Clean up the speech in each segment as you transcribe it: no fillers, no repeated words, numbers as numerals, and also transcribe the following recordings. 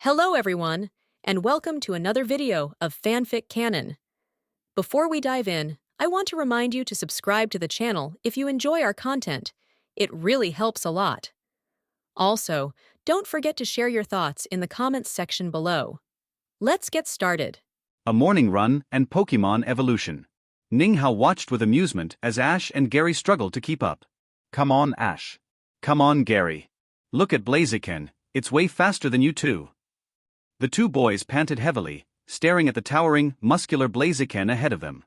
Hello everyone, and welcome to another video of FanFic Canon. Before we dive in, I want to remind you to subscribe to the channel if you enjoy our content. It really helps a lot. Also, don't forget to share your thoughts in the comments section below. Let's get started. A morning run and Pokémon evolution. Ninga watched with amusement as Ash and Gary struggled to keep up. Come on, Ash. Come on, Gary. Look at Blaziken, it's way faster than you two. The two boys panted heavily, staring at the towering, muscular Blaziken ahead of them.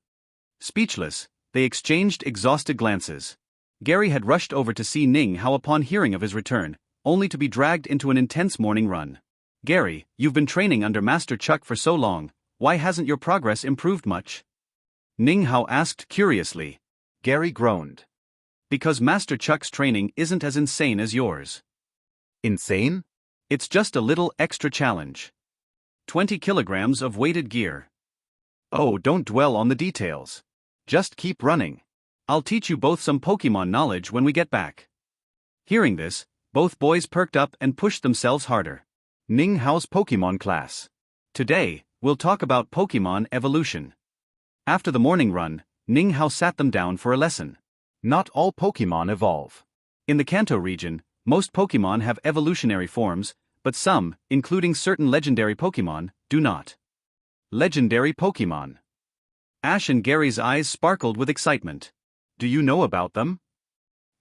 Speechless, they exchanged exhausted glances. Gary had rushed over to see Ninga upon hearing of his return, only to be dragged into an intense morning run. Gary, you've been training under Master Chuck for so long, why hasn't your progress improved much? Ninga asked curiously. Gary groaned. Because Master Chuck's training isn't as insane as yours. Insane? It's just a little extra challenge. 20 kilograms of weighted gear. Oh, don't dwell on the details. Just keep running. I'll teach you both some Pokémon knowledge when we get back. Hearing this, both boys perked up and pushed themselves harder. Ninga's Pokémon class. Today, we'll talk about Pokémon evolution. After the morning run, Ninga sat them down for a lesson. Not all Pokémon evolve. In the Kanto region, most Pokémon have evolutionary forms, but some, including certain legendary Pokémon, do not. Legendary Pokémon. Ash and Gary's eyes sparkled with excitement. Do you know about them?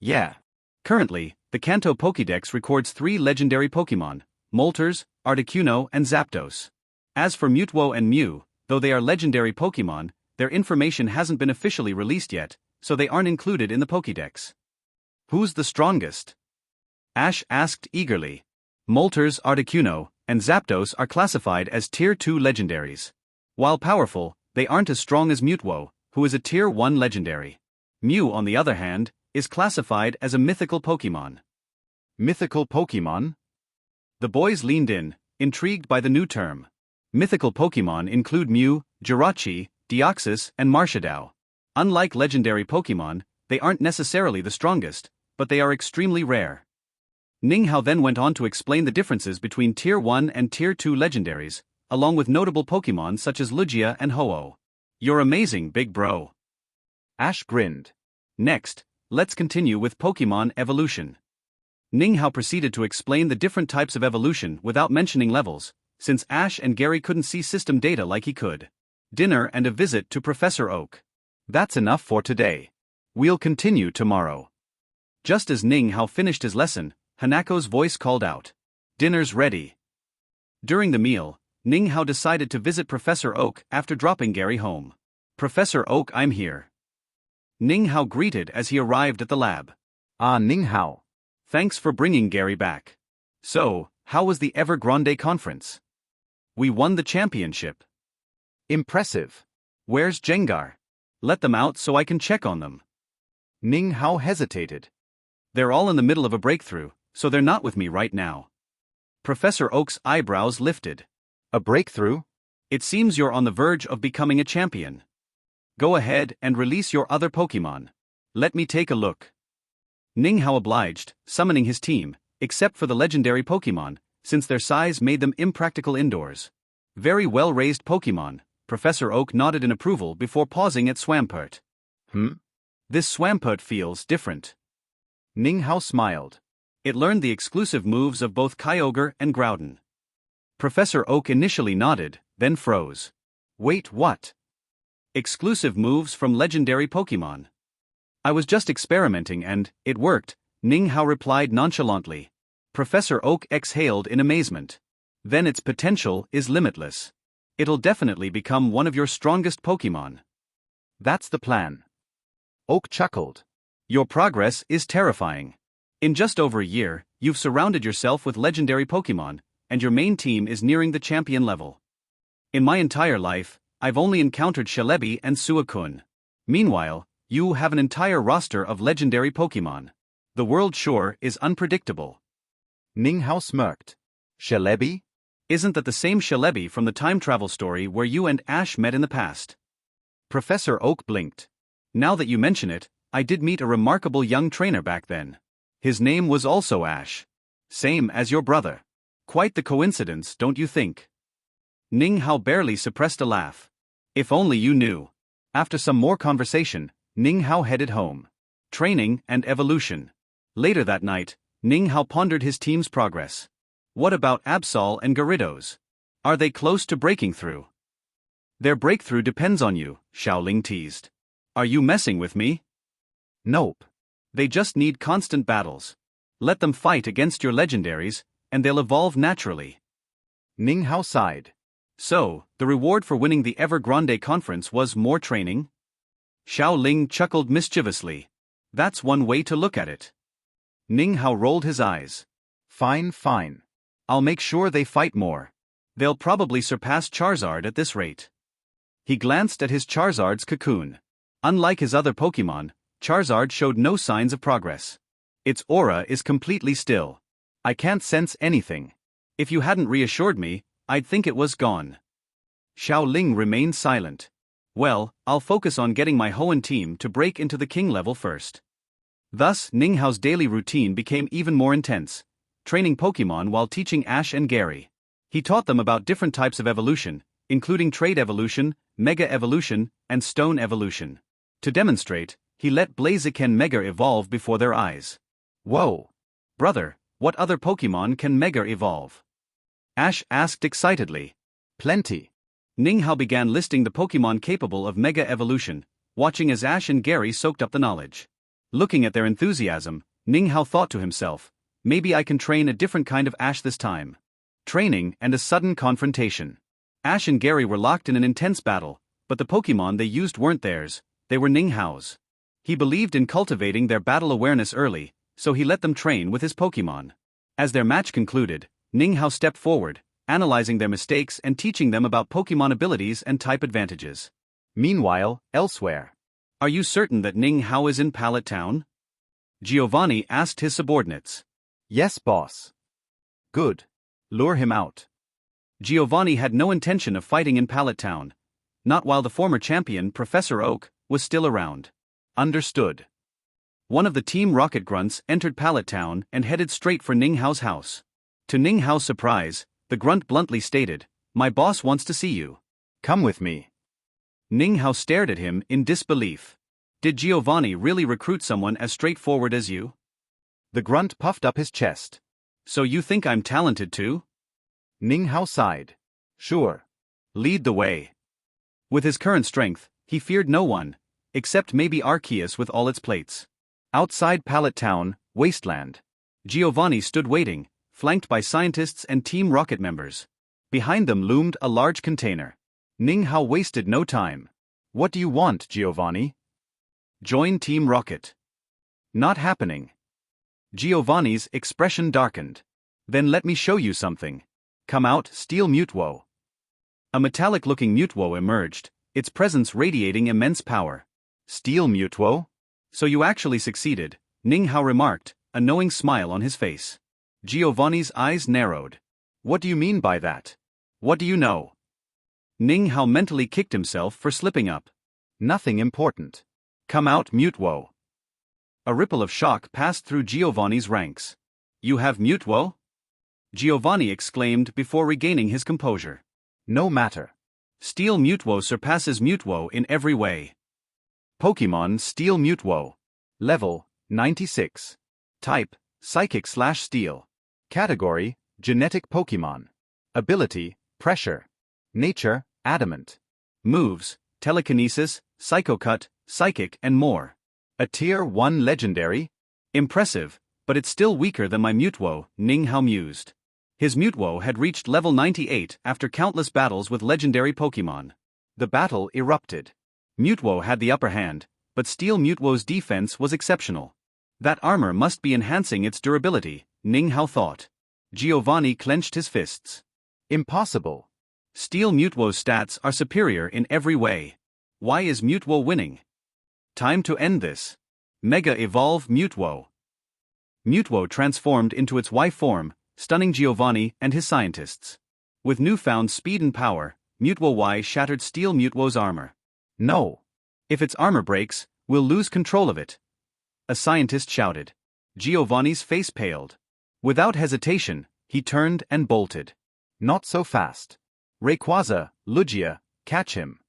Yeah. Currently, the Kanto Pokédex records 3 legendary Pokémon, Moltres, Articuno and Zapdos. As for Mewtwo and Mew, though they are legendary Pokémon, their information hasn't been officially released yet, so they aren't included in the Pokédex. Who's the strongest? Ash asked eagerly. Moltres, Articuno, and Zapdos are classified as Tier 2 legendaries. While powerful, they aren't as strong as Mewtwo, who is a Tier 1 legendary. Mew, on the other hand, is classified as a mythical Pokémon. Mythical Pokémon? The boys leaned in, intrigued by the new term. Mythical Pokémon include Mew, Jirachi, Deoxys, and Marshadao. Unlike legendary Pokémon, they aren't necessarily the strongest, but they are extremely rare. Ninga then went on to explain the differences between Tier 1 and Tier 2 legendaries, along with notable Pokémon such as Lugia and Ho-Oh. You're amazing, big bro. Ash grinned. Next, let's continue with Pokémon evolution. Ninga proceeded to explain the different types of evolution without mentioning levels, since Ash and Gary couldn't see system data like he could. Dinner and a visit to Professor Oak. That's enough for today. We'll continue tomorrow. Just as Ninga finished his lesson, Hanako's voice called out. Dinner's ready. During the meal, Ninga decided to visit Professor Oak after dropping Gary home. Professor Oak, I'm here. Ninga greeted as he arrived at the lab. Ah, Ninga. Thanks for bringing Gary back. So, how was the Evergrande conference? We won the championship. Impressive. Where's Jengar? Let them out so I can check on them. Ninga hesitated. They're all in the middle of a breakthrough, so they're not with me right now. Professor Oak's eyebrows lifted. A breakthrough? It seems you're on the verge of becoming a champion. Go ahead and release your other Pokémon. Let me take a look. Ninga obliged, summoning his team, except for the legendary Pokémon, since their size made them impractical indoors. Very well-raised Pokémon, Professor Oak nodded in approval before pausing at Swampert. This Swampert feels different. Ninga smiled. It learned the exclusive moves of both Kyogre and Groudon. Professor Oak initially nodded, then froze. Wait, what? Exclusive moves from legendary Pokémon. I was just experimenting and, it worked, Ninga replied nonchalantly. Professor Oak exhaled in amazement. Then its potential is limitless. It'll definitely become one of your strongest Pokémon. That's the plan. Oak chuckled. Your progress is terrifying. In just over a year, you've surrounded yourself with legendary Pokémon, and your main team is nearing the champion level. In my entire life, I've only encountered Celebi and Suicune. Meanwhile, you have an entire roster of legendary Pokémon. The world sure is unpredictable. Ninga smirked. Celebi? Isn't that the same Celebi from the time travel story where you and Ash met in the past? Professor Oak blinked. Now that you mention it, I did meet a remarkable young trainer back then. His name was also Ash. Same as your brother. Quite the coincidence, don't you think? Ning Hao barely suppressed a laugh. If only you knew. After some more conversation, Ning Hao headed home. Training and evolution. Later that night, Ning Hao pondered his team's progress. What about Absol and Gyarados? Are they close to breaking through? Their breakthrough depends on you, Xiaoling teased. Are you messing with me? Nope. They just need constant battles. Let them fight against your legendaries, and they'll evolve naturally. Ning Hao sighed. So, the reward for winning the Evergrande conference was more training? Xiaoling chuckled mischievously. That's one way to look at it. Ning Hao rolled his eyes. Fine, fine. I'll make sure they fight more. They'll probably surpass Charizard at this rate. He glanced at his Charizard's cocoon. Unlike his other Pokémon, Charizard showed no signs of progress. Its aura is completely still. I can't sense anything. If you hadn't reassured me, I'd think it was gone. Xiaoling remained silent. Well, I'll focus on getting my Hoenn team to break into the king level first. Thus, Ning Hao's daily routine became even more intense, training Pokémon while teaching Ash and Gary. He taught them about different types of evolution, including Trade Evolution, Mega Evolution, and Stone Evolution. To demonstrate, he let Blaziken Mega evolve before their eyes. Whoa! Brother, what other Pokémon can Mega evolve? Ash asked excitedly. Plenty. Ning Hao began listing the Pokémon capable of Mega Evolution, watching as Ash and Gary soaked up the knowledge. Looking at their enthusiasm, Ning Hao thought to himself, maybe I can train a different kind of Ash this time. Training and a sudden confrontation. Ash and Gary were locked in an intense battle, but the Pokémon they used weren't theirs, they were Ning Hao's. He believed in cultivating their battle awareness early, so he let them train with his Pokémon. As their match concluded, Ning Hao stepped forward, analyzing their mistakes and teaching them about Pokémon abilities and type advantages. Meanwhile, elsewhere. Are you certain that Ning Hao is in Pallet Town? Giovanni asked his subordinates. Yes, boss. Good. Lure him out. Giovanni had no intention of fighting in Pallet Town, not while the former champion, Professor Oak, was still around. Understood. One of the Team Rocket grunts entered Pallet Town and headed straight for Ning Hao's house. To Ning Hao's surprise, the grunt bluntly stated, "My boss wants to see you. Come with me." Ning Hao stared at him in disbelief. Did Giovanni really recruit someone as straightforward as you? The grunt puffed up his chest. So you think I'm talented too? Ning Hao sighed. Sure. Lead the way. With his current strength, he feared no one, except maybe Arceus with all its plates. Outside Pallet Town, Wasteland. Giovanni stood waiting, flanked by scientists and Team Rocket members. Behind them loomed a large container. Ning Hao wasted no time. What do you want, Giovanni? Join Team Rocket. Not happening. Giovanni's expression darkened. Then let me show you something. Come out, Steel Mutuo. A metallic-looking Mutuo emerged, its presence radiating immense power. Steel Mutuo? So you actually succeeded, Ning Hao remarked, a knowing smile on his face. Giovanni's eyes narrowed. What do you mean by that? What do you know? Ning Hao mentally kicked himself for slipping up. Nothing important. Come out, Mutuo. A ripple of shock passed through Giovanni's ranks. You have Mutuo? Giovanni exclaimed before regaining his composure. No matter. Steel Mutuo surpasses Mutuo in every way. Pokémon Steel Mutuo. Level, 96. Type, Psychic/Steel. Category, Genetic Pokémon. Ability, Pressure. Nature, Adamant. Moves, Telekinesis, Psycho Cut, Psychic and more. A Tier 1 Legendary? Impressive, but it's still weaker than my Mutuo, Ning Hao mused. His Mutuo had reached level 98 after countless battles with legendary Pokémon. The battle erupted. Mutuo had the upper hand, but Steel Mutuo's defense was exceptional. That armor must be enhancing its durability, Ning Hao thought. Giovanni clenched his fists. Impossible. Steel Mutuo's stats are superior in every way. Why is Mutuo winning? Time to end this. Mega Evolve Mutuo. Mutuo transformed into its Y form, stunning Giovanni and his scientists. With newfound speed and power, Mutuo Y shattered Steel Mutuo's armor. No. If its armor breaks, we'll lose control of it. A scientist shouted. Giovanni's face paled. Without hesitation, He turned and bolted. Not so fast. Rayquaza, Lugia, catch him.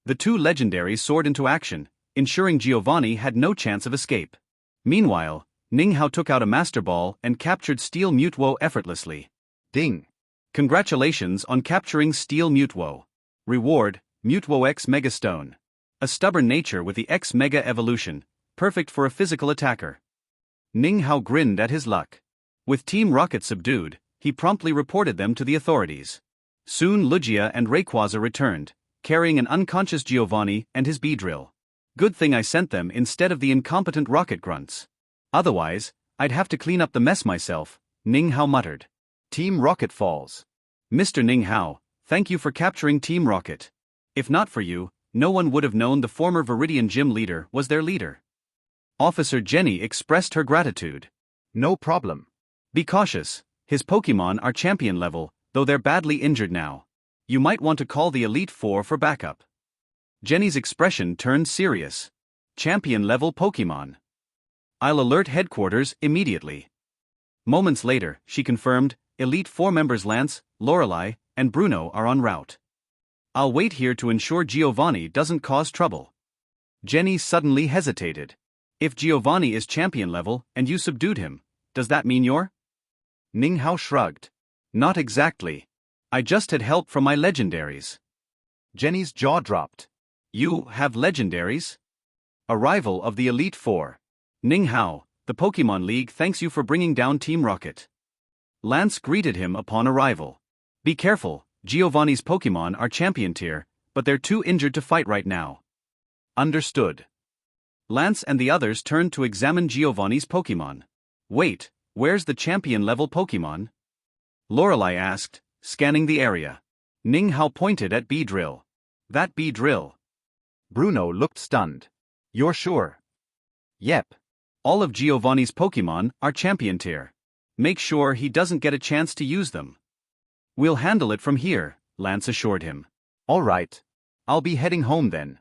The two legendaries soared into action, ensuring Giovanni had no chance of escape. Meanwhile, Ninghao took out a Master Ball and captured Steel Mutwo effortlessly. Ding. Congratulations on capturing Steel Mutwo. Reward, Mutwo X Mega Stone. A stubborn nature with the X Mega evolution, perfect for a physical attacker. Ninghao grinned at his luck. With Team Rocket subdued, he promptly reported them to the authorities. Soon Lugia and Rayquaza returned, carrying an unconscious Giovanni and his Beedrill. Good thing I sent them instead of the incompetent rocket grunts. Otherwise, I'd have to clean up the mess myself, Ninghao muttered. Team Rocket falls. Mr. Ninghao, thank you for capturing Team Rocket. If not for you, no one would have known the former Viridian Gym leader was their leader. Officer Jenny expressed her gratitude. No problem. Be cautious, his Pokémon are champion level, though they're badly injured now. You might want to call the Elite Four for backup. Jenny's expression turned serious. Champion level Pokémon. I'll alert headquarters immediately. Moments later, she confirmed, Elite Four members Lance, Lorelei, and Bruno are en route. I'll wait here to ensure Giovanni doesn't cause trouble. Jenny suddenly hesitated. If Giovanni is champion level and you subdued him, does that mean you're? Ninghao shrugged. Not exactly. I just had help from my legendaries. Jenny's jaw dropped. You have legendaries? Arrival of the Elite Four. Ninghao, the Pokémon League thanks you for bringing down Team Rocket. Lance greeted him upon arrival. Be careful, Giovanni's Pokémon are champion tier, but they're too injured to fight right now. Understood. Lance and the others turned to examine Giovanni's Pokémon. Wait, where's the champion level Pokémon? Lorelei asked, scanning the area. Ninghao pointed at Beedrill. That Beedrill. Bruno looked stunned. You're sure? Yep. All of Giovanni's Pokémon are champion tier. Make sure he doesn't get a chance to use them. We'll handle it from here, Lance assured him. All right. I'll be heading home then.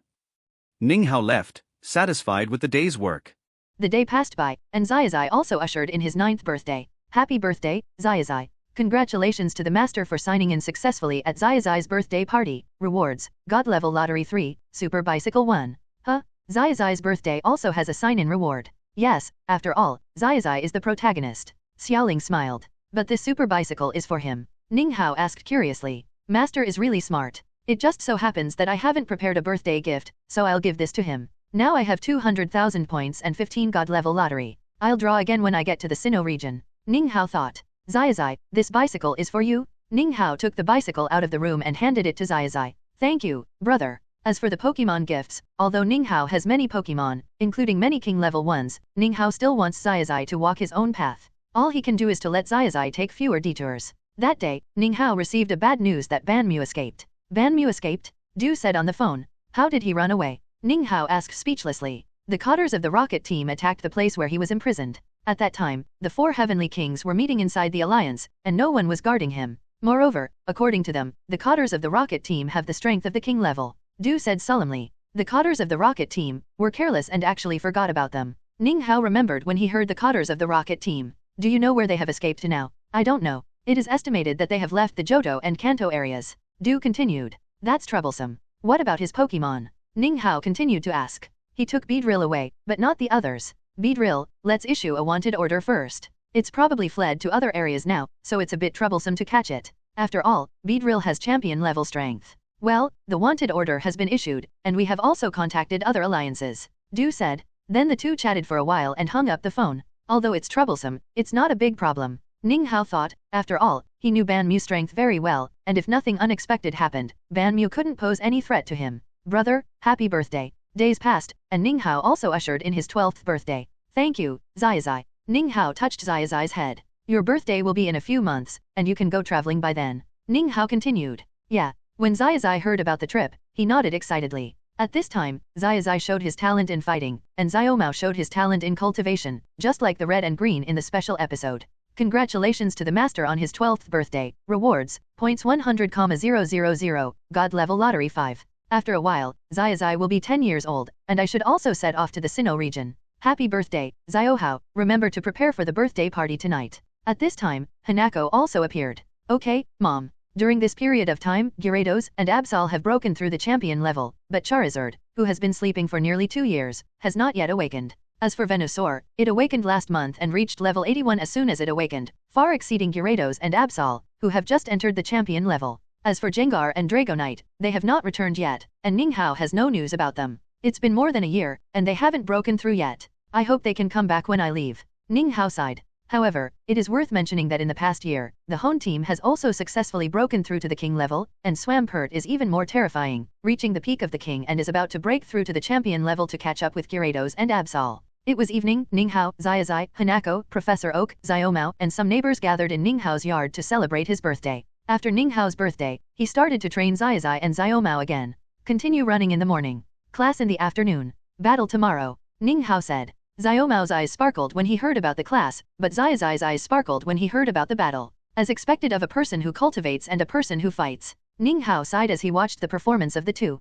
Ninghao left, satisfied with the day's work. The day passed by, and Zazai also ushered in his 9th birthday. Happy birthday, Zazai. Congratulations to the master for signing in successfully at Zazai's birthday party. Rewards, God level lottery 3, Super Bicycle 1. Huh? Zazai's birthday also has a sign-in reward. Yes, after all, Zazai is the protagonist. Xiaoling smiled. But this super bicycle is for him. Ninghao asked curiously. Master is really smart. It just so happens that I haven't prepared a birthday gift, so I'll give this to him. Now I have 200,000 points and 15 God level lottery. I'll draw again when I get to the Sinnoh region. Ninghao thought. Zazai, this bicycle is for you? Ninghao took the bicycle out of the room and handed it to Zazai. Thank you, brother. As for the Pokémon gifts, although Ninghao has many Pokémon, including many King level ones, Ninghao still wants Zazai to walk his own path. All he can do is to let Zazai take fewer detours. That day, Ninghao received a bad news that Ban Mu escaped. Ban Mu escaped? Du said on the phone. How did he run away? Ninghao asked speechlessly. The Cotters of the Rocket Team attacked the place where he was imprisoned. At that time, the 4 Heavenly Kings were meeting inside the Alliance, and no one was guarding him. Moreover, according to them, the Cotters of the Rocket Team have the strength of the King level. Du said solemnly. The Cotters of the Rocket Team were careless and actually forgot about them. Ninghao remembered when he heard the Cotters of the Rocket Team. Do you know where they have escaped to now? I don't know. It is estimated that they have left the Johto and Kanto areas. Du continued. That's troublesome. What about his Pokémon? Ninghao continued to ask. He took Beedrill away, but not the others. Beedrill, let's issue a wanted order first. It's probably fled to other areas now, so it's a bit troublesome to catch it. After all, Beedrill has champion level strength. Well, the wanted order has been issued, and we have also contacted other alliances. Du said. Then the two chatted for a while and hung up the phone. Although it's troublesome, it's not a big problem. Ninghao thought, after all, he knew Ban Mu's strength very well, and if nothing unexpected happened, Ban Mu couldn't pose any threat to him. Brother, happy birthday. Days passed, and Ninghao also ushered in his 12th birthday. Thank you, Zazai. Ninghao touched Zazai's head. Your birthday will be in a few months, and you can go traveling by then. Ninghao continued. Yeah. When Zazai heard about the trip, he nodded excitedly. At this time, Zazai showed his talent in fighting, and Xiaomao showed his talent in cultivation, just like the red and green in the special episode. Congratulations to the master on his 12th birthday. Rewards, points 100,000, God level lottery 5. After a while, Zazai will be 10 years old, and I should also set off to the Sinnoh region. Happy birthday, Xiaohao. Remember to prepare for the birthday party tonight. At this time, Hanako also appeared. Okay, Mom. During this period of time, Gyarados and Absol have broken through the champion level, but Charizard, who has been sleeping for nearly 2 years, has not yet awakened. As for Venusaur, it awakened last month and reached level 81 as soon as it awakened, far exceeding Gyarados and Absol, who have just entered the champion level. As for Gengar and Dragonite, they have not returned yet, and Ninghao has no news about them. It's been more than a year, and they haven't broken through yet. I hope they can come back when I leave. Ninghao sighed. However, it is worth mentioning that in the past year, the Hone team has also successfully broken through to the King level, and Swampert is even more terrifying, reaching the peak of the King and is about to break through to the champion level to catch up with Gyarados and Absol. It was evening. Ninghao, Zazai, Hanako, Professor Oak, Xiaomao, and some neighbors gathered in Ninghao's yard to celebrate his birthday. After Ninghao's birthday, he started to train Zazai and Xiaomao again. Continue running in the morning. Class in the afternoon. Battle tomorrow. Ninghao said. Xiaomao's eyes sparkled when he heard about the class, but Zazai's eyes sparkled when he heard about the battle. As expected of a person who cultivates and a person who fights. Ninghao sighed as he watched the performance of the two.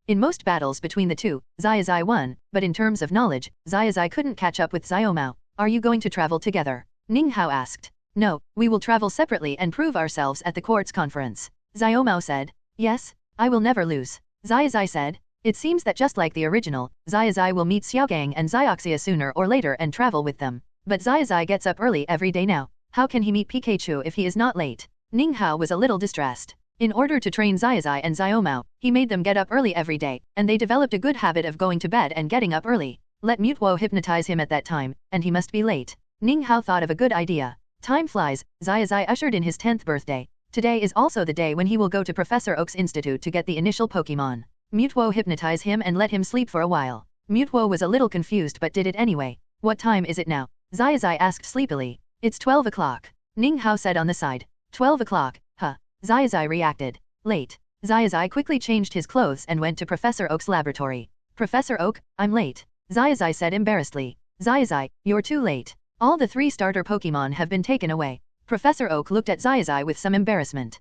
In most battles between the two, Zazai won, but in terms of knowledge, Zazai couldn't catch up with Xiaomao. Are you going to travel together? Ninghao asked. No, we will travel separately and prove ourselves at the quartz conference. Xiaomao said. Yes, I will never lose. Zazai said. It seems that just like the original, Zazai will meet Xiaogang and Xiaoxia sooner or later and travel with them. But Zazai gets up early every day now. How can he meet Pikachu if he is not late? Ninghao was a little distressed. In order to train Zazai and Xiaomao, he made them get up early every day, and they developed a good habit of going to bed and getting up early. Let Mutwo hypnotize him at that time, and he must be late. Ninghao thought of a good idea. Time flies. Zazai ushered in his 10th birthday. Today is also the day when he will go to Professor Oak's institute to get the initial Pokémon. Mutwo hypnotize him and let him sleep for a while. Mutwo was a little confused but did it anyway. What time is it now? Zazai asked sleepily. It's 12 o'clock. Ninghao said on the side. 12 o'clock, huh? Zazai reacted. Late. Zazai quickly changed his clothes and went to Professor Oak's laboratory. Professor Oak, I'm late. Zazai said embarrassedly. Zazai, you're too late. All the 3 starter Pokémon have been taken away. Professor Oak looked at Zazai with some embarrassment.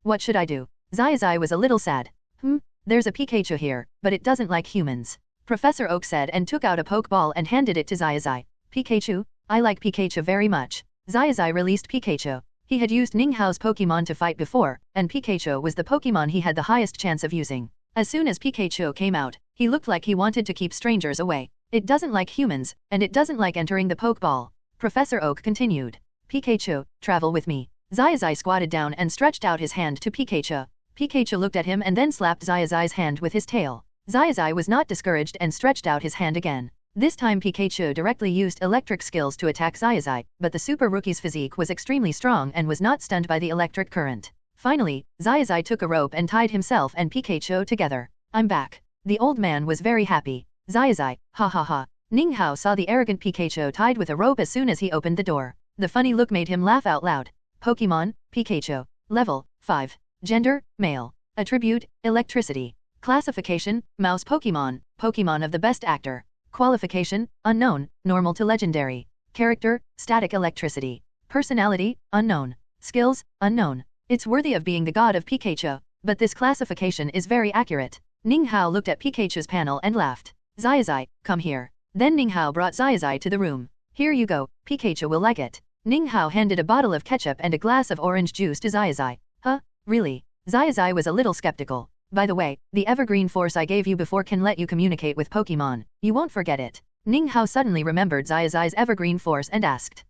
What should I do? Zazai was a little sad. There's a Pikachu here, but it doesn't like humans. Professor Oak said and took out a Pokeball and handed it to Zazai. Pikachu? I like Pikachu very much. Zazai released Pikachu. He had used Ninghao's Pokemon to fight before, and Pikachu was the Pokemon he had the highest chance of using. As soon as Pikachu came out, he looked like he wanted to keep strangers away. It doesn't like humans, and it doesn't like entering the Pokeball. Professor Oak continued. Pikachu, travel with me. Zazai squatted down and stretched out his hand to Pikachu. Pikachu looked at him and then slapped Zazai's hand with his tail. Zazai was not discouraged and stretched out his hand again. This time Pikachu directly used electric skills to attack Zazai, but the super rookie's physique was extremely strong and was not stunned by the electric current. Finally, Zazai took a rope and tied himself and Pikachu together. I'm back. The old man was very happy. Zazai, ha ha ha. Ninghao saw the arrogant Pikachu tied with a rope as soon as he opened the door. The funny look made him laugh out loud. Pokemon, Pikachu. Level, 5. Gender, male. Attribute, electricity. Classification, mouse Pokemon, Pokemon of the best actor. Qualification, unknown, normal to legendary. Character, static electricity. Personality, unknown. Skills, unknown. It's worthy of being the god of Pikachu, but this classification is very accurate. Ninghao looked at Pikachu's panel and laughed. Zazai, come here. Then Ninghao brought Zazai to the room. Here you go, Pikachu will like it. Ninghao handed a bottle of ketchup and a glass of orange juice to Zazai. Huh? Really? Zazai was a little skeptical. By the way, the evergreen force I gave you before can let you communicate with Pokemon. You won't forget it. Ninghao suddenly remembered Zazai's evergreen force and asked.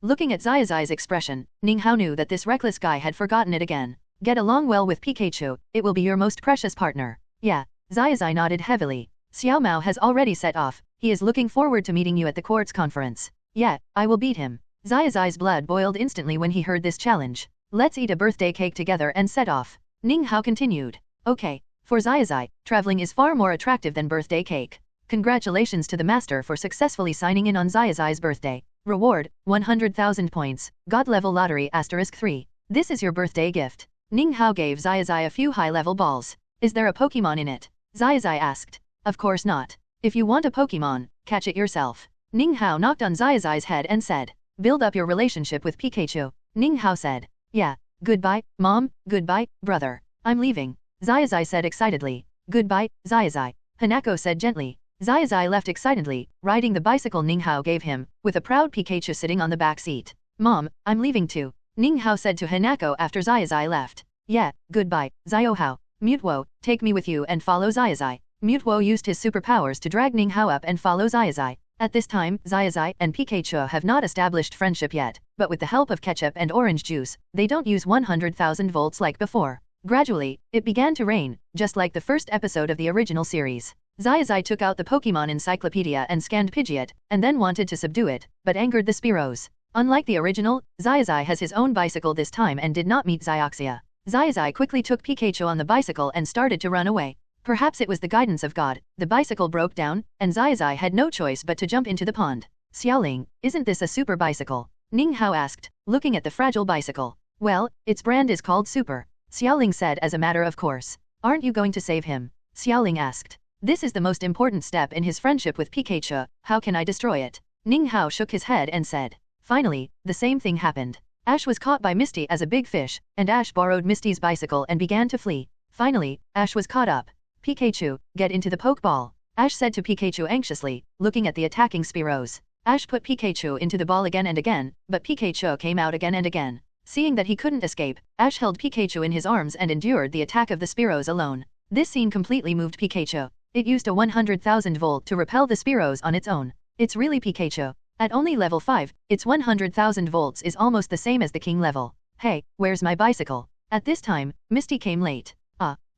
Looking at Zazai's expression, Ninghao knew that this reckless guy had forgotten it again. Get along well with Pikachu, it will be your most precious partner. Yeah. Zazai nodded heavily. Xiaomao has already set off. He is looking forward to meeting you at the quartz conference. Yeah, I will beat him. Zazai's blood boiled instantly when he heard this challenge. Let's eat a birthday cake together and set off. Ninghao continued. Okay. For Zazai, traveling is far more attractive than birthday cake. Congratulations to the master for successfully signing in on Zazai's birthday. Reward, 100,000 points. God level lottery *3. This is your birthday gift. Ninghao gave Zazai a few high-level balls. Is there a Pokemon in it? Zazai asked. Of course not. If you want a Pokemon, catch it yourself. Ninghao knocked on Zazai's head and said. Build up your relationship with Pikachu. Ninghao said. Yeah. Goodbye, Mom. Goodbye, brother. I'm leaving. Zazai said excitedly. Goodbye, Zazai. Hanako said gently. Zazai left excitedly, riding the bicycle Ninghao gave him, with a proud Pikachu sitting on the back seat. Mom, I'm leaving too, Ninghao said to Hanako after Zazai left. Yeah, goodbye, Ziohao. Mutewo, take me with you and follow Zazai. Mutewo used his superpowers to drag Ninghao up and follow Zazai. At this time, Zazai and Pikachu have not established friendship yet, but with the help of ketchup and orange juice, they don't use 100,000 volts like before. Gradually, it began to rain, just like the first episode of the original series. Zazai took out the Pokémon encyclopedia and scanned Pidgeot, and then wanted to subdue it, but angered the Spearows. Unlike the original, Zazai has his own bicycle this time and did not meet Zioxia. Zazai quickly took Pikachu on the bicycle and started to run away. Perhaps it was the guidance of God, the bicycle broke down, and Zazai had no choice but to jump into the pond. Xiaoling, isn't this a super bicycle? Ninghao asked, looking at the fragile bicycle. Well, its brand is called Super. Xiaoling said as a matter of course. Aren't you going to save him? Xiaoling asked. This is the most important step in his friendship with Pikachu, how can I destroy it? Ninghao shook his head and said. Finally, the same thing happened. Ash was caught by Misty as a big fish, and Ash borrowed Misty's bicycle and began to flee. Finally, Ash was caught up. Pikachu, get into the Pokeball. Ash said to Pikachu anxiously, looking at the attacking Spearows. Ash put Pikachu into the ball again and again, but Pikachu came out again and again. Seeing that he couldn't escape, Ash held Pikachu in his arms and endured the attack of the Spearows alone. This scene completely moved Pikachu. It used a 100,000 volt to repel the Spearows on its own. It's really Pikachu. At only level 5, its 100,000 volts is almost the same as the king level. Hey, where's my bicycle? At this time, Misty came late.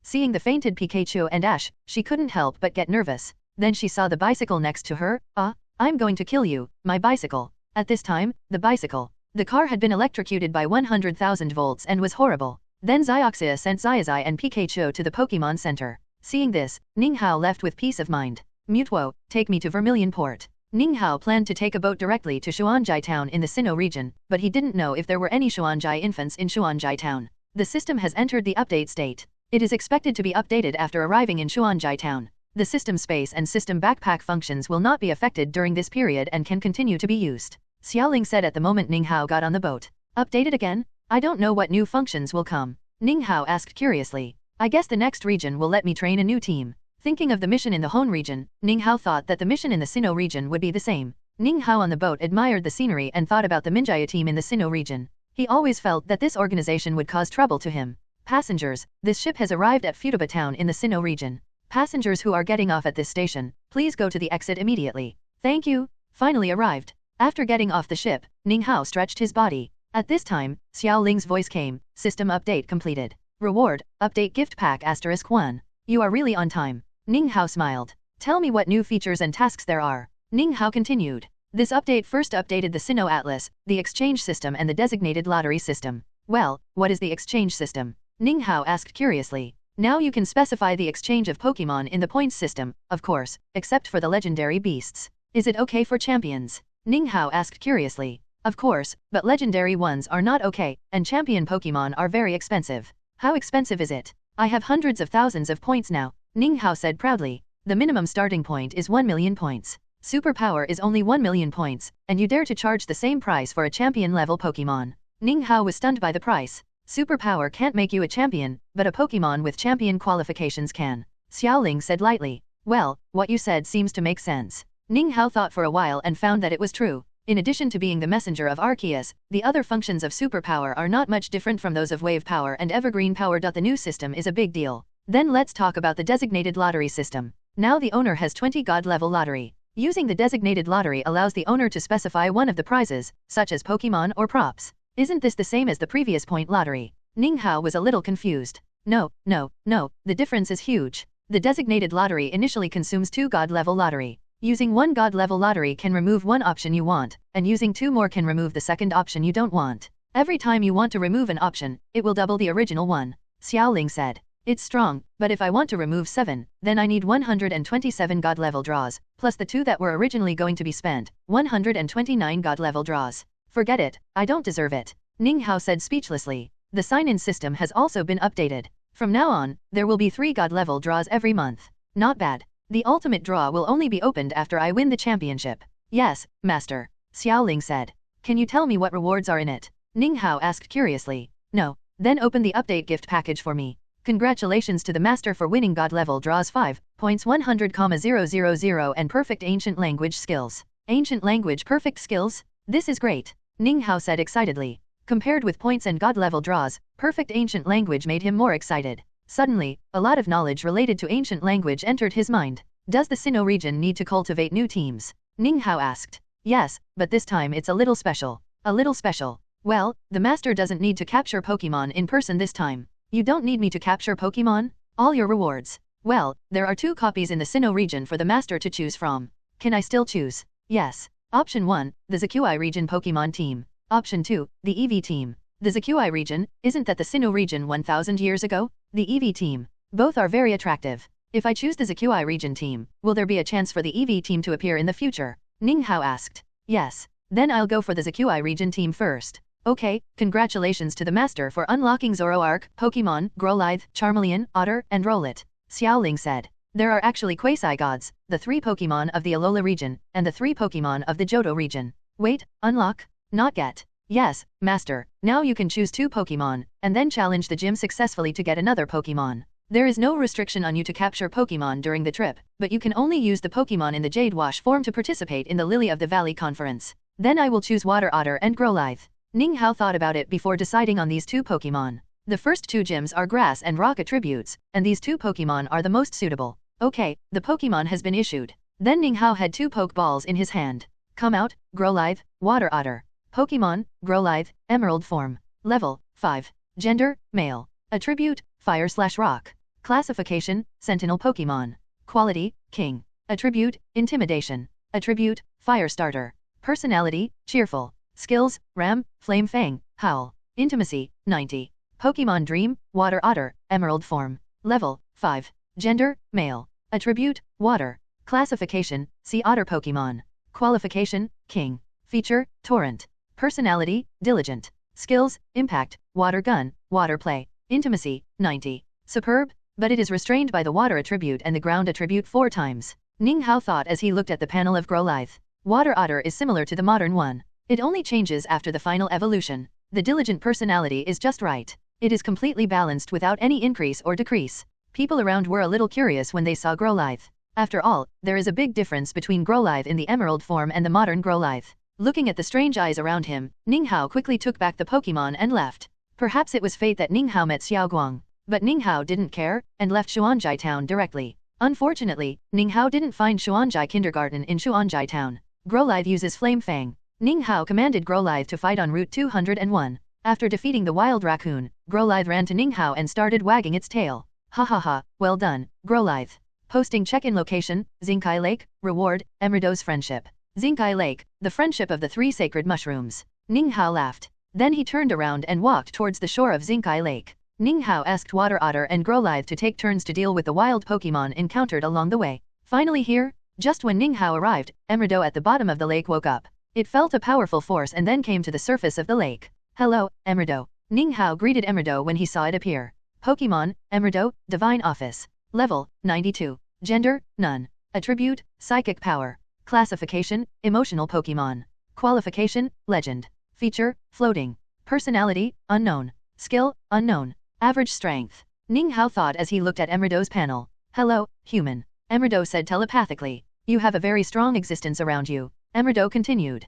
Seeing the fainted Pikachu and Ash, she couldn't help but get nervous. Then she saw the bicycle next to her. I'm going to kill you, my bicycle. At this time, the car had been electrocuted by 100,000 volts and was horrible. Then Zioxia sent Zazai and Pikachu to the Pokemon Center. Seeing this, Ninghao left with peace of mind. Mutewo, take me to Vermilion Port. Ninghao planned to take a boat directly to Xuanzhai town in the Sinnoh region, but he didn't know if there were any Xuanzhai infants in Xuanzhai town. The system has entered the update state. It is expected to be updated after arriving in Xuanzhai town. The system space and system backpack functions will not be affected during this period and can continue to be used. Xiaoling said at the moment Ninghao got on the boat. Updated again? I don't know what new functions will come. Ninghao asked curiously. I guess the next region will let me train a new team. Thinking of the mission in the Hone region, Ninghao thought that the mission in the Sinnoh region would be the same. Ninghao on the boat admired the scenery and thought about the Minjaya team in the Sinnoh region. He always felt that this organization would cause trouble to him. Passengers, this ship has arrived at Futaba town in the Sinnoh region. Passengers who are getting off at this station, please go to the exit immediately. Thank you. Finally arrived. After getting off the ship, Ninghao stretched his body. At this time, Xiaoling's voice came, system update completed. Reward, update gift pack *1. You are really on time. Ninghao smiled. Tell me what new features and tasks there are. Ninghao continued. This update first updated the Sinnoh Atlas, the exchange system and the designated lottery system. Well, what is the exchange system? Ninghao asked curiously. Now you can specify the exchange of Pokémon in the points system, of course, except for the legendary beasts. Is it okay for champions? Ninghao asked curiously. Of course, but legendary ones are not okay, and champion Pokémon are very expensive. How expensive is it? I have hundreds of thousands of points now, Ninghao said proudly. The minimum starting point is 1 million points. Superpower is only 1 million points, and you dare to charge the same price for a champion level Pokémon. Ninghao was stunned by the price. Superpower can't make you a champion, but a Pokémon with champion qualifications can. Xiaoling said lightly. Well, what you said seems to make sense. Ninghao thought for a while and found that it was true. In addition to being the messenger of Arceus, the other functions of superpower are not much different from those of wave power and evergreen power. The new system is a big deal. Then let's talk about the designated lottery system. Now the owner has 20 god level lottery. Using the designated lottery allows the owner to specify one of the prizes, such as Pokémon or props. Isn't this the same as the previous point lottery? Ninghao was a little confused. No, the difference is huge. The designated lottery initially consumes 2 god level lottery. Using 1 god level lottery can remove one option you want, and using 2 more can remove the second option you don't want. Every time you want to remove an option, it will double the original one. Xiaoling said. It's strong, but if I want to remove 7, then I need 127 god level draws, plus the 2 that were originally going to be spent, 129 god level draws. Forget it, I don't deserve it. Ninghao said speechlessly. The sign-in system has also been updated. From now on, there will be 3 god level draws every month. Not bad. The ultimate draw will only be opened after I win the championship. Yes, master. Xiaoling said. Can you tell me what rewards are in it? Ninghao asked curiously. No. Then open the update gift package for me. Congratulations to the master for winning god level draws 5, points 100,000 and perfect ancient language skills. Ancient language perfect skills? This is great. Ninghao said excitedly. Compared with points and god-level draws, perfect ancient language made him more excited. Suddenly, a lot of knowledge related to ancient language entered his mind. Does the Sinnoh region need to cultivate new teams? Ninghao asked. Yes, but this time it's a little special. A little special. Well, the master doesn't need to capture Pokémon in person this time. You don't need me to capture Pokémon? All your rewards. Well, there are 2 copies in the Sinnoh region for the master to choose from. Can I still choose? Yes. Option 1, the Zazai region Pokémon team. Option 2, the EV team. The Zazai region, isn't that the Sinnoh region 1000 years ago? The EV team. Both are very attractive. If I choose the Zazai region team, will there be a chance for the EV team to appear in the future? Ninghao asked. Yes. Then I'll go for the Zazai region team first. Okay, congratulations to the master for unlocking Zoroark, Pokémon, Growlithe, Charmeleon, Otter, and Rowlet. Xiaoling said. There are actually quasi-gods, the 3 Pokémon of the Alola region, and the 3 Pokémon of the Johto region. Wait, unlock? Not get. Yes, master, now you can choose 2 Pokémon, and then challenge the gym successfully to get another Pokémon. There is no restriction on you to capture Pokémon during the trip, but you can only use the Pokémon in the Jade Wash form to participate in the Lily of the Valley conference. Then I will choose Water Otter and Growlithe. Ninghao thought about it before deciding on these 2 Pokémon. The first 2 gyms are Grass and Rock attributes, and these 2 Pokémon are the most suitable. Okay, the Pokémon has been issued. Then Ninghao had 2 Pokeballs in his hand. Come out, Growlithe, Water Otter. Pokémon, Growlithe, Emerald form. Level, 5. Gender, male. Attribute, Fire/Rock. Classification, Sentinel Pokémon. Quality, King. Attribute, Intimidation. Attribute, Fire Starter. Personality, cheerful. Skills, Ram, Flame Fang, Howl. Intimacy, 90. Pokémon Dream, Water Otter, Emerald form. Level, 5. Gender, male. Attribute, Water. Classification, Sea Otter Pokémon. Qualification, King. Feature, Torrent. Personality, Diligent. Skills, Impact, Water Gun, Water Play. Intimacy, 90. Superb, but it is restrained by the Water attribute and the Ground attribute 4 times. Ninghao thought as he looked at the panel of Growlithe. Water Otter is similar to the modern one. It only changes after the final evolution. The diligent personality is just right. It is completely balanced without any increase or decrease. People around were a little curious when they saw Growlithe. After all, there is a big difference between Growlithe in the Emerald form and the modern Growlithe. Looking at the strange eyes around him, Ninghao quickly took back the Pokémon and left. Perhaps it was fate that Ninghao met Xiaoguang. But Ninghao didn't care, and left Xuanzhai town directly. Unfortunately, Ninghao didn't find Xuanzhai kindergarten in Xuanzhai town. Growlithe uses Flame Fang. Ninghao commanded Growlithe to fight on Route 201. After defeating the wild raccoon, Growlithe ran to Ninghao and started wagging its tail. Ha ha ha, well done, Growlithe. Posting check-in location, Xingkai Lake, reward, Emerido's friendship. Xingkai Lake, the friendship of the 3 sacred mushrooms. Ninghao laughed. Then he turned around and walked towards the shore of Xingkai Lake. Ninghao asked Water Otter and Growlithe to take turns to deal with the wild Pokémon encountered along the way. Finally here, just when Ninghao arrived, Emerido at the bottom of the lake woke up. It felt a powerful force and then came to the surface of the lake. Hello, Emerido. Ninghao greeted Emerido when he saw it appear. Pokémon, Emerido, Divine Office. Level, 92. Gender, none. Attribute, Psychic Power. Classification, Emotional Pokémon. Qualification, Legend. Feature, Floating. Personality, Unknown. Skill, Unknown. Average Strength. Ninghao thought as he looked at Emerido's panel. Hello, human. Emerido said telepathically. You have a very strong existence around you. Emerido continued.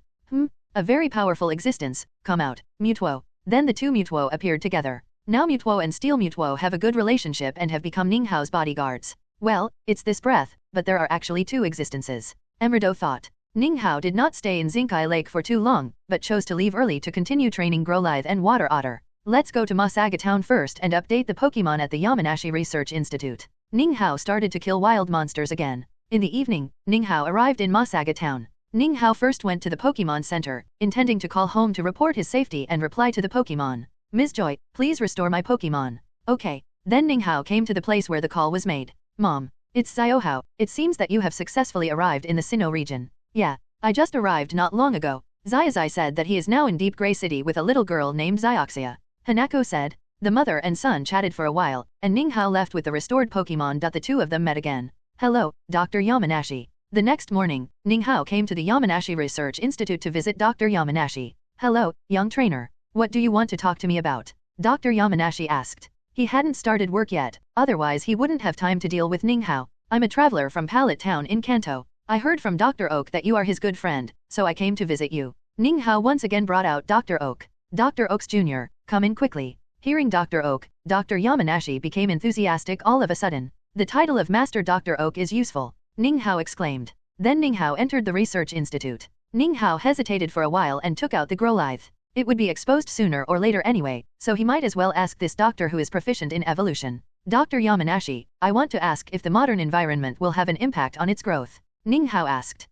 A very powerful existence, come out, Mutuo. Then the 2 Mutuo appeared together. Now Mutuo and Steel Mutuo have a good relationship and have become Ninghao's bodyguards. Well, it's this breath, but there are actually 2 existences. Emerido thought. Ninghao did not stay in Xingkai Lake for too long, but chose to leave early to continue training Growlithe and Water Otter. Let's go to Masaga Town first and update the Pokémon at the Yamanashi Research Institute. Ninghao started to kill wild monsters again. In the evening, Ninghao arrived in Masaga Town. Ninghao first went to the Pokémon Center, intending to call home to report his safety and reply to the Pokémon. Ms. Joy, please restore my Pokémon. Okay. Then Ninghao came to the place where the call was made. Mom. It's Xiaohao, it seems that you have successfully arrived in the Sinnoh region. Yeah, I just arrived not long ago. Zazai said that he is now in Deep Grey City with a little girl named Xioxia. Hanako said. The mother and son chatted for a while, and Ninghao left with the restored Pokémon. The 2 of them met again. Hello, Dr. Yamanashi. The next morning, Ninghao came to the Yamanashi Research Institute to visit Dr. Yamanashi. Hello, young trainer. What do you want to talk to me about? Dr. Yamanashi asked. He hadn't started work yet, otherwise he wouldn't have time to deal with Ninghao. I'm a traveler from Pallet Town in Kanto. I heard from Dr. Oak that you are his good friend, so I came to visit you. Ninghao once again brought out Dr. Oak. Dr. Oaks Jr., come in quickly. Hearing Dr. Oak, Dr. Yamanashi became enthusiastic all of a sudden. The title of Master Dr. Oak is useful, Ninghao exclaimed. Then Ninghao entered the research institute. Ninghao hesitated for a while and took out the Growlithe. It would be exposed sooner or later anyway, so he might as well ask this doctor who is proficient in evolution. Dr. Yamanashi, I want to ask if the modern environment will have an impact on its growth. Ninghao asked.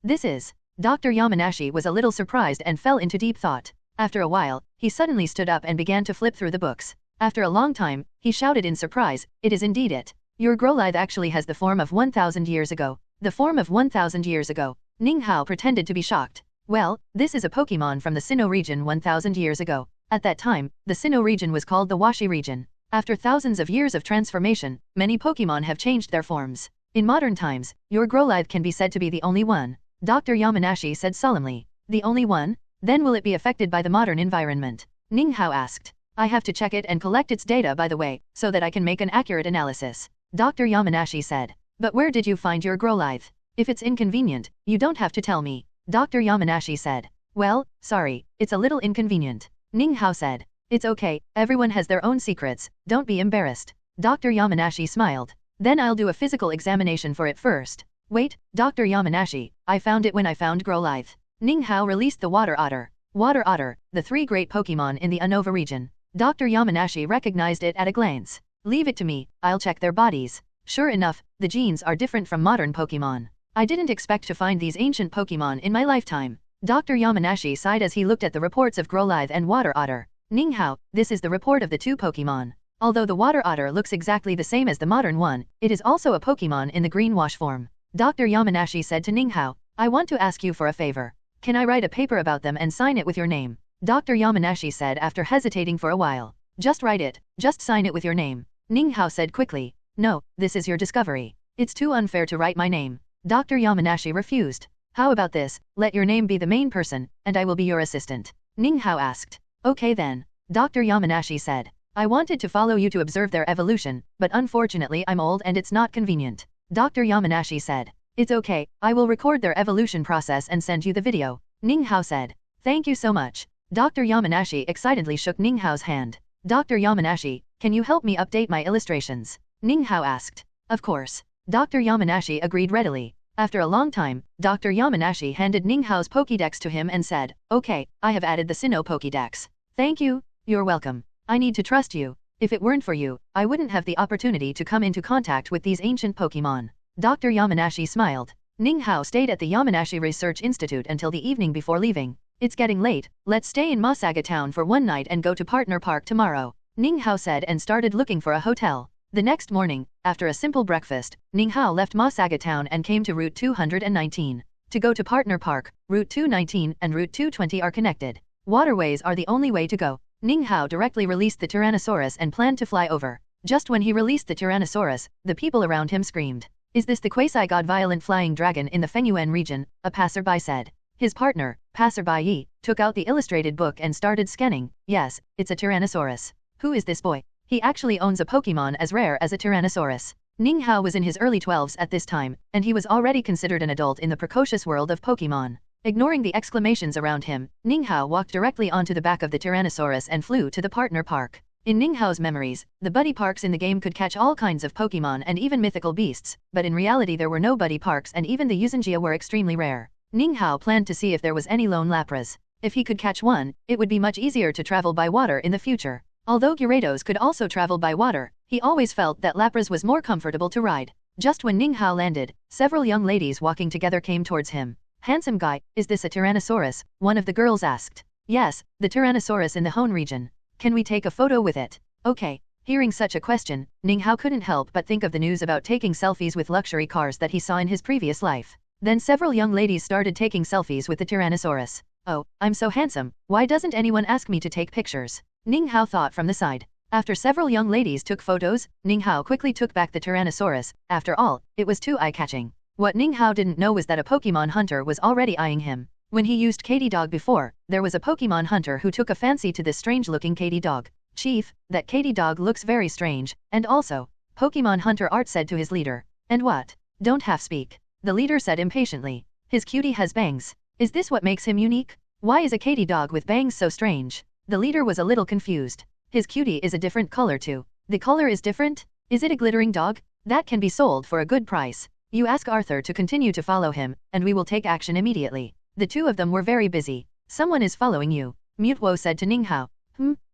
This is. Dr. Yamanashi was a little surprised and fell into deep thought. After a while, he suddenly stood up and began to flip through the books. After a long time, he shouted in surprise, it is indeed it. Your Growlithe actually has the form of 1,000 years ago. The form of 1,000 years ago. Ninghao pretended to be shocked. Well, this is a Pokémon from the Sinnoh region 1,000 years ago. At that time, the Sinnoh region was called the Washi region. After thousands of years of transformation, many Pokémon have changed their forms. In modern times, your Growlithe can be said to be the only one. Dr. Yamanashi said solemnly. The only one? Then will it be affected by the modern environment? Ninghao asked. I have to check it and collect its data by the way, so that I can make an accurate analysis. Dr. Yamanashi said. But where did you find your Growlithe? If it's inconvenient, you don't have to tell me. Dr. Yamanashi said. Well, sorry, it's a little inconvenient. Ninghao said. It's okay, everyone has their own secrets, don't be embarrassed. Dr. Yamanashi smiled. Then I'll do a physical examination for it first. Wait, Dr. Yamanashi, I found it when I found Growlithe. Ninghao released the Water Otter. Water Otter, the three great Pokémon in the Unova region. Dr. Yamanashi recognized it at a glance. Leave it to me, I'll check their bodies. Sure enough, the genes are different from modern Pokémon. I didn't expect to find these ancient Pokémon in my lifetime. Dr. Yamanashi sighed as he looked at the reports of Growlithe and Water Otter. Ninghao, this is the report of the two Pokémon. Although the Water Otter looks exactly the same as the modern one, it is also a Pokémon in the greenwash form. Dr. Yamanashi said to Ninghao, I want to ask you for a favor. Can I write a paper about them and sign it with your name? Dr. Yamanashi said after hesitating for a while. Just write it, just sign it with your name. Ninghao said quickly. No, this is your discovery. It's too unfair to write my name. Dr. Yamanashi refused. How about this, let your name be the main person, and I will be your assistant. Ninghao asked. Okay then. Dr. Yamanashi said. I wanted to follow you to observe their evolution, but unfortunately I'm old and it's not convenient. Dr. Yamanashi said. It's okay, I will record their evolution process and send you the video. Ninghao said. Thank you so much. Dr. Yamanashi excitedly shook Ninghao's hand. Dr. Yamanashi, can you help me update my illustrations? Ninghao asked. Of course. Dr. Yamanashi agreed readily. After a long time, Dr. Yamanashi handed Ninghao's Pokédex to him and said, Okay, I have added the Sinnoh Pokédex. Thank you, you're welcome. I need to trust you. If it weren't for you, I wouldn't have the opportunity to come into contact with these ancient Pokémon. Dr. Yamanashi smiled. Ninghao stayed at the Yamanashi Research Institute until the evening before leaving. It's getting late, let's stay in Masaga Town for one night and go to Partner Park tomorrow. Ninghao said and started looking for a hotel. The next morning, after a simple breakfast, Ninghao left Masaga Town and came to Route 219. To go to Partner Park, Route 219 and Route 220 are connected. Waterways are the only way to go. Ninghao directly released the Tyrannosaurus and planned to fly over. Just when he released the Tyrannosaurus, the people around him screamed. Is this the quasi-god violent flying dragon in the Fenyuan region? A passerby said. His partner, Passerby Yi, took out the illustrated book and started scanning. Yes, it's a Tyrannosaurus. Who is this boy? He actually owns a Pokémon as rare as a Tyrannosaurus. Ninghao was in his early 12s at this time, and he was already considered an adult in the precocious world of Pokémon. Ignoring the exclamations around him, Ninghao walked directly onto the back of the Tyrannosaurus and flew to the Partner Park. In Ninghao's memories, the buddy parks in the game could catch all kinds of Pokémon and even mythical beasts, but in reality there were no buddy parks and even the Yuzinjia were extremely rare. Ninghao planned to see if there was any lone Lapras. If he could catch one, it would be much easier to travel by water in the future. Although Gyarados could also travel by water, he always felt that Lapras was more comfortable to ride. Just when Ninghao landed, several young ladies walking together came towards him. Handsome guy, is this a Tyrannosaurus? One of the girls asked. Yes, the Tyrannosaurus in the Hone region. Can we take a photo with it? Okay. Hearing such a question, Ninghao couldn't help but think of the news about taking selfies with luxury cars that he saw in his previous life. Then several young ladies started taking selfies with the Tyrannosaurus. Oh, I'm so handsome, why doesn't anyone ask me to take pictures? Ninghao thought from the side. After several young ladies took photos, Ninghao quickly took back the Tyrannosaurus. After all, it was too eye-catching. What Ninghao didn't know was that a Pokémon hunter was already eyeing him. When he used Katy Dog before, there was a Pokémon hunter who took a fancy to this strange-looking Katy Dog. Chief, that Katy Dog looks very strange, and also, Pokémon hunter Art said to his leader. And what? Don't half speak. The leader said impatiently. His cutie has bangs. Is this what makes him unique? Why is a Katy dog with bangs so strange? The leader was a little confused. His cutie is a different color too. The color is different? Is it a glittering dog? That can be sold for a good price. You ask Arthur to continue to follow him, and we will take action immediately. The two of them were very busy. Someone is following you, Mutwo said to Ninghao.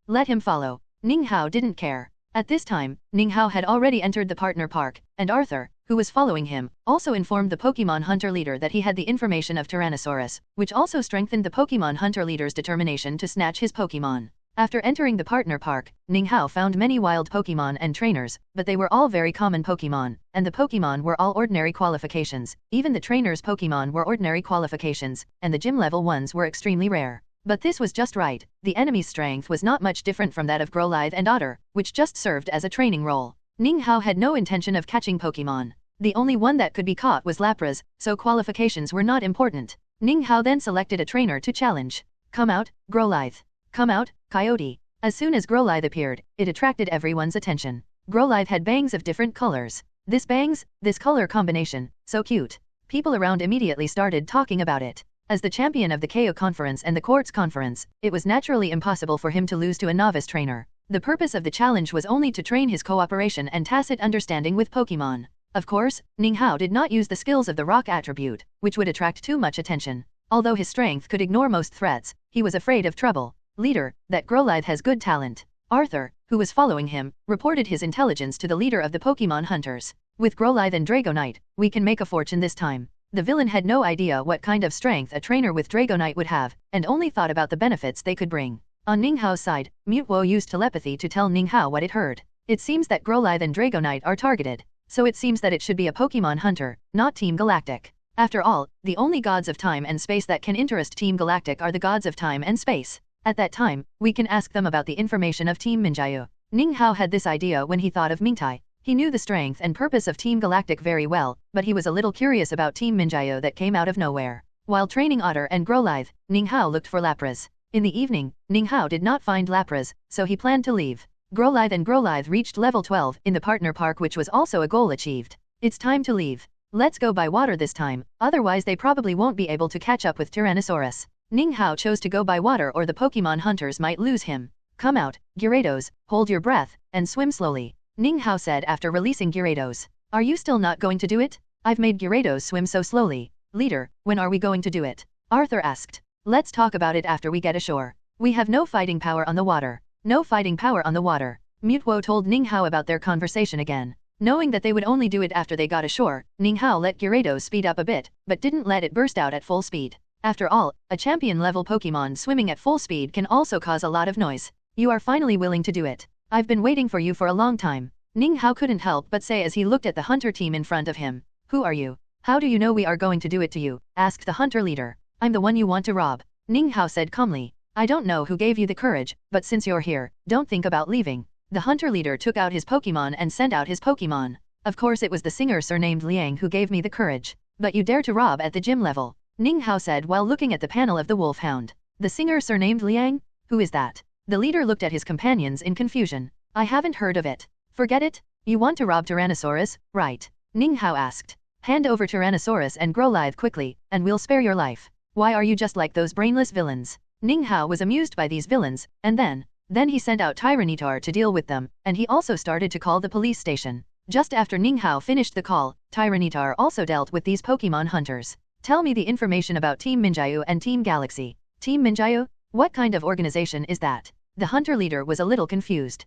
Let him follow. Ninghao didn't care. At this time, Ninghao had already entered the partner park, and Arthur, who was following him, also informed the Pokemon Hunter leader that he had the information of Tyrannosaurus, which also strengthened the Pokemon Hunter leader's determination to snatch his Pokemon. After entering the partner park, Ninghao found many wild Pokemon and trainers, but they were all very common Pokemon, and the Pokemon were all ordinary qualifications. Even the trainers' Pokemon were ordinary qualifications, and the gym level ones were extremely rare. But this was just right. The enemy's strength was not much different from that of Growlithe and Otter, which just served as a training role. Ninghao had no intention of catching Pokemon. The only one that could be caught was Lapras, so qualifications were not important. Ninghao then selected a trainer to challenge. Come out, Growlithe. Come out, Coyote. As soon as Growlithe appeared, it attracted everyone's attention. Growlithe had bangs of different colors. This color combination, so cute. People around immediately started talking about it. As the champion of the KO Conference and the Quartz Conference, it was naturally impossible for him to lose to a novice trainer. The purpose of the challenge was only to train his cooperation and tacit understanding with Pokemon. Of course, Ninghao did not use the skills of the rock attribute, which would attract too much attention. Although his strength could ignore most threats, he was afraid of trouble. Leader, that Growlithe has good talent. Arthur, who was following him, reported his intelligence to the leader of the Pokemon Hunters. With Growlithe and Dragonite, we can make a fortune this time. The villain had no idea what kind of strength a trainer with Dragonite would have, and only thought about the benefits they could bring. On Ninghao's side, Mutwo used telepathy to tell Ninghao what it heard. It seems that Growlithe and Dragonite are targeted, so it seems that it should be a Pokemon Hunter, not Team Galactic. After all, the only gods of time and space that can interest Team Galactic are the gods of time and space. At that time, we can ask them about the information of Team Minjaya. Ninghao had this idea when he thought of Mingtai. He knew the strength and purpose of Team Galactic very well, but he was a little curious about Team Minjaya that came out of nowhere. While training Otter and Growlithe, Ninghao looked for Lapras. In the evening, Ninghao did not find Lapras, so he planned to leave. Growlithe reached level 12 in the partner park, which was also a goal achieved. It's time to leave. Let's go by water this time, otherwise they probably won't be able to catch up with Tyrannosaurus. Ninghao chose to go by water or the Pokemon Hunters might lose him. Come out, Gyarados, hold your breath, and swim slowly, Ninghao said after releasing Gyarados. Are you still not going to do it? I've made Gyarados swim so slowly. Leader, when are we going to do it? Arthur asked. Let's talk about it after we get ashore. We have no fighting power on the water. No fighting power on the water. Mutwo told Ninghao about their conversation again. Knowing that they would only do it after they got ashore, Ninghao let Gyarados speed up a bit, but didn't let it burst out at full speed. After all, a champion-level Pokemon swimming at full speed can also cause a lot of noise. You are finally willing to do it. I've been waiting for you for a long time. Ninghao couldn't help but say as he looked at the hunter team in front of him. Who are you? How do you know we are going to do it to you? Asked the hunter leader. I'm the one you want to rob, Ninghao said calmly. I don't know who gave you the courage, but since you're here, don't think about leaving. The hunter leader took out his Pokemon and sent out his Pokemon. Of course it was the singer surnamed Liang who gave me the courage. But you dare to rob at the gym level, Ninghao said while looking at the panel of the Wolfhound. The singer surnamed Liang? Who is that? The leader looked at his companions in confusion. I haven't heard of it. Forget it? You want to rob Tyrannosaurus, right? Ninghao asked. Hand over Tyrannosaurus and Growlithe quickly, and we'll spare your life. Why are you just like those brainless villains? Ninghao was amused by these villains, and then he sent out Tyranitar to deal with them, and he also started to call the police station. Just after Ninghao finished the call, Tyranitar also dealt with these Pokemon hunters. Tell me the information about Team Minjaya and Team Galaxy. Team Minjaya? What kind of organization is that? The hunter leader was a little confused.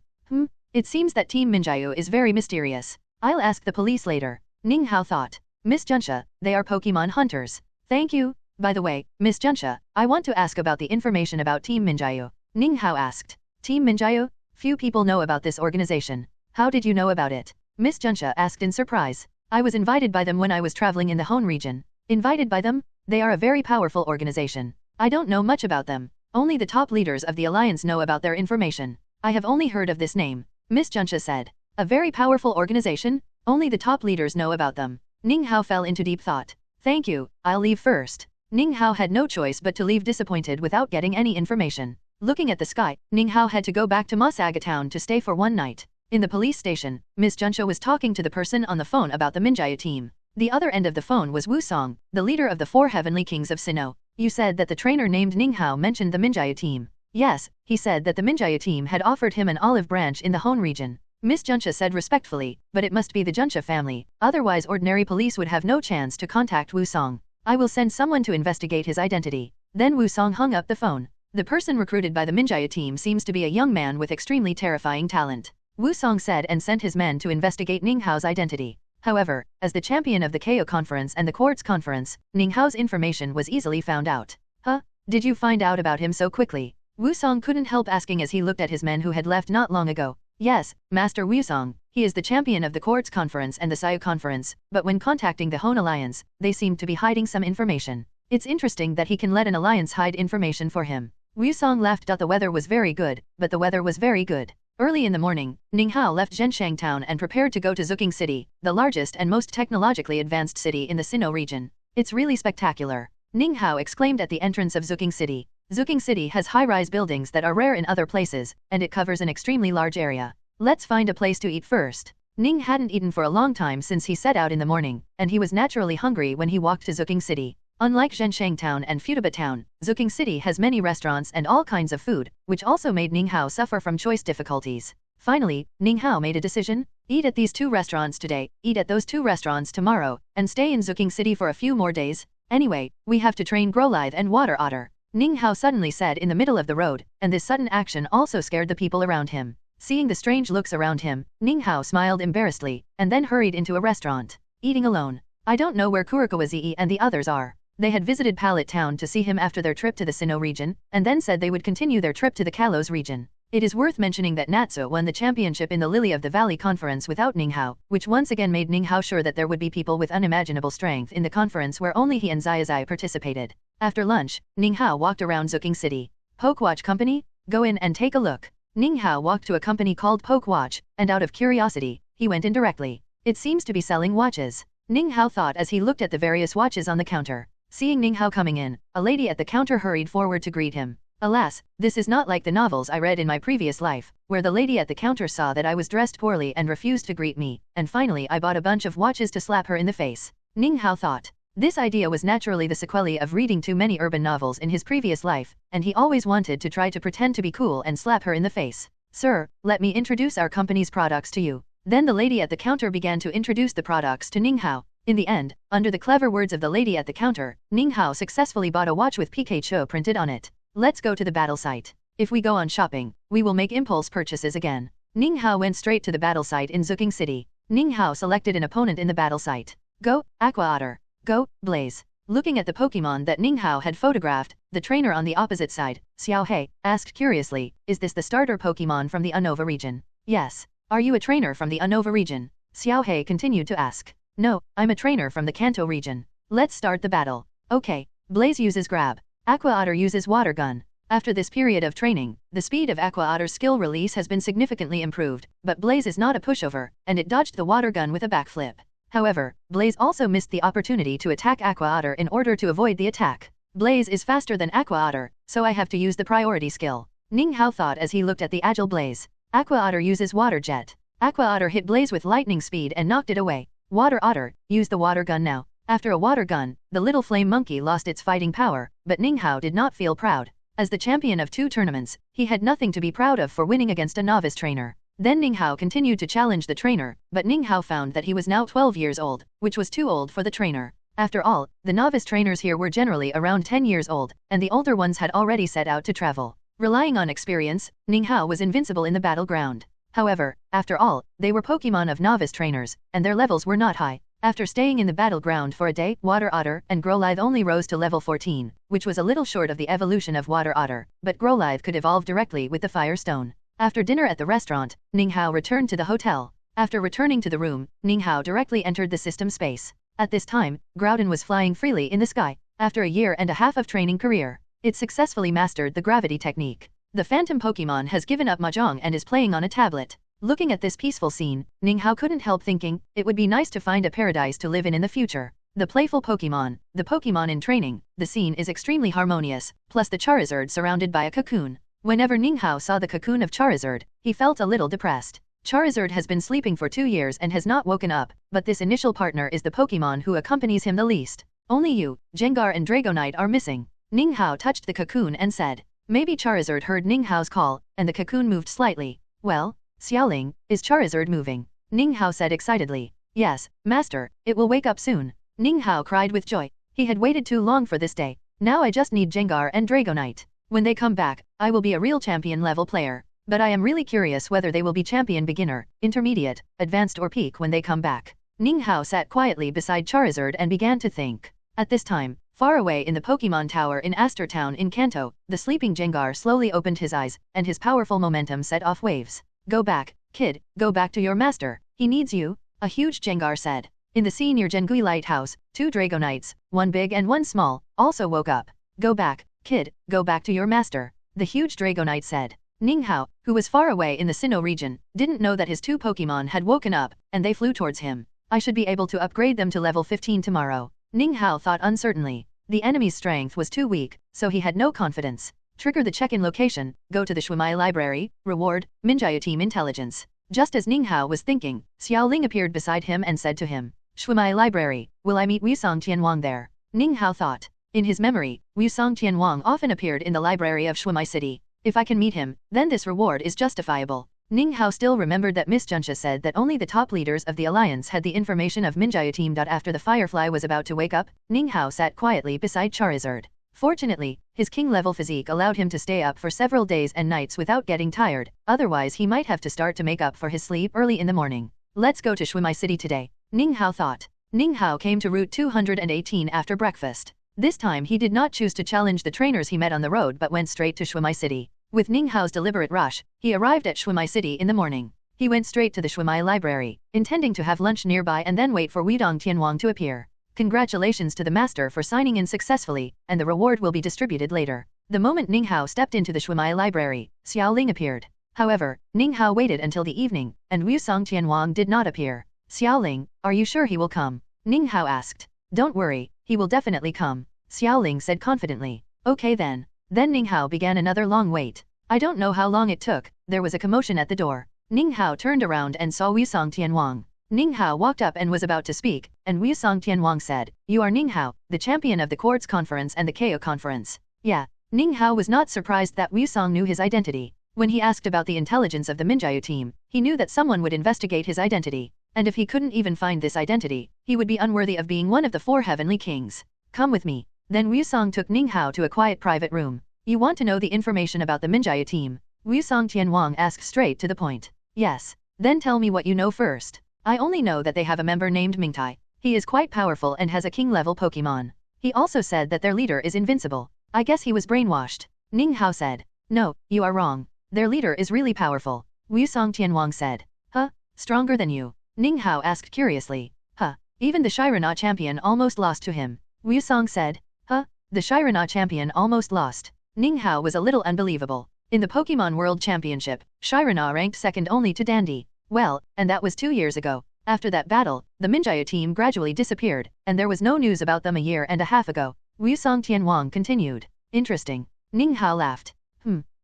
It seems that Team Minjaya is very mysterious. I'll ask the police later, Ninghao thought. Miss Junsha, they are Pokemon hunters. Thank you. By the way, Miss Junsha, I want to ask about the information about Team Minjaya, Ninghao asked. Team Minjaya? Few people know about this organization. How did you know about it? Miss Junsha asked in surprise. I was invited by them when I was traveling in the Hone region. Invited by them? They are a very powerful organization. I don't know much about them. Only the top leaders of the alliance know about their information. I have only heard of this name, Miss Junsha said. A very powerful organization? Only the top leaders know about them. Ninghao fell into deep thought. Thank you, I'll leave first. Ninghao had no choice but to leave disappointed without getting any information. Looking at the sky, Ninghao had to go back to Masaga town to stay for one night. In the police station, Miss Junsha was talking to the person on the phone about the Minjaya team. The other end of the phone was Wusong, the leader of the 4 heavenly kings of Sinnoh. You said that the trainer named Ninghao mentioned the Minjaya team. Yes, he said that the Minjaya team had offered him an olive branch in the Hone region. Miss Juncha said respectfully, but it must be the Juncha family, otherwise ordinary police would have no chance to contact Wu Song. I will send someone to investigate his identity. Then Wu Song hung up the phone. The person recruited by the Minjaya team seems to be a young man with extremely terrifying talent. Wu Song said and sent his men to investigate Ninghao's identity. However, as the champion of the KO conference and the Quartz conference, Ninghao's information was easily found out. Huh? Did you find out about him so quickly? Wu Song couldn't help asking as he looked at his men who had left not long ago. Yes, Master Wu Song, he is the champion of the Quartz conference and the Xiao conference, but when contacting the Hone alliance, they seemed to be hiding some information. It's interesting that he can let an alliance hide information for him. Wu Song laughed. The weather was very good, but the weather was very good. Early in the morning, Ninghao left Zhenshang town and prepared to go to Zuqing City, the largest and most technologically advanced city in the Sinnoh region. It's really spectacular. Ninghao exclaimed at the entrance of Zuqing City. Zuqing City has high-rise buildings that are rare in other places, and it covers an extremely large area. Let's find a place to eat first. Ning hadn't eaten for a long time since he set out in the morning, and he was naturally hungry when he walked to Zuqing City. Unlike Zhenshang Town and Futaba Town, Zuqing City has many restaurants and all kinds of food, which also made Ninghao suffer from choice difficulties. Finally, Ninghao made a decision. Eat at these 2 restaurants today, eat at those 2 restaurants tomorrow, and stay in Zuqing City for a few more days. Anyway, we have to train Growlithe and Water Otter. Ninghao suddenly said in the middle of the road, and this sudden action also scared the people around him. Seeing the strange looks around him, Ninghao smiled embarrassedly, and then hurried into a restaurant. Eating alone. I don't know where Kurokawazi and the others are. They had visited Pallet Town to see him after their trip to the Sinnoh region, and then said they would continue their trip to the Kalos region. It is worth mentioning that Natsu won the championship in the Lily of the Valley conference without Ninghao, which once again made Ninghao sure that there would be people with unimaginable strength in the conference where only he and Zazai participated. After lunch, Ninghao walked around Zuqing City. Pokewatch Company? Go in and take a look. Ninghao walked to a company called Pokewatch, and out of curiosity, he went in directly. It seems to be selling watches. Ninghao thought as he looked at the various watches on the counter. Seeing Ninghao coming in, a lady at the counter hurried forward to greet him. Alas, this is not like the novels I read in my previous life, where the lady at the counter saw that I was dressed poorly and refused to greet me, and finally I bought a bunch of watches to slap her in the face. Ninghao thought. This idea was naturally the sequelae of reading too many urban novels in his previous life, and he always wanted to try to pretend to be cool and slap her in the face. Sir, let me introduce our company's products to you. Then the lady at the counter began to introduce the products to Ninghao. In the end, under the clever words of the lady at the counter, Ninghao successfully bought a watch with Pikachu printed on it. Let's go to the battle site. If we go on shopping, we will make impulse purchases again. Ninghao went straight to the battle site in Zuqing City. Ninghao selected an opponent in the battle site. Go, Aqua Otter. Go, Blaze. Looking at the Pokemon that Ninghao had photographed, the trainer on the opposite side, Xiaozhi, asked curiously, is this the starter Pokemon from the Unova region? Yes. Are you a trainer from the Unova region? Xiaozhi continued to ask. No, I'm a trainer from the Kanto region. Let's start the battle. Okay. Blaze uses Grab. Aqua Otter uses Water Gun. After this period of training, the speed of Aqua Otter's skill release has been significantly improved, but Blaze is not a pushover, and it dodged the Water Gun with a backflip. However, Blaze also missed the opportunity to attack Aqua Otter in order to avoid the attack. Blaze is faster than Aqua Otter, so I have to use the priority skill. Ninghao thought as he looked at the agile Blaze. Aqua Otter uses Water Jet. Aqua Otter hit Blaze with lightning speed and knocked it away. Water Otter, use the Water Gun now. After a Water Gun, the little flame monkey lost its fighting power, but Ninghao did not feel proud. As the champion of 2 tournaments, he had nothing to be proud of for winning against a novice trainer. Then Ninghao continued to challenge the trainer, but Ninghao found that he was now 12 years old, which was too old for the trainer. After all, the novice trainers here were generally around 10 years old, and the older ones had already set out to travel. Relying on experience, Ninghao was invincible in the battleground. However, after all, they were Pokemon of novice trainers, and their levels were not high. After staying in the battleground for a day, Water Otter and Growlithe only rose to level 14, which was a little short of the evolution of Water Otter, but Growlithe could evolve directly with the Fire Stone. After dinner at the restaurant, Ninghao returned to the hotel. After returning to the room, Ninghao directly entered the system space. At this time, Groudon was flying freely in the sky. After a year and a half of training career, it successfully mastered the gravity technique. The Phantom Pokemon has given up Mahjong and is playing on a tablet. Looking at this peaceful scene, Ninghao couldn't help thinking, it would be nice to find a paradise to live in the future. The playful Pokemon, the Pokemon in training, the scene is extremely harmonious, plus the Charizard surrounded by a cocoon. Whenever Ninghao saw the cocoon of Charizard, he felt a little depressed. Charizard has been sleeping for 2 years and has not woken up, but this initial partner is the Pokemon who accompanies him the least. Only you, Gengar and Dragonite are missing. Ning Hao touched the cocoon and said, maybe Charizard heard Ning Hao's call, and the cocoon moved slightly. Well, Xiaoling, is Charizard moving? Ning Hao said excitedly. Yes, master, it will wake up soon. Ning Hao cried with joy. He had waited too long for this day. Now I just need Gengar and Dragonite. When they come back, I will be a real champion level player. But I am really curious whether they will be champion beginner, intermediate, advanced or peak when they come back. Ning Hao sat quietly beside Charizard and began to think. At this time, far away in the Pokémon Tower in Aster Town in Kanto, the sleeping Gengar slowly opened his eyes, and his powerful momentum set off waves. Go back, kid, go back to your master. He needs you, a huge Gengar said. In the sea near Jengui Lighthouse, 2 Dragonites, one big and one small, also woke up. Go back, kid, go back to your master, the huge Dragonite said. Ning Hao, who was far away in the Sinnoh region, didn't know that his 2 Pokémon had woken up, and they flew towards him. I should be able to upgrade them to level 15 tomorrow. Ning Hao thought uncertainly. The enemy's strength was too weak, so he had no confidence. Trigger the check-in location, go to the Shuimai Library, reward, Minjaya Team Intelligence. Just as Ning Hao was thinking, Xiaoling appeared beside him and said to him, Shuimai Library, will I meet Wusong Tianwang there? Ning Hao thought. In his memory, Wusong Tianwang often appeared in the library of Shuimai City. If I can meet him, then this reward is justifiable. Ning Hao still remembered that Miss Junsha said that only the top leaders of the alliance had the information of Minjaya team. After the Firefly was about to wake up, Ning Hao sat quietly beside Charizard. Fortunately, his king-level physique allowed him to stay up for several days and nights without getting tired, otherwise he might have to start to make up for his sleep early in the morning. Let's go to Shuimai City today, Ning Hao thought. Ning Hao came to Route 218 after breakfast. This time he did not choose to challenge the trainers he met on the road but went straight to Shuimai City. With Ning Hao's deliberate rush, he arrived at Shuimai City in the morning. He went straight to the Shuimai Library, intending to have lunch nearby and then wait for Wudong Tianwang to appear. Congratulations to the master for signing in successfully, and the reward will be distributed later. The moment Ning Hao stepped into the Shuimai Library, Xiaoling appeared. However, Ning Hao waited until the evening, and Wusong Tianwang did not appear. Xiaoling, are you sure he will come? Ning Hao asked. Don't worry, he will definitely come, Xiaoling said confidently. Okay then. Then Ning Hao began another long wait. I don't know how long it took, there was a commotion at the door. Ning Hao turned around and saw Wusong Tianwang. Ning Hao walked up and was about to speak, and Wusong Tianwang said, You are Ning Hao, the champion of the Quartz Conference and the KO Conference. Yeah. Ning Hao was not surprised that Wusong knew his identity. When he asked about the intelligence of the Minjaya team, he knew that someone would investigate his identity. And if he couldn't even find this identity, he would be unworthy of being one of the 4 heavenly kings. Come with me. Then Wusong took Ning Hao to a quiet private room. You want to know the information about the Minjaya team? Wusong Tianwang asked straight to the point. Yes. Then tell me what you know first. I only know that they have a member named Mingtai. He is quite powerful and has a king-level Pokémon. He also said that their leader is invincible. I guess he was brainwashed. Ning Hao said. No, you are wrong. Their leader is really powerful. Wusong Tianwang said. Huh? Stronger than you? Ning Hao asked curiously. Huh? Even the Shirana champion almost lost to him. Wusong said. Huh? The Shirana champion almost lost. Ning Hao was a little unbelievable. In the Pokémon World Championship, Shirana ranked second only to Dandy. Well, and that was 2 years ago. After that battle, the Minjaya team gradually disappeared, and there was no news about them a year and a half ago. Wusong Tianwang continued. Interesting. Ning Hao laughed.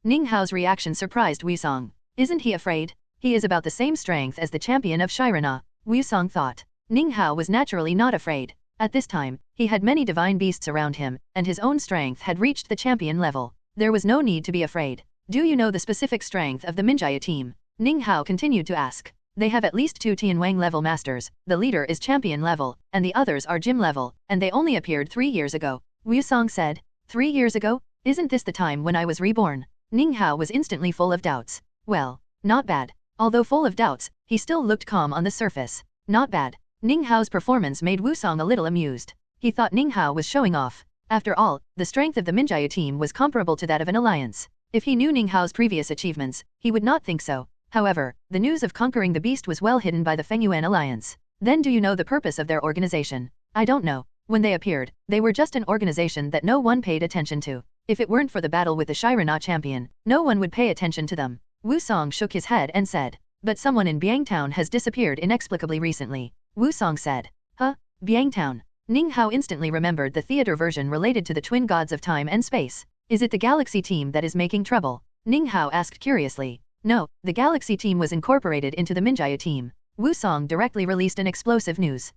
Ning Hao's reaction surprised Wusong. Isn't he afraid? He is about the same strength as the champion of Shirana, Wusong thought. Ning Hao was naturally not afraid. At this time, he had many divine beasts around him, and his own strength had reached the champion level. There was no need to be afraid. Do you know the specific strength of the Minjaya team? Ning Hao continued to ask. They have at least 2 Tianwang level masters, the leader is champion level, and the others are gym level, and they only appeared 3 years ago. Wusong said. 3 years ago? Isn't this the time when I was reborn? Ning Hao was instantly full of doubts. Well, not bad. Although full of doubts, he still looked calm on the surface. Not bad. Ning Hao's performance made Wusong a little amused. He thought Ning Hao was showing off. After all, the strength of the Minjaya team was comparable to that of an alliance. If he knew Ning Hao's previous achievements, he would not think so. However, the news of conquering the beast was well hidden by the Fengyuan alliance. Then do you know the purpose of their organization? I don't know. When they appeared, they were just an organization that no one paid attention to. If it weren't for the battle with the Shirana champion, no one would pay attention to them. Wusong shook his head and said. But someone in Biangtown has disappeared inexplicably recently. Wusong said. Huh? Biangtown? Ning Hao instantly remembered the theater version related to the twin gods of time and space. Is it the Galaxy team that is making trouble? Ning Hao asked curiously. No, the Galaxy team was incorporated into the Minjaya team. Wusong directly released an explosive news.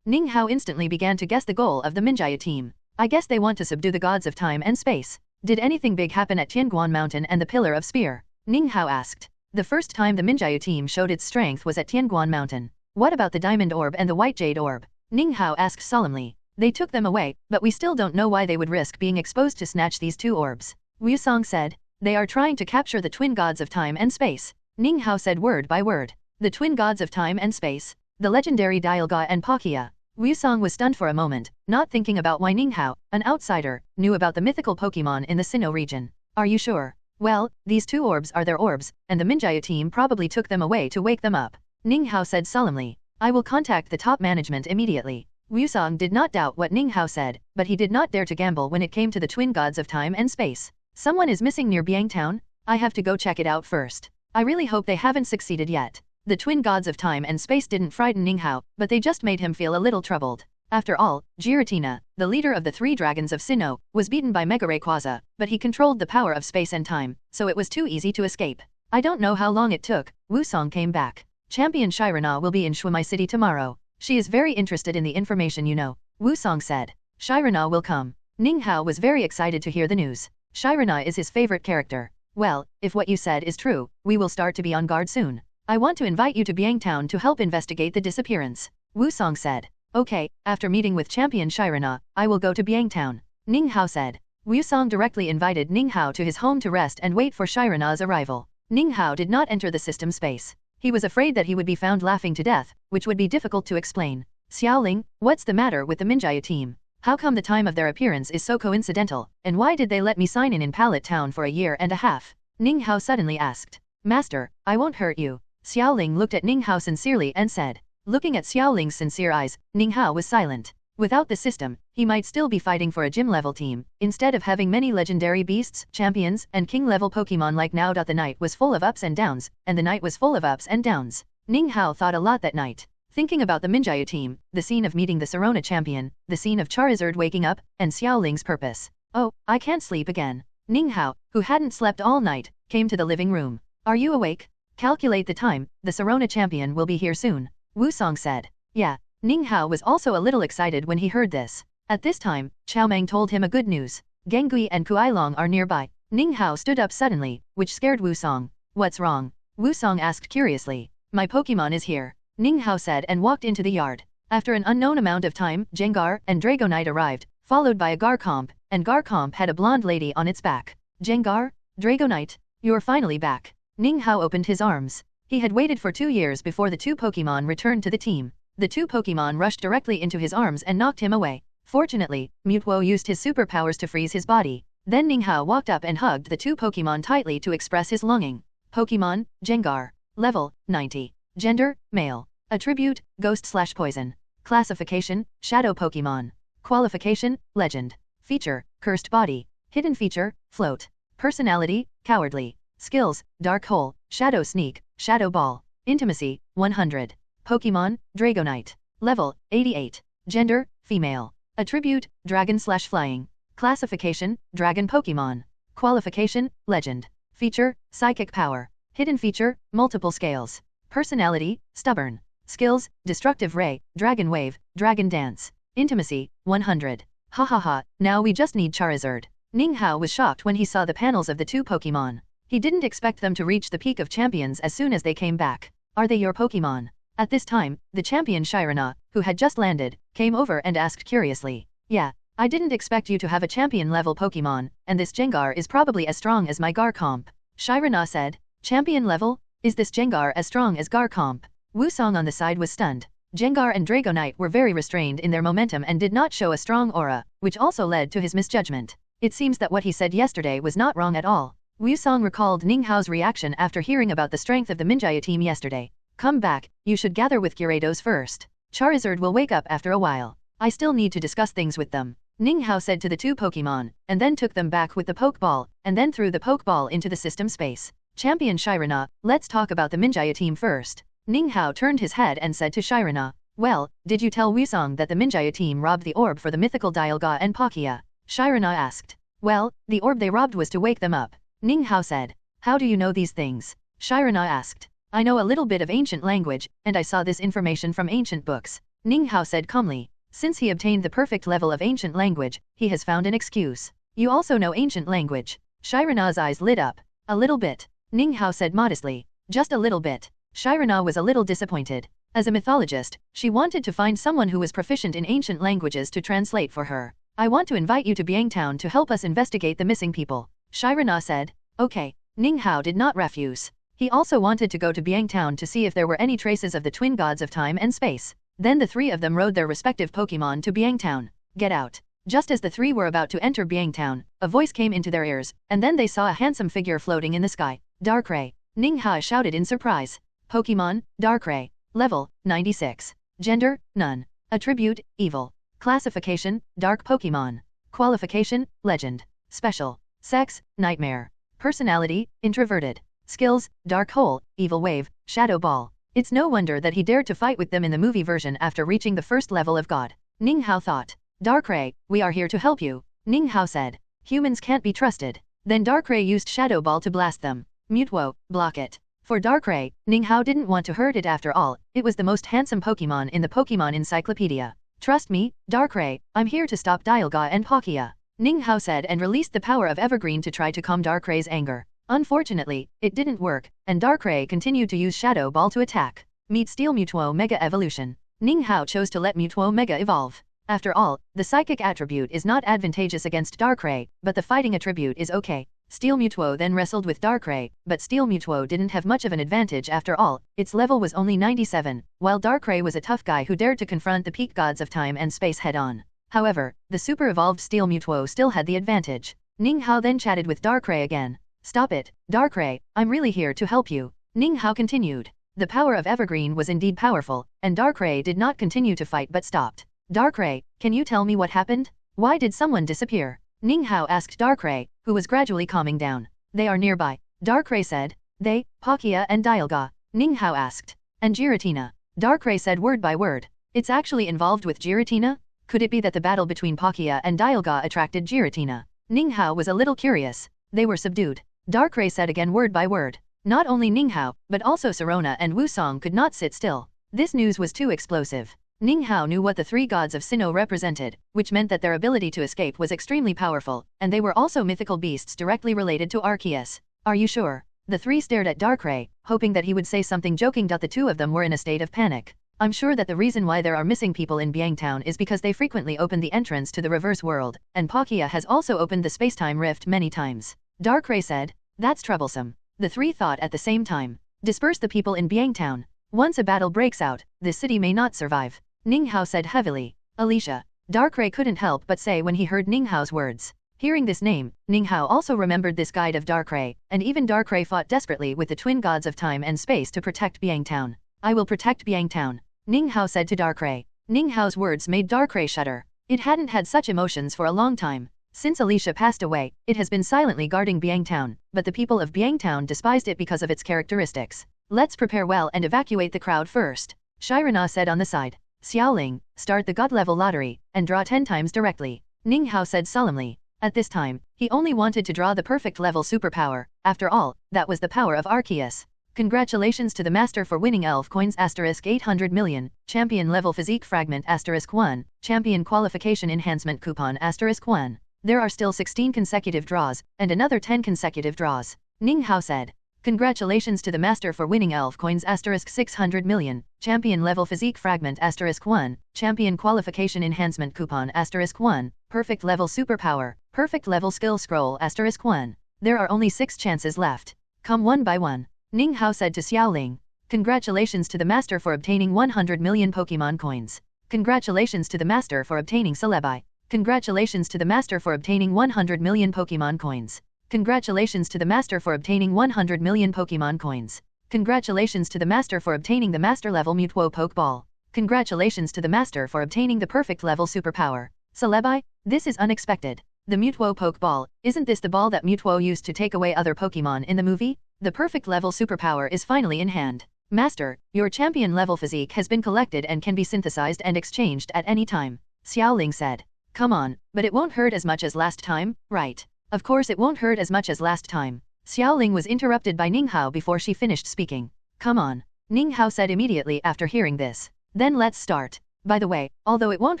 Ning Hao instantly began to guess the goal of the Minjaya team. I guess they want to subdue the gods of time and space. Did anything big happen at Tianguan Mountain and the Pillar of Spear? Ninghao asked. The first time the Minjaya team showed its strength was at Tianguan Mountain. What about the Diamond Orb and the White Jade Orb? Ninghao asked solemnly. They took them away, but we still don't know why they would risk being exposed to snatch these two orbs. Wusong said. They are trying to capture the twin gods of time and space. Ninghao said word by word. The twin gods of time and space. The legendary Dialga and Palkia. Wusong was stunned for a moment, not thinking about why Ninghao, an outsider, knew about the mythical Pokémon in the Sinnoh region. Are you sure? Well, these two orbs are their orbs, and the Minjaya team probably took them away to wake them up. Ninghao said solemnly. I will contact the top management immediately. Wusong did not doubt what Ninghao said, but he did not dare to gamble when it came to the twin gods of time and space. Someone is missing near Biang Town? I have to go check it out first. I really hope they haven't succeeded yet. The twin gods of time and space didn't frighten Ninghao, but they just made him feel a little troubled. After all, Giratina, the leader of the three dragons of Sinnoh, was beaten by Mega Rayquaza, but he controlled the power of space and time, so it was too easy to escape. I don't know how long it took. Wusong came back. Champion Shirana will be in Shuimai City tomorrow. She is very interested in the information you know. Wusong said. Shirana will come. Ninghao was very excited to hear the news. Shirana is his favorite character. Well, if what you said is true, we will start to be on guard soon. I want to invite you to Biang Town to help investigate the disappearance. Wusong said. Okay, after meeting with Champion Shirana, I will go to Biang Town. Ninghao said. Wusong directly invited Ninghao to his home to rest and wait for Shirana's arrival. Ninghao did not enter the system space. He was afraid that he would be found laughing to death, which would be difficult to explain. Xiaoling, what's the matter with the Minjaya team? How come the time of their appearance is so coincidental, and why did they let me sign in Pallet Town for a year and a half? Ninghao suddenly asked. Master, I won't hurt you. Xiaoling looked at Ninghao sincerely and said. Looking at Xiaoling's sincere eyes, Ninghao was silent. Without the system, he might still be fighting for a gym-level team, instead of having many legendary beasts, champions, and king-level Pokémon like now. The night was full of ups and downs, and the night was full of ups and downs. Ninghao thought a lot that night. Thinking about the Minjaya team, the scene of meeting the Sorona champion, the scene of Charizard waking up, and Xiaoling's purpose. Oh, I can't sleep again. Ninghao, who hadn't slept all night, came to the living room. Are you awake? Calculate the time, the Sorona champion will be here soon. Wusong said. Yeah. Ninghao was also a little excited when he heard this. At this time, Xiaomeng told him a good news. Gengui and Kuailong are nearby. Ninghao stood up suddenly, which scared Wusong. What's wrong? Wusong asked curiously. My Pokémon is here. Ninghao said and walked into the yard. After an unknown amount of time, Gengar and Dragonite arrived, followed by a Garchomp, and Garchomp had a blonde lady on its back. Gengar? Dragonite? You're finally back. Ninghao opened his arms. He had waited for 2 years before the two Pokémon returned to the team. The two Pokémon rushed directly into his arms and knocked him away. Fortunately, Mutwo used his superpowers to freeze his body. Then Ninghao walked up and hugged the two Pokémon tightly to express his longing. Pokémon, Gengar. Level, 90. Gender, male. Attribute, ghost/poison. Classification, shadow Pokémon. Qualification, legend. Feature, cursed body. Hidden feature, float. Personality, cowardly. Skills, dark hole, shadow sneak, shadow ball. Intimacy, 100. Pokémon, Dragonite. Level, 88. Gender, female. Attribute, dragon/flying. Classification, dragon Pokémon. Qualification, legend. Feature, psychic power. Hidden feature, multiple scales. Personality, stubborn. Skills, destructive ray, dragon wave, dragon dance. Intimacy, 100. Ha ha ha, now we just need Charizard. Ninghao was shocked when he saw the panels of the two Pokémon. He didn't expect them to reach the peak of champions as soon as they came back. Are they your Pokémon? At this time, the champion Shirana, who had just landed, came over and asked curiously. Yeah, I didn't expect you to have a champion-level Pokémon, and this Gengar is probably as strong as my Garchomp. Shirana said. Champion level? Is this Gengar as strong as Garchomp? Wusong on the side was stunned. Gengar and Dragonite were very restrained in their momentum and did not show a strong aura, which also led to his misjudgment. It seems that what he said yesterday was not wrong at all. Wusong recalled Ninghao's reaction after hearing about the strength of the Minjaya team yesterday. Come back, you should gather with Gyarados first. Charizard will wake up after a while. I still need to discuss things with them. Ninghao said to the two Pokémon, and then took them back with the Pokeball, and then threw the Pokeball into the system space. Champion Shirana, let's talk about the Minjaya team first. Ninghao turned his head and said to Shirana, well, did you tell Wusong that the Minjaya team robbed the orb for the mythical Dialga and Palkia? Shirana asked. Well, the orb they robbed was to wake them up. Ninghao said. How do you know these things? Shirana asked. I know a little bit of ancient language, and I saw this information from ancient books. Ninghao said calmly. Since he obtained the perfect level of ancient language, he has found an excuse. You also know ancient language. Shirana's eyes lit up. A little bit. Ninghao said modestly. Just a little bit. Shirana was a little disappointed. As a mythologist, she wanted to find someone who was proficient in ancient languages to translate for her. I want to invite you to Biangtown to help us investigate the missing people. Shirana said. Okay. Ninghao did not refuse. He also wanted to go to Biangtown to see if there were any traces of the twin gods of time and space. Then the three of them rode their respective Pokémon to Biangtown. Get out. Just as the three were about to enter Biangtown, a voice came into their ears, and then they saw a handsome figure floating in the sky. Darkrai. Ninghao shouted in surprise. Pokémon, Darkrai. Level, 96. Gender, none. Attribute, evil. Classification, dark Pokémon. Qualification, legend. Special. Sex, nightmare. Personality, introverted. Skills, dark hole, evil wave, shadow ball. It's no wonder that he dared to fight with them in the movie version after reaching the first level of God. Ninghao thought. Darkrai, we are here to help you. Ninghao said. Humans can't be trusted. Then Darkrai used shadow ball to blast them. Mutuo, block it. For Darkrai, Ninghao didn't want to hurt it after all, it was the most handsome Pokémon in the Pokémon Encyclopedia. Trust me, Darkrai, I'm here to stop Dialga and Palkia. Ninghao said and released the power of Evergreen to try to calm Darkrai's anger. Unfortunately, it didn't work, and Darkrai continued to use Shadow Ball to attack. Meet Steel Mutuo Mega Evolution. Ninghao chose to let Mutuo Mega evolve. After all, the psychic attribute is not advantageous against Darkrai, but the fighting attribute is okay. Steel Mutuo then wrestled with Darkrai, but Steel Mutuo didn't have much of an advantage after all, its level was only 97, while Darkrai was a tough guy who dared to confront the peak gods of time and space head-on. However, the super-evolved Steel Mutuo still had the advantage. Ninghao then chatted with Darkrai again. Stop it, Darkrai, I'm really here to help you. Ninghao continued. The power of Evergreen was indeed powerful, and Darkrai did not continue to fight but stopped. Darkrai, can you tell me what happened? Why did someone disappear? Ninghao asked Darkrai, who was gradually calming down. They are nearby. Darkrai said. They, Palkia and Dialga. Ninghao asked. And Giratina. Darkrai said word by word. It's actually involved with Giratina? Could it be that the battle between Palkia and Dialga attracted Giratina? Ninghao was a little curious. They were subdued. Darkrai said again word by word. Not only Ninghao, but also Serona and Wusong could not sit still. This news was too explosive. Ninghao knew what the three gods of Sinnoh represented, which meant that their ability to escape was extremely powerful, and they were also mythical beasts directly related to Arceus. Are you sure? The three stared at Darkrai, hoping that he would say something joking. The two of them were in a state of panic. I'm sure that the reason why there are missing people in Biangtown is because they frequently open the entrance to the reverse world, and Palkia has also opened the spacetime rift many times. Darkrai said. That's troublesome. The three thought at the same time. Disperse the people in Biangtown. Once a battle breaks out, this city may not survive. Ninghao said heavily. Alicia. Darkrai couldn't help but say when he heard Ninghao's words. Hearing this name, Ninghao also remembered this guide of Darkrai, and even Darkrai fought desperately with the twin gods of time and space to protect Biangtown. I will protect Biangtown. Ninghao said to Darkrai. Ninghao's words made Darkrai shudder. It hadn't had such emotions for a long time. Since Alicia passed away, it has been silently guarding Biangtown, but the people of Biangtown despised it because of its characteristics. Let's prepare well and evacuate the crowd first. Shirana said on the side. Xiaoling, start the god level lottery, and draw 10 times directly. Ninghao said solemnly. At this time, he only wanted to draw the perfect level superpower, after all, that was the power of Arceus. Congratulations to the master for winning elf coins *800 million, champion level physique fragment *1, champion qualification enhancement coupon *1. There are still 16 consecutive draws, and another 10 consecutive draws. Ninghao said. Congratulations to the master for winning elf coins *600 million, champion level physique fragment *1, champion qualification enhancement coupon *1, perfect level superpower, perfect level skill scroll *1. There are only 6 chances left. Come one by one. Ninghao said to Xiaoling. Congratulations to the master for obtaining 100 million Pokemon coins. Congratulations to the master for obtaining Celebi. Congratulations to the master for obtaining 100 million Pokemon coins. Congratulations to the master for obtaining 100 million Pokemon coins. Congratulations to the master for obtaining the master level Mutuo Pokeball. Congratulations to the master for obtaining the perfect level superpower. Celebi, this is unexpected. The Mutuo Pokeball, isn't this the ball that Mutuo used to take away other Pokemon in the movie? The perfect level superpower is finally in hand. Master, your champion level physique has been collected and can be synthesized and exchanged at any time. Xiaoling said. Come on, but it won't hurt as much as last time, right? Of course it won't hurt as much as last time. Xiaoling was interrupted by Ninghao before she finished speaking. Come on. Ninghao said immediately after hearing this. Then let's start. By the way, although it won't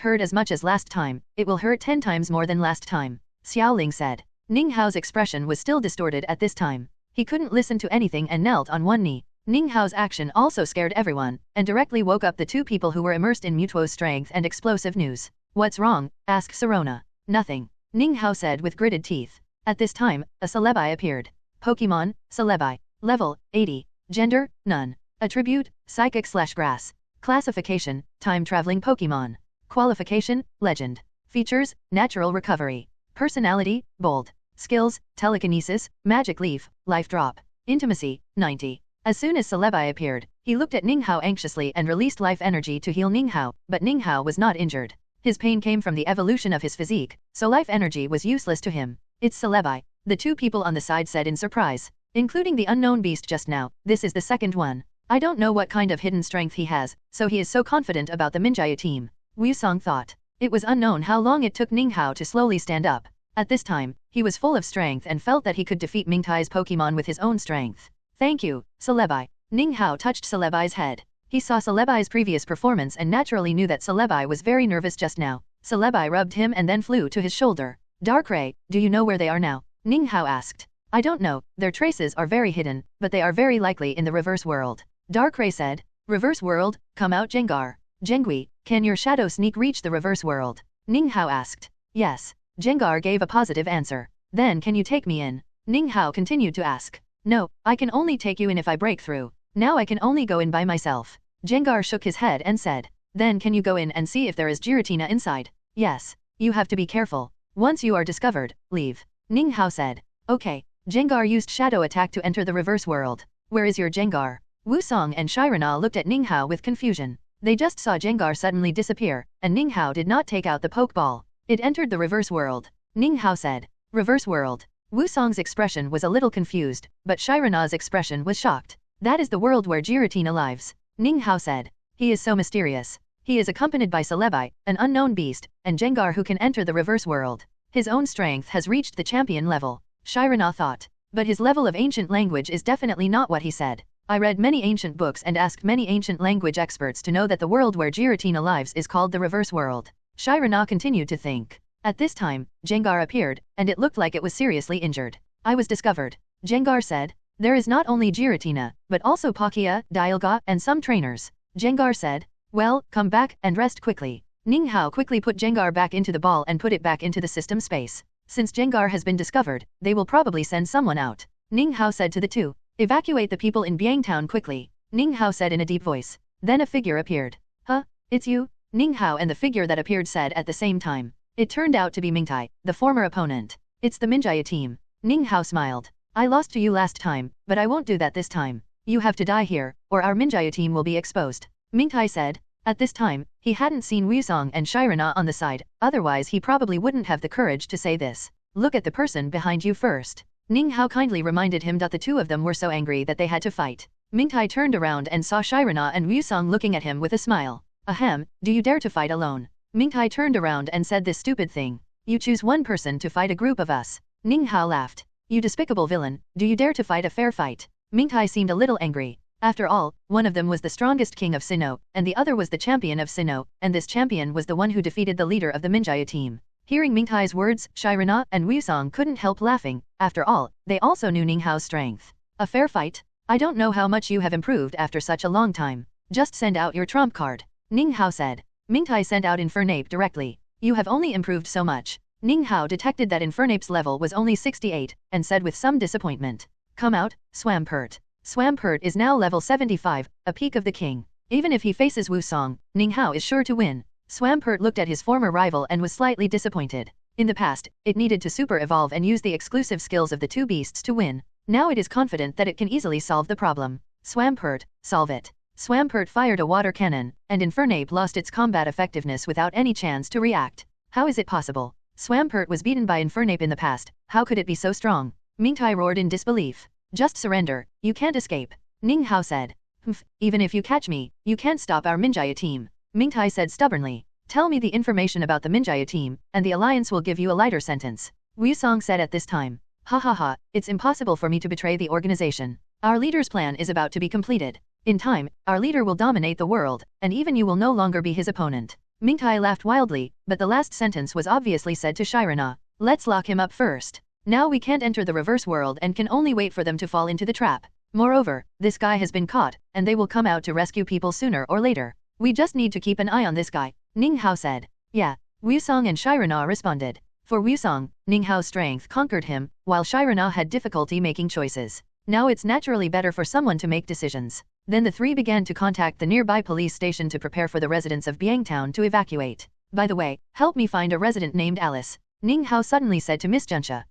hurt as much as last time, it will hurt 10 times more than last time, Xiaoling said. Ning Hao's expression was still distorted at this time. He couldn't listen to anything and knelt on one knee. Ning Hao's action also scared everyone, and directly woke up the two people who were immersed in Mutuo's strength and explosive news. What's wrong? Asked Sirona. Nothing, Ning Hao said with gritted teeth. At this time, a Celebi appeared. Pokémon, Celebi. Level, 80. Gender, none. Attribute, Psychic/Grass. Classification, Time-Traveling Pokémon. Qualification, Legend. Features, Natural Recovery. Personality, Bold. Skills, Telekinesis, Magic Leaf, Life Drop. Intimacy, 90. As soon as Celebi appeared, he looked at Ning Hao anxiously and released life energy to heal Ning Hao, but Ning Hao was not injured. His pain came from the evolution of his physique, so life energy was useless to him. It's Celebi, the two people on the side said in surprise. Including the unknown beast just now, this is the second one. I don't know what kind of hidden strength he has, so he is so confident about the Minjaya team. Wusong thought. It was unknown how long it took Ning Hao to slowly stand up. At this time, he was full of strength and felt that he could defeat Mingtai's Pokémon with his own strength. Thank you, Celebi. Ning Hao touched Celebi's head. He saw Celebi's previous performance and naturally knew that Celebi was very nervous just now. Celebi rubbed him and then flew to his shoulder. Darkrai, do you know where they are now? Ning Hao asked. I don't know, their traces are very hidden, but they are very likely in the reverse world. Darkrai said. Reverse world, come out Gengar. Gengui, can your shadow sneak reach the reverse world? Ning Hao asked. Yes. Gengar gave a positive answer. Then can you take me in? Ning Hao continued to ask. No, I can only take you in if I break through. Now I can only go in by myself. Gengar shook his head and said. Then can you go in and see if there is Giratina inside? Yes. You have to be careful. Once you are discovered, leave. Ning Hao said. Okay. Gengar used Shadow Attack to enter the reverse world. Where is your Gengar? Wusong and Shirana looked at Ning Hao with confusion. They just saw Gengar suddenly disappear, and Ning Hao did not take out the Pokeball. It entered the reverse world. Ning Hao said. Reverse world. Wusong's expression was a little confused, but Shirana's expression was shocked. That is the world where Giratina lives. Ning Hao said. He is so mysterious. He is accompanied by Celebi, an unknown beast, and Gengar who can enter the reverse world. His own strength has reached the champion level. Shirana thought. But his level of ancient language is definitely not what he said. I read many ancient books and asked many ancient language experts to know that the world where Giratina lives is called the reverse world. Shirana continued to think. At this time, Gengar appeared, and it looked like it was seriously injured. I was discovered. Gengar said. There is not only Giratina, but also Palkia, Dialga, and some trainers. Gengar said. Well, come back and rest quickly. Ning Hao quickly put Gengar back into the ball and put it back into the system space. Since Gengar has been discovered, they will probably send someone out. Ning Hao said to the two. Evacuate the people in Biangtown quickly. Ning Hao said in a deep voice. Then a figure appeared. Huh? It's you? Ning Hao and the figure that appeared said at the same time. It turned out to be Mingtai, the former opponent. It's the Minjaya team. Ning Hao smiled. I lost to you last time, but I won't do that this time. You have to die here, or our Minjaya team will be exposed. Mingtai said. At this time, he hadn't seen Wusong and Shirana on the side, otherwise he probably wouldn't have the courage to say this. Look at the person behind you first. Ning Hao kindly reminded him that the two of them were so angry that they had to fight. Mingtai turned around and saw Shirana and Wusong looking at him with a smile. Ahem, do you dare to fight alone? Mingtai turned around and said this stupid thing. You choose one person to fight a group of us. Ning Hao laughed. You despicable villain, do you dare to fight a fair fight? Mingtai seemed a little angry. After all, one of them was the strongest king of Sinnoh, and the other was the champion of Sinnoh, and this champion was the one who defeated the leader of the Minjaya team. Hearing Mingtai's words, Shirana and Wusong couldn't help laughing. After all, they also knew Ning Hao's strength. A fair fight? I don't know how much you have improved after such a long time. Just send out your trump card. Ning Hao said. Mingtai sent out Infernape directly. You have only improved so much. Ning Hao detected that Infernape's level was only 68, and said with some disappointment. Come out, Swampert. Swampert is now level 75, a peak of the king. Even if he faces Wusong, Ning Hao is sure to win. Swampert looked at his former rival and was slightly disappointed. In the past, it needed to super evolve and use the exclusive skills of the two beasts to win. Now it is confident that it can easily solve the problem. Swampert, solve it. Swampert fired a water cannon, and Infernape lost its combat effectiveness without any chance to react. How is it possible? Swampert was beaten by Infernape in the past, how could it be so strong? Mingtai roared in disbelief. Just surrender, you can't escape. Ning Hao said. Humph, even if you catch me, you can't stop our Minjaya team. Mingtai said stubbornly. Tell me the information about the Minjaya team, and the alliance will give you a lighter sentence. Wusong said at this time. Ha ha ha, it's impossible for me to betray the organization. Our leader's plan is about to be completed. In time, our leader will dominate the world, and even you will no longer be his opponent. Minjaya laughed wildly, but the last sentence was obviously said to Shyrenah. Let's lock him up first. Now we can't enter the reverse world and can only wait for them to fall into the trap. Moreover, this guy has been caught, and they will come out to rescue people sooner or later. We just need to keep an eye on this guy, Ninghao said. Yeah. Wusong and Shyrenah responded. For Wusong, Ninghao's strength conquered him, while Shyrenah had difficulty making choices. Now it's naturally better for someone to make decisions. Then the three began to contact the nearby police station to prepare for the residents of Biangtown to evacuate. By the way, help me find a resident named Alice, Ninghao suddenly said to Miss Junsha.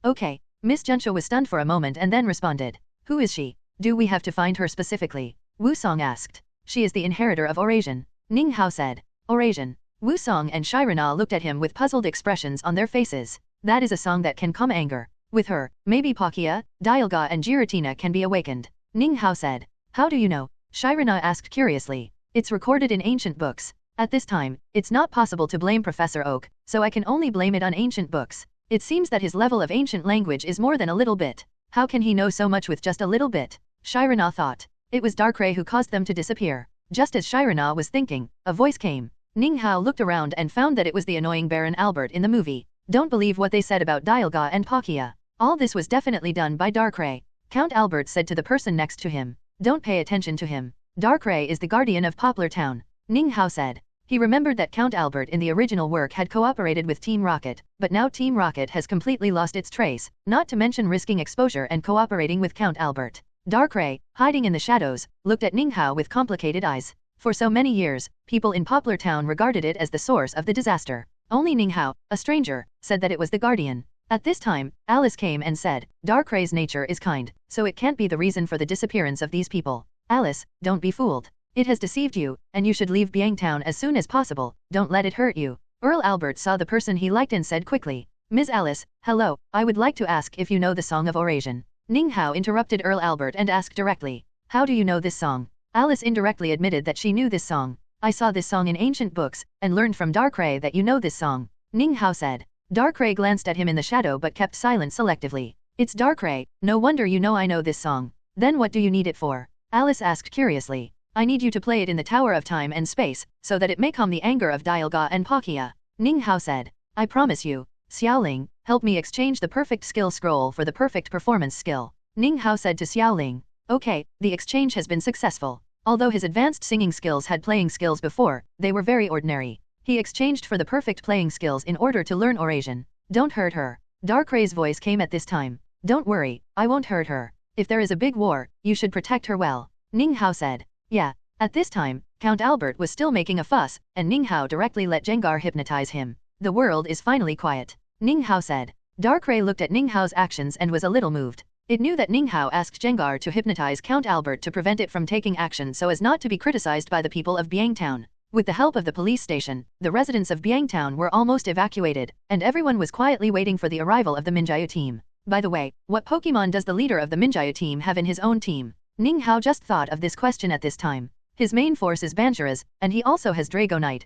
Okay. Miss Junsha was stunned for a moment and then responded. Who is she? Do we have to find her specifically? Wusong asked. She is the inheritor of Eurasian, Ninghao said. Eurasian. Wusong and Shyrenah looked at him with puzzled expressions on their faces. That is a song that can calm anger. With her, maybe Palkia, Dialga and Giratina can be awakened, Ninghao said. How do you know? Shyrenah asked curiously. It's recorded in ancient books. At this time, it's not possible to blame Professor Oak, so I can only blame it on ancient books. It seems that his level of ancient language is more than a little bit. How can he know so much with just a little bit? Shyrenah thought. It was Darkrai who caused them to disappear. Just as Shyrenah was thinking, a voice came. Ninghao looked around and found that it was the annoying Baron Albert in the movie. Don't believe what they said about Dialga and Palkia. All this was definitely done by Darkrai. Count Albert said to the person next to him. Don't pay attention to him. Darkrai is the guardian of Poplar Town, Ninghao said. He remembered that Count Albert in the original work had cooperated with Team Rocket, but now Team Rocket has completely lost its trace, not to mention risking exposure and cooperating with Count Albert. Darkrai, hiding in the shadows, looked at Ninghao with complicated eyes. For so many years, people in Poplar Town regarded it as the source of the disaster. Only Ninghao, a stranger, said that it was the guardian. At this time, Alice came and said, Darkrai's nature is kind, so it can't be the reason for the disappearance of these people. Alice, don't be fooled. It has deceived you, and you should leave Biangtown as soon as possible, don't let it hurt you. Earl Albert saw the person he liked and said quickly. Ms. Alice, hello, I would like to ask if you know the Song of Eurasian. Ninghao interrupted Earl Albert and asked directly. How do you know this song? Alice indirectly admitted that she knew this song. I saw this song in ancient books, and learned from Darkrai that you know this song, Ninghao said. Darkrai glanced at him in the shadow but kept silent selectively. It's Darkrai, no wonder you know I know this song. Then what do you need it for? Alice asked curiously. I need you to play it in the Tower of Time and Space, so that it may calm the anger of Dialga and Palkia, Ninghao said. I promise you. Xiaoling, help me exchange the perfect skill scroll for the perfect performance skill, Ninghao said to Xiaoling. Okay, the exchange has been successful. Although his advanced singing skills had playing skills before, they were very ordinary. He exchanged for the perfect playing skills in order to learn Eurasian. Don't hurt her. Darkrai's voice came at this time. Don't worry, I won't hurt her. If there is a big war, you should protect her well, Ninghao said. Yeah. At this time, Count Albert was still making a fuss, and Ninghao directly let Gengar hypnotize him. The world is finally quiet, Ninghao said. Darkrai looked at Ninghao's actions and was a little moved. It knew that Ninghao asked Gengar to hypnotize Count Albert to prevent it from taking action so as not to be criticized by the people of Biangtown. With the help of the police station, the residents of Biangtown were almost evacuated, and everyone was quietly waiting for the arrival of the Minjaya team. By the way, what Pokémon does the leader of the Minjaya team have in his own team? Ninghao just thought of this question at this time. His main force is Banchuras, and he also has Dragonite,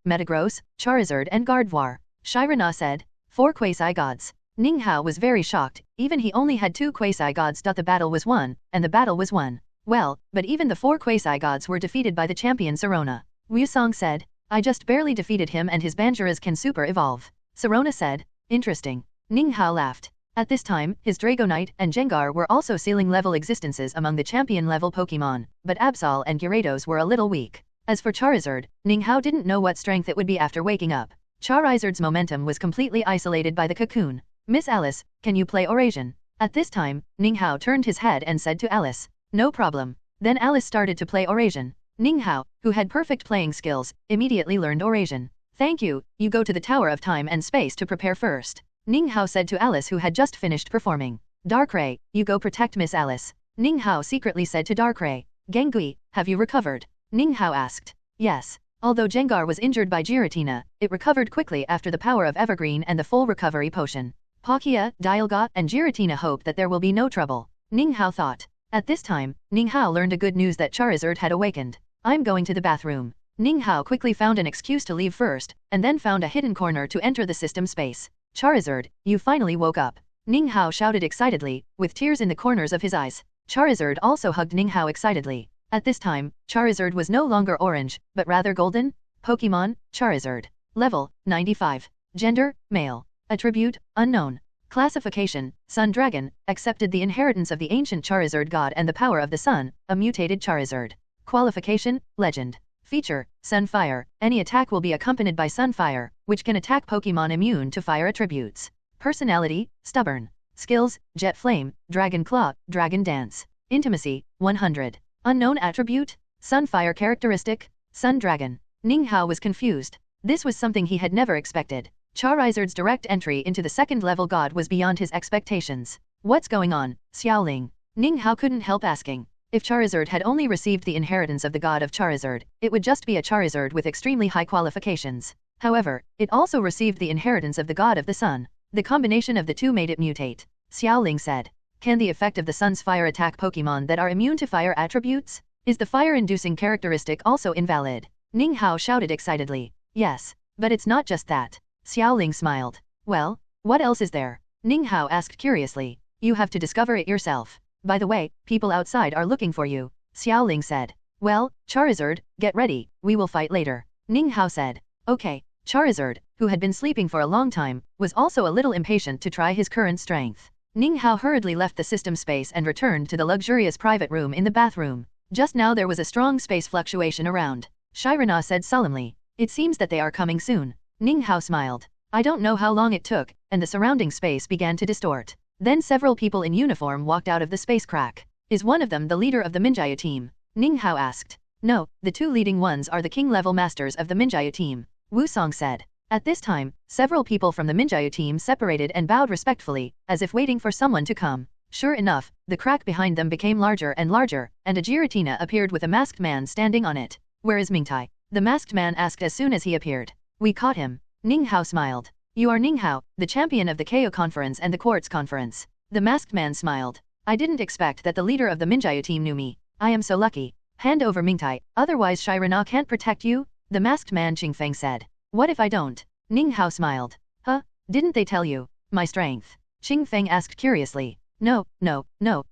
Metagross, Charizard and Gardevoir, Shyrenah said. 4 quasi-gods. Ninghao was very shocked, even he only had 2 quasi-gods. The battle was won, and the battle was won. Well, but even the 4 quasi-gods were defeated by the champion Sirona. Wusong said. I just barely defeated him and his Banchuras can super evolve. Sirona said. Interesting. Ninghao laughed. At this time, his Dragonite and Gengar were also ceiling-level existences among the champion-level Pokémon, but Absol and Gyarados were a little weak. As for Charizard, Ninghao didn't know what strength it would be after waking up. Charizard's momentum was completely isolated by the cocoon. Miss Alice, can you play Eurasian? At this time, Ninghao turned his head and said to Alice. No problem. Then Alice started to play Eurasian. Ninghao, who had perfect playing skills, immediately learned Eurasian. Thank you, you go to the Tower of Time and Space to prepare first, Ninghao said to Alice who had just finished performing. Darkrai, you go protect Miss Alice. Ninghao secretly said to Darkrai. Gengui, have you recovered? Ninghao asked. Yes. Although Gengar was injured by Giratina, it recovered quickly after the power of Evergreen and the full recovery potion. Palkia, Dialga, and Giratina hope that there will be no trouble, Ninghao thought. At this time, Ninghao learned a good news that Charizard had awakened. I'm going to the bathroom. Ninghao quickly found an excuse to leave first, and then found a hidden corner to enter the system space. Charizard, you finally woke up. Ninghao shouted excitedly, with tears in the corners of his eyes. Charizard also hugged Ninghao excitedly. At this time, Charizard was no longer orange, but rather golden. Pokémon, Charizard. Level, 95. Gender, male. Attribute, unknown. Classification, Sun Dragon, accepted the inheritance of the ancient Charizard god and the power of the sun, a mutated Charizard. Qualification, Legend. Feature, Sunfire, any attack will be accompanied by Sunfire, which can attack Pokémon immune to fire attributes. Personality, Stubborn. Skills, Jet Flame, Dragon Claw, Dragon Dance. Intimacy, 100. Unknown attribute, Sunfire characteristic, Sun Dragon. Ninghao was confused. This was something he had never expected. Charizard's direct entry into the second-level god was beyond his expectations. What's going on, Xiaoling? Ninghao couldn't help asking. If Charizard had only received the inheritance of the god of Charizard, it would just be a Charizard with extremely high qualifications. However, it also received the inheritance of the god of the sun. The combination of the two made it mutate. Xiaoling said. Can the effect of the sun's fire attack Pokémon that are immune to fire attributes? Is the fire-inducing characteristic also invalid? Ninghao shouted excitedly. Yes, but it's not just that. Xiaoling smiled. Well, what else is there? Ninghao asked curiously. You have to discover it yourself. By the way, people outside are looking for you. Xiaoling said. Well, Charizard, get ready, we will fight later. Ninghao said. Okay. Charizard, who had been sleeping for a long time, was also a little impatient to try his current strength. Ninghao hurriedly left the system space and returned to the luxurious private room in the bathroom. Just now there was a strong space fluctuation around. Shyrenah said solemnly. It seems that they are coming soon. Ninghao smiled. I don't know how long it took, and the surrounding space began to distort. Then several people in uniform walked out of the space crack. Is one of them the leader of the Minjaya team? Ninghao asked. No, the two leading ones are the king-level masters of the Minjaya team. Wusong said. At this time, several people from the Minjaya team separated and bowed respectfully, as if waiting for someone to come. Sure enough, the crack behind them became larger and larger, and a Giratina appeared with a masked man standing on it. Where is Mingtai? The masked man asked as soon as he appeared. We caught him. Ninghao smiled. You are Ninghao, the champion of the KO conference and the Quartz conference. The masked man smiled. I didn't expect that the leader of the Minjaya team knew me. I am so lucky. Hand over Mingtai, otherwise Shyrenah can't protect you? The masked man Qingfeng said. What if I don't? Ninghao smiled. Huh? Didn't they tell you? My strength? Qingfeng asked curiously. No,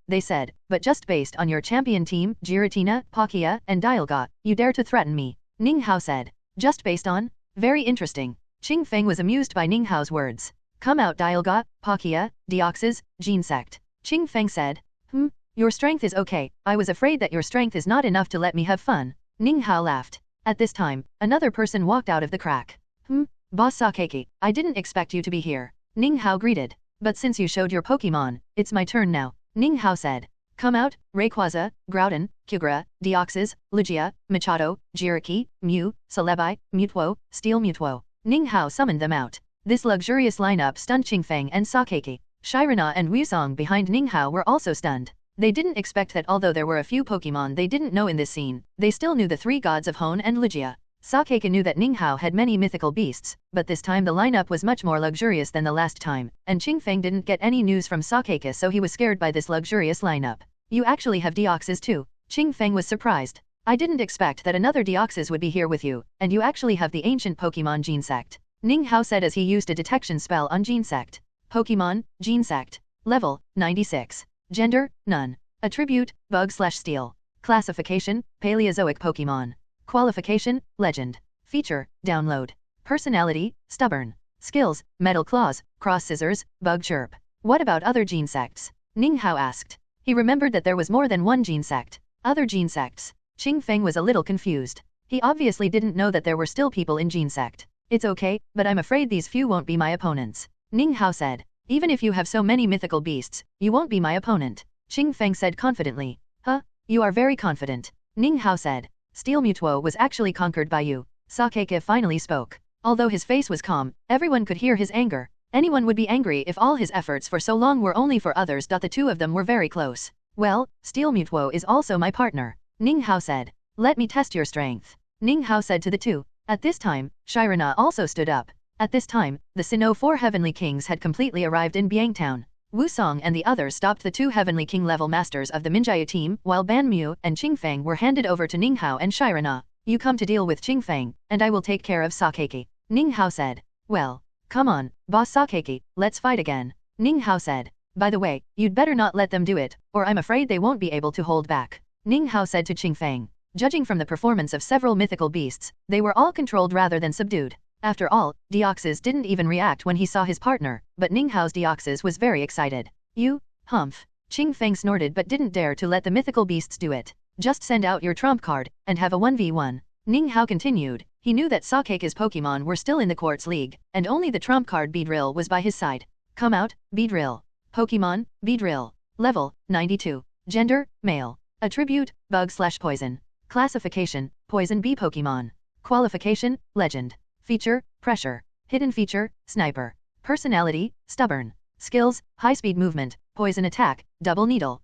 they said, but just based on your champion team, Giratina, Palkia, and Dialga, you dare to threaten me. Ninghao said. Just based on? Very interesting. Qingfeng was amused by Ninghao's words. Come out Dialga, Palkia, Deoxys, Genesect. Qingfeng said. Your strength is okay, I was afraid that your strength is not enough to let me have fun. Ninghao laughed. At this time, another person walked out of the crack. Boss Sakeki, I didn't expect you to be here. Ninghao greeted. But since you showed your Pokémon, it's my turn now. Ninghao said. Come out, Rayquaza, Groudon, Kyogre, Deoxys, Lugia, Machado, Jirachi, Mew, Celebi, Mutwo, Steel Mutwo. Ninghao summoned them out. This luxurious lineup stunned Qingfeng and Sakeki. Shyrenah and Wusong behind Ninghao were also stunned. They didn't expect that although there were a few Pokémon they didn't know in this scene, they still knew the three gods of Hone and Lugia. Sakeki knew that Ninghao had many mythical beasts, but this time the lineup was much more luxurious than the last time, and Qingfeng didn't get any news from Sakeki, so he was scared by this luxurious lineup. You actually have Deoxys too? Qingfeng was surprised. I didn't expect that another Deoxys would be here with you, and you actually have the ancient Pokémon Genesect. Ninghao said as he used a detection spell on Genesect. Pokémon, Genesect. Level, 96. Gender, none. Attribute, Bug/Steel. Classification, Paleozoic Pokémon. Qualification, Legend. Feature, Download. Personality, Stubborn. Skills, Metal Claws, Cross Scissors, Bug Chirp. What about other Genesects? Ninghao asked. He remembered that there was more than one Genesect. Other Genesects. Qingfeng was a little confused. He obviously didn't know that there were still people in Genesect. It's okay, but I'm afraid these few won't be my opponents. Ninghao said. Even if you have so many mythical beasts, you won't be my opponent. Qingfeng said confidently. Huh? You are very confident. Ninghao said. Steel Mutwo was actually conquered by you. Sakeki finally spoke. Although his face was calm, everyone could hear his anger. Anyone would be angry if all his efforts for so long were only for others. The two of them were very close. Well, Steel Mutwo is also my partner. Ninghao said. Let me test your strength. Ninghao said to the two. At this time, Shyrenah also stood up. At this time, the Sinnoh 4 Heavenly Kings had completely arrived in Biangtown. Wusong and the others stopped the two Heavenly King level masters of the Minjaya team, while Ban Mu and Qingfeng were handed over to Ninghao and Shyrenah. You come to deal with Qingfeng, and I will take care of Sakeki. Ninghao said. Well, come on, Boss Sakeki, let's fight again. Ninghao said. By the way, you'd better not let them do it, or I'm afraid they won't be able to hold back, Ninghao said to Qingfeng. Judging from the performance of several mythical beasts, they were all controlled rather than subdued. After all, Deoxys didn't even react when he saw his partner, but Ninghao's Deoxys was very excited. You? Humph. Qingfeng snorted but didn't dare to let the mythical beasts do it. Just send out your trump card, and have a 1v1. Ninghao continued. He knew that Sakake's Pokémon were still in the Quartz League, and only the trump card Beedrill was by his side. Come out, Beedrill. Pokémon, Beedrill. Level, 92. Gender, male. Attribute, bug/poison. Classification, Poison Bee Pokémon. Qualification, Legend. Feature, Pressure. Hidden feature, Sniper. Personality, Stubborn. Skills, High-speed movement, Poison attack, Double needle.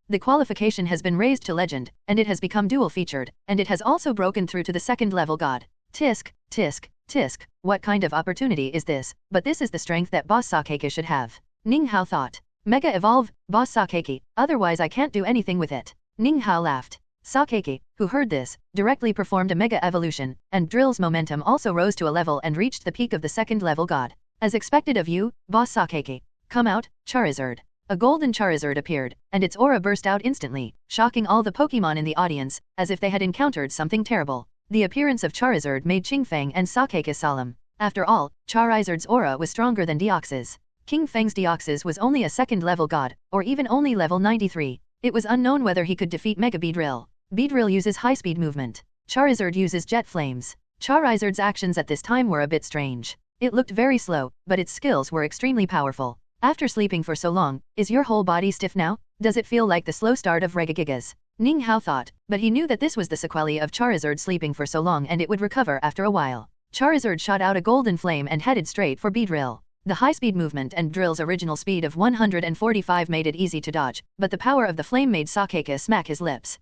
The qualification has been raised to Legend, and it has become dual-featured, and it has also broken through to the second-level God. Tisk, tisk, tisk, what kind of opportunity is this? But this is the strength that Boss Sakeke should have. Ninghao thought. Mega Evolve, Boss Sakeke, otherwise I can't do anything with it. Ninghao laughed. Sakeke, who heard this, directly performed a Mega Evolution, and Drill's momentum also rose to a level and reached the peak of the second-level God. As expected of you, Boss Sakeke. Come out, Charizard. A golden Charizard appeared, and its aura burst out instantly, shocking all the Pokémon in the audience, as if they had encountered something terrible. The appearance of Charizard made Qingfeng and Sakeke solemn. After all, Charizard's aura was stronger than Deoxys. Qingfeng's Deoxys was only a second-level God, or even only level 93. It was unknown whether he could defeat Mega Beedrill. Beedrill uses high-speed movement. Charizard uses jet flames. Charizard's actions at this time were a bit strange. It looked very slow, but its skills were extremely powerful. After sleeping for so long, is your whole body stiff now? Does it feel like the slow start of Regigigas? Ninghao thought, but he knew that this was the sequelae of Charizard sleeping for so long and it would recover after a while. Charizard shot out a golden flame and headed straight for Beedrill. The high-speed movement and Drill's original speed of 145 made it easy to dodge, but the power of the flame made Sakeke smack his lips.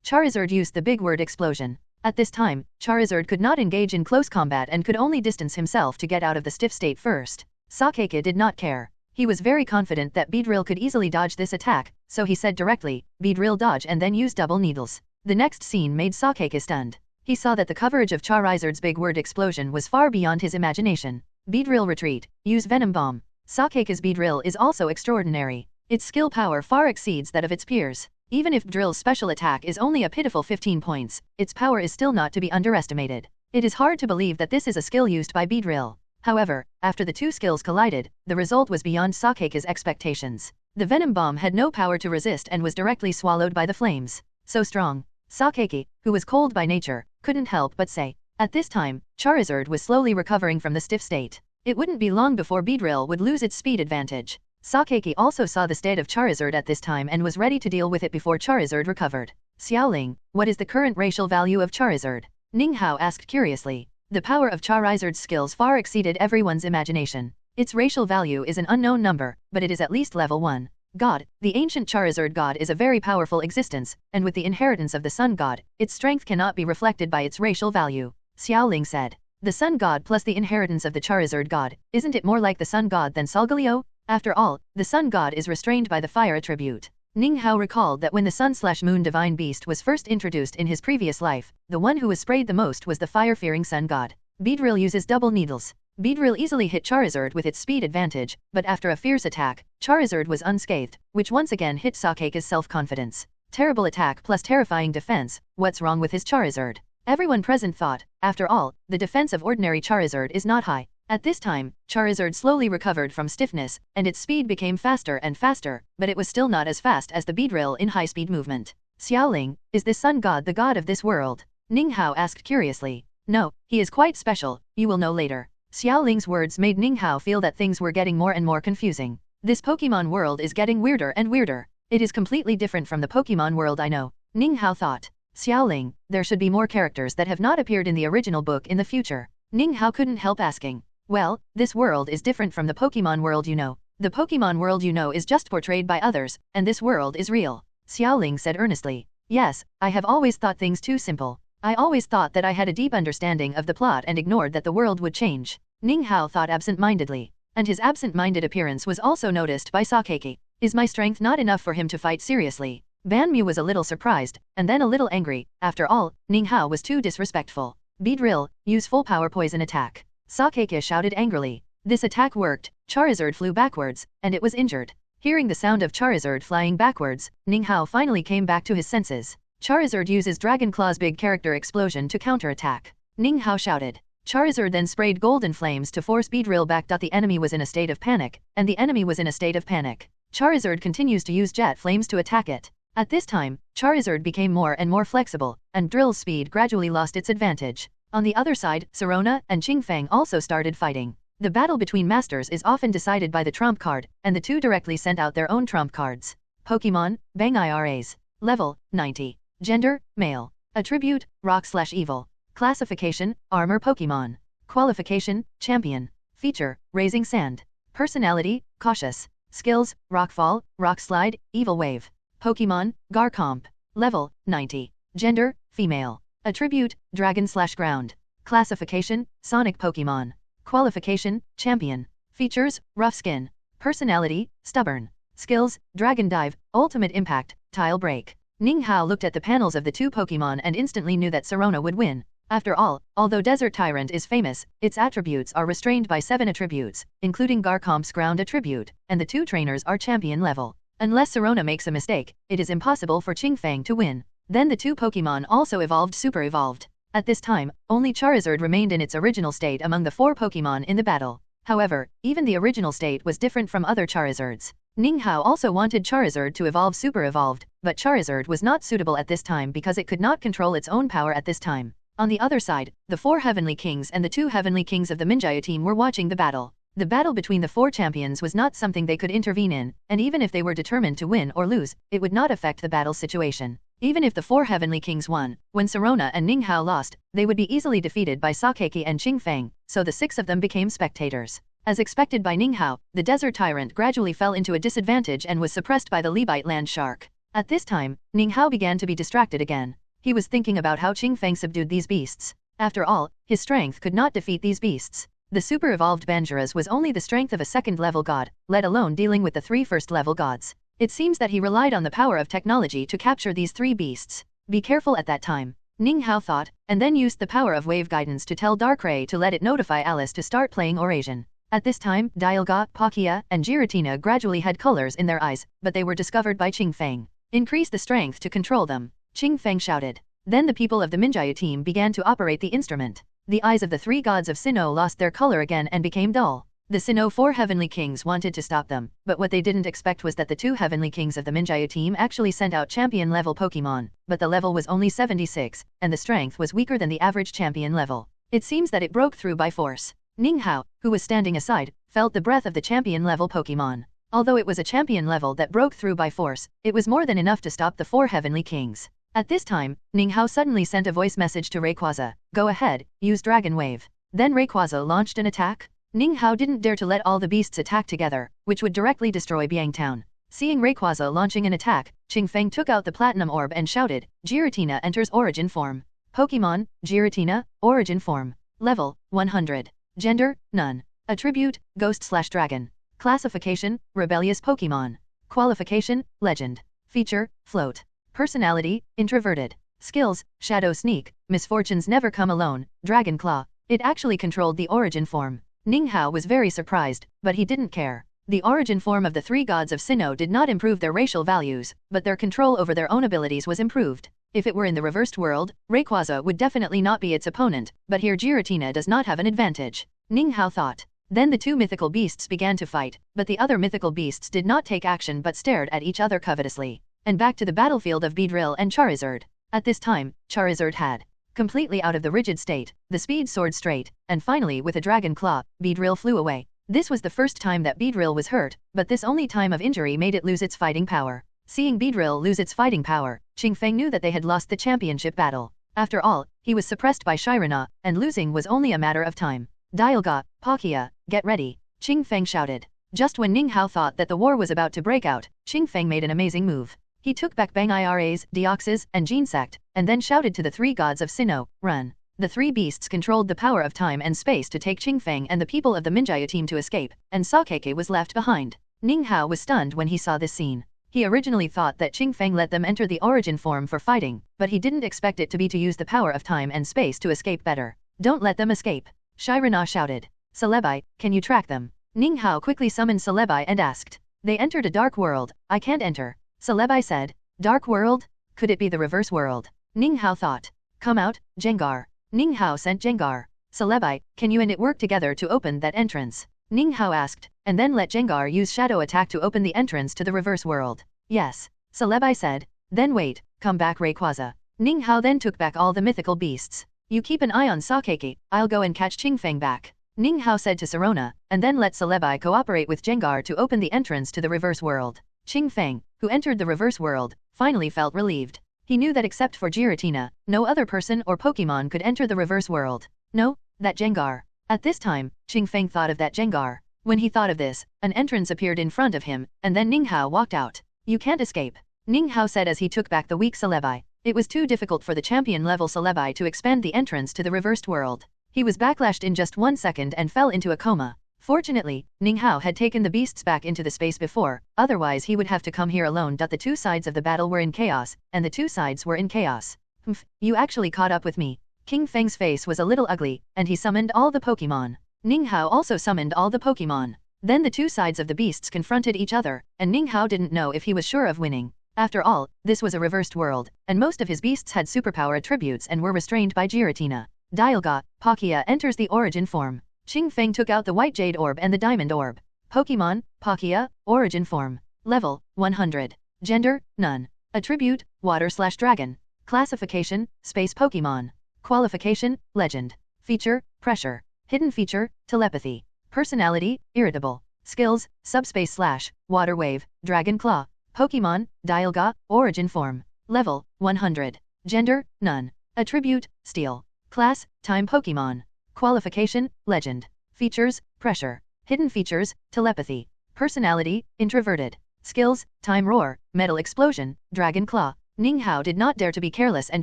Charizard used the big word explosion. At this time, Charizard could not engage in close combat and could only distance himself to get out of the stiff state first. Sakeke did not care. He was very confident that Beedrill could easily dodge this attack, so he said directly, Beedrill dodge and then use double needles. The next scene made Sakeke stunned. He saw that the coverage of Charizard's big word explosion was far beyond his imagination. Beedrill retreat, use Venom Bomb. Sakeke's Beedrill is also extraordinary. Its skill power far exceeds that of its peers. Even if Drill's special attack is only a pitiful 15 points, its power is still not to be underestimated. It is hard to believe that this is a skill used by Beedrill. However, after the two skills collided, the result was beyond Sakeke's expectations. The Venom Bomb had no power to resist and was directly swallowed by the flames. So strong. Sakeke, who was cold by nature, couldn't help but say. At this time, Charizard was slowly recovering from the stiff state. It wouldn't be long before Beedrill would lose its speed advantage. Sakeke also saw the state of Charizard at this time and was ready to deal with it before Charizard recovered. Xiaoling, what is the current racial value of Charizard? Ninghao asked curiously. The power of Charizard's skills far exceeded everyone's imagination. Its racial value is an unknown number, but it is at least level 1. God, the ancient Charizard God is a very powerful existence, and with the inheritance of the Sun God, its strength cannot be reflected by its racial value. Xiaoling said. The Sun God plus the inheritance of the Charizard God, isn't it more like the Sun God than Solgaleo? After all, the Sun God is restrained by the fire attribute. Ninghao recalled that when the Sun/Moon Divine Beast was first introduced in his previous life, the one who was sprayed the most was the fire-fearing Sun God. Beedrill uses double needles. Beedrill easily hit Charizard with its speed advantage, but after a fierce attack, Charizard was unscathed, which once again hit Sakeke's self-confidence. Terrible attack plus terrifying defense, what's wrong with his Charizard? Everyone present thought, after all, the defense of ordinary Charizard is not high. At this time, Charizard slowly recovered from stiffness, and its speed became faster and faster, but it was still not as fast as the Beedrill in high-speed movement. Xiaoling, is this Sun God the god of this world? Ninghao asked curiously. No, he is quite special, you will know later. Xiaoling's words made Ninghao feel that things were getting more and more confusing. This Pokémon world is getting weirder and weirder. It is completely different from the Pokémon world I know. Ninghao thought. Xiaoling, there should be more characters that have not appeared in the original book in the future. Ninghao couldn't help asking. Well, this world is different from the Pokémon world you know. The Pokémon world you know is just portrayed by others, and this world is real. Xiaoling said earnestly. Yes, I have always thought things too simple. I always thought that I had a deep understanding of the plot and ignored that the world would change. Ninghao thought absent-mindedly. And his absent-minded appearance was also noticed by Sakeke. Is my strength not enough for him to fight seriously? Banmu was a little surprised, and then a little angry. After all, Ninghao was too disrespectful. Beedrill, use full power poison attack. Sakeke shouted angrily. This attack worked, Charizard flew backwards, and it was injured. Hearing the sound of Charizard flying backwards, Ninghao finally came back to his senses. Charizard uses Dragon Claw's big character explosion to counterattack. Ninghao shouted. Charizard then sprayed golden flames to force Beedrill back. The enemy was in a state of panic, and the enemy was in a state of panic. Charizard continues to use jet flames to attack it. At this time, Charizard became more and more flexible, and Drill's speed gradually lost its advantage. On the other side, Serona and Qingfeng also started fighting. The battle between masters is often decided by the trump card, and the two directly sent out their own trump cards. Pokémon, Bang IRAs. Level, 90. Gender, male. Attribute, Rock/Evil. Classification, Armor Pokémon. Qualification, Champion. Feature, Raising Sand. Personality, Cautious. Skills, Rockfall, Rock Slide, Evil Wave. Pokémon, Garchomp. Level, 90. Gender, female. Attribute, Dragon/Ground. Classification, Sonic Pokémon. Qualification, Champion. Features, Rough Skin. Personality, Stubborn. Skills, Dragon Dive, Ultimate Impact, Tile Break. Ninghao looked at the panels of the two Pokémon and instantly knew that Serona would win. After all, although Desert Tyrant is famous, its attributes are restrained by 7 attributes, including Garchomp's ground attribute, and the two trainers are champion level. Unless Serona makes a mistake, it is impossible for Qingfeng to win. Then the two Pokémon also evolved super evolved. At this time, only Charizard remained in its original state among the 4 Pokémon in the battle. However, even the original state was different from other Charizards. Ninghao also wanted Charizard to evolve super evolved, but Charizard was not suitable at this time because it could not control its own power at this time. On the other side, the 4 Heavenly Kings and the 2 Heavenly Kings of the Minjaya team were watching the battle. The battle between the 4 champions was not something they could intervene in, and even if they were determined to win or lose, it would not affect the battle situation. Even if the 4 Heavenly Kings won, when Serona and Ninghao lost, they would be easily defeated by Sakeki and Qingfeng, so the 6 of them became spectators. As expected by Ninghao, the Desert Tyrant gradually fell into a disadvantage and was suppressed by the Lebite Land Shark. At this time, Ninghao began to be distracted again. He was thinking about how Qingfeng subdued these beasts. After all, his strength could not defeat these beasts. The super evolved Banjuras was only the strength of a second-level god, let alone dealing with the 3 first-level gods. It seems that he relied on the power of technology to capture these 3 beasts. Be careful at that time, Ninghao thought, and then used the power of wave guidance to tell Darkrai to let it notify Alice to start playing Eurasian. At this time, Dialga, Palkia, and Giratina gradually had colors in their eyes, but they were discovered by Qingfeng. Increase the strength to control them, Qingfeng shouted. Then the people of the Minjaya team began to operate the instrument. The eyes of the 3 gods of Sinnoh lost their color again and became dull. The Sinnoh 4 Heavenly Kings wanted to stop them, but what they didn't expect was that the 2 Heavenly Kings of the Minjaya team actually sent out champion-level Pokémon, but the level was only 76, and the strength was weaker than the average champion level. It seems that it broke through by force. Ninghao, who was standing aside, felt the breath of the champion-level Pokémon. Although it was a champion level that broke through by force, it was more than enough to stop the 4 Heavenly Kings. At this time, Ninghao suddenly sent a voice message to Rayquaza. Go ahead, use Dragon Wave. Then Rayquaza launched an attack. Ninghao didn't dare to let all the beasts attack together, which would directly destroy Biangtown. Seeing Rayquaza launching an attack, Qingfeng took out the Platinum Orb and shouted, Giratina enters Origin Form. Pokémon, Giratina, Origin Form. Level, 100. Gender, none. Attribute, Ghost/Dragon. Classification, Rebellious Pokémon. Qualification, Legend. Feature, Float. Personality, Introverted. Skills, Shadow Sneak, Misfortunes Never Come Alone, Dragon Claw. It actually controlled the Origin Form. Ninghao was very surprised, but he didn't care. The origin form of the 3 gods of Sinnoh did not improve their racial values, but their control over their own abilities was improved. If it were in the reversed world, Rayquaza would definitely not be its opponent, but here Giratina does not have an advantage. Ninghao thought. Then the 2 mythical beasts began to fight, but the other mythical beasts did not take action but stared at each other covetously. And back to the battlefield of Beedrill and Charizard. At this time, Charizard had completely out of the rigid state, the speed soared straight, and finally with a Dragon Claw, Beedrill flew away. This was the first time that Beedrill was hurt, but this only time of injury made it lose its fighting power. Seeing Beedrill lose its fighting power, Qingfeng knew that they had lost the championship battle. After all, he was suppressed by Shirana, and losing was only a matter of time. Dialga, Palkia, get ready, Qingfeng shouted. Just when Ninghao thought that the war was about to break out, Qingfeng made an amazing move. He took back Bang Iras, Deoxys, and Genesect, and then shouted to the 3 gods of Sinnoh, run. The 3 beasts controlled the power of time and space to take Qingfeng and the people of the Minjaya team to escape, and Sakeki was left behind. Ninghao was stunned when he saw this scene. He originally thought that Qingfeng let them enter the origin form for fighting, but he didn't expect it to be to use the power of time and space to escape better. Don't let them escape, Shirana shouted. Celebi, can you track them? Ninghao quickly summoned Celebi and asked. They entered a dark world. I can't enter. Celebi said. Dark world? Could it be the reverse world? Ninghao thought. Come out, Gengar. Ninghao sent Gengar. Celebi, can you and it work together to open that entrance? Ninghao asked, and then let Gengar use Shadow Attack to open the entrance to the reverse world. Yes. Celebi said. Then wait, come back Rayquaza. Ninghao then took back all the mythical beasts. You keep an eye on Sakeki, I'll go and catch Qingfeng back. Ninghao said to Serona, and then let Celebi cooperate with Gengar to open the entrance to the reverse world. Qingfeng, who entered the reverse world, finally felt relieved. He knew that except for Giratina, no other person or Pokémon could enter the reverse world. No, that Gengar. At this time, Qingfeng thought of that Gengar. When he thought of this, an entrance appeared in front of him, and then Ninghao walked out. You can't escape. Ninghao said as he took back the weak Celebi. It was too difficult for the champion-level Celebi to expand the entrance to the reversed world. He was backlashed in just 1 second and fell into a coma. Fortunately, Ninghao had taken the beasts back into the space before, otherwise he would have to come here alone. The two sides of the battle were in chaos, and the two sides were in chaos. Humph, you actually caught up with me. King Feng's face was a little ugly, and he summoned all the Pokémon. Ninghao also summoned all the Pokémon. Then the two sides of the beasts confronted each other, and Ninghao didn't know if he was sure of winning. After all, this was a reversed world, and most of his beasts had superpower attributes and were restrained by Giratina. Dialga, Palkia enters the origin form. Qingfeng took out the white jade orb and the diamond orb. Pokémon, Palkia, origin form. Level, 100. Gender, none. Attribute, water/dragon. Classification, space Pokémon. Qualification, legend. Feature, pressure. Hidden feature, telepathy. Personality, irritable. Skills, subspace/water wave, dragon claw. Pokémon, Dialga, origin form. Level, 100. Gender, none. Attribute, steel. Class, time Pokémon. Qualification, legend. Features, pressure. Hidden features, telepathy. Personality, introverted. Skills, time roar, metal explosion, dragon claw. Ninghao did not dare to be careless and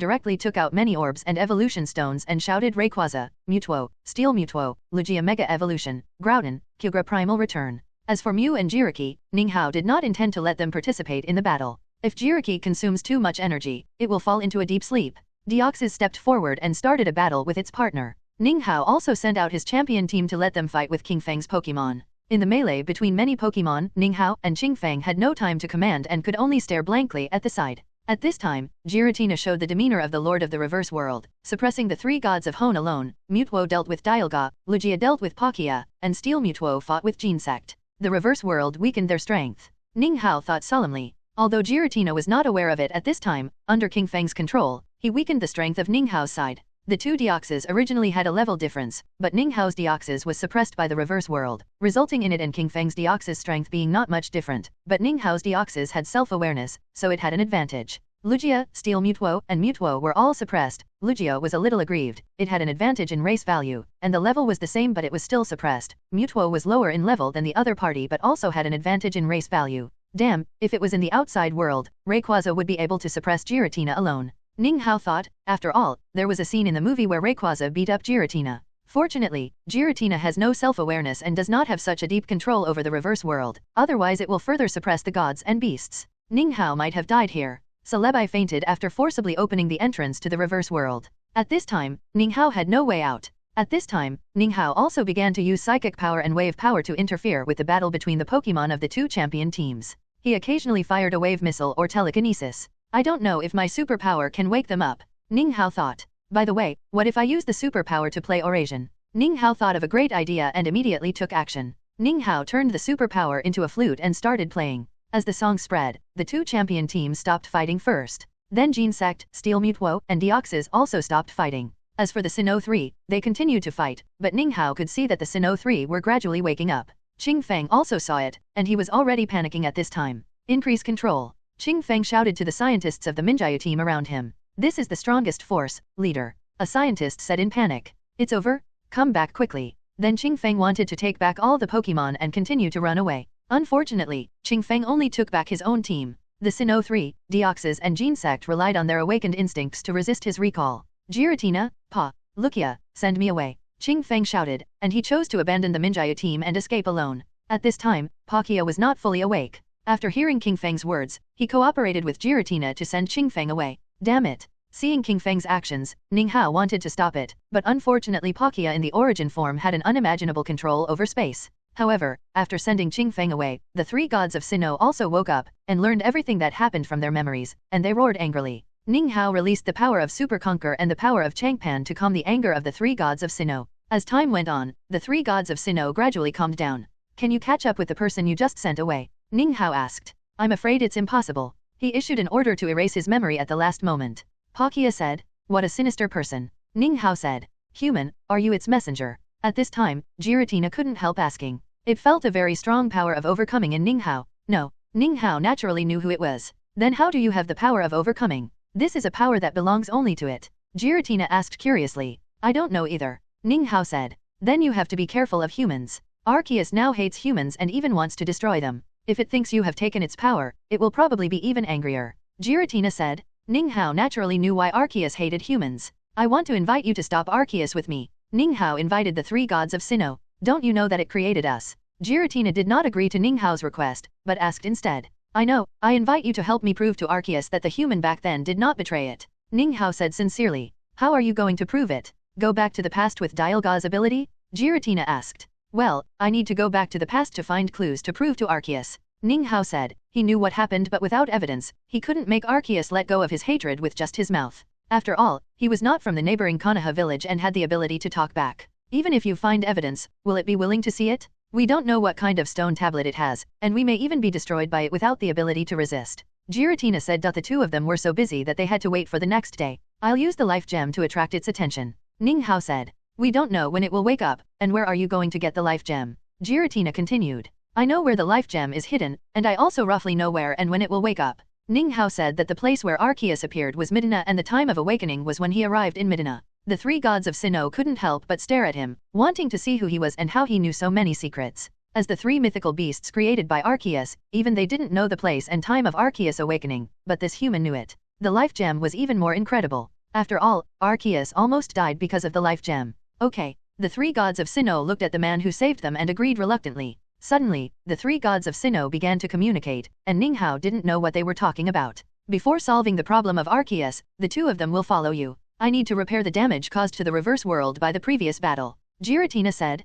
directly took out many orbs and evolution stones and shouted Rayquaza, Mewtwo, Steel Mewtwo, Lugia Mega Evolution, Groudon, Kyogre Primal Return. As for Mew and Jiriki, Ninghao did not intend to let them participate in the battle. If Jiriki consumes too much energy, it will fall into a deep sleep. Deoxys stepped forward and started a battle with its partner. Ninghao also sent out his champion team to let them fight with Qingfeng's Pokémon. In the melee between many Pokémon, Ninghao and Qingfeng had no time to command and could only stare blankly at the side. At this time, Giratina showed the demeanor of the Lord of the Reverse World, suppressing the three gods of Hone alone. Mewtwo dealt with Dialga, Lugia dealt with Palkia, and Steel Mewtwo fought with Genesect. The Reverse World weakened their strength. Ninghao thought solemnly. Although Giratina was not aware of it at this time, under Qingfeng's control, he weakened the strength of Ninghao's side. The two Deoxys originally had a level difference, but Ninghao's Deoxys was suppressed by the Reverse World, resulting in it and Qingfeng's Deoxys strength being not much different, but Ninghao's Deoxys had self-awareness, so it had an advantage. Lugia, Steel Mewtwo, and Mewtwo were all suppressed. Lugia was a little aggrieved. It had an advantage in race value, and the level was the same but it was still suppressed. Mewtwo was lower in level than the other party but also had an advantage in race value. Damn, if it was in the outside world, Rayquaza would be able to suppress Giratina alone. Ninghao thought, after all, there was a scene in the movie where Rayquaza beat up Giratina. Fortunately, Giratina has no self-awareness and does not have such a deep control over the reverse world, otherwise it will further suppress the gods and beasts. Ninghao might have died here. Celebi fainted after forcibly opening the entrance to the reverse world. At this time, Ninghao had no way out. At this time, Ninghao also began to use psychic power and wave power to interfere with the battle between the Pokémon of the two champion teams. He occasionally fired a wave missile or telekinesis. I don't know if my superpower can wake them up, Ninghao thought. By the way, what if I use the superpower to play Orasian? Ninghao thought of a great idea and immediately took action. Ninghao turned the superpower into a flute and started playing. As the song spread, the two champion teams stopped fighting first. Then Genesect, Steel Mewtwo, and Deoxys also stopped fighting. As for the Sinnoh 3, they continued to fight, but Ninghao could see that the Sinnoh 3 were gradually waking up. Qingfeng also saw it, and he was already panicking at this time. Increase control. Qingfeng shouted to the scientists of the Minjaya team around him. This is the strongest force, leader. A scientist said in panic. It's over? Come back quickly. Then Qingfeng wanted to take back all the Pokémon and continue to run away. Unfortunately, Qingfeng only took back his own team. The Sinnoh 3, Deoxys and Genesect relied on their awakened instincts to resist his recall. Giratina, Pa, Lugia, send me away. Qingfeng shouted, and he chose to abandon the Minjaya team and escape alone. At this time, Palkia was not fully awake. After hearing Qingfeng's words, he cooperated with Giratina to send Qingfeng away. Damn it! Seeing Qingfeng's actions, Ninghao wanted to stop it, but unfortunately Palkia in the origin form had an unimaginable control over space. However, after sending Qingfeng away, the three gods of Sinnoh also woke up, and learned everything that happened from their memories, and they roared angrily. Ninghao released the power of Super Conquer and the power of Changpan to calm the anger of the three gods of Sinnoh. As time went on, the three gods of Sinnoh gradually calmed down. Can you catch up with the person you just sent away? Ninghao asked. I'm afraid it's impossible. He issued an order to erase his memory at the last moment. Palkia said, what a sinister person. Ninghao said, human, are you its messenger? At this time, Giratina couldn't help asking. It felt a very strong power of overcoming in Ninghao. No, Ninghao naturally knew who it was. Then how do you have the power of overcoming? This is a power that belongs only to it. Giratina asked curiously. I don't know either. Ninghao said. Then you have to be careful of humans. Arceus now hates humans and even wants to destroy them. If it thinks you have taken its power, it will probably be even angrier. Giratina said. Ninghao naturally knew why Arceus hated humans. I want to invite you to stop Arceus with me. Ninghao invited the three gods of Sinnoh. Don't you know that it created us? Giratina did not agree to Ninghao's request, but asked instead. I know, I invite you to help me prove to Arceus that the human back then did not betray it. Ninghao said sincerely. How are you going to prove it? Go back to the past with Dialga's ability? Giratina asked. Well, I need to go back to the past to find clues to prove to Arceus. Ninghao said. He knew what happened but without evidence, he couldn't make Arceus let go of his hatred with just his mouth. After all, he was not from the neighboring Konoha village and had the ability to talk back. Even if you find evidence, will it be willing to see it? We don't know what kind of stone tablet it has, and we may even be destroyed by it without the ability to resist. Giratina said. The two of them were so busy that they had to wait for the next day. I'll use the life gem to attract its attention. Ninghao said. We don't know when it will wake up, and where are you going to get the life gem? Giratina continued. I know where the life gem is hidden, and I also roughly know where and when it will wake up. Ninghao said that the place where Arceus appeared was Midna and the time of awakening was when he arrived in Midna. The three gods of Sinnoh couldn't help but stare at him, wanting to see who he was and how he knew so many secrets. As the three mythical beasts created by Arceus, even they didn't know the place and time of Arceus awakening, but this human knew it. The life gem was even more incredible. After all, Arceus almost died because of the life gem. Okay. The three gods of Sinnoh looked at the man who saved them and agreed reluctantly. Suddenly, the three gods of Sinnoh began to communicate, and Ninghao didn't know what they were talking about. Before solving the problem of Arceus, the two of them will follow you. I need to repair the damage caused to the reverse world by the previous battle. Giratina said.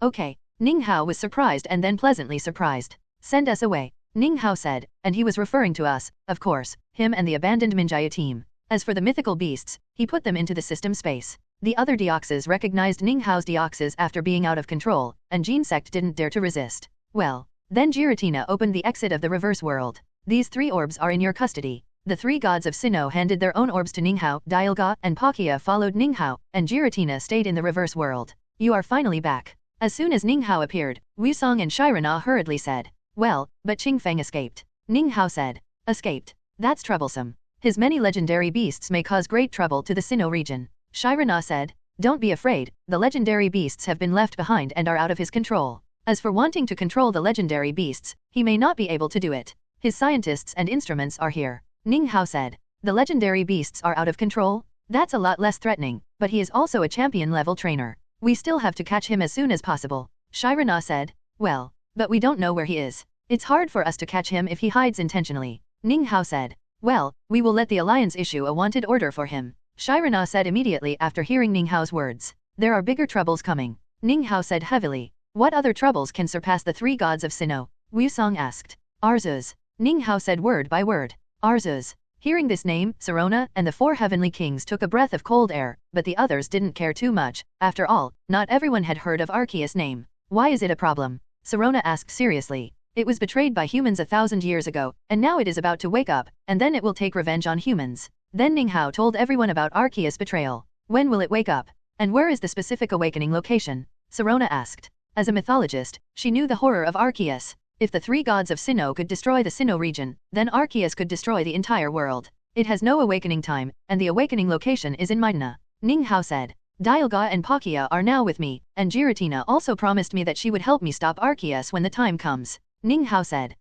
Okay. Ninghao was surprised and then pleasantly surprised. Send us away. Ninghao said, and he was referring to us, of course, him and the abandoned Minjaya team. As for the mythical beasts, he put them into the system space. The other Deoxys recognized Ninghao's Deoxys after being out of control, and Genesect didn't dare to resist. Well, then Giratina opened the exit of the reverse world. These three orbs are in your custody. The three gods of Sinnoh handed their own orbs to Ninghao, Dialga, and Palkia followed Ninghao, and Giratina stayed in the reverse world. You are finally back. As soon as Ninghao appeared, Wusong and Shirana hurriedly said. Well, but Qingfeng escaped. Ninghao said. Escaped? That's troublesome. His many legendary beasts may cause great trouble to the Sinnoh region. Shirana said. Don't be afraid, the legendary beasts have been left behind and are out of his control. As for wanting to control the legendary beasts, he may not be able to do it. His scientists and instruments are here. Ninghao said. The legendary beasts are out of control? That's a lot less threatening, but he is also a champion-level trainer. We still have to catch him as soon as possible. Shirana said. Well, but we don't know where he is. It's hard for us to catch him if he hides intentionally. Ninghao said. Well, we will let the Alliance issue a wanted order for him. Shirana said immediately after hearing Ninghao's words. There are bigger troubles coming. Ninghao said heavily. What other troubles can surpass the three gods of Sinnoh? Wusong asked. Arceus. Ninghao said word by word. Arceus. Hearing this name, Sirona and the four heavenly kings took a breath of cold air, but the others didn't care too much. After all, not everyone had heard of Arceus' name. Why is it a problem? Sirona asked seriously. It was betrayed by humans 1,000 years ago, and now it is about to wake up, and then it will take revenge on humans. Then Ninghao told everyone about Arceus' betrayal. When will it wake up? And where is the specific awakening location? Sirona asked. As a mythologist, she knew the horror of Arceus. If the three gods of Sinnoh could destroy the Sinnoh region, then Arceus could destroy the entire world. It has no awakening time, and the awakening location is in Midna. Ninghao said. Dialga and Palkia are now with me, and Giratina also promised me that she would help me stop Arceus when the time comes. Ninghao said.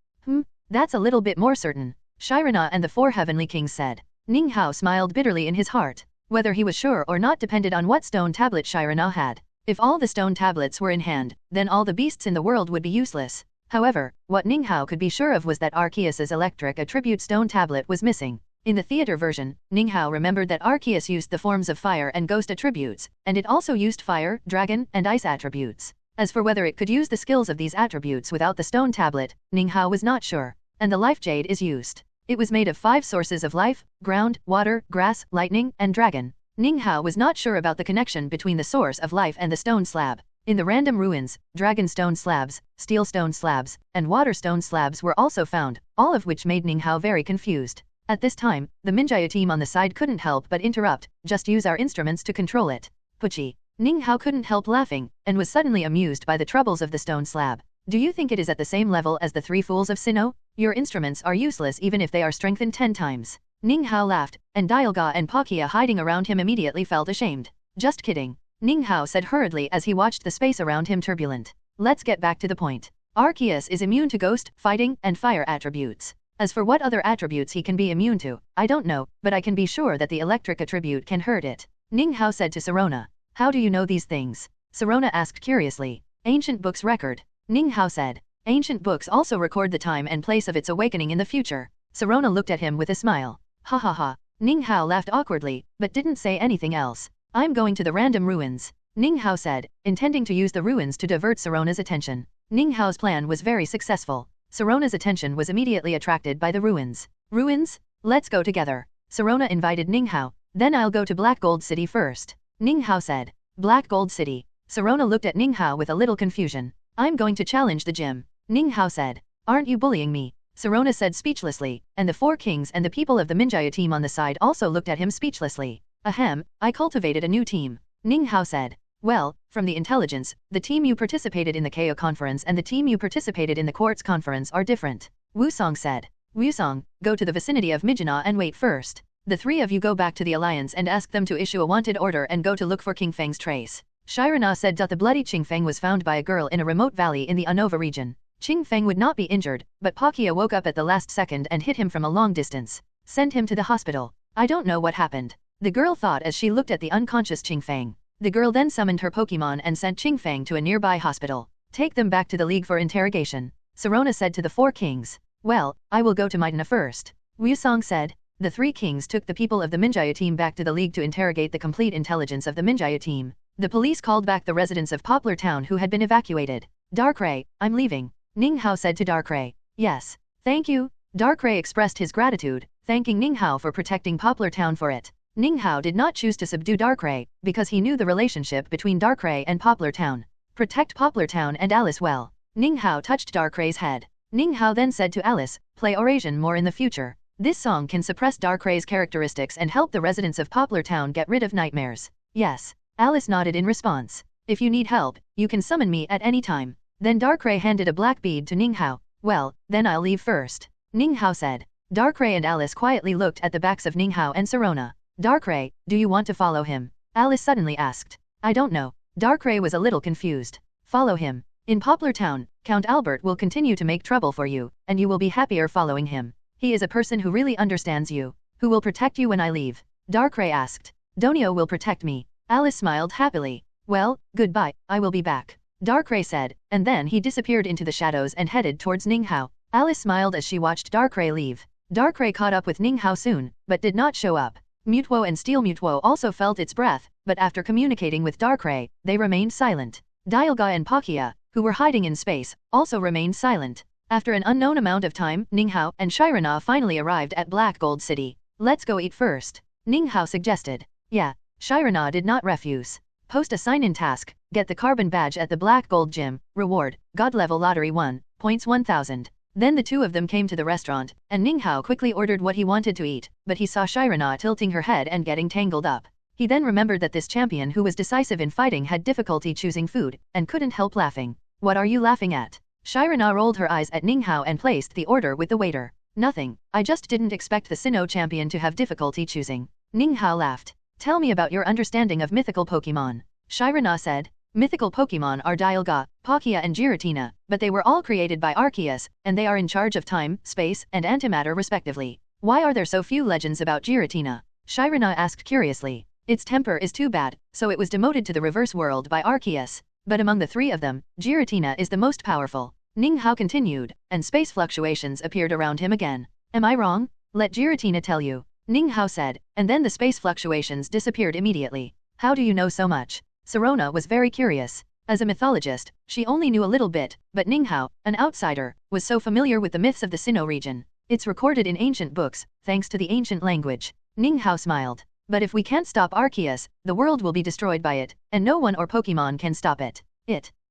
That's a little bit more certain. Shirana and the four heavenly kings said. Ninghao smiled bitterly in his heart. Whether he was sure or not depended on what stone tablet Shirana had. If all the stone tablets were in hand, then all the beasts in the world would be useless. However, what Ninghao could be sure of was that Arceus's electric attribute stone tablet was missing. In the theater version, Ninghao remembered that Arceus used the forms of fire and ghost attributes, and it also used fire, dragon, and ice attributes. As for whether it could use the skills of these attributes without the stone tablet, Ninga was not sure. And the life jade is used. It was made of 5 sources of life: ground, water, grass, lightning, and dragon. Ninga was not sure about the connection between the source of life and the stone slab. In the random ruins, dragon stone slabs, steel stone slabs, and water stone slabs were also found, all of which made Ninga very confused. At this time, the Minjaya team on the side couldn't help but interrupt. Just use our instruments to control it. Puchi. Ninga couldn't help laughing, and was suddenly amused by the troubles of the stone slab. Do you think it is at the same level as the 3 fools of Sinnoh? Your instruments are useless even if they are strengthened 10 times. Ninga laughed, and Dialga and Palkia hiding around him immediately felt ashamed. Just kidding. Ninga said hurriedly as he watched the space around him turbulent. Let's get back to the point. Arceus is immune to ghost, fighting, and fire attributes. As for what other attributes he can be immune to, I don't know, but I can be sure that the electric attribute can hurt it. Ninga said to Sirona. How do you know these things? Sirona asked curiously. Ancient books record. Ninga said. Ancient books also record the time and place of its awakening in the future. Sirona looked at him with a smile. Ha ha ha. Ninga laughed awkwardly, but didn't say anything else. I'm going to the random ruins. Ninga said, intending to use the ruins to divert Sirona's attention. Ninga's plan was very successful. Sirona's attention was immediately attracted by the ruins. Ruins? Let's go together. Sirona invited Ninga. Then I'll go to Black Gold City first. Ninga said. Black Gold City. Sirona looked at Ninga with a little confusion. I'm going to challenge the gym. Ninga said. Aren't you bullying me? Sirona said speechlessly, and the 4 kings and the people of the Minjaya team on the side also looked at him speechlessly. Ahem, I cultivated a new team. Ninga said. Well, from the intelligence, the team you participated in the KO conference and the team you participated in the Quartz conference are different. Wusong said. Wusong, go to the vicinity of Mijana and wait first. The 3 of you go back to the Alliance and ask them to issue a wanted order and go to look for King Feng's trace. Shirana said that the bloody Qing Feng was found by a girl in a remote valley in the Unova region. Qing Feng would not be injured, but Palkia woke up at the last second and hit him from a long distance. Send him to the hospital. I don't know what happened. The girl thought as she looked at the unconscious Qing Feng. The girl then summoned her Pokémon and sent Qing Feng to a nearby hospital. Take them back to the League for interrogation. Sirona said to the 4 kings. Well, I will go to Midna first. Wusong said. The 3 kings took the people of the Minjaya team back to the League to interrogate the complete intelligence of the Minjaya team. The police called back the residents of Poplar Town who had been evacuated. Darkrai, I'm leaving. Ninga said to Darkrai. Yes. Thank you. Darkrai expressed his gratitude, thanking Ninga for protecting Poplar Town for it. Ninga did not choose to subdue Darkrai, because he knew the relationship between Darkrai and Poplar Town. Protect Poplar Town and Alice well. Ninga touched Darkrai's head. Ninga then said to Alice, play Eurasian more in the future. This song can suppress Darkrai's characteristics and help the residents of Poplar Town get rid of nightmares. Yes. Alice nodded in response. If you need help, you can summon me at any time. Then Darkrai handed a black bead to Ninga. Well, then I'll leave first. Ninga said. Darkrai and Alice quietly looked at the backs of Ninga and Sirona. Darkrai, do you want to follow him? Alice suddenly asked. I don't know. Darkrai was a little confused. Follow him. In Poplar Town, Count Albert will continue to make trouble for you, and you will be happier following him. He is a person who really understands you. Who will protect you when I leave? Darkrai asked. Donio will protect me. Alice smiled happily. Well, goodbye, I will be back. Darkrai said, and then he disappeared into the shadows and headed towards Ninga. Alice smiled as she watched Darkrai leave. Darkrai caught up with Ninga soon, but did not show up. Mutwo and Steel Mutwo also felt its breath, but after communicating with Darkrai, they remained silent. Dialga and Palkia, who were hiding in space, also remained silent. After an unknown amount of time, Ninga and Shirana finally arrived at Black Gold City. Let's go eat first. Ninga suggested. Yeah. Shirana did not refuse. Post a sign-in task, get the carbon badge at the Black Gold Gym, reward, God level lottery 1, points 1000. Then the 2 of them came to the restaurant, and Ninga quickly ordered what he wanted to eat, but he saw Shirana tilting her head and getting tangled up. He then remembered that this champion who was decisive in fighting had difficulty choosing food, and couldn't help laughing. What are you laughing at? Shirana rolled her eyes at Ninga and placed the order with the waiter. Nothing, I just didn't expect the Sinnoh champion to have difficulty choosing. Ninga laughed. Tell me about your understanding of mythical Pokémon. Shirana said. Mythical Pokémon are Dialga, Palkia and Giratina, but they were all created by Arceus, and they are in charge of time, space, and antimatter respectively. Why are there so few legends about Giratina? Shirana asked curiously. Its temper is too bad, so it was demoted to the reverse world by Arceus. But among the 3 of them, Giratina is the most powerful. Ninga continued, and space fluctuations appeared around him again. Am I wrong? Let Giratina tell you. Ninga said, and then the space fluctuations disappeared immediately. How do you know so much? Sirona was very curious. As a mythologist, she only knew a little bit, but Ninghao, an outsider, was so familiar with the myths of the Sinnoh region. It's recorded in ancient books, thanks to the ancient language. Ninghao smiled. But if we can't stop Arceus, the world will be destroyed by it, and no one or Pokémon can stop it.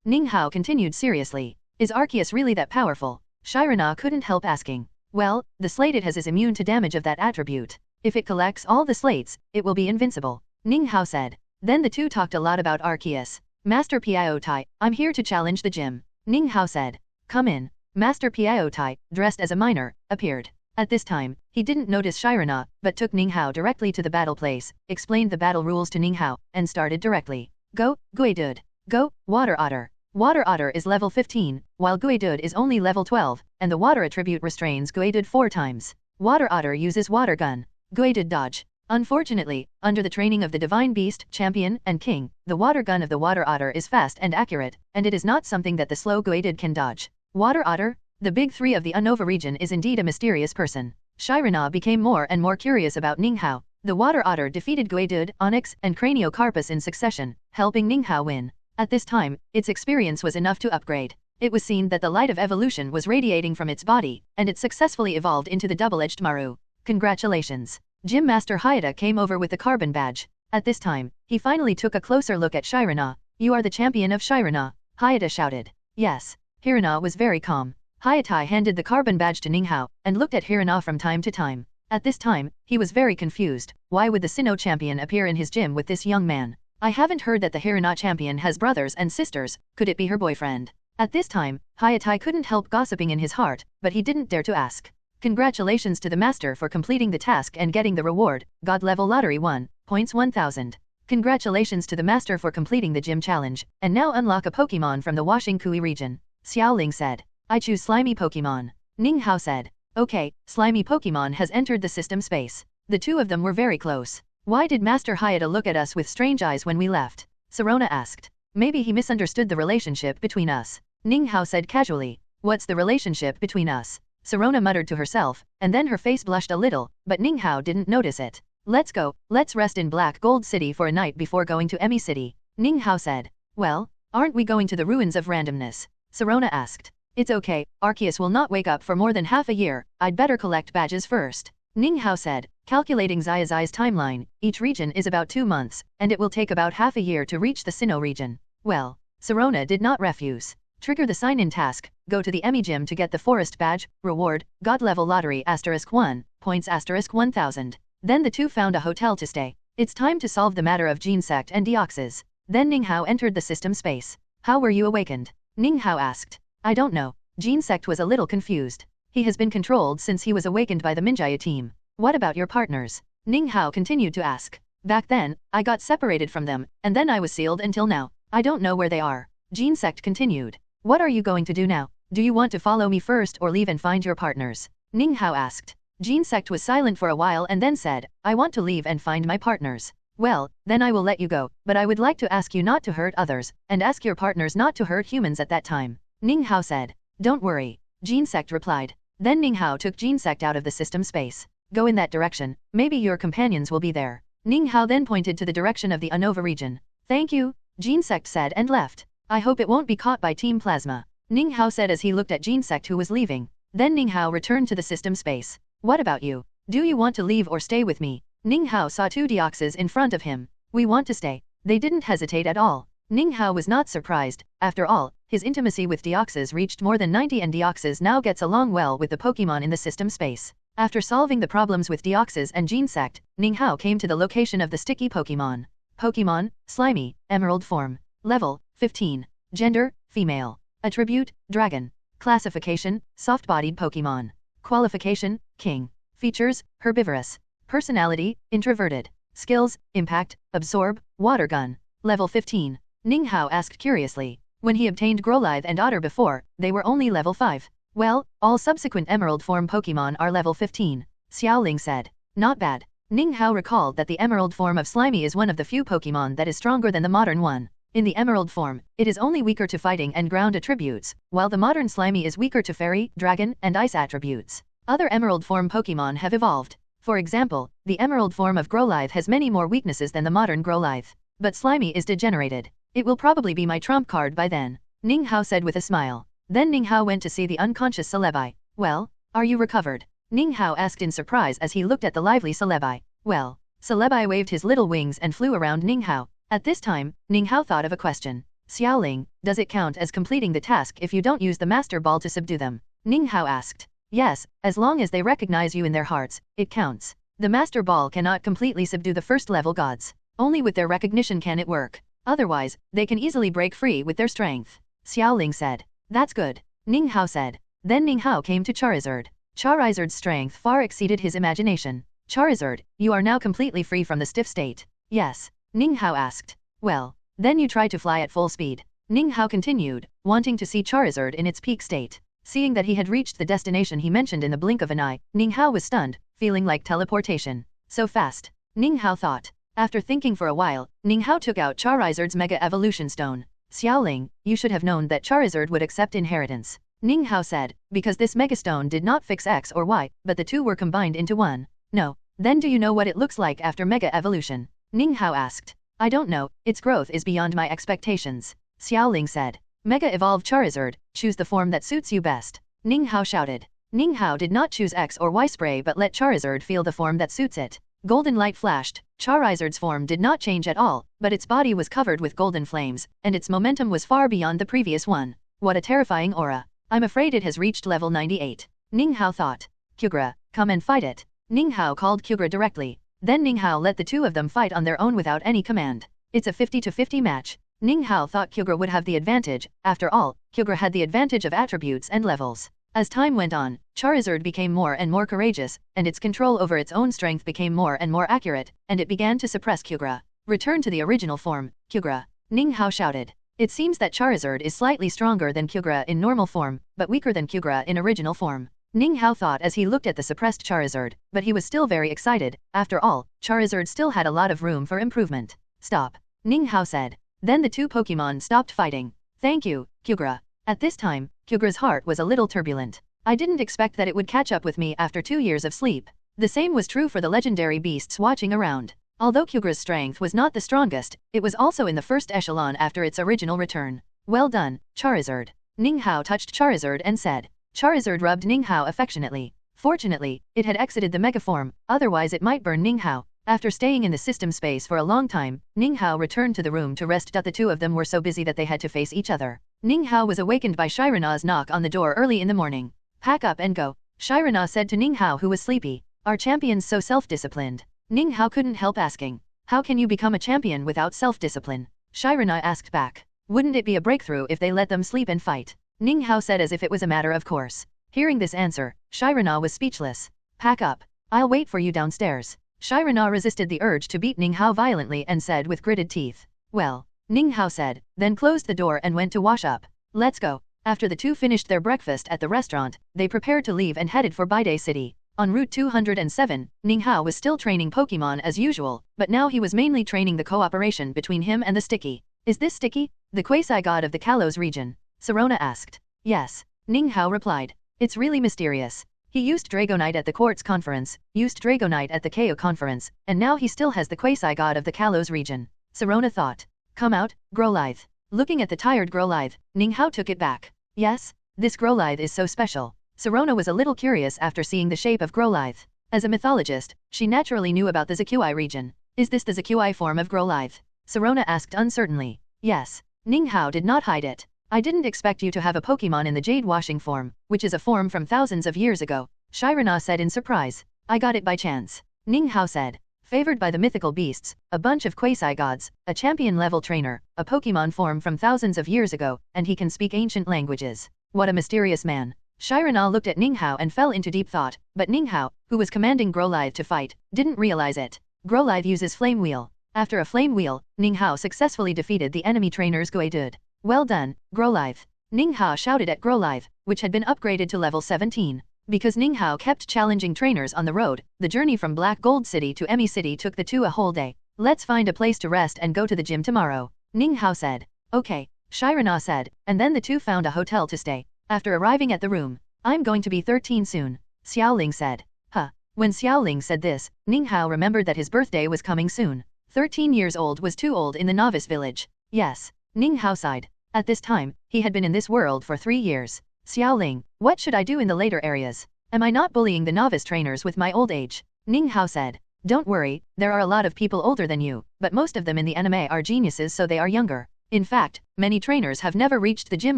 Ninghao continued seriously. Is Arceus really that powerful? Shirana couldn't help asking. Well, the slate it has is immune to damage of that attribute. If it collects all the slates, it will be invincible. Ninghao said. Then the two talked a lot about Arceus. Master Piaotai, I'm here to challenge the gym. Ninghao said. Come in. Master Piaotai, dressed as a miner, appeared. At this time, he didn't notice Shirana, but took Ninghao directly to the battle place, explained the battle rules to Ninghao, and started directly. Go, Guidud. Go, Water Otter. Water Otter is level 15, while Guidud is only level 12, and the water attribute restrains Guidud 4 times. Water Otter uses water gun. Guidud dodge. Unfortunately, under the training of the Divine Beast, Champion, and King, the water gun of the Water Otter is fast and accurate, and it is not something that the slow Guidud can dodge. Water Otter, the big three of the Unova region, is indeed a mysterious person. Shirana became more and more curious about Ninghao. The Water Otter defeated Guidud, Onyx, and Craniocarpus in succession, helping Ninghao win. At this time, its experience was enough to upgrade. It was seen that the light of evolution was radiating from its body, and it successfully evolved into the double-edged Maru. Congratulations. Gym Master Hayata came over with the carbon badge. At this time, he finally took a closer look at Shirana. You are the champion of Shirana, Hayata shouted. Yes. Hirana was very calm. Hayata handed the carbon badge to Ninghao, and looked at Hirana from time to time. At this time, he was very confused. Why would the Sinnoh champion appear in his gym with this young man? I haven't heard that the Hirana champion has brothers and sisters, could it be her boyfriend? At this time, Hayata couldn't help gossiping in his heart, but he didn't dare to ask. Congratulations to the master for completing the task and getting the reward, God level lottery 1, points 1000. Congratulations to the master for completing the gym challenge, and now unlock a Pokémon from the Washing Kui region. Xiaoling said. I choose slimy Pokémon. Ninghao said. Okay, slimy Pokémon has entered the system space. The two of them were very close. Why did Master Hayata look at us with strange eyes when we left? Sirona asked. Maybe he misunderstood the relationship between us. Ninghao said casually. What's the relationship between us? Sirona muttered to herself, and then her face blushed a little, but Ninghao didn't notice it. Let's go, let's rest in Black Gold City for a night before going to Emi City. Ninghao said. Well, aren't we going to the ruins of randomness? Sirona asked. It's okay, Arceus will not wake up for more than half a year, I'd better collect badges first. Ninghao said, calculating Zazai's timeline, each region is about 2 months, and it will take about half a year to reach the Sinnoh region. Well, Sirona did not refuse. Trigger the sign-in task, go to the Emi gym to get the forest badge, reward, God level lottery *1, points *1000. Then the two found a hotel to stay. It's time to solve the matter of Genesect and Deoxys. Then Ninghao entered the system space. How were you awakened? Ninghao asked. I don't know. Genesect was a little confused. He has been controlled since he was awakened by the Minjaya team. What about your partners? Ninghao continued to ask. Back then, I got separated from them, and then I was sealed until now. I don't know where they are. Genesect continued. What are you going to do now? Do you want to follow me first or leave and find your partners? Ninghao asked. Genesect was silent for a while and then said, I want to leave and find my partners. Well, then I will let you go, but I would like to ask you not to hurt others, and ask your partners not to hurt humans at that time. Ninghao said. Don't worry. Genesect replied. Then Ninghao took Genesect out of the system space. Go in that direction, maybe your companions will be there. Ninghao then pointed to the direction of the Unova region. Thank you, Genesect said and left. I hope it won't be caught by Team Plasma. Ninghao said as he looked at Genesect who was leaving. Then Ninghao returned to the system space. What about you? Do you want to leave or stay with me? Ninghao saw 2 Deoxys in front of him. We want to stay. They didn't hesitate at all. Ninghao was not surprised. After all, his intimacy with Deoxys reached more than 90 and Deoxys now gets along well with the Pokémon in the system space. After solving the problems with Deoxys and Genesect, Ninghao came to the location of the sticky Pokémon. Pokémon, Slimy, Emerald form. Level, 15. Gender, female. Attribute, Dragon. Classification, soft-bodied Pokémon. Qualification, King. Features, herbivorous. Personality, introverted. Skills, Impact, Absorb, Water Gun. Level 15. Ninghao asked curiously. When he obtained Growlithe and Otter before, they were only level 5. Well, all subsequent Emerald form Pokémon are level 15. Xiaoling said. Not bad. Ninghao recalled that the Emerald form of Slimy is one of the few Pokémon that is stronger than the modern one. In the Emerald form, it is only weaker to fighting and ground attributes, while the modern Slimy is weaker to fairy, dragon, and ice attributes. Other Emerald form Pokémon have evolved. For example, the Emerald form of Growlithe has many more weaknesses than the modern Growlithe. But Slimy is degenerated. It will probably be my trump card by then, Ning Hao said with a smile. Then Ning Hao went to see the unconscious Celebi. Well, are you recovered? Ning Hao asked in surprise as he looked at the lively Celebi. Well, Celebi waved his little wings and flew around Ning Hao. At this time, Ning Hao thought of a question. Xiaoling, does it count as completing the task if you don't use the Master Ball to subdue them? Ning Hao asked. Yes, as long as they recognize you in their hearts, it counts. The Master Ball cannot completely subdue the first-level gods. Only with their recognition can it work. Otherwise, they can easily break free with their strength. Xiaoling said. That's good. Ning Hao said. Then Ning Hao came to Charizard. Charizard's strength far exceeded his imagination. Charizard, you are now completely free from the stiff state. Yes. Ning Hao asked. Well, then you try to fly at full speed. Ning Hao continued, wanting to see Charizard in its peak state. Seeing that he had reached the destination he mentioned in the blink of an eye, Ning Hao was stunned, feeling like teleportation. So fast. Ning Hao thought. After thinking for a while, Ning Hao took out Charizard's Mega Evolution Stone. Xiaoling, you should have known that Charizard would accept inheritance. Ning Hao said, because this Mega Stone did not fix X or Y, but the two were combined into one. No. Then do you know what it looks like after Mega Evolution? Ning Hao asked. I don't know, its growth is beyond my expectations. Xiaoling said. Mega Evolve Charizard, choose the form that suits you best. Ning Hao shouted. Ning Hao did not choose X or Y spray but let Charizard feel the form that suits it. Golden light flashed. Charizard's form did not change at all, but its body was covered with golden flames, and its momentum was far beyond the previous one. What a terrifying aura. I'm afraid it has reached level 98. Ning Hao thought. Kyugra, come and fight it. Ning Hao called Kyugra directly. Then Ning Hao let the two of them fight on their own without any command. It's a 50-50 match. Ning Hao thought Kyugra would have the advantage. After all, Kyugra had the advantage of attributes and levels. As time went on, Charizard became more and more courageous, and its control over its own strength became more and more accurate, and it began to suppress Kyugra. Return to the original form, Kyugra. Ning Hao shouted. It seems that Charizard is slightly stronger than Kyugra in normal form, but weaker than Kyugra in original form. Ning Hao thought as he looked at the suppressed Charizard, but he was still very excited. After all, Charizard still had a lot of room for improvement. Stop. Ning Hao said. Then the two Pokémon stopped fighting. Thank you, Kyugra. At this time, Kyugra's heart was a little turbulent. I didn't expect that it would catch up with me after 2 years of sleep. The same was true for the legendary beasts watching around. Although Kyugra's strength was not the strongest, it was also in the first echelon after its original return. Well done, Charizard. Ning Hao touched Charizard and said. Charizard rubbed Ning Hao affectionately. Fortunately, it had exited the mega form, otherwise it might burn Ning Hao. After staying in the system space for a long time, Ning Hao returned to the room to rest. The two of them were so busy that they had to face each other. Ning Hao was awakened by Shirana's knock on the door early in the morning. Pack up and go, Shirana said to Ning Hao, who was sleepy. Are champions so self-disciplined? Ning Hao couldn't help asking. How can you become a champion without self-discipline? Shirana asked back. Wouldn't it be a breakthrough if they let them sleep and fight? Ning Hao said as if it was a matter of course. Hearing this answer, Shirana was speechless. Pack up. I'll wait for you downstairs. Shirana resisted the urge to beat Ning Hao violently and said with gritted teeth. Well, Ning Hao said, then closed the door and went to wash up. Let's go. After the two finished their breakfast at the restaurant, they prepared to leave and headed for Baiday City. En route 207, Ning Hao was still training Pokemon as usual, but now he was mainly training the cooperation between him and the Sticky. Is this Sticky? The quasi-god of the Kalos region? Sirona asked. Yes. Ning Hao replied. It's really mysterious. He used Dragonite at the Quartz Conference, used Dragonite at the KO Conference, and now he still has the quasi-god of the Kalos region. Sirona thought. Come out, Growlithe. Looking at the tired Growlithe, Ning Hao took it back. Yes? This Growlithe is so special. Sirona was a little curious after seeing the shape of Growlithe. As a mythologist, she naturally knew about the Zakuai region. Is this the Zakuai form of Growlithe? Sirona asked uncertainly. Yes. Ning Hao did not hide it. I didn't expect you to have a Pokemon in the Jade Washing form, which is a form from thousands of years ago, Shirana said in surprise. I got it by chance. Ning Hao said. Favored by the mythical beasts, a bunch of quasi-gods, a champion-level trainer, a Pokemon form from thousands of years ago, and he can speak ancient languages. What a mysterious man. Shirana looked at Ning Hao and fell into deep thought, but Ning Hao, who was commanding Growlithe to fight, didn't realize it. Growlithe uses Flame Wheel. After a Flame Wheel, Ning Hao successfully defeated the enemy trainer's Guidud. Well done, Growlithe. Ning Hao shouted at Growlithe, which had been upgraded to level 17. Because Ning Hao kept challenging trainers on the road, the journey from Black Gold City to Emi City took the two a whole day. Let's find a place to rest and go to the gym tomorrow, Ning Hao said. Okay, Shirana said, and then the two found a hotel to stay. After arriving at the room, I'm going to be 13 soon, Xiaoling said. Huh. When Xiaoling said this, Ning Hao remembered that his birthday was coming soon. 13 years old was too old in the novice village. Yes. Ning Hao sighed. At this time, he had been in this world for 3 years. Xiaoling, what should I do in the later areas? Am I not bullying the novice trainers with my old age? Ning Hao said. Don't worry, there are a lot of people older than you, but most of them in the anime are geniuses, so they are younger. In fact, many trainers have never reached the gym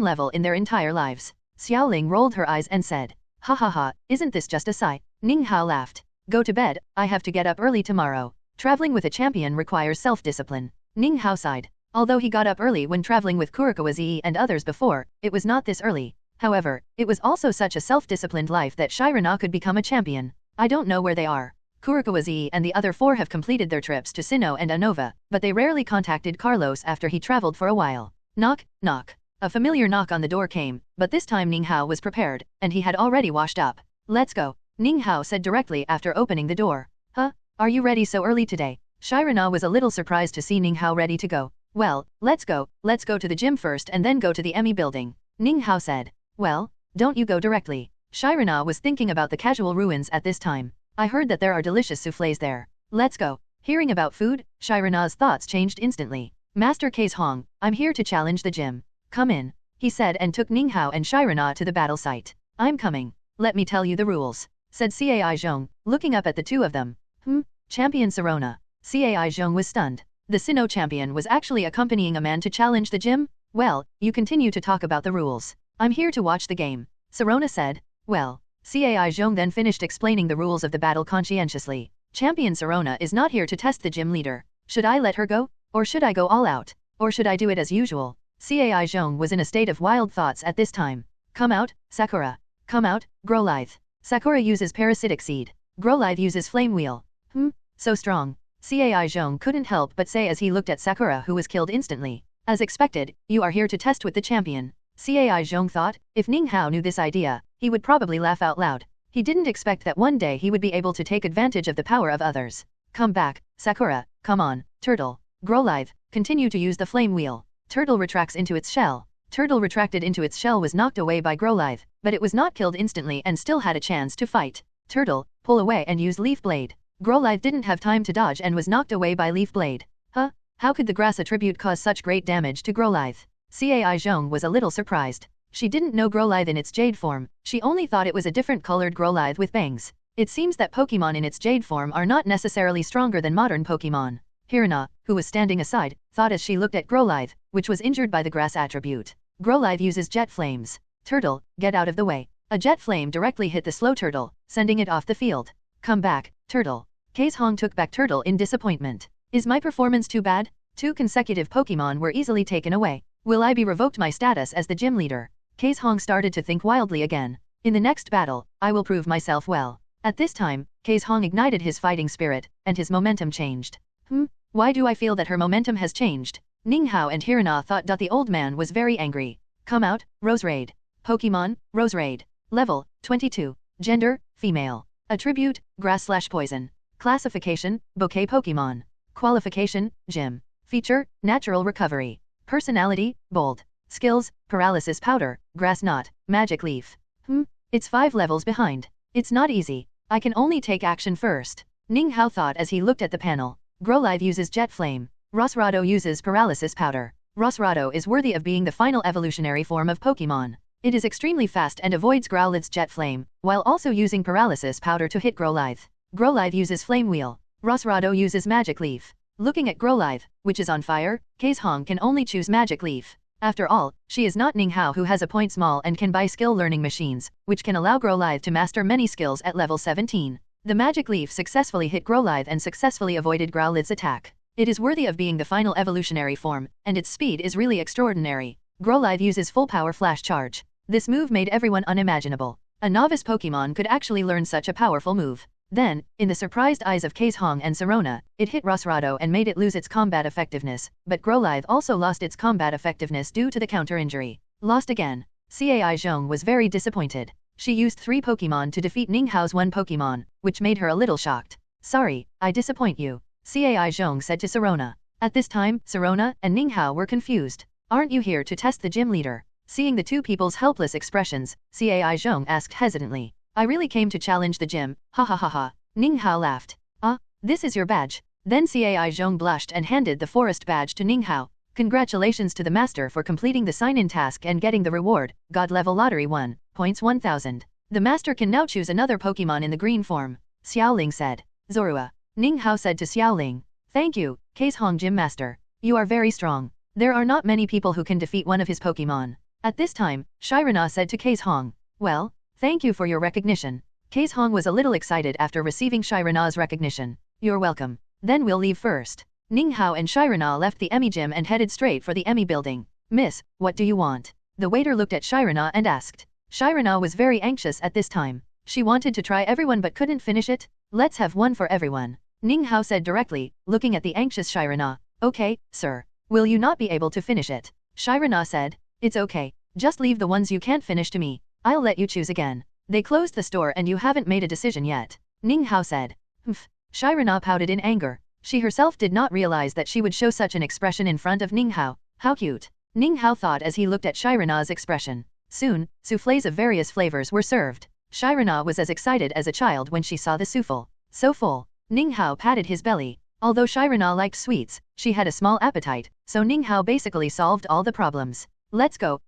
level in their entire lives. Xiaoling rolled her eyes and said, ha ha ha, isn't this just a sigh? Ning Hao laughed. Go to bed, I have to get up early tomorrow. Traveling with a champion requires self-discipline. Ning Hao sighed. Although he got up early when traveling with Kurikawazi and others before, it was not this early. However, it was also such a self-disciplined life that Shirana could become a champion. I don't know where they are. Kurikawazi and the other 4 have completed their trips to Sinnoh and Unova, but they rarely contacted Carlos after he traveled for a while. Knock, knock. A familiar knock on the door came, but this time Ning Hao was prepared, and he had already washed up. Let's go, Ning Hao said directly after opening the door. Huh? Are you ready so early today? Shirana was a little surprised to see Ning Hao ready to go. Well, let's go to the gym first and then go to the Emmy building. Ning Hao said. Well, don't you go directly. Shirana was thinking about the casual ruins at this time. I heard that there are delicious soufflés there. Let's go. Hearing about food, Shirana's thoughts changed instantly. Master Case Hong, I'm here to challenge the gym. Come in, he said and took Ning Hao and Shirana to the battle site. I'm coming. Let me tell you the rules, said Cai Zhong, looking up at the two of them. Champion Sirona. Cai Zhong was stunned. The Sinnoh champion was actually accompanying a man to challenge the gym? Well, you continue to talk about the rules. I'm here to watch the game, Sirona said. Well, Cai Zhong then finished explaining the rules of the battle conscientiously. Champion Sirona is not here to test the gym leader. Should I let her go? Or should I go all out? Or should I do it as usual? Cai Zhong was in a state of wild thoughts at this time. Come out, Sakura. Come out, Growlithe. Sakura uses Parasitic Seed. Growlithe uses Flame Wheel. So strong. Cai Zhong couldn't help but say as he looked at Sakura, who was killed instantly. As expected, you are here to test with the champion. Cai Zhong thought, if Ning Hao knew this idea, he would probably laugh out loud. He didn't expect that one day he would be able to take advantage of the power of others. Come back, Sakura, come on, Turtle. Growlithe, continue to use the Flame Wheel. Turtle retracts into its shell. Turtle retracted into its shell was knocked away by Growlithe, but it was not killed instantly and still had a chance to fight. Turtle, pull away and use Leaf Blade. Growlithe didn't have time to dodge and was knocked away by Leaf Blade. Huh? How could the grass attribute cause such great damage to Growlithe? Cai Zhong was a little surprised. She didn't know Growlithe in its jade form, she only thought it was a different colored Growlithe with bangs. It seems that Pokémon in its jade form are not necessarily stronger than modern Pokémon. Hirana, who was standing aside, thought as she looked at Growlithe, which was injured by the grass attribute. Growlithe uses Jet Flames. Turtle, get out of the way. A jet flame directly hit the slow turtle, sending it off the field. Come back, Turtle. Case Hong took back Turtle in disappointment. Is my performance too bad? 2 consecutive Pokémon were easily taken away. Will I be revoked my status as the gym leader? Case Hong started to think wildly again. In the next battle, I will prove myself well. At this time, Case Hong ignited his fighting spirit, and his momentum changed. Why do I feel that her momentum has changed? Ning Hao and Hirana thought that the old man was very angry. Come out, Roserade. Pokémon, Roserade. Level, 22. Gender, female. Attribute, grass/poison. Classification, bouquet Pokémon. Qualification, gym. Feature, natural recovery. Personality, bold. Skills, paralysis powder, grass knot, magic leaf. It's 5 levels behind. It's not easy. I can only take action first. Ning Hao thought as he looked at the panel. Growlithe uses Jet Flame. Roserado uses paralysis powder. Roserado is worthy of being the final evolutionary form of Pokémon. It is extremely fast and avoids Growlithe's Jet Flame, while also using paralysis powder to hit Growlithe. Growlithe uses Flame Wheel. Roserado uses Magic Leaf. Looking at Growlithe, which is on fire, Case Hong can only choose Magic Leaf. After all, she is not Ning Hao, who has a point small and can buy skill learning machines, which can allow Growlithe to master many skills at level 17. The Magic Leaf successfully hit Growlithe and successfully avoided Growlithe's attack. It is worthy of being the final evolutionary form, and its speed is really extraordinary. Growlithe uses full power Flash Charge. This move made everyone unimaginable. A novice Pokémon could actually learn such a powerful move. Then, in the surprised eyes of Case Hong and Sirona, it hit Roserado and made it lose its combat effectiveness, but Growlithe also lost its combat effectiveness due to the counter injury. Lost again. Cai Zhong was very disappointed. She used 3 Pokémon to defeat Ning Hao's 1 Pokémon, which made her a little shocked. Sorry, I disappoint you, Cai Zhong said to Sirona. At this time, Sirona and Ning Hao were confused. Aren't you here to test the gym leader? Seeing the two people's helpless expressions, Cai Zhong asked hesitantly. I really came to challenge the gym, ha ha ha ha. Ning Hao laughed. This is your badge. Then Cai Zhong blushed and handed the forest badge to Ning Hao. Congratulations to the master for completing the sign-in task and getting the reward, God level lottery 1, points 1000. The master can now choose another Pokemon in the green form, Xiaoling said. Zorua. Ninghao said to Xiaoling. Thank you, Kaizhong Gym Master. You are very strong. There are not many people who can defeat one of his Pokemon. At this time, Shirana said to Kaizhong. Well, thank you for your recognition. Kaizhong was a little excited after receiving Shirana's recognition. You're welcome. Then we'll leave first. Ninghao and Shirana left the Emmy gym and headed straight for the Emmy building. Miss, what do you want? The waiter looked at Shirana and asked. Shirana was very anxious at this time. She wanted to try everyone but couldn't finish it. Let's have one for everyone. Ninghao said directly, looking at the anxious Shirana. Okay, sir. Will you not be able to finish it? Shirana said. It's okay. Just leave the ones you can't finish to me. I'll let you choose again. They closed the store and you haven't made a decision yet. Ninghao said. Humph. Shirana pouted in anger. She herself did not realize that she would show such an expression in front of Ninghao. How cute. Ninghao thought as he looked at Shirana's expression. Soon, soufflés of various flavors were served. Shirana was as excited as a child when she saw the souffle. So full. Ninghao patted his belly. Although Shirana liked sweets, she had a small appetite, so Ninghao basically solved all the problems. Let's go,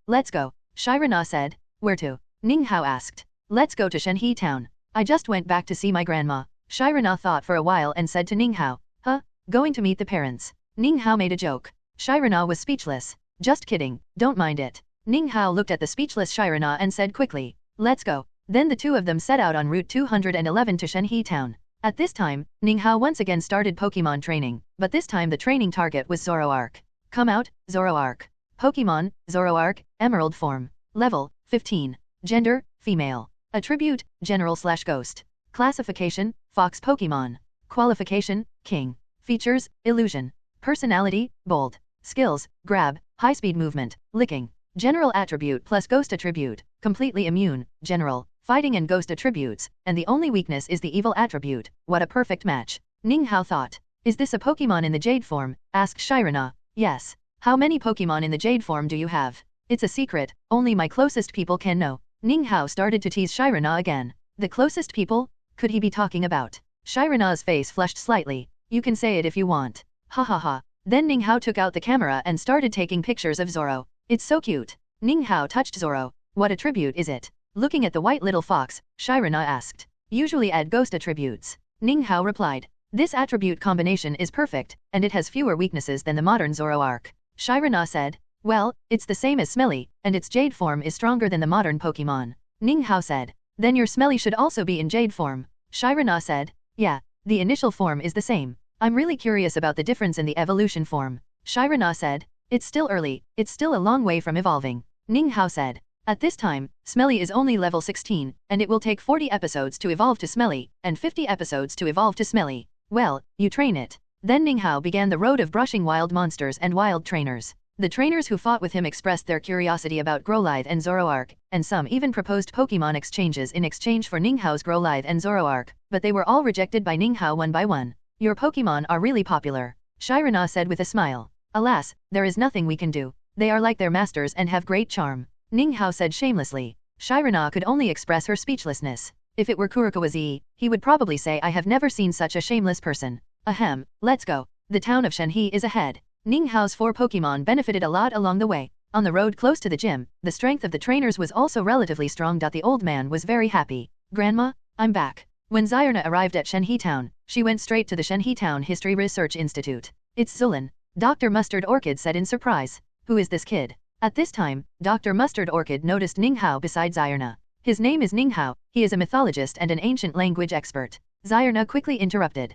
Shirana said. Where to? Ninghao asked. Let's go to Shenhe town. I just went back to see my grandma. Shirana thought for a while and said to Ninghao. Huh? Going to meet the parents. Ninghao made a joke. Shirana was speechless. Just kidding, don't mind it. Ninghao looked at the speechless Shirana and said quickly. Let's go. Then the two of them set out on Route 211 to Shenhe town. At this time, Ninghao once again started Pokemon training, but this time the training target was Zoroark. Come out, Zoroark. Pokemon, Zoroark, Emerald form. Level, 15. Gender, female. Attribute, general/ghost. Classification, fox Pokemon. Qualification, king. Features, illusion. Personality, bold. Skills, grab, high-speed movement, licking. General attribute plus ghost attribute, completely immune, general, fighting and ghost attributes, and the only weakness is the evil attribute. What a perfect match. Ninghao thought. Is this a Pokemon in the Jade form? Asked Shirana. Yes. How many Pokemon in the Jade form do you have? It's a secret, only my closest people can know. Ninghao started to tease Shirana again. The closest people? Could he be talking about? Shirana's face flushed slightly. You can say it if you want. Ha ha ha. Then Ninghao took out the camera and started taking pictures of Zoro. It's so cute. Ninghao touched Zoro. What attribute is it? Looking at the white little fox, Shirana asked. Usually add ghost attributes. Ninghao replied. This attribute combination is perfect, and it has fewer weaknesses than the modern Zoroark. Shirana said. Well, it's the same as Smelly, and its Jade form is stronger than the modern Pokemon. Ninghao said. Then your Smelly should also be in Jade form. Shirana said. Yeah, the initial form is the same. I'm really curious about the difference in the evolution form. Shirana said. It's still early, it's still a long way from evolving. Ninghao said. At this time, Smelly is only level 16, and it will take 40 episodes to evolve to Smelly, and 50 episodes to evolve to Smelly. Well, you train it. Then Ninghao began the road of brushing wild monsters and wild trainers. The trainers who fought with him expressed their curiosity about Growlithe and Zoroark, and some even proposed Pokemon exchanges in exchange for Ninghao's Growlithe and Zoroark, but they were all rejected by Ninghao one by one. Your Pokemon are really popular, Shirana said with a smile. Alas, there is nothing we can do. They are like their masters and have great charm. Ninghao said shamelessly. Shirana could only express her speechlessness. If it were Kurokawazi, he would probably say I have never seen such a shameless person. Ahem, let's go. The town of Shenhe is ahead. Ninghao's 4 Pokemon benefited a lot along the way. On the road close to the gym, the strength of the trainers was also relatively strong. The old man was very happy. Grandma, I'm back. When Zyrna arrived at Shenhe town, she went straight to the Shenhe town History Research Institute. It's Zulan. Dr. Mustard Orchid said in surprise. Who is this kid? At this time, Dr. Mustard Orchid noticed Ninghao beside Zyrna. His name is Ninghao, he is a mythologist and an ancient language expert. Zyrna quickly interrupted.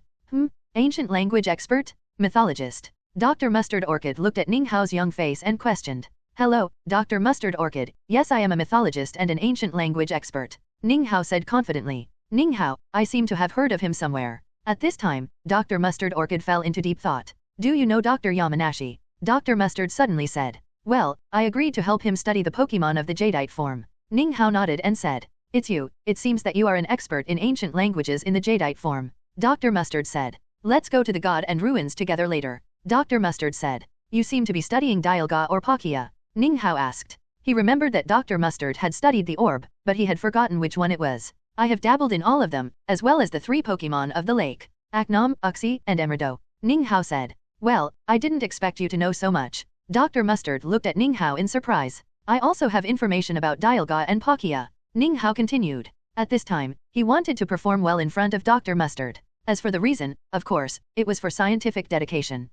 Ancient language expert? Mythologist. Dr. Mustard Orchid looked at Ninghao's young face and questioned. Hello, Dr. Mustard Orchid, yes I am a mythologist and an ancient language expert. Ninghao said confidently. Ninghao, I seem to have heard of him somewhere. At this time, Dr. Mustard Orchid fell into deep thought. Do you know Dr. Yamanashi? Dr. Mustard suddenly said. Well, I agreed to help him study the Pokemon of the Jadeite form. Ninghao nodded and said. It's you, it seems that you are an expert in ancient languages in the Jadeite form. Dr. Mustard said. Let's go to the God and Ruins together later. Dr. Mustard said. You seem to be studying Dialga or Palkia. Ninghao asked. He remembered that Dr. Mustard had studied the orb, but he had forgotten which one it was. I have dabbled in all of them, as well as the 3 Pokemon of the lake. Aknom, Uxie, and Emerdo. Ninghao said. Well, I didn't expect you to know so much. Dr. Mustard looked at Ninghao in surprise. I also have information about Dialga and Palkia. Ninghao continued. At this time, he wanted to perform well in front of Dr. Mustard. As for the reason, of course, it was for scientific dedication.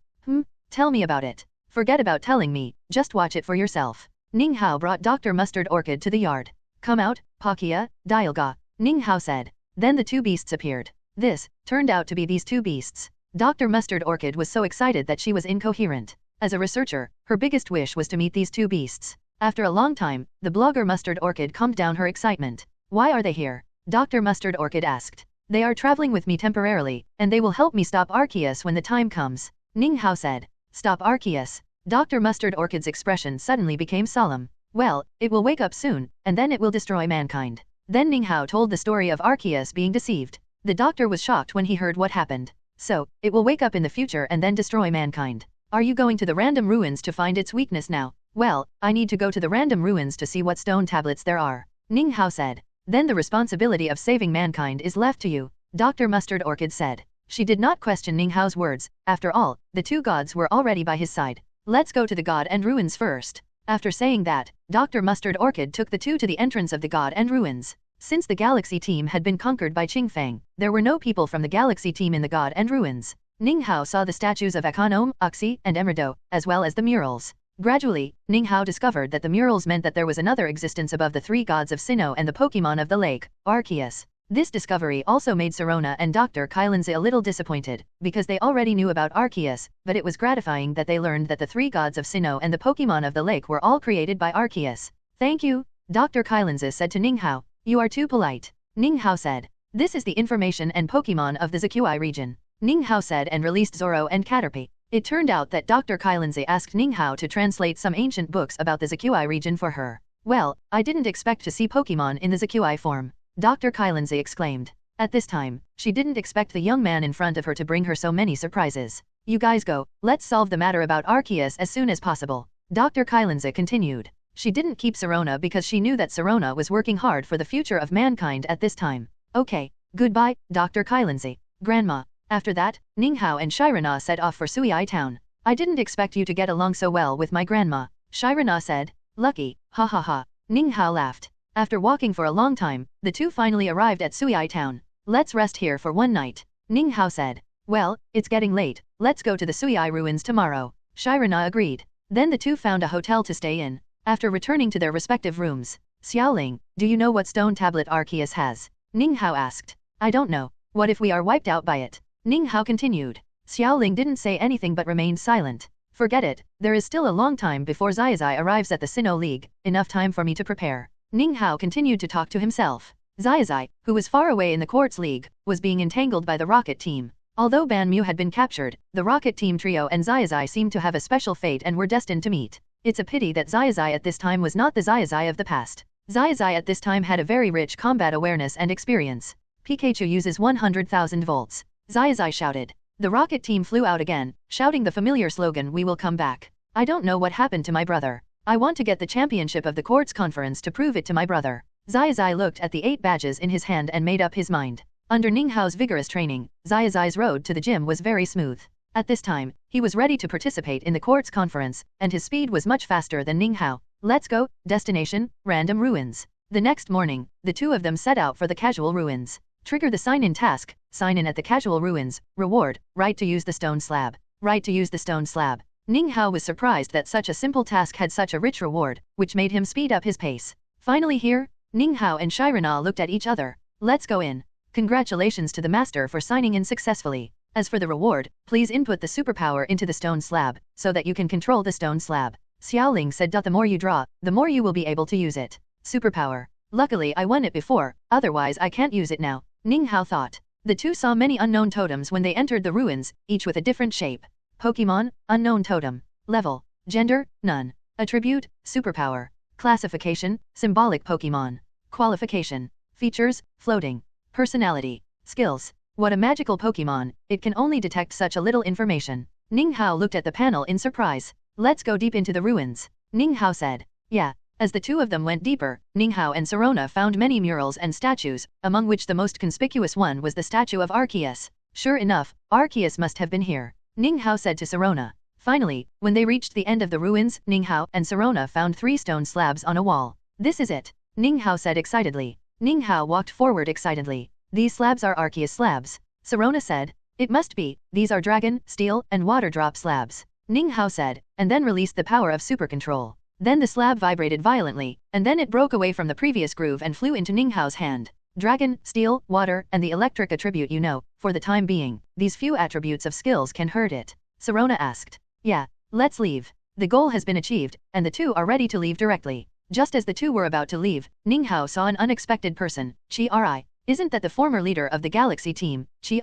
Tell me about it. Forget about telling me, just watch it for yourself. Ninghao brought Dr. Mustard Orchid to the yard. Come out, Palkia, Dialga, Ninghao said. Then the two beasts appeared. This turned out to be these two beasts. Dr. Mustard Orchid was so excited that she was incoherent. As a researcher, her biggest wish was to meet these two beasts. After a long time, the blogger Mustard Orchid calmed down her excitement. Why are they here? Dr. Mustard Orchid asked. They are traveling with me temporarily, and they will help me stop Arceus when the time comes. Ninghao said. Stop Arceus. Dr. Mustard Orchid's expression suddenly became solemn. Well, it will wake up soon, and then it will destroy mankind. Then Ninghao told the story of Arceus being deceived. The doctor was shocked when he heard what happened. So, it will wake up in the future and then destroy mankind. Are you going to the random ruins to find its weakness now? Well, I need to go to the random ruins to see what stone tablets there are. Ninghao said. Then the responsibility of saving mankind is left to you, Dr. Mustard Orchid said. She did not question Ninghao's words. After all, the two gods were already by his side. Let's go to the God and Ruins first. After saying that, Dr. Mustard Orchid took the two to the entrance of the God and Ruins. Since the Galaxy team had been conquered by Qingfang, there were no people from the Galaxy team in the God and Ruins. Ninghao saw the statues of Akanom, Oxy, and Emerdo, as well as the murals. Gradually, Ninghao discovered that the murals meant that there was another existence above the three gods of Sinnoh and the Pokémon of the lake, Arceus. This discovery also made Sirona and Dr. Kylanze a little disappointed, because they already knew about Arceus, but it was gratifying that they learned that the three gods of Sinnoh and the Pokémon of the lake were all created by Arceus. Thank you, Dr. Kylanze said to Ninghao. You are too polite. Ninghao said. This is the information and Pokémon of the Zaqui region. Ninghao said and released Zoro and Caterpie. It turned out that Dr. Kylanze asked Ninghao to translate some ancient books about the Zaqui region for her. Well, I didn't expect to see Pokémon in the Zaqui form, Dr. Kylanze exclaimed. At this time, she didn't expect the young man in front of her to bring her so many surprises. You guys go, let's solve the matter about Arceus as soon as possible, Dr. Kylanze continued. She didn't keep Sirona because she knew that Sirona was working hard for the future of mankind at this time. Okay, goodbye, Dr. Kylanze. Grandma. After that, Ninghao and Shirana set off for Suiyai town. I didn't expect you to get along so well with my grandma, Shirana said. Lucky, ha ha ha. Ninghao laughed. After walking for a long time, the two finally arrived at Suiyai town. Let's rest here for one night, Ninghao said. Well, it's getting late, let's go to the Suiyai ruins tomorrow, Shirana agreed. Then the two found a hotel to stay in. After returning to their respective rooms, Xiaoling, do you know what stone tablet Arceus has? Ninghao asked. I don't know. What if we are wiped out by it? Ninghao continued. Xiaoling didn't say anything but remained silent. Forget it, there is still a long time before Zazai arrives at the Sinnoh League, enough time for me to prepare. Ninghao continued to talk to himself. Zazai, who was far away in the Quartz League, was being entangled by the Rocket Team. Although Ban Mu had been captured, the Rocket Team trio and Zazai seemed to have a special fate and were destined to meet. It's a pity that Zazai at this time was not the Zazai of the past. Zazai at this time had a very rich combat awareness and experience. Pikachu uses 100,000 volts. Zazai shouted. The Rocket Team flew out again, shouting the familiar slogan, "We will come back." I don't know what happened to my brother. I want to get the championship of the Quartz Conference to prove it to my brother. Zazai looked at the 8 badges in his hand and made up his mind. Under Ninghao's vigorous training, Zazai's road to the gym was very smooth. At this time, he was ready to participate in the Quartz Conference, and his speed was much faster than Ninghao. Let's go, destination, random ruins. The next morning, the two of them set out for the casual ruins. Trigger the sign-in task, sign in at the casual ruins, reward, right to use the stone slab. Right to use the stone slab. Ninghao was surprised that such a simple task had such a rich reward, which made him speed up his pace. Finally here, Ninghao and Shirana looked at each other. Let's go in. Congratulations to the master for signing in successfully. As for the reward, please input the superpower into the stone slab, so that you can control the stone slab. Xiaoling said, the more you draw, the more you will be able to use it. Superpower. Luckily I won it before, otherwise I can't use it now, Ninghao thought. The two saw many unknown totems when they entered the ruins, each with a different shape. Pokémon, unknown totem. Level, gender, none. Attribute, superpower. Classification, symbolic Pokémon. Qualification. Features, floating. Personality. Skills. What a magical Pokémon, it can only detect such a little information. Ninghao looked at the panel in surprise. Let's go deep into the ruins, Ninghao said. Yeah. As the two of them went deeper, Ninghao and Sirona found many murals and statues, among which the most conspicuous one was the statue of Arceus. Sure enough, Arceus must have been here, Ninghao said to Sirona. Finally, when they reached the end of the ruins, Ninghao and Sirona found 3 stone slabs on a wall. This is it, Ninghao said excitedly. Ninghao walked forward excitedly. These slabs are Arceus slabs. Sirona said. It must be, these are dragon, steel, and water drop slabs. Ninghao said, and then released the power of super control. Then the slab vibrated violently, and then it broke away from the previous groove and flew into Ninghao's hand. Dragon, steel, water, and the electric attribute for the time being, these few attributes of skills can hurt it. Sirona asked. Yeah, let's leave. The goal has been achieved, and the 2 are ready to leave directly. Just as the 2 were about to leave, Ninghao saw an unexpected person. Chi. Isn't that the former leader of the Galaxy team, Chi?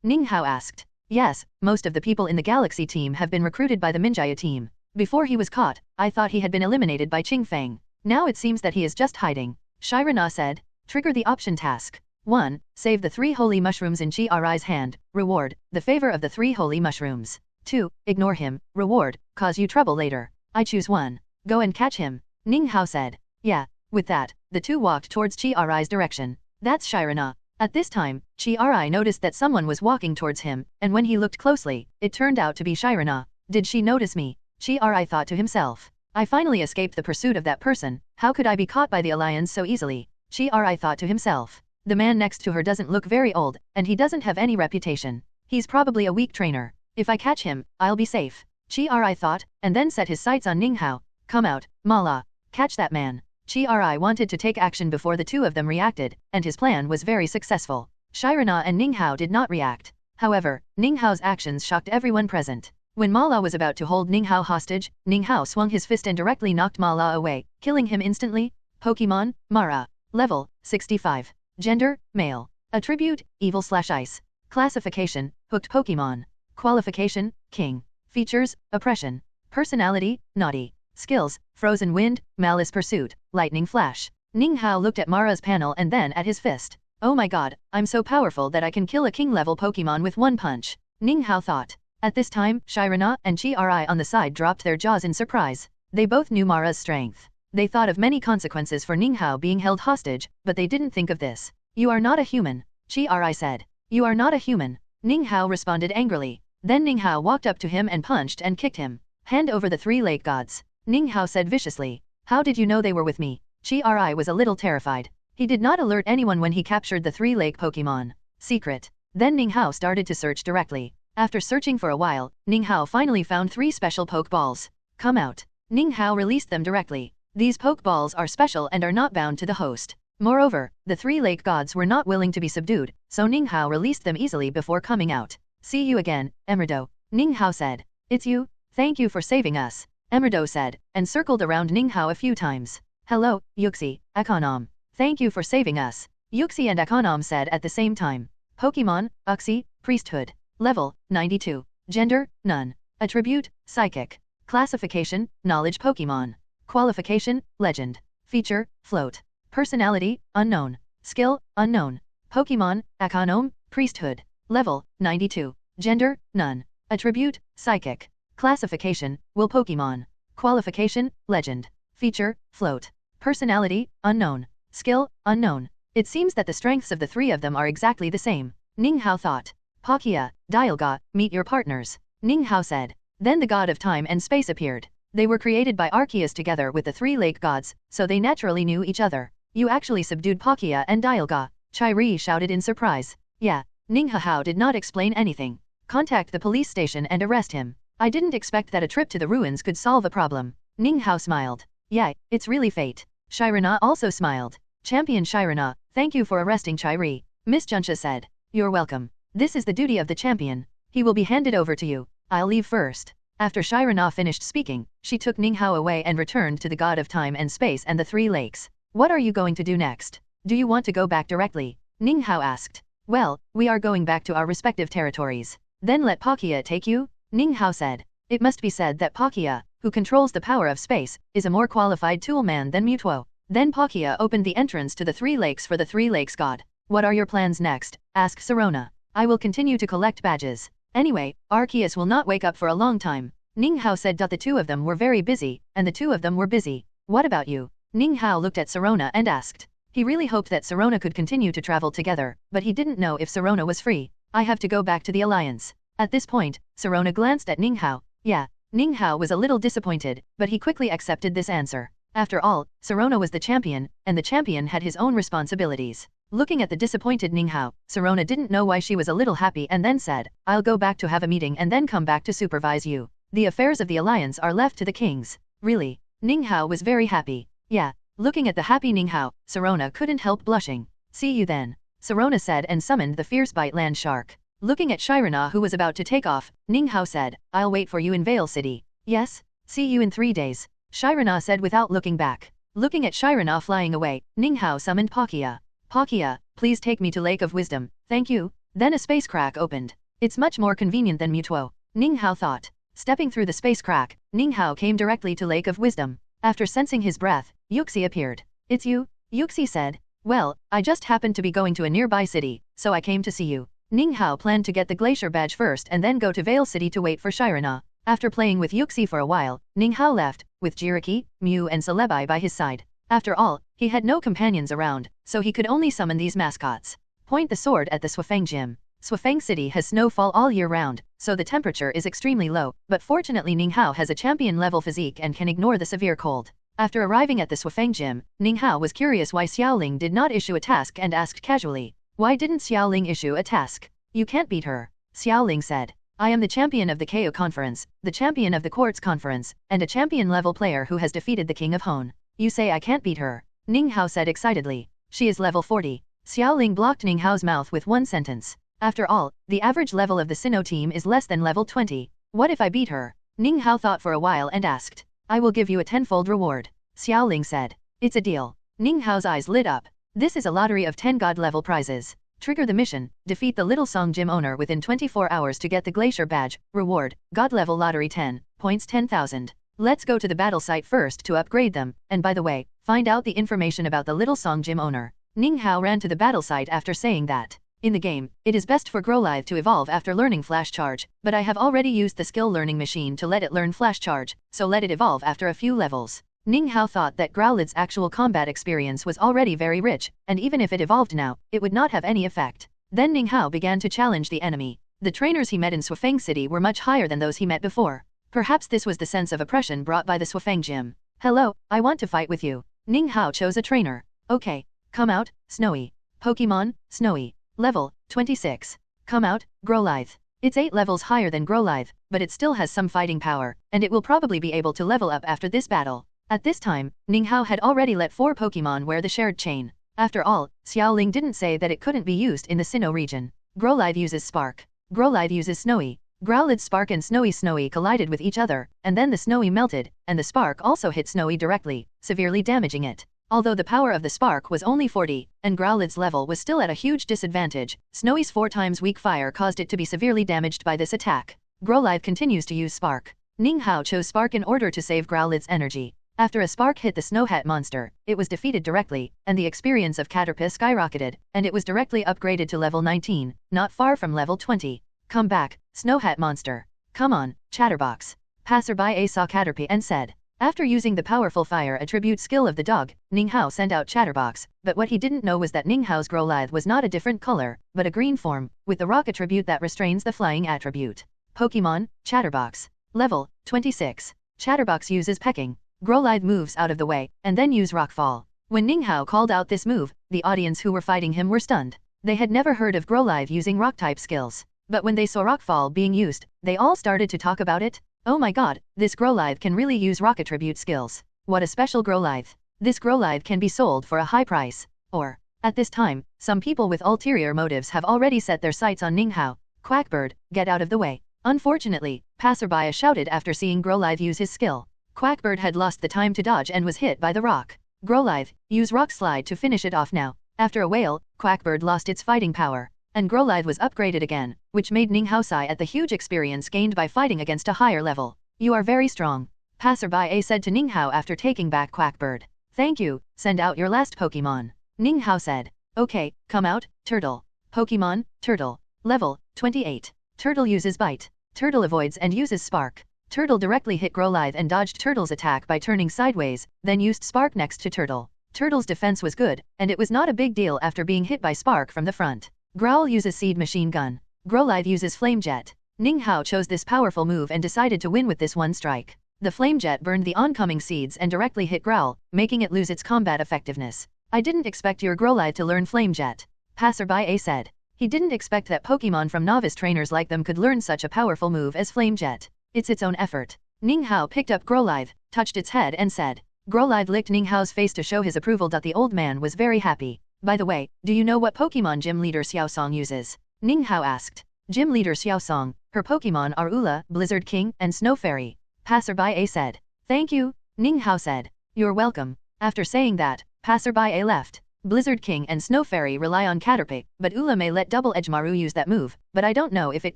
Ninghao asked. Yes, most of the people in the Galaxy team have been recruited by the Minjaya team. Before he was caught, I thought he had been eliminated by Qingfeng. Now it seems that he is just hiding. Shirana said. Trigger the option task. 1. Save the 3 holy mushrooms in Chi's hand. Reward, the favor of the 3 holy mushrooms. 2. Ignore him. Reward, cause you trouble later. I choose 1. Go and catch him. Ninghao said. Yeah. With that, the 2 walked towards Chi's direction. That's Shirana. At this time, Chi noticed that someone was walking towards him, and when he looked closely, it turned out to be Shirana. Did she notice me? Chi thought to himself. I finally escaped the pursuit of that person. How could I be caught by the Alliance so easily? Chi thought to himself. The man next to her doesn't look very old, and he doesn't have any reputation. He's probably a weak trainer. If I catch him, I'll be safe. Chi thought, and then set his sights on Ninghao. Come out, Mala. Catch that man. Chi wanted to take action before the 2 of them reacted, and his plan was very successful. Shirana and Ninghao did not react. However, Ninghao's actions shocked everyone present. When Mala was about to hold Ninghao hostage, Ninghao swung his fist and directly knocked Mala away, killing him instantly. Pokémon, Mara. Level, 65. Gender, male. Attribute, evil/ice. Classification, hooked Pokémon. Qualification, king. Features, oppression. Personality, naughty. Skills, frozen wind, malice pursuit, lightning flash. Ninghao looked at Mara's panel and then at his fist. Oh my god, I'm so powerful that I can kill a king-level Pokémon with 1 punch. Ninghao thought. At this time, Shirana and Chi on the side dropped their jaws in surprise. They both knew Mara's strength. They thought of many consequences for Ninghao being held hostage, but they didn't think of this. You are not a human, Chi said. You are not a human. Ninghao responded angrily. Then Ninghao walked up to him and punched and kicked him. Hand over the 3 lake gods. Ninghao said viciously. How did you know they were with me? Chi was a little terrified. He did not alert anyone when he captured the 3 lake Pokémon. Secret. Then Ninghao started to search directly. After searching for a while, Ninghao finally found 3 special Pokeballs. Come out. Ninghao released them directly. These Pokeballs are special and are not bound to the host. Moreover, the 3 lake gods were not willing to be subdued, so Ninghao released them easily before coming out. See you again, Emerdo. Ninghao said. It's you? Thank you for saving us. Emerdo said, and circled around Ninghao a few times. Hello, Yuxi, Akonom. Thank you for saving us. Yuxi and Akonom said at the same time. Pokémon, Uxie, Priesthood. Level, 92. Gender, none. Attribute, Psychic. Classification, Knowledge Pokémon. Qualification, Legend. Feature, Float. Personality, unknown. Skill, unknown. Pokémon, Akonom, Priesthood. Level, 92. Gender, none. Attribute, Psychic. Classification, Will Pokémon. Qualification, Legend. Feature, Float. Personality, unknown. Skill, unknown. It seems that the strengths of the 3 of them are exactly the same. Ninghao thought. Palkia, Dialga, meet your partners. Ninghao said. Then the god of time and space appeared. They were created by Arceus together with the 3 lake gods, so they naturally knew each other. You actually subdued Palkia and Dialga. Chairi shouted in surprise. Yeah. Ninghao did not explain anything. Contact the police station and arrest him. I didn't expect that a trip to the ruins could solve a problem. Ninghao smiled. Yeah, it's really fate. Shirana also smiled. Champion Shirana, thank you for arresting Chairi. Miss Junsha said. You're welcome. This is the duty of the champion. He will be handed over to you. I'll leave first. After Shirana finished speaking, she took Ninghao away and returned to the god of time and space and the 3 lakes. What are you going to do next? Do you want to go back directly? Ninghao asked. Well, we are going back to our respective territories. Then let Palkia take you? Ninghao said. It must be said that Palkia, who controls the power of space, is a more qualified toolman than Mutuo. Then Palkia opened the entrance to the 3 lakes for the 3 lakes god. What are your plans next? Asked Sirona. I will continue to collect badges. Anyway, Arceus will not wake up for a long time. Ninghao said. The 2 of them were very busy, and the 2 of them were busy. What about you? Ninghao looked at Sirona and asked. He really hoped that Sirona could continue to travel together, but he didn't know if Sirona was free. I have to go back to the Alliance. At this point, Sirona glanced at Ninghao. Yeah, Ninghao was a little disappointed, but he quickly accepted this answer. After all, Sirona was the champion, and the champion had his own responsibilities. Looking at the disappointed Ninghao, Sirona didn't know why she was a little happy and then said, I'll go back to have a meeting and then come back to supervise you. The affairs of the alliance are left to the kings. Really? Ninghao was very happy. Yeah. Looking at the happy Ninghao, Sirona couldn't help blushing. See you then, Sirona said and summoned the fierce bite land shark. Looking at Shirana who was about to take off, Ninghao said, I'll wait for you in Vale City. Yes? See you in 3 days, Shirana said without looking back. Looking at Shirana flying away, Ninghao summoned Palkia. Palkia, please take me to Lake of Wisdom, thank you. Then a space crack opened. It's much more convenient than Mutuo, Ninghao thought. Stepping through the space crack, Ninghao came directly to Lake of Wisdom. After sensing his breath, Yuxi appeared. It's you? Yuxi said. Well, I just happened to be going to a nearby city, so I came to see you. Ninghao planned to get the Glacier Badge first and then go to Vale City to wait for Shirana. After playing with Yuxi for a while, Ninghao left, with Jiriki, Mew and Celebi by his side. After all, he had no companions around, so he could only summon these mascots. Point the sword at the Swafeng Gym. Swafeng City has snowfall all year round, so the temperature is extremely low, but fortunately Ninghao has a champion-level physique and can ignore the severe cold. After arriving at the Swafeng Gym, Ninghao was curious why Xiaoling did not issue a task and asked casually, why didn't Xiaoling issue a task? You can't beat her, Xiaoling said. I am the champion of the KO Conference, the champion of the Quartz Conference, and a champion-level player who has defeated the King of Hone. You say I can't beat her, Ninghao said excitedly. She is level 40. Xiaoling blocked Ninghao's mouth with one sentence. After all, the average level of the Sinnoh team is less than level 20. What if I beat her? Ninghao thought for a while and asked. I will give you a 10-fold reward, Xiaoling said. It's a deal. Ninghao's eyes lit up. This is a lottery of 10 god-level prizes. Trigger the mission, defeat the Little Song Gym owner within 24 hours to get the Glacier Badge, reward, god-level lottery 10, points 10,000. Let's go to the battle site first to upgrade them, and by the way, find out the information about the Little Song Gym owner. Ninghao ran to the battle site after saying that. In the game, it is best for Growlithe to evolve after learning Flash Charge, but I have already used the skill learning machine to let it learn Flash Charge, so let it evolve after a few levels. Ninghao thought that Growlithe's actual combat experience was already very rich, and even if it evolved now, it would not have any effect. Then Ninghao began to challenge the enemy. The trainers he met in Swafeng City were much higher than those he met before. Perhaps this was the sense of oppression brought by the Swafeng Gym. Hello, I want to fight with you. Ninghao chose a trainer. Okay. Come out, Snowy. Pokémon, Snowy. Level, 26. Come out, Growlithe. It's 8 levels higher than Growlithe, but it still has some fighting power, and it will probably be able to level up after this battle. At this time, Ninghao had already let 4 Pokémon wear the shared chain. After all, Xiaoling didn't say that it couldn't be used in the Sinnoh region. Growlithe uses Spark. Growlithe uses Snowy. Growlithe's Spark and Snowy collided with each other, and then the Snowy melted, and the Spark also hit Snowy directly, severely damaging it. Although the power of the Spark was only 40, and Growlithe's level was still at a huge disadvantage, Snowy's 4 times weak fire caused it to be severely damaged by this attack. Growlithe continues to use Spark. Ninghao chose Spark in order to save Growlithe's energy. After a spark hit the Snow Hat monster, it was defeated directly, and the experience of Caterpie skyrocketed, and it was directly upgraded to level 19, not far from level 20. Come back, Snow Hat monster. Come on, Chatterbox. Passerby saw Caterpie and said. After using the powerful fire attribute skill of the dog, Ninghao sent out Chatterbox, but what he didn't know was that Ninghao's Growlithe was not a different color, but a green form, with the rock attribute that restrains the flying attribute. Pokémon, Chatterbox. Level, 26. Chatterbox uses Pecking. Growlithe moves out of the way, and then use Rockfall. When Ninghao called out this move, the audience who were fighting him were stunned. They had never heard of Growlithe using Rock-type skills. But when they saw Rockfall being used, they all started to talk about it. Oh my god, this Growlithe can really use Rock attribute skills. What a special Growlithe. This Growlithe can be sold for a high price. Or, at this time, some people with ulterior motives have already set their sights on Ninghao. Quackbird, get out of the way. Unfortunately, Passerby shouted after seeing Growlithe use his skill. Quackbird had lost the time to dodge and was hit by the rock. Growlithe, use Rock Slide to finish it off now. After a wail, Quackbird lost its fighting power, and Growlithe was upgraded again, which made Ninghao sigh at the huge experience gained by fighting against a higher level. You are very strong, Passerby said to Ninghao after taking back Quackbird. Thank you, send out your last Pokémon. Ninghao said. Okay, come out, Turtle. Pokémon, Turtle. Level, 28. Turtle uses Bite. Turtle avoids and uses Spark. Turtle directly hit Growlithe and dodged Turtle's attack by turning sideways, then used Spark next to Turtle. Turtle's defense was good, and it was not a big deal after being hit by Spark from the front. Growl uses Seed Machine Gun. Growlithe uses Flame Jet. Ning Hao chose this powerful move and decided to win with this one strike. The flame jet burned the oncoming seeds and directly hit Growl, making it lose its combat effectiveness. I didn't expect your Growlithe to learn flame jet. Passerby A said. He didn't expect that Pokemon from novice trainers like them could learn such a powerful move as flame jet. It's its own effort. Ning Hao picked up Growlithe, touched its head and said. Growlithe licked Ning Hao's face to show his approval. The old man was very happy. By the way, do you know what Pokemon Gym Leader Xiaozhi uses? Ning Hao asked. Gym Leader Xiaozhi, her Pokemon are Ula, Blizzard King, and Snow Fairy. Passerby A said. Thank you, Ning Hao said. You're welcome. After saying that, Passerby A left. Blizzard King and Snow Fairy rely on Caterpie, but Ula may let Double Edge Maru use that move, but I don't know if it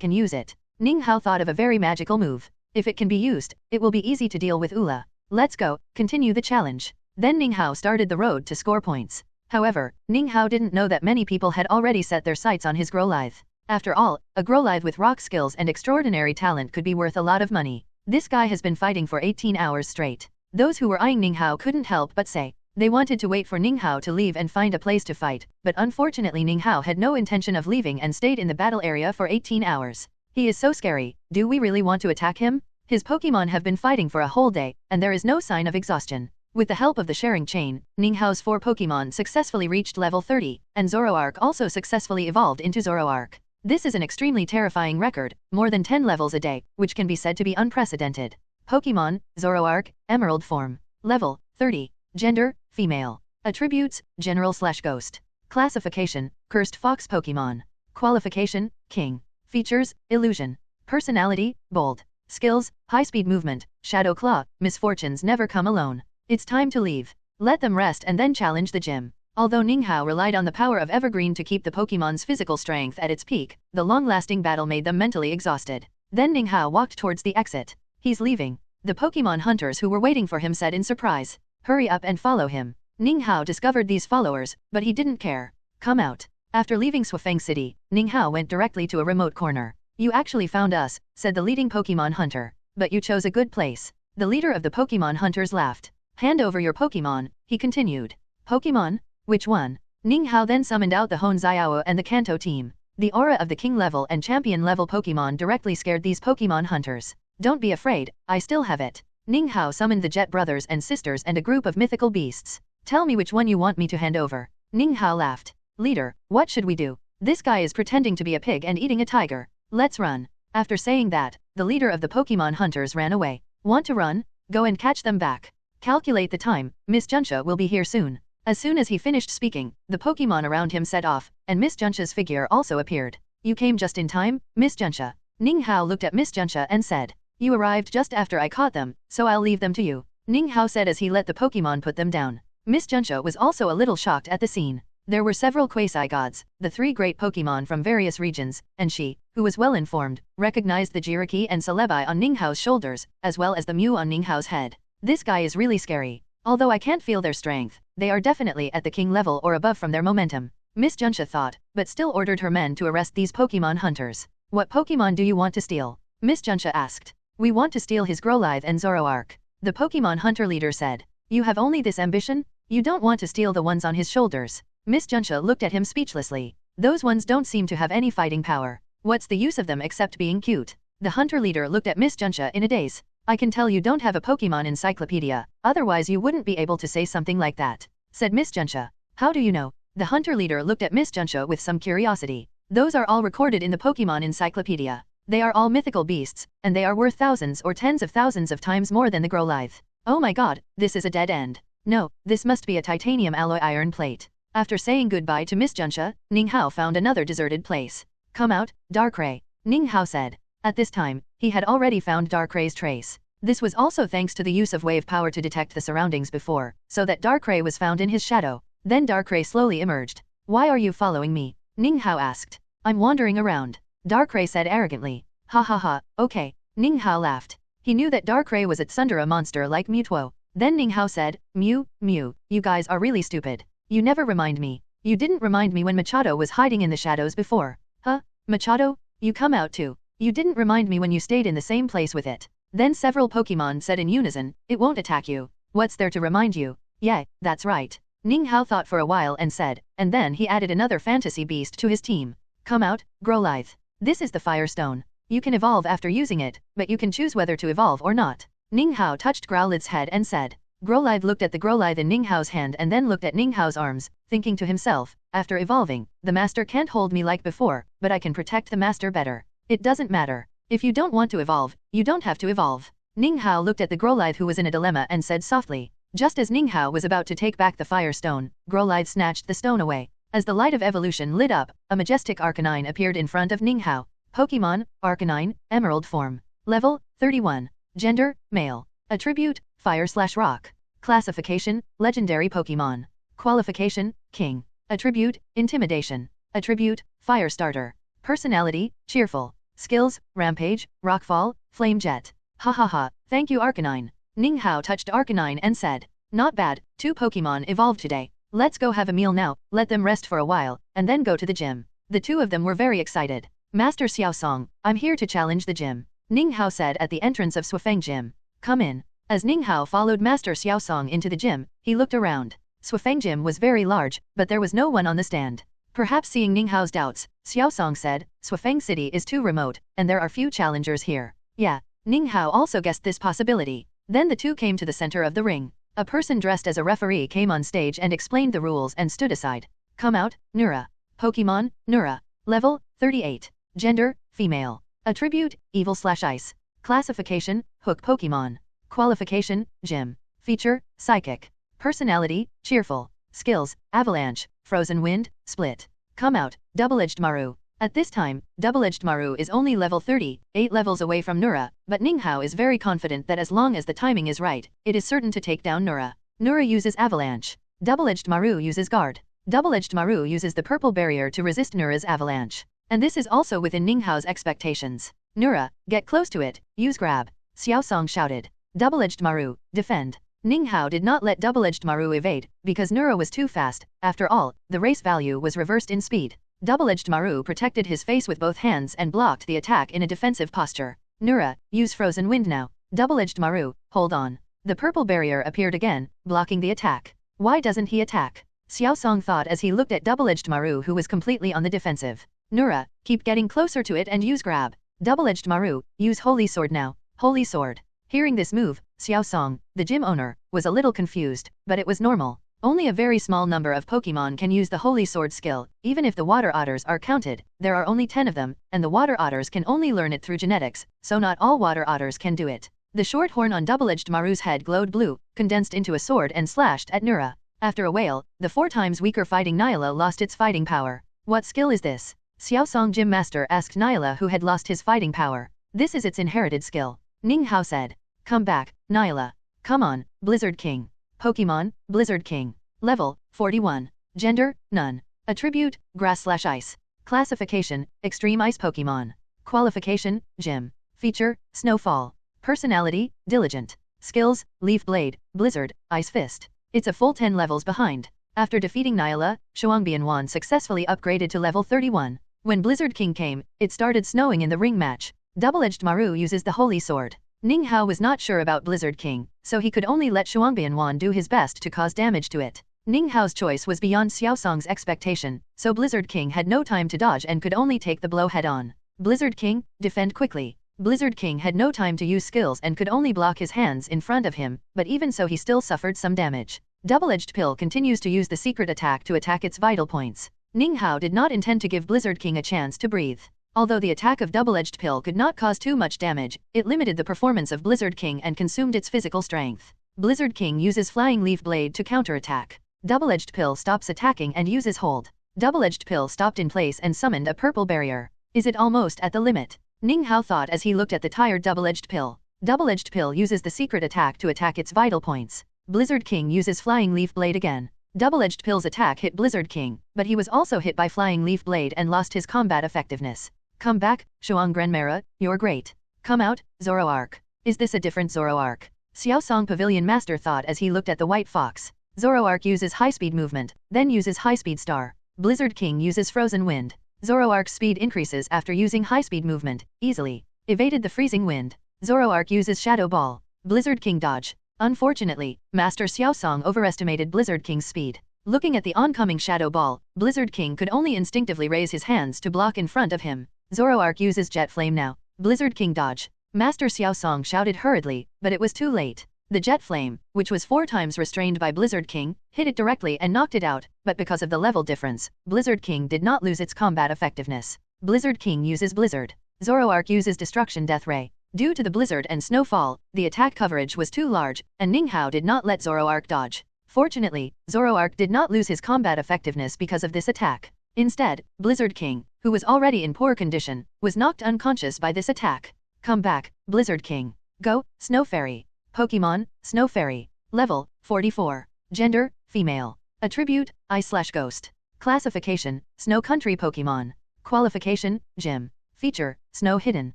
can use it. Ning Hao thought of a very magical move. If it can be used, it will be easy to deal with Ula. Let's go, continue the challenge. Then Ning Hao started the road to score points. However, Ning Hao didn't know that many people had already set their sights on his Growlithe. After all, a Growlithe with rock skills and extraordinary talent could be worth a lot of money. This guy has been fighting for 18 hours straight. Those who were eyeing Ning Hao couldn't help but say. They wanted to wait for Ning Hao to leave and find a place to fight, but unfortunately Ning Hao had no intention of leaving and stayed in the battle area for 18 hours. He is so scary, do we really want to attack him? His Pokemon have been fighting for a whole day, and there is no sign of exhaustion. With the help of the sharing chain, Ning Hao's 4 Pokemon successfully reached level 30, and Zoroark also successfully evolved into Zoroark. This is an extremely terrifying record, more than 10 levels a day, which can be said to be unprecedented. Pokemon, Zoroark, Emerald form. Level, 30. Gender, female. Attributes, general/ghost. Classification, cursed fox Pokemon. Qualification, king. Features, illusion. Personality, bold. Skills, high-speed movement, shadow claw, misfortunes never come alone. It's time to leave. Let them rest and then challenge the gym. Although Ning Hao relied on the power of Evergreen to keep the Pokemon's physical strength at its peak, the long-lasting battle made them mentally exhausted. Then Ning Hao walked towards the exit. He's leaving. The Pokemon hunters who were waiting for him said in surprise. Hurry up and follow him. Ning Hao discovered these followers, but he didn't care. Come out. After leaving Swifeng City, Ning Hao went directly to a remote corner. You actually found us, said the leading Pokemon hunter. But you chose a good place. The leader of the Pokemon hunters laughed. Hand over your Pokemon, he continued. Pokemon? Which one? Ning Hao then summoned out the Hon Xiao and the Kanto team. The aura of the king level and champion level Pokemon directly scared these Pokemon hunters. Don't be afraid, I still have it. Ning Hao summoned the Jet brothers and sisters and a group of mythical beasts. Tell me which one you want me to hand over. Ning Hao laughed. Leader, what should we do? This guy is pretending to be a pig and eating a tiger. Let's run. After saying that, the leader of the Pokemon hunters ran away. Want to run? Go and catch them back. Calculate the time, Miss Junsha will be here soon. As soon as he finished speaking, the Pokemon around him set off, and Miss Junsha's figure also appeared. You came just in time, Miss Junsha. Ning Hao looked at Miss Junsha and said. You arrived just after I caught them, so I'll leave them to you. Ning Hao said as he let the Pokemon put them down. Miss Junsha was also a little shocked at the scene. There were several quasi-gods, the 3 great Pokemon from various regions, and she, who was well informed, recognized the Jiraiya and Celebi on Ning Hao's shoulders, as well as the Mew on Ning Hao's head. This guy is really scary. Although I can't feel their strength, they are definitely at the king level or above from their momentum. Miss Junsha thought, but still ordered her men to arrest these Pokemon hunters. What Pokemon do you want to steal? Miss Junsha asked. We want to steal his Growlithe and Zoroark. The Pokemon hunter leader said. You have only this ambition? You don't want to steal the ones on his shoulders. Miss Junsha looked at him speechlessly. Those ones don't seem to have any fighting power. What's the use of them except being cute? The hunter leader looked at Miss Junsha in a daze. I can tell you don't have a Pokemon encyclopedia, otherwise you wouldn't be able to say something like that, said Miss Junsha. How do you know? The hunter leader looked at Miss Junsha with some curiosity. Those are all recorded in the Pokemon encyclopedia. They are all mythical beasts, and they are worth thousands or tens of thousands of times more than the Growlithe. Oh my god, this is a dead end. No, this must be a titanium alloy iron plate. After saying goodbye to Miss Junsha, Ning Hao found another deserted place. Come out, Darkrai, Ning Hao said. At this time, he had already found Darkrai's trace. This was also thanks to the use of wave power to detect the surroundings before, so that Darkrai was found in his shadow. Then Darkrai slowly emerged. Why are you following me? Ning Hao asked. I'm wandering around. Darkrai said arrogantly. Ha ha ha, okay. Ning Hao laughed. He knew that Darkrai was at Sunder a monster like Mewtwo. Then Ning Hao said, Mew, you guys are really stupid. You never remind me. You didn't remind me when Machado was hiding in the shadows before. Huh? Machado? You come out too. You didn't remind me when you stayed in the same place with it. Then several Pokemon said in unison, it won't attack you. What's there to remind you? Yeah, that's right. Ning Hao thought for a while and said, and then he added another fantasy beast to his team. Come out, Growlithe. This is the Firestone. You can evolve after using it, but you can choose whether to evolve or not. Ninghao touched Growlithe's head and said. Growlithe looked at the Growlithe in Ninghao's hand and then looked at Ninghao's arms, thinking to himself, after evolving, the master can't hold me like before, but I can protect the master better. It doesn't matter. If you don't want to evolve, you don't have to evolve. Ninghao looked at the Growlithe who was in a dilemma and said softly. Just as Ninghao was about to take back the fire stone, Growlithe snatched the stone away. As the light of evolution lit up, a majestic Arcanine appeared in front of Ninghao. Pokémon, Arcanine, Emerald form. Level, 31. Gender, male. Attribute, Fire/Rock. Classification, Legendary Pokémon. Qualification, King. Attribute, Intimidation. Attribute, Fire Starter. Personality, Cheerful. Skills, Rampage, Rockfall, Flame Jet. Ha ha ha, thank you Arcanine. Ninghao touched Arcanine and said. Not bad, 2 Pokémon evolved today. Let's go have a meal now, let them rest for a while, and then go to the gym. The 2 of them were very excited. Master Xiaozhi, I'm here to challenge the gym. Ninghao said at the entrance of Swifeng Gym. Come in. As Ninghao followed Master Xiaozhi into the gym, he looked around. Swifeng Gym was very large, but there was no one on the stand. Perhaps seeing Ninghao's doubts, Xiaozhi said, Swifeng City is too remote, and there are few challengers here. Yeah, Ninghao also guessed this possibility. Then the 2 came to the center of the ring. A person dressed as a referee came on stage and explained the rules and stood aside. Come out, Nura. Pokémon, Nura. Level, 38. Gender, female. Attribute, Evil/Ice. Classification, Hook Pokémon. Qualification, Gym. Feature, Psychic. Personality, Cheerful. Skills, Avalanche, Frozen Wind, Split. Come out, Double-Edged Maru. At this time, Double-Edged Maru is only level 30, 8 levels away from Nura, but Ninghao is very confident that as long as the timing is right, it is certain to take down Nura. Nura uses Avalanche. Double-Edged Maru uses Guard. Double-Edged Maru uses the purple barrier to resist Nura's Avalanche. And this is also within Ninghao's expectations. Nura, get close to it, use Grab. Xiaozhi shouted. Double-Edged Maru, defend. Ninghao did not let Double-Edged Maru evade, because Nura was too fast. After all, the race value was reversed in speed. Double-Edged Maru protected his face with both hands and blocked the attack in a defensive posture. Nura, use Frozen Wind now. Double-Edged Maru, hold on. The purple barrier appeared again, blocking the attack. Why doesn't he attack? Xiaozhi thought as he looked at Double-Edged Maru who was completely on the defensive. Nura, keep getting closer to it and use Grab. Double-Edged Maru, use Holy Sword now. Holy Sword. Hearing this move, Xiaozhi, the gym owner, was a little confused, but it was normal. Only a very small number of Pokémon can use the Holy Sword skill. Even if the water otters are counted, there are only 10 of them, and the water otters can only learn it through genetics, so not all water otters can do it. The short horn on Double-Edged Maru's head glowed blue, condensed into a sword and slashed at Nura. After a wail, the 4 times weaker fighting Nyla lost its fighting power. What skill is this? Xiaozhi Gym Master asked Nyla who had lost his fighting power. This is its inherited skill. Ninghao said. Come back, Nyla. Come on, Blizzard King. Pokémon, Blizzard King. Level, 41. Gender, none. Attribute, Grass/Ice. Classification, Extreme Ice Pokémon. Qualification, Gym. Feature, Snowfall. Personality, Diligent. Skills, Leaf Blade, Blizzard, Ice Fist. It's a full 10 levels behind. After defeating Nyla, Shuangbianwan successfully upgraded to level 31. When Blizzard King came, it started snowing in the ring match. Double-Edged Maru uses the Holy Sword. Ninghao was not sure about Blizzard King, so he could only let Shuangbianwan do his best to cause damage to it. Ninghao's choice was beyond Xiaozhi's expectation, so Blizzard King had no time to dodge and could only take the blow head-on. Blizzard King, defend quickly. Blizzard King had no time to use skills and could only block his hands in front of him, but even so he still suffered some damage. Double-Edged Pill continues to use the secret attack to attack its vital points. Ninghao did not intend to give Blizzard King a chance to breathe. Although the attack of Double-Edged Pill could not cause too much damage, it limited the performance of Blizzard King and consumed its physical strength. Blizzard King uses Flying Leaf Blade to counterattack. Double-Edged Pill stops attacking and uses Hold. Double-Edged Pill stopped in place and summoned a purple barrier. Is it almost at the limit? Ninghao thought as he looked at the tired Double-Edged Pill. Double-Edged Pill uses the secret attack to attack its vital points. Blizzard King uses Flying Leaf Blade again. Double-Edged Pill's attack hit Blizzard King, but he was also hit by Flying Leaf Blade and lost his combat effectiveness. Come back, Shuang Granmera, you're great. Come out, Zoroark. Is this a different Zoroark? Xiaozhi Pavilion Master thought as he looked at the white fox. Zoroark uses high-speed movement, then uses high-speed star. Blizzard King uses Frozen Wind. Zoroark's speed increases after using high-speed movement, easily. Evaded the freezing wind. Zoroark uses Shadow Ball. Blizzard King dodge. Unfortunately, Master Xiaozhi overestimated Blizzard King's speed. Looking at the oncoming Shadow Ball, Blizzard King could only instinctively raise his hands to block in front of him. Zoroark uses Jet Flame now. Blizzard King dodge. Master Xiaozhi shouted hurriedly, but it was too late. The jet flame, which was 4 times restrained by Blizzard King, hit it directly and knocked it out, but because of the level difference, Blizzard King did not lose its combat effectiveness. Blizzard King uses Blizzard. Zoroark uses Destruction Death Ray. Due to the blizzard and snowfall, the attack coverage was too large, and Ninghao did not let Zoroark dodge. Fortunately, Zoroark did not lose his combat effectiveness because of this attack. Instead, Blizzard King, who was already in poor condition, was knocked unconscious by this attack. Come back, Blizzard King. Go, Snow Fairy. Pokémon, Snow Fairy. Level, 44. Gender, female. Attribute, Ice/Ghost. Classification, Snow Country Pokémon. Qualification, Gym. Feature, Snow Hidden.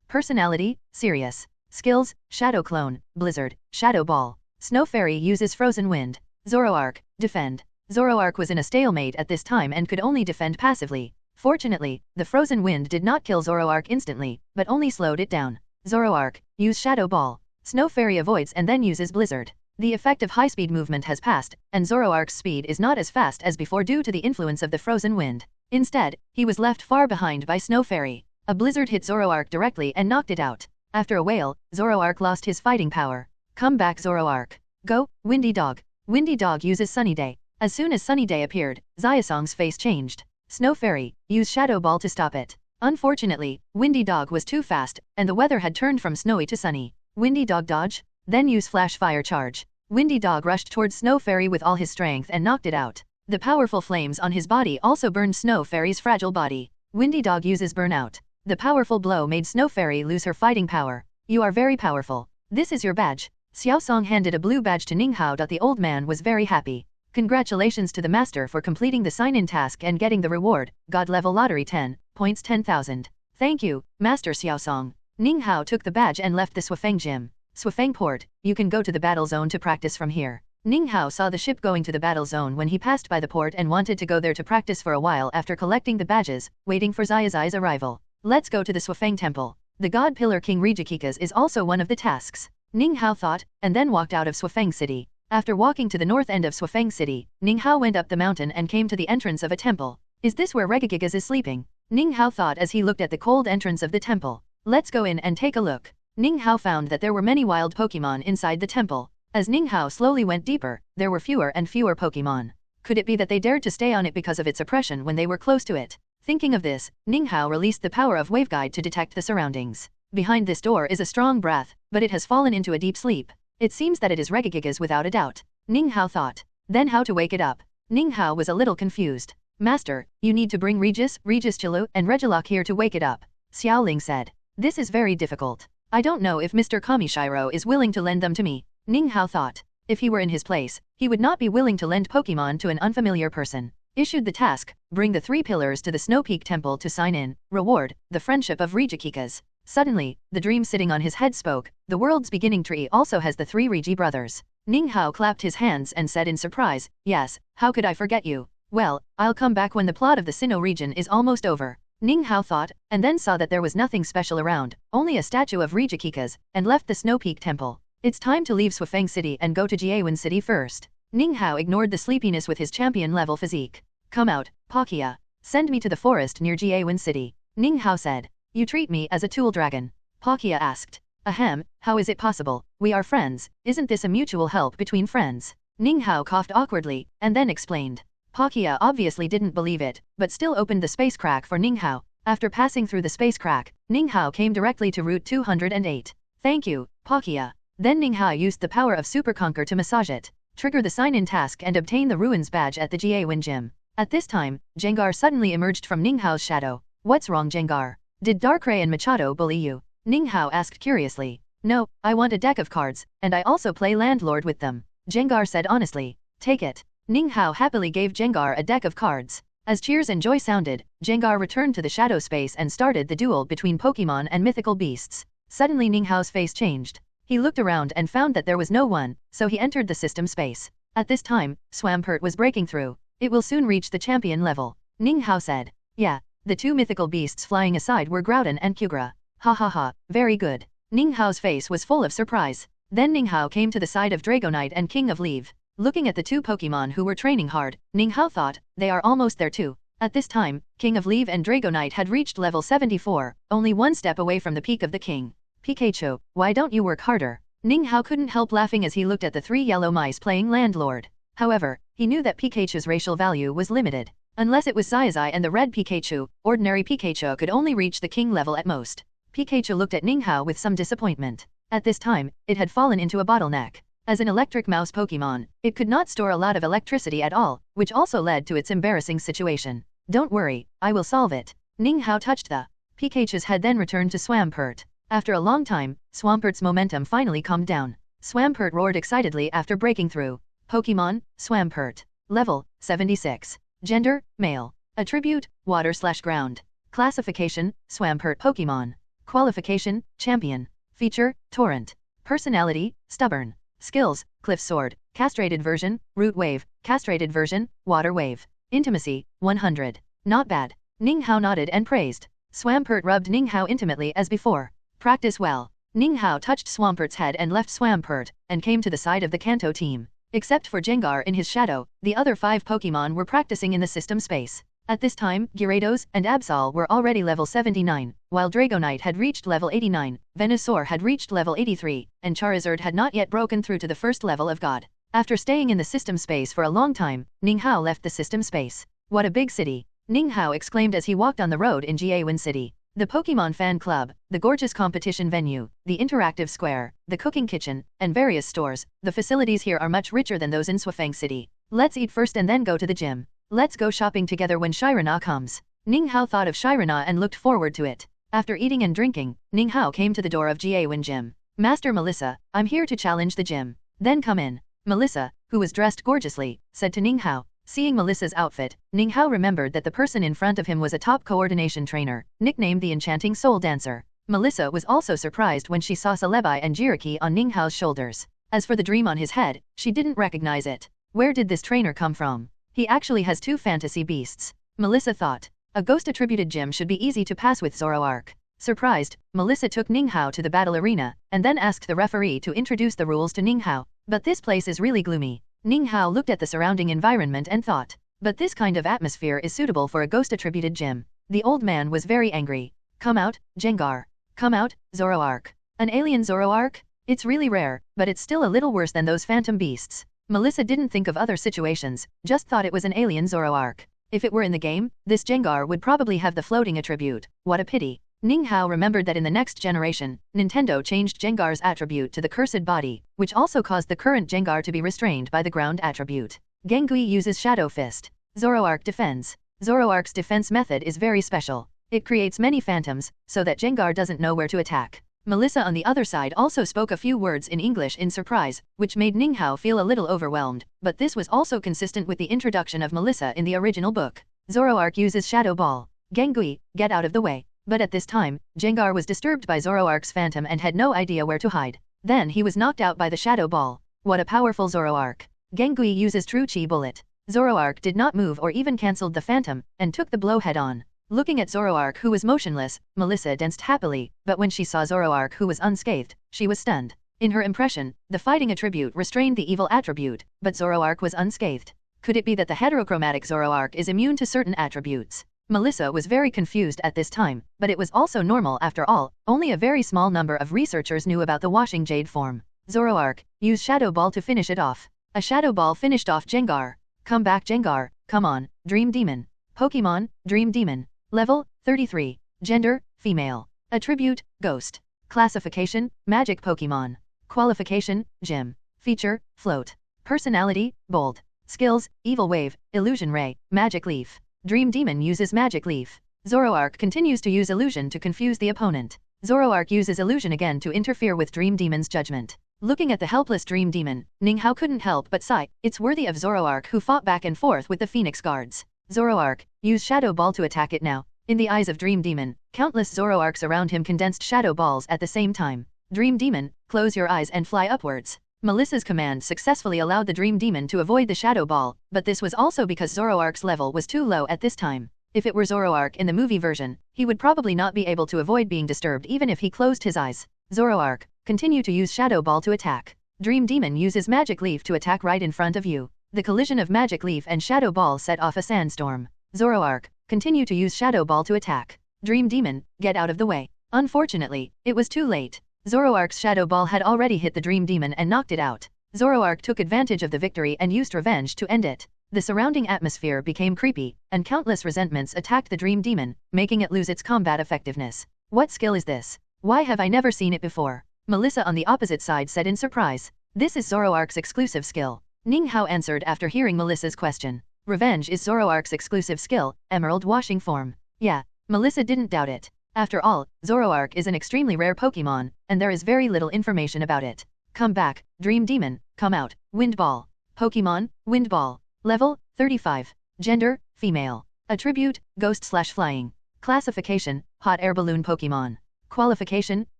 Personality, serious. Skills, Shadow Clone, Blizzard, Shadow Ball. Snow Fairy uses Frozen Wind. Zoroark, defend. Zoroark was in a stalemate at this time and could only defend passively. Fortunately, the Frozen Wind did not kill Zoroark instantly, but only slowed it down. Zoroark, use Shadow Ball. Snow Fairy avoids and then uses Blizzard. The effect of high-speed movement has passed, and Zoroark's speed is not as fast as before due to the influence of the Frozen Wind. Instead, he was left far behind by Snow Fairy. A blizzard hit Zoroark directly and knocked it out. After a wail, Zoroark lost his fighting power. Come back, Zoroark. Go, Windy Dog. Windy Dog uses Sunny Day. As soon as Sunny Day appeared, Xiaozhi's face changed. Snow Fairy, use Shadow Ball to stop it. Unfortunately, Windy Dog was too fast, and the weather had turned from snowy to sunny. Windy Dog dodge? Then use Flash Fire Charge. Windy Dog rushed towards Snow Fairy with all his strength and knocked it out. The powerful flames on his body also burned Snow Fairy's fragile body. Windy Dog uses Burnout. The powerful blow made Snow Fairy lose her fighting power. You are very powerful. This is your badge. Xiaozhi handed a blue badge to Ninghao. The old man was very happy. Congratulations to the master for completing the sign-in task and getting the reward, God level lottery 10, points 10,000. Thank you, Master Xiaozhi. Ninghao took the badge and left the Swifeng gym. Swifeng port, you can go to the battle zone to practice from here. Ninghao saw the ship going to the battle zone when he passed by the port and wanted to go there to practice for a while after collecting the badges, waiting for Zazai's arrival. Let's go to the Swifeng temple. The God Pillar King Regikikas is also one of the tasks. Ninghao thought, and then walked out of Swifeng City. After walking to the north end of Swifeng City, Ninghao went up the mountain and came to the entrance of a temple. Is this where Regikikas is sleeping? Ninghao thought as he looked at the cold entrance of the temple. Let's go in and take a look. Ninghao found that there were many wild Pokémon inside the temple. As Ninghao slowly went deeper, there were fewer and fewer Pokémon. Could it be that they dared to stay on it because of its oppression when they were close to it? Thinking of this, Ninghao released the power of Waveguide to detect the surroundings. Behind this door is a strong breath, but it has fallen into a deep sleep. It seems that it is Regigigas without a doubt. Ninghao thought. Then how to wake it up? Ninghao was a little confused. Master, you need to bring Regis Chilu, and Regilock here to wake it up. Xiaoling said. This is very difficult. I don't know if Mr. Kamishiro is willing to lend them to me. Ninghao thought. If he were in his place, he would not be willing to lend Pokémon to an unfamiliar person. Issued the task, bring the 3 pillars to the Snow Peak Temple to sign in. Reward, the friendship of Regikikas. Suddenly, the dream sitting on his head spoke. The world's beginning tree also has the 3 Regi brothers. Ninghao clapped his hands and said in surprise, yes, how could I forget you? Well, I'll come back when the plot of the Sinnoh region is almost over. Ninghao thought, and then saw that there was nothing special around, only a statue of Regikikas, and left the Snow Peak Temple. It's time to leave Swifeng City and go to Jiawen City first. Ninghao ignored the sleepiness with his champion-level physique. Come out, Palkia. Send me to the forest near Jiawen City. Ninghao said. You treat me as a tool dragon. Palkia asked. Ahem, how is it possible? We are friends, isn't this a mutual help between friends? Ninghao coughed awkwardly, and then explained. Palkia obviously didn't believe it, but still opened the space crack for Ninghao. After passing through the space crack, Ninghao came directly to Route 208. Thank you, Palkia. Then Ninghao used the power of Super Conquer to massage it, trigger the sign-in task and obtain the Ruins badge at the Jiawen Gym. At this time, Jengar suddenly emerged from Ninghao's shadow. What's wrong, Jengar? Did Darkrai and Machado bully you? Ninghao asked curiously. No, I want a deck of cards, and I also play landlord with them. Jengar said honestly. Take it. Ninghao happily gave Jengar a deck of cards. As cheers and joy sounded, Jengar returned to the shadow space and started the duel between Pokémon and mythical beasts. Suddenly Ninghao's face changed. He looked around and found that there was no one, so he entered the system space. At this time, Swampert was breaking through. It will soon reach the champion level. Ninghao said. Yeah, the 2 mythical beasts flying aside were Groudon and Kyogre. Ha ha ha, very good. Ninghao's face was full of surprise. Then Ninghao came to the side of Dragonite and King of Leaf. Looking at the 2 Pokémon who were training hard, Ninghao thought, they are almost there too. At this time, King of Leave and Dragonite had reached level 74, only one step away from the peak of the king. Pikachu, why don't you work harder? Ninghao couldn't help laughing as he looked at the three yellow mice playing landlord. However, he knew that Pikachu's racial value was limited. Unless it was Zazai and the red Pikachu, ordinary Pikachu could only reach the king level at most. Pikachu looked at Ninghao with some disappointment. At this time, it had fallen into a bottleneck. As an electric mouse Pokemon, it could not store a lot of electricity at all, which also led to its embarrassing situation. Don't worry, I will solve it. Ninghao touched the Pikachu's head, then returned to Swampert. After a long time, Swampert's momentum finally calmed down. Swampert roared excitedly after breaking through. Pokemon, Swampert. Level, 76. Gender, male. Attribute, water/ground. Classification, Swampert Pokemon. Qualification, champion. Feature, torrent. Personality, stubborn. Skills, Cliff Sword, castrated version, Root Wave, castrated version, Water Wave. Intimacy, 100. Not bad. Ninghao nodded and praised. Swampert rubbed Ninghao intimately as before. Practice well. Ninghao touched Swampert's head and left Swampert, and came to the side of the Kanto team. Except for Gengar in his shadow, the other 5 Pokemon were practicing in the system space. At this time, Gyarados and Absol were already level 79, while Dragonite had reached level 89, Venusaur had reached level 83, and Charizard had not yet broken through to the first level of God. After staying in the system space for a long time, Ninghao left the system space. What a big city! Ninghao exclaimed as he walked on the road in Jiawin City. The Pokemon Fan Club, the gorgeous competition venue, the interactive square, the cooking kitchen, and various stores, the facilities here are much richer than those in Swafeng City. Let's eat first and then go to the gym. Let's go shopping together when Shirana comes. Ninghao thought of Shirana and looked forward to it. After eating and drinking, Ninghao came to the door of Jiawin Gym. Master Melissa, I'm here to challenge the gym. Then come in. Melissa, who was dressed gorgeously, said to Ninghao. Seeing Melissa's outfit, Ninghao remembered that the person in front of him was a top coordination trainer, nicknamed the Enchanting Soul Dancer. Melissa was also surprised when she saw Celebi and Jiraiya on Ninghao's shoulders. As for the dream on his head, she didn't recognize it. Where did this trainer come from? He actually has 2 fantasy beasts. Melissa thought. A ghost-attributed gym should be easy to pass with Zoroark. Surprised, Melissa took Ninghao to the battle arena, and then asked the referee to introduce the rules to Ninghao. But this place is really gloomy. Ninghao looked at the surrounding environment and thought. But this kind of atmosphere is suitable for a ghost-attributed gym. The old man was very angry. Come out, Gengar. Come out, Zoroark. An alien Zoroark? It's really rare, but it's still a little worse than those phantom beasts. Melissa didn't think of other situations, just thought it was an alien Zoroark. If it were in the game, this Gengar would probably have the floating attribute. What a pity. Ninghao remembered that in the next generation, Nintendo changed Gengar's attribute to the Cursed Body, which also caused the current Gengar to be restrained by the ground attribute. Gengui uses Shadow Fist. Zoroark defends. Zoroark's defense method is very special. It creates many phantoms, so that Gengar doesn't know where to attack. Melissa on the other side also spoke a few words in English in surprise, which made Ninghao feel a little overwhelmed, but this was also consistent with the introduction of Melissa in the original book. Zoroark uses Shadow Ball. Gengui, get out of the way. But at this time, Gengar was disturbed by Zoroark's phantom and had no idea where to hide. Then he was knocked out by the Shadow Ball. What a powerful Zoroark. Gengui uses True Chi Bullet. Zoroark did not move or even cancelled the phantom, and took the blow head on. Looking at Zoroark who was motionless, Melissa danced happily, but when she saw Zoroark who was unscathed, she was stunned. In her impression, the fighting attribute restrained the evil attribute, but Zoroark was unscathed. Could it be that the heterochromatic Zoroark is immune to certain attributes? Melissa was very confused at this time, but it was also normal after all, only a very small number of researchers knew about the washing jade form. Zoroark, use Shadow Ball to finish it off. A Shadow Ball finished off Gengar. Come back Gengar, come on, Dream Demon. Pokemon, Dream Demon. Level, 33. Gender, female. Attribute, ghost. Classification, magic Pokemon. Qualification, gym. Feature, float. Personality, bold. Skills, Evil Wave, Illusion Ray, Magic Leaf. Dream Demon uses Magic Leaf. Zoroark continues to use Illusion to confuse the opponent. Zoroark uses Illusion again to interfere with Dream Demon's judgment. Looking at the helpless Dream Demon, Ninghao couldn't help but sigh. It's worthy of Zoroark who fought back and forth with the Phoenix Guards. Zoroark, use Shadow Ball to attack it now. In the eyes of Dream Demon, countless Zoroarks around him condensed Shadow Balls at the same time. Dream Demon, close your eyes and fly upwards. Melissa's command successfully allowed the Dream Demon to avoid the Shadow Ball, but this was also because Zoroark's level was too low at this time. If it were Zoroark in the movie version, he would probably not be able to avoid being disturbed even if he closed his eyes. Zoroark, continue to use Shadow Ball to attack. Dream Demon uses Magic Leaf to attack right in front of you. The collision of Magic Leaf and Shadow Ball set off a sandstorm. Zoroark, continue to use Shadow Ball to attack. Dream Demon, get out of the way. Unfortunately, it was too late. Zoroark's Shadow Ball had already hit the Dream Demon and knocked it out. Zoroark took advantage of the victory and used revenge to end it. The surrounding atmosphere became creepy, and countless resentments attacked the Dream Demon, making it lose its combat effectiveness. What skill is this? Why have I never seen it before? Melissa on the opposite side said in surprise. This is Zoroark's exclusive skill. Ninghao answered after hearing Melissa's question. Revenge is Zoroark's exclusive skill, Emerald Washing Form. Yeah, Melissa didn't doubt it. After all, Zoroark is an extremely rare Pokémon, and there is very little information about it. Come back, Dream Demon, come out. Wind Ball. Pokémon, Wind Ball. Level, 35. Gender, female. Attribute, Ghost/Flying. Classification, Hot Air Balloon Pokémon. Qualification,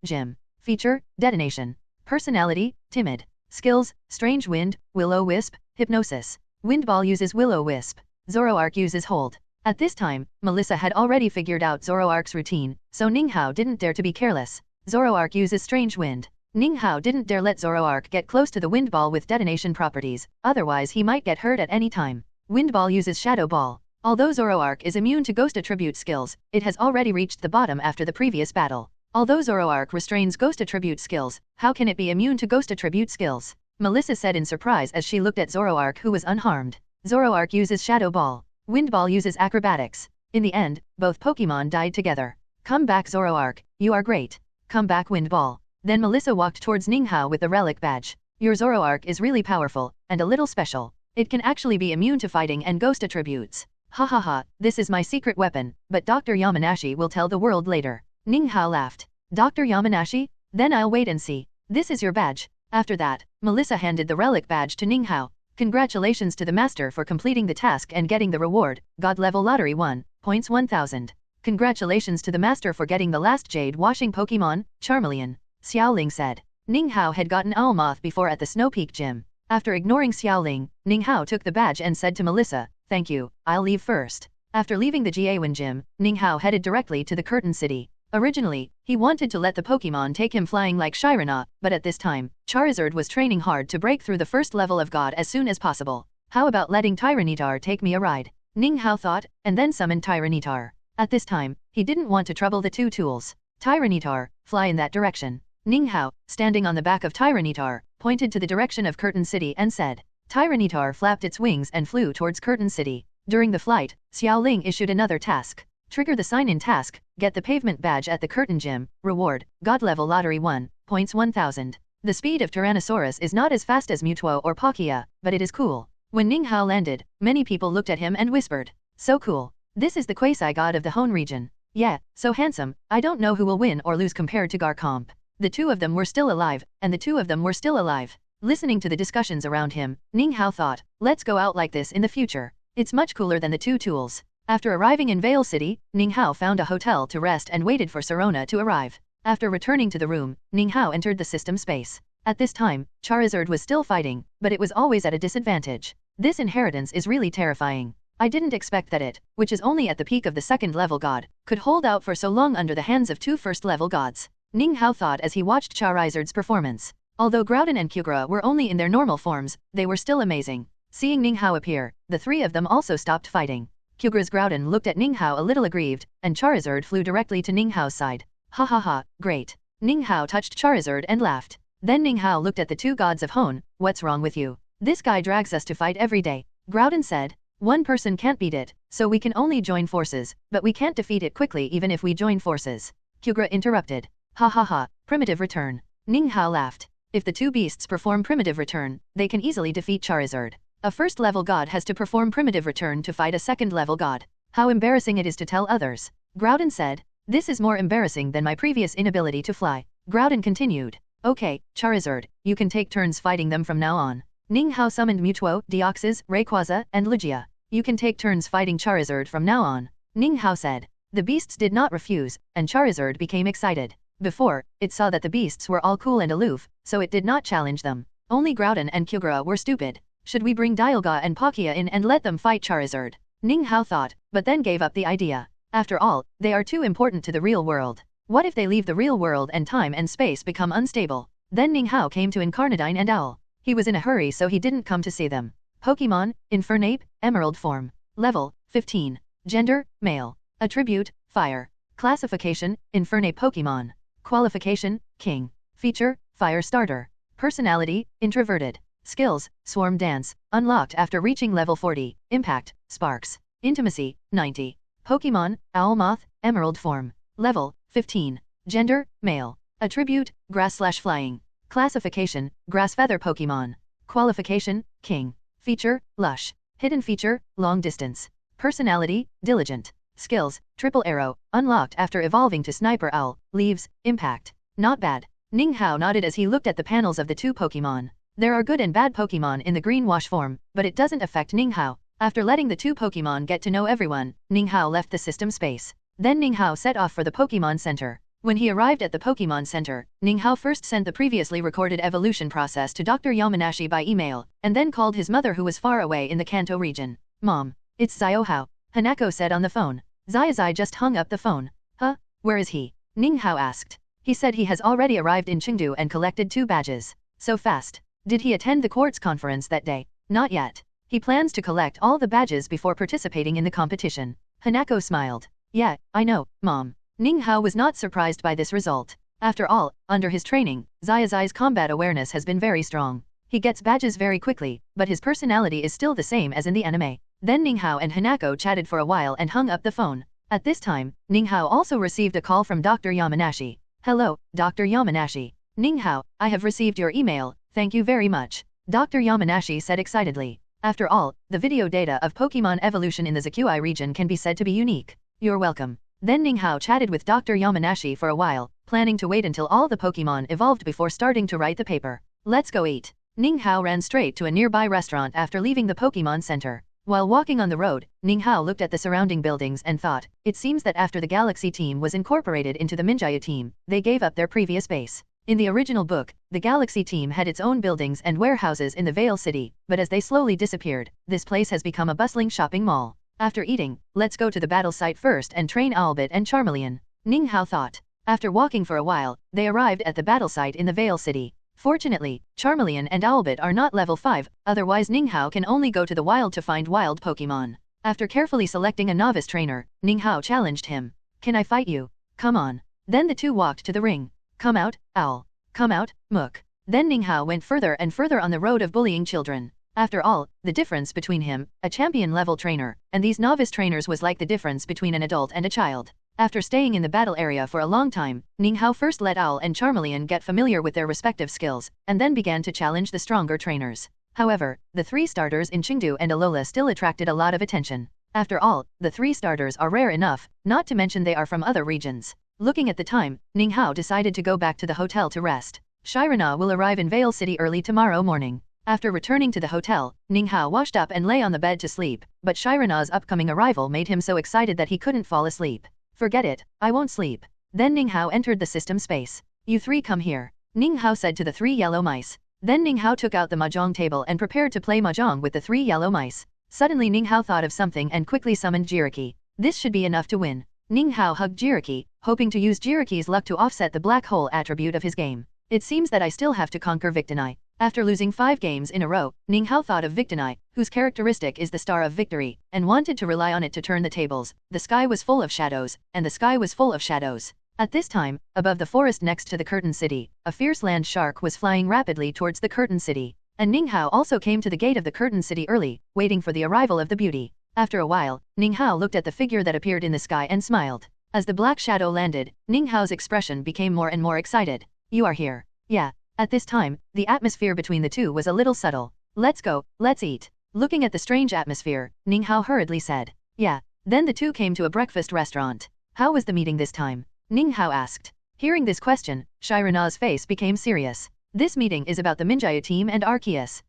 Gym. Feature, Detonation. Personality, Timid. Skills, Strange Wind, Will-O-Wisp, Hypnosis. Wind Ball uses Will-O-Wisp. Zoroark uses Hold. At this time, Melissa had already figured out Zoroark's routine, so Ninghao didn't dare to be careless. Zoroark uses Strange Wind. Ninghao didn't dare let Zoroark get close to the Wind Ball with detonation properties, otherwise he might get hurt at any time. Wind Ball uses Shadow Ball. Although Zoroark is immune to Ghost attribute skills, it has already reached the bottom after the previous battle. Although Zoroark restrains Ghost attribute skills, how can it be immune to Ghost attribute skills? Melissa said in surprise as she looked at Zoroark, who was unharmed. Zoroark uses Shadow Ball. Wind Ball uses Acrobatics. In the end, both Pokémon died together. Come back Zoroark, you are great. Come back Wind Ball. Then Melissa walked towards Ninghao with the relic badge. Your Zoroark is really powerful, and a little special. It can actually be immune to fighting and Ghost attributes. Ha ha ha, this is my secret weapon, but Dr. Yamanashi will tell the world later. Ninghao laughed. Dr. Yamanashi? Then I'll wait and see. This is your badge. After that, Melissa handed the relic badge to Ninghao. Congratulations to the master for completing the task and getting the reward, God level lottery 1, points 1000. Congratulations to the master for getting the last jade washing Pokémon, Charmeleon. Xiaoling said. Ninghao had gotten Alamos before at the Snow Peak gym. After ignoring Xiaoling, Ninghao took the badge and said to Melissa, thank you, I'll leave first. After leaving the Jiawen gym, Ninghao headed directly to the Curtain City. Originally, he wanted to let the Pokémon take him flying like Shirana, but at this time, Charizard was training hard to break through the first level of God as soon as possible. How about letting Tyranitar take me a ride? Ninghao thought, and then summoned Tyranitar. At this time, he didn't want to trouble the two tools. Tyranitar, fly in that direction. Ninghao, standing on the back of Tyranitar, pointed to the direction of Curtain City and said. Tyranitar flapped its wings and flew towards Curtain City. During the flight, Xiaoling issued another task. Trigger the sign-in task, get the pavement badge at the Curtain Gym, reward, God level lottery 1, points 1000. The speed of Tyrannosaurus is not as fast as Mewtwo or Palkia, but it is cool. When Ninghao landed, many people looked at him and whispered, so cool. This is the quasi-god of the Hone region. Yeah, so handsome, I don't know who will win or lose compared to Garchomp. The two of them were still alive, and the two of them were still alive. Listening to the discussions around him, Ninghao thought, let's go out like this in the future. It's much cooler than the two tools. After arriving in Vale City, Ninghao found a hotel to rest and waited for Sirona to arrive. After returning to the room, Ninghao entered the system space. At this time, Charizard was still fighting, but it was always at a disadvantage. This inheritance is really terrifying. I didn't expect that it, which is only at the peak of the second level god, could hold out for so long under the hands of two first level gods. Ninghao thought as he watched Charizard's performance. Although Groudon and Kyogre were only in their normal forms, they were still amazing. Seeing Ninghao appear, the three of them also stopped fighting. Kyogre's Groudon looked at Ninghao a little aggrieved, and Charizard flew directly to Ninghao's side. Ha ha ha, great. Ninghao touched Charizard and laughed. Then Ninghao looked at the two gods of Hone, what's wrong with you? This guy drags us to fight every day. Groudon said. One person can't beat it, so we can only join forces, but we can't defeat it quickly even if we join forces. Kyogre interrupted. Ha ha ha, primitive return. Ninghao laughed. If the two beasts perform primitive return, they can easily defeat Charizard. A first-level god has to perform primitive return to fight a second-level god. How embarrassing it is to tell others. Groudon said. This is more embarrassing than my previous inability to fly. Groudon continued. Okay, Charizard, you can take turns fighting them from now on. Ninghao summoned Mewtwo, Deoxys, Rayquaza, and Lugia. You can take turns fighting Charizard from now on. Ninghao said. The beasts did not refuse, and Charizard became excited. Before, it saw that the beasts were all cool and aloof, so it did not challenge them. Only Groudon and Kyogre were stupid. Should we bring Dialga and Palkia in and let them fight Charizard? Ninghao thought, but then gave up the idea. After all, they are too important to the real world. What if they leave the real world and time and space become unstable? Then Ninghao came to Incarnadine and Owl. He was in a hurry so he didn't come to see them. Pokémon, Infernape, Emerald form. Level, 15. Gender, male. Attribute, fire. Classification, Infernape Pokémon. Qualification, king. Feature, fire starter. Personality, introverted. Skills, swarm dance, unlocked after reaching level 40. Impact, sparks. Intimacy, 90. Pokémon, Owlmoth, emerald form. Level, 15. Gender, male. Attribute, grass/flying. Classification, grass feather Pokémon. Qualification, king. Feature, lush. Hidden feature, long distance. Personality, diligent. Skills, triple arrow, unlocked after evolving to sniper owl. Leaves, impact. Not bad. Ninghao nodded as he looked at the panels of the two Pokémon. There are good and bad Pokémon in the greenwash form, but it doesn't affect Ninghao. After letting the two Pokémon get to know everyone, Ninghao left the system space. Then Ninghao set off for the Pokémon Center. When he arrived at the Pokémon Center, Ninghao first sent the previously recorded evolution process to Dr. Yamanashi by email, and then called his mother who was far away in the Kanto region. Mom, it's Ziohao, Hanako said on the phone. Zazai just hung up the phone. Huh? Where is he? Ninghao asked. He said he has already arrived in Chengdu and collected 2 badges. So fast. Did he attend the quartz conference that day? Not yet. He plans to collect all the badges before participating in the competition. Hanako smiled. Yeah, I know, Mom. Ninghao was not surprised by this result. After all, under his training, Zazai's combat awareness has been very strong. He gets badges very quickly, but his personality is still the same as in the anime. Then Ninghao and Hanako chatted for a while and hung up the phone. At this time, Ninghao also received a call from Dr. Yamanashi. Hello, Dr. Yamanashi. Ninghao, I have received your email, thank you very much. Dr. Yamanashi said excitedly. After all, the video data of Pokémon evolution in the Zaqui region can be said to be unique. You're welcome. Then Ninghao chatted with Dr. Yamanashi for a while, planning to wait until all the Pokémon evolved before starting to write the paper. Let's go eat. Ninghao ran straight to a nearby restaurant after leaving the Pokémon Center. While walking on the road, Ninghao looked at the surrounding buildings and thought, it seems that after the Galaxy team was incorporated into the Minjaya team, they gave up their previous base. In the original book, the Galaxy team had its own buildings and warehouses in the Vale City, but as they slowly disappeared, this place has become a bustling shopping mall. After eating, let's go to the battle site first and train Albert and Charmeleon. Ninghao thought. After walking for a while, they arrived at the battle site in the Vale City. Fortunately, Charmeleon and Albert are not level 5, otherwise Ninghao can only go to the wild to find wild Pokémon. After carefully selecting a novice trainer, Ninghao challenged him. Can I fight you? Come on. Then the two walked to the ring. Come out, Owl. Come out, Mook. Then Ninghao went further and further on the road of bullying children. After all, the difference between him, a champion-level trainer, and these novice trainers was like the difference between an adult and a child. After staying in the battle area for a long time, Ninghao first let Owl and Charmeleon get familiar with their respective skills, and then began to challenge the stronger trainers. However, the 3 starters in Chengdu and Alola still attracted a lot of attention. After all, the 3 starters are rare enough, not to mention they are from other regions. Looking at the time, Ninghao decided to go back to the hotel to rest. Shirana will arrive in Vale City early tomorrow morning. After returning to the hotel, Ninghao washed up and lay on the bed to sleep, but Shirana's upcoming arrival made him so excited that he couldn't fall asleep. Forget it, I won't sleep. Then Ninghao entered the system space. You 3 come here. Ninghao said to the 3 yellow mice. Then Ninghao took out the mahjong table and prepared to play mahjong with the 3 yellow mice. Suddenly Ninghao thought of something and quickly summoned Jiriki. This should be enough to win. Ninghao hugged Jiriki, hoping to use Jiriki's luck to offset the black hole attribute of his game. It seems that I still have to conquer Victini. After losing 5 games in a row, Ninghao thought of Victini, whose characteristic is the Star of Victory, and wanted to rely on it to turn the tables. The sky was full of shadows, and the sky was full of shadows. At this time, above the forest next to the Curtain City, a fierce land shark was flying rapidly towards the Curtain City. And Ninghao also came to the gate of the Curtain City early, waiting for the arrival of the beauty. After a while, Ninghao looked at the figure that appeared in the sky and smiled. As the black shadow landed, Ninghao's expression became more and more excited. You are here. Yeah. At this time, the atmosphere between the two was a little subtle. Let's go, let's eat. Looking at the strange atmosphere, Ninghao hurriedly said. Yeah. Then the two came to a breakfast restaurant. How was the meeting this time? Ninghao asked. Hearing this question, Shirana's face became serious. This meeting is about the Minjaya team and Arceus.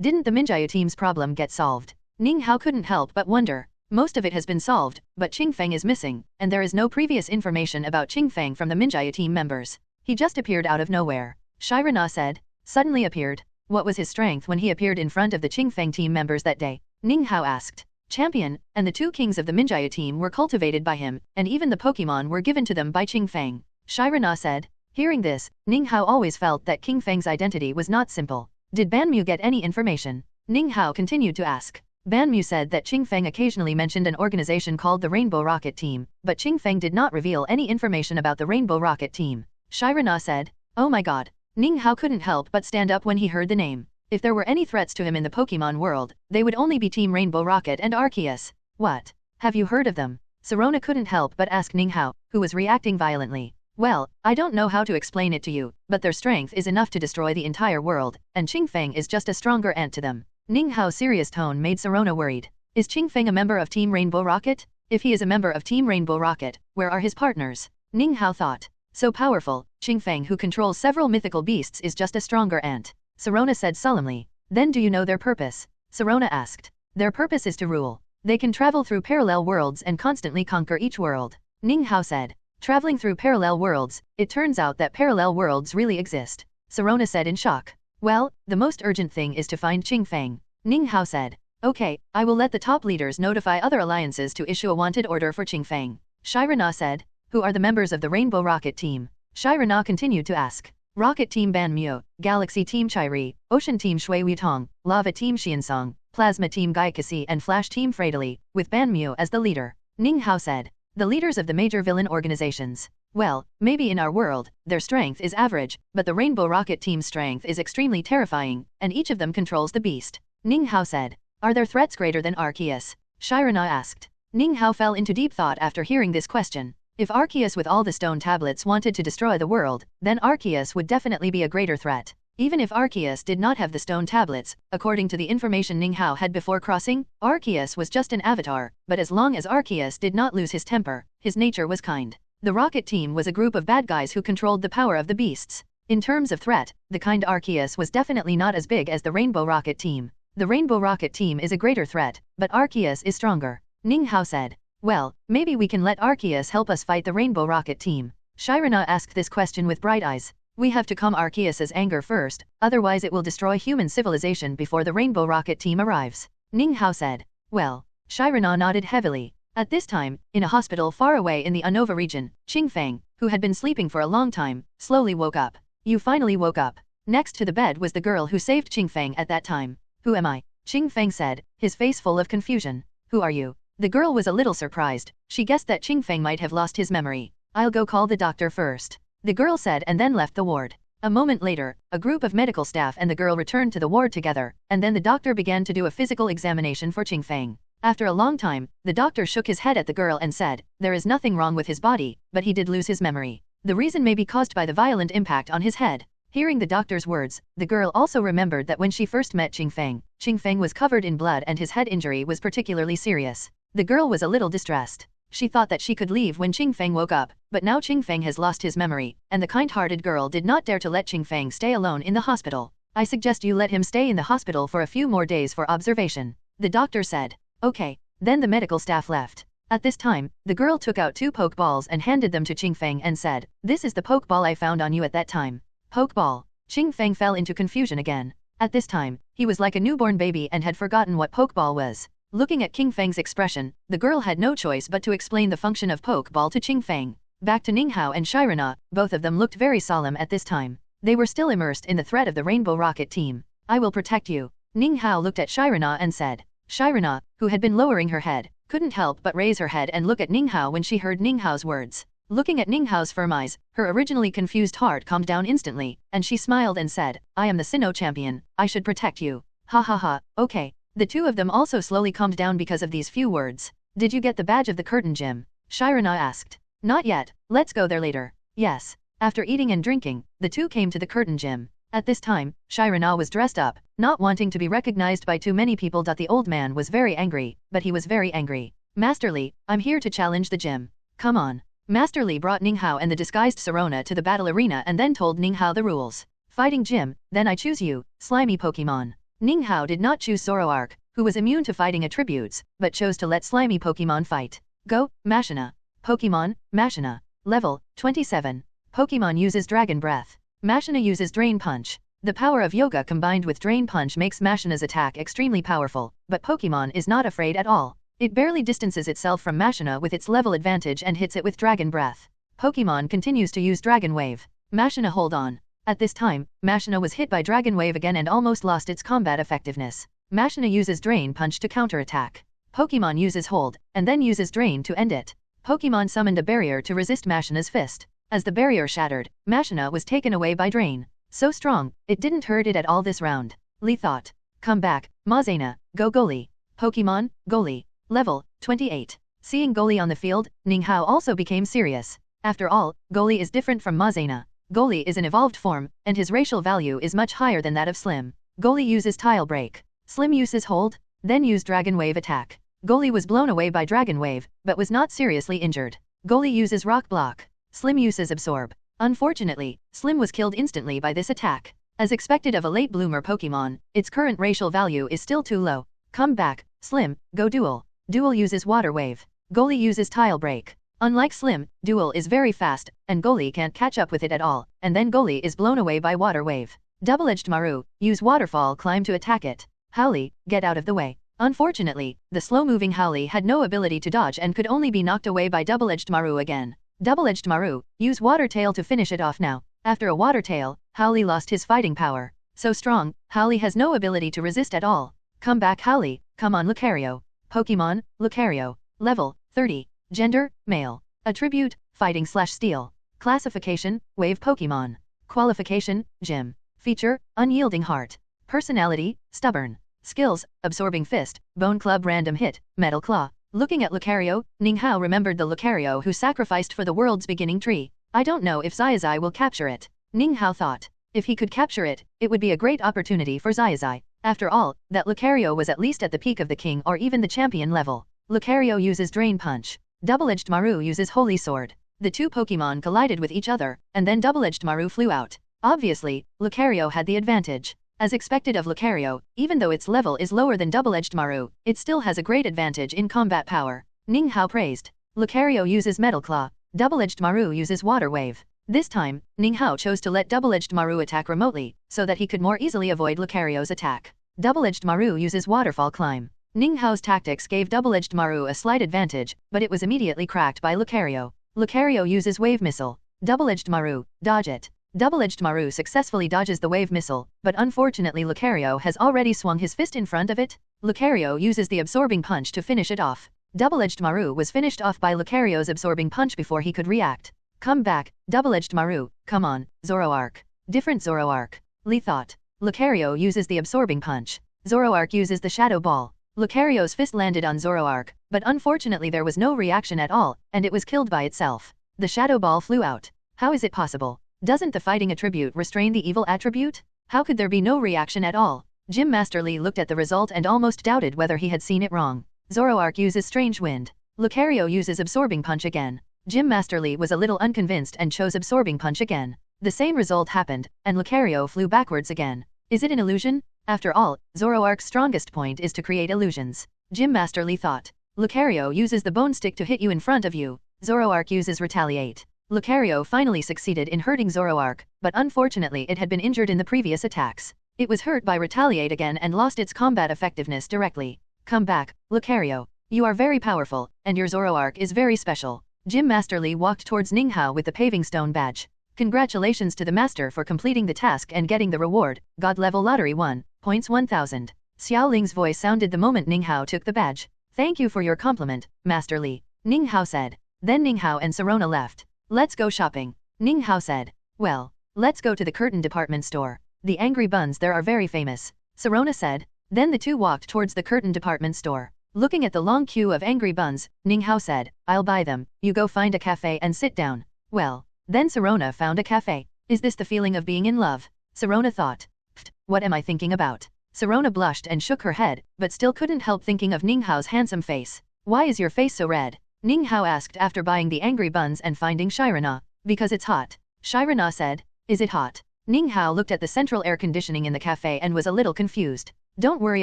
Didn't the Minjaya team's problem get solved? Ninghao couldn't help but wonder. Most of it has been solved, but Qingfeng is missing, and there is no previous information about Qingfeng from the Minjaya team members. He just appeared out of nowhere. Shirana said. Suddenly appeared. What was his strength when he appeared in front of the Qingfeng team members that day? Ninghao asked. Champion, and the 2 kings of the Minjaya team were cultivated by him, and even the Pokémon were given to them by Qingfeng. Shirana said. Hearing this, Ninghao always felt that Qingfeng's identity was not simple. Did Banmu get any information? Ninghao continued to ask. Ban Mu said that Qingfeng occasionally mentioned an organization called the Rainbow Rocket Team, but Qingfeng did not reveal any information about the Rainbow Rocket Team. Shirana said, "Oh my god." Ning Hao couldn't help but stand up when he heard the name. If there were any threats to him in the Pokemon world, they would only be Team Rainbow Rocket and Arceus. What? Have you heard of them? Sirona couldn't help but ask Ning Hao, who was reacting violently. Well, I don't know how to explain it to you, but their strength is enough to destroy the entire world, and Qingfeng is just a stronger ant to them. Ning Hao's serious tone made Sirona worried. Is Qingfeng a member of Team Rainbow Rocket? If he is a member of Team Rainbow Rocket, where are his partners? Ning Hao thought. So powerful, Qingfeng who controls several mythical beasts is just a stronger ant. Sirona said solemnly. Then do you know their purpose? Sirona asked. Their purpose is to rule. They can travel through parallel worlds and constantly conquer each world. Ning Hao said. Traveling through parallel worlds, it turns out that parallel worlds really exist. Sirona said in shock. Well, the most urgent thing is to find Qingfeng. Ning Hao said. Okay, I will let the top leaders notify other alliances to issue a wanted order for Qingfeng. Shirana said. Who are the members of the Rainbow Rocket Team? Shirana continued to ask. Rocket Team Ban Mu, Galaxy Team Chiri, Ocean Team Shui Wutong, Lava Team Xiansong, Plasma Team Gaikasi and Flash Team Freydali, with Ban Mu as the leader. Ning Hao said. The leaders of the major villain organizations. Well, maybe in our world, their strength is average, but the Rainbow Rocket Team's strength is extremely terrifying, and each of them controls the beast. Ning Hao said. Are there threats greater than Arceus? Shirana asked. Ning Hao fell into deep thought after hearing this question. If Arceus with all the stone tablets wanted to destroy the world, then Arceus would definitely be a greater threat. Even if Arceus did not have the stone tablets, according to the information Ning Hao had before crossing, Arceus was just an avatar, but as long as Arceus did not lose his temper, his nature was kind. The Rocket Team was a group of bad guys who controlled the power of the beasts. In terms of threat, the kind Arceus was definitely not as big as the Rainbow Rocket Team. The Rainbow Rocket Team is a greater threat, but Arceus is stronger. Ning Hao said. Well, maybe we can let Arceus help us fight the Rainbow Rocket Team. Shirana asked this question with bright eyes. We have to calm Arceus's anger first, otherwise it will destroy human civilization before the Rainbow Rocket Team arrives. Ning Hao said. Well. Shirana nodded heavily. At this time, in a hospital far away in the Unova region, Qingfeng, who had been sleeping for a long time, slowly woke up. You finally woke up. Next to the bed was the girl who saved Qingfeng at that time. Who am I? Qingfeng said, his face full of confusion. Who are you? The girl was a little surprised. She guessed that Qingfeng might have lost his memory. I'll go call the doctor first. The girl said and then left the ward. A moment later, a group of medical staff and the girl returned to the ward together, and then the doctor began to do a physical examination for Qingfeng. After a long time, the doctor shook his head at the girl and said, there is nothing wrong with his body, but he did lose his memory. The reason may be caused by the violent impact on his head. Hearing the doctor's words, the girl also remembered that when she first met Qingfeng, Qingfeng was covered in blood and his head injury was particularly serious. The girl was a little distressed. She thought that she could leave when Qingfeng woke up, but now Qingfeng has lost his memory, and the kind-hearted girl did not dare to let Qingfeng stay alone in the hospital. I suggest you let him stay in the hospital for a few more days for observation. The doctor said. Okay. Then the medical staff left. At this time, the girl took out 2 Pokeballs and handed them to Qingfeng and said, this is the Pokeball I found on you at that time. Pokeball. Qingfeng fell into confusion again. At this time, he was like a newborn baby and had forgotten what Pokeball was. Looking at Qingfeng's expression, the girl had no choice but to explain the function of Pokeball to Qingfeng. Back to Ning Hao and Shirana, both of them looked very solemn at this time. They were still immersed in the threat of the Rainbow Rocket Team. I will protect you. Ning Hao looked at Shirana and said. Shirana, who had been lowering her head, couldn't help but raise her head and look at Ning Hao when she heard Ning Hao's words. Looking at Ning Hao's firm eyes, her originally confused heart calmed down instantly, and she smiled and said, I am the Sinnoh champion, I should protect you. Ha ha ha, okay. The two of them also slowly calmed down because of these few words. Did you get the badge of the curtain gym? Shirana asked. Not yet, let's go there later. Yes. After eating and drinking, the two came to the curtain gym. At this time, Shirana was dressed up, not wanting to be recognized by too many people. The old man was very angry, but he was very angry. Master Li, I'm here to challenge the gym. Come on. Master Li brought Ning Hao and the disguised Sirona to the battle arena and then told Ning Hao the rules. Fighting gym, then I choose you, slimy Pokemon. Ning Hao did not choose Zoroark, who was immune to fighting attributes, but chose to let slimy Pokemon fight. Go, Machina. Pokemon, Machina. Level, 27. Pokemon uses Dragon Breath. Machina uses Drain Punch. The power of Yoga combined with Drain Punch makes Machina's attack extremely powerful, but Pokemon is not afraid at all. It barely distances itself from Machina with its level advantage and hits it with Dragon Breath. Pokemon continues to use Dragon Wave. Machina hold on. At this time, Machina was hit by Dragon Wave again and almost lost its combat effectiveness. Machina uses Drain Punch to counterattack. Pokémon uses Hold, and then uses Drain to end it. Pokémon summoned a barrier to resist Machina's fist. As the barrier shattered, Machina was taken away by Drain. So strong, it didn't hurt it at all this round. Lee thought. Come back, Mazena, go goalie. Pokémon, goalie. Level, 28. Seeing goalie on the field, Ninghao also became serious. After all, goalie is different from Mazena. Goalie is an evolved form, and his racial value is much higher than that of Slim. Goalie uses Tile Break. Slim uses Hold, then use Dragon Wave attack. Goalie was blown away by Dragon Wave, but was not seriously injured. Goalie uses Rock Block. Slim uses Absorb. Unfortunately, Slim was killed instantly by this attack. As expected of a late bloomer Pokémon, its current racial value is still too low. Come back, Slim, go Duel. Duel uses Water Wave. Goalie uses Tile Break. Unlike Slim, Duel is very fast, and Goalie can't catch up with it at all, and then Goalie is blown away by Water Wave. Double-edged Maru, use Waterfall Climb to attack it. Howlie, get out of the way. Unfortunately, the slow-moving Howlie had no ability to dodge and could only be knocked away by Double-edged Maru again. Double-edged Maru, use Water Tail to finish it off now. After a Water Tail, Howlie lost his fighting power. So strong, Howlie has no ability to resist at all. Come back Howlie, come on Lucario. Pokémon, Lucario. Level, 30. Gender, male. Attribute, Fighting/Steel. Classification, Wave Pokémon. Qualification, Gym. Feature, Unyielding Heart. Personality, Stubborn. Skills, Absorbing Fist, Bone Club Random Hit, Metal Claw. Looking at Lucario, Ninghao remembered the Lucario who sacrificed for the world's beginning tree. I don't know if Zazai will capture it. Ninghao thought. If he could capture it, it would be a great opportunity for Zazai. After all, that Lucario was at least at the peak of the king or even the champion level. Lucario uses Drain Punch. Double-edged Maru uses Holy Sword. The two Pokémon collided with each other, and then double-edged Maru flew out. Obviously, Lucario had the advantage. As expected of Lucario, even though its level is lower than double-edged Maru, it still has a great advantage in combat power. Ninghao praised. Lucario uses Metal Claw. Double-edged Maru uses Water Wave. This time, Ninghao chose to let double-edged Maru attack remotely, so that he could more easily avoid Lucario's attack. Double-edged Maru uses Waterfall Climb. Ninghao's tactics gave double-edged Maru a slight advantage, but it was immediately cracked by Lucario. Lucario uses Wave Missile. Double-edged Maru, dodge it. Double-edged Maru successfully dodges the Wave Missile, but unfortunately Lucario has already swung his fist in front of it. Lucario uses the Absorbing Punch to finish it off. Double-edged Maru was finished off by Lucario's Absorbing Punch before he could react. Come back, double-edged Maru, come on, Zoroark. Different Zoroark. Lee thought. Lucario uses the Absorbing Punch. Zoroark uses the Shadow Ball. Lucario's fist landed on Zoroark, but unfortunately there was no reaction at all, and it was killed by itself. The Shadow Ball flew out. How is it possible? Doesn't the fighting attribute restrain the evil attribute? How could there be no reaction at all? Gym Master Lee looked at the result and almost doubted whether he had seen it wrong. Zoroark uses Strange Wind. Lucario uses Absorbing Punch again. Gym Master Lee was a little unconvinced and chose Absorbing Punch again. The same result happened, and Lucario flew backwards again. Is it an illusion? After all, Zoroark's strongest point is to create illusions. Gym Master Lee thought. Lucario uses the Bone Stick to hit you in front of you. Zoroark uses Retaliate. Lucario finally succeeded in hurting Zoroark, but unfortunately it had been injured in the previous attacks. It was hurt by Retaliate again and lost its combat effectiveness directly. Come back, Lucario. You are very powerful, and your Zoroark is very special. Gym Master Lee walked towards Ninghao with the Paving Stone badge. Congratulations to the master for completing the task and getting the reward, God Level Lottery 1, points 1000. Xiao Ling's voice sounded the moment Ninghao took the badge. Thank you for your compliment, Master Lee. Ninghao said. Then Ninghao and Sirona left. Let's go shopping. Ninghao said. Well, let's go to the curtain department store. The Angry Buns there are very famous. Sirona said. Then the two walked towards the curtain department store. Looking at the long queue of Angry Buns, Ninghao said, I'll buy them, you go find a cafe and sit down. Well, then Sirona found a cafe. Is this the feeling of being in love? Sirona thought. Pfft, what am I thinking about? Sirona blushed and shook her head, but still couldn't help thinking of Ninghao's handsome face. Why is your face so red? Ninghao asked after buying the Angry Buns and finding Shirana. Because it's hot. Shirana said. Is it hot? Ninghao looked at the central air conditioning in the cafe and was a little confused. Don't worry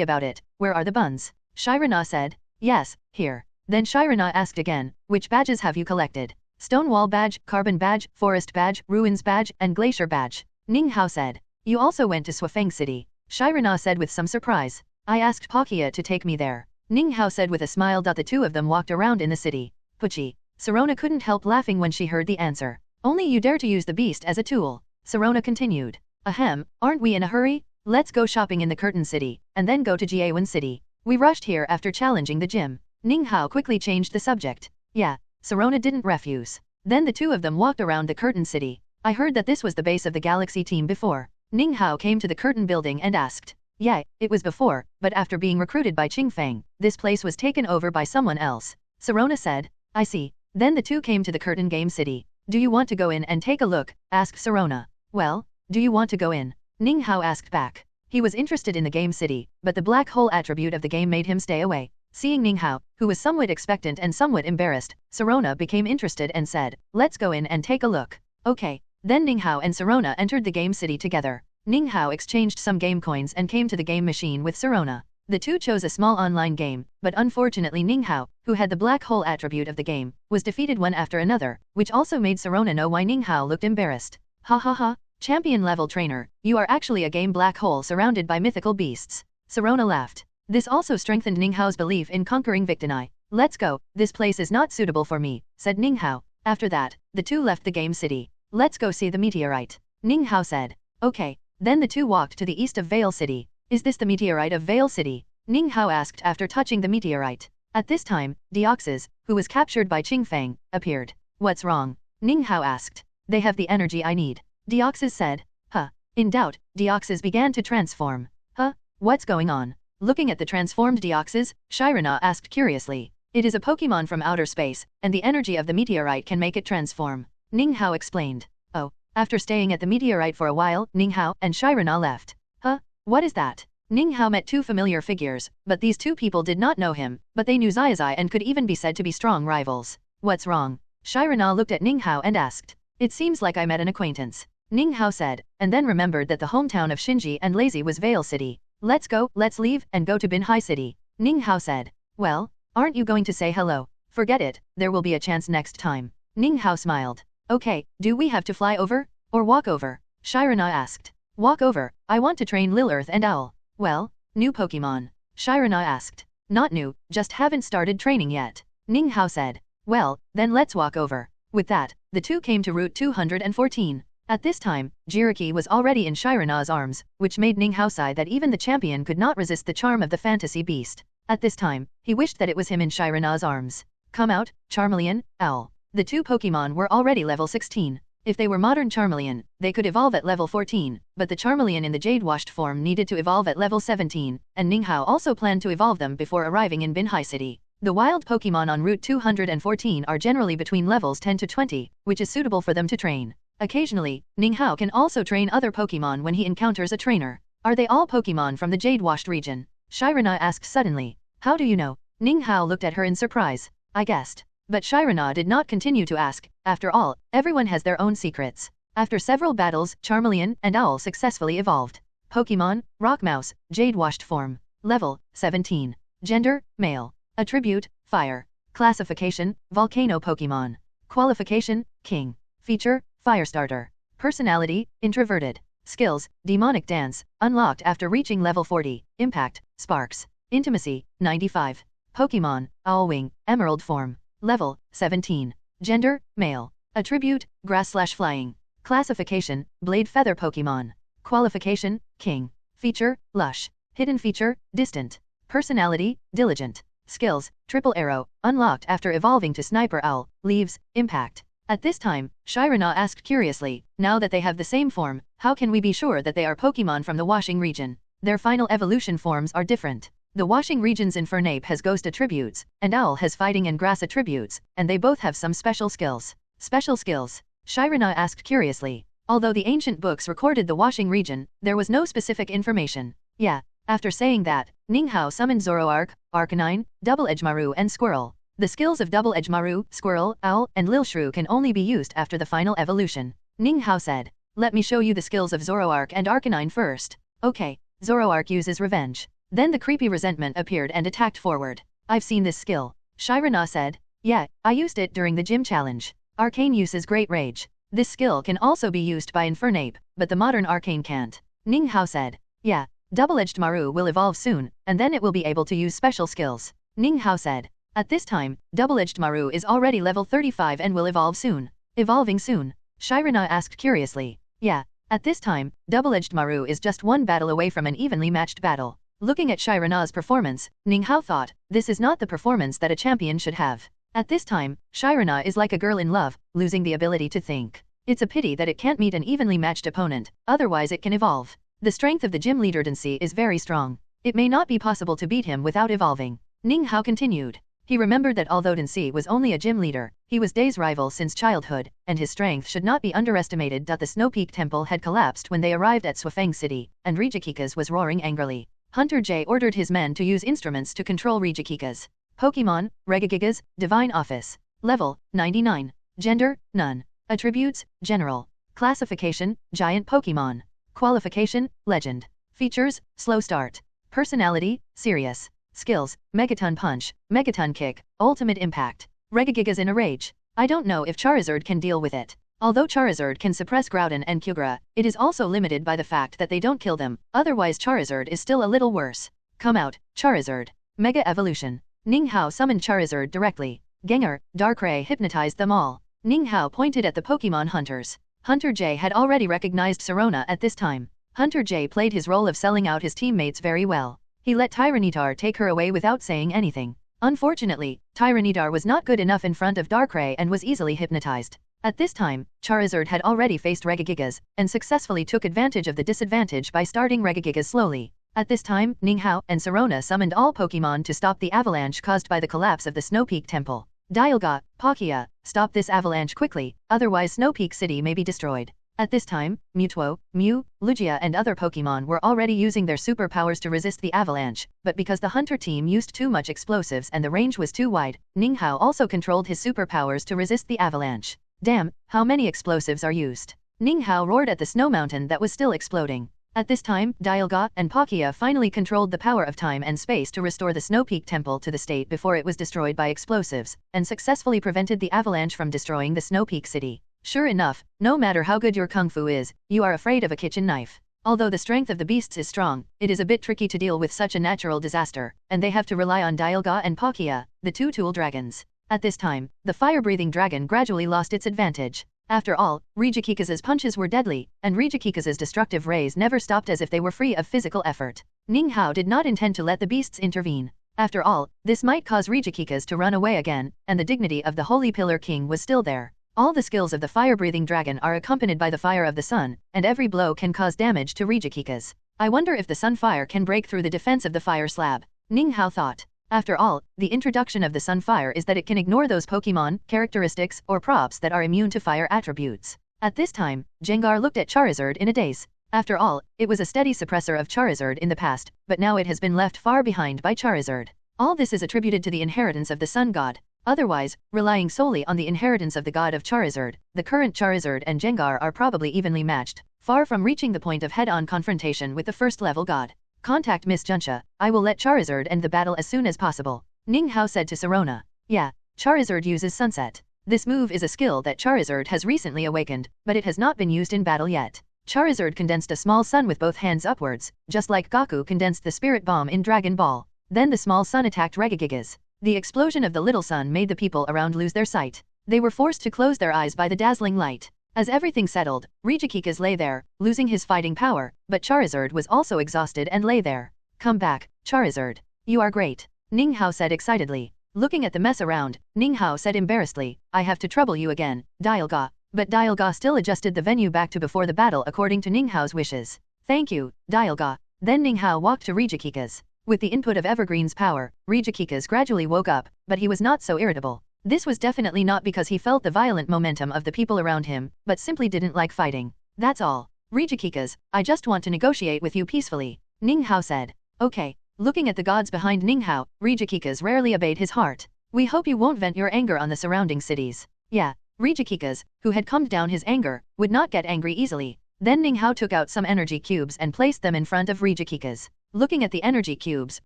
about it, where are the buns? Shirana said. Yes, here. Then Shirana asked again, which badges have you collected? Stonewall badge, Carbon badge, Forest badge, Ruins badge, and Glacier badge. Ninghao said. You also went to Swafeng City. Shirana said with some surprise. I asked Palkia to take me there. Ninghao said with a smile. The two of them walked around in the city. Pucci. Sirona couldn't help laughing when she heard the answer. Only you dare to use the beast as a tool. Sirona continued. Ahem, aren't we in a hurry? Let's go shopping in the Curtain City, and then go to Jiawan City. We rushed here after challenging the gym. Ninghao quickly changed the subject. Yeah, Sirona didn't refuse. Then the two of them walked around the Curtain City. I heard that this was the base of the Galaxy team before. Ninghao came to the Curtain building and asked. Yeah, it was before, but after being recruited by Qingfeng, this place was taken over by someone else. Sirona said. I see. Then the two came to the Curtain Game City. Do you want to go in and take a look? Asked Sirona. Well, do you want to go in? Ninghao asked back. He was interested in the Game City, but the black hole attribute of the game made him stay away. Seeing Ninghao, who was somewhat expectant and somewhat embarrassed, Sirona became interested and said, let's go in and take a look. Okay. Then Ninghao and Sirona entered the Game City together. Ninghao exchanged some game coins and came to the game machine with Sirona. The two chose a small online game, but unfortunately Ninghao, who had the black hole attribute of the game, was defeated one after another, which also made Sirona know why Ninghao looked embarrassed. Ha ha ha, champion level trainer, you are actually a game black hole surrounded by mythical beasts. Sirona laughed. This also strengthened Ninghao's belief in conquering Victini. Let's go, this place is not suitable for me, said Ninghao. After that, the two left the game city. Let's go see the meteorite. Ninghao said. Okay. Then the two walked to the east of Vale City. Is this the meteorite of Vale City? Ninghao asked after touching the meteorite. At this time, Deoxys, who was captured by Qingfeng, appeared. What's wrong? Ninghao asked. They have the energy I need. Deoxys said. Huh. In doubt, Deoxys began to transform. Huh? What's going on? Looking at the transformed Deoxys, Shirana asked curiously. It is a Pokémon from outer space, and the energy of the meteorite can make it transform. Ninghao explained. Oh. After staying at the meteorite for a while, Ninghao and Shirana left. Huh? What is that? Ninghao met two familiar figures, but these two people did not know him, but they knew Zazai and could even be said to be strong rivals. What's wrong? Shirana looked at Ninghao and asked. It seems like I met an acquaintance. Ninghao said, and then remembered that the hometown of Shinji and Lazy was Vale City. Let's go, let's leave, and go to Binhai City. Ninghao said. Well, aren't you going to say hello? Forget it, there will be a chance next time. Ninghao smiled. Okay, do we have to fly over? Or walk over? Shirana asked. Walk over, I want to train Lil'Earth and Owl. Well, new Pokémon? Shirana asked. Not new, just haven't started training yet. Ninghao said. Well, then let's walk over. With that, the two came to Route 214. At this time, Jiraiya was already in Shirana's arms, which made Ninghao sigh that even the champion could not resist the charm of the fantasy beast. At this time, he wished that it was him in Shirana's arms. Come out, Charmeleon, Owl. The two Pokémon were already level 16. If they were modern Charmeleon, they could evolve at level 14, but the Charmeleon in the Jade-washed form needed to evolve at level 17, and Ninghao also planned to evolve them before arriving in Binhai City. The wild Pokémon on Route 214 are generally between levels 10 to 20, which is suitable for them to train. Occasionally, Ninghao can also train other Pokémon when he encounters a trainer. Are they all Pokémon from the Jade-washed region? Shirana asked suddenly. How do you know? Ninghao looked at her in surprise. I guessed. But Shirana did not continue to ask. After all, everyone has their own secrets. After several battles, Charmeleon and Owl successfully evolved. Pokémon, Rockmouse, Jade-washed form. Level, 17. Gender, male. Attribute, fire. Classification, Volcano Pokémon. Qualification, King. Feature, Firestarter. Personality, introverted. Skills, Demonic Dance, unlocked after reaching level 40. Impact, Sparks. Intimacy, 95. Pokémon, Owlwing, Emerald form. Level, 17. Gender, male. Attribute, Grass/Flying. Classification, Blade Feather Pokémon. Qualification, King. Feature, Lush. Hidden feature, Distant. Personality, Diligent. Skills, Triple Arrow, unlocked after evolving to Sniper Owl. Leaves, Impact. At this time, Shirana asked curiously, now that they have the same form, how can we be sure that they are Pokémon from the Washing region? Their final evolution forms are different. The Washing region's Infernape has Ghost attributes, and Owl has Fighting and Grass attributes, and they both have some special skills. Special skills? Shirana asked curiously. Although the ancient books recorded the Washing region, there was no specific information. Yeah. After saying that, Ninghao summoned Zoroark, Arcanine, Double-Edged Maru and Squirrel. The skills of Double-Edged Maru, Squirrel, Owl, and Lilshrew can only be used after the final evolution. Ninghao said. Let me show you the skills of Zoroark and Arcanine first. Okay. Zoroark uses Revenge. Then the creepy resentment appeared and attacked forward. I've seen this skill. Shirana said. Yeah, I used it during the gym challenge. Arcane uses Great Rage. This skill can also be used by Infernape, but the modern Arcane can't. Ninghao said. Yeah, Double-Edged Maru will evolve soon, and then it will be able to use special skills. Ninghao said. At this time, Double-Edged Maru is already level 35 and will evolve soon. Evolving soon? Shirana asked curiously. Yeah, At this time, Double-Edged Maru is just one battle away from an evenly matched battle. Looking at Shirana's performance, Ninghao thought, this is not the performance that a champion should have. At this time, Shirana is like a girl in love, losing the ability to think. It's a pity that it can't meet an evenly matched opponent, otherwise it can evolve. The strength of the gym leader Dancy is very strong. It may not be possible to beat him without evolving. Ninghao continued. He remembered that although Dancy was only a gym leader, he was Day's rival since childhood, and his strength should not be underestimated. The Snow Peak Temple had collapsed when they arrived at Swafeng City, and Rijakikas was roaring angrily. Hunter J ordered his men to use instruments to control Rijakikas. Pokemon, Regigigas, Divine Office. Level, 99. Gender, none. Attributes, General. Classification, Giant Pokemon. Qualification, Legend. Features, Slow Start. Personality, Serious. Skills, Megaton Punch, Megaton Kick, Ultimate Impact. Regigigas in a rage. I don't know if Charizard can deal with it. Although Charizard can suppress Groudon and Kyogre, it is also limited by the fact that they don't kill them, otherwise Charizard is still a little worse. Come out, Charizard. Mega Evolution. Ninghao summoned Charizard directly. Gengar, Darkrai hypnotized them all. Ninghao pointed at the Pokemon hunters. Hunter J had already recognized Serona at this time. Hunter J played his role of selling out his teammates very well. He let Tyranitar take her away without saying anything. Unfortunately, Tyranitar was not good enough in front of Darkrai and was easily hypnotized. At this time, Charizard had already faced Regigigas, and successfully took advantage of the disadvantage by starting Regigigas slowly. At this time, Ninghao and Serona summoned all Pokemon to stop the avalanche caused by the collapse of the Snow Peak Temple. Dialga, Palkia, stop this avalanche quickly, otherwise Snow Peak City may be destroyed. At this time, Mewtwo, Mew, Lugia and other Pokemon were already using their superpowers to resist the avalanche, but because the hunter team used too much explosives and the range was too wide, Ninghao also controlled his superpowers to resist the avalanche. Damn, how many explosives are used? Ninghao roared at the snow mountain that was still exploding. At this time, Dialga and Palkia finally controlled the power of time and space to restore the Snow Peak Temple to the state before it was destroyed by explosives, and successfully prevented the avalanche from destroying the Snow Peak City. Sure enough, no matter how good your kung fu is, you are afraid of a kitchen knife. Although the strength of the beasts is strong, it is a bit tricky to deal with such a natural disaster, and they have to rely on Dialga and Palkia, the two tool dragons. At this time, the fire-breathing dragon gradually lost its advantage. After all, Rijakikas's punches were deadly, and Rijakikas's destructive rays never stopped as if they were free of physical effort. Ninghao did not intend to let the beasts intervene. After all, this might cause Rijakikas to run away again, and the dignity of the Holy Pillar King was still there. All the skills of the fire-breathing dragon are accompanied by the fire of the sun, and every blow can cause damage to Rijakikas. I wonder if the sunfire can break through the defense of the fire slab. Ninghao thought. After all, the introduction of the sunfire is that it can ignore those Pokemon, characteristics, or props that are immune to fire attributes. At this time, Gengar looked at Charizard in a daze. After all, it was a steady suppressor of Charizard in the past, but now it has been left far behind by Charizard. All this is attributed to the inheritance of the Sun God. Otherwise, relying solely on the inheritance of the god of Charizard, the current Charizard and Gengar are probably evenly matched, far from reaching the point of head-on confrontation with the first-level god. Contact Miss Junsha, I will let Charizard end the battle as soon as possible. Ninghao said to Serona. Yeah, Charizard uses Sunset. This move is a skill that Charizard has recently awakened, but it has not been used in battle yet. Charizard condensed a small sun with both hands upwards, just like Goku condensed the Spirit Bomb in Dragon Ball. Then the small sun attacked Regigigas. The explosion of the little sun made the people around lose their sight. They were forced to close their eyes by the dazzling light. As everything settled, Rijakikas lay there, losing his fighting power, but Charizard was also exhausted and lay there. Come back, Charizard. You are great. Ninghao said excitedly. Looking at the mess around, Ninghao said embarrassedly, I have to trouble you again, Dialga. But Dialga still adjusted the venue back to before the battle according to Ninghao's wishes. Thank you, Dialga. Then Ninghao walked to Rijakikas. With the input of Evergreen's power, Rijakikas gradually woke up, but he was not so irritable. This was definitely not because he felt the violent momentum of the people around him, but simply didn't like fighting. That's all. Rijakikas, I just want to negotiate with you peacefully, Ninghao said. Okay. Looking at the gods behind Ninghao, Rijakikas rarely obeyed his heart. We hope you won't vent your anger on the surrounding cities. Yeah. Rijakikas, who had calmed down his anger, would not get angry easily. Then Ninghao took out some energy cubes and placed them in front of Rijakikas. Looking at the energy cubes,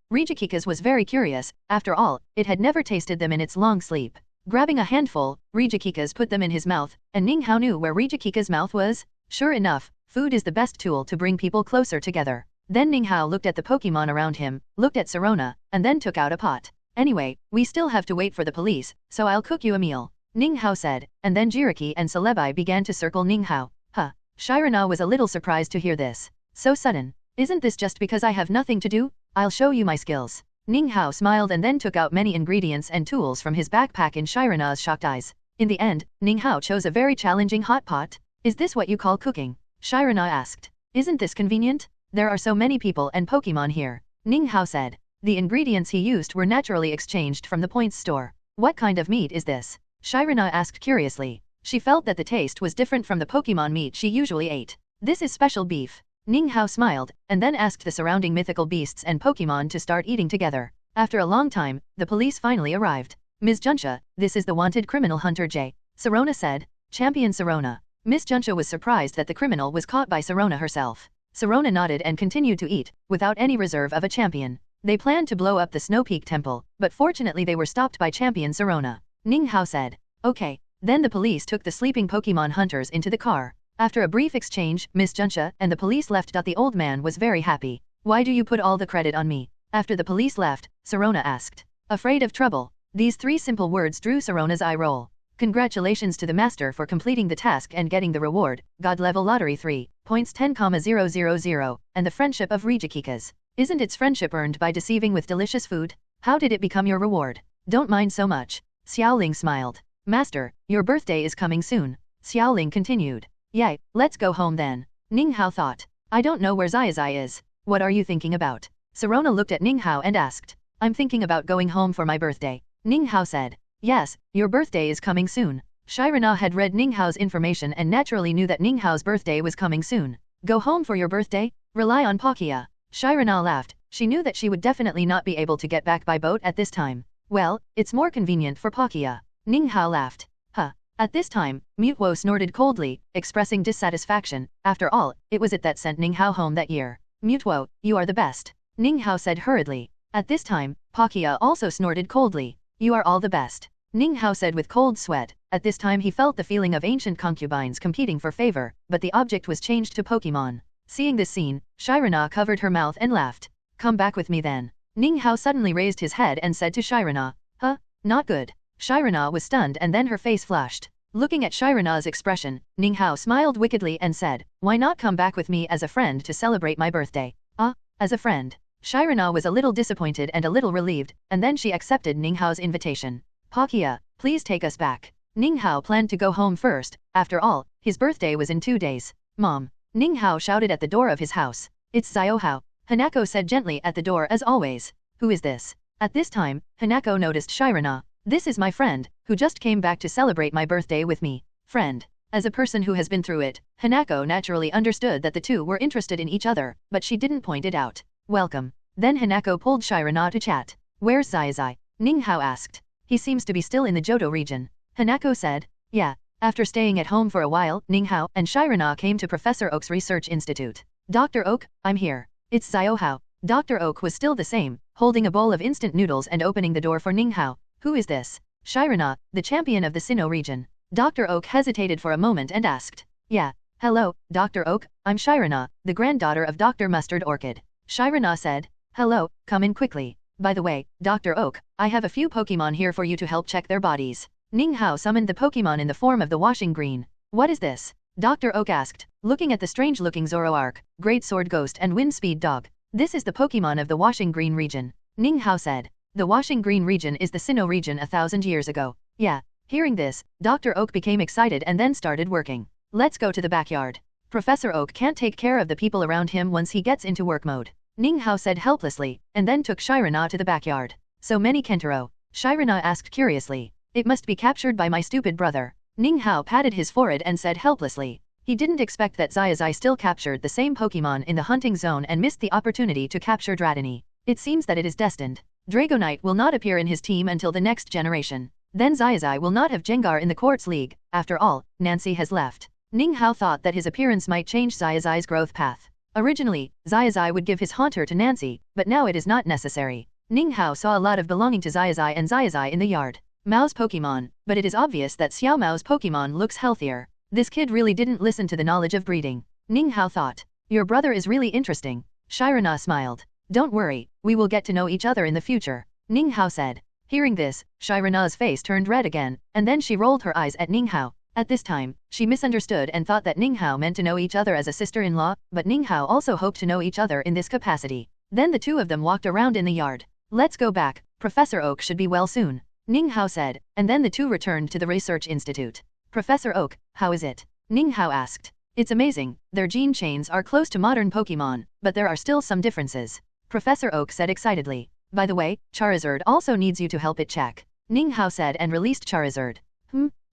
Rijakikas was very curious. After all, it had never tasted them in its long sleep. Grabbing a handful, Rijakikas put them in his mouth, and Ninghao knew where Rijakikas' mouth was. Sure enough, food is the best tool to bring people closer together. Then Ninghao looked at the Pokemon around him, looked at Serona, and then took out a pot. Anyway, we still have to wait for the police, so I'll cook you a meal, Ninghao said, and then Jiraiya and Celebi began to circle Ninghao. Huh. Shirana was a little surprised to hear this. So sudden. Isn't this just because I have nothing to do? I'll show you my skills. Ninghao smiled and then took out many ingredients and tools from his backpack in Shirana's shocked eyes. In the end, Ninghao chose a very challenging hot pot. Is this what you call cooking? Shirana asked. Isn't this convenient? There are so many people and Pokemon here. Ninghao said. The ingredients he used were naturally exchanged from the points store. What kind of meat is this? Shirana asked curiously. She felt that the taste was different from the Pokemon meat she usually ate. This is special beef. Ninghao smiled, and then asked the surrounding mythical beasts and Pokemon to start eating together. After a long time, the police finally arrived. Ms. Junsha, this is the wanted criminal hunter J. Sirona said. Champion Sirona. Miss Junsha was surprised that the criminal was caught by Sirona herself. Sirona nodded and continued to eat, without any reserve of a champion. They planned to blow up the Snow Peak Temple, but fortunately they were stopped by Champion Sirona. Ninghao said. Okay. Then the police took the sleeping Pokemon hunters into the car. After a brief exchange, Miss Junsha and the police left. The old man was very happy. Why do you put all the credit on me? After the police left, Sirona asked. Afraid of trouble. These three simple words drew Sirona's eye roll. Congratulations to the master for completing the task and getting the reward, God level lottery 3.10,000, and the friendship of Rijikikas. Isn't its friendship earned by deceiving with delicious food? How did it become your reward? Don't mind so much. Xiaoling smiled. Master, your birthday is coming soon. Xiaoling continued. Yay, let's go home then. Ninghao thought. I don't know where Zazai is. What are you thinking about? Sirona looked at Ninghao and asked. I'm thinking about going home for my birthday. Ninghao said. Yes, your birthday is coming soon. Shirana had read Ninghao's information and naturally knew that Ninghao's birthday was coming soon. Go home for your birthday? Rely on Palkia. Shirana laughed. She knew that she would definitely not be able to get back by boat at this time. Well, it's more convenient for Palkia. Ninghao laughed. Huh. At this time, Mutwo snorted coldly, expressing dissatisfaction. After all, it was it that sent Ninghao home that year. Mutwo, you are the best. Ninghao said hurriedly. At this time, Palkia also snorted coldly. You are all the best. Ninghao said with cold sweat. At this time he felt the feeling of ancient concubines competing for favor, but the object was changed to Pokemon. Seeing this scene, Shirana covered her mouth and laughed. Come back with me then. Ninghao suddenly raised his head and said to Shirana. Huh? Not good. Shirana was stunned and then her face flushed. Looking at Shirana's expression, Ninghao smiled wickedly and said, Why not come back with me as a friend to celebrate my birthday? As a friend. Shirana was a little disappointed and a little relieved, and then she accepted Ninghao's invitation. Palkia, please take us back. Ninghao planned to go home first. After all, his birthday was in 2 days. Mom. Ninghao shouted at the door of his house. It's Xiaohao. Hanako said gently at the door as always. Who is this? At this time, Hanako noticed Shirana. This is my friend, who just came back to celebrate my birthday with me. Friend. As a person who has been through it, Hanako naturally understood that the two were interested in each other, but she didn't point it out. Welcome. Then Hanako pulled Shirana to chat. Where's Zazai? Ninghao asked. He seems to be still in the Johto region. Hanako said. Yeah. After staying at home for a while, Ninghao and Shirana came to Professor Oak's research institute. Dr. Oak, I'm here. It's Xiaohao. Dr. Oak was still the same, holding a bowl of instant noodles and opening the door for Ninghao. Who is this? Shirana, the champion of the Sinnoh region. Dr. Oak hesitated for a moment and asked. Yeah. Hello, Dr. Oak, I'm Shirana, the granddaughter of Dr. Mustard Orchid. Shirana said. Hello, come in quickly. By the way, Dr. Oak, I have a few Pokemon here for you to help check their bodies. Ninghao summoned the Pokemon in the form of the washing green. What is this? Dr. Oak asked, looking at the strange-looking Zoroark, Great Sword Ghost and Wind Speed Dog. This is the Pokemon of the washing green region. Ninghao said. The washing green region is the Sinnoh region 1,000 years ago. Yeah. Hearing this, Dr. Oak became excited and then started working. Let's go to the backyard. Professor Oak can't take care of the people around him once he gets into work mode. Ninghao said helplessly, and then took Shirana to the backyard. So many Kentaro? Shirana asked curiously. It must be captured by my stupid brother. Ninghao patted his forehead and said helplessly. He didn't expect that Zazai still captured the same Pokemon in the hunting zone and missed the opportunity to capture Dratini. It seems that it is destined. Dragonite will not appear in his team until the next generation. Then Zazai will not have Jengar in the Quartz League. After all, Nancy has left. Ninghao thought that his appearance might change Zazai's growth path. Originally, Zazai would give his haunter to Nancy, but now it is not necessary. Ninghao saw a lot of belonging to Zazai and Zazai in the yard. Mao's Pokemon, but it is obvious that Xiao Mao's Pokemon looks healthier. This kid really didn't listen to the knowledge of breeding. Ninghao thought. Your brother is really interesting. Shirana smiled. Don't worry, we will get to know each other in the future. Ninghao said. Hearing this, Shirana's face turned red again, and then she rolled her eyes at Ninghao. At this time, she misunderstood and thought that Ninghao meant to know each other as a sister-in-law, but Ninghao also hoped to know each other in this capacity. Then the two of them walked around in the yard. Let's go back, Professor Oak should be well soon, Ninghao said, and then the two returned to the research institute. Professor Oak, how is it? Ninghao asked. It's amazing, their gene chains are close to modern Pokémon, but there are still some differences. Professor Oak said excitedly. By the way, Charizard also needs you to help it check. Ninghao said and released Charizard.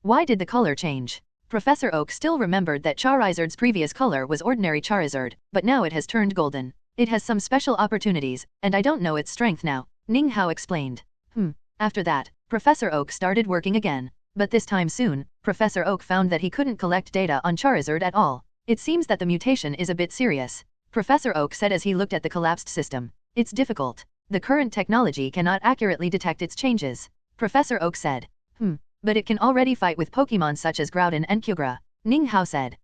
Why did the color change? Professor Oak still remembered that Charizard's previous color was ordinary Charizard, but now it has turned golden. It has some special opportunities, and I don't know its strength now, Ninghao explained. After that, Professor Oak started working again. But this time soon, Professor Oak found that he couldn't collect data on Charizard at all. It seems that the mutation is a bit serious, Professor Oak said as he looked at the collapsed system. It's difficult. The current technology cannot accurately detect its changes. Professor Oak said. But it can already fight with Pokémon such as Groudon and Kyogre. Ninghao said.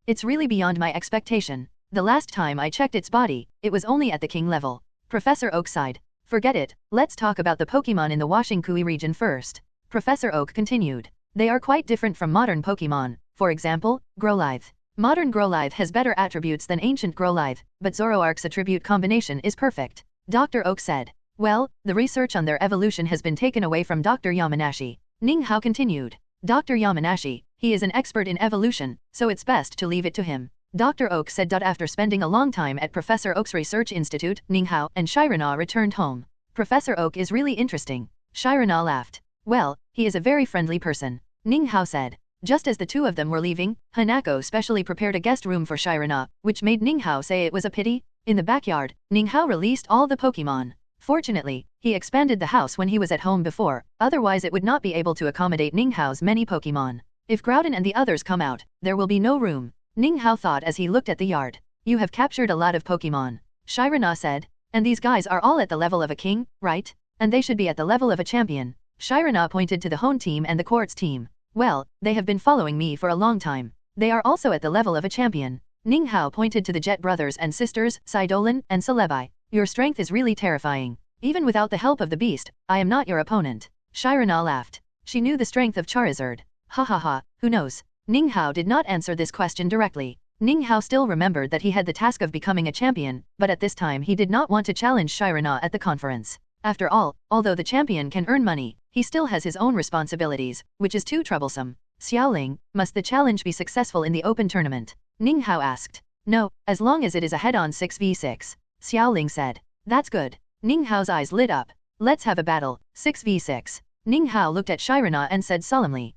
It's really beyond my expectation. The last time I checked its body, it was only at the king level. Professor Oak sighed. Forget it, let's talk about the Pokémon in the Washingkui region first. Professor Oak continued. They are quite different from modern Pokémon. For example, Growlithe. Modern Growlithe has better attributes than ancient Growlithe, but Zoroark's attribute combination is perfect. Dr. Oak said. Well, the research on their evolution has been taken away from Dr. Yamanashi. Ninghao continued. Dr. Yamanashi, he is an expert in evolution, so it's best to leave it to him. Dr. Oak said. After spending a long time at Professor Oak's research institute, Ninghao and Shirana returned home. Professor Oak is really interesting. Shirana laughed. Well, he is a very friendly person, Ninghao said. Just as the two of them were leaving, Hanako specially prepared a guest room for Shirana, which made Ninghao say it was a pity. In the backyard, Ninghao released all the Pokémon. Fortunately, he expanded the house when he was at home before, otherwise it would not be able to accommodate Ninghao's many Pokémon. If Groudon and the others come out, there will be no room, Ninghao thought as he looked at the yard. You have captured a lot of Pokémon, Shirana said. And these guys are all at the level of a king, right? And they should be at the level of a champion. Shirana pointed to the Hone team and the Quartz team. Well, they have been following me for a long time. They are also at the level of a champion. Ninghao pointed to the Jet brothers and sisters, Sidolin and Celebi. Your strength is really terrifying. Even without the help of the beast, I am not your opponent. Shirana laughed. She knew the strength of Charizard. Ha ha ha, who knows? Ninghao did not answer this question directly. Ninghao still remembered that he had the task of becoming a champion, but at this time he did not want to challenge Shirana at the conference. After all, although the champion can earn money, he still has his own responsibilities, which is too troublesome. Xiaoling, must the challenge be successful in the open tournament? Ninghao asked. No, as long as it is a head-on 6v6. Xiaoling said. That's good. Ninghao's eyes lit up. Let's have a battle, 6v6. Ninghao looked at Shirana and said solemnly.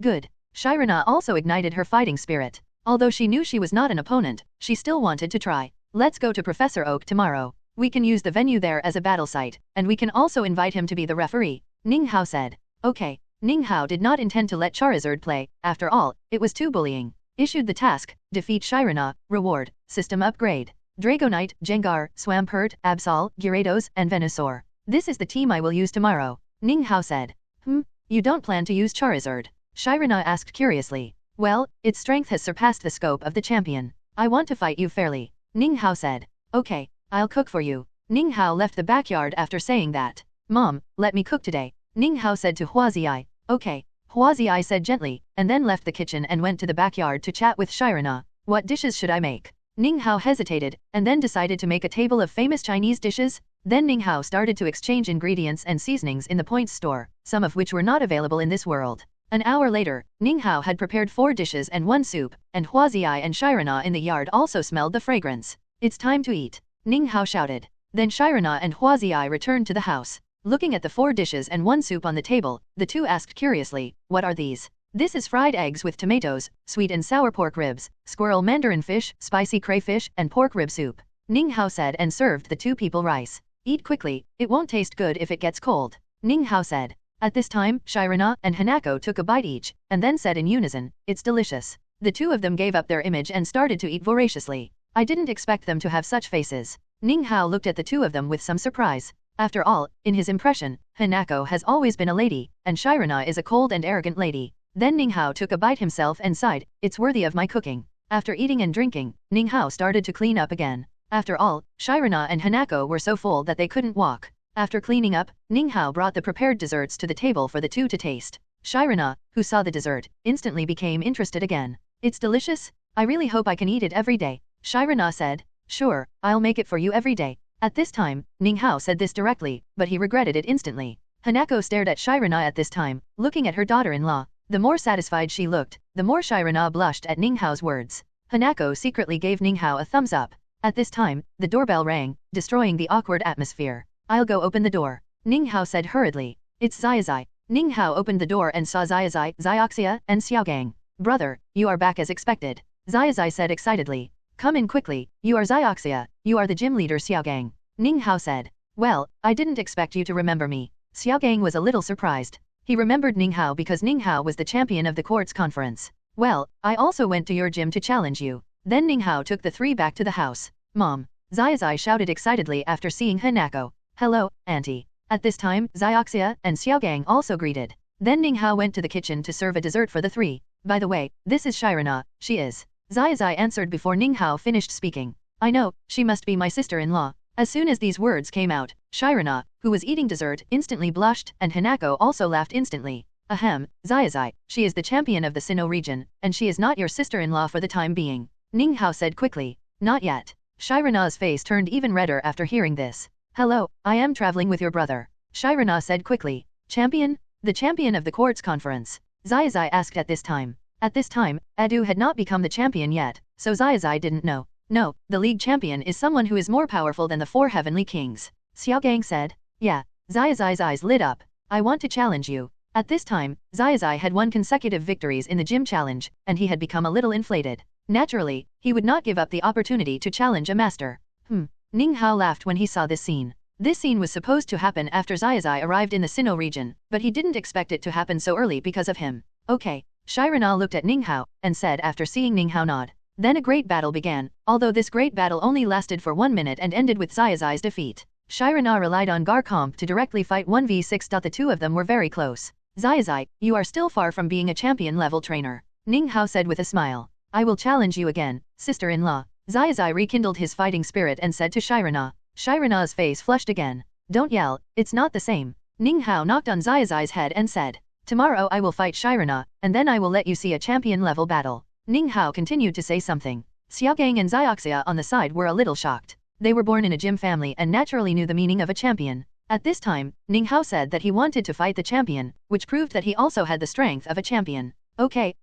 Good. Shirana also ignited her fighting spirit. Although she knew she was not an opponent, she still wanted to try. Let's go to Professor Oak tomorrow. We can use the venue there as a battle site, and we can also invite him to be the referee, Ninghao said. Okay. Ninghao did not intend to let Charizard play, after all, it was too bullying. Issued the task, defeat Shirana, reward, system upgrade. Dragonite, Gengar, Swampert, Absol, Gyarados, and Venusaur. This is the team I will use tomorrow, Ninghao said. You don't plan to use Charizard? Shirana asked curiously. Well, its strength has surpassed the scope of the champion. I want to fight you fairly, Ninghao said. Okay, I'll cook for you. Ninghao left the backyard after saying that. Mom, let me cook today, Ninghao said to Huazii. Okay, Huazii said gently, and then left the kitchen and went to the backyard to chat with Shirana. What dishes should I make? Ninghao hesitated, and then decided to make a table of famous Chinese dishes. Then Ninghao started to exchange ingredients and seasonings in the Points store, some of which were not available in this world. An hour later, Ninghao had prepared 4 dishes and 1 soup, and Huazii and Shirana in the yard also smelled the fragrance. It's time to eat, Ninghao shouted. Then Shirana and Huazii returned to the house. Looking at the 4 dishes and 1 soup on the table, the two asked curiously, what are these? This is fried eggs with tomatoes, sweet and sour pork ribs, squirrel mandarin fish, spicy crayfish, and pork rib soup, Ninghao said and served the 2 people rice. Eat quickly, it won't taste good if it gets cold, Ninghao said. At this time, Shirana and Hanako took a bite each, and then said in unison, it's delicious. The 2 of them gave up their image and started to eat voraciously. I didn't expect them to have such faces. Ninghao looked at the 2 of them with some surprise. After all, in his impression, Hanako has always been a lady, and Shirana is a cold and arrogant lady. Then Ninghao took a bite himself and sighed, it's worthy of my cooking. After eating and drinking, Ninghao started to clean up again. After all, Shirana and Hanako were so full that they couldn't walk. After cleaning up, Ninghao brought the prepared desserts to the table for the 2 to taste. Shirana, who saw the dessert, instantly became interested again. It's delicious? I really hope I can eat it every day. Shirana said. Sure, I'll make it for you every day. At this time, Ninghao said this directly, but he regretted it instantly. Hanako stared at Shirana at this time, looking at her daughter-in-law. The more satisfied she looked, the more Shirana blushed at Ninghao's words. Hanako secretly gave Ninghao a thumbs up. At this time, the doorbell rang, destroying the awkward atmosphere. I'll go open the door. Ninghao said hurriedly. It's Zazai. Ninghao opened the door and saw Zazai, Xiaoxia, and Xiaogang. Brother, you are back as expected. Zazai said excitedly. Come in quickly, you are Xiaoxia, you are the gym leader Xiaogang. Ninghao said. Well, I didn't expect you to remember me. Xiaogang was a little surprised. He remembered Ninghao because Ninghao was the champion of the quartz conference. Well, I also went to your gym to challenge you. Then Ninghao took the three back to the house. Mom. Zazai shouted excitedly after seeing Hanako. Hello, auntie. At this time, Xiaoxia and Xiaogang also greeted. Then Ninghao went to the kitchen to serve a dessert for the three. By the way, this is Shirana, she is. Zazai answered before Ninghao finished speaking. I know, she must be my sister-in-law. As soon as these words came out, Shirana, who was eating dessert, instantly blushed, and Hanako also laughed instantly. Ahem, Zazai, she is the champion of the Sinnoh region, and she is not your sister-in-law for the time being. Ninghao said quickly. Not yet. Shirana's face turned even redder after hearing this. Hello, I am traveling with your brother. Shirana said quickly. Champion? The champion of the quartz conference. Zazai asked at this time. At this time, Adu had not become the champion yet, so Zazai didn't know. No, the league champion is someone who is more powerful than the four heavenly kings. Xiaogang said. Yeah. Zazai's eyes lit up. I want to challenge you. At this time, Zazai had won consecutive victories in the gym challenge, and he had become a little inflated. Naturally, he would not give up the opportunity to challenge a master. Ninghao laughed when he saw this scene. This scene was supposed to happen after Zazai arrived in the Sinnoh region, but he didn't expect it to happen so early because of him. Okay. Shirana looked at Ninghao, and said after seeing Ninghao nod. Then a great battle began, although this great battle only lasted for 1 minute and ended with Zazai's defeat. Shirana relied on Garcomp to directly fight 1v6. The two of them were very close. Zazai, you are still far from being a champion-level trainer. Ninghao said with a smile. I will challenge you again, sister-in-law. Zazai rekindled his fighting spirit and said to Shirana. Shirana's face flushed again. Don't yell, it's not the same. Ninghao knocked on Zazai's head and said. Tomorrow I will fight Shirana, and then I will let you see a champion-level battle. Ninghao continued to say something. Xiaogang and Xiaoxia on the side were a little shocked. They were born in a gym family and naturally knew the meaning of a champion. At this time, Ninghao said that he wanted to fight the champion, which proved that he also had the strength of a champion. Okay.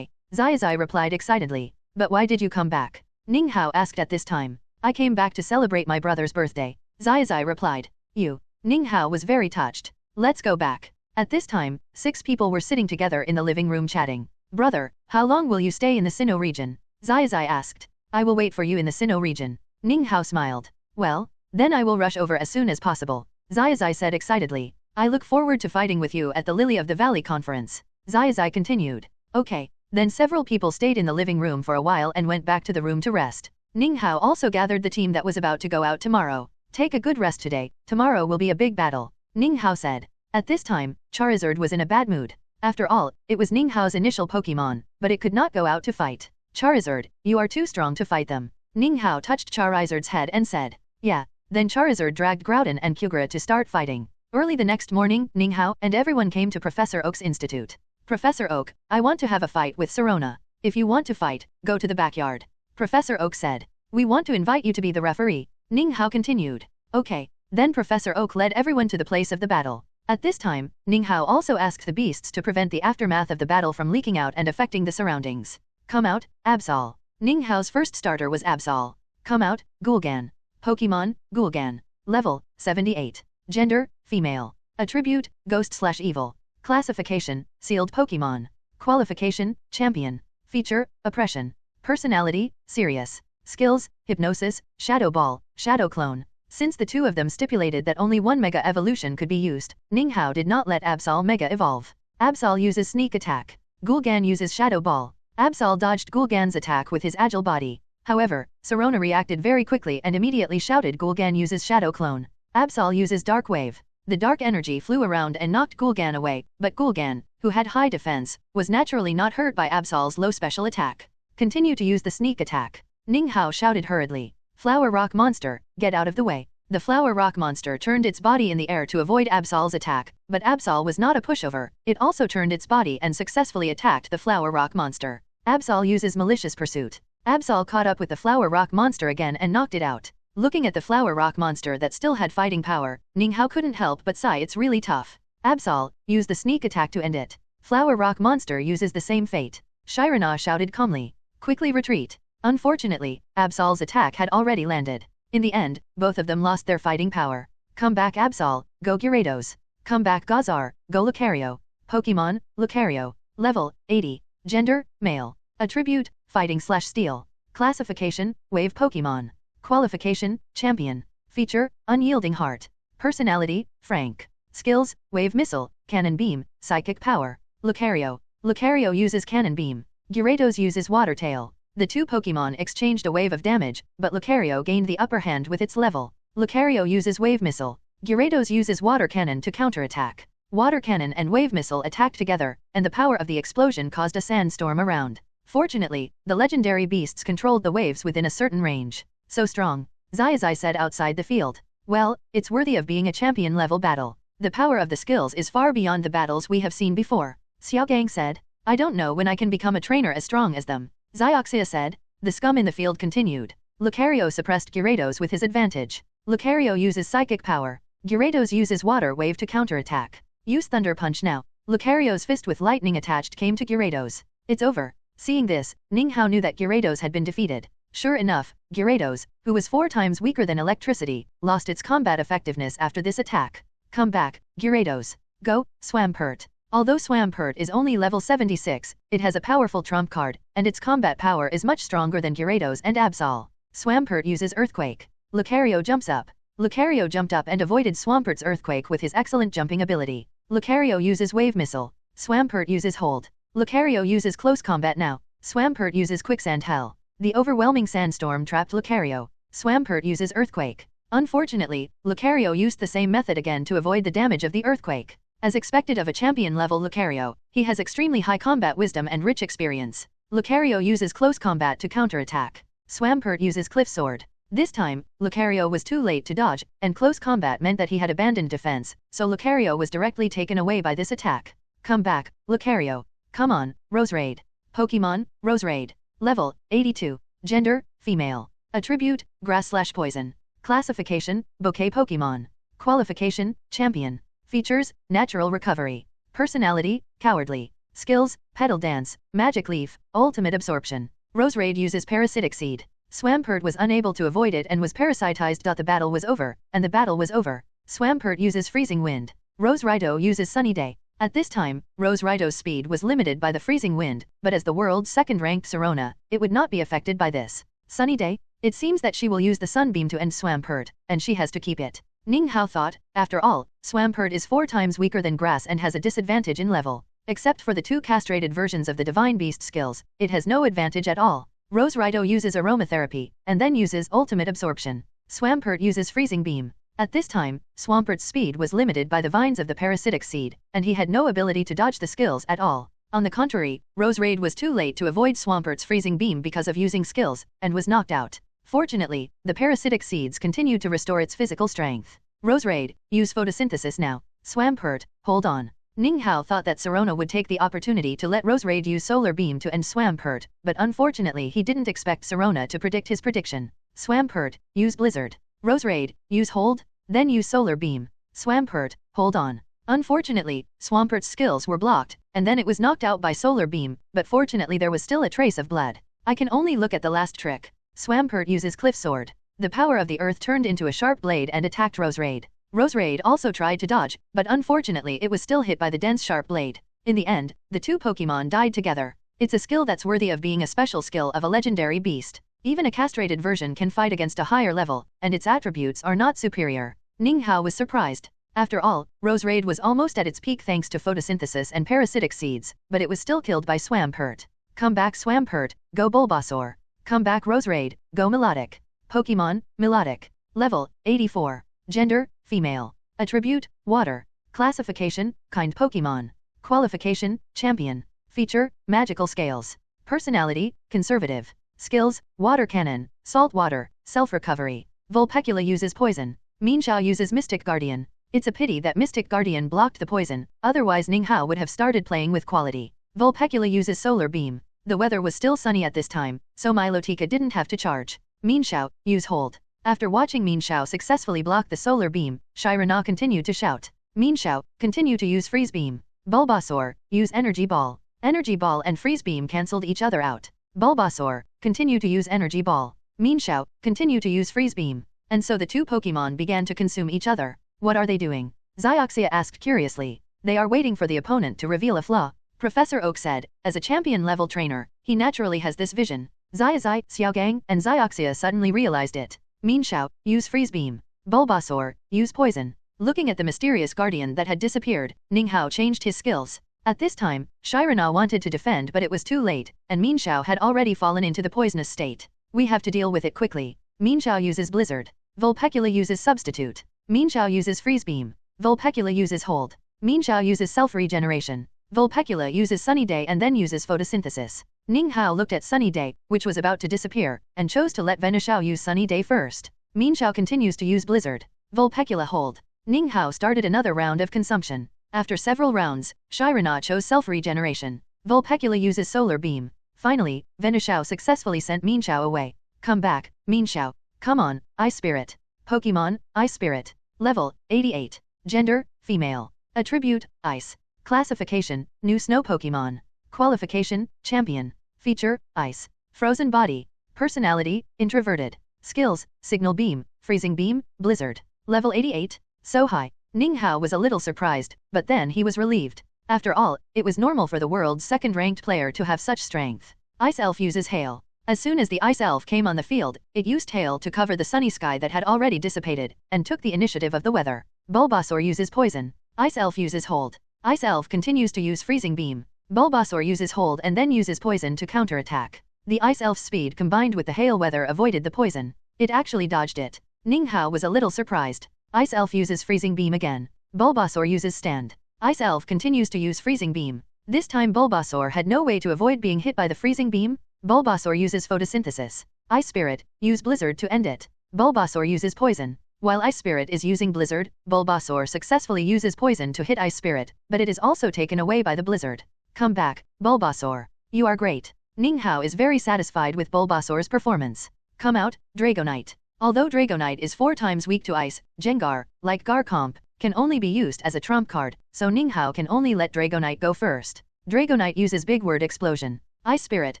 Zazai replied excitedly. But why did you come back? Ninghao asked at this time. I came back to celebrate my brother's birthday. Zazai replied. You. Ninghao was very touched. Let's go back. At this time, 6 people were sitting together in the living room chatting. Brother, how long will you stay in the Sinnoh region? Zazai asked. I will wait for you in the Sinnoh region. Ninghao smiled. Well, then I will rush over as soon as possible. Zazai said excitedly. I look forward to fighting with you at the Lily of the Valley conference. Zazai continued. Okay. Then several people stayed in the living room for a while and went back to the room to rest. Ninghao also gathered the team that was about to go out tomorrow. Take a good rest today, tomorrow will be a big battle. Ninghao said. At this time, Charizard was in a bad mood. After all, it was Ninghao's initial Pokémon, but it could not go out to fight. Charizard, you are too strong to fight them. Ninghao touched Charizard's head and said. Yeah. Then Charizard dragged Groudon and Kyogre to start fighting. Early the next morning, Ninghao and everyone came to Professor Oak's institute. Professor Oak, I want to have a fight with Sirona. If you want to fight, go to the backyard. Professor Oak said. We want to invite you to be the referee. Ninghao continued. Okay. Then Professor Oak led everyone to the place of the battle. At this time, Ninghao also asked the beasts to prevent the aftermath of the battle from leaking out and affecting the surroundings. Come out, Absol. Ninghao's first starter was Absol. Come out, Gulgan. Pokémon, Gulgan. Level, 78. Gender, female. Attribute, ghost/evil. Classification, sealed Pokémon. Qualification, champion. Feature, oppression. Personality, serious. Skills, hypnosis, shadow ball, shadow clone. Since the two of them stipulated that only one Mega Evolution could be used, Ninghao did not let Absol Mega evolve. Absol uses Sneak Attack. Gulgan uses Shadow Ball. Absol dodged Gulgan's attack with his agile body. However, Sirona reacted very quickly and immediately shouted Gulgan uses Shadow Clone. Absol uses Dark Wave. The dark energy flew around and knocked Gulgan away, but Gulgan, who had high defense, was naturally not hurt by Absol's low special attack. Continue to use the Sneak Attack. Ninghao shouted hurriedly. Flower Rock Monster, get out of the way. The flower rock monster turned its body in the air to avoid Absol's attack, but Absol was not a pushover, it also turned its body and successfully attacked the flower rock monster. Absol uses malicious pursuit. Absol caught up with the flower rock monster again and knocked it out. Looking at the flower rock monster that still had fighting power, Ninga couldn't help but sigh, it's really tough. Absol used the sneak attack to end it. Flower rock monster uses the same fate. Shirana shouted calmly, quickly retreat. Unfortunately, Absol's attack had already landed. In the end, both of them lost their fighting power. Come back Absol, go Gyarados. Come back Gazar, go Lucario. Pokemon, Lucario. Level, 80. Gender, male. Attribute, fighting/steel. Classification, wave Pokemon. Qualification, champion. Feature, unyielding heart. Personality, frank. Skills, wave missile, cannon beam, psychic power. Lucario. Lucario uses cannon beam. Gyarados uses water tail. The two Pokemon exchanged a wave of damage, but Lucario gained the upper hand with its level. Lucario uses wave missile. Gyarados uses water cannon to counterattack. Water cannon and wave missile attacked together, and the power of the explosion caused a sandstorm around. Fortunately, the legendary beasts controlled the waves within a certain range. So strong, Zazai said outside the field. Well, it's worthy of being a champion-level battle. The power of the skills is far beyond the battles we have seen before. Xiaogang said. I don't know when I can become a trainer as strong as them. Zioxia said. The scum in the field continued. Lucario suppressed Gyarados with his advantage. Lucario uses psychic power. Gyarados uses water wave to counterattack. Use thunder punch now. Lucario's fist with lightning attached came to Gyarados. It's over. Seeing this, Ninga knew that Gyarados had been defeated. Sure enough, Gyarados, who was 4 times weaker than electricity, lost its combat effectiveness after this attack. Come back, Gyarados. Go, Swampert. Although Swampert is only level 76, it has a powerful trump card, and its combat power is much stronger than Gyarados and Absol. Swampert uses Earthquake. Lucario jumps up. Lucario jumped up and avoided Swampert's Earthquake with his excellent jumping ability. Lucario uses Wave Missile. Swampert uses Hold. Lucario uses Close Combat now. Swampert uses Quicksand Hell. The overwhelming sandstorm trapped Lucario. Swampert uses Earthquake. Unfortunately, Lucario used the same method again to avoid the damage of the Earthquake. As expected of a champion-level Lucario, he has extremely high combat wisdom and rich experience. Lucario uses Close Combat to counterattack. Swampert uses Cliff Sword. This time, Lucario was too late to dodge, and Close Combat meant that he had abandoned defense, so Lucario was directly taken away by this attack. Come back, Lucario. Come on, Roserade. Pokemon, Roserade. Level, 82. Gender, female. Attribute, grass/poison. Classification, bouquet Pokemon. Qualification, champion. Features, natural recovery. Personality, cowardly. Skills, petal dance, magic leaf, ultimate absorption. Roserade uses parasitic seed. Swampert was unable to avoid it and was parasitized. The battle was over, and the battle was over. Swampert uses freezing wind. Roserado uses sunny day. At this time, Roserido's speed was limited by the freezing wind, but as the world's second-ranked Serona, it would not be affected by this. Sunny day? It seems that she will use the sunbeam to end Swampert, and she has to keep it. Ninga thought, after all, Swampert is 4 times weaker than grass and has a disadvantage in level. Except for the 2 castrated versions of the Divine Beast skills, it has no advantage at all. Roserido uses aromatherapy, and then uses ultimate absorption. Swampert uses freezing beam. At this time, Swampert's speed was limited by the vines of the parasitic seed, and he had no ability to dodge the skills at all. On the contrary, Roserade was too late to avoid Swampert's freezing beam because of using skills, and was knocked out. Fortunately, the parasitic seeds continued to restore its physical strength. Roserade, use photosynthesis now. Swampert, hold on. Ninga thought that Serona would take the opportunity to let Roserade use solar beam to end Swampert, but unfortunately he didn't expect Serona to predict his prediction. Swampert, use blizzard. Roserade, use hold, then use solar beam. Swampert, hold on. Unfortunately, Swampert's skills were blocked, and then it was knocked out by solar beam, but fortunately there was still a trace of blood. I can only look at the last trick. Swampert uses Cliff Sword. The power of the earth turned into a sharp blade and attacked Roserade. Roserade also tried to dodge, but unfortunately it was still hit by the dense sharp blade. In the end, the 2 Pokemon died together. It's a skill that's worthy of being a special skill of a legendary beast. Even a castrated version can fight against a higher level, and its attributes are not superior. Ninga was surprised. After all, Roserade was almost at its peak thanks to photosynthesis and parasitic seeds, but it was still killed by Swampert. Come back Swampert, go Bulbasaur. Come back Roserade, go Melodic. Pokemon, Melodic. Level, 84. Gender, female. Attribute, water. Classification, kind Pokemon. Qualification, champion. Feature, magical scales. Personality, conservative. Skills, water cannon, salt water, self-recovery. Vulpecula uses poison. Minshao uses Mystic Guardian. It's a pity that Mystic Guardian blocked the poison, otherwise Ninghao would have started playing with quality. Vulpecula uses Solar Beam. The weather was still sunny at this time, so Milotica didn't have to charge. Minshao, use Hold. After watching Minshao successfully block the Solar Beam, Shirana continued to shout. Minshao, continue to use Freeze Beam. Bulbasaur, use Energy Ball. Energy Ball and Freeze Beam cancelled each other out. Bulbasaur, continue to use Energy Ball. Minshao, continue to use Freeze Beam. And so the two Pokemon began to consume each other. What are they doing? Zioxia asked curiously. They are waiting for the opponent to reveal a flaw. Professor Oak said, as a champion-level trainer, he naturally has this vision. Zai, Xiaogang, and Zioxia suddenly realized it. Minshao, use Freeze Beam. Bulbasaur, use Poison. Looking at the mysterious guardian that had disappeared, Ninghao changed his skills. At this time, Shirana wanted to defend but it was too late, and Minshao had already fallen into the poisonous state. We have to deal with it quickly. Minshao uses Blizzard. Vulpecula uses Substitute. Minshao uses Freeze Beam. Vulpecula uses Hold. Minshao uses Self-Regeneration. Vulpecula uses Sunny Day and then uses Photosynthesis. Ninghao looked at Sunny Day, which was about to disappear, and chose to let Venishao use Sunny Day first. Minshao continues to use Blizzard. Vulpecula Hold. Ninghao started another round of consumption. After several rounds, Shirana chose Self-Regeneration. Vulpecula uses Solar Beam. Finally, Venishao successfully sent Minshao away. Come back, Minshao. Come on, Ice Spirit. Pokemon, Ice Spirit. Level, 88. Gender, female. Attribute, Ice. Classification, New Snow Pokemon. Qualification, Champion. Feature, Ice. Frozen Body. Personality, Introverted. Skills, Signal Beam, Freezing Beam, Blizzard. Level 88. So high. Ninghao was a little surprised, but then he was relieved. After all, it was normal for the world's second-ranked player to have such strength. Ice Elf uses Hail. As soon as the Ice Elf came on the field, it used Hail to cover the sunny sky that had already dissipated, and took the initiative of the weather. Bulbasaur uses Poison. Ice Elf uses Hold. Ice Elf continues to use Freezing Beam. Bulbasaur uses Hold and then uses Poison to counterattack. The Ice Elf's speed combined with the Hail weather avoided the poison. It actually dodged it. Ninghao was a little surprised. Ice Elf uses Freezing Beam again. Bulbasaur uses Stand. Ice Elf continues to use Freezing Beam. This time Bulbasaur had no way to avoid being hit by the Freezing Beam. Bulbasaur uses Photosynthesis. Ice Spirit, use Blizzard to end it. Bulbasaur uses Poison. While Ice Spirit is using Blizzard, Bulbasaur successfully uses Poison to hit Ice Spirit, but it is also taken away by the Blizzard. Come back, Bulbasaur. You are great. Ninghao is very satisfied with Bulbasaur's performance. Come out, Dragonite. Although Dragonite is 4 times weak to Ice, Gengar, like Garchomp, can only be used as a trump card, so Ninghao can only let Dragonite go first. Dragonite uses Big Word Explosion. Ice Spirit,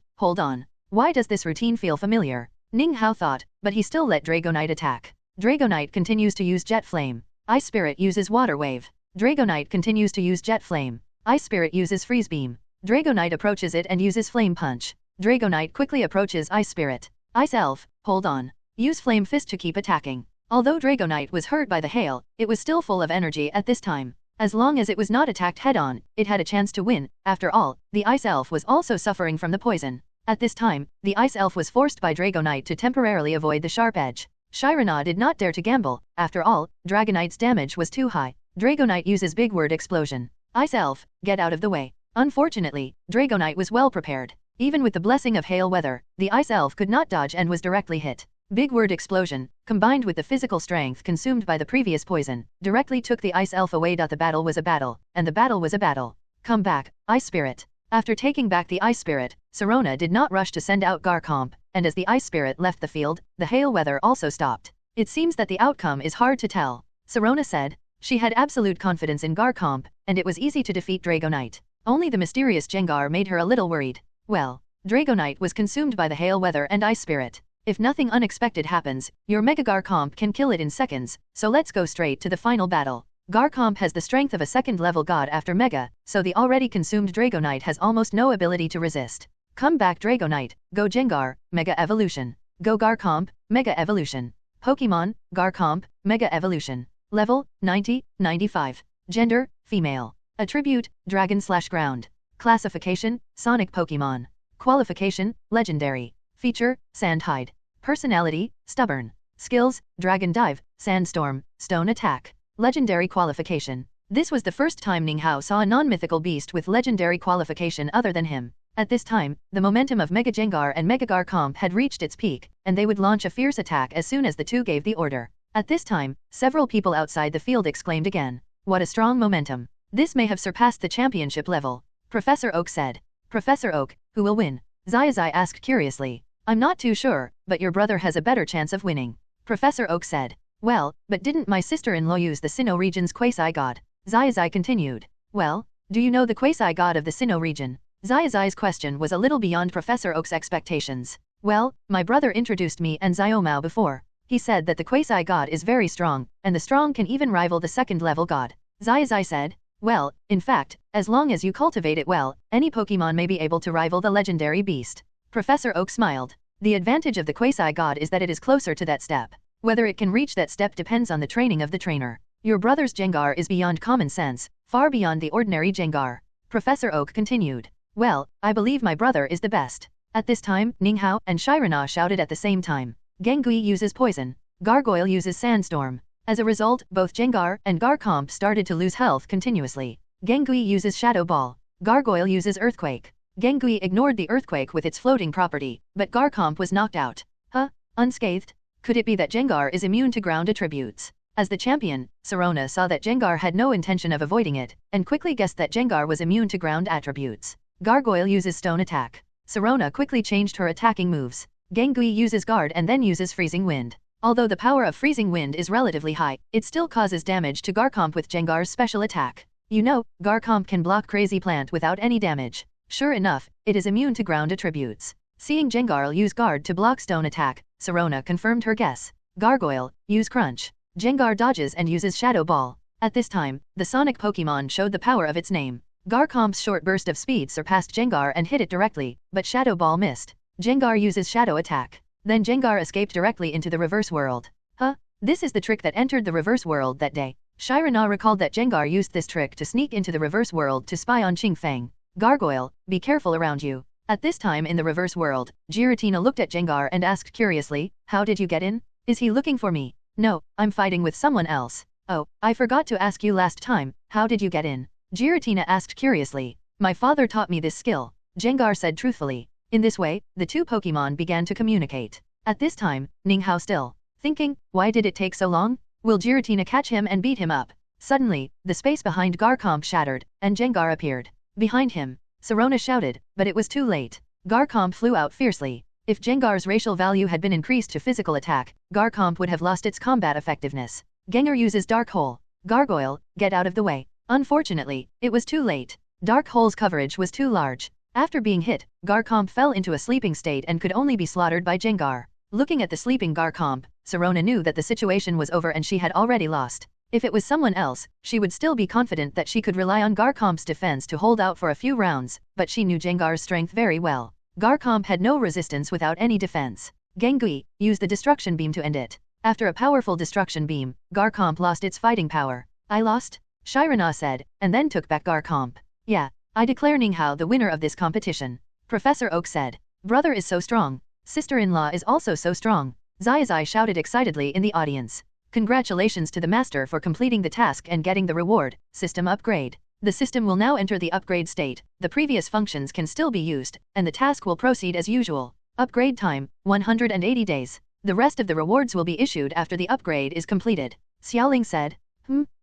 hold on. Why does this routine feel familiar? Ninghao thought, but he still let Dragonite attack. Dragonite continues to use Jet Flame. Ice Spirit uses Water Wave. Dragonite continues to use Jet Flame. Ice Spirit uses Freeze Beam. Dragonite approaches it and uses Flame Punch. Dragonite quickly approaches Ice Spirit. Ice Elf, hold on. Use Flame Fist to keep attacking. Although Dragonite was hurt by the hail, it was still full of energy at this time. As long as it was not attacked head-on, it had a chance to win. After all, the Ice Elf was also suffering from the poison. At this time, the Ice Elf was forced by Dragonite to temporarily avoid the sharp edge. Shirana did not dare to gamble. After all, Dragonite's damage was too high. Dragonite uses Big Word Explosion. Ice Elf, get out of the way. Unfortunately, Dragonite was well prepared. Even with the blessing of hail weather, the Ice Elf could not dodge and was directly hit. Big Word Explosion, combined with the physical strength consumed by the previous poison, directly took the Ice Elf away. The battle was a battle, and the battle was a battle. Come back, Ice Spirit. After taking back the Ice Spirit, Sirona did not rush to send out Garchomp, and as the Ice Spirit left the field, the hail weather also stopped. It seems that the outcome is hard to tell, Sirona said. She had absolute confidence in Garchomp, and it was easy to defeat Dragonite. Only the mysterious Gengar made her a little worried. Well, Dragonite was consumed by the hail weather and Ice Spirit. If nothing unexpected happens, your Mega Garchomp can kill it in seconds, so let's go straight to the final battle. Garchomp has the strength of a second-level god after Mega, so the already consumed Dragonite has almost no ability to resist. Come back Dragonite, go Gengar, Mega Evolution. Go Garchomp, Mega Evolution. Pokemon, Garchomp, Mega Evolution. Level, 90, 95. Gender, female. Attribute, Dragon/Ground. Classification, Sonic Pokemon. Qualification, Legendary. Feature, Sandhide. Personality, Stubborn. Skills, Dragon Dive, Sandstorm, Stone Attack. Legendary qualification. This was the first time Ninghao saw a non-mythical beast with legendary qualification other than him. At this time, the momentum of Mega Gengar and Mega Garchomp had reached its peak, and they would launch a fierce attack as soon as the two gave the order. At this time, several people outside the field exclaimed again. What a strong momentum. This may have surpassed the championship level. Professor Oak said. Professor Oak, who will win? Zazai asked curiously. I'm not too sure, but your brother has a better chance of winning. Professor Oak said. Well, but didn't my sister-in-law use the Sinnoh region's quasi-god? Zazai continued. Well, do you know the quasi-god of the Sinnoh region? Zazai's question was a little beyond Professor Oak's expectations. Well, my brother introduced me and Xiaomao before. He said that the quasi-god is very strong, and the strong can even rival the second-level god. Zazai said. Well, in fact, as long as you cultivate it well, any Pokémon may be able to rival the legendary beast. Professor Oak smiled. The advantage of the quasi-god is that it is closer to that step. Whether it can reach that step depends on the training of the trainer. Your brother's Gengar is beyond common sense, far beyond the ordinary Gengar. Professor Oak continued. Well, I believe my brother is the best. At this time, Ninghao and Shirana shouted at the same time. Gengui uses poison. Gargoyle uses sandstorm. As a result, both Gengar and Garchomp started to lose health continuously. Gengui uses Shadow Ball. Gargoyle uses Earthquake. Gengui ignored the Earthquake with its floating property, but Garchomp was knocked out. Huh? Unscathed? Could it be that Gengar is immune to ground attributes? As the champion, Sirona saw that Gengar had no intention of avoiding it, and quickly guessed that Gengar was immune to ground attributes. Gargoyle uses Stone Attack. Sirona quickly changed her attacking moves. Gengui uses Guard and then uses Freezing Wind. Although the power of Freezing Wind is relatively high, it still causes damage to Garchomp with Gengar's special attack. You know, Garchomp can block Crazy Plant without any damage. Sure enough, it is immune to ground attributes. Seeing Gengar use Guard to block Stone Attack, Sirona confirmed her guess. Gargoyle, use Crunch. Gengar dodges and uses Shadow Ball. At this time, the Sonic Pokémon showed the power of its name. Garchomp's short burst of speed surpassed Gengar and hit it directly, but Shadow Ball missed. Gengar uses Shadow Attack. Then Gengar escaped directly into the reverse world. Huh? This is the trick that entered the reverse world that day. Shirana recalled that Gengar used this trick to sneak into the reverse world to spy on Qingfeng. Gargoyle, be careful around you. At this time in the reverse world, Giratina looked at Gengar and asked curiously, how did you get in? Is he looking for me? No, I'm fighting with someone else. Oh, I forgot to ask you last time, how did you get in? Giratina asked curiously. My father taught me this skill. Gengar said truthfully. In this way, the two Pokémon began to communicate. At this time, Ninghao still thinking, why did it take so long? Will Giratina catch him and beat him up? Suddenly, the space behind Garchomp shattered, and Gengar appeared. Behind him, Sirona shouted, but it was too late. Garchomp flew out fiercely. If Gengar's racial value had been increased to physical attack, Garchomp would have lost its combat effectiveness. Gengar uses Dark Hole. Gargoyle, get out of the way. Unfortunately, it was too late. Dark Hole's coverage was too large. After being hit, Garchomp fell into a sleeping state and could only be slaughtered by Gengar. Looking at the sleeping Garchomp, Sirona knew that the situation was over and she had already lost. If it was someone else, she would still be confident that she could rely on Garchomp's defense to hold out for a few rounds, but she knew Gengar's strength very well. Garchomp had no resistance without any defense. Gengui, use the Destruction Beam to end it. After a powerful Destruction Beam, Garchomp lost its fighting power. I lost? Shirana said, and then took back Garchomp. Yeah, I declare Ninghao the winner of this competition. Professor Oak said. Brother is so strong. Sister-in-law is also so strong. Zazai shouted excitedly in the audience. Congratulations to the master for completing the task and getting the reward. System upgrade. The system will now enter the upgrade state. The previous functions can still be used, and the task will proceed as usual. Upgrade time, 180 days. The rest of the rewards will be issued after the upgrade is completed. Xiaoling said.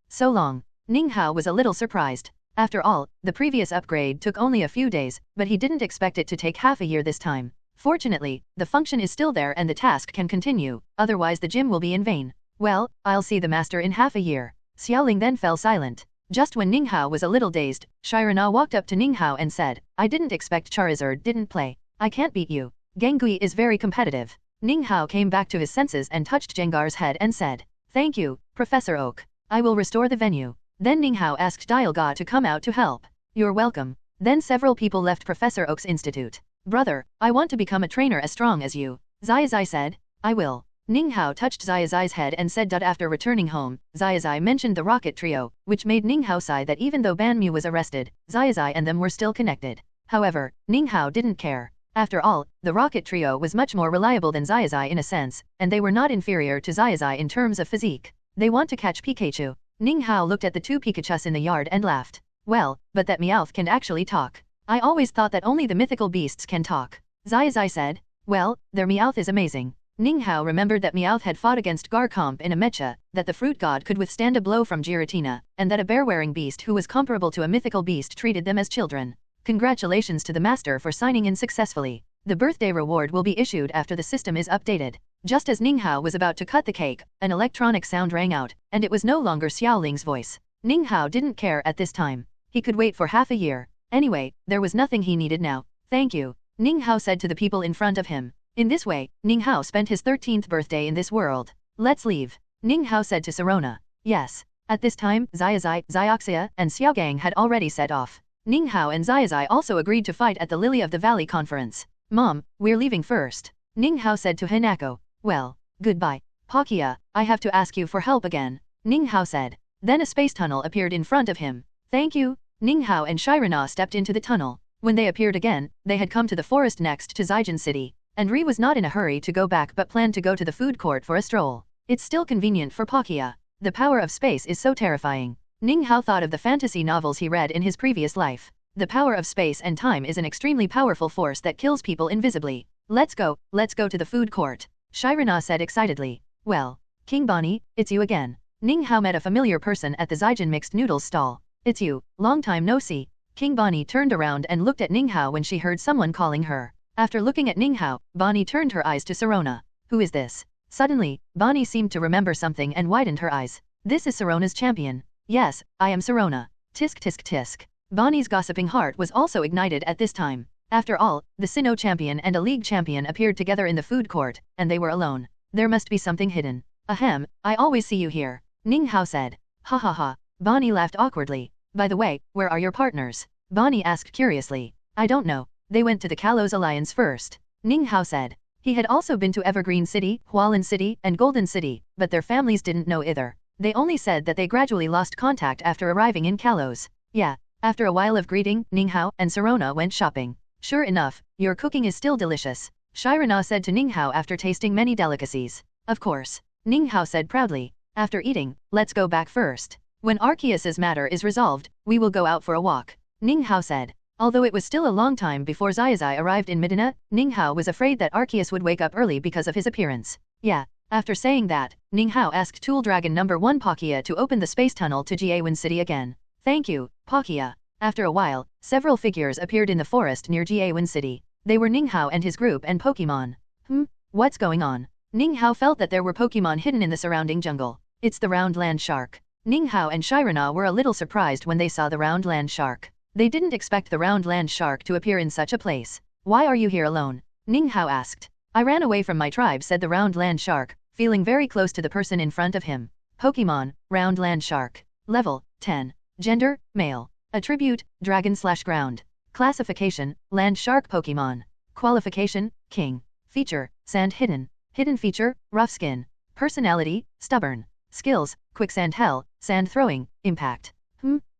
So long. Ninghao was a little surprised. After all, the previous upgrade took only a few days, but he didn't expect it to take half a year this time. Fortunately, the function is still there and the task can continue, otherwise the gym will be in vain. Well, I'll see the master in half a year. Xiaoling then fell silent. Just when Ninghao was a little dazed, Shirana walked up to Ninghao and said, I didn't expect Charizard didn't play. I can't beat you. Gengui is very competitive. Ninghao came back to his senses and touched Gengar's head and said, Thank you, Professor Oak. I will restore the venue. Then Ninghao asked Dialga to come out to help. You're welcome. Then several people left Professor Oak's institute. Brother, I want to become a trainer as strong as you. Zazai said, I will. Ninghao touched Zazai's head and said. After returning home, Zazai mentioned the Rocket Trio, which made Ninghao sigh that even though Banmu was arrested, Zazai and them were still connected. However, Ninghao didn't care. After all, the Rocket Trio was much more reliable than Zazai in a sense, and they were not inferior to Zazai in terms of physique. They want to catch Pikachu. Ninghao looked at the two Pikachus in the yard and laughed. Well, but that Meowth can actually talk. I always thought that only the mythical beasts can talk. Zazai said. Well, their Meowth is amazing. Ninghao remembered that Meowth had fought against Garchomp in a mecha, that the fruit god could withstand a blow from Giratina, and that a bear-wearing beast who was comparable to a mythical beast treated them as children. Congratulations to the master for signing in successfully. The birthday reward will be issued after the system is updated. Just as Ninghao was about to cut the cake, an electronic sound rang out, and it was no longer Xiaoling's voice. Ninghao didn't care at this time. He could wait for half a year. Anyway, there was nothing he needed now. Thank you, Ninghao said to the people in front of him. In this way, Ninghao spent his 13th birthday in this world. Let's leave, Ninghao said to Sirona. Yes. At this time, Zazai, Xiaoxia, and Xiaogang had already set off. Ninghao and Zazai also agreed to fight at the Lily of the Valley conference. Mom, we're leaving first, Ninghao said to Hinako. Well, goodbye, Palkia, I have to ask you for help again, Ninghao said. Then a space tunnel appeared in front of him. Thank you, Ninghao and Shirana stepped into the tunnel. When they appeared again, they had come to the forest next to Zijin City. And Ri was not in a hurry to go back but planned to go to the food court for a stroll. It's still convenient for Palkia. The power of space is so terrifying. Ninghao thought of the fantasy novels he read in his previous life. The power of space and time is an extremely powerful force that kills people invisibly. Let's go to the food court, Shirana said excitedly. Well, King Bonnie, it's you again. Ninghao met a familiar person at the Zijin mixed noodles stall. It's you, long time no see. King Bonnie turned around and looked at Ninghao when she heard someone calling her. After looking at Ninghao, Bonnie turned her eyes to Sirona. Who is this? Suddenly, Bonnie seemed to remember something and widened her eyes. This is Sirona's champion. Yes, I am Sirona. Tisk tisk tisk. Bonnie's gossiping heart was also ignited at this time. After all, the Sinnoh champion and a league champion appeared together in the food court, and they were alone. There must be something hidden. Ahem, I always see you here, Ninghao said. Ha ha ha. Bonnie laughed awkwardly. By the way, where are your partners? Bonnie asked curiously. I don't know. They went to the Kalos Alliance first, Ninghao said. He had also been to Evergreen City, Hualin City, and Golden City, but their families didn't know either. They only said that they gradually lost contact after arriving in Kalos. Yeah. After a while of greeting, Ninghao and Sirona went shopping. Sure enough, your cooking is still delicious, Shirana said to Ninghao after tasting many delicacies. Of course, Ninghao said proudly. After eating, let's go back first. When Arceus's matter is resolved, we will go out for a walk, Ninghao said. Although it was still a long time before Zazai arrived in Medina, Ninghao was afraid that Arceus would wake up early because of his appearance. Yeah. After saying that, Ninghao asked Tool Dragon number 1 Palkia to open the space tunnel to Giawan City again. Thank you, Palkia. After a while, several figures appeared in the forest near Giawan City. They were Ninghao and his group and Pokémon. What's going on? Ninghao felt that there were Pokémon hidden in the surrounding jungle. It's the round land shark. Ninghao and Shirana were a little surprised when they saw the round land shark. They didn't expect the round land shark to appear in such a place. Why are you here alone? Ninghao asked. I ran away from my tribe, said the round land shark, feeling very close to the person in front of him. Pokémon, round land shark. Level, 10. Gender, male. Attribute, dragon/ground. Classification, land shark Pokémon. Qualification, king. Feature, sand hidden. Hidden feature, rough skin. Personality, stubborn. Skills, quicksand hell, sand throwing, impact.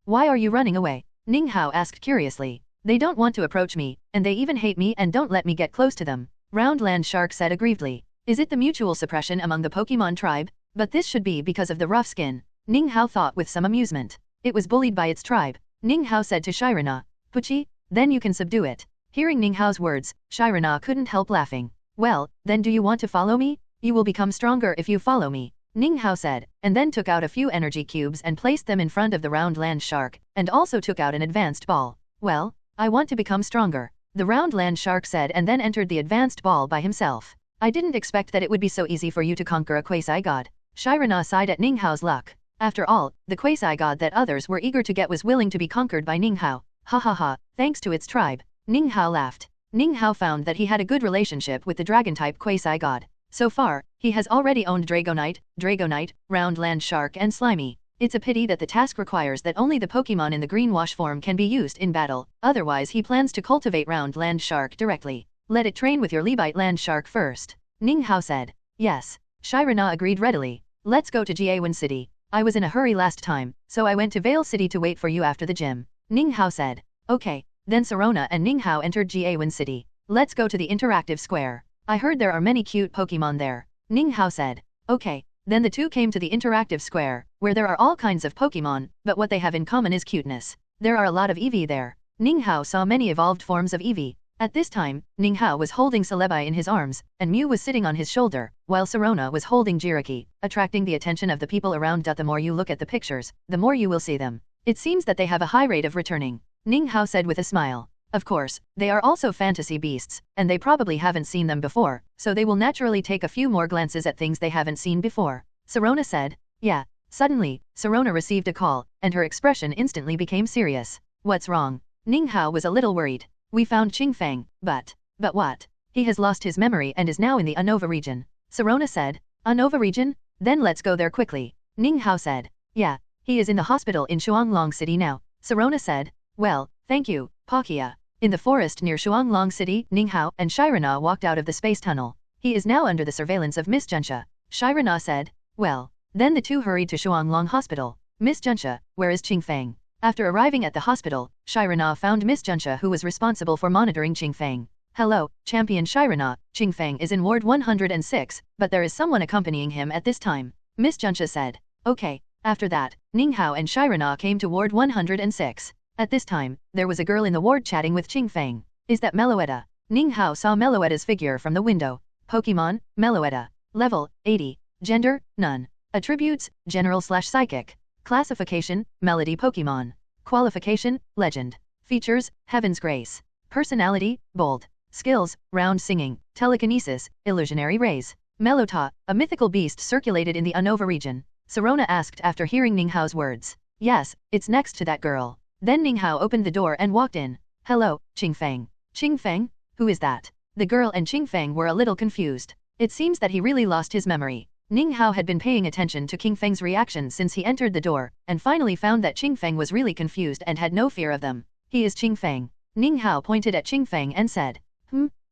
Why are you running away? Ninghao asked curiously. They don't want to approach me, and they even hate me and don't let me get close to them, round land shark said aggrievedly. Is it the mutual suppression among the Pokémon tribe? But this should be because of the rough skin, Ninghao thought with some amusement. It was bullied by its tribe, Ninghao said to Shirana. Puchi, then you can subdue it. Hearing Ninghao's words, Shirana couldn't help laughing. Well, then do you want to follow me? You will become stronger if you follow me, Ninghao said, and then took out a few energy cubes and placed them in front of the round land shark, and also took out an advanced ball. Well, I want to become stronger, the round land shark said, and then entered the advanced ball by himself. I didn't expect that it would be so easy for you to conquer a quasi-god. Shirana sighed at Ninghao's luck. After all, the quasi-god that others were eager to get was willing to be conquered by Ninghao. Ha ha ha, thanks to its tribe. Ninghao laughed. Ninghao found that he had a good relationship with the dragon-type quasi-god. So far, he has already owned Dragonite, round land shark and Slimy. It's a pity that the task requires that only the Pokémon in the greenwash form can be used in battle, otherwise he plans to cultivate round land shark directly. Let it train with your Lebite land shark first, Ninghao said. Yes, Shirana agreed readily. Let's go to Giawan City. I was in a hurry last time, so I went to Vale City to wait for you after the gym, Ninghao said. Okay, then Sirona and Ninghao entered Giawan City. Let's go to the interactive square. I heard there are many cute Pokémon there, Ninghao said. Okay, then the two came to the interactive square, where there are all kinds of Pokémon, but what they have in common is cuteness. There are a lot of Eevee there. Ninghao saw many evolved forms of Eevee. At this time, Ninghao was holding Celebi in his arms, and Mew was sitting on his shoulder, while Sirona was holding Jiraiya, attracting the attention of the people around. The more you look at the pictures, the more you will see them. It seems that they have a high rate of returning, Ninghao said with a smile. Of course, they are also fantasy beasts, and they probably haven't seen them before, so they will naturally take a few more glances at things they haven't seen before. Sirona said. Yeah. Suddenly, Sirona received a call, and her expression instantly became serious. What's wrong? Ninghao was a little worried. We found Qingfeng, but what? He has lost his memory and is now in the Unova region. Sirona said. Unova region? Then let's go there quickly. Ninghao said. Yeah, he is in the hospital in Shuanglong City now. Sirona said. Well, thank you, Palkia. In the forest near Shuanglong City, Ninghao and Shirana walked out of the space tunnel. He is now under the surveillance of Miss Junsha. Shirana said. Well, then the two hurried to Shuanglong Hospital. Miss Junsha, where is Qingfeng? After arriving at the hospital, Shirana found Miss Junsha who was responsible for monitoring Qingfeng. Hello, Champion Shirana, Qingfeng is in Ward 106, but there is someone accompanying him at this time. Miss Junsha said. Okay. After that, Ninghao and Shirana came to Ward 106. At this time, there was a girl in the ward chatting with Qingfeng. Is that Meloetta? Ninghao saw Meloetta's figure from the window. Pokemon, Meloetta. Level, 80. Gender, none. Attributes, General/Psychic. Classification, Melody Pokemon. Qualification, Legend. Features, Heaven's Grace. Personality, Bold. Skills, Round Singing, Telekinesis, Illusionary Rays. Melota, a mythical beast circulated in the Unova region. Sirona asked after hearing Ninghao's words. Yes, it's next to that girl. Then Ninghao opened the door and walked in. Hello, Qingfeng. Qingfeng? Who is that? The girl and Qingfeng were a little confused. It seems that he really lost his memory. Ninghao had been paying attention to Qingfeng's reaction since he entered the door, and finally found that Qingfeng was really confused and had no fear of them. He is Qingfeng. Ninghao pointed at Qingfeng and said.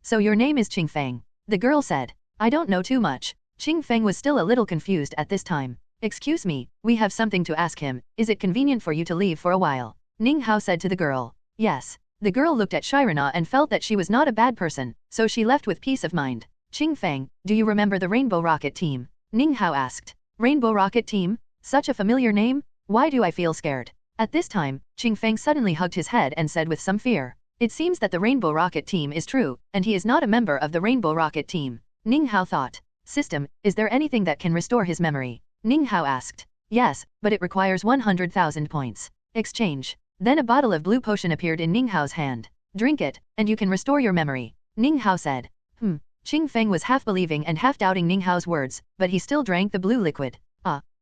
So your name is Qingfeng? The girl said. I don't know too much. Qingfeng was still a little confused at this time. Excuse me, we have something to ask him. Is it convenient for you to leave for a while? Ninghao said to the girl. Yes. The girl looked at Shirana and felt that she was not a bad person, so she left with peace of mind. Qingfeng, do you remember the Rainbow Rocket Team? Ninghao asked. Rainbow Rocket Team? Such a familiar name? Why do I feel scared? At this time, Qingfeng suddenly hugged his head and said with some fear. It seems that the Rainbow Rocket Team is true, and he is not a member of the Rainbow Rocket Team. Ninghao thought. System, is there anything that can restore his memory? Ninghao asked. Yes, but it requires 100,000 points. Exchange. Then a bottle of blue potion appeared in Ninghao's hand. Drink it, and you can restore your memory. Ninghao said. Qingfeng was half believing and half doubting Ninghao's words, but he still drank the blue liquid.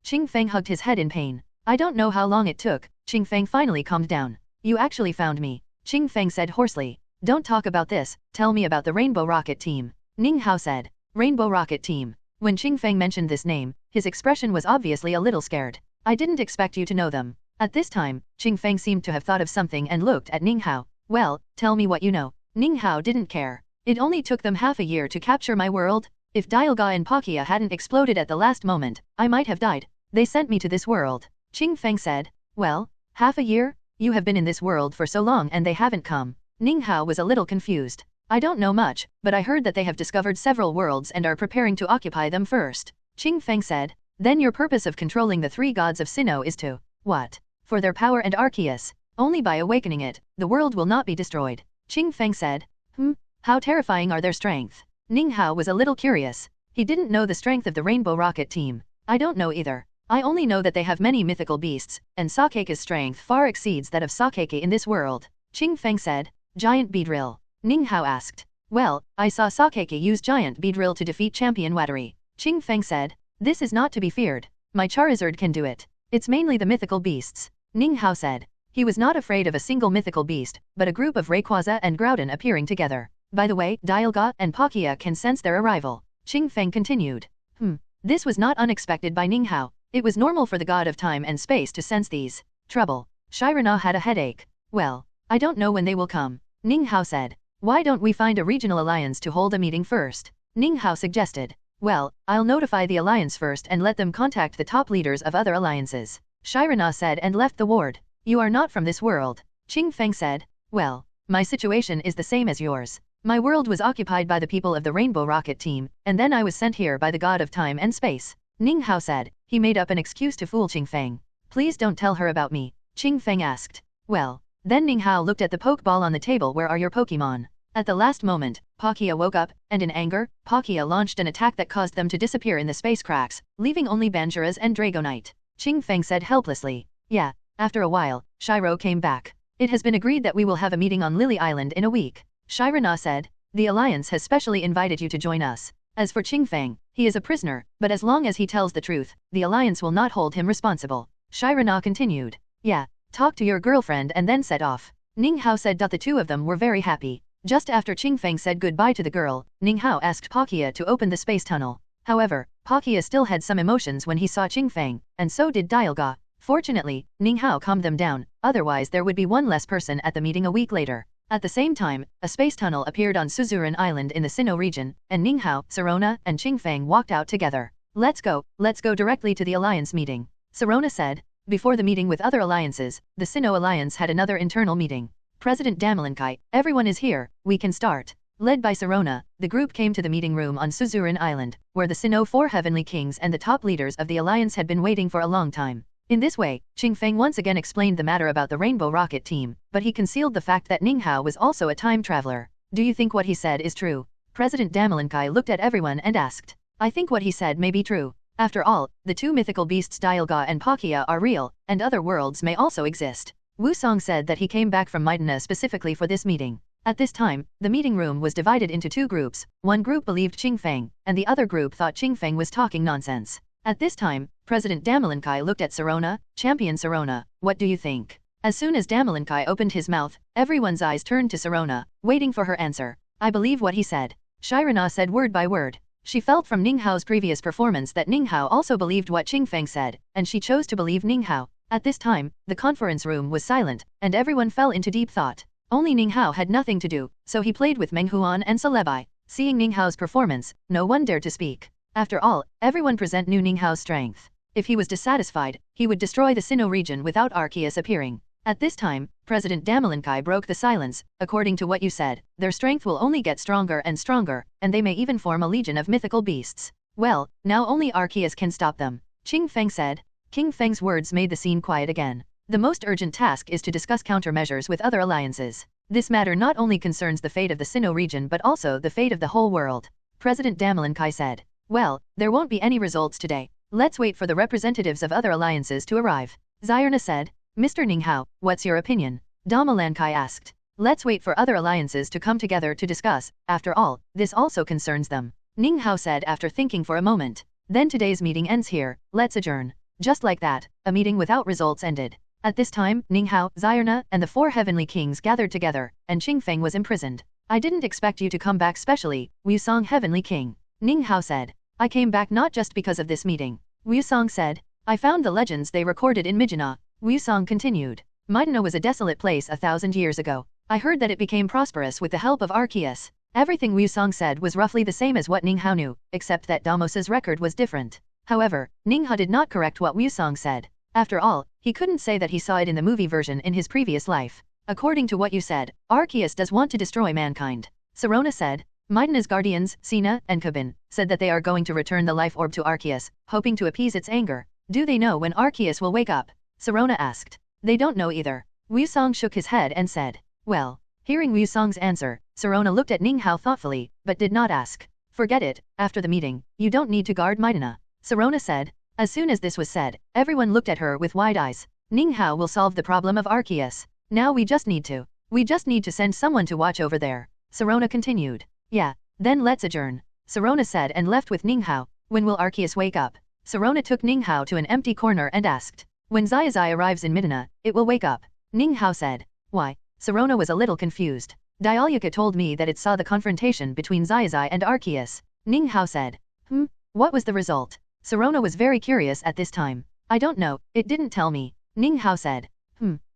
Qingfeng hugged his head in pain. I don't know how long it took. Qingfeng finally calmed down. You actually found me. Qingfeng said hoarsely. Don't talk about this, tell me about the Rainbow Rocket Team. Ninghao said. Rainbow Rocket Team. When Qingfeng mentioned this name, his expression was obviously a little scared. I didn't expect you to know them. At this time, Qingfeng seemed to have thought of something and looked at Ninghao. Well, tell me what you know. Ninghao didn't care. It only took them half a year to capture my world. If Dialga and Palkia hadn't exploded at the last moment, I might have died. They sent me to this world. Qingfeng said. Well, half a year? You have been in this world for so long and they haven't come. Ninghao was a little confused. I don't know much, but I heard that they have discovered several worlds and are preparing to occupy them first. Qingfeng said. Then your purpose of controlling the three gods of Sinnoh is to, what? For their power and Arceus. Only by awakening it, the world will not be destroyed. Qingfeng said. How terrifying are their strength? Ninghao was a little curious. He didn't know the strength of the Rainbow Rocket Team. I don't know either. I only know that they have many mythical beasts, and Sakeke's strength far exceeds that of Sakeke in this world. Qingfeng said. Giant Beedrill. Ninghao asked. Well, I saw Sakeke use Giant Beedrill to defeat Champion Wattery. Qingfeng said. This is not to be feared. My Charizard can do it. It's mainly the mythical beasts. Ninghao said. He was not afraid of a single mythical beast, but a group of Rayquaza and Groudon appearing together. By the way, Dialga and Palkia can sense their arrival. Qingfeng continued. This was not unexpected by Ninghao. It was normal for the god of time and space to sense these. Trouble. Shirana had a headache. Well, I don't know when they will come. Ninghao said. Why don't we find a regional alliance to hold a meeting first? Ninghao suggested. Well, I'll notify the alliance first and let them contact the top leaders of other alliances. Shirana said and left the ward. You are not from this world. Qingfeng said. Well, my situation is the same as yours. My world was occupied by the people of the Rainbow Rocket Team, and then I was sent here by the god of time and space. Ninghao said. He made up an excuse to fool Qingfeng. Please don't tell her about me. Qingfeng asked. Well, then Ninghao looked at the Pokeball on the table. Where are your Pokemon? At the last moment, Palkia woke up, and in anger, Palkia launched an attack that caused them to disappear in the space cracks, leaving only Banjuras and Dragonite. Qingfeng said helplessly. Yeah. After a while, Shiro came back. It has been agreed that we will have a meeting on Lily Island in a week. Shirona said. The Alliance has specially invited you to join us. As for Qingfeng, he is a prisoner, but as long as he tells the truth, the Alliance will not hold him responsible. Shirona continued. Yeah. Talk to your girlfriend and then set off. Ning Hao said. The two of them were very happy. Just after Qingfeng said goodbye to the girl, Ning Hao asked Palkia to open the space tunnel. However, Palkia still had some emotions when he saw Qingfeng, and so did Dialga. Fortunately, Ning Hao calmed them down, otherwise there would be one less person at the meeting a week later. At the same time, a space tunnel appeared on Suzuran Island in the Sinnoh region, and Ning Hao, Sirona, and Qingfeng walked out together. Let's go directly to the Alliance meeting. Sirona said. Before the meeting with other alliances, the Sinnoh Alliance had another internal meeting. President Damalankai, everyone is here, we can start. Led by Sirona, the group came to the meeting room on Suzuran Island, where the Sinnoh 4 Heavenly Kings and the top leaders of the Alliance had been waiting for a long time. In this way, Qingfeng once again explained the matter about the Rainbow Rocket team, but he concealed the fact that Ning Hao was also a time traveler. Do you think what he said is true? President Damalankai looked at everyone and asked. I think what he said may be true. After all, the two mythical beasts Dialga and Palkia are real, and other worlds may also exist. Wusong said that he came back from Midna specifically for this meeting. At this time, the meeting room was divided into two groups. One group believed Qingfeng, and the other group thought Qingfeng was talking nonsense. At this time, President Damalankai looked at Sirona. Champion Sirona, what do you think? As soon as Damalankai opened his mouth, everyone's eyes turned to Sirona, waiting for her answer. I believe what he said. Shirona said word by word. She felt from Ning Hao's previous performance that Ning Hao also believed what Qingfeng said, and she chose to believe Ning Hao. At this time, the conference room was silent, and everyone fell into deep thought. Only Ning Hao had nothing to do, so he played with Meng Huan and Celebi. Seeing Ning Hao's performance, no one dared to speak. After all, everyone present knew Ning Hao's strength. If he was dissatisfied, he would destroy the Sinnoh region without Arceus appearing. At this time, President Damalankai broke the silence. According to what you said, their strength will only get stronger, and they may even form a legion of mythical beasts. Well, now only Arceus can stop them. Qingfeng said. King Feng's words made the scene quiet again. The most urgent task is to discuss countermeasures with other alliances. This matter not only concerns the fate of the Sinnoh region but also the fate of the whole world. President Damalankai said. Well, there won't be any results today. Let's wait for the representatives of other alliances to arrive. Zyrna said. Mr. Ning Hao, what's your opinion? Damalankai asked. Let's wait for other alliances to come together to discuss. After all, this also concerns them. Ning Hao said after thinking for a moment. Then today's meeting ends here, let's adjourn. Just like that, a meeting without results ended. At this time, Ning Hao, Zyrna, and the 4 Heavenly Kings gathered together, and Qingfeng was imprisoned. I didn't expect you to come back specially, Wusong Heavenly King. Ning Hao said. I came back not just because of this meeting. Wusong said. I found the legends they recorded in Mijina. Wusong continued. Midna was a desolate place 1,000 years ago. I heard that it became prosperous with the help of Arceus. Everything Wusong said was roughly the same as what Ning Hao knew, except that Damos's record was different. However, Ning Hao did not correct what Wusong said. After all, he couldn't say that he saw it in the movie version in his previous life. According to what you said, Arceus does want to destroy mankind. Sirona said. Midna's guardians, Sinnoh and Kabin, said that they are going to return the life orb to Arceus, hoping to appease its anger. Do they know when Arceus will wake up? Sirona asked. They don't know either. Wusong shook his head and said. Well. Hearing Wusong's answer, Sirona looked at Ning Hao thoughtfully, but did not ask. Forget it, after the meeting, you don't need to guard Midna. Sirona said. As soon as this was said, everyone looked at her with wide eyes. Ning Hao will solve the problem of Arceus. Now we just need to send someone to watch over there. Sirona continued. Yeah, then let's adjourn. Sirona said and left with Ning Hao. When will Arceus wake up? Sirona took Ning Hao to an empty corner and asked. When Zazai arrives in Midna, it will wake up. Ning Hao said. Why? Sirona was a little confused. Dialga told me that it saw the confrontation between Zazai and Arceus. Ning Hao said. What was the result? Sirona was very curious at this time. I don't know, it didn't tell me. Ning Hao said.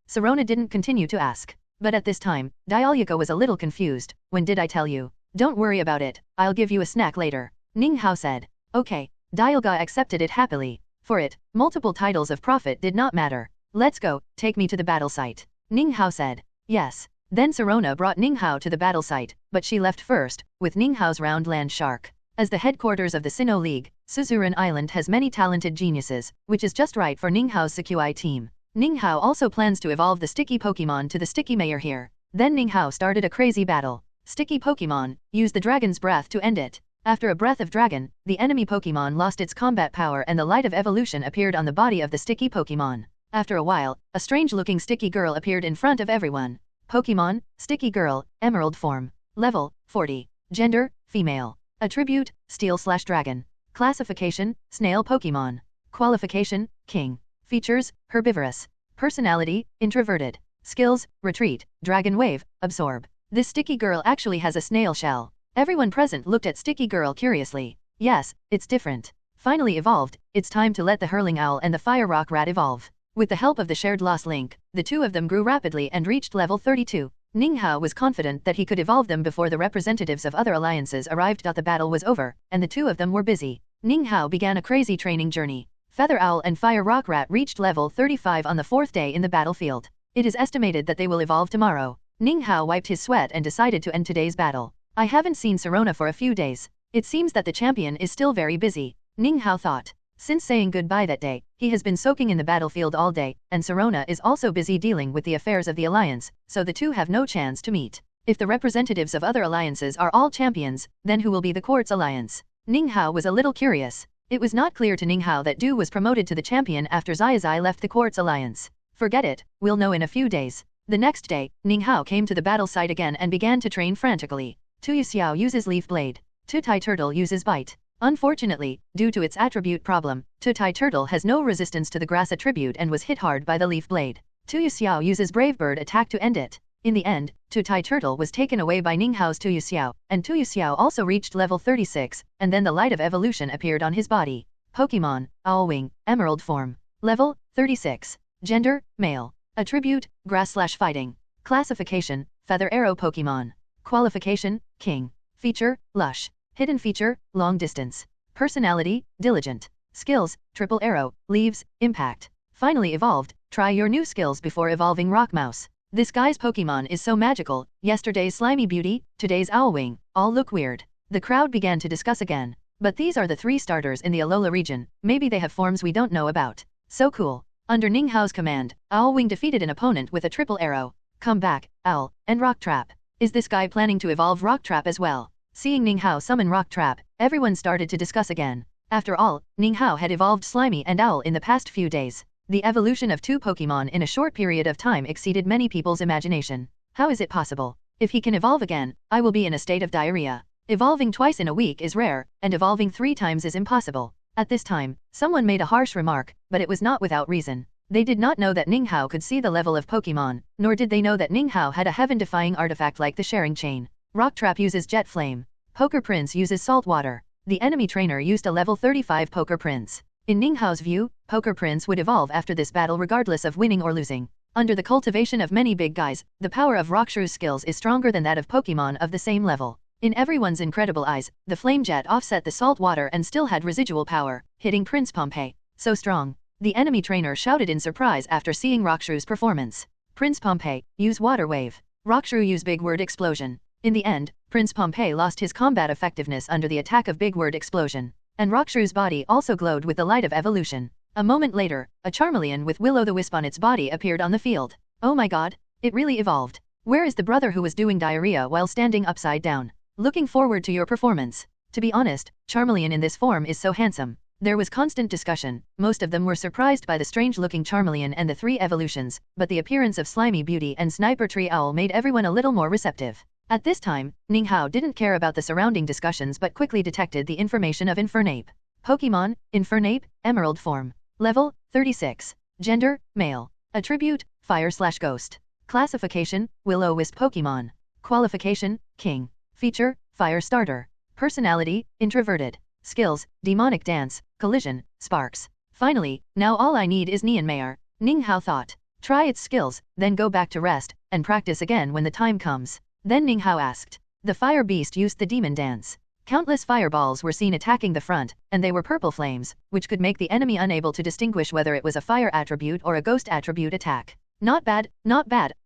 Sirona didn't continue to ask. But at this time, Dialga was a little confused. When did I tell you? Don't worry about it, I'll give you a snack later. Ning Hao said. Okay. Dialga accepted it happily. For it, multiple titles of prophet did not matter. Let's go, take me to the battle site. Ning Hao said. Yes. Then Sirona brought Ning Hao to the battle site, but she left first, with Ning Hao's round land shark. As the headquarters of the Sinnoh League, Suzuran Island has many talented geniuses, which is just right for Ning Hao's Sequai team. Ning Hao also plans to evolve the sticky Pokémon to the sticky mayor here. Then Ning Hao started a crazy battle. Sticky Pokémon, use the dragon's breath to end it. After a breath of dragon, the enemy Pokémon lost its combat power and the light of evolution appeared on the body of the sticky Pokémon. After a while, a strange-looking sticky girl appeared in front of everyone. Pokémon, Sticky Girl, Emerald Form. Level, 40. Gender, Female. Attribute, Steel/Dragon. Classification, Snail Pokémon. Qualification, King. Features, Herbivorous. Personality, Introverted. Skills, Retreat, Dragon Wave, Absorb. This sticky girl actually has a snail shell. Everyone present looked at Sticky Girl curiously. Yes, it's different. Finally evolved, it's time to let the Hurling Owl and the Fire Rock Rat evolve. With the help of the shared loss link, the two of them grew rapidly and reached level 32. Ninga was confident that he could evolve them before the representatives of other alliances arrived. The battle was over, and the two of them were busy. Ninga began a crazy training journey. Feather Owl and Fire Rock Rat reached level 35 on the 4th day in the battlefield. It is estimated that they will evolve tomorrow. Ninga wiped his sweat and decided to end today's battle. I haven't seen Sirona for a few days. It seems that the champion is still very busy. Ninga thought. Since saying goodbye that day, he has been soaking in the battlefield all day, and Sirona is also busy dealing with the affairs of the alliance, so the two have no chance to meet. If the representatives of other alliances are all champions, then who will be the Quartz Alliance? Ninga was a little curious. It was not clear to Ninga that Du was promoted to the champion after Zazai left the Quartz Alliance. Forget it, we'll know in a few days. The next day, Ninga came to the battle site again and began to train frantically. Tuyu uses Leaf Blade. Tutai Turtle uses Bite. Unfortunately, due to its attribute problem, Tutai Turtle has no resistance to the grass attribute and was hit hard by the Leaf Blade. Tuyu uses Brave Bird attack to end it. In the end, Tutai Turtle was taken away by Ninghao's Tuyu, and Tuyu also reached level 36, and then the light of evolution appeared on his body. Pokémon, Owlwing, Emerald Form. Level, 36. Gender, Male. Attribute, Grass/Fighting. Classification, Feather Arrow Pokémon. Qualification, King. Feature, Lush. Hidden feature, Long Distance. Personality, Diligent. Skills, Triple Arrow, Leaves, Impact. Finally evolved, try your new skills before evolving Rockmouse. This guy's Pokémon is so magical, yesterday's Slimy Beauty, today's Owlwing, all look weird. The crowd began to discuss again. But these are the 3 starters in the Alola region, maybe they have forms we don't know about. So cool. Under Ninghao's command, Owlwing defeated an opponent with a triple arrow. Come back, Owl, and Rock Trap. Is this guy planning to evolve Rock Trap as well? Seeing Ninghao summon Rock Trap, everyone started to discuss again. After all, Ninghao had evolved Slimy and Owl in the past few days. The evolution of 2 Pokémon in a short period of time exceeded many people's imagination. How is it possible? If he can evolve again, I will be in a state of diarrhea. Evolving twice in a week is rare, and evolving 3 times is impossible. At this time, someone made a harsh remark, but it was not without reason. They did not know that Ninghao could see the level of Pokémon, nor did they know that Ninghao had a heaven-defying artifact like the Sharing Chain. Rock Trap uses Jet Flame. Poker Prince uses Salt Water. The enemy trainer used a level 35 Poker Prince. In Ninghao's view, Poker Prince would evolve after this battle regardless of winning or losing. Under the cultivation of many big guys, the power of Rockshrew's skills is stronger than that of Pokémon of the same level. In everyone's incredible eyes, the Flame Jet offset the Salt Water and still had residual power, hitting Prince Pompey. So strong. The enemy trainer shouted in surprise after seeing Rockshrew's performance. Prince Pompey, use Water Wave. Rockshrew use Big Word Explosion. In the end, Prince Pompey lost his combat effectiveness under the attack of Big Word Explosion. And Rockshrew's body also glowed with the light of evolution. A moment later, a Charmeleon with Will-O-the-Wisp on its body appeared on the field. Oh my god, it really evolved. Where is the brother who was doing diarrhea while standing upside down? Looking forward to your performance. To be honest, Charmeleon in this form is so handsome. There was constant discussion, most of them were surprised by the strange-looking Charmeleon and the 3 evolutions, but the appearance of Slimy Beauty and Sniper Tree Owl made everyone a little more receptive. At this time, Ninghao didn't care about the surrounding discussions but quickly detected the information of Infernape. Pokémon, Infernape, Emerald Form. Level, 36. Gender, Male. Attribute, Fire/Ghost. Classification, Will-O-Wisp Pokémon. Qualification, King. Feature, Fire Starter. Personality, Introverted. Skills, Demonic Dance, Collision, Sparks. Finally, now all I need is Nianmare. Ninghao thought. Try its skills, then go back to rest, and practice again when the time comes. Then Ninghao asked. The Fire Beast used the Demon Dance. Countless fireballs were seen attacking the front, and they were purple flames, which could make the enemy unable to distinguish whether it was a fire attribute or a ghost attribute attack. Not bad,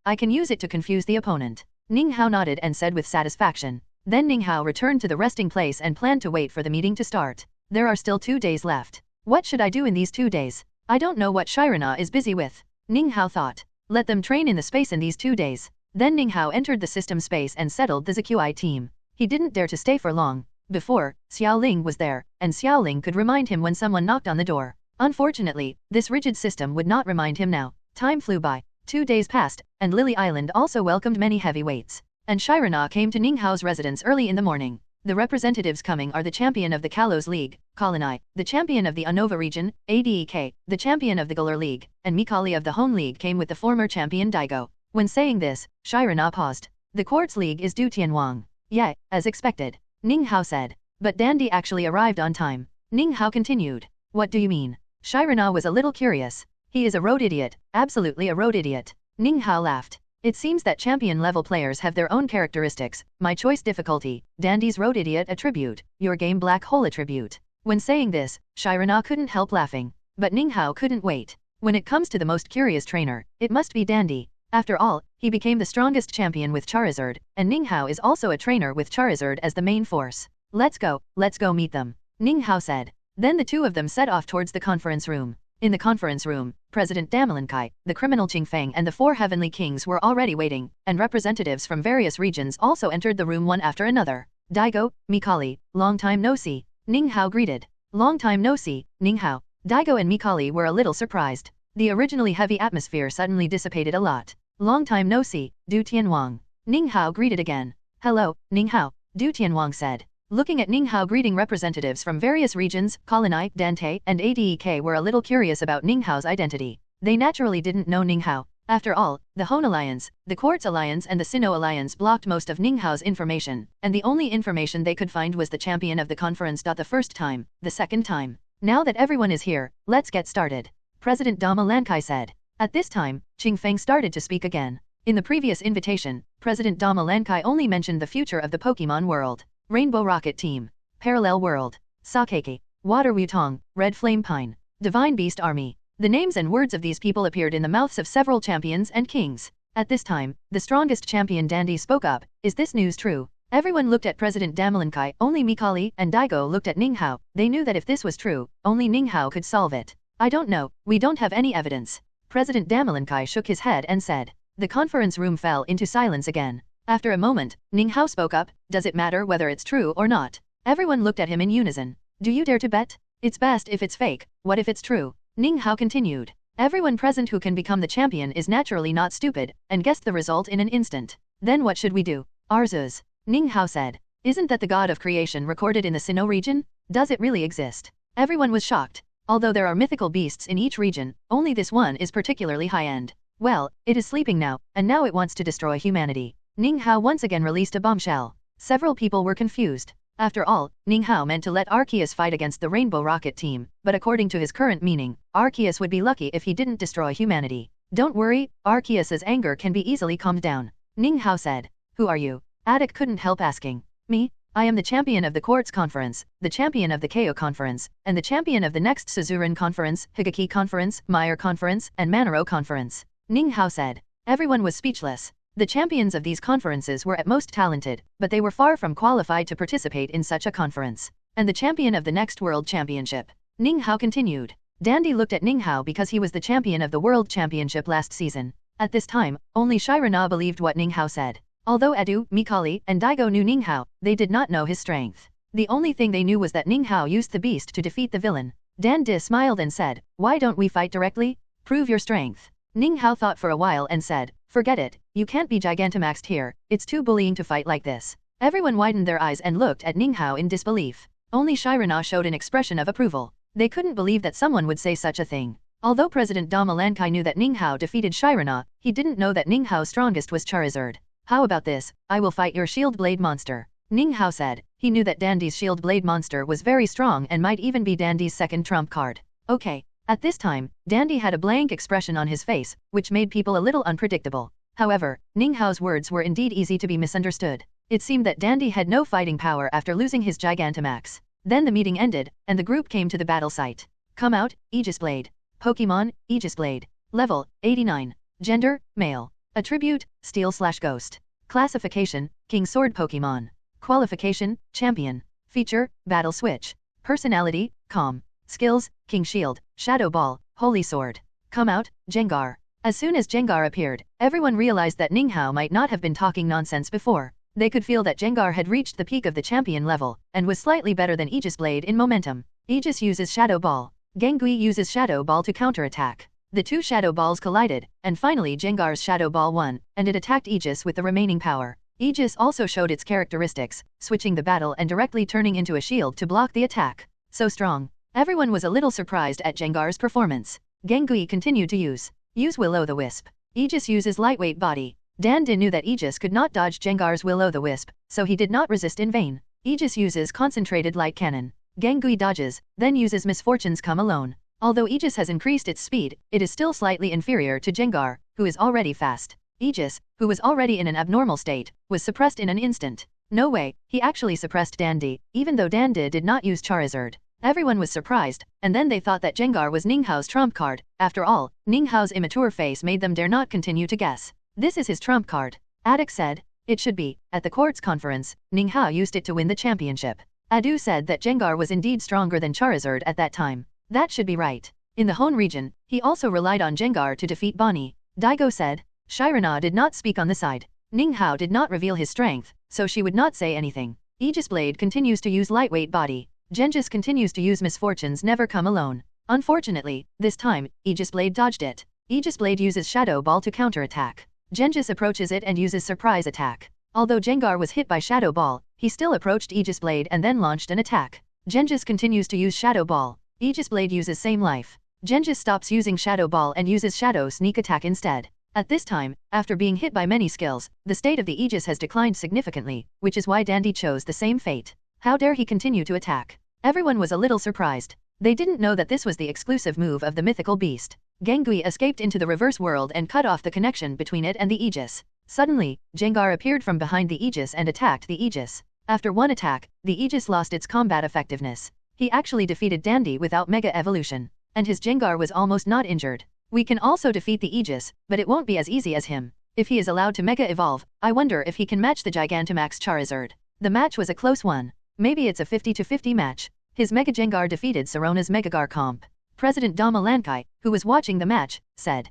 I can use it to confuse the opponent. Ninghao nodded and said with satisfaction. Then Ninghao returned to the resting place and planned to wait for the meeting to start. There are still 2 days left. What should I do in these 2 days? I don't know what Shirana is busy with. Ninghao thought. Let them train in the space in these 2 days. Then Ninghao entered the system space and settled the ZQI team. He didn't dare to stay for long. Before, Xiaoling was there, and Xiaoling could remind him when someone knocked on the door. Unfortunately, this rigid system would not remind him now. Time flew by. 2 days passed, and Lily Island also welcomed many heavyweights. And Shirana came to Ninghao's residence early in the morning. The representatives coming are the champion of the Kalos League, Colonai, the champion of the Unova region, Adek, the champion of the Galar League, and Mikali of the Home League came with the former champion Daigo. When saying this, Shirana paused. The Quartz League is Du Tianwang. Yeah, as expected. Ninghao said. But Dandy actually arrived on time. Ninghao continued. What do you mean? Shirana was a little curious. He is a road idiot, absolutely a road idiot. Ninghao laughed. It seems that champion-level players have their own characteristics. My choice difficulty, Dandy's road idiot attribute, your game black hole attribute. When saying this, Shirana couldn't help laughing. But Ninghao couldn't wait. When it comes to the most curious trainer, it must be Dandy. After all, he became the strongest champion with Charizard, and Ninghao is also a trainer with Charizard as the main force. Let's go meet them. Ninghao said. Then the two of them set off towards the conference room. In the conference room, President Damalankai, the criminal Qingfeng and the 4 heavenly kings were already waiting, and representatives from various regions also entered the room one after another. Daigo, Mikali, long time no see. Ninghao greeted. Long time no see, Ninghao. Daigo and Mikali were a little surprised. The originally heavy atmosphere suddenly dissipated a lot. Long time no see, Du Tianwang. Ninghao greeted again. Hello, Ninghao, Du Tianwang said. Looking at Ninghao greeting representatives from various regions, Colonai, Dante, and Adek were a little curious about Ninghao's identity. They naturally didn't know Ninghao. After all, the Hone Alliance, the Quartz Alliance and the Sinnoh Alliance blocked most of Ninghao's information, and the only information they could find was the champion of the conference. The first time, the second time. Now that everyone is here, let's get started. President Dama Lankai said. At this time, Qingfeng started to speak again. In the previous invitation, President Dama Lankai only mentioned the future of the Pokémon world. Rainbow Rocket Team, Parallel World, Sakeki, Water Wutong, Red Flame Pine, Divine Beast Army. The names and words of these people appeared in the mouths of several champions and kings. At this time, the strongest champion Dandy spoke up. Is this news true? Everyone looked at President Damalankai. Only Mikali and Daigo looked at Ninghao. They knew that if this was true, only Ninghao could solve it. I don't know, we don't have any evidence. President Damalankai shook his head and said. The conference room fell into silence again. After a moment, Ninghao spoke up. Does it matter whether it's true or not? Everyone looked at him in unison. Do you dare to bet? It's best if it's fake. What if it's true? Ninghao continued. Everyone present who can become the champion is naturally not stupid, and guessed the result in an instant. Then what should we do? Arceus. Ninghao said. Isn't that the god of creation recorded in the Sinnoh region? Does it really exist? Everyone was shocked. Although there are mythical beasts in each region, only this one is particularly high-end. Well, it is sleeping now, and now it wants to destroy humanity. Ninghao once again released a bombshell. Several people were confused. After all, Ninghao meant to let Arceus fight against the Rainbow Rocket Team, but according to his current meaning, Arceus would be lucky if he didn't destroy humanity. Don't worry, Arceus's anger can be easily calmed down. Ninghao said. Who are you? Attic couldn't help asking. Me? I am the champion of the Quartz Conference, the champion of the Ko Conference, and the champion of the next Suzuran Conference, Higaki Conference, Meyer Conference, and Manaro Conference. Ninghao said. Everyone was speechless. The champions of these conferences were at most talented, but they were far from qualified to participate in such a conference. And the champion of the next World Championship. Ninghao continued. Dandy looked at Ninghao because he was the champion of the World Championship last season. At this time, only Shirana believed what Ninghao said. Although Edu, Mikali, and Daigo knew Ninghao, they did not know his strength. The only thing they knew was that Ninghao used the beast to defeat the villain. Dandy smiled and said, why don't we fight directly? Prove your strength. Ninghao thought for a while and said, forget it, you can't be Gigantamaxed here, it's too bullying to fight like this. Everyone widened their eyes and looked at Ninghao in disbelief. Only Shirana showed an expression of approval. They couldn't believe that someone would say such a thing. Although President Dama Lankai knew that Ninghao defeated Shirana, he didn't know that Ninghao's strongest was Charizard. How about this? I will fight your Shield Blade monster. Ninghao said. He knew that Dandy's Shield Blade monster was very strong and might even be Dandy's second trump card. Okay. At this time, Dandy had a blank expression on his face, which made people a little unpredictable. However, Ninghao's words were indeed easy to be misunderstood. It seemed that Dandy had no fighting power after losing his Gigantamax. Then the meeting ended, and the group came to the battle site. Come out, Aegis Blade. Pokémon, Aegis Blade. Level, 89. Gender, male. Attribute, Steel/Ghost. Classification, King Sword Pokémon. Qualification, Champion. Feature, Battle Switch. Personality, Calm. Skills, King Shield, Shadow Ball, Holy Sword. Come out, Jengar. As soon as Gengar appeared, everyone realized that Ninghao might not have been talking nonsense before. They could feel that Gengar had reached the peak of the champion level, and was slightly better than Aegis Blade in momentum. Aegis uses Shadow Ball. Gangui uses Shadow Ball to counterattack. The two Shadow Balls collided, and finally Gengar's Shadow Ball won, and it attacked Aegis with the remaining power. Aegis also showed its characteristics, switching the battle and directly turning into a shield to block the attack. So strong. Everyone was a little surprised at Gengar's performance. Gangui continued to use Will-O-the-Wisp. Aegis uses Lightweight Body. Dandin knew that Aegis could not dodge Gengar's Will-O-the-Wisp, so he did not resist in vain. Aegis uses Concentrated Light Cannon. Gangui dodges, then uses Misfortunes Come Alone. Although Aegis has increased its speed, it is still slightly inferior to Gengar, who is already fast. Aegis, who was already in an abnormal state, was suppressed in an instant. No way, he actually suppressed Dandy, even though Dandy did not use Charizard. Everyone was surprised, and then they thought that Gengar was Ninghao's trump card. After all, Ninghao's immature face made them dare not continue to guess. This is his trump card. Attic said. It should be. At the court's conference, Ninghao used it to win the championship. Adu said that Gengar was indeed stronger than Charizard at that time. That should be right. In the Hone region, he also relied on Gengar to defeat Bonnie. Daigo said. Shirana did not speak on the side. Ninghao did not reveal his strength, so she would not say anything. Aegis Blade continues to use Lightweight Body. Genghis continues to use Misfortunes Never Come Alone. Unfortunately, this time, Aegis Blade dodged it. Aegis Blade uses Shadow Ball to counterattack. Genghis approaches it and uses Surprise Attack. Although Gengar was hit by Shadow Ball, he still approached Aegis Blade and then launched an attack. Genghis continues to use Shadow Ball. Aegis Blade uses Same Life. Genghis stops using Shadow Ball and uses Shadow Sneak Attack instead. At this time, after being hit by many skills, the state of the Aegis has declined significantly, which is why Dandy chose the same fate. How dare he continue to attack? Everyone was a little surprised. They didn't know that this was the exclusive move of the mythical beast. Gangui escaped into the reverse world and cut off the connection between it and the Aegis. Suddenly, Gengar appeared from behind the Aegis and attacked the Aegis. After one attack, the Aegis lost its combat effectiveness. He actually defeated Dandy without Mega Evolution, and his Gengar was almost not injured. We can also defeat the Aegis, but it won't be as easy as him. If he is allowed to Mega Evolve, I wonder if he can match the Gigantamax Charizard. The match was a close one. Maybe it's a 50-50 match. His Mega Gengar defeated Sarona's Megagar comp. President Dama Lankai, who was watching the match, said.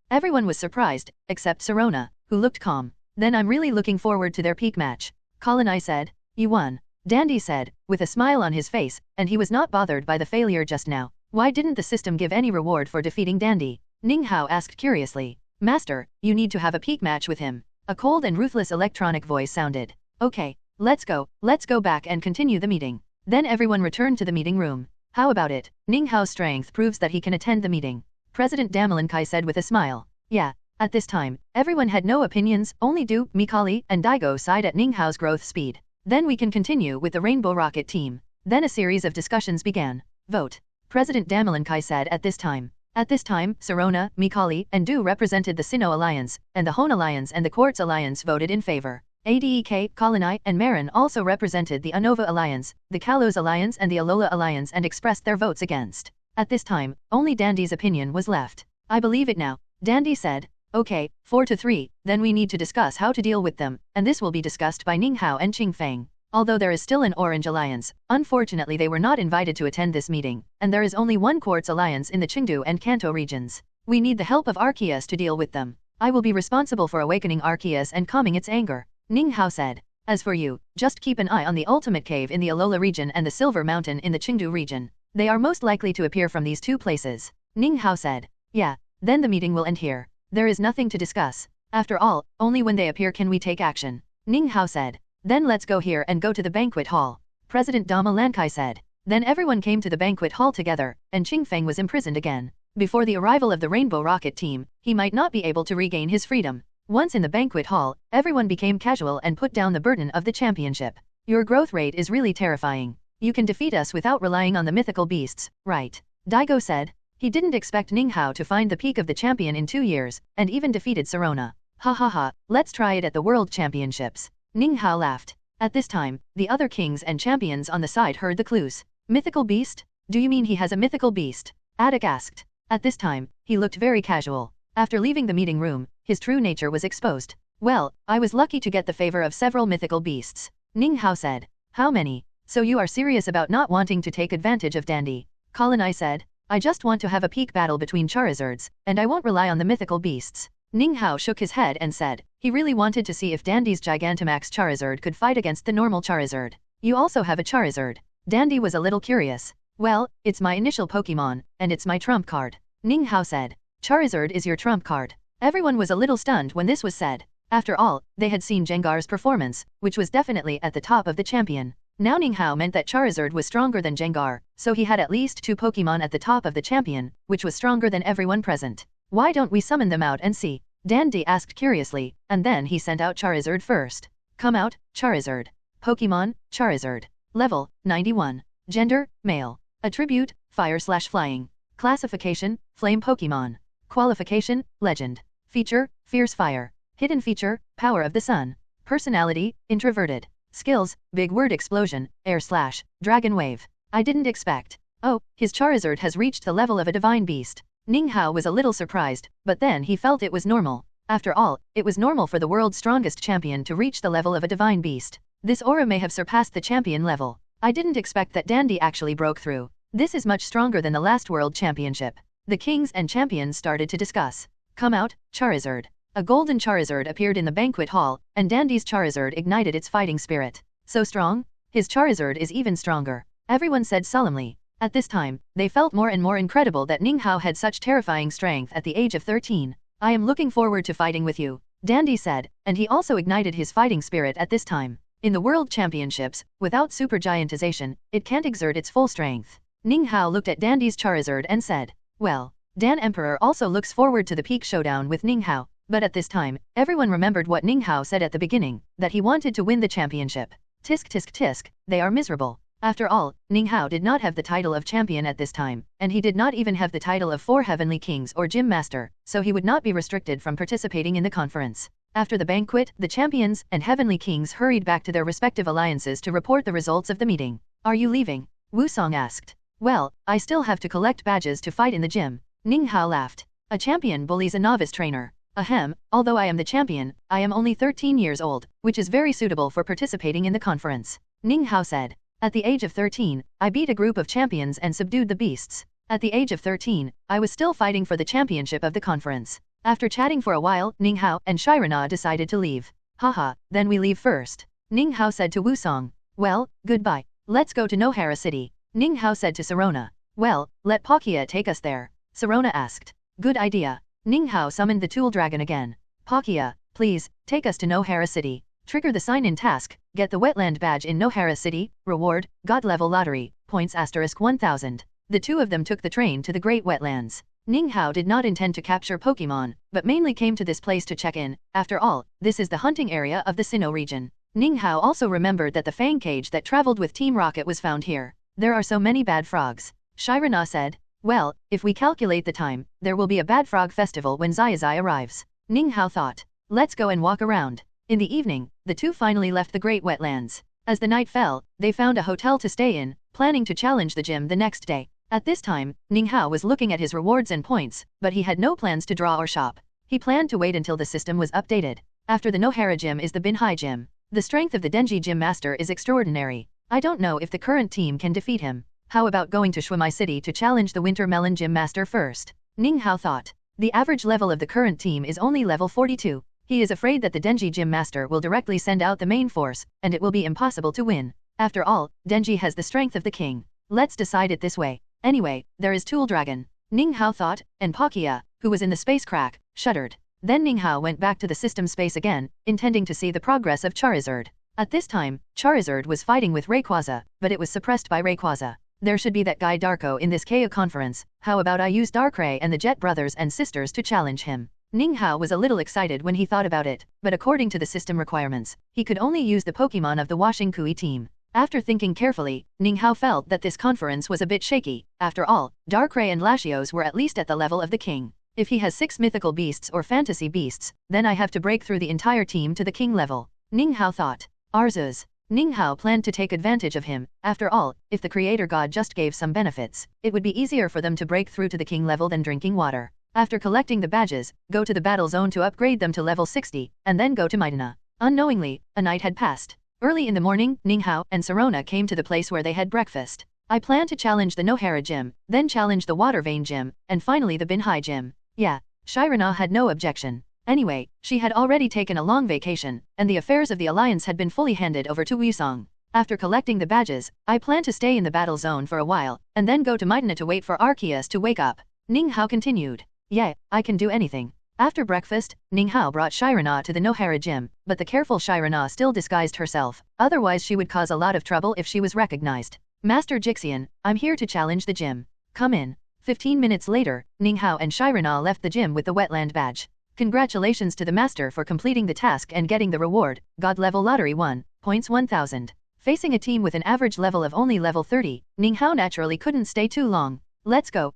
Everyone was surprised, except Sarona, who looked calm. Then I'm really looking forward to their peak match. Kalanai said. You won. Dandy said, with a smile on his face, and he was not bothered by the failure just now. Why didn't the system give any reward for defeating Dandy? Ninghao asked curiously. Master, you need to have a peak match with him. A cold and ruthless electronic voice sounded. Okay, let's go back and continue the meeting. Then everyone returned to the meeting room. How about it? Ninghao's strength proves that he can attend the meeting. President Damalankai said with a smile. Yeah. At this time, everyone had no opinions, only Du, Mikali, and Daigo sighed at Ninghao's growth speed. Then we can continue with the Rainbow Rocket team. Then a series of discussions began. Vote. President Damalankai said at this time. At this time, Sarona, Mikali, and Du represented the Sinnoh Alliance, and the Hone Alliance and the Quartz Alliance voted in favor. Adek, Kalanai, and Marin also represented the Unova Alliance, the Kalos Alliance and the Alola Alliance and expressed their votes against. At this time, only Dandy's opinion was left. I believe it now. Dandy said. Okay, 4-3, then we need to discuss how to deal with them, and this will be discussed by Ninghao and Qingfeng. Although there is still an Orange Alliance, unfortunately they were not invited to attend this meeting, and there is only one Quartz Alliance in the Chengdu and Kanto regions. We need the help of Arceus to deal with them. I will be responsible for awakening Arceus and calming its anger. Ninghao said. As for you, just keep an eye on the Ultimate Cave in the Alola region and the Silver Mountain in the Chengdu region. They are most likely to appear from these two places. Ninghao said. Yeah, then the meeting will end here. There is nothing to discuss. After all, only when they appear can we take action. Ninghao said. Then let's go here and go to the banquet hall. President Dama Lankai said. Then everyone came to the banquet hall together, and Qingfeng was imprisoned again. Before the arrival of the Rainbow Rocket team, he might not be able to regain his freedom. Once in the banquet hall, everyone became casual and put down the burden of the championship. Your growth rate is really terrifying. You can defeat us without relying on the mythical beasts, right? Daigo said. He didn't expect Ninghao to find the peak of the champion in 2 years, and even defeated Sarona. Ha ha ha, let's try it at the World Championships. Ninghao laughed. At this time, the other kings and champions on the side heard the clues. Mythical beast? Do you mean he has a mythical beast? Attic asked. At this time, he looked very casual. After leaving the meeting room, his true nature was exposed. Well, I was lucky to get the favor of several mythical beasts. Ninghao said. How many? So you are serious about not wanting to take advantage of Dandy? Kalanai said. I just want to have a peak battle between Charizards, and I won't rely on the mythical beasts. Ninghao shook his head and said, he really wanted to see if Dandy's Gigantamax Charizard could fight against the normal Charizard. You also have a Charizard. Dandy was a little curious. Well, it's my initial Pokémon, and it's my trump card. Ninghao said. Charizard is your trump card. Everyone was a little stunned when this was said. After all, they had seen Gengar's performance, which was definitely at the top of the champion. Now Ninghao meant that Charizard was stronger than Gengar, so he had at least 2 Pokémon at the top of the champion, which was stronger than everyone present. Why don't we summon them out and see? Dandy asked curiously, and then he sent out Charizard first. Come out, Charizard. Pokémon, Charizard. Level, 91. Gender, male. Attribute, fire/flying. Classification, flame Pokémon. Qualification, legend. Feature, fierce fire. Hidden feature, power of the sun. Personality, introverted. Skills, big word explosion, air/dragon wave. I didn't expect. Oh, his Charizard has reached the level of a divine beast. Ninghao was a little surprised, but then he felt it was normal. After all, it was normal for the world's strongest champion to reach the level of a divine beast. This aura may have surpassed the champion level. I didn't expect that Dandy actually broke through. This is much stronger than the last world championship. The kings and champions started to discuss. Come out, Charizard. A golden Charizard appeared in the banquet hall, and Dandy's Charizard ignited its fighting spirit. So strong? His Charizard is even stronger. Everyone said solemnly. At this time, they felt more and more incredible that Ninghao had such terrifying strength at the age of 13. I am looking forward to fighting with you, Dandy said, and he also ignited his fighting spirit at this time. In the World Championships, without super giantization, it can't exert its full strength. Ninghao looked at Dandy's Charizard and said, well, Dan Emperor also looks forward to the peak showdown with Ninghao, but at this time, everyone remembered what Ninghao said at the beginning, that he wanted to win the championship. Tisk tisk tisk, they are miserable. After all, Ninghao did not have the title of champion at this time, and he did not even have the title of 4 Heavenly Kings or Gym Master, so he would not be restricted from participating in the conference. After the banquet, the champions and Heavenly Kings hurried back to their respective alliances to report the results of the meeting. Are you leaving? Wusong asked. Well, I still have to collect badges to fight in the gym. Ninghao laughed. A champion bullies a novice trainer. Ahem, although I am the champion, I am only 13 years old, which is very suitable for participating in the conference. Ninghao said. At the age of 13, I beat a group of champions and subdued the beasts. At the age of 13, I was still fighting for the championship of the conference. After chatting for a while, Ninghao and Shirana decided to leave. Haha, then we leave first. Ninghao said to Wusong. Well, goodbye. Let's go to Nohara City. Ninghao said to Sirona. Well, let Palkia take us there. Sirona asked. Good idea. Ninghao summoned the Tool Dragon again. Palkia, please, take us to Nohara City. Trigger the sign-in task, get the wetland badge in Nohara City, reward, God level lottery, points *1000. The two of them took the train to the Great Wetlands. Ninghao did not intend to capture Pokémon, but mainly came to this place to check in. After all, this is the hunting area of the Sinnoh region. Ninghao also remembered that the fang cage that traveled with Team Rocket was found here. There are so many bad frogs. Shirana said. Well, if we calculate the time, there will be a bad frog festival when Zazai arrives. Ninghao thought. Let's go and walk around. In the evening, the two finally left the Great Wetlands. As the night fell, they found a hotel to stay in, planning to challenge the gym the next day. At this time, Ninghao was looking at his rewards and points, but he had no plans to draw or shop. He planned to wait until the system was updated. After the Nohara gym is the Binhai gym. The strength of the Denji gym master is extraordinary. I don't know if the current team can defeat him. How about going to Shuimai City to challenge the Winter Melon gym master first? Ninghao thought. The average level of the current team is only level 42. He is afraid that the Denji gym master will directly send out the main force, and it will be impossible to win. After all, Denji has the strength of the king. Let's decide it this way. Anyway, there is Tool Dragon. Ninghao thought, and Palkia, who was in the space crack, shuddered. Then Ninghao went back to the system space again, intending to see the progress of Charizard. At this time, Charizard was fighting with Rayquaza, but it was suppressed by Rayquaza. There should be that guy Darko in this KO conference. How about I use Darkrai and the Jet brothers and sisters to challenge him? Ninghao was a little excited when he thought about it, but according to the system requirements, he could only use the Pokémon of the Washing Kui team. After thinking carefully, Ninghao felt that this conference was a bit shaky. After all, Darkrai and Latios were at least at the level of the king. If he has 6 mythical beasts or fantasy beasts, then I have to break through the entire team to the king level. Ninghao thought. Arceus. Ninghao planned to take advantage of him. After all, if the creator god just gave some benefits, it would be easier for them to break through to the king level than drinking water. After collecting the badges, go to the battle zone to upgrade them to level 60, and then go to Midna. Unknowingly, a night had passed. Early in the morning, Ninghao and Sirona came to the place where they had breakfast. I plan to challenge the Nohara gym, then challenge the Water Vein gym, and finally the Binhai gym. Yeah, Shirana had no objection. Anyway, she had already taken a long vacation, and the affairs of the alliance had been fully handed over to Wusong. After collecting the badges, I plan to stay in the battle zone for a while, and then go to Midna to wait for Arceus to wake up. Ning Hao continued. Yeah, I can do anything. After breakfast, Ning Hao brought Shirana to the Nohara gym, but the careful Shirana still disguised herself, otherwise she would cause a lot of trouble if she was recognized. Master Jixian, I'm here to challenge the gym. Come in. 15 minutes later, Ning Hao and Shirana left the gym with the wetland badge. Congratulations to the master for completing the task and getting the reward, God level lottery 1, points 1000. Facing a team with an average level of only level 30, Ning Hao naturally couldn't stay too long. Let's go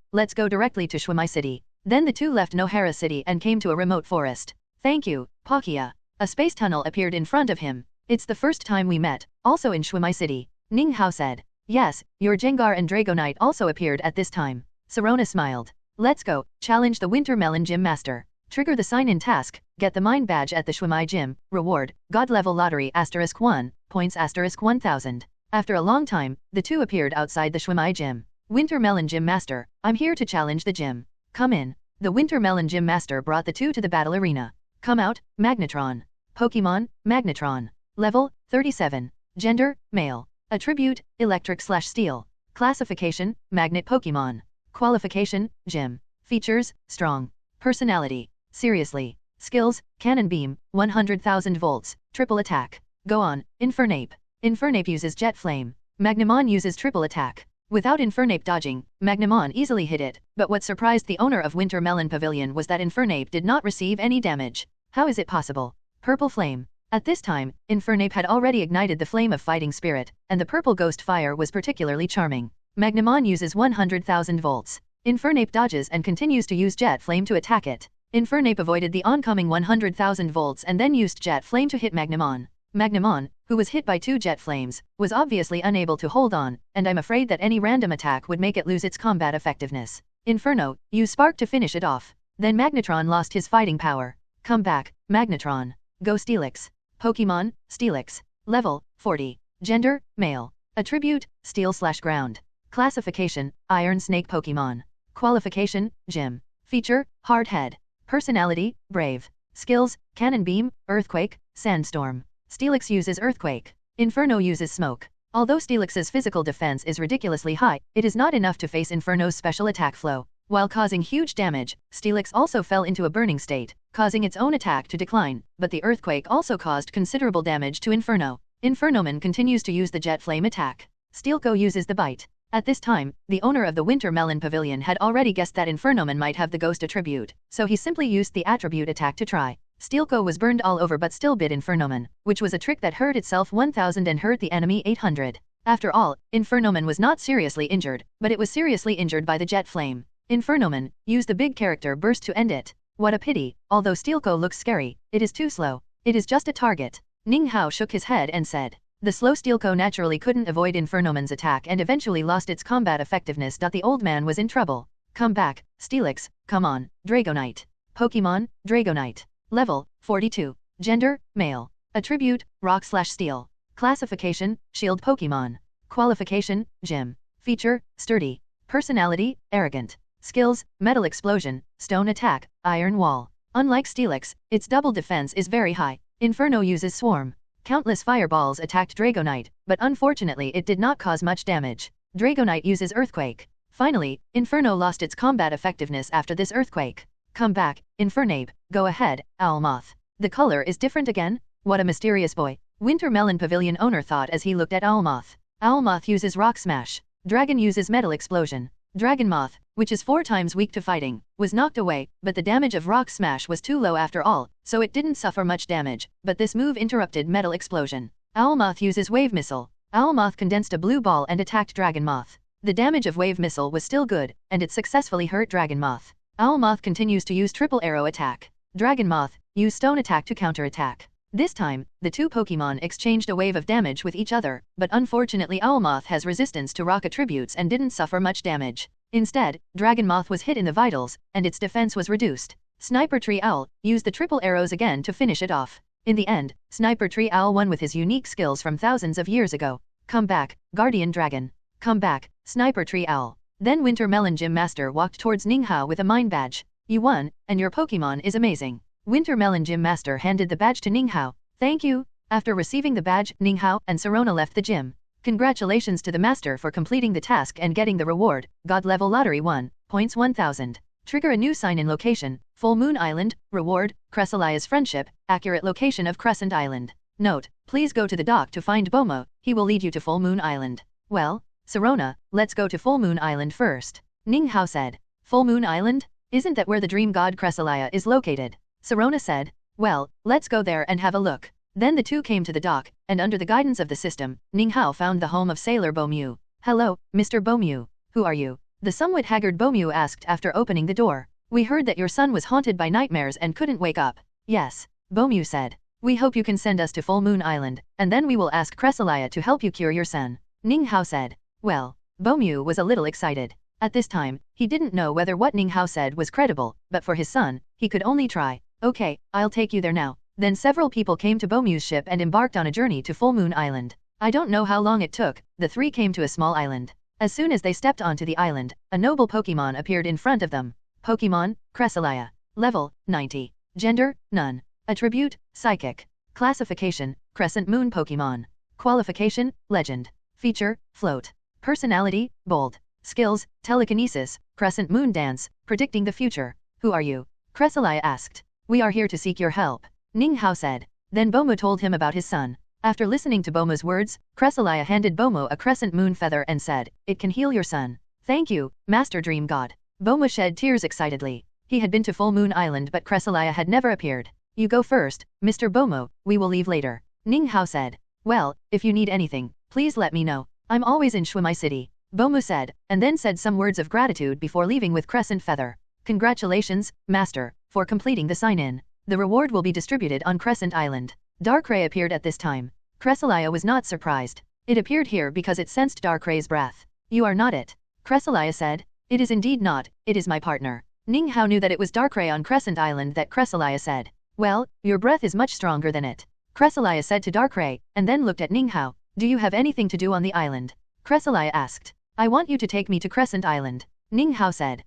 directly to Shuimai City. Then the two left Nohara City and came to a remote forest. Thank you, Palkia. A space tunnel appeared in front of him. It's the first time we met, also in Shuimai City. Ning Hao said. Yes, your Jengar and Dragonite also appeared at this time. Serona smiled. Let's go, challenge the Winter Melon Gym Master. Trigger the sign-in task, get the mine badge at the Shuimai Gym, reward, God level lottery *1, points *1000. After a long time, the two appeared outside the Shuimai Gym. Winter Melon Gym Master, I'm here to challenge the gym. Come in. The Winter Melon Gym Master brought the two to the battle arena. Come out, Magnetron. Pokemon, Magnetron. Level, 37. Gender, male. Attribute, electric/steel. Classification, magnet Pokemon. Qualification, gym. Features, strong. Personality, seriously. Skills, Cannon Beam, 100,000 volts, triple attack. Go on, Infernape. Infernape uses Jet Flame. Magnamon uses triple attack. Without Infernape dodging, Magnamon easily hit it, but what surprised the owner of Winter Melon Pavilion was that Infernape did not receive any damage. How is it possible? Purple Flame. At this time, Infernape had already ignited the flame of fighting spirit, and the purple ghost fire was particularly charming. Magnamon uses 100,000 volts. Infernape dodges and continues to use Jet Flame to attack it. Infernape avoided the oncoming 100,000 volts and then used Jet Flame to hit Magnamon. Magnamon, who was hit by 2 Jet Flames, was obviously unable to hold on, and I'm afraid that any random attack would make it lose its combat effectiveness. Inferno, use Spark to finish it off. Then Magnetron lost his fighting power. Come back, Magnetron. Go Steelix. Pokemon, Steelix. Level, 40. Gender, male. Attribute, Steel/Ground. Classification, Iron Snake Pokemon. Qualification, Gym. Feature, Hard Head. Personality, Brave. Skills, Cannon Beam, Earthquake, Sandstorm. Steelix uses Earthquake. Inferno uses Smoke. Although Steelix's physical defense is ridiculously high, it is not enough to face Inferno's special attack flow. While causing huge damage, Steelix also fell into a burning state, causing its own attack to decline, but the Earthquake also caused considerable damage to Inferno. Infernoman continues to use the Jet Flame attack. Steelco uses the Bite. At this time, the owner of the Winter Melon Pavilion had already guessed that Infernoman might have the Ghost attribute, so he simply used the attribute attack to try. Steelco was burned all over but still bit Infernoman, which was a trick that hurt itself 1000 and hurt the enemy 800. After all, Infernoman was not seriously injured, but it was seriously injured by the Jet Flame. Infernoman, use the big character burst to end it. What a pity, although Steelco looks scary, it is too slow. It is just a target. Ning Hao shook his head and said. The slow Steelco naturally couldn't avoid Infernoman's attack and eventually lost its combat effectiveness. The old man was in trouble. Come back, Steelix, come on, Dragonite. Pokemon, Dragonite. Level, 42. Gender, male. Attribute, Rock/Steel. Classification, Shield Pokemon. Qualification, Gym. Feature, Sturdy. Personality, Arrogant. Skills, Metal Explosion, Stone Attack, Iron Wall. Unlike Steelix, its double defense is very high. Inferno uses Swarm. Countless fireballs attacked Dragonite, but unfortunately it did not cause much damage. Dragonite uses Earthquake. Finally, Inferno lost its combat effectiveness after this Earthquake. Come back, Infernape, go ahead, Owlmoth. The color is different again? What a mysterious boy. Winter Melon Pavilion owner thought as he looked at Owlmoth. Owlmoth uses Rock Smash. Dragon uses Metal Explosion. Dragonmoth, which is 4 times weak to fighting, was knocked away, but the damage of Rock Smash was too low after all, so it didn't suffer much damage, but this move interrupted Metal Explosion. Owlmoth uses Wave Missile. Owlmoth condensed a blue ball and attacked Dragonmoth. The damage of Wave Missile was still good, and it successfully hurt Dragonmoth. Owlmoth continues to use Triple Arrow attack. Dragonmoth, use Stone attack to counterattack. This time, the two Pokemon exchanged a wave of damage with each other, but unfortunately Owlmoth has resistance to rock attributes and didn't suffer much damage. Instead, Dragonmoth was hit in the vitals, and its defense was reduced. Sniper Tree Owl used the triple arrows again to finish it off. In the end, Sniper Tree Owl won with his unique skills from thousands of years ago. Come back, Guardian Dragon. Come back, Sniper Tree Owl. Then Winter Melon Gym Master walked towards Ninghao with a mine badge. You won, and your Pokémon is amazing. Winter Melon Gym Master handed the badge to Ninghao. Thank you. After receiving the badge, Ninghao and Sirona left the gym. Congratulations to the master for completing the task and getting the reward, God level lottery 1, points 1000. Trigger a new sign-in location, Full Moon Island, reward, Cressalia's friendship, accurate location of Crescent Island. Note, please go to the dock to find Bomo, he will lead you to Full Moon Island. Well, Sirona, let's go to Full Moon Island first. Ninghao said. Full Moon Island? Isn't that where the dream god Cressalia is located? Sirona said. Well, let's go there and have a look. Then the two came to the dock, and under the guidance of the system, Ninghao found the home of Sailor Bomu. Hello, Mr. Bomu. Who are you? The somewhat haggard Bomu asked after opening the door. We heard that your son was haunted by nightmares and couldn't wake up. Yes, Bomu said. We hope you can send us to Full Moon Island, and then we will ask Cressalia to help you cure your son. Ninghao said. Well, Bomu was a little excited. At this time, he didn't know whether what Ninghao said was credible, but for his son, he could only try. Okay, I'll take you there now. Then several people came to Bomu's ship and embarked on a journey to Full Moon Island. I don't know how long it took, the three came to a small island. As soon as they stepped onto the island, a noble Pokémon appeared in front of them. Pokémon, Cressalia. Level, 90. Gender, none. Attribute, Psychic. Classification, Crescent Moon Pokémon. Qualification, Legend. Feature, Float. Personality, Bold. Skills, Telekinesis, Crescent Moon Dance, Predicting the Future. Who are you? Cressalia asked. We are here to seek your help. Ninghao said. Then Bomo told him about his son. After listening to Bomo's words, Cressalia handed Bomo a crescent moon feather and said, It can heal your son. Thank you, Master Dream God. Bomo shed tears excitedly. He had been to Full Moon Island but Cressalia had never appeared. You go first, Mr. Bomo, we will leave later. Ninghao said. Well, if you need anything, please let me know. I'm always in Shuimai City. Bomo said, and then said some words of gratitude before leaving with Crescent Feather. Congratulations, Master, for completing the sign-in. The reward will be distributed on Crescent Island. Darkrai appeared at this time. Cressalia was not surprised. It appeared here because it sensed Darkrai's breath. You are not it. Cressalia said. It is indeed not, it is my partner. Ninghao knew that it was Darkrai on Crescent Island that Cressalia said. Well, your breath is much stronger than it. Cressalia said to Darkrai, and then looked at Ninghao. Do you have anything to do on the island? Cressalia asked. I want you to take me to Crescent Island. Ninghao said.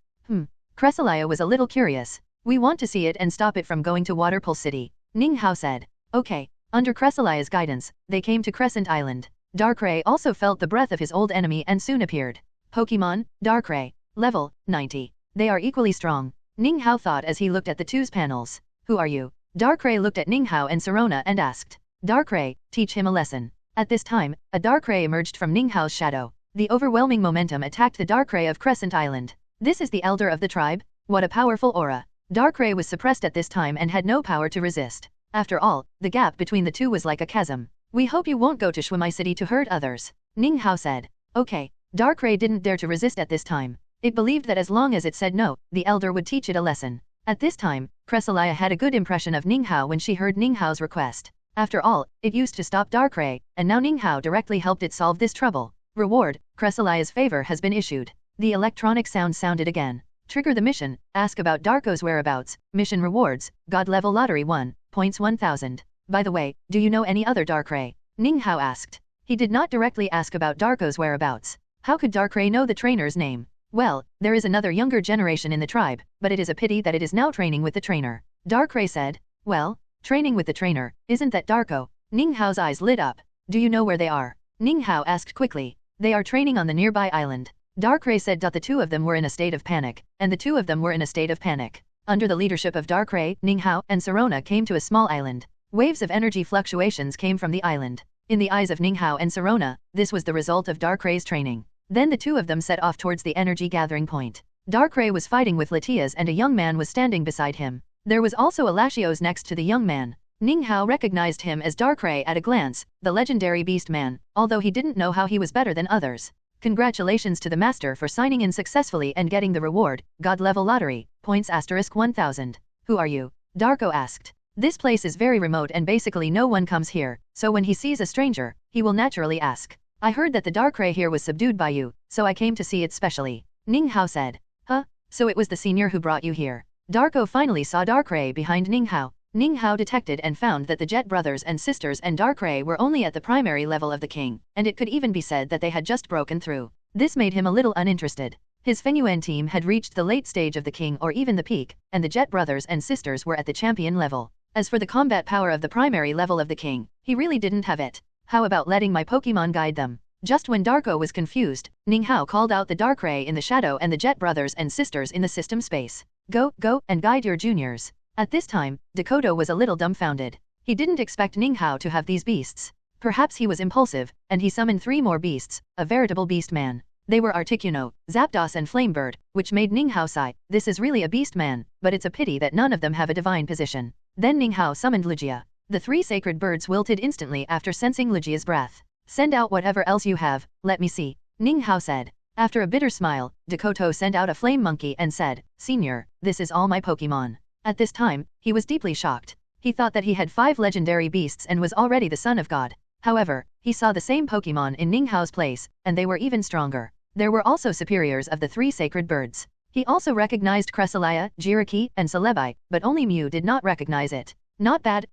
Cressalia was a little curious. We want to see it and stop it from going to Waterpulse City. Ninghao said. Okay. Under Cressalia's guidance, they came to Crescent Island. Darkrai also felt the breath of his old enemy and soon appeared. Pokémon, Darkrai. Level, 90. They are equally strong. Ninghao thought as he looked at the two's panels. Who are you? Darkrai looked at Ninghao and Sirona and asked. Darkrai, teach him a lesson. At this time, a Darkrai emerged from Ninghao's shadow. The overwhelming momentum attacked the Darkrai of Crescent Island. This is the elder of the tribe? What a powerful aura. Darkrai was suppressed at this time and had no power to resist. After all, the gap between the two was like a chasm. We hope you won't go to Shuimai City to hurt others. Ninghao said. Okay. Darkrai didn't dare to resist at this time. It believed that as long as it said no, the elder would teach it a lesson. At this time, Cressalia had a good impression of Ninghao when she heard Ninghao's request. After all, it used to stop Darkrai, and now Ninghao directly helped it solve this trouble. Reward, Cressalia's favor has been issued. The electronic sound sounded again. Trigger the mission, ask about Darko's whereabouts, mission rewards, God level lottery 1, points 1000. By the way, do you know any other Darkrai? Ninghao asked. He did not directly ask about Darko's whereabouts. How could Darkrai know the trainer's name? Well, there is another younger generation in the tribe, but it is a pity that it is now training with the trainer. Darkrai said. Well, training with the trainer, isn't that Darko? Ninghao's eyes lit up. Do you know where they are? Ninghao asked quickly. They are training on the nearby island. Darkrai said that the two of them were in a state of panic, and the two of them were in a state of panic. Under the leadership of Darkrai, Ninghao and Sirona came to a small island. Waves of energy fluctuations came from the island. In the eyes of Ninghao and Sirona, this was the result of Darkrai's training. Then the two of them set off towards the energy gathering point. Darkrai was fighting with Latias and a young man was standing beside him. There was also a Latios next to the young man. Ninghao recognized him as Darkrai at a glance, the legendary beast man, although he didn't know how he was better than others. Congratulations to the master for signing in successfully and getting the reward, God level lottery, points * 1000. Who are you? Darko asked. This place is very remote and basically no one comes here, so when he sees a stranger, he will naturally ask. I heard that the Darkrai here was subdued by you, so I came to see it specially. Ninghao said. Huh? So it was the senior who brought you here. Darko finally saw Darkrai behind Ninghao. Ninghao detected and found that the Jet brothers and sisters and Darkrai were only at the primary level of the king, and it could even be said that they had just broken through. This made him a little uninterested. His Fengyuan team had reached the late stage of the king or even the peak, and the Jet brothers and sisters were at the champion level. As for the combat power of the primary level of the king, he really didn't have it. How about letting my Pokemon guide them? Just when Darko was confused, Ninghao called out the Darkrai in the shadow and the Jet brothers and sisters in the system space. Go, and guide your juniors. At this time, Dakoto was a little dumbfounded. He didn't expect Ninghao to have these beasts. Perhaps he was impulsive, and he summoned 3 more beasts, a veritable beast man. They were Articuno, Zapdos and Flamebird, which made Ninghao sigh. This is really a beast man, but it's a pity that none of them have a divine position. Then Ninghao summoned Lugia. The 3 sacred birds wilted instantly after sensing Lugia's breath. Send out whatever else you have, let me see, Ninghao said. After a bitter smile, Dakoto sent out a flame monkey and said, Senior, this is all my Pokemon. At this time, he was deeply shocked. He thought that he had 5 legendary beasts and was already the son of God. However, he saw the same Pokemon in Ninghao's place, and they were even stronger. There were also superiors of the 3 sacred birds. He also recognized Cresselia, Jiraiya, and Celebi, but only Mew did not recognize it. Not bad,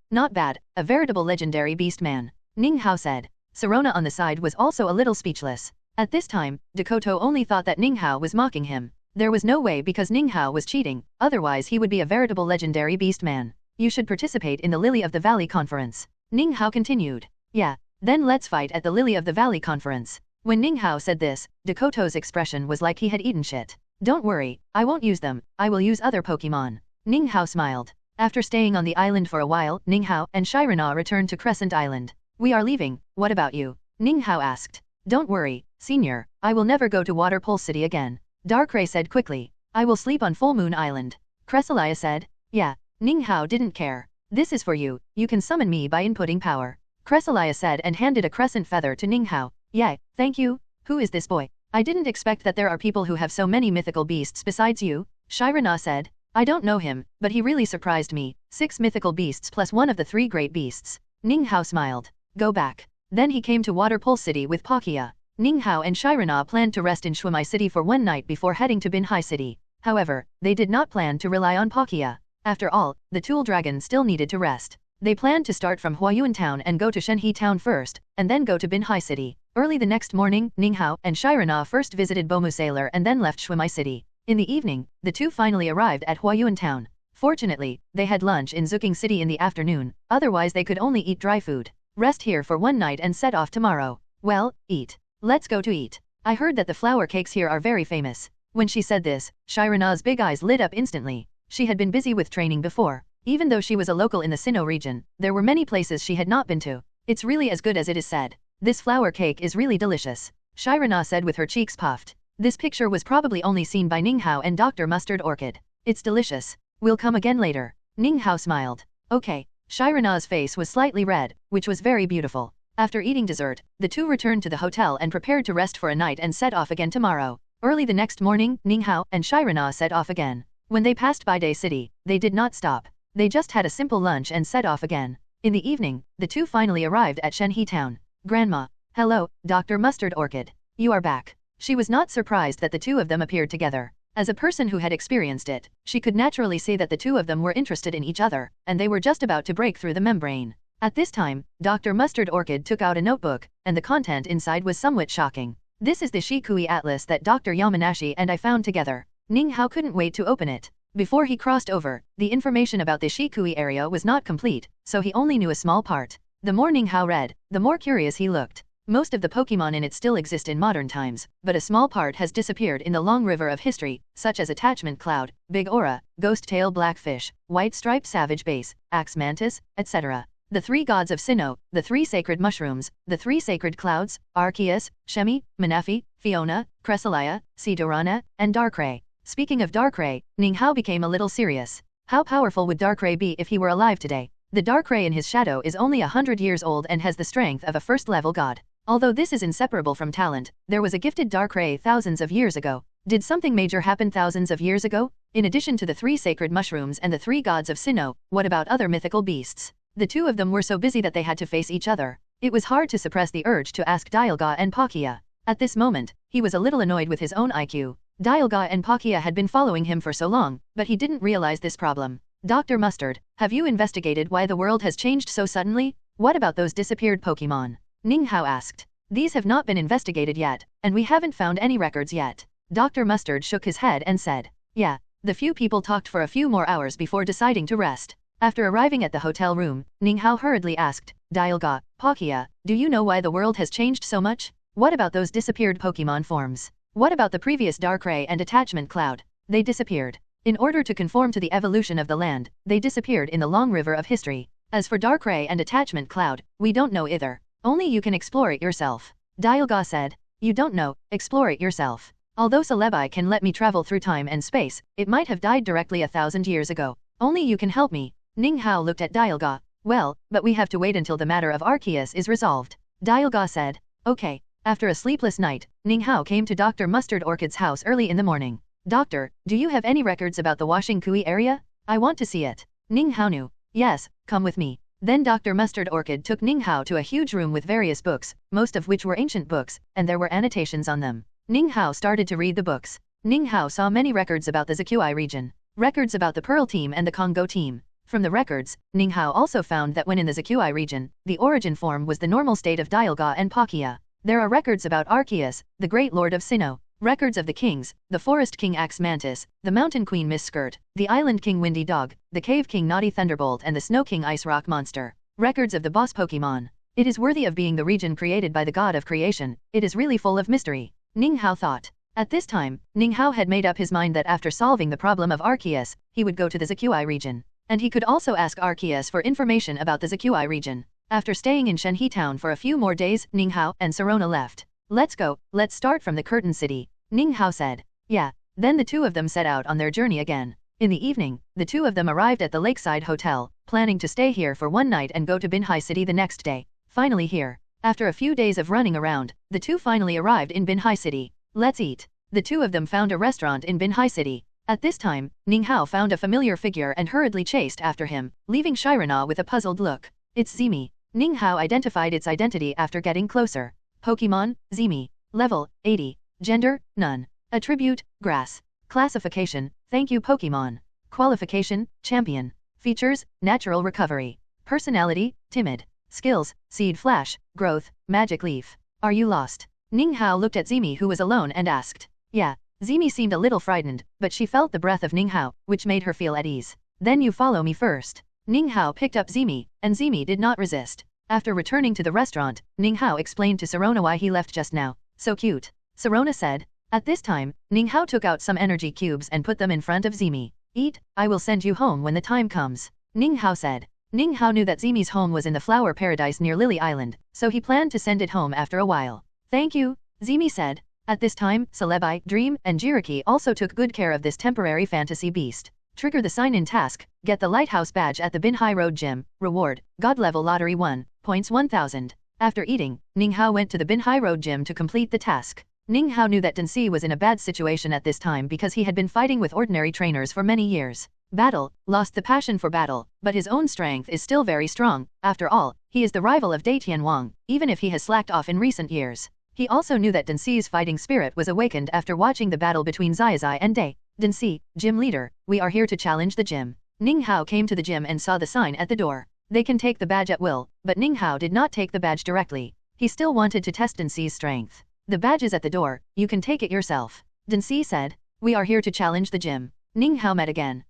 a veritable legendary beast man, Ninghao said. Serona on the side was also a little speechless. At this time, Dakoto only thought that Ninghao was mocking him. There was no way because Ninghao was cheating, otherwise he would be a veritable legendary beast man. You should participate in the Lily of the Valley conference. Ninghao continued. Yeah, then let's fight at the Lily of the Valley conference. When Ninghao said this, Dakoto's expression was like he had eaten shit. Don't worry, I won't use them, I will use other Pokemon. Ninghao smiled. After staying on the island for a while, Ninghao and Shirana returned to Crescent Island. We are leaving, what about you? Ninghao asked. Don't worry, Senior, I will never go to Water Pulse City again. Darkrai said quickly. I will sleep on Full Moon Island. Cresselia said. Yeah, Ninghao didn't care. This is for you, you can summon me by inputting power. Cresselia said and handed a crescent feather to Ninghao. Yay, thank you. Who is this boy? I didn't expect that there are people who have so many mythical beasts besides you, Shirana said. I don't know him, but he really surprised me. 6 mythical beasts plus one of the 3 great beasts. Ninghao smiled. Go back. Then he came to Water Pulse City with Palkia. Ninghao and Shirana planned to rest in Shuumai City for one night before heading to Binhai City. However, they did not plan to rely on Palkia. After all, the Tool Dragon still needed to rest. They planned to start from Huayuan Town and go to Shenhe Town first, and then go to Binhai City. Early the next morning, Ninghao and Shirana first visited Bomu Sailor and then left Shuumai City. In the evening, the two finally arrived at Huayuan Town. Fortunately, they had lunch in Zuking City in the afternoon, otherwise they could only eat dry food. Rest here for one night and set off tomorrow. Well, eat. Let's go to eat. I heard that the flour cakes here are very famous. When she said this, Shirana's big eyes lit up instantly. She had been busy with training before. Even though she was a local in the Sinnoh region, there were many places she had not been to. It's really as good as it is said. This flour cake is really delicious, Shirana said with her cheeks puffed. This picture was probably only seen by Ninghao and Dr. Mustard Orchid. It's delicious. We'll come again later. Ninghao smiled. Okay. Shirana's face was slightly red, which was very beautiful. After eating dessert, the two returned to the hotel and prepared to rest for a night and set off again tomorrow. Early the next morning, Ninghao and Shirana set off again. When they passed by Day City, they did not stop. They just had a simple lunch and set off again. In the evening, the two finally arrived at Shenhe Town. Grandma. Hello, Dr. Mustard Orchid. You are back. She was not surprised that the two of them appeared together. As a person who had experienced it, she could naturally see that the two of them were interested in each other, and they were just about to break through the membrane. At this time, Dr. Mustard Orchid took out a notebook, and the content inside was somewhat shocking. This is the Shikui Atlas that Dr. Yamanashi and I found together. Ninghao couldn't wait to open it. Before he crossed over, the information about the Shikui area was not complete, so he only knew a small part. The more Ninghao read, the more curious he looked. Most of the Pokemon in it still exist in modern times, but a small part has disappeared in the long river of history, such as Attachment Cloud, Big Aura, Ghost Tail Blackfish, White Striped Savage Base, Axe Mantis, etc. The 3 gods of Sinnoh, the 3 sacred mushrooms, the 3 sacred clouds, Arceus, Shemi, Manafi, Fiona, Cresselia, Sidorana, and Darkrai. Speaking of Darkrai, Ninghao became a little serious. How powerful would Darkrai be if he were alive today? The Darkrai in his shadow is only 100 years old and has the strength of a first-level god. Although this is inseparable from talent, there was a gifted Darkrai thousands of years ago. Did something major happen thousands of years ago? In addition to the 3 sacred mushrooms and the 3 gods of Sinnoh, what about other mythical beasts? The two of them were so busy that they had to face each other. It was hard to suppress the urge to ask Dialga and Palkia. At this moment, he was a little annoyed with his own IQ. Dialga and Palkia had been following him for so long, but he didn't realize this problem. Dr. Mustard, have you investigated why the world has changed so suddenly? What about those disappeared Pokemon? Ninghao asked. These have not been investigated yet, and we haven't found any records yet. Dr. Mustard shook his head and said, yeah. The few people talked for a few more hours before deciding to rest. After arriving at the hotel room, Ninghao hurriedly asked, Dialga, Palkia, do you know why the world has changed so much? What about those disappeared Pokemon forms? What about the previous Darkrai and Attachment Cloud? They disappeared. In order to conform to the evolution of the land, they disappeared in the long river of history. As for Darkrai and Attachment Cloud, we don't know either. Only you can explore it yourself. Dialga said. You don't know, explore it yourself. Although Celebi can let me travel through time and space, it might have died directly 1,000 years ago. Only you can help me. Ninghao looked at Dialga. Well, but we have to wait until the matter of Arceus is resolved. Dialga said. Okay. After a sleepless night, Ninghao came to Dr. Mustard Orchid's house early in the morning. Doctor, do you have any records about the Washing Kui area? I want to see it. Ninghao knew. Yes, come with me. Then Dr. Mustard Orchid took Ninghao to a huge room with various books, most of which were ancient books, and there were annotations on them. Ninghao started to read the books. Ninghao saw many records about the Zaqui region, records about the Pearl team and the Congo team. From the records, Ninghao also found that when in the Zaqui region, the origin form was the normal state of Dialga and Palkia. There are records about Arceus, the Great Lord of Sinnoh, records of the kings, the Forest King Axe Mantis, the Mountain Queen Miss Skirt, the Island King Windy Dog, the Cave King Naughty Thunderbolt and the Snow King Ice Rock Monster, records of the boss Pokemon. It is worthy of being the region created by the god of creation. It is really full of mystery. Ninghao thought. At this time, Ninghao had made up his mind that after solving the problem of Arceus, he would go to the Zaqui region. And he could also ask Arceus for information about the Zaqui region. After staying in Shenhe town for a few more days, Ninghao and Sirona left. Let's go, let's start from the Curtain City, Ninghao said. Yeah. Then the two of them set out on their journey again. In the evening, the two of them arrived at the Lakeside Hotel, planning to stay here for one night and go to Binhai City the next day. Finally here. After a few days of running around, the two finally arrived in Binhai City. Let's eat. The two of them found a restaurant in Binhai City. At this time, Ninghao found a familiar figure and hurriedly chased after him, leaving Shirana with a puzzled look. It's Zimi. Ninghao identified its identity after getting closer. Pokemon, Zimi. Level, 80. Gender, none. Attribute, grass. Classification, thank you Pokemon. Qualification, champion. Features, natural recovery. Personality, timid. Skills, Seed Flash, Growth, Magic Leaf. Are you lost? Ninghao looked at Zimi who was alone and asked. Yeah. Zimi seemed a little frightened, but she felt the breath of Ninghao, which made her feel at ease. Then you follow me first. Ninghao picked up Zimi, and Zimi did not resist. After returning to the restaurant, Ninghao explained to Sirona why he left just now. So cute. Sirona said. At this time, Ninghao took out some energy cubes and put them in front of Zimi. Eat, I will send you home when the time comes. Ninghao said. Ninghao knew that Zimi's home was in the flower paradise near Lily Island, so he planned to send it home after a while. Thank you, Zimi said. At this time, Celebi, Dream, and Jiriki also took good care of this temporary fantasy beast. Trigger the sign-in task, get the lighthouse badge at the Binhai Road Gym, reward, God level lottery 1, points 1000. After eating, Ninghao went to the Binhai Road Gym to complete the task. Ninghao knew that Densi was in a bad situation at this time because he had been fighting with ordinary trainers for many years. Battle, lost the passion for battle, but his own strength is still very strong. After all, he is the rival of Dai Tianwang, even if he has slacked off in recent years. He also knew that Densi's fighting spirit was awakened after watching the battle between Zazai and Dai. Densi, gym leader, we are here to challenge the gym. Ninghao came to the gym and saw the sign at the door. They can take the badge at will, but Ninghao did not take the badge directly. He still wanted to test Densi's strength. The badge is at the door, you can take it yourself. Densi said. We are here to challenge the gym. Ninghao met again.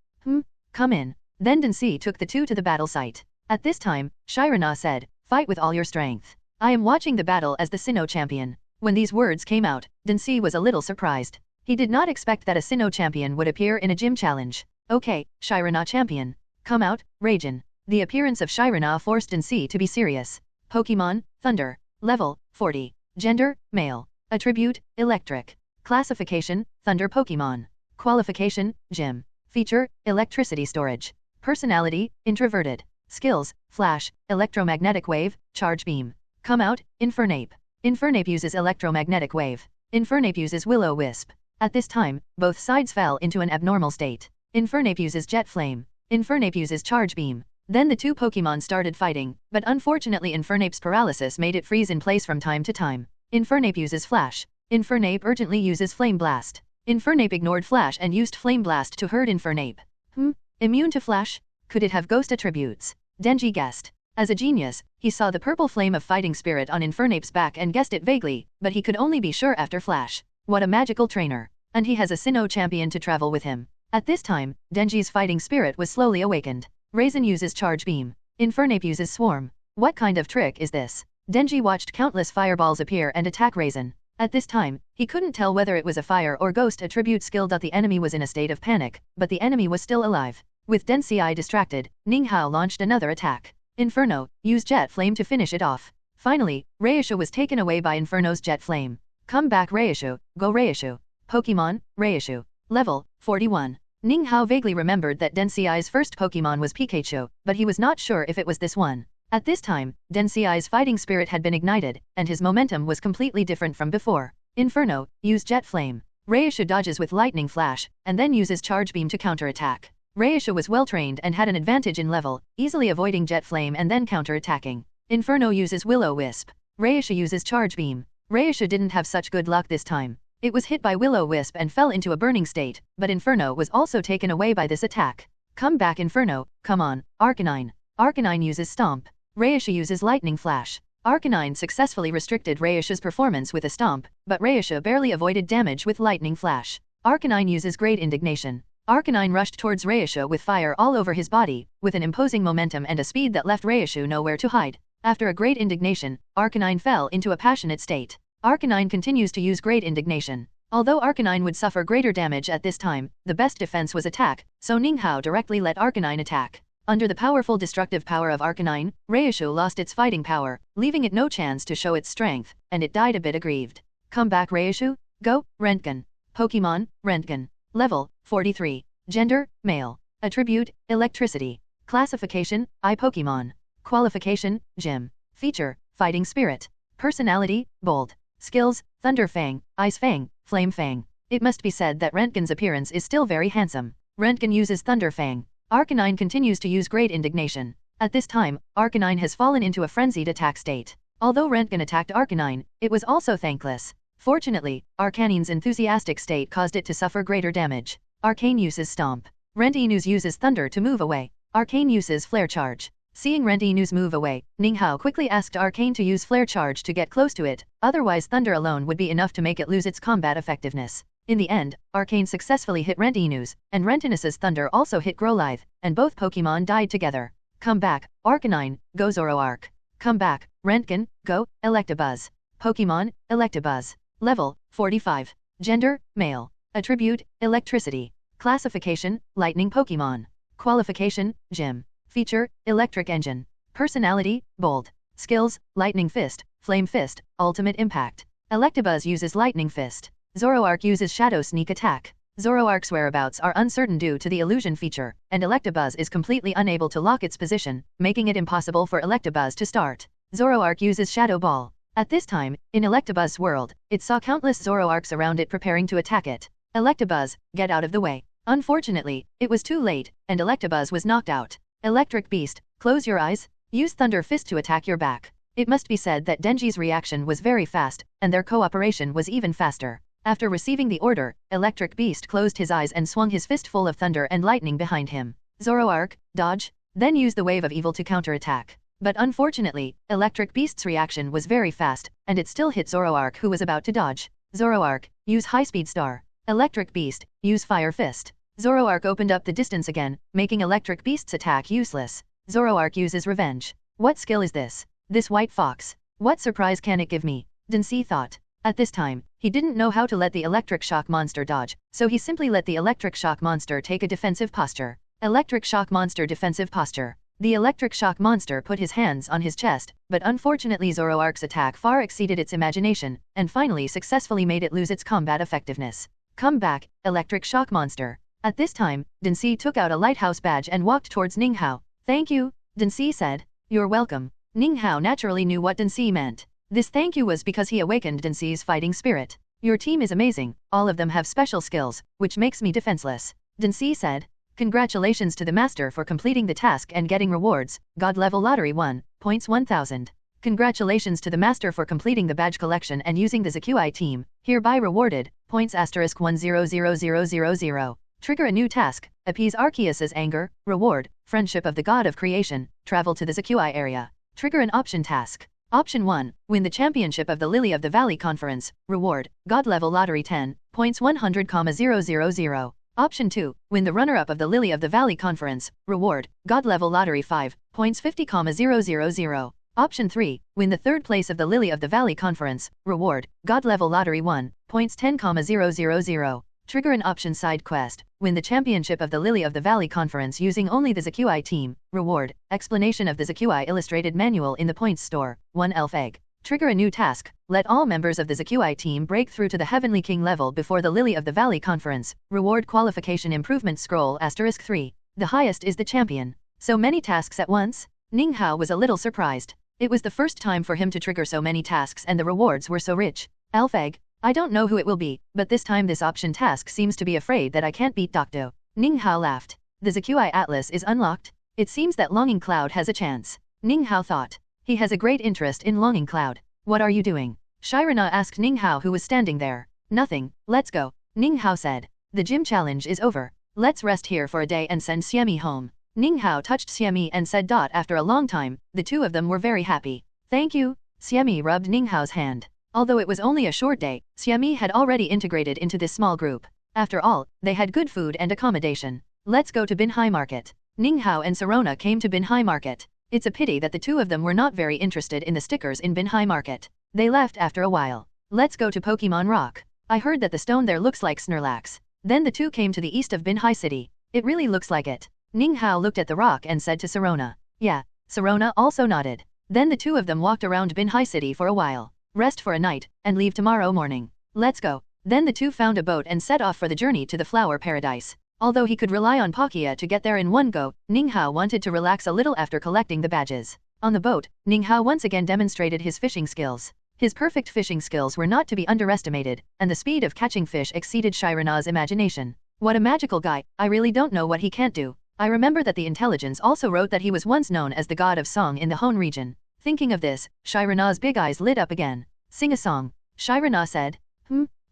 Come in. Then Densi took the two to the battle site. At this time, Shirana said, fight with all your strength. I am watching the battle as the Sinnoh champion. When these words came out, Densi was a little surprised. He did not expect that a Sinnoh champion would appear in a gym challenge. Okay, Shirana champion. Come out, Raijin. The appearance of Shirana forced Densi to be serious. Pokemon, Thunder. Level, 40. Gender, male. Attribute, electric. Classification, Thunder Pokemon. Qualification, Gym. Feature, electricity storage. Personality, introverted. Skills, Flash, electromagnetic wave, charge beam. Come out, Infernape. Infernape uses electromagnetic wave. Infernape uses Will-O-Wisp. At this time, both sides fell into an abnormal state. Infernape uses Jet Flame. Infernape uses Charge Beam. Then the two Pokemon started fighting, but unfortunately Infernape's paralysis made it freeze in place from time to time. Infernape uses Flash. Infernape urgently uses Flame Blast. Infernape ignored Flash and used Flame Blast to hurt Infernape. Immune to Flash? Could it have ghost attributes? Denji guessed. As a genius, he saw the purple flame of fighting spirit on Infernape's back and guessed it vaguely, but he could only be sure after flash. What a magical trainer. And he has a Sinnoh champion to travel with him. At this time, Denji's fighting spirit was slowly awakened. Raisin uses Charge Beam. Infernape uses Swarm. What kind of trick is this? Denji watched countless fireballs appear and attack Raisin. At this time, he couldn't tell whether it was a fire or ghost attribute skill. The enemy was in a state of panic, but the enemy was still alive. With Densi distracted, Ninga launched another attack. Inferno used Jet Flame to finish it off. Finally, Reishu was taken away by Inferno's Jet Flame. Come back Reishu, go Reishu. Pokémon, Reishu. Level 41. Ninga vaguely remembered that Densi's first Pokémon was Pikachu, but he was not sure if it was this one. At this time, Densi's fighting spirit had been ignited, and his momentum was completely different from before. Inferno used Jet Flame. Reishu dodges with Lightning Flash, and then uses Charge Beam to counterattack. Reishu was well-trained and had an advantage in level, easily avoiding Jet Flame and then counter-attacking. Inferno uses Will-O-Wisp. Reishu uses Charge Beam. Reishu didn't have such good luck this time. It was hit by Will-O-Wisp and fell into a burning state, but Inferno was also taken away by this attack. Come back Inferno, come on, Arcanine. Arcanine uses Stomp. Reishu uses Lightning Flash. Arcanine successfully restricted Reishu's performance with a Stomp, but Reishu barely avoided damage with Lightning Flash. Arcanine uses Great Indignation. Arcanine rushed towards Reishu with fire all over his body, with an imposing momentum and a speed that left Reishu nowhere to hide. After a Great Indignation, Arcanine fell into a passionate state. Arcanine continues to use Great Indignation. Although Arcanine would suffer greater damage at this time, the best defense was attack, so Ninga directly let Arcanine attack. Under the powerful destructive power of Arcanine, Reishu lost its fighting power, leaving it no chance to show its strength, and it died a bit aggrieved. Come back Reishu, go, Rentgen. Pokémon, Rentgen. Level 43. Gender, male. Attribute, electricity. Classification, I Pokémon. Qualification, Gym. Feature, fighting spirit. Personality, bold. Skills, Thunder Fang, Ice Fang, Flame Fang. It must be said that Rentgen's appearance is still very handsome. Rentgen uses Thunder Fang. Arcanine continues to use Great Indignation. At this time, Arcanine has fallen into a frenzied attack state. Although Rentgen attacked Arcanine, it was also thankless. Fortunately, Arcanine's enthusiastic state caused it to suffer greater damage. Arcane uses Stomp. Rentinus uses Thunder to move away. Arcane uses Flare Charge. Seeing Rentinus move away, Ninga quickly asked Arcane to use Flare Charge to get close to it, otherwise Thunder alone would be enough to make it lose its combat effectiveness. In the end, Arcane successfully hit Rentinus, and Rentinus's Thunder also hit Growlithe, and both Pokémon died together. Come back, Arcanine, go Zoroark. Come back, Rentgen, go, Electabuzz. Pokémon, Electabuzz. Level 45. Gender, male. Attribute, electricity. Classification, lightning Pokémon. Qualification, Gym. Feature, electric engine. Personality, bold. Skills, Lightning Fist, Flame Fist, Ultimate Impact. Electabuzz uses Lightning Fist. Zoroark uses Shadow Sneak Attack. Zoroark's whereabouts are uncertain due to the illusion feature, and Electabuzz is completely unable to lock its position, making it impossible for Electabuzz to start. Zoroark uses Shadow Ball. At this time, in Electabuzz's world, it saw countless Zoroarks around it preparing to attack it. Electabuzz, get out of the way. Unfortunately, it was too late, and Electabuzz was knocked out. Electric Beast, close your eyes. Use Thunder Fist to attack your back. It must be said that Denji's reaction was very fast, and their cooperation was even faster. After receiving the order, Electric Beast closed his eyes and swung his fist full of thunder and lightning behind him. Zoroark, dodge, then use the Wave of Evil to counterattack. But unfortunately, Electric Beast's reaction was very fast, and it still hit Zoroark who was about to dodge. Zoroark, use High Speed Star. Electric Beast, use Fire Fist. Zoroark opened up the distance again, making Electric Beast's attack useless. Zoroark uses Revenge. What skill is this? This White Fox. What surprise can it give me? Densi thought. At this time, he didn't know how to let the Electric Shock monster dodge, so he simply let the Electric Shock monster take a defensive posture. Electric Shock monster defensive posture. The Electric Shock monster put his hands on his chest, but unfortunately Zoroark's attack far exceeded its imagination, and finally successfully made it lose its combat effectiveness. Come back, Electric Shock monster. At this time, Densi took out a lighthouse badge and walked towards Ninga. Thank you, Densi said. You're welcome. Ninga naturally knew what Densi meant. This thank you was because he awakened Densi's fighting spirit. Your team is amazing, all of them have special skills, which makes me defenseless. Densi said. Congratulations to the master for completing the task and getting rewards, God level lottery 1, points 1000. Congratulations to the master for completing the badge collection and using the Zakui team, hereby rewarded, points * 100000. Trigger a new task, appease Arceus's anger, reward, friendship of the god of creation, travel to the Zazai area. Trigger an option task. Option 1. Win the championship of the Lily of the Valley Conference. Reward. God level lottery 10. Points 100,000. Option 2. Win the runner-up of the Lily of the Valley Conference. Reward. God level lottery 5. Points 50,000. Option 3. Win the third place of the Lily of the Valley Conference. Reward. God level lottery 1. Points 10,000. Trigger an option side quest. Win the championship of the Lily of the Valley Conference using only the Zazai team. Reward. Explanation of the Zazai illustrated manual in the points store. 1 elf egg. Trigger a new task. Let all members of the Zazai team break through to the Heavenly King level before the Lily of the Valley Conference. Reward qualification improvement scroll *3. The highest is the champion. So many tasks at once? Ninga was a little surprised. It was the first time for him to trigger so many tasks and the rewards were so rich. Elf egg. I don't know who it will be, but this time this option task seems to be afraid that I can't beat Docto. Ninga laughed. The Zazai Atlas is unlocked? It seems that Longing Cloud has a chance. Ninga thought. He has a great interest in Longing Cloud. What are you doing? Shirana asked Ninga who was standing there. Nothing, let's go. Ninga said. The gym challenge is over. Let's rest here for a day and send Xiami home. Ninga touched Xiami and said. After a long time, the two of them were very happy. Thank you. Xiami rubbed Ninga's hand. Although it was only a short day, Xiami had already integrated into this small group. After all, they had good food and accommodation. Let's go to Binhai Market. Ninga and Sirona came to Binhai Market. It's a pity that the two of them were not very interested in the stickers in Binhai Market. They left after a while. Let's go to Pokémon Rock. I heard that the stone there looks like Snorlax. Then the two came to the east of Binhai City. It really looks like it. Ninga looked at the rock and said to Sirona. Yeah. Sirona also nodded. Then the two of them walked around Binhai City for a while. Rest for a night, and leave tomorrow morning. Let's go. Then the two found a boat and set off for the journey to the Flower Paradise. Although he could rely on Palkia to get there in one go, Ninga wanted to relax a little after collecting the badges. On the boat, Ninga once again demonstrated his fishing skills. His perfect fishing skills were not to be underestimated, and the speed of catching fish exceeded Shirana's imagination. What a magical guy, I really don't know what he can't do. I remember that the intelligence also wrote that he was once known as the god of song in the Hone region. Thinking of this, Shirana's big eyes lit up again. Sing a song. Shirana said.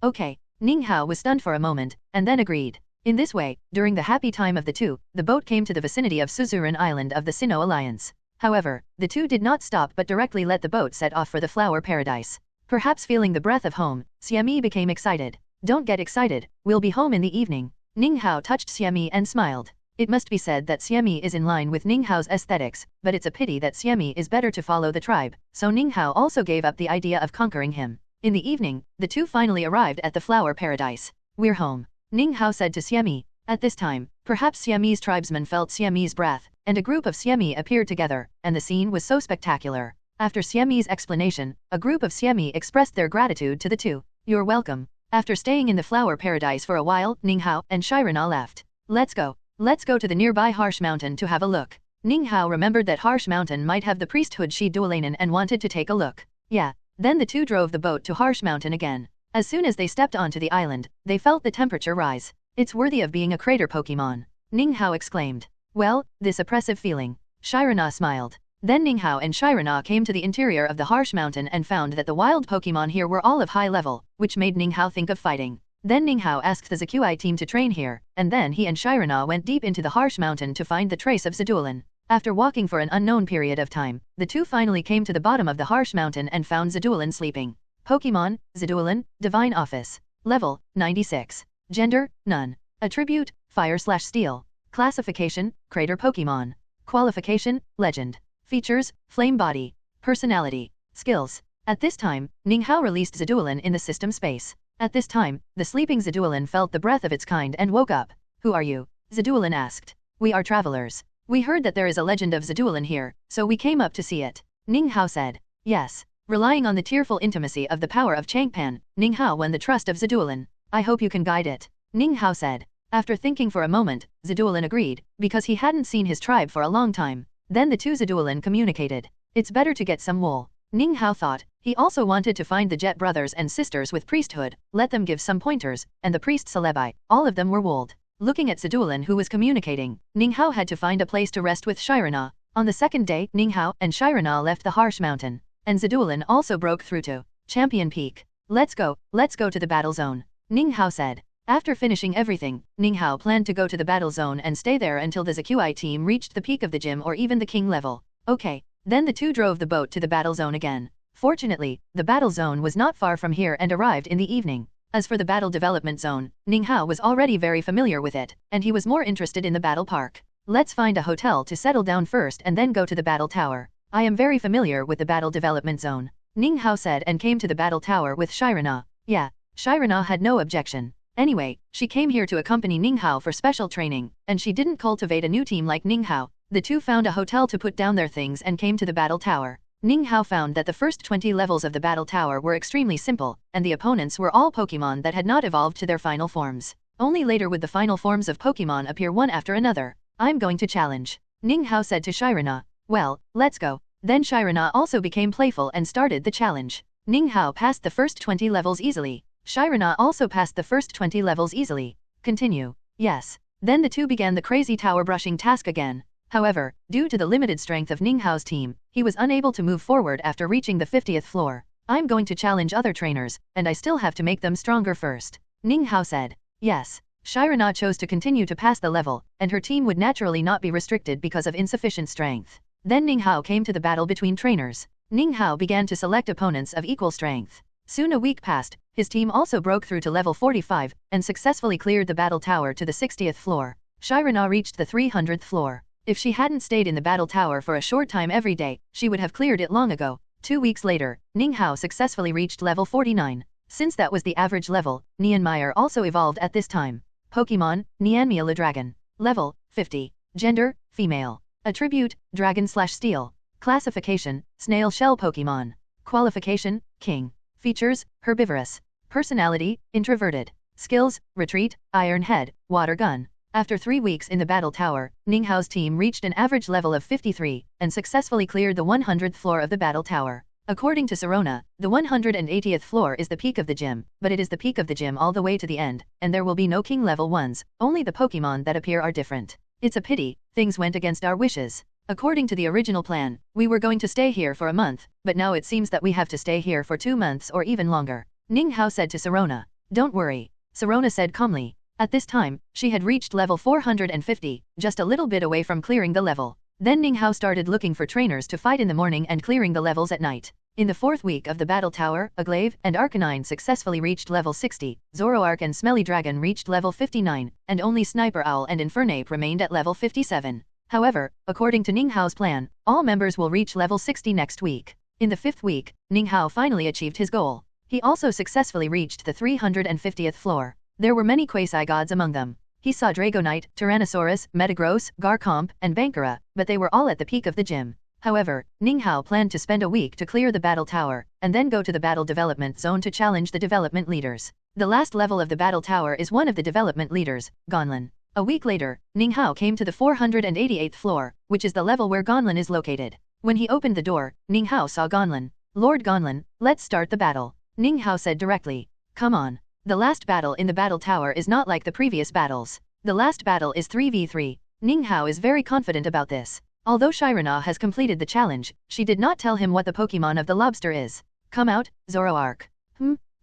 Okay. Ninga was stunned for a moment, and then agreed. In this way, during the happy time of the two, the boat came to the vicinity of Suzuran Island of the Sinnoh Alliance. However, the two did not stop but directly let the boat set off for the Flower Paradise. Perhaps feeling the breath of home, Xiami became excited. Don't get excited, we'll be home in the evening. Ninga touched Xiami and smiled. It must be said that Xiami is in line with Ninghao's aesthetics, but it's a pity that Xiami is better to follow the tribe, so Ninga also gave up the idea of conquering him. In the evening, the two finally arrived at the Flower Paradise. We're home. Ninga said to Xiami. At this time, perhaps Xiami's tribesmen felt Xiami's breath, and a group of Xiami appeared together, and the scene was so spectacular. After Xiami's explanation, a group of Xiami expressed their gratitude to the two. You're welcome. After staying in the Flower Paradise for a while, Ninga and Shirana left. Let's go. Let's go to the nearby Harsh Mountain to have a look. Ninga remembered that Harsh Mountain might have the priesthood Shidulainen and wanted to take a look. Yeah. Then the two drove the boat to Harsh Mountain again. As soon as they stepped onto the island, they felt the temperature rise. It's worthy of being a crater Pokémon. Ninga exclaimed. Well, this oppressive feeling. Shirana smiled. Then Ninga and Shirana came to the interior of the Harsh Mountain and found that the wild Pokémon here were all of high level, which made Ninga think of fighting. Then Ninga asked the Zazai team to train here, and then he and Shirana went deep into the Harsh Mountain to find the trace of Zidulin. After walking for an unknown period of time, the two finally came to the bottom of the Harsh Mountain and found Zidulin sleeping. Pokémon, Zidulin, Divine Office. Level, 96. Gender, none. Attribute, Fire/Steel. Classification, Crater Pokémon. Qualification, Legend. Features, Flame Body. Personality. Skills. At this time, Ninga released Zidulin in the system space. At this time, the sleeping Zidulin felt the breath of its kind and woke up. Who are you? Zidulin asked. We are travelers. We heard that there is a legend of Zidulin here, so we came up to see it. Ninga said. Yes. Relying on the tearful intimacy of the power of Changpan, Ninga won the trust of Zidulin. I hope you can guide it. Ninga said. After thinking for a moment, Zidulin agreed, because he hadn't seen his tribe for a long time. Then the two Zidulin communicated. It's better to get some wool. Ninga thought. He also wanted to find the Jet brothers and sisters with priesthood, let them give some pointers, and the priest Celebi, all of them were wooled. Looking at Zidulin who was communicating, Ninga had to find a place to rest with Shirana. On the second day, Ninga and Shirana left the Harsh Mountain, and Zidulin also broke through to Champion Peak. Let's go to the battle zone. Ninga said. After finishing everything, Ninghao planned to go to the battle zone and stay there until the ZQI team reached the peak of the gym or even the king level. Okay. Then the two drove the boat to the battle zone again. Fortunately, the battle zone was not far from here and arrived in the evening. As for the battle development zone, Ninghao was already very familiar with it, and he was more interested in the battle park. Let's find a hotel to settle down first and then go to the battle tower. I am very familiar with the battle development zone, Ninghao said and came to the battle tower with Shirana. Yeah, Shirana had no objection. Anyway, she came here to accompany Ninghao for special training, and she didn't cultivate a new team like Ninghao. The two found a hotel to put down their things and came to the battle tower. Ninghao found that the first 20 levels of the battle tower were extremely simple, and the opponents were all Pokémon that had not evolved to their final forms. Only later would the final forms of Pokémon appear one after another. I'm going to challenge, Ninghao said to Shirana. Well, let's go. Then Shirana also became playful and started the challenge. Ninghao passed the first 20 levels easily. Shirana also passed the first 20 levels easily. Continue. Yes. Then the two began the crazy tower brushing task again. However, due to the limited strength of Ninghao's team, he was unable to move forward after reaching the 50th floor. I'm going to challenge other trainers, and I still have to make them stronger first, Ninghao said. Yes. Shirana chose to continue to pass the level, and her team would naturally not be restricted because of insufficient strength. Then Ninghao came to the battle between trainers. Ninghao began to select opponents of equal strength. Soon a week passed, his team also broke through to level 45, and successfully cleared the battle tower to the 60th floor. Shirana reached the 300th floor. If she hadn't stayed in the battle tower for a short time every day, she would have cleared it long ago. 2 weeks later, Ninghao successfully reached level 49. Since that was the average level, Nianmeyer also evolved at this time. Pokémon, Nianmeya Dragon. Level, 50. Gender, female. Attribute, Dragon/Steel. Classification, Snail Shell Pokémon. Qualification, King. Features, herbivorous. Personality, introverted. Skills, retreat, iron head, water gun. After 3 weeks in the battle tower, Ninghao's team reached an average level of 53, and successfully cleared the 100th floor of the battle tower. According to Serona, the 180th floor is the peak of the gym, but it is the peak of the gym all the way to the end, and there will be no king level ones, only the Pokémon that appear are different. It's a pity, things went against our wishes. According to the original plan, we were going to stay here for a month, but now it seems that we have to stay here for 2 months or even longer, Ninghao said to Serona. Don't worry, Serona said calmly. At this time, she had reached level 450, just a little bit away from clearing the level. Then Ninghao started looking for trainers to fight in the morning and clearing the levels at night. In the 4th week of the battle tower, Aglaive and Arcanine successfully reached level 60, Zoroark and Smelly Dragon reached level 59, and only Sniper Owl and Infernape remained at level 57. However, according to Ninghao's plan, all members will reach level 60 next week. In the 5th week, Ninghao finally achieved his goal. He also successfully reached the 350th floor. There were many quasi-gods among them. He saw Dragonite, Tyrannosaurus, Metagross, Garchomp, and Bankara, but they were all at the peak of the gym. However, Ninghao planned to spend a week to clear the battle tower, and then go to the battle development zone to challenge the development leaders. The last level of the battle tower is one of the development leaders, Gonlin. A week later, Ninghao came to the 488th floor, which is the level where Gonlin is located. When he opened the door, Ninghao saw Gonlin. Lord Gonlin, let's start the battle, Ninghao said directly. Come on. The last battle in the battle tower is not like the previous battles. The last battle is 3v3. Ninghao is very confident about this. Although Shirana has completed the challenge, she did not tell him what the Pokémon of the lobster is. Come out, Zoroark.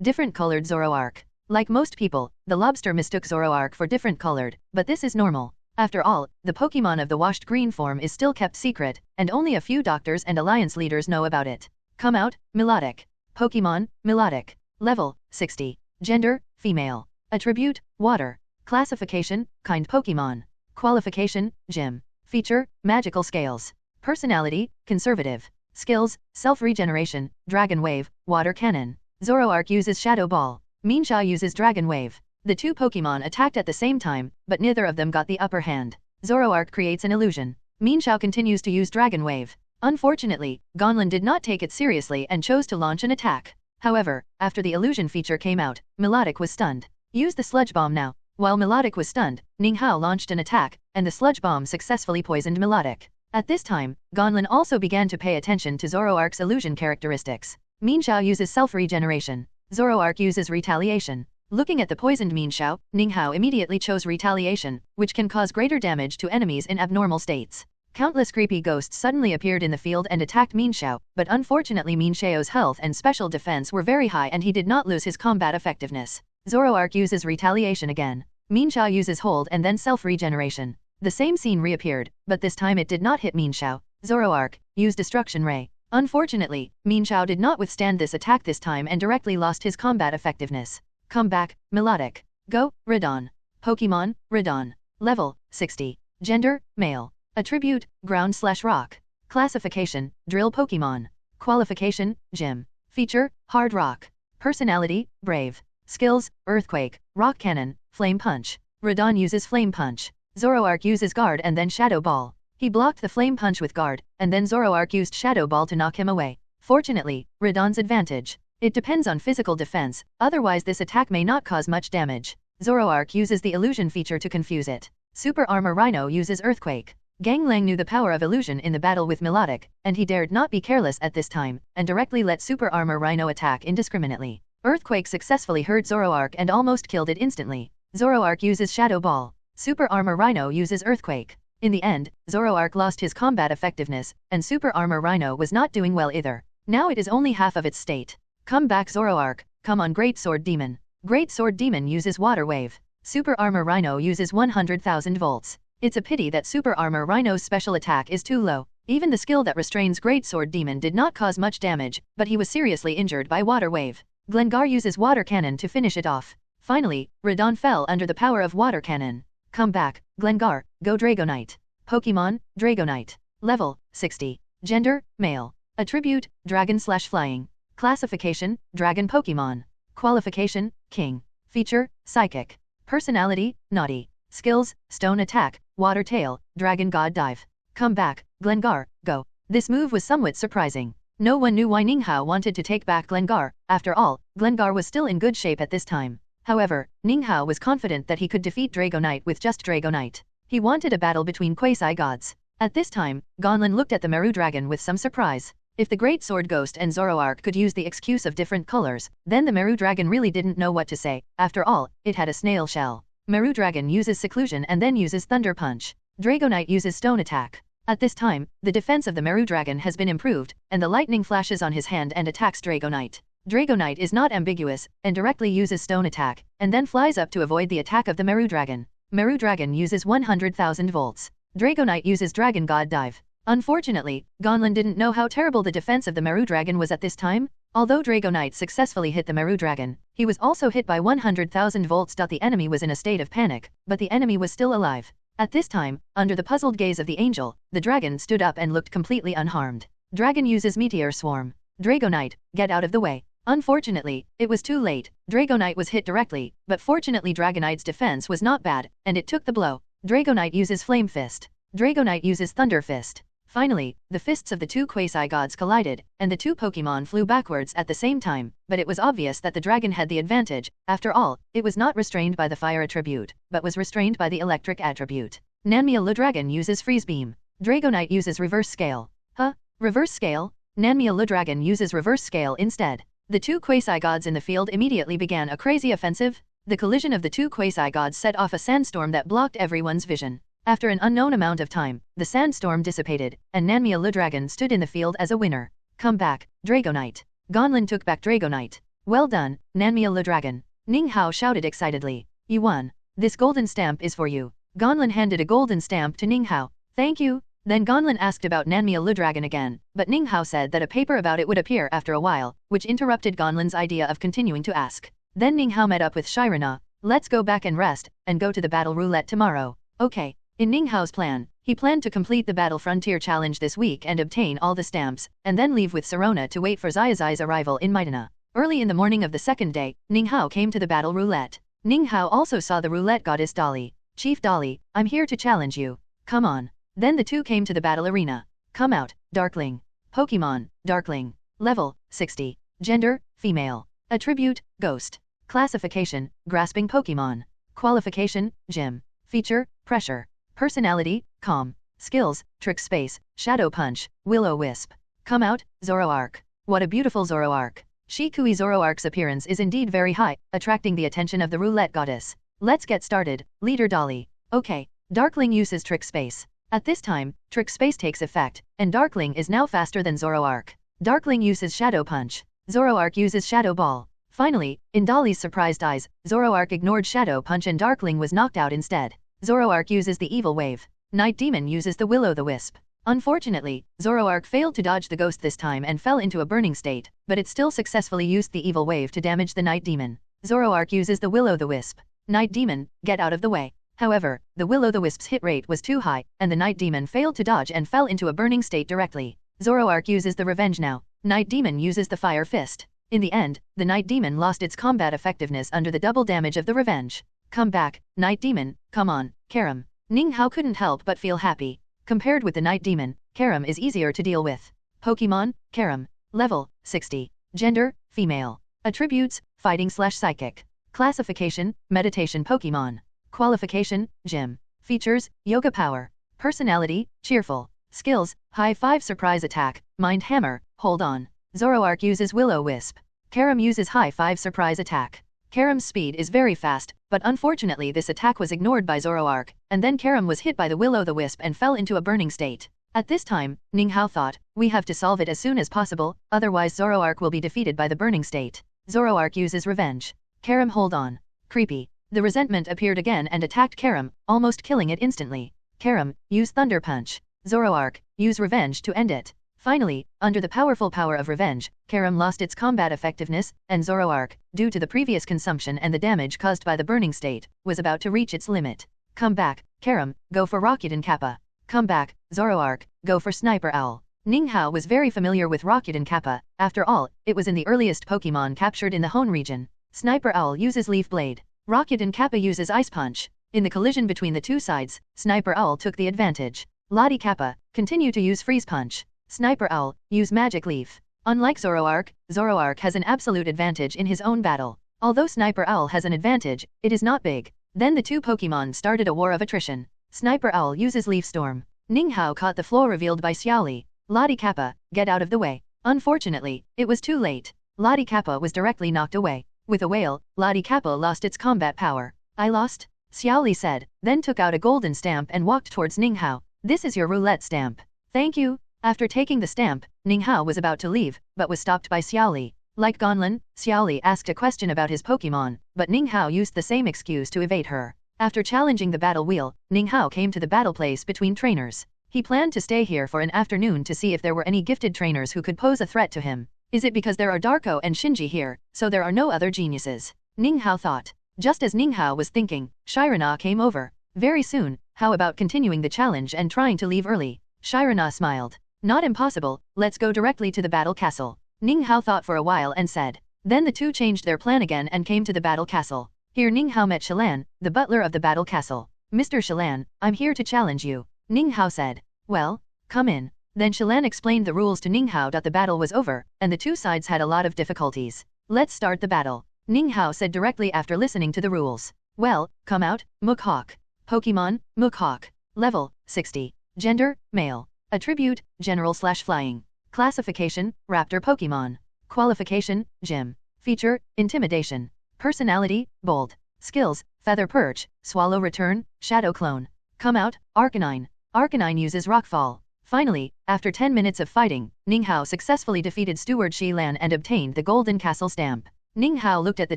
Different colored Zoroark. Like most people, the lobster mistook Zoroark for different colored, but this is normal. After all, the Pokémon of the washed green form is still kept secret, and only a few doctors and alliance leaders know about it. Come out, Melodic. Pokémon, Melodic. Level, 60. Gender, female. Attribute, water. Classification, kind Pokémon. Qualification, gym. Feature, magical scales. Personality, conservative. Skills, self-regeneration, Dragon Wave, water cannon. Zoroark uses Shadow Ball. Minjaya uses Dragon Wave. The two Pokémon attacked at the same time, but neither of them got the upper hand. Zoroark creates an illusion. Minjaya continues to use Dragon Wave. Unfortunately, Gonlin did not take it seriously and chose to launch an attack. However, after the illusion feature came out, Melodic was stunned. Use the Sludge Bomb now. While Melodic was stunned, Ninghao launched an attack, and the Sludge Bomb successfully poisoned Melodic. At this time, Gonlin also began to pay attention to Zoroark's illusion characteristics. Minjaya uses self-regeneration. Zoroark uses retaliation. Looking at the poisoned Minjaya, Ninghao immediately chose retaliation, which can cause greater damage to enemies in abnormal states. Countless creepy ghosts suddenly appeared in the field and attacked Minjaya, but unfortunately Minjaya's health and special defense were very high and he did not lose his combat effectiveness. Zoroark uses retaliation again. Minjaya uses hold and then self-regeneration. The same scene reappeared, but this time it did not hit Minjaya. Zoroark used Destruction Ray. Unfortunately, Minjaya did not withstand this attack this time and directly lost his combat effectiveness. Comeback, Melodic. Go, Radon. Pokémon, Radon. Level, 60. Gender, male. Attribute, ground/rock. Classification, drill Pokémon. Qualification, gym. Feature, hard rock. Personality, brave. Skills, earthquake, rock cannon, flame punch. Radon uses flame punch. Zoroark uses guard and then shadow ball. He blocked the flame punch with guard, and then Zoroark used shadow ball to knock him away. Fortunately, Radon's advantage. It depends on physical defense, otherwise this attack may not cause much damage. Zoroark uses the illusion feature to confuse it. Super Armor Rhino uses earthquake. Ganglang knew the power of illusion in the battle with Melodic, and he dared not be careless at this time, and directly let Super Armor Rhino attack indiscriminately. Earthquake successfully hurt Zoroark and almost killed it instantly. Zoroark uses Shadow Ball. Super Armor Rhino uses Earthquake. In the end, Zoroark lost his combat effectiveness, and Super Armor Rhino was not doing well either. Now it is only half of its state. Come back Zoroark, come on Great Sword Demon. Great Sword Demon uses Water Wave. Super Armor Rhino uses 100,000 volts. It's a pity that Super Armor Rhino's special attack is too low. Even the skill that restrains Great Sword Demon did not cause much damage, but he was seriously injured by Water Wave. Glengar uses Water Cannon to finish it off. Finally, Radon fell under the power of Water Cannon. Come back, Glengar, go Dragonite. Pokémon, Dragonite. Level, 60. Gender, male. Attribute, Dragon/Flying. Classification, Dragon Pokémon. Qualification, King. Feature, Psychic. Personality, Naughty. Skills, Stone Attack, Water Tail, Dragon God Dive. Come back, Glengar, go. This move was somewhat surprising. No one knew why Ninghao wanted to take back Glengar. After all, Glengar was still in good shape at this time. However, Ninghao was confident that he could defeat Dragonite with just Dragonite. He wanted a battle between quasi-gods. At this time, Gonlin looked at the Meru Dragon with some surprise. If the Great Sword Ghost and Zoroark could use the excuse of different colors, then the Meru Dragon really didn't know what to say. After all, it had a snail shell. Meru Dragon uses Seclusion and then uses Thunder Punch. Dragonite uses Stone Attack. At this time, the defense of the Meru Dragon has been improved, and the lightning flashes on his hand and attacks Dragonite. Dragonite is not ambiguous, and directly uses Stone Attack, and then flies up to avoid the attack of the Meru Dragon. Meru Dragon uses 100,000 volts. Dragonite uses Dragon God Dive. Unfortunately, Gonlin didn't know how terrible the defense of the Meru Dragon was at this time. Although Dragonite successfully hit the Meru Dragon, he was also hit by 100,000 volts. The enemy was in a state of panic, but the enemy was still alive. At this time, under the puzzled gaze of the angel, the dragon stood up and looked completely unharmed. Dragon uses Meteor Swarm. Dragonite, get out of the way. Unfortunately, it was too late. Dragonite was hit directly, but fortunately Dragonite's defense was not bad, and it took the blow. Dragonite uses Flame Fist. Dragonite uses Thunder Fist. Finally, the fists of the two quasi-gods collided, and the two Pokémon flew backwards at the same time, but it was obvious that the dragon had the advantage. After all, it was not restrained by the fire attribute, but was restrained by the electric attribute. Nanmia Le Dragon uses Freeze Beam. Dragonite uses Reverse Scale. Huh? Reverse Scale? Nanmia Le Dragon uses Reverse Scale instead. The two quasi-gods in the field immediately began a crazy offensive. The collision of the two quasi-gods set off a sandstorm that blocked everyone's vision. After an unknown amount of time, the sandstorm dissipated, and Nanmia Le Dragon stood in the field as a winner. Come back, Dragonite. Gonlin took back Dragonite. Well done, Nanmia Le Dragon. Ninghao shouted excitedly. You won. This golden stamp is for you. Gonlin handed a golden stamp to Ninghao. Thank you. Then Gonlin asked about Nanmia Le Dragon again, but Ninghao said that a paper about it would appear after a while, which interrupted Gonlin's idea of continuing to ask. Then Ninghao met up with Shirana. Let's go back and rest, and go to the battle roulette tomorrow. Okay. In Ninghao's plan, he planned to complete the Battle Frontier Challenge this week and obtain all the stamps, and then leave with Sirona to wait for Zazai's arrival in Midana. Early in the morning of the second day, Ninghao came to the battle roulette. Ninghao also saw the roulette goddess Dolly. Chief Dolly, I'm here to challenge you. Come on. Then the two came to the battle arena. Come out, Darkling. Pokémon, Darkling. Level, 60. Gender, female. Attribute, Ghost. Classification, Grasping Pokémon. Qualification, Gym. Feature, Pressure. Personality, Calm. Skills, Trick Space, Shadow Punch, Will-O-Wisp. Come out, Zoroark. What a beautiful Zoroark. Shikui Zoroark's appearance is indeed very high, attracting the attention of the roulette goddess. Let's get started, Leader Dolly. Okay. Darkling uses Trick Space. At this time, Trick Space takes effect, and Darkling is now faster than Zoroark. Darkling uses Shadow Punch. Zoroark uses Shadow Ball. Finally, in Dolly's surprised eyes, Zoroark ignored Shadow Punch and Darkling was knocked out instead. Zoroark uses the Evil Wave. Night Demon uses the Will-O-the-Wisp. Unfortunately, Zoroark failed to dodge the ghost this time and fell into a burning state, but it still successfully used the Evil Wave to damage the Night Demon. Zoroark uses the Will-O-the-Wisp. Night Demon, get out of the way. However, the Will-O-the-Wisp's hit rate was too high, and the Night Demon failed to dodge and fell into a burning state directly. Zoroark uses the Revenge now. Night Demon uses the Fire Fist. In the end, the Night Demon lost its combat effectiveness under the double damage of the Revenge. Come back, Night Demon, come on, Karam. Ninghao couldn't help but feel happy. Compared with the Night Demon, Karam is easier to deal with. Pokemon, Karam. Level, 60. Gender, female. Attributes, fighting/psychic. Classification, meditation Pokemon. Qualification, gym. Features, yoga power. Personality, cheerful. Skills, high 5 surprise attack, mind hammer, hold on. Zoroark uses Will-O-Wisp. Karam uses high 5 surprise attack. Karam's speed is very fast, but unfortunately this attack was ignored by Zoroark, and then Karam was hit by the Will-O-the-Wisp and fell into a burning state. At this time, Ninghao thought, we have to solve it as soon as possible, otherwise Zoroark will be defeated by the burning state. Zoroark uses Revenge. Karam hold on. Creepy. The resentment appeared again and attacked Karam, almost killing it instantly. Karam, use Thunder Punch. Zoroark, use Revenge to end it. Finally, under the powerful power of Revenge, Karam lost its combat effectiveness, and Zoroark, due to the previous consumption and the damage caused by the burning state, was about to reach its limit. Come back, Karam, go for Rocket and Kappa. Come back, Zoroark, go for Sniper Owl. Ninghao was very familiar with Rocket and Kappa, after all, it was in the earliest Pokemon captured in the Hone region. Sniper Owl uses Leaf Blade. Rocket and Kappa uses Ice Punch. In the collision between the two sides, Sniper Owl took the advantage. Lottie Kappa, continue to use Freeze Punch. Sniper Owl, use Magic Leaf. Unlike Zoroark, Zoroark has an absolute advantage in his own battle. Although Sniper Owl has an advantage, it is not big. Then the two Pokemon started a war of attrition. Sniper Owl uses Leaf Storm. Ninghao caught the flaw revealed by Xiaozhi. Lottie Kappa, get out of the way. Unfortunately, it was too late. Lottie Kappa was directly knocked away. With a wail, Lottie Kappa lost its combat power. I lost? Xiaozhi said, then took out a golden stamp and walked towards Ninghao. This is your roulette stamp. Thank you. After taking the stamp, Ninghao was about to leave, but was stopped by Xiaozhi. Like Gonlin, Xiaozhi asked a question about his Pokemon, but Ninghao used the same excuse to evade her. After challenging the battle wheel, Ninghao came to the battle place between trainers. He planned to stay here for an afternoon to see if there were any gifted trainers who could pose a threat to him. Is it because there are Darko and Shinji here, so there are no other geniuses? Ninghao thought. Just as Ninghao was thinking, Shirana came over. Very soon, how about continuing the challenge and trying to leave early? Shirana smiled. Not impossible, let's go directly to the battle castle. Ninghao thought for a while and said. Then the two changed their plan again and came to the battle castle. Here Ninghao met Shilan, the butler of the battle castle. Mr. Shilan, I'm here to challenge you. Ninghao said. Well, come in. Then Shilan explained the rules to Ninghao. The battle was over, and the two sides had a lot of difficulties. Let's start the battle. Ninghao said directly after listening to the rules. Well, come out, Mukahawk. Pokemon, Mukahawk. Level, 60. Gender, male. Attribute, general/flying. Classification, Raptor Pokemon. Qualification, Gym. Feature, Intimidation. Personality, Bold. Skills, Feather Perch, Swallow Return, Shadow Clone. Come out, Arcanine. Arcanine uses Rockfall. Finally, after 10 minutes of fighting, Ninghao successfully defeated Steward Shilan and obtained the Golden Castle stamp. Ninghao looked at the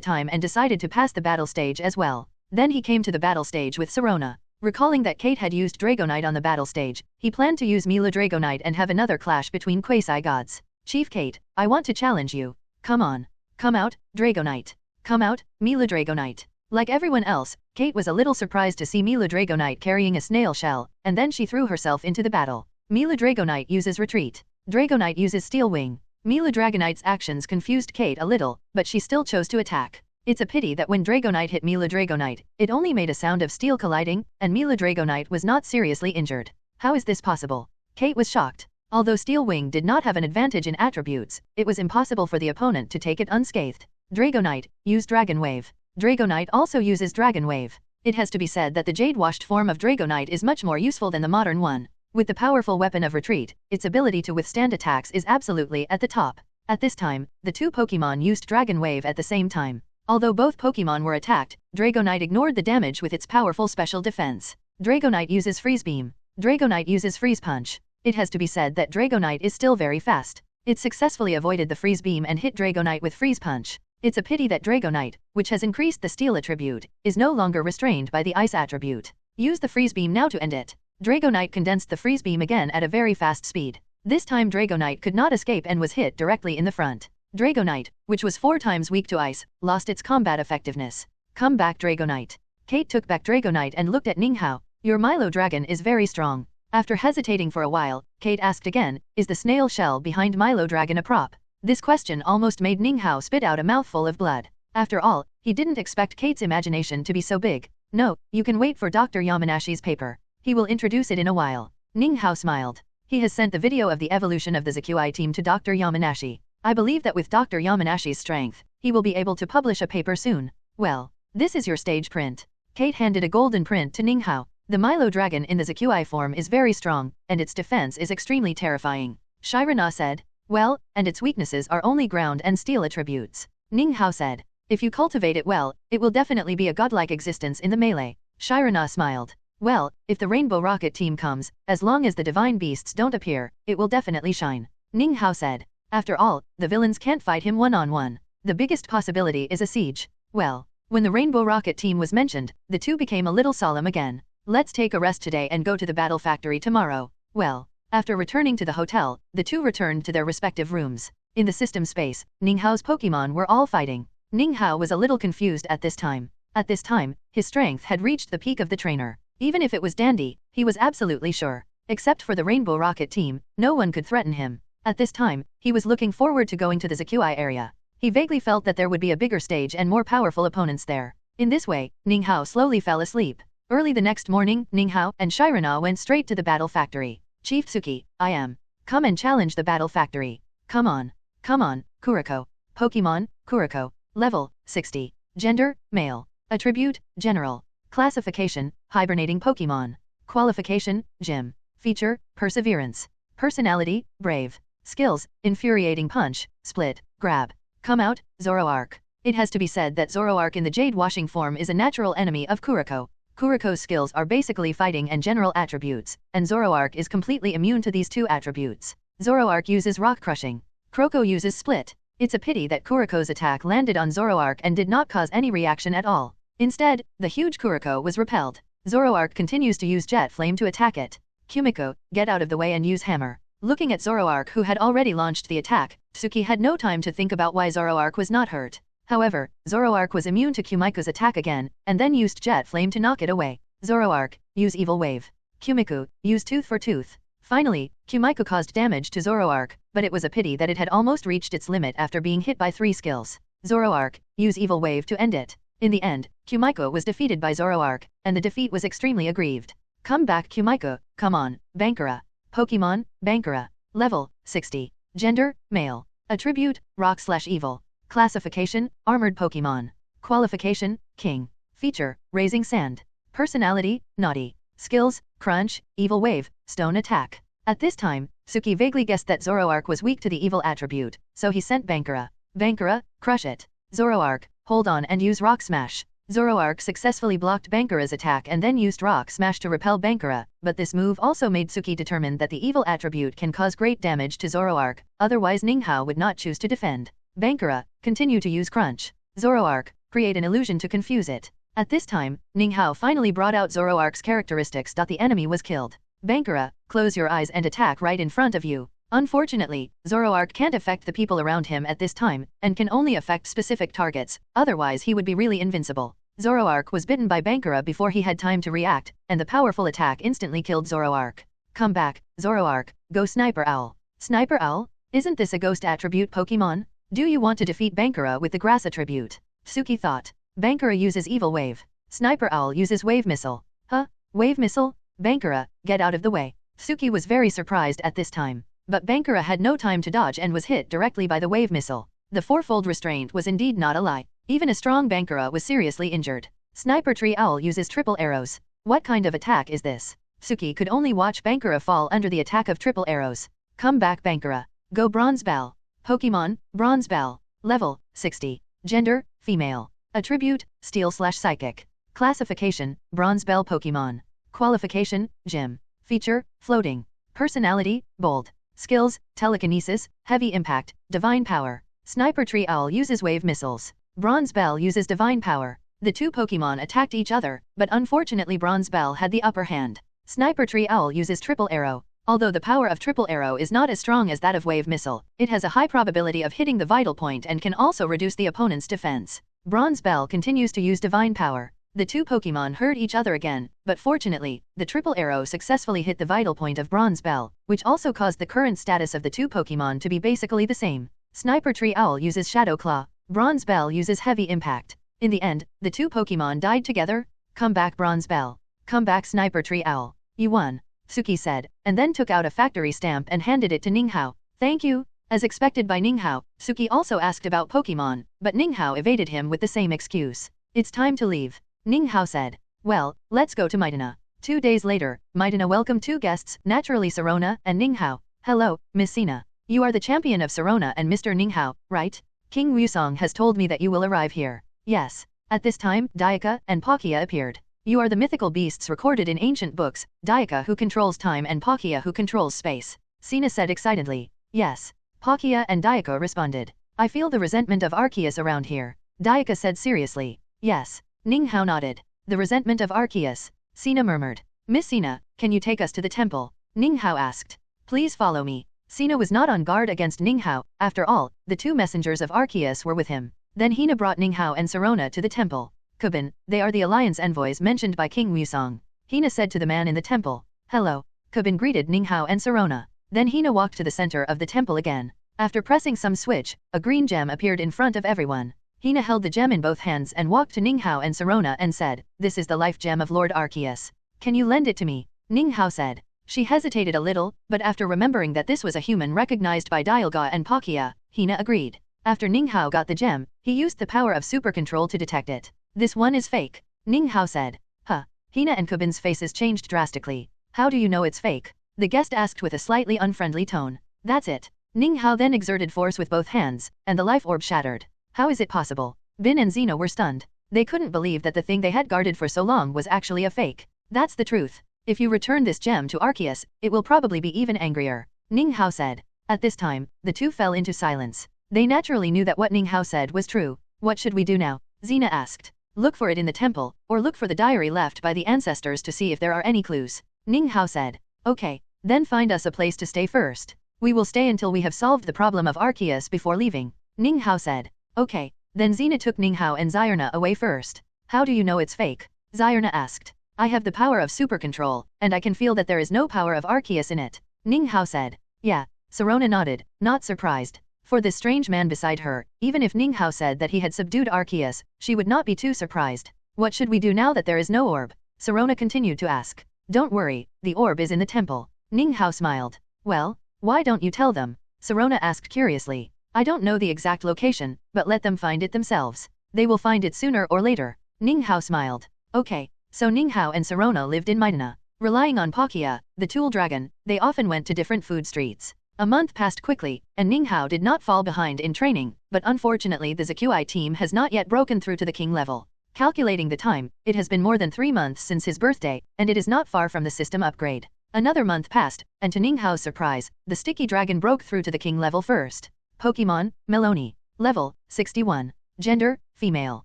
time and decided to pass the battle stage as well. Then he came to the battle stage with Serona. Recalling that Kate had used Dragonite on the battle stage, he planned to use Mila Dragonite and have another clash between quasi-gods. Chief Kate, I want to challenge you. Come on. Come out, Dragonite. Come out, Mila Dragonite. Like everyone else, Kate was a little surprised to see Mila Dragonite carrying a snail shell, and then she threw herself into the battle. Mila Dragonite uses Retreat. Dragonite uses Steel Wing. Mila Dragonite's actions confused Kate a little, but she still chose to attack. It's a pity that when Dragonite hit Mila Dragonite, it only made a sound of steel colliding, and Mila Dragonite was not seriously injured. How is this possible? Kate was shocked. Although Steel Wing did not have an advantage in attributes, it was impossible for the opponent to take it unscathed. Dragonite, use Dragon Wave. Dragonite also uses Dragon Wave. It has to be said that the jade-washed form of Dragonite is much more useful than the modern one. With the powerful weapon of Retreat, its ability to withstand attacks is absolutely at the top. At this time, the two Pokemon used Dragon Wave at the same time. Although both Pokemon were attacked, Dragonite ignored the damage with its powerful special defense. Dragonite uses Freeze Beam. Dragonite uses Freeze Punch. It has to be said that Dragonite is still very fast. It successfully avoided the Freeze Beam and hit Dragonite with Freeze Punch. It's a pity that Dragonite, which has increased the steel attribute, is no longer restrained by the ice attribute. Use the freeze beam now to end it. Dragonite condensed the freeze beam again at a very fast speed. This time Dragonite could not escape and was hit directly in the front. Dragonite, which was 4 times weak to ice, lost its combat effectiveness. Come back Dragonite. Kate took back Dragonite and looked at Ninghao. Your Milo Dragon is very strong. After hesitating for a while, Kate asked again, is the snail shell behind Milo Dragon a prop? This question almost made Ninghao spit out a mouthful of blood. After all, he didn't expect Kate's imagination to be so big. No, you can wait for Dr. Yamanashi's paper. He will introduce it in a while. Ninghao smiled. He has sent the video of the evolution of the Zazai team to Dr. Yamanashi. I believe that with Dr. Yamanashi's strength, he will be able to publish a paper soon. Well, this is your stage print. Kate handed a golden print to Ninghao. The Milo Dragon in the Zazai form is very strong, and its defense is extremely terrifying. Shirana said. Well, and its weaknesses are only ground and steel attributes. Ninghao said. If you cultivate it well, it will definitely be a godlike existence in the melee. Shirana smiled. Well, if the Rainbow Rocket team comes, as long as the divine beasts don't appear, it will definitely shine. Ninghao said. After all, the villains can't fight him one-on-one. The biggest possibility is a siege. Well, when the Rainbow Rocket team was mentioned, the two became a little solemn again. Let's take a rest today and go to the battle factory tomorrow. Well, after returning to the hotel, the two returned to their respective rooms. In the system space, Ninghao's Pokémon were all fighting. Ninghao was a little confused at this time. At this time, his strength had reached the peak of the trainer. Even if it was Dandy, he was absolutely sure. Except for the Rainbow Rocket team, no one could threaten him. At this time, he was looking forward to going to the Zazai area. He vaguely felt that there would be a bigger stage and more powerful opponents there. In this way, Ninghao slowly fell asleep. Early the next morning, Ninghao and Shirana went straight to the battle factory. Chief Tsuki, I am. Come and challenge the battle factory. Come on. Come on, Kuriko. Pokémon, Kuriko. Level, 60. Gender, male. Attribute, general. Classification, hibernating Pokémon. Qualification, gym. Feature, perseverance. Personality, brave. Skills, infuriating punch, split, grab. Come out, Zoroark. It has to be said that Zoroark in the Jade Washing form is a natural enemy of Kuriko. Kuriko's skills are basically fighting and general attributes, and Zoroark is completely immune to these two attributes. Zoroark uses rock crushing. Kuriko uses split. It's a pity that Kuriko's attack landed on Zoroark and did not cause any reaction at all. Instead, the huge Kuriko was repelled. Zoroark continues to use Jet Flame to attack it. Kumiko, get out of the way and use Hammer. Looking at Zoroark who had already launched the attack, Tsuki had no time to think about why Zoroark was not hurt. However, Zoroark was immune to Kumiko's attack again, and then used Jet Flame to knock it away. Zoroark, use Evil Wave. Kumiko, use Tooth for Tooth. Finally, Kumiko caused damage to Zoroark, but it was a pity that it had almost reached its limit after being hit by 3 skills. Zoroark, use Evil Wave to end it. In the end, Kumiko was defeated by Zoroark, and the defeat was extremely aggrieved. Come back Kumiko, come on, Bankara. Pokémon, Bankara. Level, 60. Gender, male. Attribute, rock/evil. Classification, armored Pokémon. Qualification, king. Feature, raising sand. Personality, naughty. Skills, crunch, evil wave, stone attack. At this time, Tsuki vaguely guessed that Zoroark was weak to the evil attribute, so he sent Bankara. Bankara, crush it. Zoroark, hold on and use rock smash. Zoroark successfully blocked Bankara's attack and then used Rock Smash to repel Bankara, but this move also made Tsuki determine that the evil attribute can cause great damage to Zoroark, otherwise Ninghao would not choose to defend. Bankara, continue to use Crunch. Zoroark, create an illusion to confuse it. At this time, Ninghao finally brought out Zoroark's characteristics. The enemy was killed. Bankara, close your eyes and attack right in front of you. Unfortunately, Zoroark can't affect the people around him at this time, and can only affect specific targets, otherwise he would be really invincible. Zoroark was bitten by Bankara before he had time to react, and the powerful attack instantly killed Zoroark. Come back, Zoroark, go Sniper Owl. Sniper Owl? Isn't this a ghost attribute Pokémon? Do you want to defeat Bankara with the grass attribute? Tsuki thought. Bankara uses Evil Wave. Sniper Owl uses Wave Missile. Huh? Wave Missile? Bankara, get out of the way. Tsuki was very surprised at this time. But Bankara had no time to dodge and was hit directly by the wave missile. The fourfold restraint was indeed not a lie. Even a strong Bankara was seriously injured. Sniper Tree Owl uses triple arrows. What kind of attack is this? Tsuki could only watch Bankara fall under the attack of triple arrows. Come back Bankara. Go Bronze Bell. Pokémon, Bronze Bell. Level, 60. Gender, female. Attribute, Steel/Psychic. Classification, Bronze Bell Pokémon. Qualification, Gym. Feature, floating. Personality, bold. Skills, telekinesis, heavy impact, divine power. Sniper Tree Owl uses wave missiles. Bronze Bell uses divine power. The two Pokémon attacked each other, but unfortunately Bronze Bell had the upper hand. Sniper Tree Owl uses triple arrow. Although the power of triple arrow is not as strong as that of wave missile, it has a high probability of hitting the vital point and can also reduce the opponent's defense. Bronze Bell continues to use divine power. The two Pokémon hurt each other again, but fortunately, the triple arrow successfully hit the vital point of Bronze Bell, which also caused the current status of the two Pokémon to be basically the same. Sniper Tree Owl uses Shadow Claw. Bronze Bell uses Heavy Impact. In the end, the two Pokémon died together. Come back Bronze Bell. Come back Sniper Tree Owl. You won, Suki said, and then took out a factory stamp and handed it to Ninghao. Thank you. As expected by Ninghao, Suki also asked about Pokémon, but Ninghao evaded him with the same excuse. It's time to leave, Ninghao said. Well, let's go to Midana. 2 days later, Midana welcomed two guests, naturally Sirona and Ninghao. Hello, Miss Sinnoh. You are the champion of Sirona and Mr. Ninghao, right? King Wusong has told me that you will arrive here. Yes. At this time, Dayaka and Palkia appeared. You are the mythical beasts recorded in ancient books, Dayaka who controls time and Palkia who controls space. Sinnoh said excitedly. Yes. Palkia and Dayaka responded. I feel the resentment of Arceus around here. Dayaka said seriously. Yes. Ninghao nodded. The resentment of Arceus. Sinnoh murmured. Miss Sinnoh, can you take us to the temple? Ninghao asked. Please follow me. Sinnoh was not on guard against Ninghao. After all, the two messengers of Arceus were with him. Then Hina brought Ninghao and Sirona to the temple. Kubin, they are the alliance envoys mentioned by King Wusong. Hina said to the man in the temple. Hello. Kubin greeted Ninghao and Sirona. Then Hina walked to the center of the temple again. After pressing some switch, a green gem appeared in front of everyone. Hina held the gem in both hands and walked to Ninghao and Sirona and said, This is the life gem of Lord Arceus. Can you lend it to me? Ninghao said. She hesitated a little, but after remembering that this was a human recognized by Dialga and Palkia, Hina agreed. After Ninghao got the gem, he used the power of super control to detect it. This one is fake, Ninghao said. Huh. Hina and Kubin's faces changed drastically. How do you know it's fake? The guest asked with a slightly unfriendly tone. That's it. Ninghao then exerted force with both hands, and the life orb shattered. How is it possible? Bin and Xena were stunned. They couldn't believe that the thing they had guarded for so long was actually a fake. That's the truth. If you return this gem to Arceus, it will probably be even angrier, Ninghao said. At this time, the two fell into silence. They naturally knew that what Ninghao said was true. What should we do now? Xena asked. Look for it in the temple, or look for the diary left by the ancestors to see if there are any clues. Ninghao said. Okay, then find us a place to stay first. We will stay until we have solved the problem of Arceus before leaving, Ninghao said. Okay, then Xena took Ninghao and Zyrna away first. How do you know it's fake? Zyrna asked. I have the power of super control, and I can feel that there is no power of Arceus in it, Ninghao said. Yeah, Sirona nodded, not surprised. For this strange man beside her, even if Ninghao said that he had subdued Arceus, she would not be too surprised. What should we do now that there is no orb? Sirona continued to ask. Don't worry, the orb is in the temple. Ninghao smiled. Well, why don't you tell them? Sirona asked curiously. I don't know the exact location, but let them find it themselves. They will find it sooner or later. Ninghao smiled. Okay, so Ninghao and Sirona lived in Midana. Relying on Palkia, the tool dragon, they often went to different food streets. A month passed quickly, and Ninghao did not fall behind in training, but unfortunately the ZQI team has not yet broken through to the king level. Calculating the time, it has been more than 3 months since his birthday, and it is not far from the system upgrade. Another month passed, and to Ninghao's surprise, the sticky dragon broke through to the king level first. Pokemon, Melony. Level, 61. Gender, female.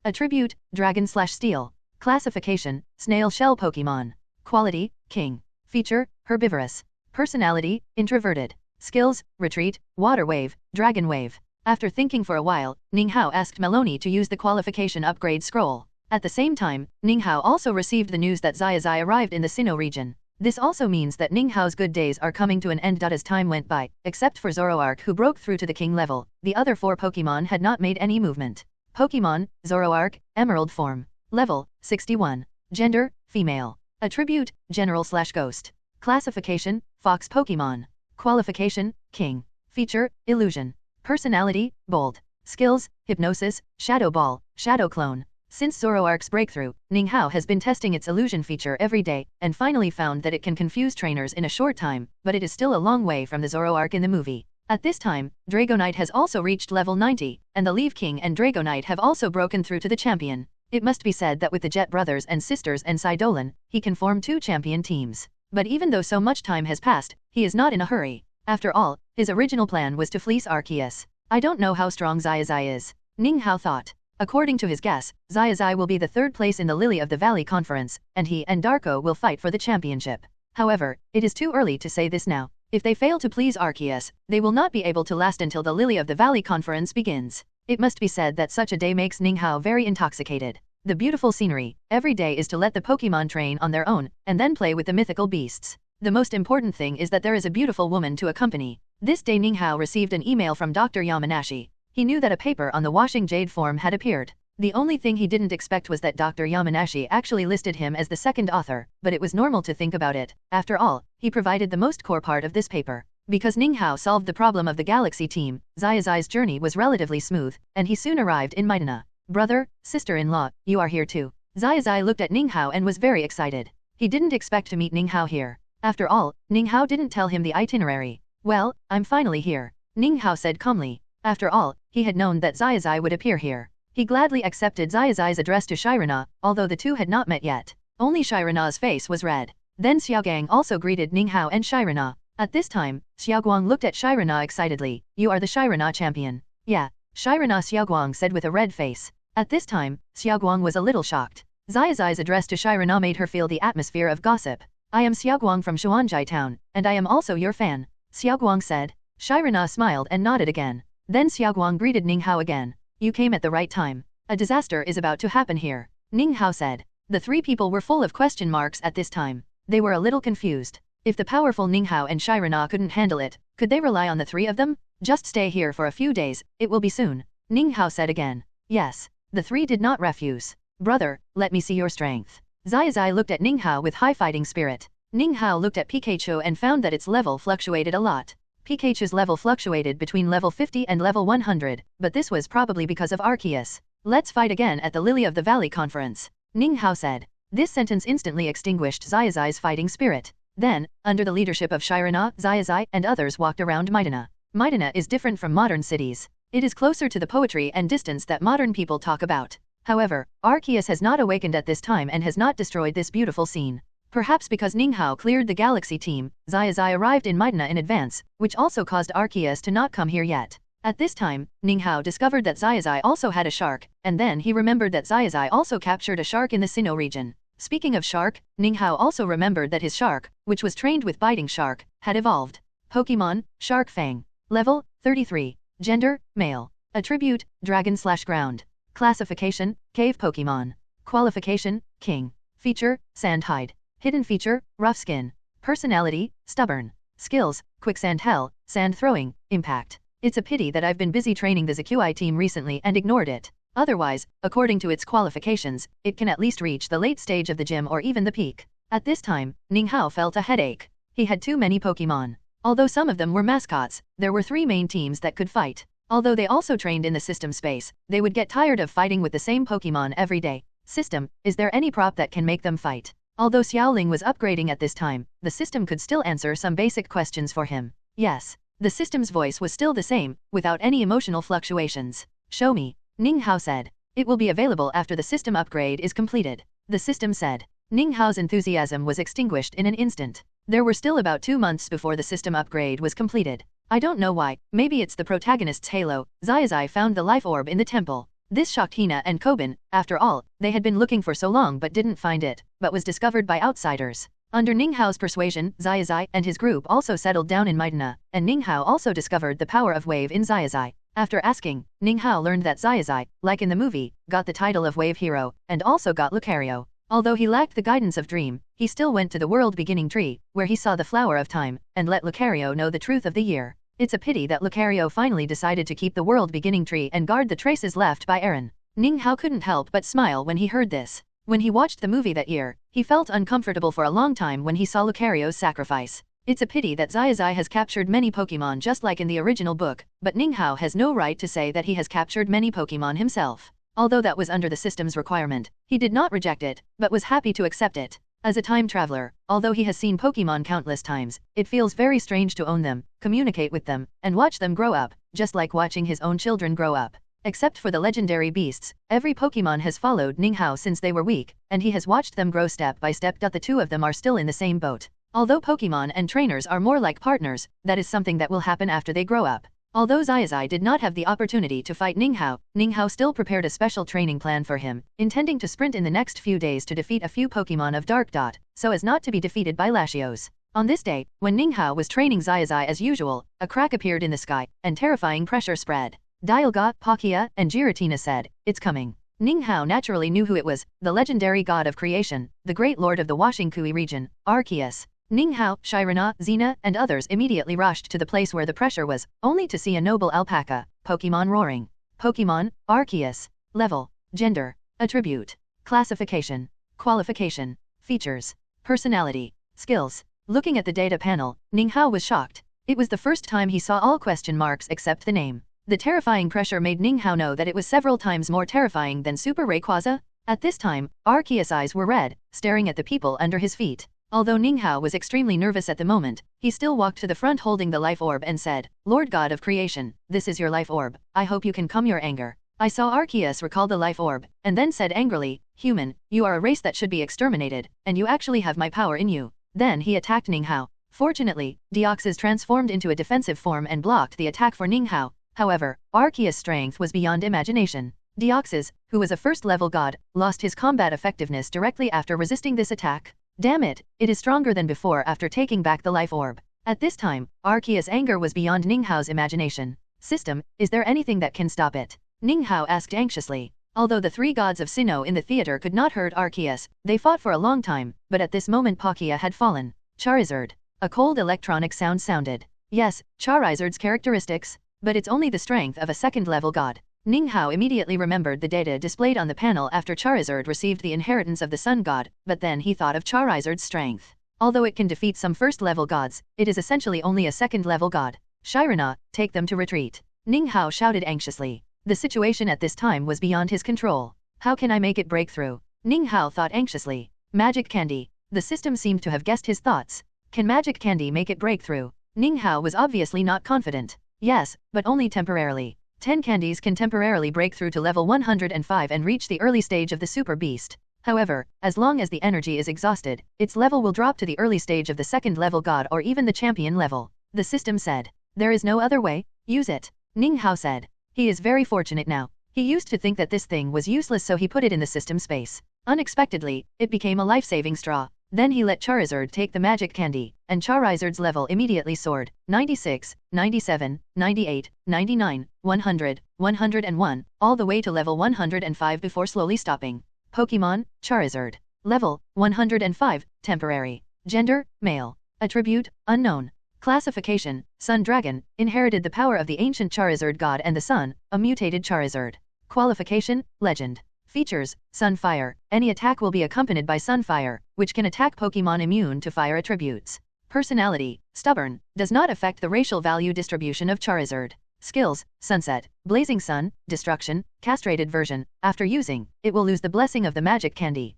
Attribute, dragon/steel. Classification, snail shell Pokemon. Quality, king. Feature, herbivorous. Personality, introverted. Skills, retreat, water wave, dragon wave. After thinking for a while, Ninghao asked Melony to use the qualification upgrade scroll. At the same time, Ninghao also received the news that Zazai arrived in the Sinnoh region. This also means that Ninghao's good days are coming to an end. As time went by, except for Zoroark who broke through to the king level, the other 4 Pokemon had not made any movement. Pokemon, Zoroark, Emerald form. Level, 61. Gender, female. Attribute, general/ghost. Classification, fox Pokemon. Qualification, king. Feature, illusion. Personality, bold. Skills, hypnosis, shadow ball, shadow clone. Since Zoroark's breakthrough, Ninghao has been testing its illusion feature every day, and finally found that it can confuse trainers in a short time, but it is still a long way from the Zoroark in the movie. At this time, Dragonite has also reached level 90, and the Leaf King and Dragonite have also broken through to the champion. It must be said that with the Jet brothers and sisters and Sidolan, he can form 2 champion teams. But even though so much time has passed, he is not in a hurry. After all, his original plan was to fleece Arceus. I don't know how strong Zazai is. Ning Hao thought. According to his guess, Zazai will be the third place in the Lily of the Valley conference, and he and Darko will fight for the championship. However, it is too early to say this now. If they fail to please Arceus, they will not be able to last until the Lily of the Valley conference begins. It must be said that such a day makes Ning Hao very intoxicated. The beautiful scenery, every day is to let the Pokémon train on their own, and then play with the mythical beasts. The most important thing is that there is a beautiful woman to accompany. This day Ning Hao received an email from Dr. Yamanashi. He knew that a paper on the washing jade form had appeared. The only thing he didn't expect was that Dr. Yamanashi actually listed him as the second author, but it was normal to think about it. After all, he provided the most core part of this paper. Because Ning Hao solved the problem of the Galaxy team, Zazai's journey was relatively smooth, and he soon arrived in Minjaya. Brother, sister-in-law, you are here too. Zazai looked at Ning Hao and was very excited. He didn't expect to meet Ning Hao here. After all, Ning Hao didn't tell him the itinerary. Well, I'm finally here. Ning Hao said calmly. After all, he had known that Zazai would appear here. He gladly accepted Zazai's address to Shirana, although the two had not met yet. Only Shirana's face was red. Then Xiaogang also greeted Ning Hao and Shirana. At this time, Xiaoguang looked at Shirana excitedly. You are the Shirana champion. Yeah, Shirana, Xiaoguang said with a red face. At this time, Xiaoguang was a little shocked. Zazai's address to Shirana made her feel the atmosphere of gossip. I am Xiaoguang from Xuanzhai town, and I am also your fan. Xiaoguang said. Shirana smiled and nodded again. Then Xiaoguang greeted Ning Hao again. You came at the right time. A disaster is about to happen here. Ning Hao said. The three people were full of question marks at this time. They were a little confused. If the powerful Ning Hao and Shirana couldn't handle it, could they rely on the three of them? Just stay here for a few days, it will be soon. Ning Hao said again. Yes. The three did not refuse. Brother, let me see your strength. Zazai looked at Ning Hao with high fighting spirit. Ning Hao looked at Pikachu and found that its level fluctuated a lot. Pikachu's level fluctuated between level 50 and level 100, but this was probably because of Arceus. Let's fight again at the Lily of the Valley conference. Ning Hao said. This sentence instantly extinguished Zazai's fighting spirit. Then, under the leadership of Shirana, Zazai, and others walked around Minjaya. Minjaya is different from modern cities. It is closer to the poetry and distance that modern people talk about. However, Arceus has not awakened at this time and has not destroyed this beautiful scene. Perhaps because Ning Hao cleared the Galaxy team, Zazai arrived in Minjaya in advance, which also caused Arceus to not come here yet. At this time, Ning Hao discovered that Zazai also had a shark, and then he remembered that Zazai also captured a shark in the Sinnoh region. Speaking of shark, Ning Hao also remembered that his shark, which was trained with biting shark, had evolved. Pokémon, Shark Fang. Level, 33. Gender, male. Attribute, dragon/ground. Classification, cave Pokémon. Qualification, king. Feature, sand hide. Hidden feature, rough skin. Personality, stubborn. Skills, quicksand hell, sand throwing, impact. It's a pity that I've been busy training the ZQI team recently and ignored it. Otherwise, according to its qualifications, it can at least reach the late stage of the gym or even the peak. At this time, Ning Hao felt a headache. He had too many Pokémon. Although some of them were mascots, there were three main teams that could fight. Although they also trained in the system space, they would get tired of fighting with the same Pokémon every day. System, is there any prop that can make them fight? Although Xiaoling was upgrading at this time, the system could still answer some basic questions for him. Yes. The system's voice was still the same, without any emotional fluctuations. Show me. Ning Hao said. It will be available after the system upgrade is completed. The system said. Ning Hao's enthusiasm was extinguished in an instant. There were still about 2 months before the system upgrade was completed. I don't know why, maybe it's the protagonist's halo. Zazai found the life orb in the temple. This shocked Hina and Kobin. After all, they had been looking for so long but didn't find it, but was discovered by outsiders. Under Ning Hao's persuasion, Zazai and his group also settled down in Minjaya, and Ning Hao also discovered the power of wave in Zazai. After asking, Ning Hao learned that Zazai, like in the movie, got the title of Wave Hero, and also got Lucario. Although he lacked the guidance of Dream, he still went to the World Beginning Tree, where he saw the Flower of Time, and let Lucario know the truth of the year. It's a pity that Lucario finally decided to keep the World Beginning Tree and guard the traces left by Aaron. Ning Hao couldn't help but smile when he heard this. When he watched the movie that year, he felt uncomfortable for a long time when he saw Lucario's sacrifice. It's a pity that Zazai has captured many Pokémon just like in the original book, but Ning Hao has no right to say that he has captured many Pokémon himself. Although that was under the system's requirement, he did not reject it, but was happy to accept it. As a time traveler, although he has seen Pokémon countless times, it feels very strange to own them, communicate with them, and watch them grow up, just like watching his own children grow up. Except for the legendary beasts, every Pokémon has followed Ning Hao since they were weak, and he has watched them grow step by step. The two of them are still in the same boat. Although Pokémon and trainers are more like partners, that is something that will happen after they grow up. Although Zazai did not have the opportunity to fight Ninghao still prepared a special training plan for him, intending to sprint in the next few days to defeat a few Pokémon of Dark Dot, so as not to be defeated by Latios. On this day, when Ninghao was training Zazai as usual, a crack appeared in the sky, and terrifying pressure spread. Dialga, Palkia, and Giratina said, "It's coming." Ninghao naturally knew who it was, the legendary god of creation, the great lord of the Washingkui region, Arceus. Ninghao, Shirina, Xena, and others immediately rushed to the place where the pressure was, only to see a noble alpaca, Pokémon roaring. Pokémon, Arceus. Level, Gender, Attribute, Classification, Qualification, Features, Personality, Skills. Looking at the data panel, Ninghao was shocked. It was the first time he saw all question marks except the name. The terrifying pressure made Ninghao know that it was several times more terrifying than Super Rayquaza. At this time, Arceus' eyes were red, staring at the people under his feet. Although Ninghao was extremely nervous at the moment, he still walked to the front holding the life orb and said, "Lord God of creation, this is your life orb. I hope you can calm your anger." I saw Arceus recall the life orb, and then said angrily, "Human, you are a race that should be exterminated, and you actually have my power in you." Then he attacked Ninghao. Fortunately, Deoxys transformed into a defensive form and blocked the attack for Ninghao. However, Arceus' strength was beyond imagination. Deoxys, who was a first-level god, lost his combat effectiveness directly after resisting this attack. Damn it, it is stronger than before after taking back the life orb. At this time, Arceus' anger was beyond Ninghao's imagination. System, is there anything that can stop it? Ninghao asked anxiously. Although the three gods of Sinnoh in the theater could not hurt Arceus, they fought for a long time, but at this moment Palkia had fallen. Charizard. A cold electronic sound sounded. Yes, Charizard's characteristics, but it's only the strength of a second-level god. Ninghao immediately remembered the data displayed on the panel after Charizard received the inheritance of the Sun God, but then he thought of Charizard's strength. Although it can defeat some first-level gods, it is essentially only a second-level god. Shirina, take them to retreat. Ninghao shouted anxiously. The situation at this time was beyond his control. How can I make it break through? Ninghao thought anxiously. Magic candy. The system seemed to have guessed his thoughts. Can magic candy make it break through? Ninghao was obviously not confident. Yes, but only temporarily. 10 candies can temporarily break through to level 105 and reach the early stage of the Super Beast. However, as long as the energy is exhausted, its level will drop to the early stage of the second-level god or even the champion level. The system said. There is no other way, use it. Ninghao said. He is very fortunate now. He used to think that this thing was useless, so he put it in the system space. Unexpectedly, it became a life-saving straw. Then he let Charizard take the magic candy, and Charizard's level immediately soared. 96, 97, 98, 99, 100, 101, all the way to level 105 before slowly stopping. Pokémon, Charizard. Level, 105, temporary. Gender, male. Attribute, unknown. Classification, Sun Dragon, inherited the power of the ancient Charizard god and the Sun, a mutated Charizard. Qualification, Legend. Features, Sunfire. Any attack will be accompanied by Sunfire, which can attack Pokémon immune to fire attributes. Personality, Stubborn, does not affect the racial value distribution of Charizard. Skills, Sunset, Blazing Sun, Destruction, Castrated version. After using, it will lose the blessing of the magic candy,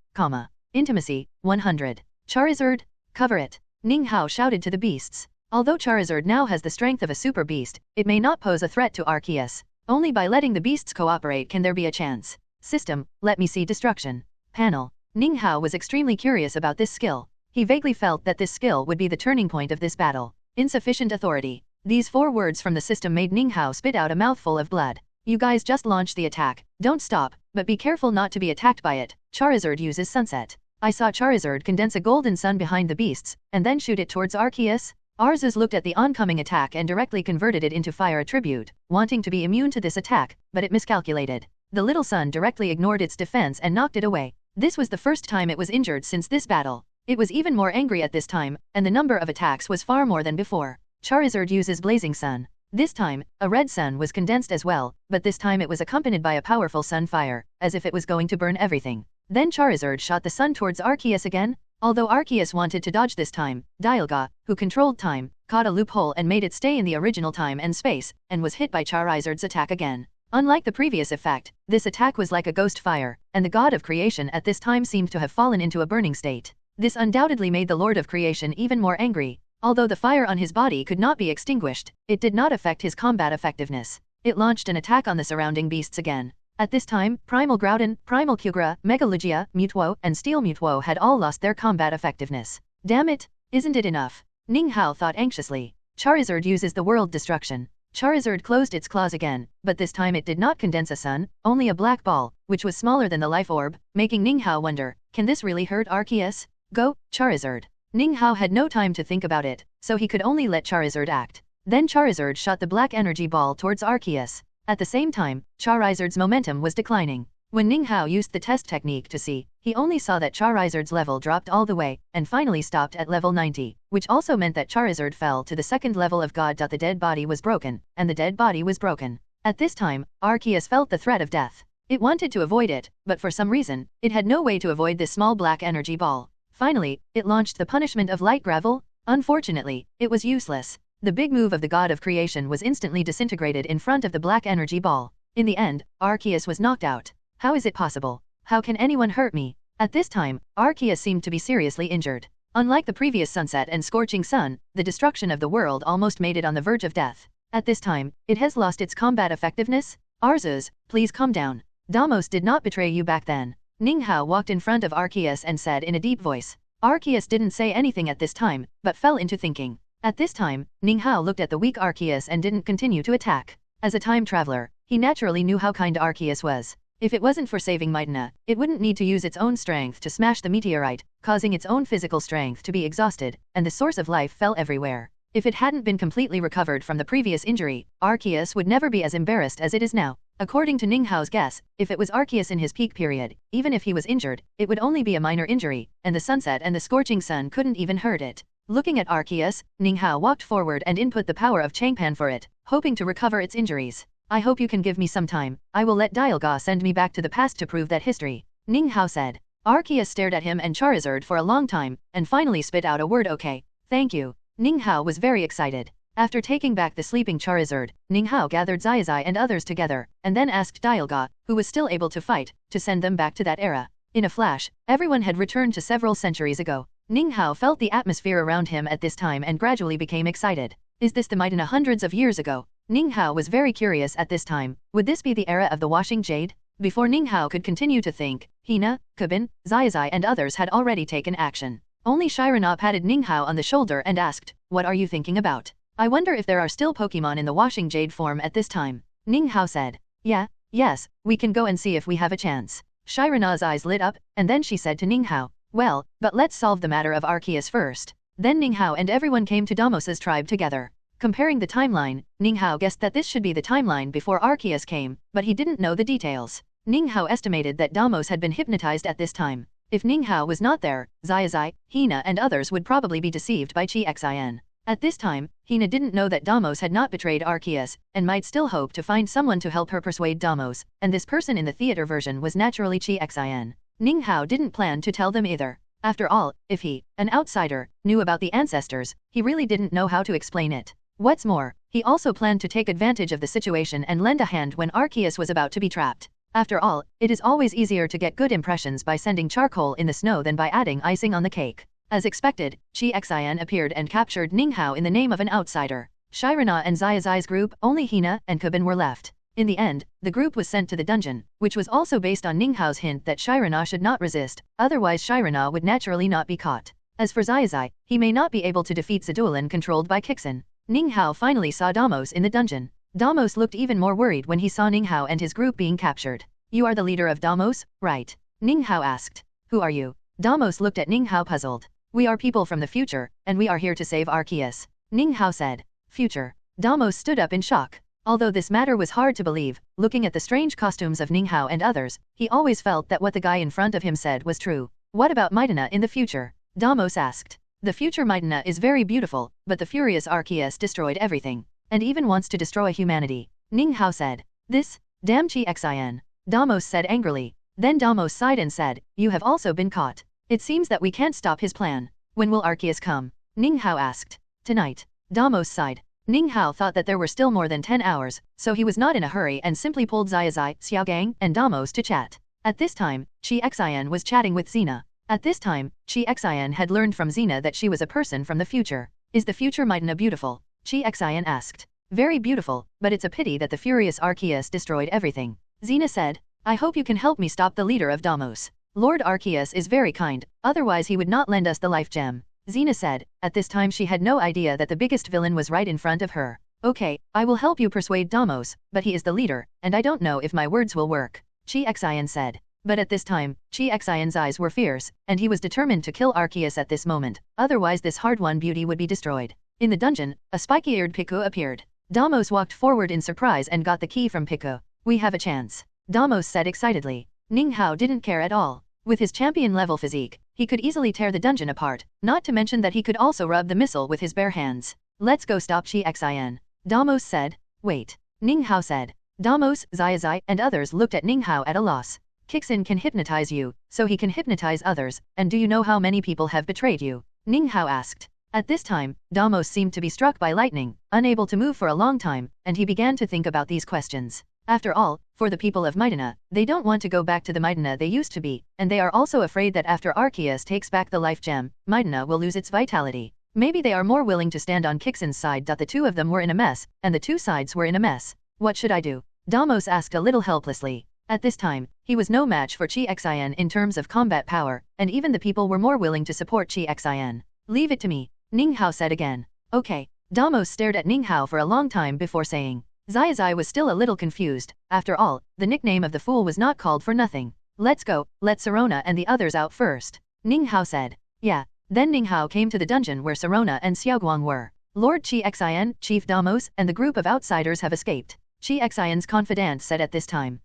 Intimacy, 100. Charizard, cover it. Ninghao shouted to the beasts. Although Charizard now has the strength of a super beast, it may not pose a threat to Arceus. Only by letting the beasts cooperate can there be a chance. System, let me see destruction. Panel. Ninghao was extremely curious about this skill. He vaguely felt that this skill would be the turning point of this battle. Insufficient authority. These 4 words from the system made Ninghao spit out a mouthful of blood. You guys just launched the attack. Don't stop, but be careful not to be attacked by it. Charizard uses Sunset. I saw Charizard condense a golden sun behind the beasts, and then shoot it towards Arceus. Arceus looked at the oncoming attack and directly converted it into fire attribute, wanting to be immune to this attack, but it miscalculated. The little sun directly ignored its defense and knocked it away. This was the first time it was injured since this battle. It was even more angry at this time, and the number of attacks was far more than before. Charizard uses Blazing Sun. This time, a red sun was condensed as well, but this time it was accompanied by a powerful sun fire, as if it was going to burn everything. Then Charizard shot the sun towards Arceus again. Although Arceus wanted to dodge this time, Dialga, who controlled time, caught a loophole and made it stay in the original time and space, and was hit by Charizard's attack again. Unlike the previous effect, this attack was like a ghost fire, and the god of creation at this time seemed to have fallen into a burning state. This undoubtedly made the Lord of Creation even more angry. Although the fire on his body could not be extinguished, it did not affect his combat effectiveness. It launched an attack on the surrounding beasts again. At this time, Primal Groudon, Primal Kyogre, Mega Lugia, Mutwo, and Steel Mutwo had all lost their combat effectiveness. Damn it, isn't it enough? Ninghao thought anxiously. Charizard uses the World Destruction. Charizard closed its claws again, but this time it did not condense a sun, only a black ball, which was smaller than the life orb, making Ninghao wonder, can this really hurt Arceus? Go, Charizard. Ninghao had no time to think about it, so he could only let Charizard act. Then Charizard shot the black energy ball towards Arceus. At the same time, Charizard's momentum was declining. When Ninghao used the test technique to see, he only saw that Charizard's level dropped all the way, and finally stopped at level 90, which also meant that Charizard fell to the second level of God. The dead body was broken, and the dead body was broken. At this time, Arceus felt the threat of death. It wanted to avoid it, but for some reason, it had no way to avoid this small black energy ball. Finally, it launched the punishment of light gravel. Unfortunately, it was useless. The big move of the god of creation was instantly disintegrated in front of the black energy ball. In the end, Arceus was knocked out. How is it possible? How can anyone hurt me? At this time, Arceus seemed to be seriously injured. Unlike the previous sunset and scorching sun, the destruction of the world almost made it on the verge of death. At this time, it has lost its combat effectiveness. Arceus, please calm down. Damos did not betray you back then. Ninghao walked in front of Arceus and said in a deep voice. Arceus didn't say anything at this time, but fell into thinking. At this time, Ninghao looked at the weak Arceus and didn't continue to attack. As a time traveler, he naturally knew how kind Arceus was. If it wasn't for saving Minjaya, it wouldn't need to use its own strength to smash the meteorite, causing its own physical strength to be exhausted, and the source of life fell everywhere. If it hadn't been completely recovered from the previous injury, Arceus would never be as embarrassed as it is now. According to Ninghao's guess, if it was Arceus in his peak period, even if he was injured, it would only be a minor injury, and the sunset and the scorching sun couldn't even hurt it. Looking at Arceus, Ninghao walked forward and input the power of Changpan for it, hoping to recover its injuries. I hope you can give me some time. I will let Dialga send me back to the past to prove that history. Ninghao said. Arceus stared at him and Charizard for a long time, and finally spit out a word. Okay, thank you. Ninghao was very excited. After taking back the sleeping Charizard, Ninghao gathered Zazai and others together, and then asked Dialga, who was still able to fight, to send them back to that era. In a flash, everyone had returned to several centuries ago. Ninghao felt the atmosphere around him at this time and gradually became excited. Is this the Minjaya hundreds of years ago? Ninghao was very curious at this time. Would this be the era of the washing jade? Before Ninghao could continue to think, Hina, Kabin, Zazai and others had already taken action. Only Shirana patted Ninghao on the shoulder and asked, what are you thinking about? I wonder if there are still Pokemon in the washing jade form at this time. Ninghao said. Yes, we can go and see if we have a chance. Shirana's eyes lit up, and then she said to Ninghao, well, but let's solve the matter of Arceus first. Then Ninghao and everyone came to Damos's tribe together. Comparing the timeline, Ninghao guessed that this should be the timeline before Arceus came, but he didn't know the details. Ninghao estimated that Damos had been hypnotized at this time. If Ninghao was not there, Zazai, Hina and others would probably be deceived by Xin. At this time, Hina didn't know that Damos had not betrayed Arceus, and might still hope to find someone to help her persuade Damos, and this person in the theater version was naturally Xin. Ninghao didn't plan to tell them either. After all, if he, an outsider, knew about the ancestors, he really didn't know how to explain it. What's more, he also planned to take advantage of the situation and lend a hand when Arceus was about to be trapped. After all, it is always easier to get good impressions by sending charcoal in the snow than by adding icing on the cake. As expected, Xin appeared and captured Ninghao in the name of an outsider. Shirana and Zazai's group, only Hina and Kabin were left. In the end, the group was sent to the dungeon, which was also based on Ninghao's hint that Shirana should not resist, otherwise Shirana would naturally not be caught. As for Zazai, he may not be able to defeat Zadulan controlled by Kixin. Ninghao finally saw Damos in the dungeon. Damos looked even more worried when he saw Ninghao and his group being captured. You are the leader of Damos, right? Ninghao asked. Who are you? Damos looked at Ninghao puzzled. We are people from the future, and we are here to save Arceus. Ninghao said. Future. Damos stood up in shock. Although this matter was hard to believe, looking at the strange costumes of Ninghao and others, he always felt that what the guy in front of him said was true. What about Minjaya in the future? Damos asked. The future Minjaya is very beautiful, but the furious Arceus destroyed everything, and even wants to destroy humanity. Ninghao said. This? Damn Xin. Damos said angrily. Then Damos sighed and said, you have also been caught. It seems that we can't stop his plan. When will Arceus come? Ninghao asked. Tonight. Damos sighed. Ninghao thought that there were still more than 10 hours, so he was not in a hurry and simply pulled Zazai, Xiaogang, and Damos to chat. At this time, Xin was chatting with Xena. At this time, Xin had learned from Xena that she was a person from the future. Is the future Minjaya beautiful? Xin asked. Very beautiful, but it's a pity that the furious Arceus destroyed everything. Xena said. I hope you can help me stop the leader of Damos. Lord Arceus is very kind, otherwise he would not lend us the life gem. Xena said. At this time she had no idea that the biggest villain was right in front of her. Okay, I will help you persuade Damos, but he is the leader, and I don't know if my words will work, Xiaozhi said. But at this time, Xiaozhi's eyes were fierce, and he was determined to kill Arceus at this moment, otherwise this hard-won beauty would be destroyed. In the dungeon, a spiky-eared Pikachu appeared. Damos walked forward in surprise and got the key from Pikachu. We have a chance, Damos said excitedly. Ninghao didn't care at all. With his champion-level physique, he could easily tear the dungeon apart, not to mention that he could also rub the missile with his bare hands. Let's go stop Xiaozhi, Damos said. Wait, Ninghao said. Damos, Zazai, and others looked at Ninghao at a loss. Kixin can hypnotize you, so he can hypnotize others, and do you know how many people have betrayed you? Ninghao asked. At this time, Damos seemed to be struck by lightning, unable to move for a long time, and he began to think about these questions. After all, for the people of Minjaya, they don't want to go back to the Minjaya they used to be, and they are also afraid that after Arceus takes back the life gem, Minjaya will lose its vitality. Maybe they are more willing to stand on Kixin's side. The two of them were in a mess, and the two sides were in a mess. What should I do? Damos asked a little helplessly. At this time, he was no match for Xiaozhi in terms of combat power, and even the people were more willing to support Xiaozhi. Leave it to me, Ninghao said again. Okay. Damos stared at Ninghao for a long time before saying. Zazai was still a little confused. After all, the nickname of the fool was not called for nothing. Let's go, let Sirona and the others out first, Ninghao said. Yeah. Then Ninghao came to the dungeon where Sirona and Xiaoguang were. Lord Xiaozhi, Chief Damos, and the group of outsiders have escaped, Xiaozhi's confidant said at this time.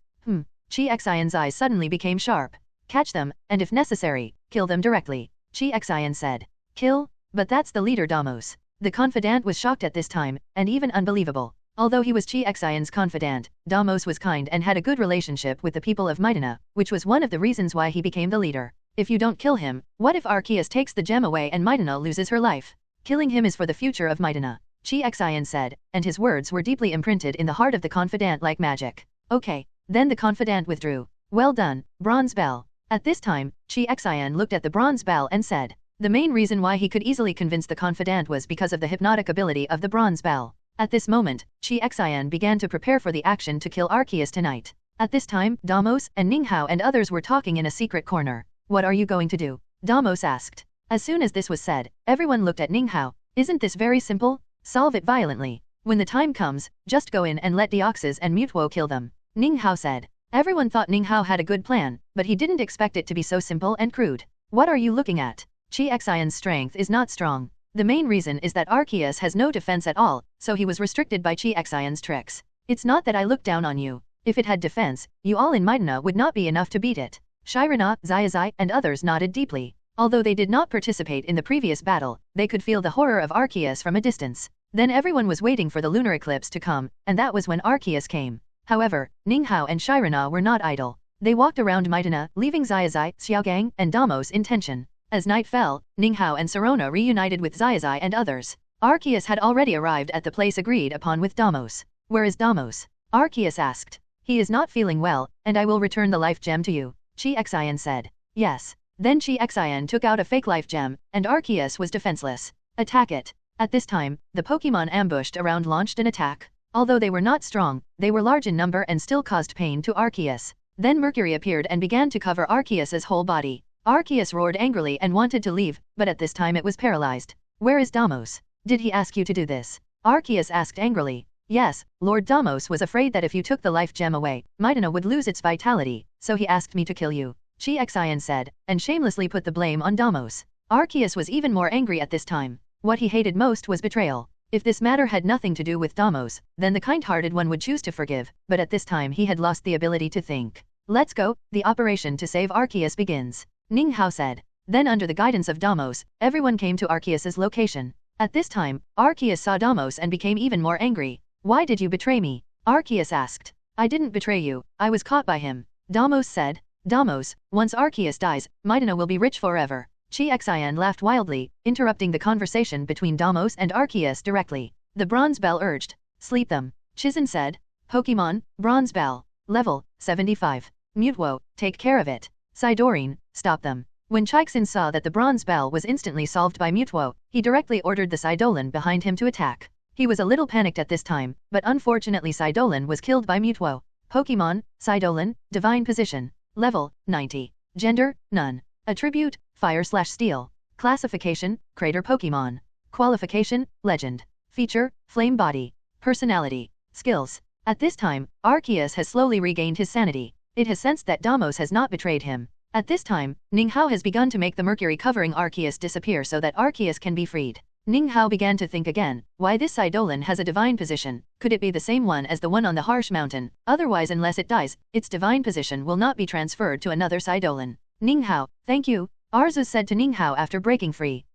Xiaozhi's eyes suddenly became sharp. Catch them, and if necessary, kill them directly, Xiaozhi said. Kill? But that's the leader Damos. The confidant was shocked at this time, and even unbelievable. Although he was Xiaozhi's confidant, Damos was kind and had a good relationship with the people of Minjaya, which was one of the reasons why he became the leader. If you don't kill him, what if Arceus takes the gem away and Minjaya loses her life? Killing him is for the future of Minjaya, Xiaozhi said, and his words were deeply imprinted in the heart of the confidant like magic. Okay. Then the confidant withdrew. Well done, Bronze Bell. At this time, Xiaozhi looked at the Bronze Bell and said. The main reason why he could easily convince the confidant was because of the hypnotic ability of the Bronze Bell. At this moment, Xiaozhi began to prepare for the action to kill Arceus tonight. At this time, Damos and Ninghao and others were talking in a secret corner. What are you going to do? Damos asked. As soon as this was said, everyone looked at Ninghao. Isn't this very simple? Solve it violently. When the time comes, just go in and let Deoxys and Mutuo kill them, Ninghao said. Everyone thought Ninghao had a good plan, but he didn't expect it to be so simple and crude. What are you looking at? Xiaozhi's strength is not strong. The main reason is that Arceus has no defense at all, so he was restricted by Xiaozhi's tricks. It's not that I look down on you. If it had defense, you all in Minjaya would not be enough to beat it. Sirena, Zazai, and others nodded deeply. Although they did not participate in the previous battle, they could feel the horror of Arceus from a distance. Then everyone was waiting for the lunar eclipse to come, and that was when Arceus came. However, Ninghao and Sirena were not idle. They walked around Minjaya, leaving Zazai, Xiaogang, and Damos in tension. As night fell, Ninghao and Sirona reunited with Zazai and others. Arceus had already arrived at the place agreed upon with Damos. Where is Damos? Arceus asked. He is not feeling well, and I will return the life gem to you, Xiaozhi said. Yes. Then Xiaozhi took out a fake life gem, and Arceus was defenseless. Attack it. At this time, the Pokémon ambushed around launched an attack. Although they were not strong, they were large in number and still caused pain to Arceus. Then Mercury appeared and began to cover Arceus's whole body. Arceus roared angrily and wanted to leave, but at this time it was paralyzed. Where is Damos? Did he ask you to do this? Arceus asked angrily. Yes, Lord Damos was afraid that if you took the life gem away, Minjaya would lose its vitality, so he asked me to kill you, Xiaozhi said, and shamelessly put the blame on Damos. Arceus was even more angry at this time. What he hated most was betrayal. If this matter had nothing to do with Damos, then the kind-hearted one would choose to forgive, but at this time he had lost the ability to think. Let's go, the operation to save Arceus begins, Ninghao said. Then under the guidance of Damos, everyone came to Arceus's location. At this time, Arceus saw Damos and became even more angry. Why did you betray me? Arceus asked. I didn't betray you, I was caught by him, Damos said. Damos, once Arceus dies, Minjaya will be rich forever. Xiaozhi laughed wildly, interrupting the conversation between Damos and Arceus directly. The Bronze Bell urged. Sleep them, Chizan said. Pokémon, Bronze Bell. Level, 75. Mutuo, take care of it. Sidorine, stop them. When Chixin saw that the Bronze Bell was instantly solved by Mutuo, he directly ordered the Sidolin behind him to attack. He was a little panicked at this time, but unfortunately Sidolin was killed by Mutuo. Pokémon, Sidolin, Divine Position. Level, 90. Gender, none. Attribute, Fire/Steel. Classification, Crater Pokémon. Qualification, Legend. Feature, Flame Body. Personality. Skills. At this time, Arceus has slowly regained his sanity. It has sensed that Damos has not betrayed him. At this time, Ninghao has begun to make the mercury covering Arceus disappear so that Arceus can be freed. Ninghao began to think again, why this Eidolon has a divine position, could it be the same one as the one on the harsh mountain, otherwise unless it dies, its divine position will not be transferred to another Eidolon. Ninghao, thank you, Arceus said to Ninghao after breaking free.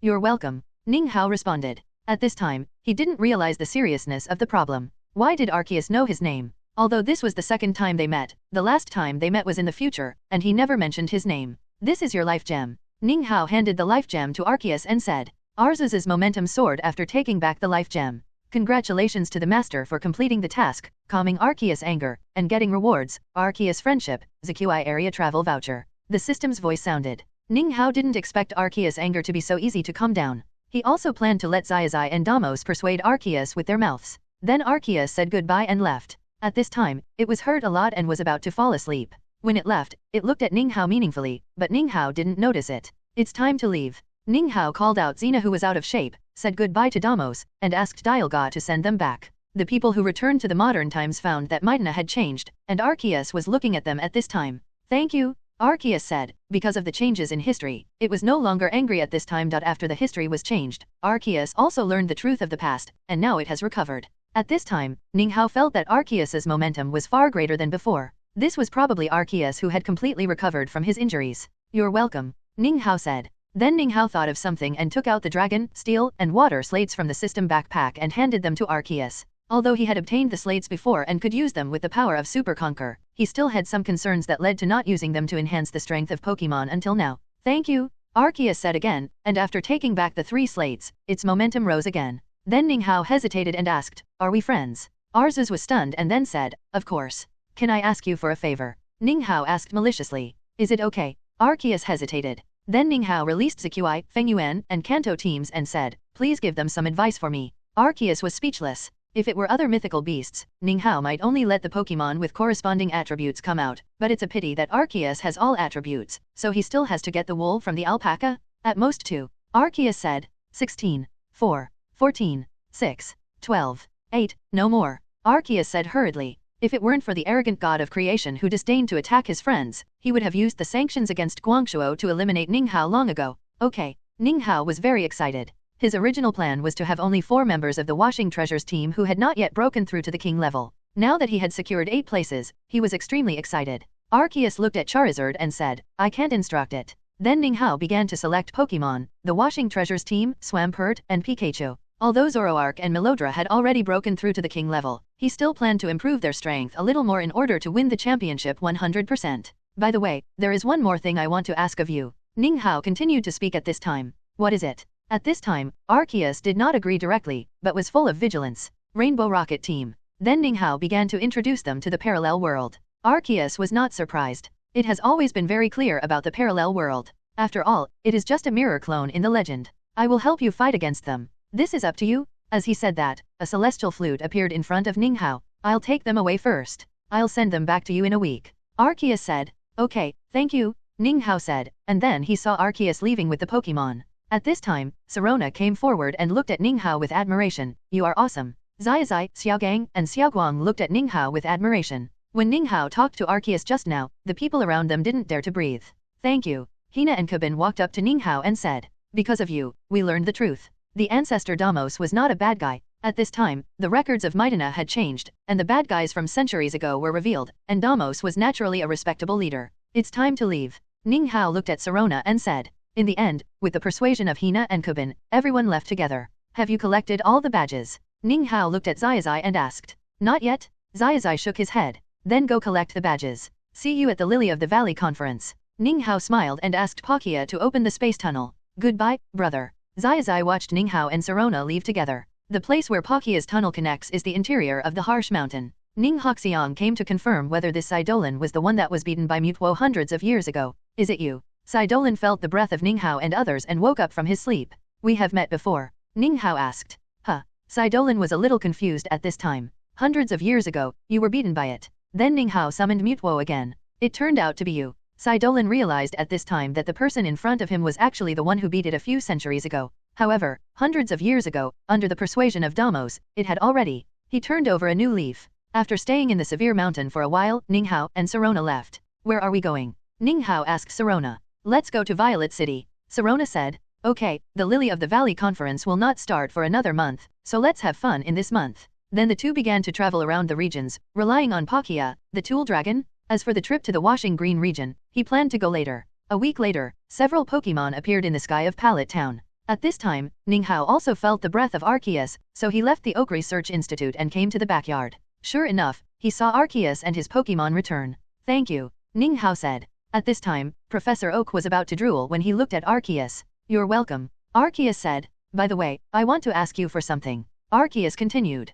You're welcome, Ninghao responded. At this time, he didn't realize the seriousness of the problem. Why did Arceus know his name? Although this was the second time they met, the last time they met was in the future, and he never mentioned his name. This is your life gem. Ninghao handed the life gem to Arceus and said. Arceus's momentum soared after taking back the life gem. Congratulations to the master for completing the task, calming Arceus' anger, and getting rewards, Arceus friendship, ZQI area travel voucher. The system's voice sounded. Ninghao didn't expect Arceus' anger to be so easy to calm down. He also planned to let Zazai and Damos persuade Arceus with their mouths. Then Arceus said goodbye and left. At this time, it was hurt a lot and was about to fall asleep. When it left, it looked at Ninghao meaningfully, but Ninghao didn't notice it. It's time to leave. Ninghao called out Xena who was out of shape, said goodbye to Damos, and asked Dialga to send them back. The people who returned to the modern times found that Midna had changed, and Arceus was looking at them at this time. Thank you, Arceus said. Because of the changes in history, it was no longer angry at this time. After the history was changed, Arceus also learned the truth of the past, and now it has recovered. At this time, Ninghao felt that Arceus's momentum was far greater than before. This was probably Arceus who had completely recovered from his injuries. You're welcome, Ninghao said. Then Ninghao thought of something and took out the dragon, steel, and water slates from the system backpack and handed them to Arceus. Although he had obtained the slates before and could use them with the power of Super Conquer, he still had some concerns that led to not using them to enhance the strength of Pokémon until now. Thank you, Arceus said again, and after taking back the 3 slates, its momentum rose again. Then Ninghao hesitated and asked, are we friends? Arceus was stunned and then said, of course. Can I ask you for a favor? Ninghao asked maliciously. Is it okay? Arceus hesitated. Then Ninghao released ZQI, Fengyuan, and Kanto teams and said, please give them some advice for me. Arceus was speechless. If it were other mythical beasts, Ninghao might only let the Pokémon with corresponding attributes come out, but it's a pity that Arceus has all attributes, so he still has to get the wool from the alpaca? At most 2. Arceus said. 16. 4. 14, 6, 12, 8, no more. Arceus said hurriedly. If it weren't for the arrogant god of creation who disdained to attack his friends, he would have used the sanctions against Guangzhou to eliminate Ninghao long ago. Okay. Ninghao was very excited. His original plan was to have only 4 members of the Washing Treasures team who had not yet broken through to the king level. Now that he had secured 8 places, he was extremely excited. Arceus looked at Charizard and said, I can't instruct it. Then Ninghao began to select Pokémon, the Washing Treasures team, Swampert, and Pikachu. Although Zoroark and Melodra had already broken through to the king level, he still planned to improve their strength a little more in order to win the championship 100%. By the way, there is one more thing I want to ask of you. Ninghao continued to speak at this time. What is it? At this time, Arceus did not agree directly, but was full of vigilance. Rainbow Rocket Team. Then Ninghao began to introduce them to the parallel world. Arceus was not surprised. It has always been very clear about the parallel world. After all, it is just a mirror clone in the legend. I will help you fight against them. This is up to you. As he said that, a celestial flute appeared in front of Ninghao. I'll take them away first. I'll send them back to you in a week. Arceus said. Okay, thank you, Ninghao said, and then he saw Arceus leaving with the Pokémon. At this time, Sirona came forward and looked at Ninghao with admiration. You are awesome. Zazai, Xiaogang, and Xiaoguang looked at Ninghao with admiration. When Ninghao talked to Arceus just now, the people around them didn't dare to breathe. Thank you. Hina and Kabin walked up to Ninghao and said. Because of you, we learned the truth. The ancestor Damos was not a bad guy. At this time, the records of Midna had changed, and the bad guys from centuries ago were revealed, and Damos was naturally a respectable leader. It's time to leave. Ninghao looked at Sirona and said. In the end, with the persuasion of Hina and Kabin, everyone left together. Have you collected all the badges? Ninghao looked at Zazai and asked. Not yet. Zazai shook his head. Then go collect the badges. See you at the Lily of the Valley conference. Ninghao smiled and asked Palkia to open the space tunnel. Goodbye, brother. Zazai watched Ninghao and Sirona leave together. The place where Palkia's tunnel connects is the interior of the harsh mountain. Ning Hoxiang came to confirm whether this Eidolon was the one that was beaten by Mutwo hundreds of years ago. Is it you? Eidolon felt the breath of Ninghao and others and woke up from his sleep. We have met before. Ninghao asked. Huh. Eidolon was a little confused at this time. Hundreds of years ago, you were beaten by it. Then Ninghao summoned Mutwo again. It turned out to be you. Eidolon realized at this time that the person in front of him was actually the one who beat it a few centuries ago. However, hundreds of years ago, under the persuasion of Damos, it had already. He turned over a new leaf. After staying in the severe mountain for a while, Ninghao and Sirona left. Where are we going? Ninghao asked Sirona. Let's go to Violet City. Sirona said. Okay, the Lily of the Valley conference will not start for another month, so let's have fun in this month. Then the two began to travel around the regions, relying on Palkia, the Tool Dragon. As for the trip to the Washing Green region, he planned to go later. A week later, several Pokémon appeared in the sky of Pallet Town. At this time, Ninghao also felt the breath of Arceus, so he left the Oak Research Institute and came to the backyard. Sure enough, he saw Arceus and his Pokémon return. Thank you, Ninghao said. At this time, Professor Oak was about to drool when he looked at Arceus. You're welcome, Arceus said. By the way, I want to ask you for something. Arceus continued.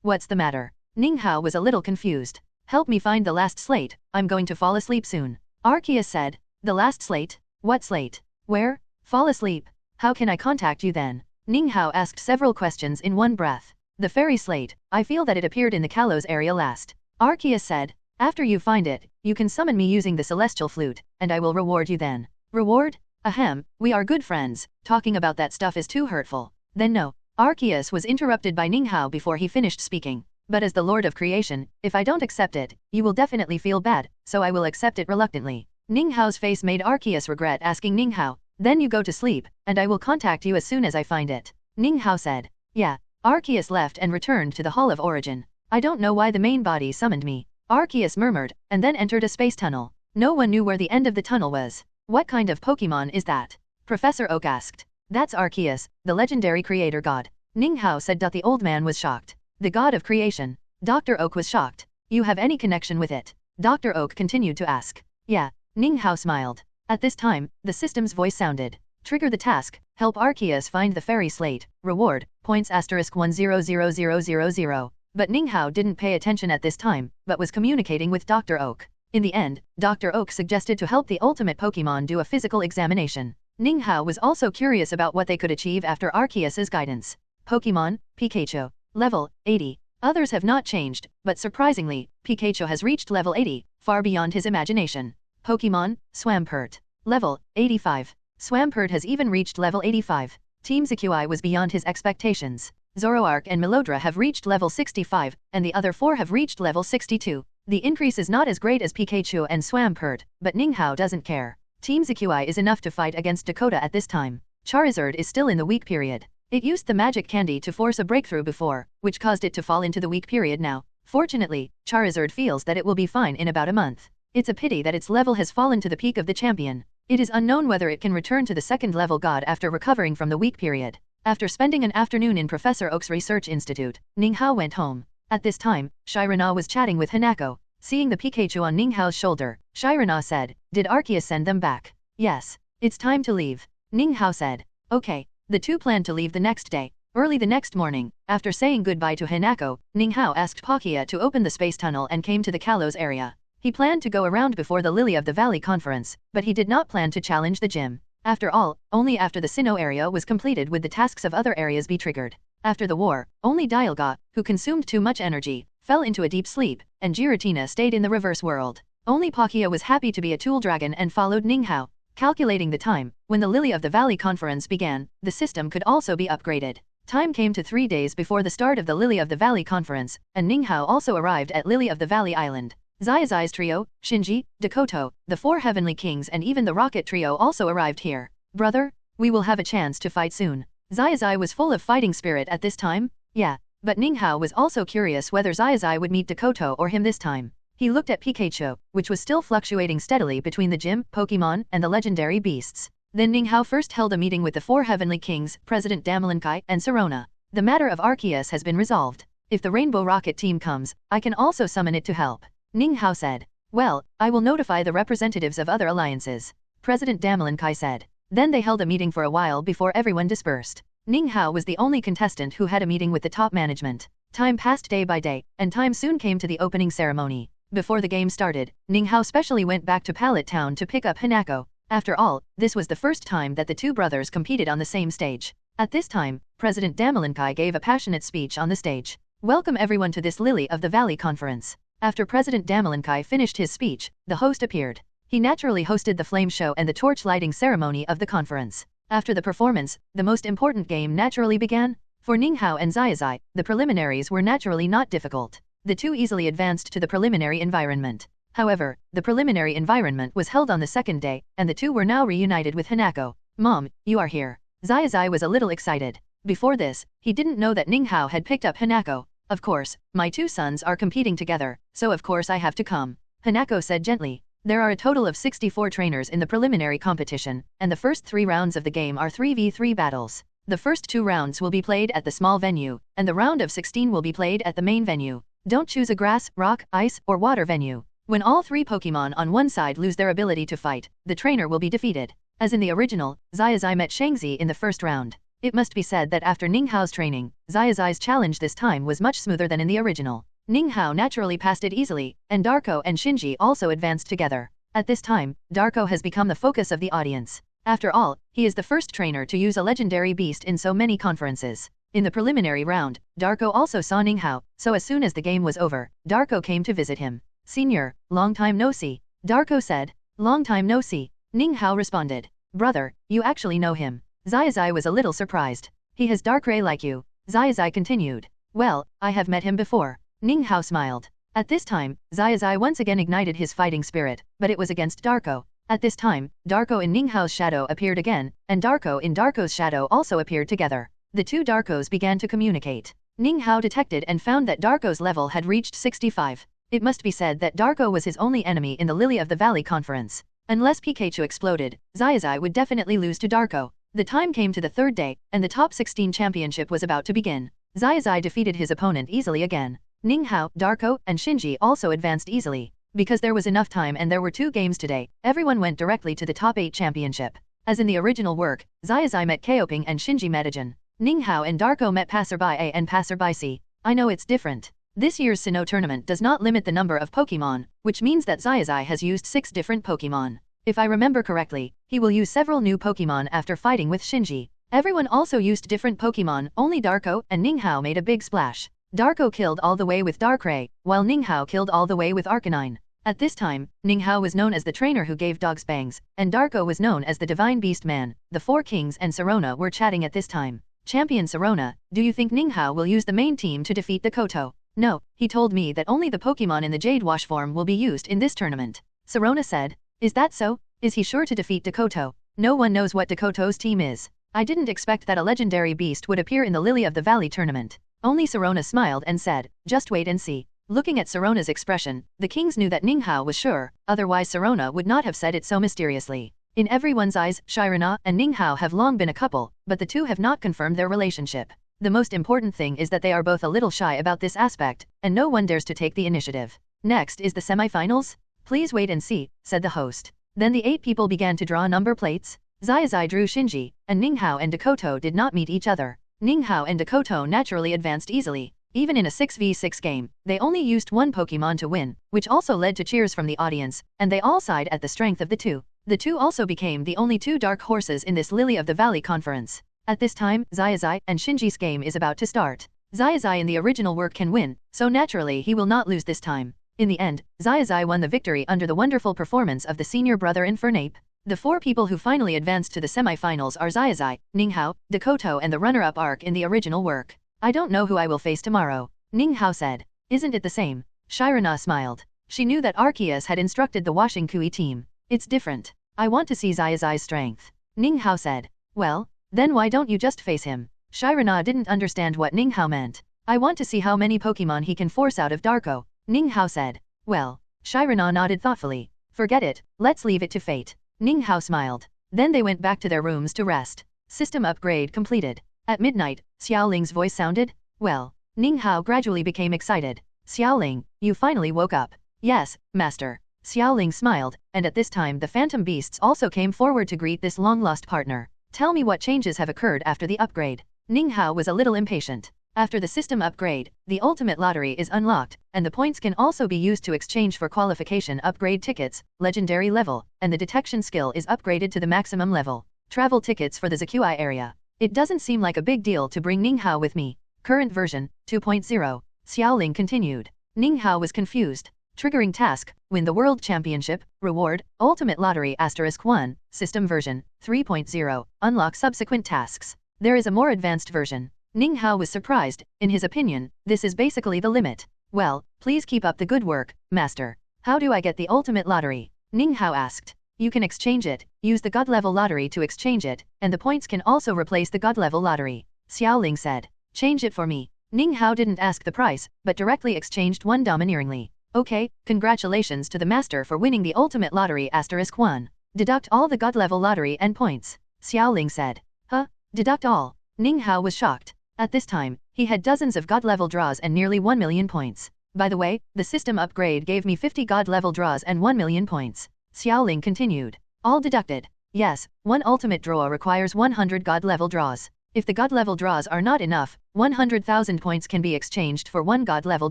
What's the matter? Ninghao was a little confused. Help me find the last slate, I'm going to fall asleep soon. Arceus said. The last slate? What slate? Where? Fall asleep. How can I contact you then? Ninghao asked several questions in one breath. The fairy slate, I feel that it appeared in the Kalos area last. Arceus said. After you find it, you can summon me using the celestial flute, and I will reward you then. Reward? Ahem, we are good friends, talking about that stuff is too hurtful. Then no. Arceus was interrupted by Ninghao before he finished speaking. But as the Lord of Creation, if I don't accept it, you will definitely feel bad, so I will accept it reluctantly. Ninghao's face made Arceus regret asking Ninghao. Then you go to sleep, and I will contact you as soon as I find it. Ninghao said. Yeah. Arceus left and returned to the Hall of Origin. I don't know why the main body summoned me. Arceus murmured, and then entered a space tunnel. No one knew where the end of the tunnel was. What kind of Pokémon is that? Professor Oak asked. That's Arceus, the legendary creator god. Ninghao said. The old man was shocked. The god of creation. Dr. Oak was shocked. You have any connection with it? Dr. Oak continued to ask. Yeah. Ninghao smiled. At this time, the system's voice sounded. Trigger the task, help Arceus find the fairy slate, reward, points *100000. But Ninghao didn't pay attention at this time, but was communicating with Dr. Oak. In the end, Dr. Oak suggested to help the ultimate Pokémon do a physical examination. Ninghao was also curious about what they could achieve after Arceus's guidance. Pokémon, Pikachu. Level, 80. Others have not changed, but surprisingly, Pikachu has reached level 80, far beyond his imagination. Pokémon, Swampert. Level, 85. Swampert has even reached level 85. Team Zazai was beyond his expectations. Zoroark and Melodra have reached level 65, and the other four have reached level 62. The increase is not as great as Pikachu and Swampert, but Ninghao doesn't care. Team Zazai is enough to fight against Dakota at this time. Charizard is still in the weak period. It used the magic candy to force a breakthrough before, which caused it to fall into the weak period now. Fortunately, Charizard feels that it will be fine in about a month. It's a pity that its level has fallen to the peak of the champion. It is unknown whether it can return to the second level god after recovering from the weak period. After spending an afternoon in Professor Oak's research institute, Ninghao went home. At this time, Shirana was chatting with Hanako. Seeing the Pikachu on Ninghao's shoulder, Shirana said, Did Arceus send them back? Yes. It's time to leave. Ninghao said. Okay. The two planned to leave the next day. Early the next morning, after saying goodbye to Hanako, Ninghao asked Palkia to open the space tunnel and came to the Kalos area. He planned to go around before the Lily of the Valley conference, but he did not plan to challenge the gym. After all, only after the Sinnoh area was completed would the tasks of other areas be triggered. After the war, only Dialga, who consumed too much energy, fell into a deep sleep, and Giratina stayed in the reverse world. Only Palkia was happy to be a tool dragon and followed Ninghao. Calculating the time, when the Lily of the Valley conference began, the system could also be upgraded. Time came to 3 days before the start of the Lily of the Valley conference, and Ninghao also arrived at Lily of the Valley Island. Zazai's trio, Shinji, Dakoto, the 4 Heavenly Kings and even the Rocket Trio also arrived here. Brother, we will have a chance to fight soon. Zazai was full of fighting spirit at this time? Yeah, but Ninghao was also curious whether Zazai would meet Dakoto or him this time. He looked at Pikachu, which was still fluctuating steadily between the gym, Pokémon, and the legendary beasts. Then Ninghao first held a meeting with the 4 Heavenly Kings, President Damelinkai, and Sirona. The matter of Arceus has been resolved. If the Rainbow Rocket team comes, I can also summon it to help. Ninghao said. Well, I will notify the representatives of other alliances. President Damelinkai said. Then they held a meeting for a while before everyone dispersed. Ninghao was the only contestant who had a meeting with the top management. Time passed day by day, and time soon came to the opening ceremony. Before the game started, Ninghao specially went back to Pallet Town to pick up Hanako. After all, this was the first time that the two brothers competed on the same stage. At this time, President Damelinkai gave a passionate speech on the stage. Welcome everyone to this Lily of the Valley conference. After President Damelinkai finished his speech, the host appeared. He naturally hosted the flame show and the torch lighting ceremony of the conference. After the performance, the most important game naturally began. For Ninghao and Zazai, the preliminaries were naturally not difficult. The two easily advanced to the preliminary environment. However, the preliminary environment was held on the second day, and the two were now reunited with Hanako. Mom, you are here. Zazai was a little excited. Before this, he didn't know that Ninghao had picked up Hanako. Of course, my two sons are competing together, so of course I have to come. Hanako said gently. There are a total of 64 trainers in the preliminary competition, and the first 3 rounds of the game are 3v3 battles. The first 2 rounds will be played at the small venue, and the round of 16 will be played at the main venue. Don't choose a grass, rock, ice, or water venue. When all 3 Pokémon on one side lose their ability to fight, the trainer will be defeated. As in the original, Zazai met Xiaozhi in the first round. It must be said that after Ninghao's training, Zazai's challenge this time was much smoother than in the original. Ninghao naturally passed it easily, and Darko and Shinji also advanced together. At this time, Darko has become the focus of the audience. After all, he is the first trainer to use a legendary beast in so many conferences. In the preliminary round, Darko also saw Ninghao, so as soon as the game was over, Darko came to visit him. Senior, long time no see. Darko said. Long time no see. Ninghao responded. Brother, you actually know him. Zazai was a little surprised. He has Darkrai like you. Zazai continued. Well, I have met him before. Ninghao smiled. At this time, Zazai once again ignited his fighting spirit, but it was against Darko. At this time, Darko in Ninghao's shadow appeared again, and Darko in Darko's shadow also appeared together. The two Darkos began to communicate. Ninghao detected and found that Darko's level had reached 65. It must be said that Darko was his only enemy in the Lily of the Valley conference. Unless Pikachu exploded, Zazai would definitely lose to Darko. The time came to the third day, and the top 16 championship was about to begin. Zazai defeated his opponent easily again. Ninghao, Darko, and Shinji also advanced easily. Because there was enough time and there were 2 games today, everyone went directly to the top 8 championship. As in the original work, Zazai met Kaoping and Shinji met Ajin. Ninghao and Darko met Passerby A and Passerby C. I know it's different. This year's Sinnoh tournament does not limit the number of Pokémon, which means that Zazai has used 6 different Pokémon. If I remember correctly, he will use several new Pokémon after fighting with Shinji. Everyone also used different Pokémon, only Darko and Ninghao made a big splash. Darko killed all the way with Darkrai, while Ninghao killed all the way with Arcanine. At this time, Ninghao was known as the trainer who gave dogs bangs, and Darko was known as the Divine Beast Man. The 4 kings and Sirona were chatting at this time. Champion Sirona, do you think Ninghao will use the main team to defeat the Koto? No, he told me that only the Pokémon in the Jade Wash form will be used in this tournament. Sirona said. Is that so? Is he sure to defeat Dakoto? No one knows what Dakoto's team is. I didn't expect that a legendary beast would appear in the Lily of the Valley tournament. Only Sirona smiled and said, just wait and see. Looking at Sirona's expression, the kings knew that Ninghao was sure, otherwise Sirona would not have said it so mysteriously. In everyone's eyes, Sirona and Ninghao have long been a couple, but the two have not confirmed their relationship. The most important thing is that they are both a little shy about this aspect, and no one dares to take the initiative. Next is the semifinals? Please wait and see, said the host. Then the 8 people began to draw number plates. Zazai drew Shinji, and Ninghao and Dakoto did not meet each other. Ninghao and Dakoto naturally advanced easily. Even in a 6v6 game, they only used 1 Pokémon to win, which also led to cheers from the audience, and they all sighed at the strength of the two. The two also became the only 2 dark horses in this Lily of the Valley conference. At this time, Zazai and Shinji's game is about to start. Zazai in the original work can win, so naturally he will not lose this time. In the end, Zazai won the victory under the wonderful performance of the senior brother Infernape. The 4 people who finally advanced to the semifinals are Zazai, Ninghao, Dakoto and the runner-up Arc in the original work. I don't know who I will face tomorrow. Ninghao said. Isn't it the same? Sirona smiled. She knew that Arceus had instructed the Washing Kui team. It's different. I want to see Zazai's strength. Ninghao said. Well, then why don't you just face him? Sirona didn't understand what Ninghao meant. I want to see how many Pokemon he can force out of Darko. Ninghao said. Well, Sirona nodded thoughtfully. Forget it, let's leave it to fate. Ninghao smiled. Then they went back to their rooms to rest. System upgrade completed. At midnight, Xiaoling's voice sounded. Well, Ninghao gradually became excited. Xiaoling, you finally woke up. Yes, master. Xiaoling smiled, and at this time the phantom beasts also came forward to greet this long-lost partner. Tell me what changes have occurred after the upgrade. Ninghao was a little impatient. After the system upgrade, the ultimate lottery is unlocked, and the points can also be used to exchange for qualification upgrade tickets, legendary level, and the detection skill is upgraded to the maximum level. Travel tickets for the Zakui area. It doesn't seem like a big deal to bring Ninghao with me. Current version, 2.0. Xiaoling continued. Ninghao was confused. Triggering task, win the World Championship, reward, Ultimate Lottery *1, system version, 3.0, unlock subsequent tasks. There is a more advanced version. Ning Hao was surprised. In his opinion, this is basically the limit. Well, please keep up the good work, master. How do I get the Ultimate Lottery? Ning Hao asked. You can exchange it, use the God level lottery to exchange it, and the points can also replace the God level lottery. Xiaoling said. Change it for me. Ning Hao didn't ask the price, but directly exchanged one domineeringly. Okay, congratulations to the master for winning the Ultimate Lottery *1. Deduct all the God level lottery and points. Xiaoling said. Huh? Deduct all? Ning Hao was shocked. At this time, he had dozens of God level draws and nearly 1 million points. By the way, the system upgrade gave me 50 God level draws and 1 million points. Xiaoling continued. All deducted. Yes, one ultimate draw requires 100 God level draws. If the God level draws are not enough, 100,000 points can be exchanged for one God level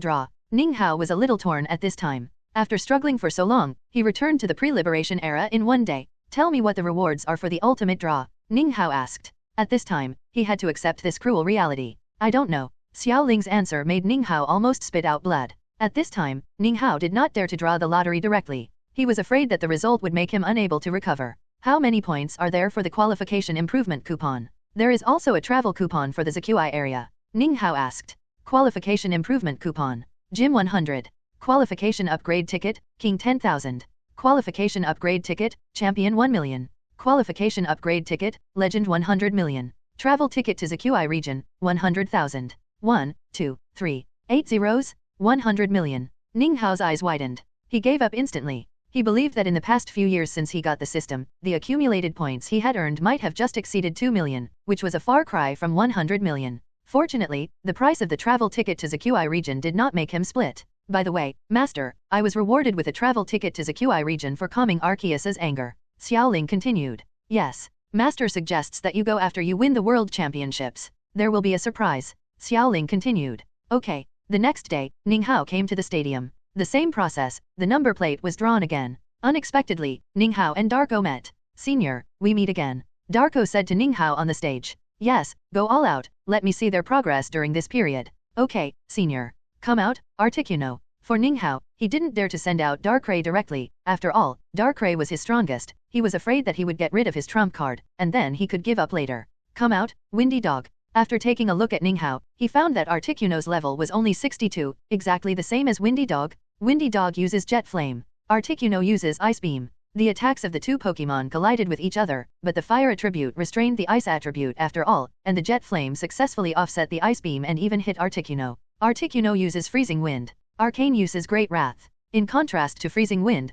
draw. Ning Hao was a little torn at this time. After struggling for so long, he returned to the pre-liberation era in one day. Tell me what the rewards are for the ultimate draw, Ning Hao asked. At this time, he had to accept this cruel reality. I don't know. Xiaoling's answer made Ning Hao almost spit out blood. At this time, Ning Hao did not dare to draw the lottery directly. He was afraid that the result would make him unable to recover. How many points are there for the qualification improvement coupon? There is also a travel coupon for the ZQI area. Ning Hao asked. Qualification improvement coupon. Gym 100. Qualification upgrade ticket, King 10,000. Qualification upgrade ticket, Champion 1 million. Qualification upgrade ticket, Legend 100 million. Travel ticket to ZQI region, 100,000. 1, 2, 3, 8 zeros, 100 million. Ning Hao's eyes widened. He gave up instantly. He believed that in the past few years since he got the system, the accumulated points he had earned might have just exceeded 2 million, which was a far cry from 100 million. Fortunately, the price of the travel ticket to ZQI region did not make him split. By the way, master, I was rewarded with a travel ticket to ZQI region for calming Arceus's anger. Xiaoling continued. Yes. Master suggests that you go after you win the World Championships. There will be a surprise. Xiaoling continued. Okay. The next day, Ning Hao came to the stadium. The same process, the number plate was drawn again. Unexpectedly, Ning Hao and Darko met. Senior, we meet again. Darko said to Ning Hao on the stage. Yes, go all out, let me see their progress during this period. Okay, senior. Come out, Articuno. For Ning Hao, he didn't dare to send out Darkrai directly. After all, Darkrai was his strongest. He was afraid that he would get rid of his trump card, and then he could give up later. Come out, Windy Dog. After taking a look at Ning Hao, he found that Articuno's level was only 62, exactly the same as Windy Dog. Windy Dog uses Jet Flame. Articuno uses Ice Beam. The attacks of the two Pokémon collided with each other, but the Fire attribute restrained the Ice attribute after all, and the Jet Flame successfully offset the Ice Beam and even hit Articuno. Articuno uses Freezing Wind. Arcane uses Great Wrath. In contrast to Freezing Wind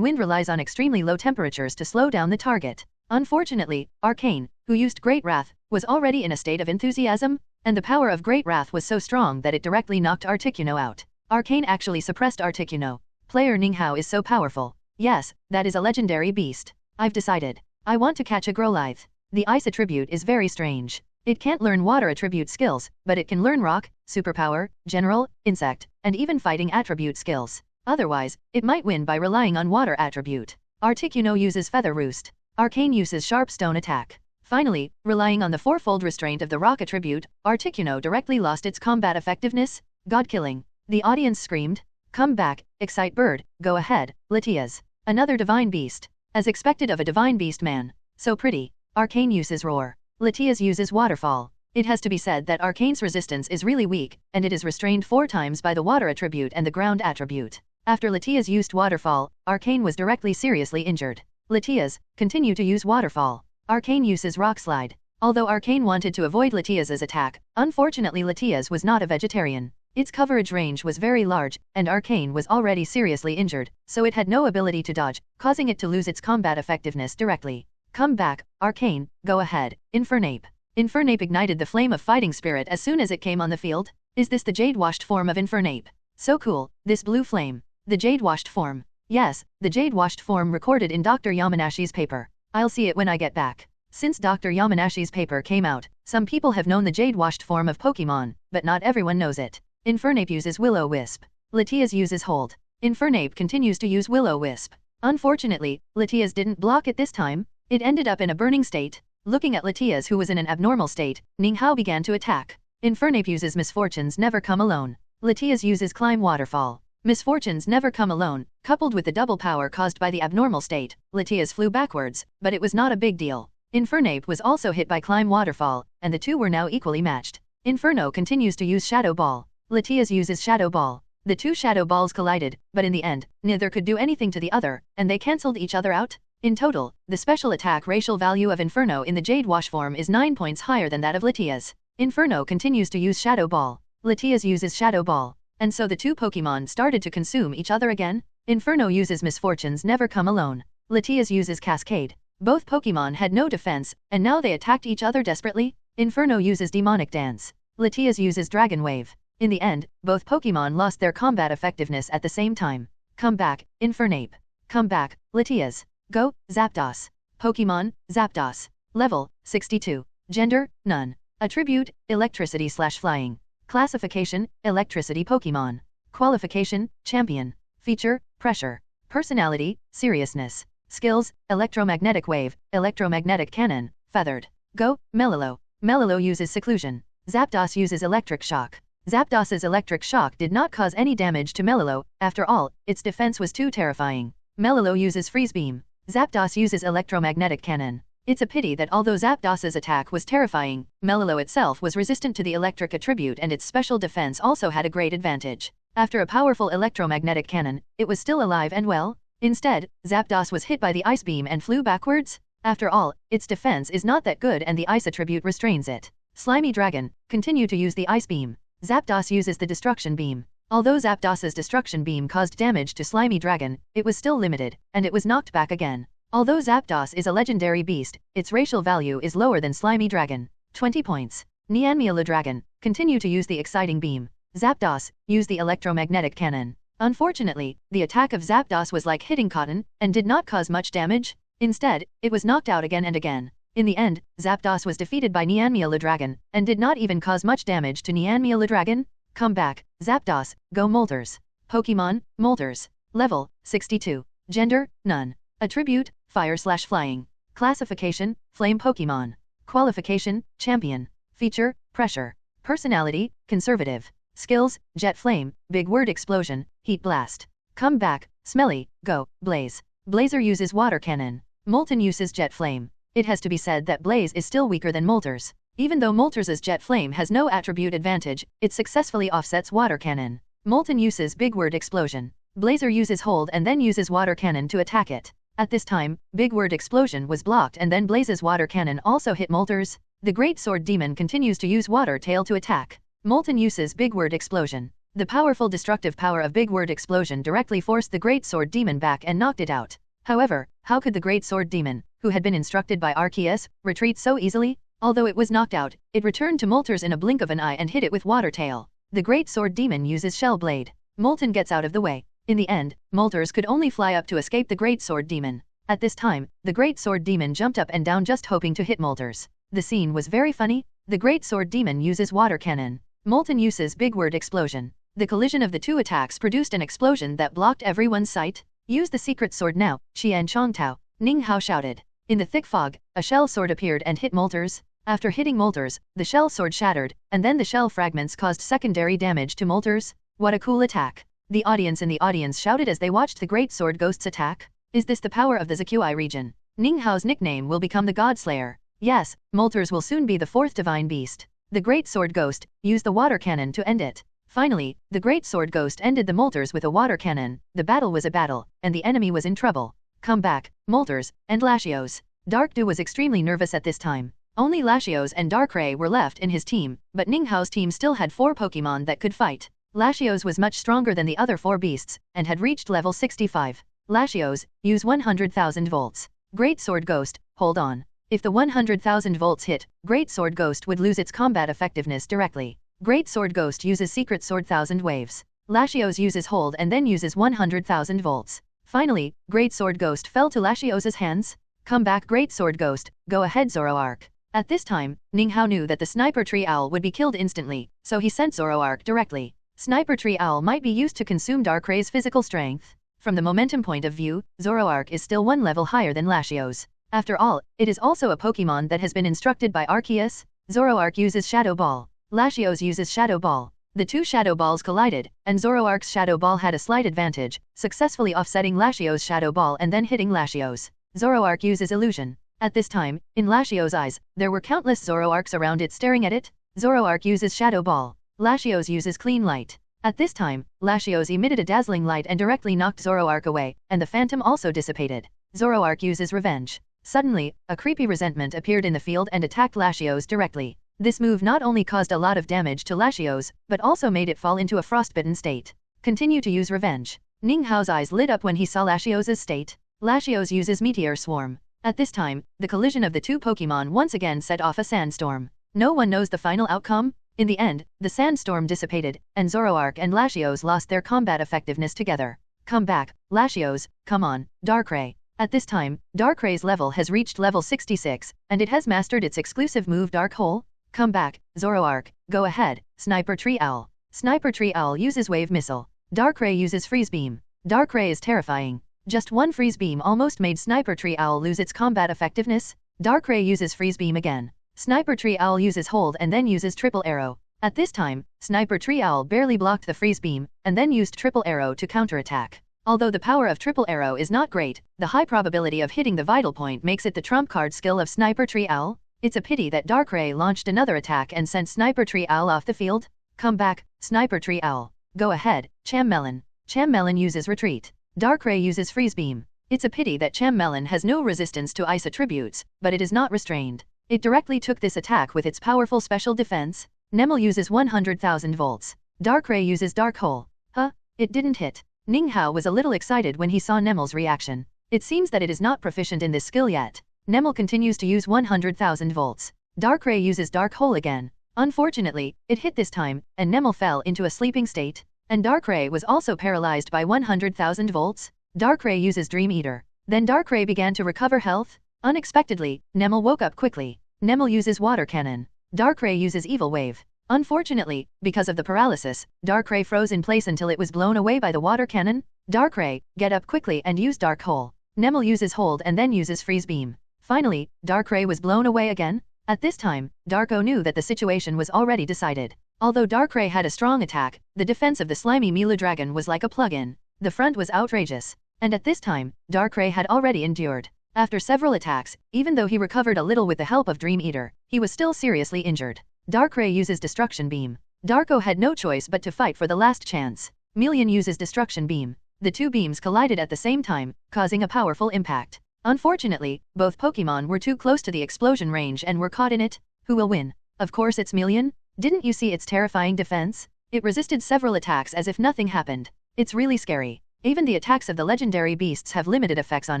relies on extremely low temperatures to slow down the target. Unfortunately, Arcane, who used Great Wrath, was already in a state of enthusiasm, and the power of Great Wrath was so strong that it directly knocked Articuno out. Arcane actually suppressed Articuno. Player Ning Hao is so powerful. Yes, that is a legendary beast. I've decided. I want to catch a Growlithe. The Ice attribute is very strange. It can't learn Water attribute skills, but it can learn Rock, Superpower, General, Insect, and even Fighting attribute skills. Otherwise, it might win by relying on Water attribute. Articuno uses Feather Roost. Arcane uses Sharp Stone Attack. Finally, relying on the fourfold restraint of the Rock attribute, Articuno directly lost its combat effectiveness. God killing. The audience screamed. Come back, Excite Bird, go ahead, Latias. Another divine beast. As expected of a divine beast man. So pretty. Arcane uses Roar. Latias uses Waterfall. It has to be said that Arcane's resistance is really weak, and it is restrained 4 times by the Water attribute and the Ground attribute. After Latias used Waterfall, Arcane was directly seriously injured. Latias, continue to use Waterfall. Arcane uses Rock Slide. Although Arcane wanted to avoid Latias's attack, unfortunately Latias was not a vegetarian. Its coverage range was very large, and Arcane was already seriously injured, so it had no ability to dodge, causing it to lose its combat effectiveness directly. Come back, Arcane, go ahead, Infernape. Infernape ignited the flame of fighting spirit as soon as it came on the field. Is this the jade-washed form of Infernape? So cool, this blue flame. The jade-washed form. Yes, the jade-washed form recorded in Dr. Yamanashi's paper. I'll see it when I get back. Since Dr. Yamanashi's paper came out, some people have known the jade-washed form of Pokémon, but not everyone knows it. Infernape uses Will-O-Wisp. Latias uses Hold. Infernape continues to use Will-O-Wisp. Unfortunately, Latias didn't block it this time. It ended up in a burning state. Looking at Latias, who was in an abnormal state, Ning Hao began to attack. Infernape uses Misfortunes Never Come Alone. Latias uses Climb Waterfall. Misfortunes never come alone. Coupled with the double power caused by the abnormal state, Latias flew backwards, but it was not a big deal. Infernape was also hit by Climb Waterfall, and the two were now equally matched. Inferno continues to use Shadow Ball. Latias uses Shadow Ball. The two Shadow Balls collided, but in the end, neither could do anything to the other, and they cancelled each other out. In total, the special attack racial value of Inferno in the Jade Wash form is 9 points higher than that of Latias. Inferno continues to use Shadow Ball. Latias uses Shadow Ball. And so the two Pokémon started to consume each other again. Inferno uses Misfortunes Never Come Alone. Latias uses Cascade. Both Pokémon had no defense, and now they attacked each other desperately. Inferno uses Demonic Dance. Latias uses Dragon Wave. In the end, both Pokémon lost their combat effectiveness at the same time. Come back, Infernape. Come back, Latias. Go, Zapdos. Pokémon, Zapdos. Level, 62. Gender, none. Attribute, Electricity/Flying. Classification, Electricity Pokémon. Qualification, Champion. Feature, Pressure. Personality, Seriousness. Skills, Electromagnetic Wave, Electromagnetic Cannon, Feathered. Go, Melilo. Melilo uses Seclusion. Zapdos uses Electric Shock. Zapdos's Electric Shock did not cause any damage to Melilo, after all, its defense was too terrifying. Melilo uses Freeze Beam. Zapdos uses Electromagnetic Cannon. It's a pity that although Zapdos's attack was terrifying, Melilo itself was resistant to the electric attribute and its special defense also had a great advantage. After a powerful electromagnetic cannon, it was still alive and well. Instead, Zapdos was hit by the Ice Beam and flew backwards. After all, its defense is not that good and the Ice attribute restrains it. Slimy Dragon, continue to use the Ice Beam. Zapdos uses the Destruction Beam. Although Zapdos's Destruction Beam caused damage to Slimy Dragon, it was still limited, and it was knocked back again. Although Zapdos is a legendary beast, its racial value is lower than Slimy Dragon. 20 points. Nianmeula Dragon, continue to use the Exciting Beam. Zapdos, use the Electromagnetic Cannon. Unfortunately, the attack of Zapdos was like hitting cotton, and did not cause much damage. Instead, it was knocked out again and again. In the end, Zapdos was defeated by Nianmeula Dragon, and did not even cause much damage to Nianmeula Dragon. Come back, Zapdos, go Moltres. Pokémon, Moltres. Level, 62. Gender, none. Attribute, Fire/Flying. Classification, Flame Pokémon. Qualification, Champion. Feature, Pressure. Personality, Conservative. Skills, Jet Flame, Big Word Explosion, Heat Blast. Come back, Smelly, go, Blaze. Blazer uses Water Cannon. Molten uses Jet Flame. It has to be said that Blaze is still weaker than Moltres. Even though Moltres' Jet Flame has no attribute advantage, it successfully offsets Water Cannon. Molten uses Big Word Explosion. Blazer uses Hold and then uses Water Cannon to attack it. At this time, Big Word Explosion was blocked and then Blaze's Water Cannon also hit Moltres. The Great Sword Demon continues to use Water Tail to attack. Molten uses Big Word Explosion. The powerful destructive power of Big Word Explosion directly forced the Great Sword Demon back and knocked it out. However, how could the Great Sword Demon, who had been instructed by Arceus, retreat so easily? Although it was knocked out, it returned to Moltres in a blink of an eye and hit it with Water Tail. The Great Sword Demon uses Shell Blade. Molten gets out of the way. In the end, Moltres could only fly up to escape the Great Sword Demon. At this time, the Great Sword Demon jumped up and down just hoping to hit Moltres. The scene was very funny. The Great Sword Demon uses Water Cannon. Molten uses Big Word Explosion. The collision of the two attacks produced an explosion that blocked everyone's sight. Use the secret sword now, Qian Chongtao, Ning Hao shouted. In the thick fog, a shell sword appeared and hit Moltres. After hitting Moltres, the shell sword shattered, and then the shell fragments caused secondary damage to Moltres. What a cool attack. The audience in the audience shouted as they watched the Great Sword Ghost's attack. Is this the power of the Zaqui region? Ning Hao's nickname will become the God Slayer. Yes, Moltres will soon be the fourth divine beast. The Great Sword Ghost used the Water Cannon to end it. Finally, the Great Sword Ghost ended the Moltres with a Water Cannon. The battle was a battle, and the enemy was in trouble. Come back, Moltres, and Latios. Darkdew was extremely nervous at this time. Only Latios and Darkrai were left in his team, but Ning Hao's team still had 4 Pokémon that could fight. Latios was much stronger than the other 4 beasts, and had reached level 65. Latios, use 100,000 volts. Great Sword Ghost, hold on. If the 100,000 volts hit, Great Sword Ghost would lose its combat effectiveness directly. Great Sword Ghost uses Secret Sword 1000 waves. Latios uses hold and then uses 100,000 volts. Finally, Great Sword Ghost fell to Latios' hands. Come back Great Sword Ghost, go ahead Zoroark. At this time, Ning Hao knew that the Sniper Tree Owl would be killed instantly, so he sent Zoroark directly. Sniper Tree Owl might be used to consume Darkrai's physical strength. From the momentum point of view, Zoroark is still 1 level higher than Latios. After all, it is also a Pokémon that has been instructed by Arceus. Zoroark uses Shadow Ball. Latios uses Shadow Ball. The two Shadow Balls collided, and Zoroark's Shadow Ball had a slight advantage, successfully offsetting Latios' Shadow Ball and then hitting Latios. Zoroark uses Illusion. At this time, in Latios' eyes, there were countless Zoroarks around it staring at it. Zoroark uses Shadow Ball. Latios uses Clean Light. At this time, Latios emitted a dazzling light and directly knocked Zoroark away, and the phantom also dissipated. Zoroark uses Revenge. Suddenly, a creepy resentment appeared in the field and attacked Latios directly. This move not only caused a lot of damage to Latios, but also made it fall into a frostbitten state. Continue to use Revenge. Ninghao's eyes lit up when he saw Latios' state. Latios uses Meteor Swarm. At this time, the collision of the two Pokémon once again set off a sandstorm. No one knows the final outcome. In the end, the sandstorm dissipated, and Zoroark and Latios lost their combat effectiveness together. Come back, Latios, come on, Darkrai. At this time, Darkrai's level has reached level 66, and it has mastered its exclusive move Dark Hole. Come back, Zoroark, go ahead, Sniper Tree Owl. Sniper Tree Owl uses Wave Missile. Darkrai uses Freeze Beam. Darkrai is terrifying. Just one Freeze Beam almost made Sniper Tree Owl lose its combat effectiveness. Darkrai uses Freeze Beam again. Sniper Tree Owl uses Hold and then uses Triple Arrow. At this time, Sniper Tree Owl barely blocked the Freeze Beam, and then used Triple Arrow to counterattack. Although the power of Triple Arrow is not great, the high probability of hitting the Vital Point makes it the trump card skill of Sniper Tree Owl. It's a pity that Darkrai launched another attack and sent Sniper Tree Owl off the field. Come back, Sniper Tree Owl. Go ahead, Chammelon. Chammelon uses Retreat. Darkrai uses Freeze Beam. It's a pity that Chammelon has no resistance to ice attributes, but it is not restrained. It directly took this attack with its powerful special defense. Nemel uses 100,000 volts. Darkrai uses Dark Hole. Huh? It didn't hit. Ninghao was a little excited when he saw Nemel's reaction. It seems that it is not proficient in this skill yet. Nemel continues to use 100,000 volts. Darkrai uses Dark Hole again. Unfortunately, it hit this time, and Nemel fell into a sleeping state. And Darkrai was also paralyzed by 100,000 volts. Darkrai uses Dream Eater. Then Darkrai began to recover health. Unexpectedly, Nemel woke up quickly. Nemel uses Water Cannon. Darkrai uses Evil Wave. Unfortunately, because of the paralysis, Darkrai froze in place until it was blown away by the Water Cannon. Darkrai, get up quickly and use Dark Hole. Nemel uses Hold and then uses Freeze Beam. Finally, Darkrai was blown away again. At this time, Darko knew that the situation was already decided. Although Darkrai had a strong attack, the defense of the slimy Mila Dragon was like a plug-in. The front was outrageous. And at this time, Darkrai had already endured. After several attacks, even though he recovered a little with the help of Dream Eater, he was still seriously injured. Darkrai uses Destruction Beam. Darko had no choice but to fight for the last chance. Million uses Destruction Beam. The two beams collided at the same time, causing a powerful impact. Unfortunately, both Pokémon were too close to the explosion range and were caught in it. Who will win? Of course it's Million. Didn't you see its terrifying defense? It resisted several attacks as if nothing happened. It's really scary. Even the attacks of the legendary beasts have limited effects on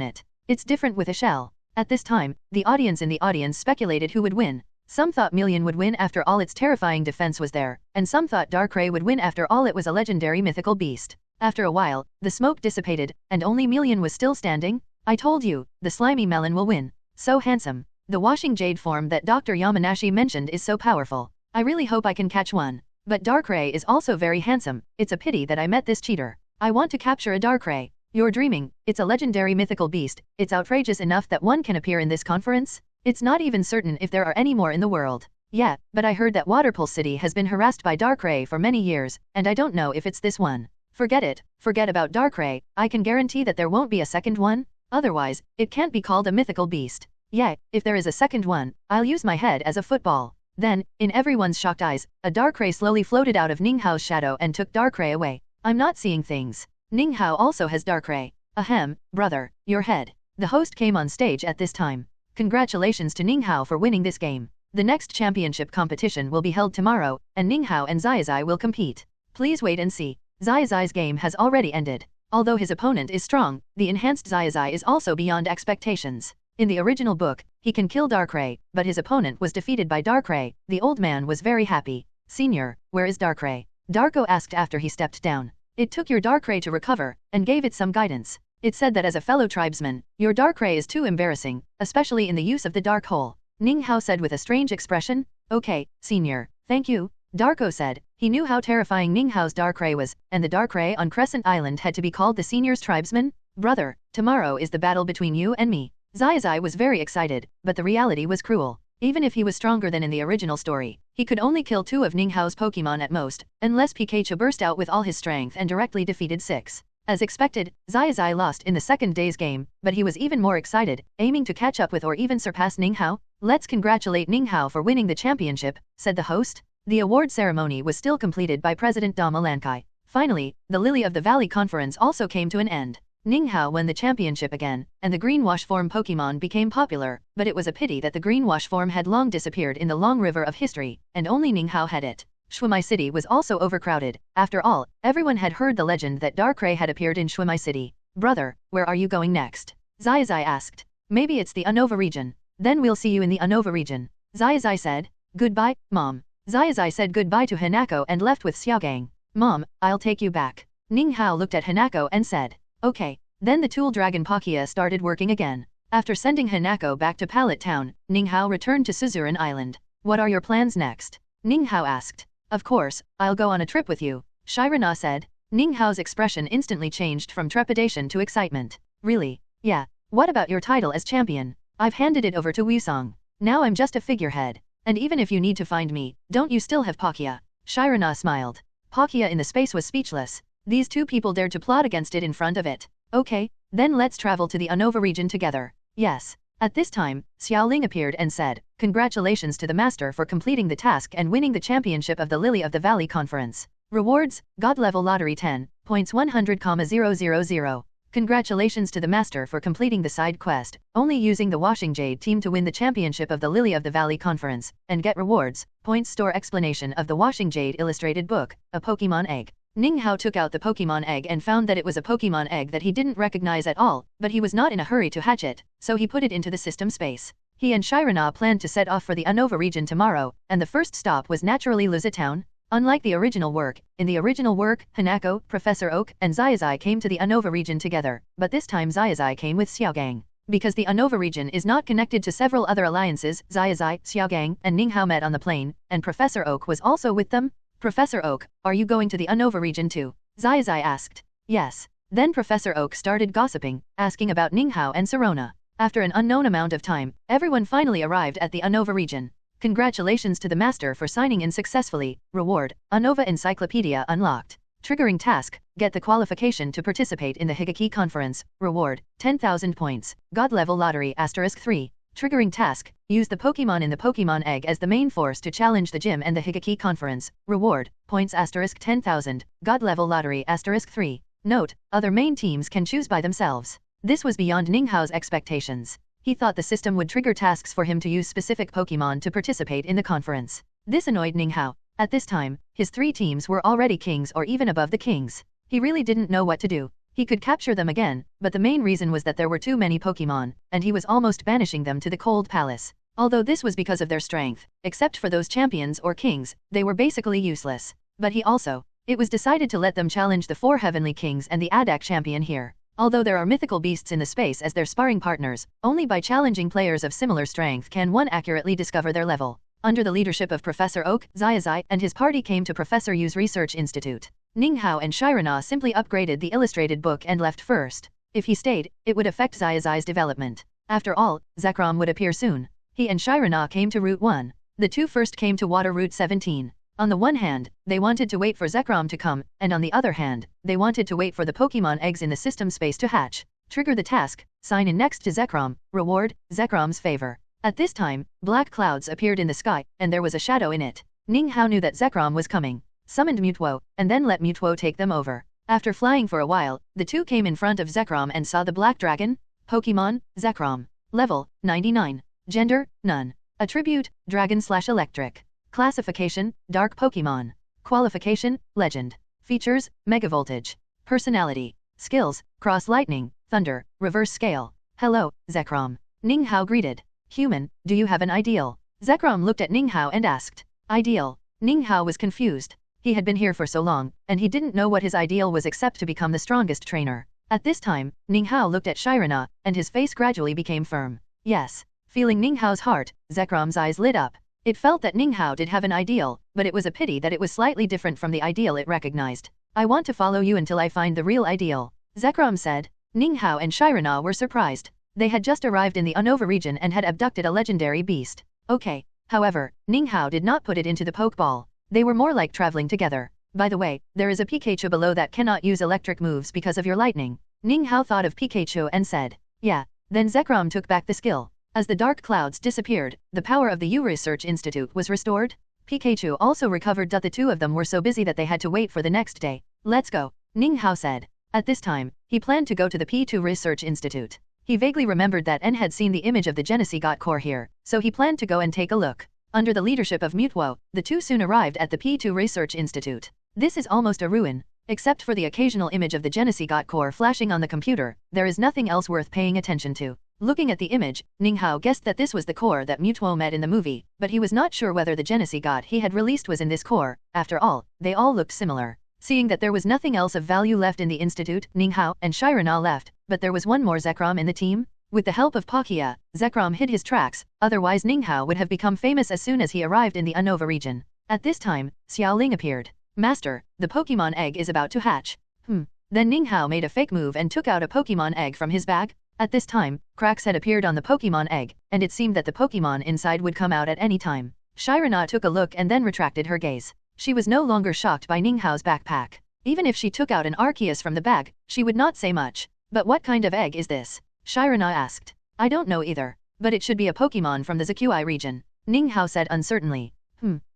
it. It's different with a shell. At this time, the audience speculated who would win. Some thought Million would win after all its terrifying defense was there, and some thought Darkrai would win after all it was a legendary mythical beast. After a while, the smoke dissipated, and only Million was still standing. I told you, the slimy melon will win. So handsome. The washing jade form that Dr. Yamanashi mentioned is so powerful. I really hope I can catch one. But Darkrai is also very handsome. It's a pity that I met this cheater. I want to capture a Darkrai. You're dreaming. It's a legendary mythical beast. It's outrageous enough that one can appear in this conference. It's not even certain if there are any more in the world. Yeah, but I heard that Waterpulse City has been harassed by Darkrai for many years, and I don't know if it's this one. Forget it. Forget about Darkrai. I can guarantee that there won't be a second one. Otherwise, it can't be called a mythical beast. Yeah, if there is a second one, I'll use my head as a football. Then, in everyone's shocked eyes, a Darkrai slowly floated out of Ninghao's shadow and took Darkrai away. I'm not seeing things. Ninghao also has Darkrai. Ahem, brother, your head. The host came on stage at this time. Congratulations to Ninghao for winning this game. The next championship competition will be held tomorrow, and Ninghao and Zazai will compete. Please wait and see. Zazai's game has already ended. Although his opponent is strong, the enhanced Zazai is also beyond expectations. In the original book, he can kill Darkrai, but his opponent was defeated by Darkrai. The old man was very happy. Senior, where is Darkrai? Darko asked after he stepped down. It took your Darkrai to recover, and gave it some guidance. It said that as a fellow tribesman, your Darkrai is too embarrassing, especially in the use of the Dark Hole. Ninghao said with a strange expression. Okay, senior, thank you. Darko said. He knew how terrifying Ninghao's Darkrai was, and the Darkrai on Crescent Island had to be called the senior's tribesman. Brother, tomorrow is the battle between you and me. Zazai was very excited, but the reality was cruel. Even if he was stronger than in the original story, he could only kill 2 of Ninghao's Pokémon at most, unless Pikachu burst out with all his strength and directly defeated 6. As expected, Zazai lost in the second day's game, but he was even more excited, aiming to catch up with or even surpass Ninghao. "Let's congratulate Ninghao for winning the championship," said the host. The award ceremony was still completed by President Dama Lankai. Finally, the Lily of the Valley conference also came to an end. Ninghao won the championship again, and the greenwash form Pokémon became popular, but it was a pity that the greenwash form had long disappeared in the long river of history, and only Ninghao had it. Shuimai City was also overcrowded. After all, everyone had heard the legend that Darkrai had appeared in Shuimai City. "Brother, where are you going next?" Zazai asked. "Maybe it's the Unova region. Then we'll see you in the Unova region." Zazai said. "Goodbye, Mom." Zazai said goodbye to Hanako and left with Xiaogang. "Mom, I'll take you back." Ninghao looked at Hanako and said. "Okay." Then the Tool Dragon Palkia started working again. After sending Hanako back to Pallet Town, Ninghao returned to Suzuran Island. "What are your plans next?" Ninghao asked. "Of course, I'll go on a trip with you," Shirana said. Ninghao's expression instantly changed from trepidation to excitement. "Really? Yeah. What about your title as champion? I've handed it over to Wusong. Now I'm just a figurehead. And even if you need to find me, don't you still have Palkia?" Shirana smiled. Palkia in the space was speechless. These 2 people dared to plot against it in front of it. "Okay, then let's travel to the Unova region together." "Yes." At this time, Xiaoling appeared and said, "Congratulations to the master for completing the task and winning the championship of the Lily of the Valley conference. Rewards, God level lottery 10, points 100,000. Congratulations to the master for completing the side quest, only using the Washing Jade team to win the championship of the Lily of the Valley conference, and get rewards, points store explanation of the Washing Jade illustrated book, a Pokemon egg." Ninghao took out the Pokemon egg and found that it was a Pokemon egg that he didn't recognize at all, but he was not in a hurry to hatch it, so he put it into the system space. He and Shirana planned to set off for the Unova region tomorrow, and the first stop was naturally Luza Town. Unlike the original work, in the original work, Hanako, Professor Oak, and Zazai came to the Unova region together, but this time Zazai came with Xiaogang. Because the Unova region is not connected to several other alliances, Zazai, Xiaogang, and Ninghao met on the plane, and Professor Oak was also with them. "Professor Oak, are you going to the Unova region too?" Zazai asked. "Yes." Then Professor Oak started gossiping, asking about Ninghao and Sirona. After an unknown amount of time, everyone finally arrived at the Unova region. "Congratulations to the master for signing in successfully. Reward, Unova Encyclopedia unlocked. Triggering task, get the qualification to participate in the Higaki conference. Reward, 10,000 points. God level lottery *3. Triggering task, use the Pokemon in the Pokemon egg as the main force to challenge the gym and the Higaki conference. Reward, points *10,000. God level lottery *3. Note, other main teams can choose by themselves." This was beyond Ninghao's expectations. He thought the system would trigger tasks for him to use specific Pokemon to participate in the conference. This annoyed Ninghao. At this time, his 3 teams were already kings or even above the kings. He really didn't know what to do. He could capture them again, but the main reason was that there were too many Pokemon, and he was almost banishing them to the Cold Palace. Although this was because of their strength, except for those champions or kings, they were basically useless. But it was decided to let them challenge the 4 Heavenly Kings and the Adak champion here. Although there are mythical beasts in the space as their sparring partners, only by challenging players of similar strength can one accurately discover their level. Under the leadership of Professor Oak, Zazai and his party came to Professor Yu's research institute. Ninghao and Shirana simply upgraded the illustrated book and left first. If he stayed, it would affect Zazai's development. After all, Zekrom would appear soon. He and Shirana came to Route 1. The 2 first came to Water Route 17. On the one hand, they wanted to wait for Zekrom to come, and on the other hand, they wanted to wait for the Pokemon eggs in the system space to hatch. Trigger the task, sign in next to Zekrom. Reward, Zekrom's favor. At this time, black clouds appeared in the sky, and there was a shadow in it. Ninghao knew that Zekrom was coming. Summoned Mutwo, and then let Mutwo take them over. After flying for a while, the 2 came in front of Zekrom and saw the black dragon. Pokemon, Zekrom. Level, 99. Gender, none. Attribute, dragon/electric. Classification, dark Pokemon. Qualification, legend. Features, megavoltage. Personality. Skills, cross lightning, thunder, reverse scale. "Hello, Zekrom." Ninghao greeted. "Human, do you have an ideal?" Zekrom looked at Ninghao and asked. "Ideal?" Ninghao was confused. He had been here for so long, and he didn't know what his ideal was except to become the strongest trainer. At this time, Ninghao looked at Shirana, and his face gradually became firm. Yes. Feeling Ninghao's heart, Zekrom's eyes lit up. It felt that Ninghao did have an ideal, but it was a pity that it was slightly different from the ideal it recognized. "I want to follow you until I find the real ideal," Zekrom said. Ninghao and Shirana were surprised. They had just arrived in the Unova region and had abducted a legendary beast. Okay. However, Ninghao did not put it into the Pokeball. They were more like traveling together. By the way, there is a Pikachu below that cannot use electric moves because of your lightning. Ninghao thought of Pikachu and said, yeah. Then Zekrom took back the skill. As the dark clouds disappeared, the power of the U Research Institute was restored. Pikachu also recovered. The two of them were so busy that they had to wait for the next day. Let's go, Ninghao said. At this time, he planned to go to the P2 Research Institute. He vaguely remembered that N had seen the image of the Genesee God core here, so he planned to go and take a look. Under the leadership of Mutwo, the two soon arrived at the P2 Research Institute. This is almost a ruin. Except for the occasional image of the Genesee God core flashing on the computer, there is nothing else worth paying attention to. Looking at the image, Ninghao guessed that this was the core that Mutwo met in the movie, but he was not sure whether the Genesee God he had released was in this core. After all, they all looked similar. Seeing that there was nothing else of value left in the institute, Ninghao and Shirana left, but there was one more Zekrom in the team. With the help of Palkia, Zekrom hid his tracks, otherwise Ninghao would have become famous as soon as he arrived in the Unova region. At this time, Xiaoling appeared. Master, the Pokemon egg is about to hatch. Then Ninghao made a fake move and took out a Pokemon egg from his bag. At this time, cracks had appeared on the Pokemon egg, and it seemed that the Pokemon inside would come out at any time. Shirana took a look and then retracted her gaze. She was no longer shocked by Ninghao's backpack. Even if she took out an Arceus from the bag, she would not say much. But what kind of egg is this? Shirana asked. I don't know either, but it should be a Pokemon from the Zazai region, Ninghao said uncertainly.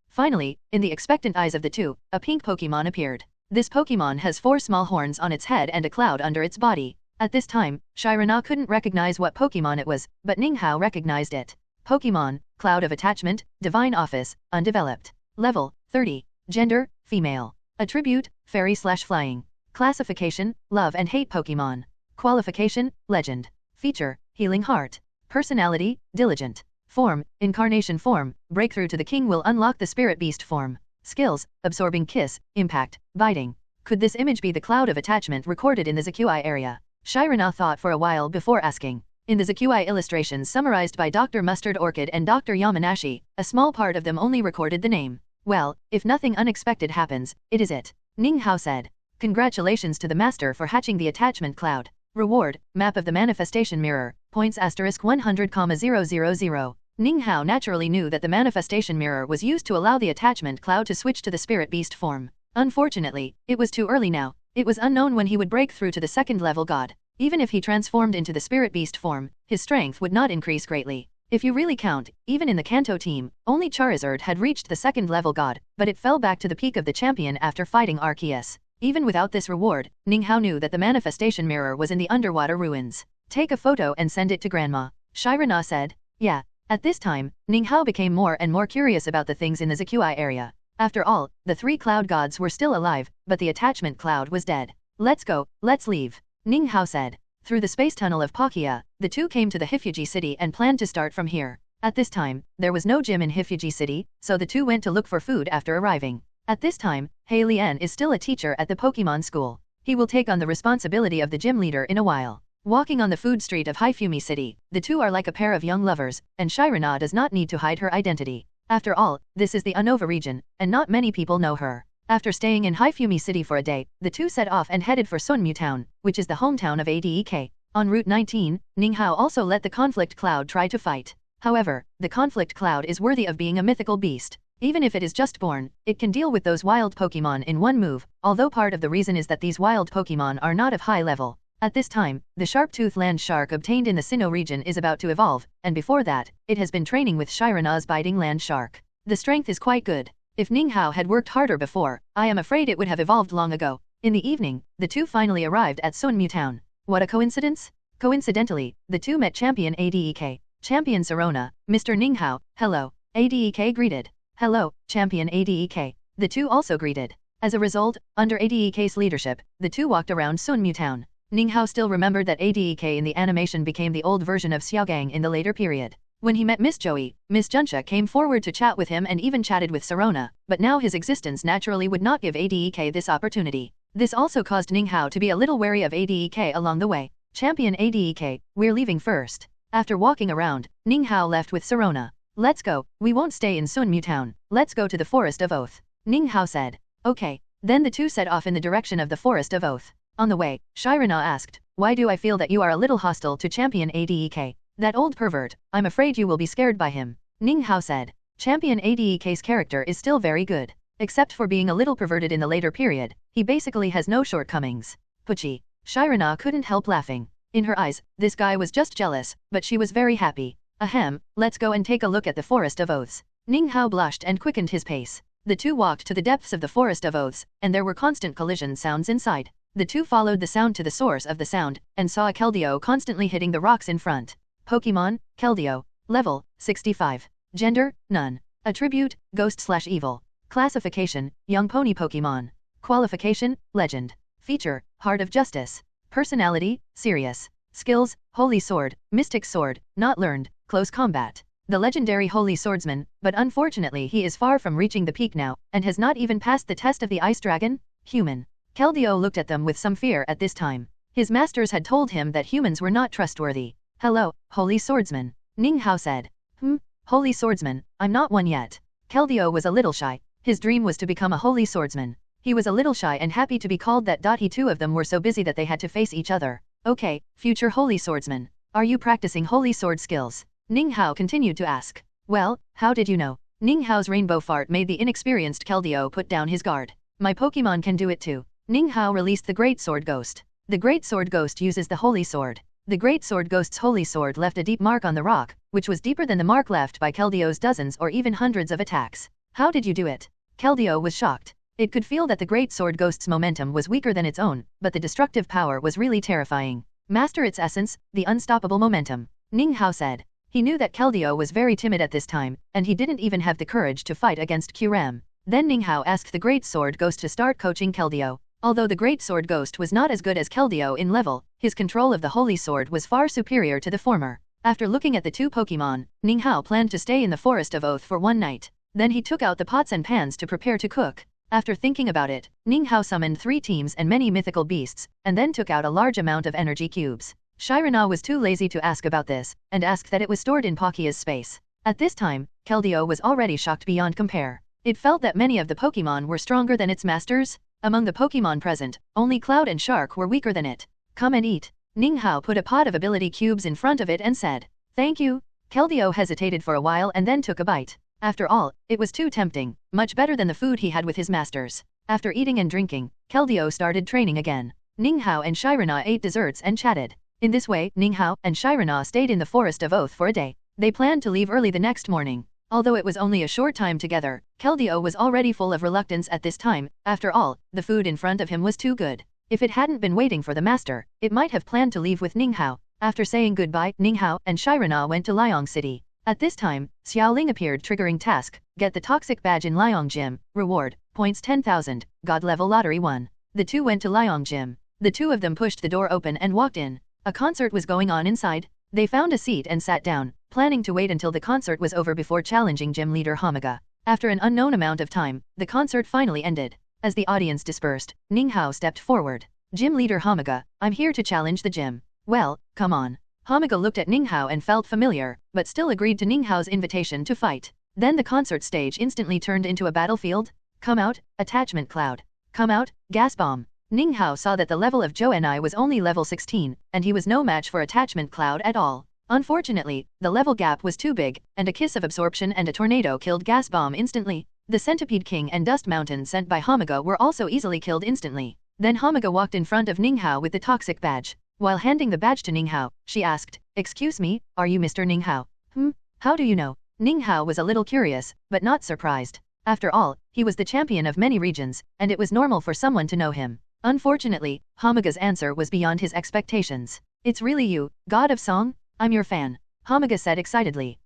Finally, in the expectant eyes of the two, a pink Pokemon appeared. This Pokemon has 4 small horns on its head and a cloud under its body. At this time, Shirana couldn't recognize what Pokemon it was, but Ninghao recognized it. Pokemon, Cloud of Attachment, Divine Office, Undeveloped. Level, 30. Gender, Female. Attribute, Fairy/Flying. Classification, Love and Hate Pokemon. Qualification, Legend. Feature, Healing Heart. Personality, Diligent. Form, Incarnation Form, Breakthrough to the King will unlock the Spirit Beast form. Skills, Absorbing Kiss, Impact, Biting. Could this image be the Cloud of Attachment recorded in the Zazai area? Shirana thought for a while before asking. In the Zazai illustrations summarized by Dr. Mustard Orchid and Dr. Yamanashi, a small part of them only recorded the name. Well, if nothing unexpected happens, it is it. Ninghao said. Congratulations to the master for hatching the attachment cloud. Reward, Map of the Manifestation Mirror, points *100,000. Ninghao naturally knew that the Manifestation Mirror was used to allow the attachment cloud to switch to the Spirit Beast form. Unfortunately, it was too early now. It was unknown when he would break through to the second level god. Even if he transformed into the Spirit Beast form, his strength would not increase greatly. If you really count, even in the Kanto team, only Charizard had reached the second level god, but it fell back to the peak of the champion after fighting Arceus. Even without this reward, Ninghao knew that the Manifestation Mirror was in the underwater ruins. Take a photo and send it to Grandma, Shirana said. Yeah. At this time, Ninghao became more and more curious about the things in the Zazai area. After all, the 3 cloud gods were still alive, but the attachment cloud was dead. Let's go, let's leave, Ninghao said. Through the space tunnel of Palkia, the two came to the Hifuji city and planned to start from here. At this time, there was no gym in Hifuji city, so the two went to look for food after arriving. At this time, Hei Lian is still a teacher at the Pokemon school. He will take on the responsibility of the gym leader in a while. Walking on the food street of Haifumi City, the two are like a pair of young lovers, and Shirana does not need to hide her identity. After all, this is the Unova region, and not many people know her. After staying in Haifumi City for a day, the two set off and headed for Sunmu Town, which is the hometown of Adek. En route 19, Ninghao also let the Conflict Cloud try to fight. However, the Conflict Cloud is worthy of being a mythical beast. Even if it is just born, it can deal with those wild Pokemon in one move, although part of the reason is that these wild Pokemon are not of high level. At this time, the Sharp-Tooth Land Shark obtained in the Sinnoh region is about to evolve, and before that, it has been training with Shirana's Biting Land Shark. The strength is quite good. If Ninghao had worked harder before, I am afraid it would have evolved long ago. In the evening, the two finally arrived at Sunmu Town. What a coincidence? Coincidentally, the two met Champion Adek. Champion Sirona, Mr. Ninghao, hello. Adek greeted. Hello, Champion Adek. The two also greeted. As a result, under Adek's leadership, the two walked around Sunmu Town. Ninghao still remembered that Adek in the animation became the old version of Xiaogang in the later period. When he met Miss Joey, Miss Junsha came forward to chat with him and even chatted with Sirona, but now his existence naturally would not give Adek this opportunity. This also caused Ninghao to be a little wary of Adek along the way. Champion Adek, we're leaving first. After walking around, Ninghao left with Sirona. Let's go, we won't stay in Sunmu Town, let's go to the Forest of Oath, Ninghao said. Okay. Then the two set off in the direction of the Forest of Oath. On the way, Shirana asked, why do I feel that you are a little hostile to Champion Adek? That old pervert, I'm afraid you will be scared by him. Ninghao said. Champion ADEK's character is still very good. Except for being a little perverted in the later period, he basically has no shortcomings. Pucci. Shirana couldn't help laughing. In her eyes, this guy was just jealous, but she was very happy. Ahem, let's go and take a look at the Forest of Oaths. Ninghao blushed and quickened his pace. The two walked to the depths of the Forest of Oaths, and there were constant collision sounds inside. The two followed the sound to the source of the sound, and saw a Keldeo constantly hitting the rocks in front. Pokemon, Keldeo. Level, 65. Gender, none. Attribute, Ghost/Evil. Classification, Young Pony Pokemon. Qualification, Legend. Feature, Heart of Justice. Personality, Serious. Skills, Holy Sword, Mystic Sword, Not Learned, Close Combat. The legendary Holy Swordsman, but unfortunately he is far from reaching the peak now, and has not even passed the test of the Ice Dragon. Human. Keldeo looked at them with some fear at this time. His masters had told him that humans were not trustworthy. Hello, Holy Swordsman. Ninghao said. Holy Swordsman, I'm not one yet. Keldeo was a little shy. His dream was to become a Holy Swordsman. He was a little shy and happy to be called that. He two of them were so busy that they had to face each other. Okay, future Holy Swordsman. Are you practicing Holy Sword skills? Ninghao continued to ask. Well, how did you know? Ninghao's rainbow fart made the inexperienced Keldeo put down his guard. My Pokemon can do it too. Ninghao released the Great Sword Ghost. The Great Sword Ghost uses the Holy Sword. The Great Sword Ghost's Holy Sword left a deep mark on the rock, which was deeper than the mark left by Keldeo's dozens or even hundreds of attacks. How did you do it? Keldeo was shocked. It could feel that the Great Sword Ghost's momentum was weaker than its own, but the destructive power was really terrifying. Master its essence, the unstoppable momentum. Ninghao said. He knew that Keldeo was very timid at this time, and he didn't even have the courage to fight against Kyurem. Then Ninghao asked the Great Sword Ghost to start coaching Keldeo. Although the Great Sword Ghost was not as good as Keldeo in level, his control of the Holy Sword was far superior to the former. After looking at the two Pokemon, Ninghao planned to stay in the Forest of Oath for one night. Then he took out the pots and pans to prepare to cook. After thinking about it, Ninghao summoned 3 teams and many mythical beasts, and then took out a large amount of energy cubes. Shirana was too lazy to ask about this, and asked that it was stored in Palkia's space. At this time, Keldeo was already shocked beyond compare. It felt that many of the Pokemon were stronger than its masters. Among the Pokemon present, only Cloud and Shark were weaker than it. Come and eat. Ninghao put a pot of ability cubes in front of it and said, Thank you. Keldeo hesitated for a while and then took a bite. After all, it was too tempting, much better than the food he had with his masters. After eating and drinking, Keldeo started training again. Ninghao and Shirana ate desserts and chatted. In this way, Ninghao and Shirana stayed in the Forest of Oath for a day. They planned to leave early the next morning. Although it was only a short time together, Keldeo was already full of reluctance at this time. After all, the food in front of him was too good. If it hadn't been waiting for the master, it might have planned to leave with Ninghao. After saying goodbye, Ninghao and Shirana went to Liang City. At this time, Xiaoling appeared, triggering task, get the toxic badge in Liang Gym, reward, points 10,000, God level lottery 1. The two went to Liang Gym. The two of them pushed the door open and walked in. A concert was going on inside. They found a seat and sat down, planning to wait until the concert was over before challenging gym leader Hamaga. After an unknown amount of time, the concert finally ended. As the audience dispersed, Ninghao stepped forward. Gym leader Hamaga, I'm here to challenge the gym. Well, come on. Hamaga looked at Ninghao and felt familiar, but still agreed to Ninghao's invitation to fight. Then the concert stage instantly turned into a battlefield. Come out, attachment cloud. Come out, gas bomb. Ninghao saw that the level of Giovanni was only level 16, and he was no match for attachment cloud at all. Unfortunately, the level gap was too big, and a kiss of absorption and a tornado killed gas bomb instantly. The Centipede King and Dust Mountain sent by Hamaga were also easily killed instantly. Then Hamaga walked in front of Ninghao with the toxic badge. While handing the badge to Ninghao, she asked, Excuse me, are you Mr. Ninghao? How do you know? Ninghao was a little curious, but not surprised. After all, he was the champion of many regions, and it was normal for someone to know him. Unfortunately, Hamaga's answer was beyond his expectations. It's really you, God of Song? I'm your fan. Hamaga said excitedly.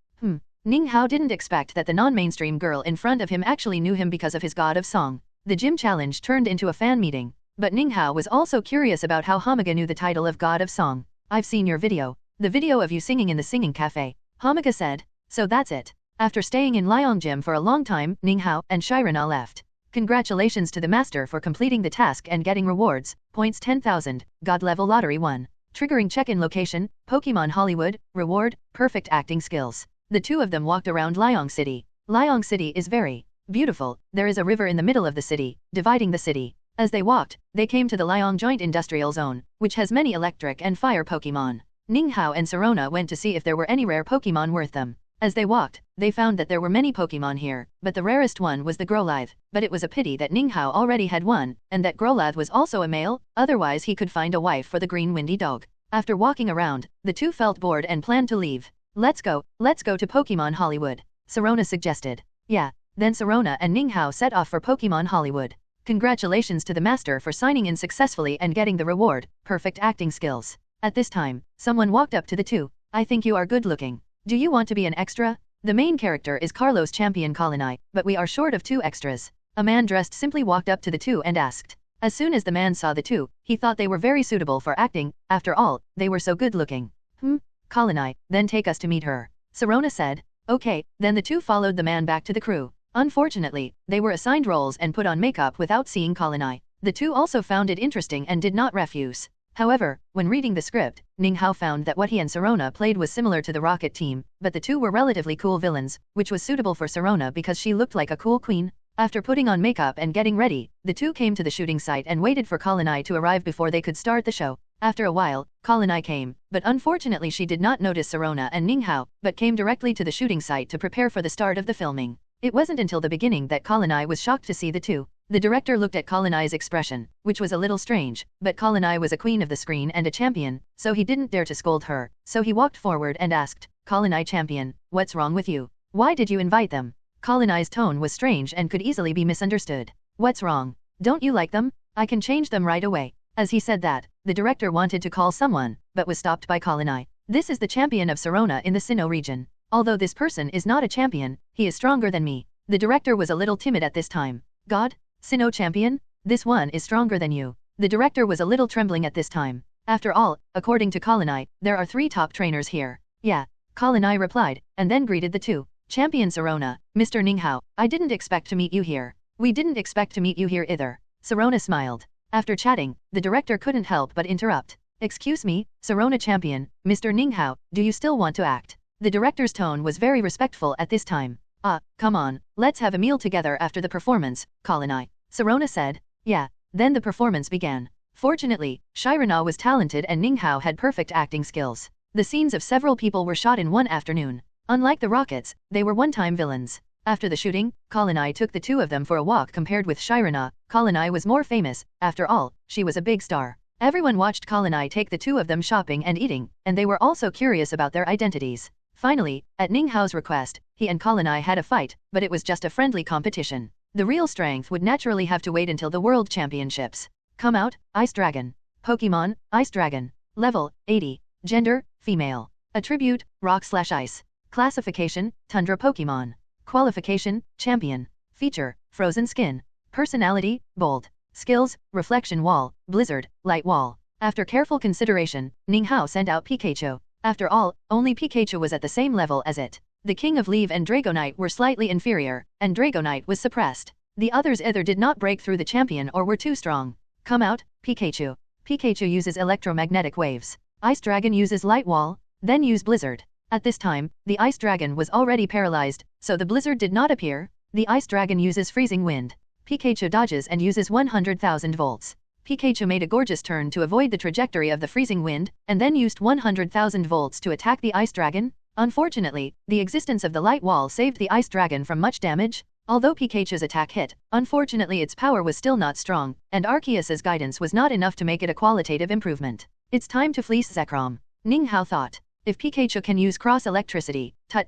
Ninghao didn't expect that the non-mainstream girl in front of him actually knew him because of his God of Song. The gym challenge turned into a fan meeting. But Ninghao was also curious about how Hamaga knew the title of God of Song. I've seen your video. The video of you singing in the singing cafe. Hamaga said. So that's it. After staying in Liang Gym for a long time, Ninghao and Shirana left. Congratulations to the master for completing the task and getting rewards, points 10,000, God level lottery 1. Triggering check-in location, Pokemon Hollywood, reward, perfect acting skills. The two of them walked around Liang City. Liang City is very beautiful. There is a river in the middle of the city, dividing the city. As they walked, they came to the Liang Joint Industrial Zone, which has many electric and fire Pokemon. Ninghao and Serona went to see if there were any rare Pokemon worth them. As they walked, they found that there were many Pokémon here, but the rarest one was the Growlithe, but it was a pity that Ninghao already had one, and that Growlithe was also a male, otherwise he could find a wife for the green windy dog. After walking around, the two felt bored and planned to leave. Let's go to Pokémon Hollywood, Sirona suggested. Yeah, then Sirona and Ninghao set off for Pokémon Hollywood. Congratulations to the master for signing in successfully and getting the reward, perfect acting skills. At this time, someone walked up to the two. I think you are good looking. Do you want to be an extra? The main character is Carlos Champion Colini, but we are short of 2 extras. A man dressed simply walked up to the two and asked. As soon as the man saw the two, he thought they were very suitable for acting, after all, they were so good looking. Colini, then take us to meet her. Sirona said. Okay, then the two followed the man back to the crew. Unfortunately, they were assigned roles and put on makeup without seeing Colini. The two also found it interesting and did not refuse. However, when reading the script, Ninghao found that what he and Sirona played was similar to the Rocket team, but the two were relatively cool villains, which was suitable for Sirona because she looked like a cool queen. After putting on makeup and getting ready, the two came to the shooting site and waited for Colini to arrive before they could start the show. After a while, Colini came, but unfortunately she did not notice Sirona and Ninghao, but came directly to the shooting site to prepare for the start of the filming. It wasn't until the beginning that Colini was shocked to see the two. The director looked at Colini's expression, which was a little strange, but Colini was a queen of the screen and a champion, so he didn't dare to scold her, so he walked forward and asked, Colini champion, what's wrong with you? Why did you invite them? Colini's tone was strange and could easily be misunderstood. What's wrong? Don't you like them? I can change them right away. As he said that, the director wanted to call someone, but was stopped by Colini. This is the champion of Sirona in the Sinnoh region. Although this person is not a champion, he is stronger than me. The director was a little timid at this time. God? Sinnoh champion? This one is stronger than you. The director was a little trembling at this time. After all, according to Colini, there are 3 top trainers here. Yeah. Colini replied, and then greeted the two. Champion Sirona, Mr. Ninghao, I didn't expect to meet you here. We didn't expect to meet you here either. Sirona smiled. After chatting, the director couldn't help but interrupt. Excuse me, Sirona champion, Mr. Ninghao, do you still want to act? The director's tone was very respectful at this time. Come on, let's have a meal together after the performance, Colini. Sirona said. Yeah, then the performance began. Fortunately, Shirana was talented and Ninghao had perfect acting skills. The scenes of several people were shot in one afternoon. Unlike the Rockets, they were one-time villains. After the shooting, Colini took the two of them for a walk. Compared with Shirana, Colini was more famous, after all, she was a big star. Everyone watched Colini take the two of them shopping and eating, and they were also curious about their identities. Finally, at Ninghao's request, he and Colini had a fight, but it was just a friendly competition. The real strength would naturally have to wait until the World Championships. Come out, Ice Dragon. Pokémon, Ice Dragon. Level, 80. Gender, female. Attribute, Rock/Ice. Classification, Tundra Pokémon. Qualification, Champion. Feature, Frozen Skin. Personality, Bold. Skills, Reflection Wall, Blizzard, Light Wall. After careful consideration, Ninghao sent out Pikachu. After all, only Pikachu was at the same level as it. The King of Leaf and Dragonite were slightly inferior, and Dragonite was suppressed. The others either did not break through the champion or were too strong. Come out, Pikachu. Pikachu uses electromagnetic waves. Ice Dragon uses Light Wall, then use Blizzard. At this time, the Ice Dragon was already paralyzed, so the Blizzard did not appear. The Ice Dragon uses Freezing Wind. Pikachu dodges and uses 100,000 volts. Pikachu made a gorgeous turn to avoid the trajectory of the freezing wind, and then used 100,000 volts to attack the Ice Dragon. Unfortunately, the existence of the Light Wall saved the Ice Dragon from much damage. Although Pikachu's attack hit, unfortunately its power was still not strong, and Arceus's guidance was not enough to make it a qualitative improvement. It's time to fleece Zekrom. Ninghao thought. If Pikachu can use cross-electricity, tut,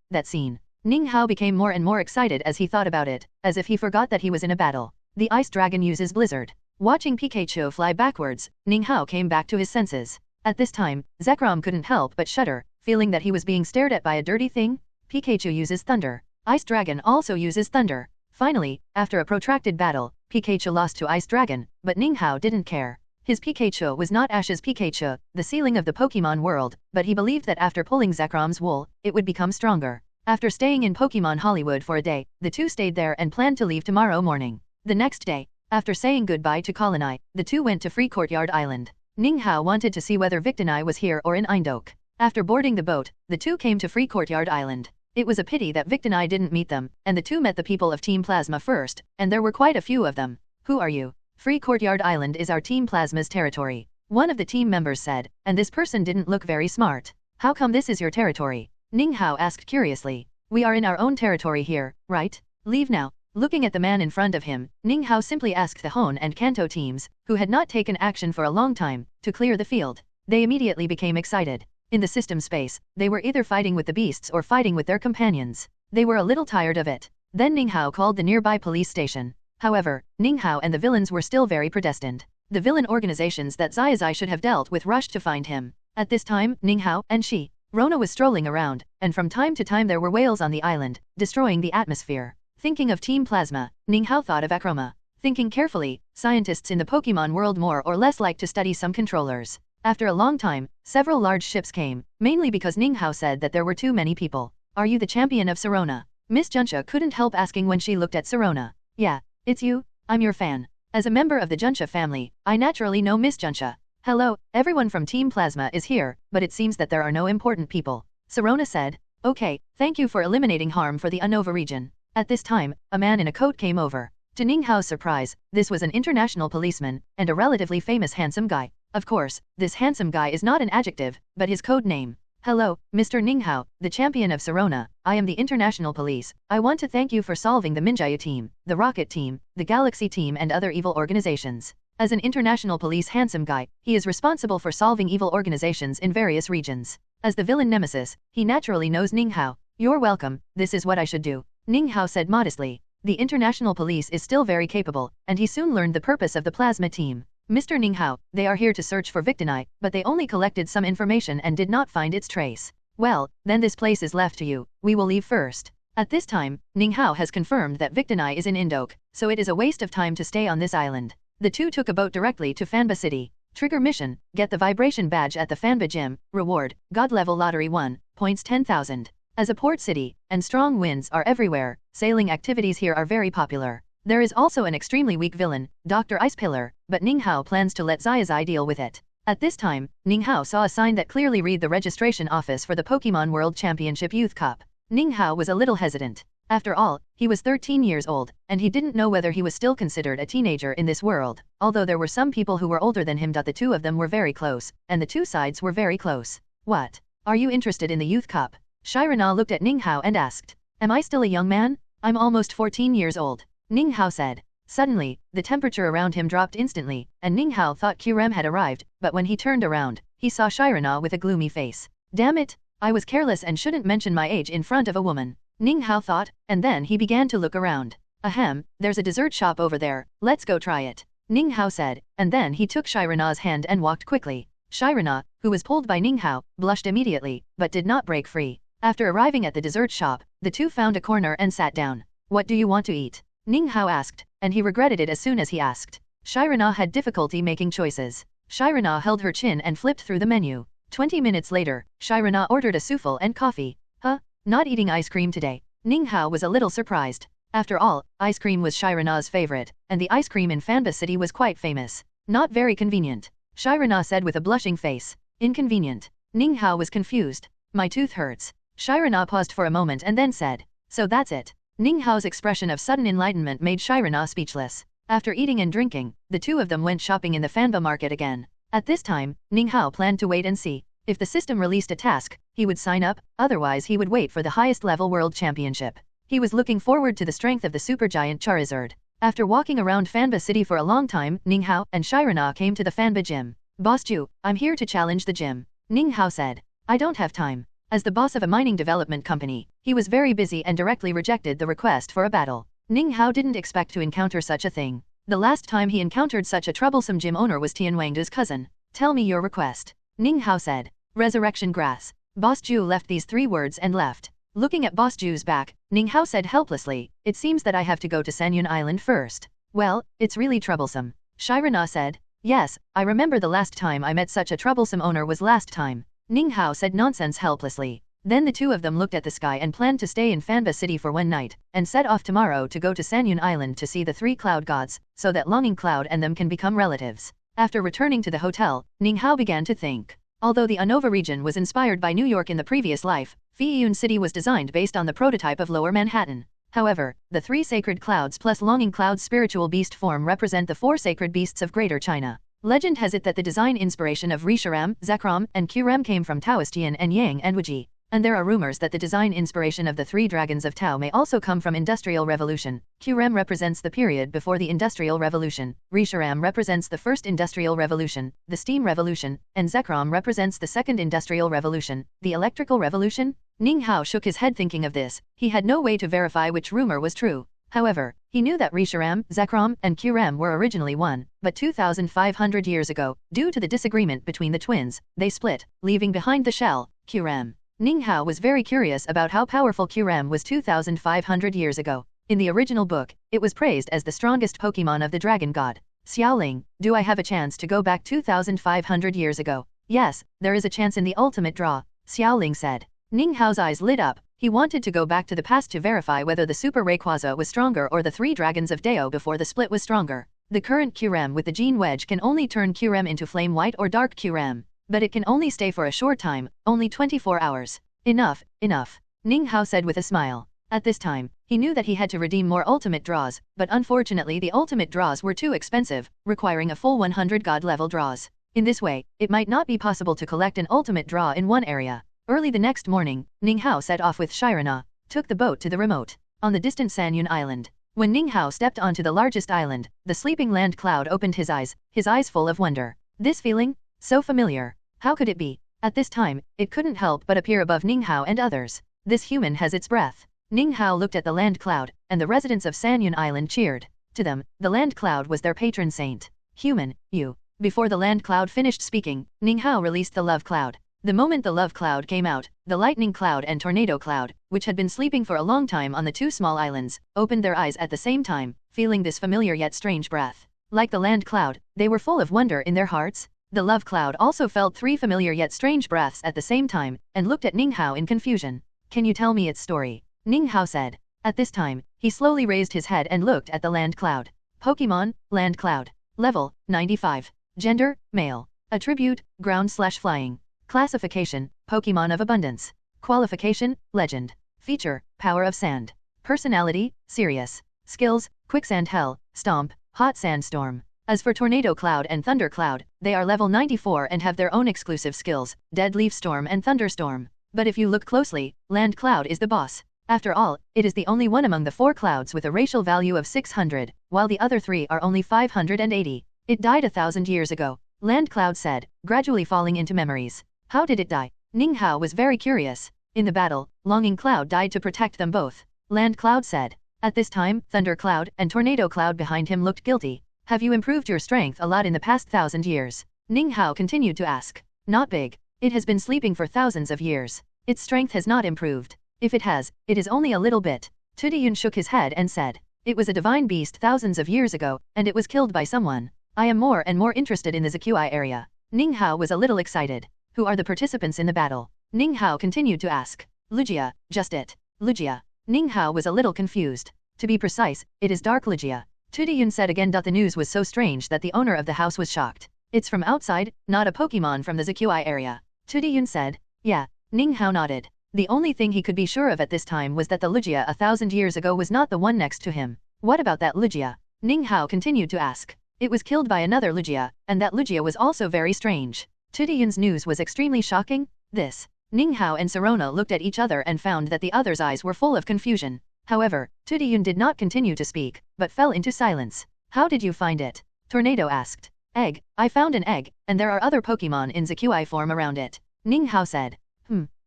that scene. Ninghao became more and more excited as he thought about it, as if he forgot that he was in a battle. The Ice Dragon uses Blizzard. Watching Pikachu fly backwards, Ninghao came back to his senses. At this time, Zekrom couldn't help but shudder, feeling that he was being stared at by a dirty thing. Pikachu uses Thunder. Ice Dragon also uses Thunder. Finally, after a protracted battle, Pikachu lost to Ice Dragon, but Ninghao didn't care. His Pikachu was not Ash's Pikachu, the ceiling of the Pokémon world, but he believed that after pulling Zekrom's wool, it would become stronger. After staying in Pokémon Hollywood for a day, the two stayed there and planned to leave tomorrow morning. The next day, after saying goodbye to Colini, the two went to Free Courtyard Island. Ninghao wanted to see whether Victini was here or in Eindhoek. After boarding the boat, the two came to Free Courtyard Island. It was a pity that Victini didn't meet them, and the two met the people of Team Plasma first, and there were quite a few of them. Who are you? Free Courtyard Island is our Team Plasma's territory. One of the team members said, and this person didn't look very smart. How come this is your territory? Ning Hao asked curiously. We are in our own territory here, right? Leave now. Looking at the man in front of him, Ning Hao simply asked the Hone and Kanto teams, who had not taken action for a long time, to clear the field. They immediately became excited. In the system space, they were either fighting with the beasts or fighting with their companions. They were a little tired of it. Then Ning Hao called the nearby police station. However, Ning Hao and the villains were still very predestined. The villain organizations that Zazai should have dealt with rushed to find him. At this time, Ning Hao and Rona was strolling around, and from time to time there were whales on the island, destroying the atmosphere. Thinking of Team Plasma, Ning Hao thought of Acroma. Thinking carefully, scientists in the Pokemon world more or less like to study some controllers. After a long time, several large ships came, mainly because Ning Hao said that there were too many people. Are you the champion of Sirona? Miss Junsha couldn't help asking when she looked at Sirona. Yeah, it's you, I'm your fan. As a member of the Junsha family, I naturally know Miss Junsha. Hello, everyone from Team Plasma is here, but it seems that there are no important people. Sirona said. Okay, thank you for eliminating harm for the Unova region. At this time, a man in a coat came over. To Ning Hao's surprise, this was an international policeman, and a relatively famous handsome guy. Of course, this handsome guy is not an adjective, but his code name. Hello, Mr. Ning Hao, the champion of Sirona. I am the international police. I want to thank you for solving the Minjaya team, the Rocket team, the Galaxy team and other evil organizations. As an international police handsome guy, he is responsible for solving evil organizations in various regions. As the villain nemesis, he naturally knows Ning Hao. You're welcome, this is what I should do. Ning Hao said modestly. The international police is still very capable, and he soon learned the purpose of the plasma team. Mr. Ning Hao, they are here to search for Victini, but they only collected some information and did not find its trace. Well, then this place is left to you, we will leave first. At this time, Ning Hao has confirmed that Victini is in Indok, so it is a waste of time to stay on this island. The two took a boat directly to Fanba City. Trigger mission, get the vibration badge at the Fanba gym, reward, God level lottery 1, points 10,000. As a port city, and strong winds are everywhere, sailing activities here are very popular. There is also an extremely weak villain, Dr. Icepillar, but Ning Hao plans to let Zazai deal with it. At this time, Ning Hao saw a sign that clearly read the registration office for the Pokemon World Championship Youth Cup. Ning Hao was a little hesitant. After all, he was 13 years old, and he didn't know whether he was still considered a teenager in this world, although there were some people who were older than him. The two of them were very close, and the two sides were very close. What? Are you interested in the Youth Cup? Shirana looked at Ning Hao and asked. Am I still a young man? I'm almost 14 years old. Ning Hao said. Suddenly, the temperature around him dropped instantly, and Ning Hao thought Qrem had arrived, but when he turned around, he saw Shirana with a gloomy face. Damn it, I was careless and shouldn't mention my age in front of a woman. Ning Hao thought, and then he began to look around. Ahem, there's a dessert shop over there, let's go try it. Ning Hao said, and then he took Shirana's hand and walked quickly. Shirana, who was pulled by Ning Hao, blushed immediately, but did not break free. After arriving at the dessert shop, the two found a corner and sat down. What do you want to eat? Ning Hao asked, and he regretted it as soon as he asked. Shirana had difficulty making choices. Shirana held her chin and flipped through the menu. 20 minutes later, Shirana ordered a souffle and coffee. Huh? Not eating ice cream today? Ning Hao was a little surprised. After all, ice cream was Shirana's favorite, and the ice cream in Fanba City was quite famous. Not very convenient. Shirana said with a blushing face. Inconvenient. Ning Hao was confused. My tooth hurts. Shirana paused for a moment and then said. So that's it. Ning Hao's expression of sudden enlightenment made Shirana speechless. After eating and drinking, the two of them went shopping in the Fanba market again. At this time, Ning Hao planned to wait and see. If the system released a task, he would sign up, otherwise he would wait for the highest level world championship. He was looking forward to the strength of the supergiant Charizard. After walking around Fanba City for a long time, Ning Hao and Shirana came to the Fanba gym. Boss Ju, I'm here to challenge the gym. Ning Hao said. I don't have time. As the boss of a mining development company, he was very busy and directly rejected the request for a battle. Ning Hao didn't expect to encounter such a thing. The last time he encountered such a troublesome gym owner was Tian Wangdu's cousin. Tell me your request. Ning Hao said. Resurrection grass. Boss Ju left these 3 words and left. Looking at Boss Ju's back, Ning Hao said helplessly, it seems that I have to go to Sanyun Island first. Well, it's really troublesome. Shirana said. Yes, I remember the last time I met such a troublesome owner was last time. Ning Hao said nonsense helplessly. Then the two of them looked at the sky and planned to stay in Fanba City for one night, and set off tomorrow to go to Sanyun Island to see the 3 cloud gods, so that Longing Cloud and them can become relatives. After returning to the hotel, Ning Hao began to think. Although the Unova region was inspired by New York in the previous life, Feiyun City was designed based on the prototype of Lower Manhattan. However, the 3 sacred clouds plus Longing Cloud's spiritual beast form represent the 4 sacred beasts of Greater China. Legend has it that the design inspiration of Resharam, Zakram, and Qram came from Taoist Yin and Yang and Wuji. And there are rumors that the design inspiration of the three dragons of Tao may also come from Industrial Revolution. Qram represents the period before the Industrial Revolution, Resharam represents the first Industrial Revolution, the Steam Revolution, and Zekrom represents the second Industrial Revolution, the Electrical Revolution? Ning Hao shook his head thinking of this. He had no way to verify which rumor was true. However, he knew that Resharam, Zekrom, and Qram were originally one, but 2,500 years ago, due to the disagreement between the twins, they split, leaving behind the shell, Qram. Ning Hao was very curious about how powerful Qram was 2,500 years ago. In the original book, it was praised as the strongest Pokémon of the Dragon God. Xiaoling, do I have a chance to go back 2,500 years ago? Yes, there is a chance in the ultimate draw, Xiaoling said. Ning Hao's eyes lit up. He wanted to go back to the past to verify whether the Super Rayquaza was stronger or the three dragons of Dao before the split was stronger. The current Qram with the Gene Wedge can only turn Qram into Flame White or Dark Qram. But it can only stay for a short time, only 24 hours. Enough, enough, Ning Hao said with a smile. At this time, he knew that he had to redeem more ultimate draws, but unfortunately the ultimate draws were too expensive, requiring a full 100 God-level draws. In this way, it might not be possible to collect an ultimate draw in one area. Early the next morning, Ning Hao set off with Shirana, took the boat to the remote, on the distant Sanyun Island. When Ning Hao stepped onto the largest island, the sleeping land cloud opened his eyes full of wonder. This feeling? So familiar. How could it be? At this time, it couldn't help but appear above Ning Hao and others. This human has its breath. Ning Hao looked at the land cloud, and the residents of Sanyun Island cheered. To them, the land cloud was their patron saint. Human, you. Before the land cloud finished speaking, Ning Hao released the love cloud. The moment the love cloud came out, the lightning cloud and tornado cloud, which had been sleeping for a long time on the two small islands, opened their eyes at the same time, feeling this familiar yet strange breath. Like the land cloud, they were full of wonder in their hearts. The love cloud also felt three familiar yet strange breaths at the same time, and looked at Ning Hao in confusion. Can you tell me its story? Ning Hao said. At this time, he slowly raised his head and looked at the land cloud. Pokémon, land cloud. Level, 95. Gender, male. Attribute, ground/flying. Classification, Pokémon of Abundance. Qualification, Legend. Feature, Power of Sand. Personality, Serious. Skills, Quicksand Hell, Stomp, Hot Sandstorm. As for Tornado Cloud and Thunder Cloud, they are level 94 and have their own exclusive skills, Dead Leaf Storm and Thunderstorm. But if you look closely, Land Cloud is the boss. After all, it is the only one among the four clouds with a racial value of 600, while the other three are only 580. It died 1,000 years ago, Land Cloud said, gradually falling into memories. How did it die? Ning Hao was very curious. In the battle, Longing Cloud died to protect them both, Land Cloud said. At this time, Thunder Cloud and Tornado Cloud behind him looked guilty. Have you improved your strength a lot in the past 1,000 years? Ning Hao continued to ask. Not big. It has been sleeping for thousands of years. Its strength has not improved. If it has, it is only a little bit. Tudiyun shook his head and said. It was a divine beast thousands of years ago, and it was killed by someone. I am more and more interested in the Zaqi area. Ning Hao was a little excited. Who are the participants in the battle? Ning Hao continued to ask. Lugia, just it. Lugia. Ning Hao was a little confused. To be precise, it is Dark Lugia. Tudiyun said again. The news was so strange that the owner of the house was shocked. It's from outside, not a Pokémon from the Zaqi area. Tudiyun said. Yeah. Ning Hao nodded. The only thing he could be sure of at this time was that the Lugia 1,000 years ago was not the one next to him. What about that Lugia? Ning Hao continued to ask. It was killed by another Lugia, and that Lugia was also very strange. Tudiyun's news was extremely shocking. This. Ning Hao and Sirona looked at each other and found that the other's eyes were full of confusion. However, Tudiyun did not continue to speak, but fell into silence. How did you find it? Tornado asked. Egg. I found an egg, and there are other Pokémon in Zaqi form around it. Ning Hao said.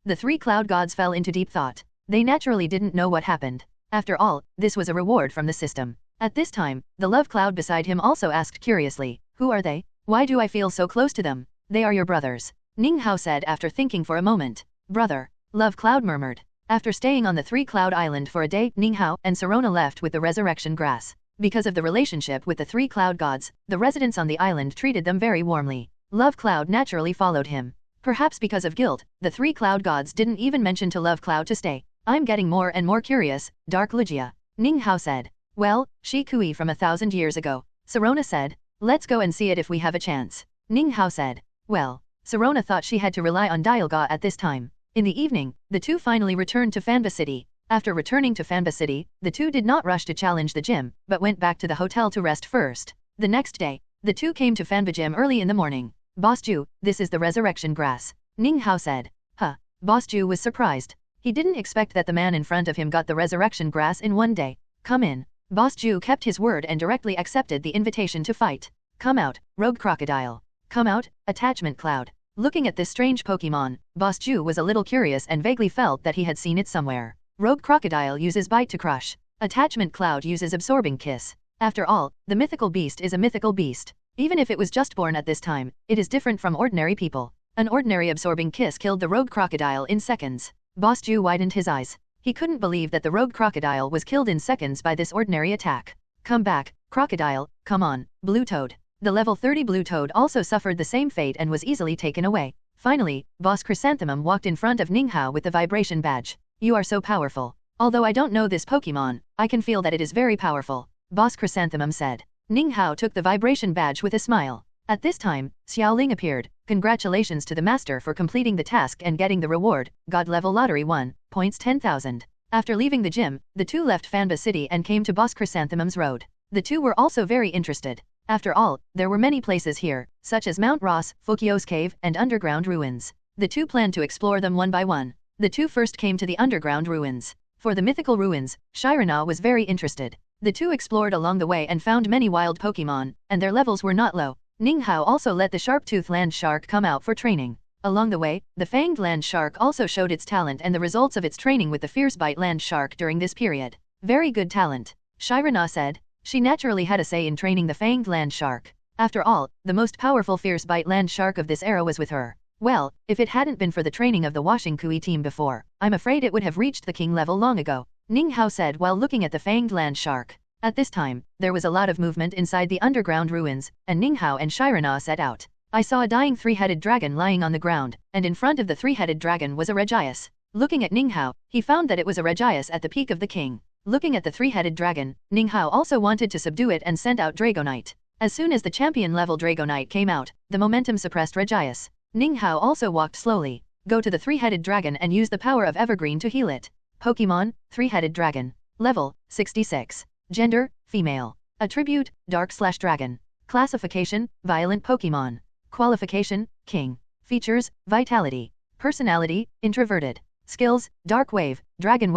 The three cloud gods fell into deep thought. They naturally didn't know what happened. After all, this was a reward from the system. At this time, the love cloud beside him also asked curiously. Who are they? Why do I feel so close to them? They are your brothers. Ning Hao said after thinking for a moment. Brother. Love cloud murmured. After staying on the three cloud island for a day, Ning Hao and Sirona left with the resurrection grass. Because of the relationship with the three cloud gods, the residents on the island treated them very warmly. Love cloud naturally followed him. Perhaps because of guilt, the three cloud gods didn't even mention to Love Cloud to stay. I'm getting more and more curious, Dark Lugia. Ning Hao said. Well, she Kui from 1,000 years ago. Sirona said. Let's go and see it if we have a chance. Ning Hao said. Well, Sirona thought she had to rely on Dialga at this time. In the evening, the two finally returned to Fanba City. After returning to Fanba City, the two did not rush to challenge the gym, but went back to the hotel to rest first. The next day, the two came to Fanba Gym early in the morning. Boss Ju, this is the resurrection grass. Ning Hao said. Huh. Boss Ju was surprised. He didn't expect that the man in front of him got the resurrection grass in one day. Come in. Boss Ju kept his word and directly accepted the invitation to fight. Come out, Rogue Crocodile. Come out, Attachment Cloud. Looking at this strange Pokemon, Boss Ju was a little curious and vaguely felt that he had seen it somewhere. Rogue Crocodile uses Bite to crush. Attachment Cloud uses Absorbing Kiss. After all, the mythical beast is a mythical beast. Even if it was just born at this time, it is different from ordinary people. An ordinary Absorbing Kiss killed the Rogue Crocodile in seconds. Boss Ju widened his eyes. He couldn't believe that the Rogue Crocodile was killed in seconds by this ordinary attack. Come back, Crocodile, come on, Blue Toad. The level 30 Blue Toad also suffered the same fate and was easily taken away. Finally, Boss Chrysanthemum walked in front of Ninga with the vibration badge. You are so powerful. Although I don't know this Pokemon, I can feel that it is very powerful, Boss Chrysanthemum said. Ninga took the vibration badge with a smile. At this time, Xiaoling appeared. Congratulations to the master for completing the task and getting the reward, God level lottery 1, points 10,000. After leaving the gym, the two left Fanba City and came to Boss Chrysanthemum's road. The two were also very interested. After all, there were many places here, such as Mount Ross, Fukio's Cave, and underground ruins. The two planned to explore them one by one. The two first came to the underground ruins. For the mythical ruins, Shirana was very interested. The two explored along the way and found many wild Pokemon, and their levels were not low. Ninga also let the Sharp-Tooth Land Shark come out for training. Along the way, the Fanged Land Shark also showed its talent and the results of its training with the Fierce Bite Land Shark during this period. Very good talent, Shirana said. She naturally had a say in training the Fanged Land Shark. After all, the most powerful Fierce Bite Land Shark of this era was with her. Well, if it hadn't been for the training of the Washing Kui team before, I'm afraid it would have reached the king level long ago, Ninga said while looking at the Fanged Land Shark. At this time, there was a lot of movement inside the underground ruins, and Ninga and Shirana set out. I saw a dying three-headed dragon lying on the ground, and in front of the three-headed dragon was a Regias. Looking at Ninga, he found that it was a Regias at the peak of the king. Looking at the three-headed dragon, Ninga also wanted to subdue it and sent out Dragonite. As soon as the champion-level Dragonite came out, the momentum suppressed Regias. Ninga also walked slowly. Go to the three-headed dragon and use the power of Evergreen to heal it. Pokemon, three-headed dragon. Level, 66. Gender, female. Attribute, Dark/Dragon. Classification, Violent Pokemon. Qualification, King. Features, Vitality. Personality, Introverted. Skills, Dark Wave, Dragon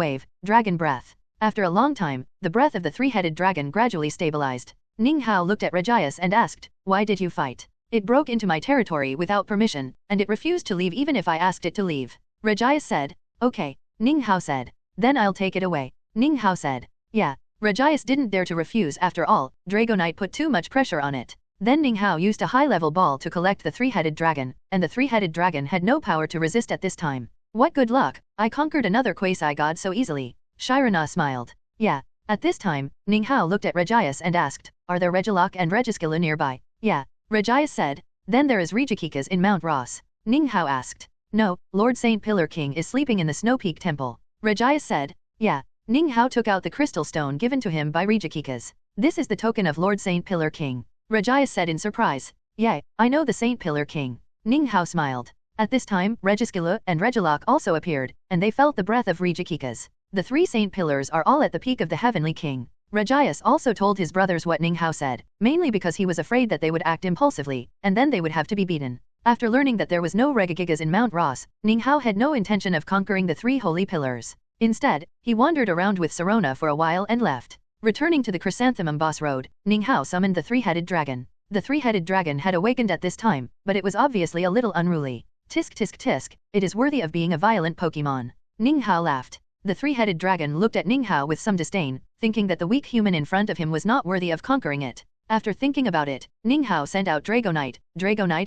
Breath. After a long time, the breath of the three-headed dragon gradually stabilized. Ninga looked at Regias and asked, why did you fight? It broke into my territory without permission, and it refused to leave even if I asked it to leave. Regias said, okay. Ninga said, then I'll take it away. Ninga said, yeah. Regias didn't dare to refuse after all, Dragonite put too much pressure on it. Then Ninga used a high-level ball to collect the three-headed dragon, and the three-headed dragon had no power to resist at this time. What good luck, I conquered another quasi-god so easily. Shirana smiled. Yeah. At this time, Ninga looked at Regias and asked, are there Regilock and Regiskilla nearby? Yeah. Regias said, then there is Regikikas in Mount Ross. Ninga asked. No, Lord Saint Pillar King is sleeping in the Snow Peak Temple. Regias said, yeah. Ninga took out the crystal stone given to him by Regikikas. This is the token of Lord Saint Pillar King. Regias said in surprise. Yay, I know the Saint Pillar King. Ninga smiled. At this time, Regiskilla and Regilock also appeared, and they felt the breath of Regikikas. The three Saint Pillars are all at the peak of the Heavenly King. Regias also told his brothers what Ninga said, mainly because he was afraid that they would act impulsively, and then they would have to be beaten. After learning that there was no Regigigas in Mount Ross, Ninga had no intention of conquering the three holy pillars. Instead, he wandered around with Serona for a while and left. Returning to the Chrysanthemum Boss Road, Ninga summoned the three-headed dragon. The three-headed dragon had awakened at this time, but it was obviously a little unruly. Tisk tisk tisk, it is worthy of being a violent Pokemon. Ninga laughed. The three-headed dragon looked at Ninga with some disdain, thinking that the weak human in front of him was not worthy of conquering it. After thinking about it, Ninga sent out Dragonite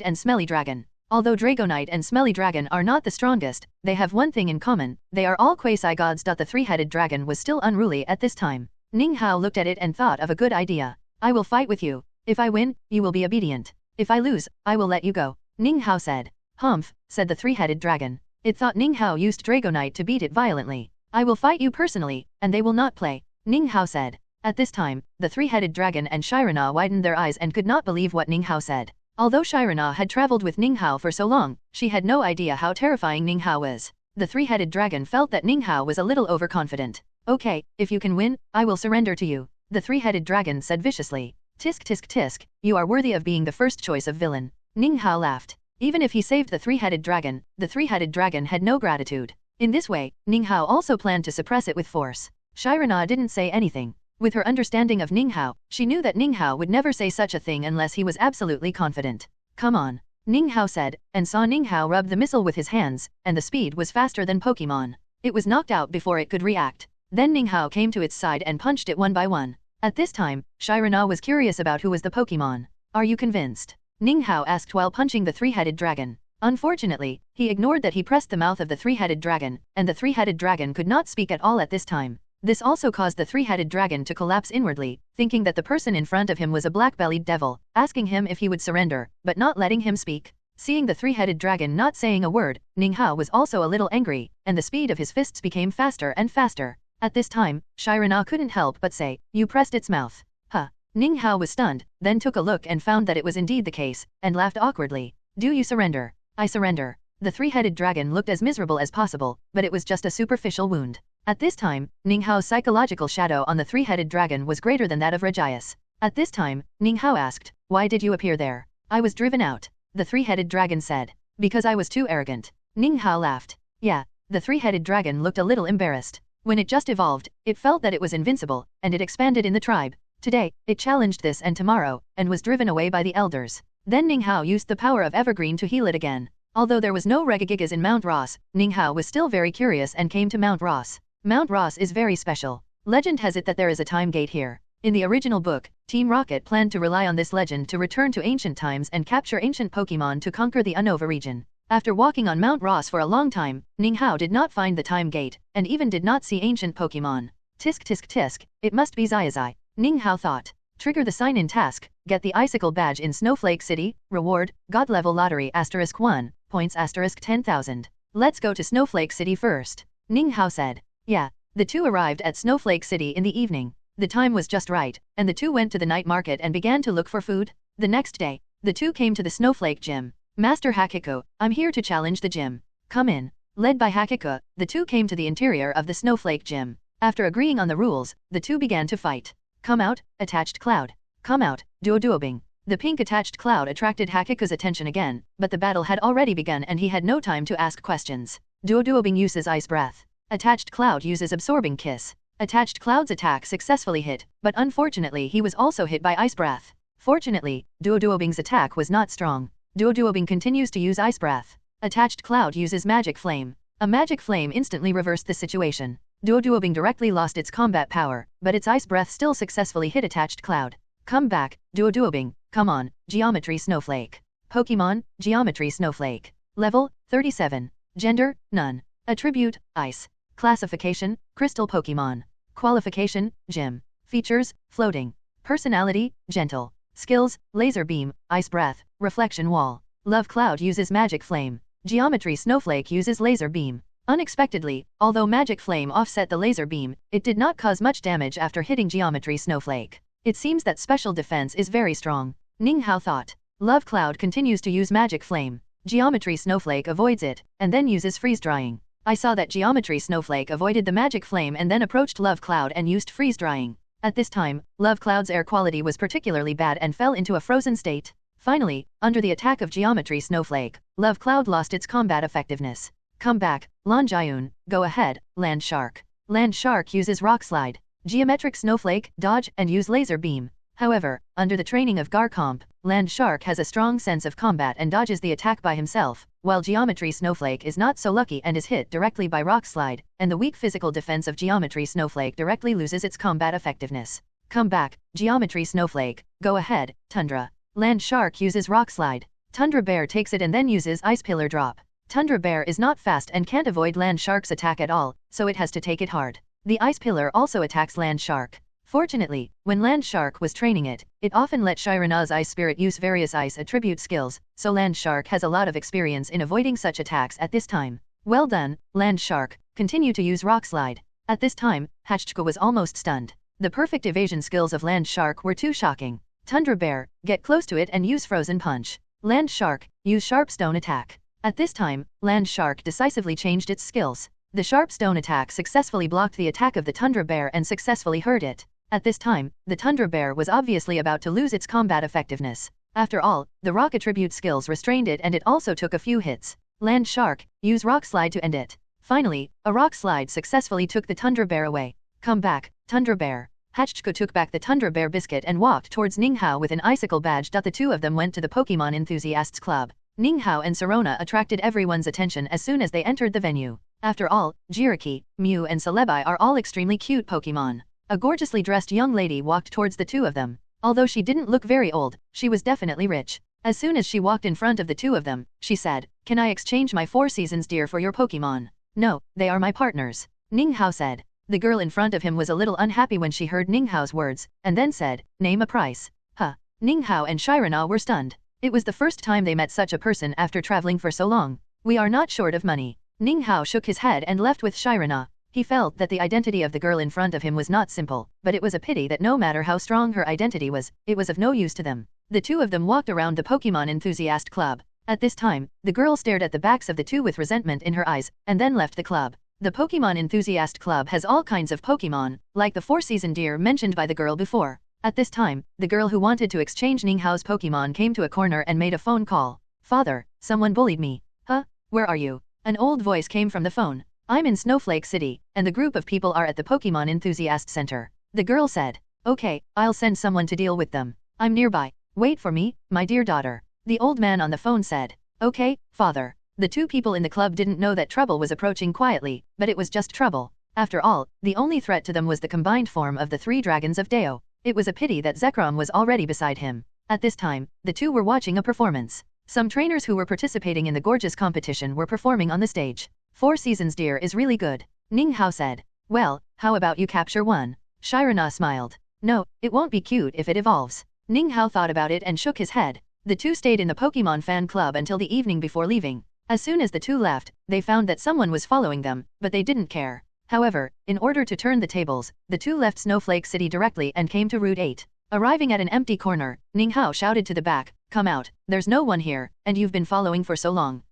and Smelly Dragon. Although Dragonite and Smelly Dragon are not the strongest, they have one thing in common, they are all quasi-gods. The three-headed dragon was still unruly at this time. Ninga looked at it and thought of a good idea. I will fight with you. If I win, you will be obedient. If I lose, I will let you go. Ninga said. Humph, said the three-headed dragon. It thought Ninga used Dragonite to beat it violently. I will fight you personally, and they will not play. Ninga said. At this time, the three-headed dragon and Shirana widened their eyes and could not believe what Ninga said. Although Shirana had traveled with Ninga for so long, she had no idea how terrifying Ninga was. The three-headed dragon felt that Ninga was a little overconfident. Okay, if you can win, I will surrender to you. The three-headed dragon said viciously. Tisk tisk tisk, you are worthy of being the first choice of villain. Ninga laughed. Even if he saved the three-headed dragon had no gratitude. In this way, Ninghao also planned to suppress it with force. Shirana didn't say anything. With her understanding of Ninghao, she knew that Ninghao would never say such a thing unless he was absolutely confident. Come on, Ninghao said, and saw Ninghao rub the missile with his hands, and the speed was faster than Pokémon. It was knocked out before it could react. Then Ninghao came to its side and punched it one by one. At this time, Shirana was curious about who was the Pokémon. Are you convinced? Ninghao asked while punching the three-headed dragon. Unfortunately, he ignored that he pressed the mouth of the three-headed dragon, and the three-headed dragon could not speak at all at this time. This also caused the three-headed dragon to collapse inwardly, thinking that the person in front of him was a black-bellied devil, asking him if he would surrender, but not letting him speak. Seeing the three-headed dragon not saying a word, Ninghao was also a little angry, and the speed of his fists became faster and faster. At this time, Shirana couldn't help but say, "You pressed its mouth." Huh. Ninghao was stunned, then took a look and found that it was indeed the case, and laughed awkwardly. "Do you surrender?" "I surrender." The three-headed dragon looked as miserable as possible, but it was just a superficial wound. At this time, Ninghao's psychological shadow on the three-headed dragon was greater than that of Regius. At this time, Ninghao asked, "Why did you appear there?" "I was driven out," the three-headed dragon said. "Because I was too arrogant." Ninghao laughed. "Yeah." The three-headed dragon looked a little embarrassed. When it just evolved, it felt that it was invincible, and it expanded in the tribe. Today, it challenged this and tomorrow, and was driven away by the elders. Then Ninghao used the power of Evergreen to heal it again. Although there was no Regigigas in Mount Ross, Ninghao was still very curious and came to Mount Ross. Mount Ross is very special. Legend has it that there is a time gate here. In the original book, Team Rocket planned to rely on this legend to return to ancient times and capture ancient Pokémon to conquer the Unova region. After walking on Mount Ross for a long time, Ninghao did not find the time gate, and even did not see ancient Pokémon. Tisk tisk tisk, it must be Zazai. Ninghao thought. Trigger the sign-in task, get the icicle badge in Snowflake City, reward, God level lottery *1, points *10,000. Let's go to Snowflake City first. Ninghao said. Yeah. The two arrived at Snowflake City in the evening. The time was just right, and the two went to the night market and began to look for food. The next day, the two came to the Snowflake Gym. "Master Hakiko, I'm here to challenge the gym. Come in." Led by Hakiko, the two came to the interior of the Snowflake Gym. After agreeing on the rules, the two began to fight. "Come out, attached cloud. Come out, duo-duobing." The pink attached cloud attracted Hakiko's attention again, but the battle had already begun and he had no time to ask questions. Duo-duobing uses ice breath. Attached cloud uses absorbing kiss. Attached cloud's attack successfully hit, but unfortunately he was also hit by ice breath. Fortunately, duo-duobing's attack was not strong. Duo-duobing continues to use ice breath. Attached cloud uses magic flame. A magic flame instantly reversed the situation. Duo-duobing directly lost its combat power, but its ice breath still successfully hit attached cloud. "Come back, duo-duobing, come on, Geometry Snowflake." Pokémon, Geometry Snowflake. Level, 37. Gender, none. Attribute, ice. Classification, Crystal Pokémon. Qualification, Gym. Features, floating. Personality, gentle. Skills, laser beam, ice breath, reflection wall. Love cloud uses magic flame. Geometry Snowflake uses laser beam. Unexpectedly, although magic flame offset the laser beam, it did not cause much damage after hitting Geometry Snowflake. It seems that special defense is very strong. Ninghao thought. Love cloud continues to use magic flame. Geometry Snowflake avoids it, and then uses freeze drying. I saw that Geometry Snowflake avoided the magic flame and then approached Love Cloud and used freeze drying. At this time, Love Cloud's air quality was particularly bad and fell into a frozen state. Finally, under the attack of Geometry Snowflake, Love Cloud lost its combat effectiveness. "Come back, Lanjayun, go ahead, Land Shark." Land Shark uses Rock Slide. Geometric Snowflake, dodge, and use laser beam. However, under the training of Garcomp, Land Shark has a strong sense of combat and dodges the attack by himself, while Geometry Snowflake is not so lucky and is hit directly by Rock Slide, and the weak physical defense of Geometry Snowflake directly loses its combat effectiveness. "Come back, Geometry Snowflake, go ahead, Tundra." Land Shark uses Rock Slide. Tundra Bear takes it and then uses Ice Pillar Drop. Tundra Bear is not fast and can't avoid Land Shark's attack at all, so it has to take it hard. The Ice Pillar also attacks Land Shark. Fortunately, when Land Shark was training it, it often let Shirana's Ice Spirit use various ice attribute skills, so Land Shark has a lot of experience in avoiding such attacks at this time. Well done, Land Shark, continue to use Rock Slide. At this time, Hachchka was almost stunned. The perfect evasion skills of Land Shark were too shocking. Tundra Bear, get close to it and use Frozen Punch. Land Shark, use Sharp Stone Attack. At this time, Land Shark decisively changed its skills. The Sharp Stone Attack successfully blocked the attack of the Tundra Bear and successfully hurt it. At this time, the Tundra Bear was obviously about to lose its combat effectiveness. After all, the rock attribute skills restrained it and it also took a few hits. Land Shark, use Rock Slide to end it. Finally, a Rock Slide successfully took the Tundra Bear away. Come back, Tundra Bear. Hatchko took back the Tundra Bear biscuit and walked towards Ninghao with an icicle badge. The two of them went to the Pokemon Enthusiasts Club. Ninghao and Serona attracted everyone's attention as soon as they entered the venue. After all, Jiraiya, Mew and Celebi are all extremely cute Pokemon. A gorgeously dressed young lady walked towards the two of them. Although she didn't look very old, she was definitely rich. As soon as she walked in front of the two of them, she said, "Can I exchange my 4 seasons deer for your Pokemon?" "No, they are my partners," Ninghao said. The girl in front of him was a little unhappy when she heard Ninghao's words, and then said, "Name a price." Huh. Ninghao and Shirana were stunned. It was the first time they met such a person after traveling for so long. "We are not short of money." Ninghao shook his head and left with Shirana. He felt that the identity of the girl in front of him was not simple, but it was a pity that no matter how strong her identity was, it was of no use to them. The two of them walked around the Pokemon Enthusiast Club. At this time, the girl stared at the backs of the two with resentment in her eyes, and then left the club. The Pokemon Enthusiast Club has all kinds of Pokemon, like the 4-season deer mentioned by the girl before. At this time, the girl who wanted to exchange Ninghao's Pokemon came to a corner and made a phone call. "Father, someone bullied me." "Huh? Where are you?" An old voice came from the phone. "I'm in Snowflake City, and the group of people are at the Pokemon Enthusiast Center." The girl said. "Okay, I'll send someone to deal with them. I'm nearby. Wait for me, my dear daughter." The old man on the phone said. "Okay, father." The two people in the club didn't know that trouble was approaching quietly, but it was just trouble. After all, the only threat to them was the combined form of the 3 dragons of Deo. It was a pity that Zekrom was already beside him. At this time, the two were watching a performance. Some trainers who were participating in the gorgeous competition were performing on the stage. 4 seasons deer is really good, Ninghao said. "Well, how about you capture one?" Shirana smiled. "No, it won't be cute if it evolves." Ninghao thought about it and shook his head. The two stayed in the Pokemon fan club until the evening before leaving. As soon as the two left, they found that someone was following them, but they didn't care. However, in order to turn the tables, the two left Snowflake City directly and came to Route 8. Arriving at an empty corner, Ninghao shouted to the back, "Come out, there's no one here, and you've been following for so long."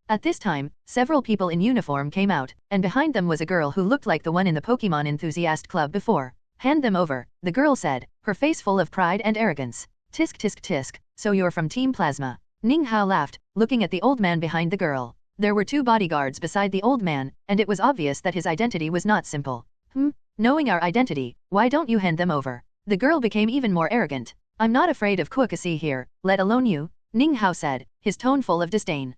At this time, several people in uniform came out, and behind them was a girl who looked like the one in the Pokemon Enthusiast Club before. "Hand them over," the girl said, her face full of pride and arrogance. "Tisk tisk tisk, so you're from Team Plasma." Ninghao laughed, looking at the old man behind the girl. There were 2 bodyguards beside the old man, and it was obvious that his identity was not simple. Knowing our identity, why don't you hand them over?" The girl became even more arrogant. "I'm not afraid of Kuokasi here, let alone you," Ninghao said, his tone full of disdain.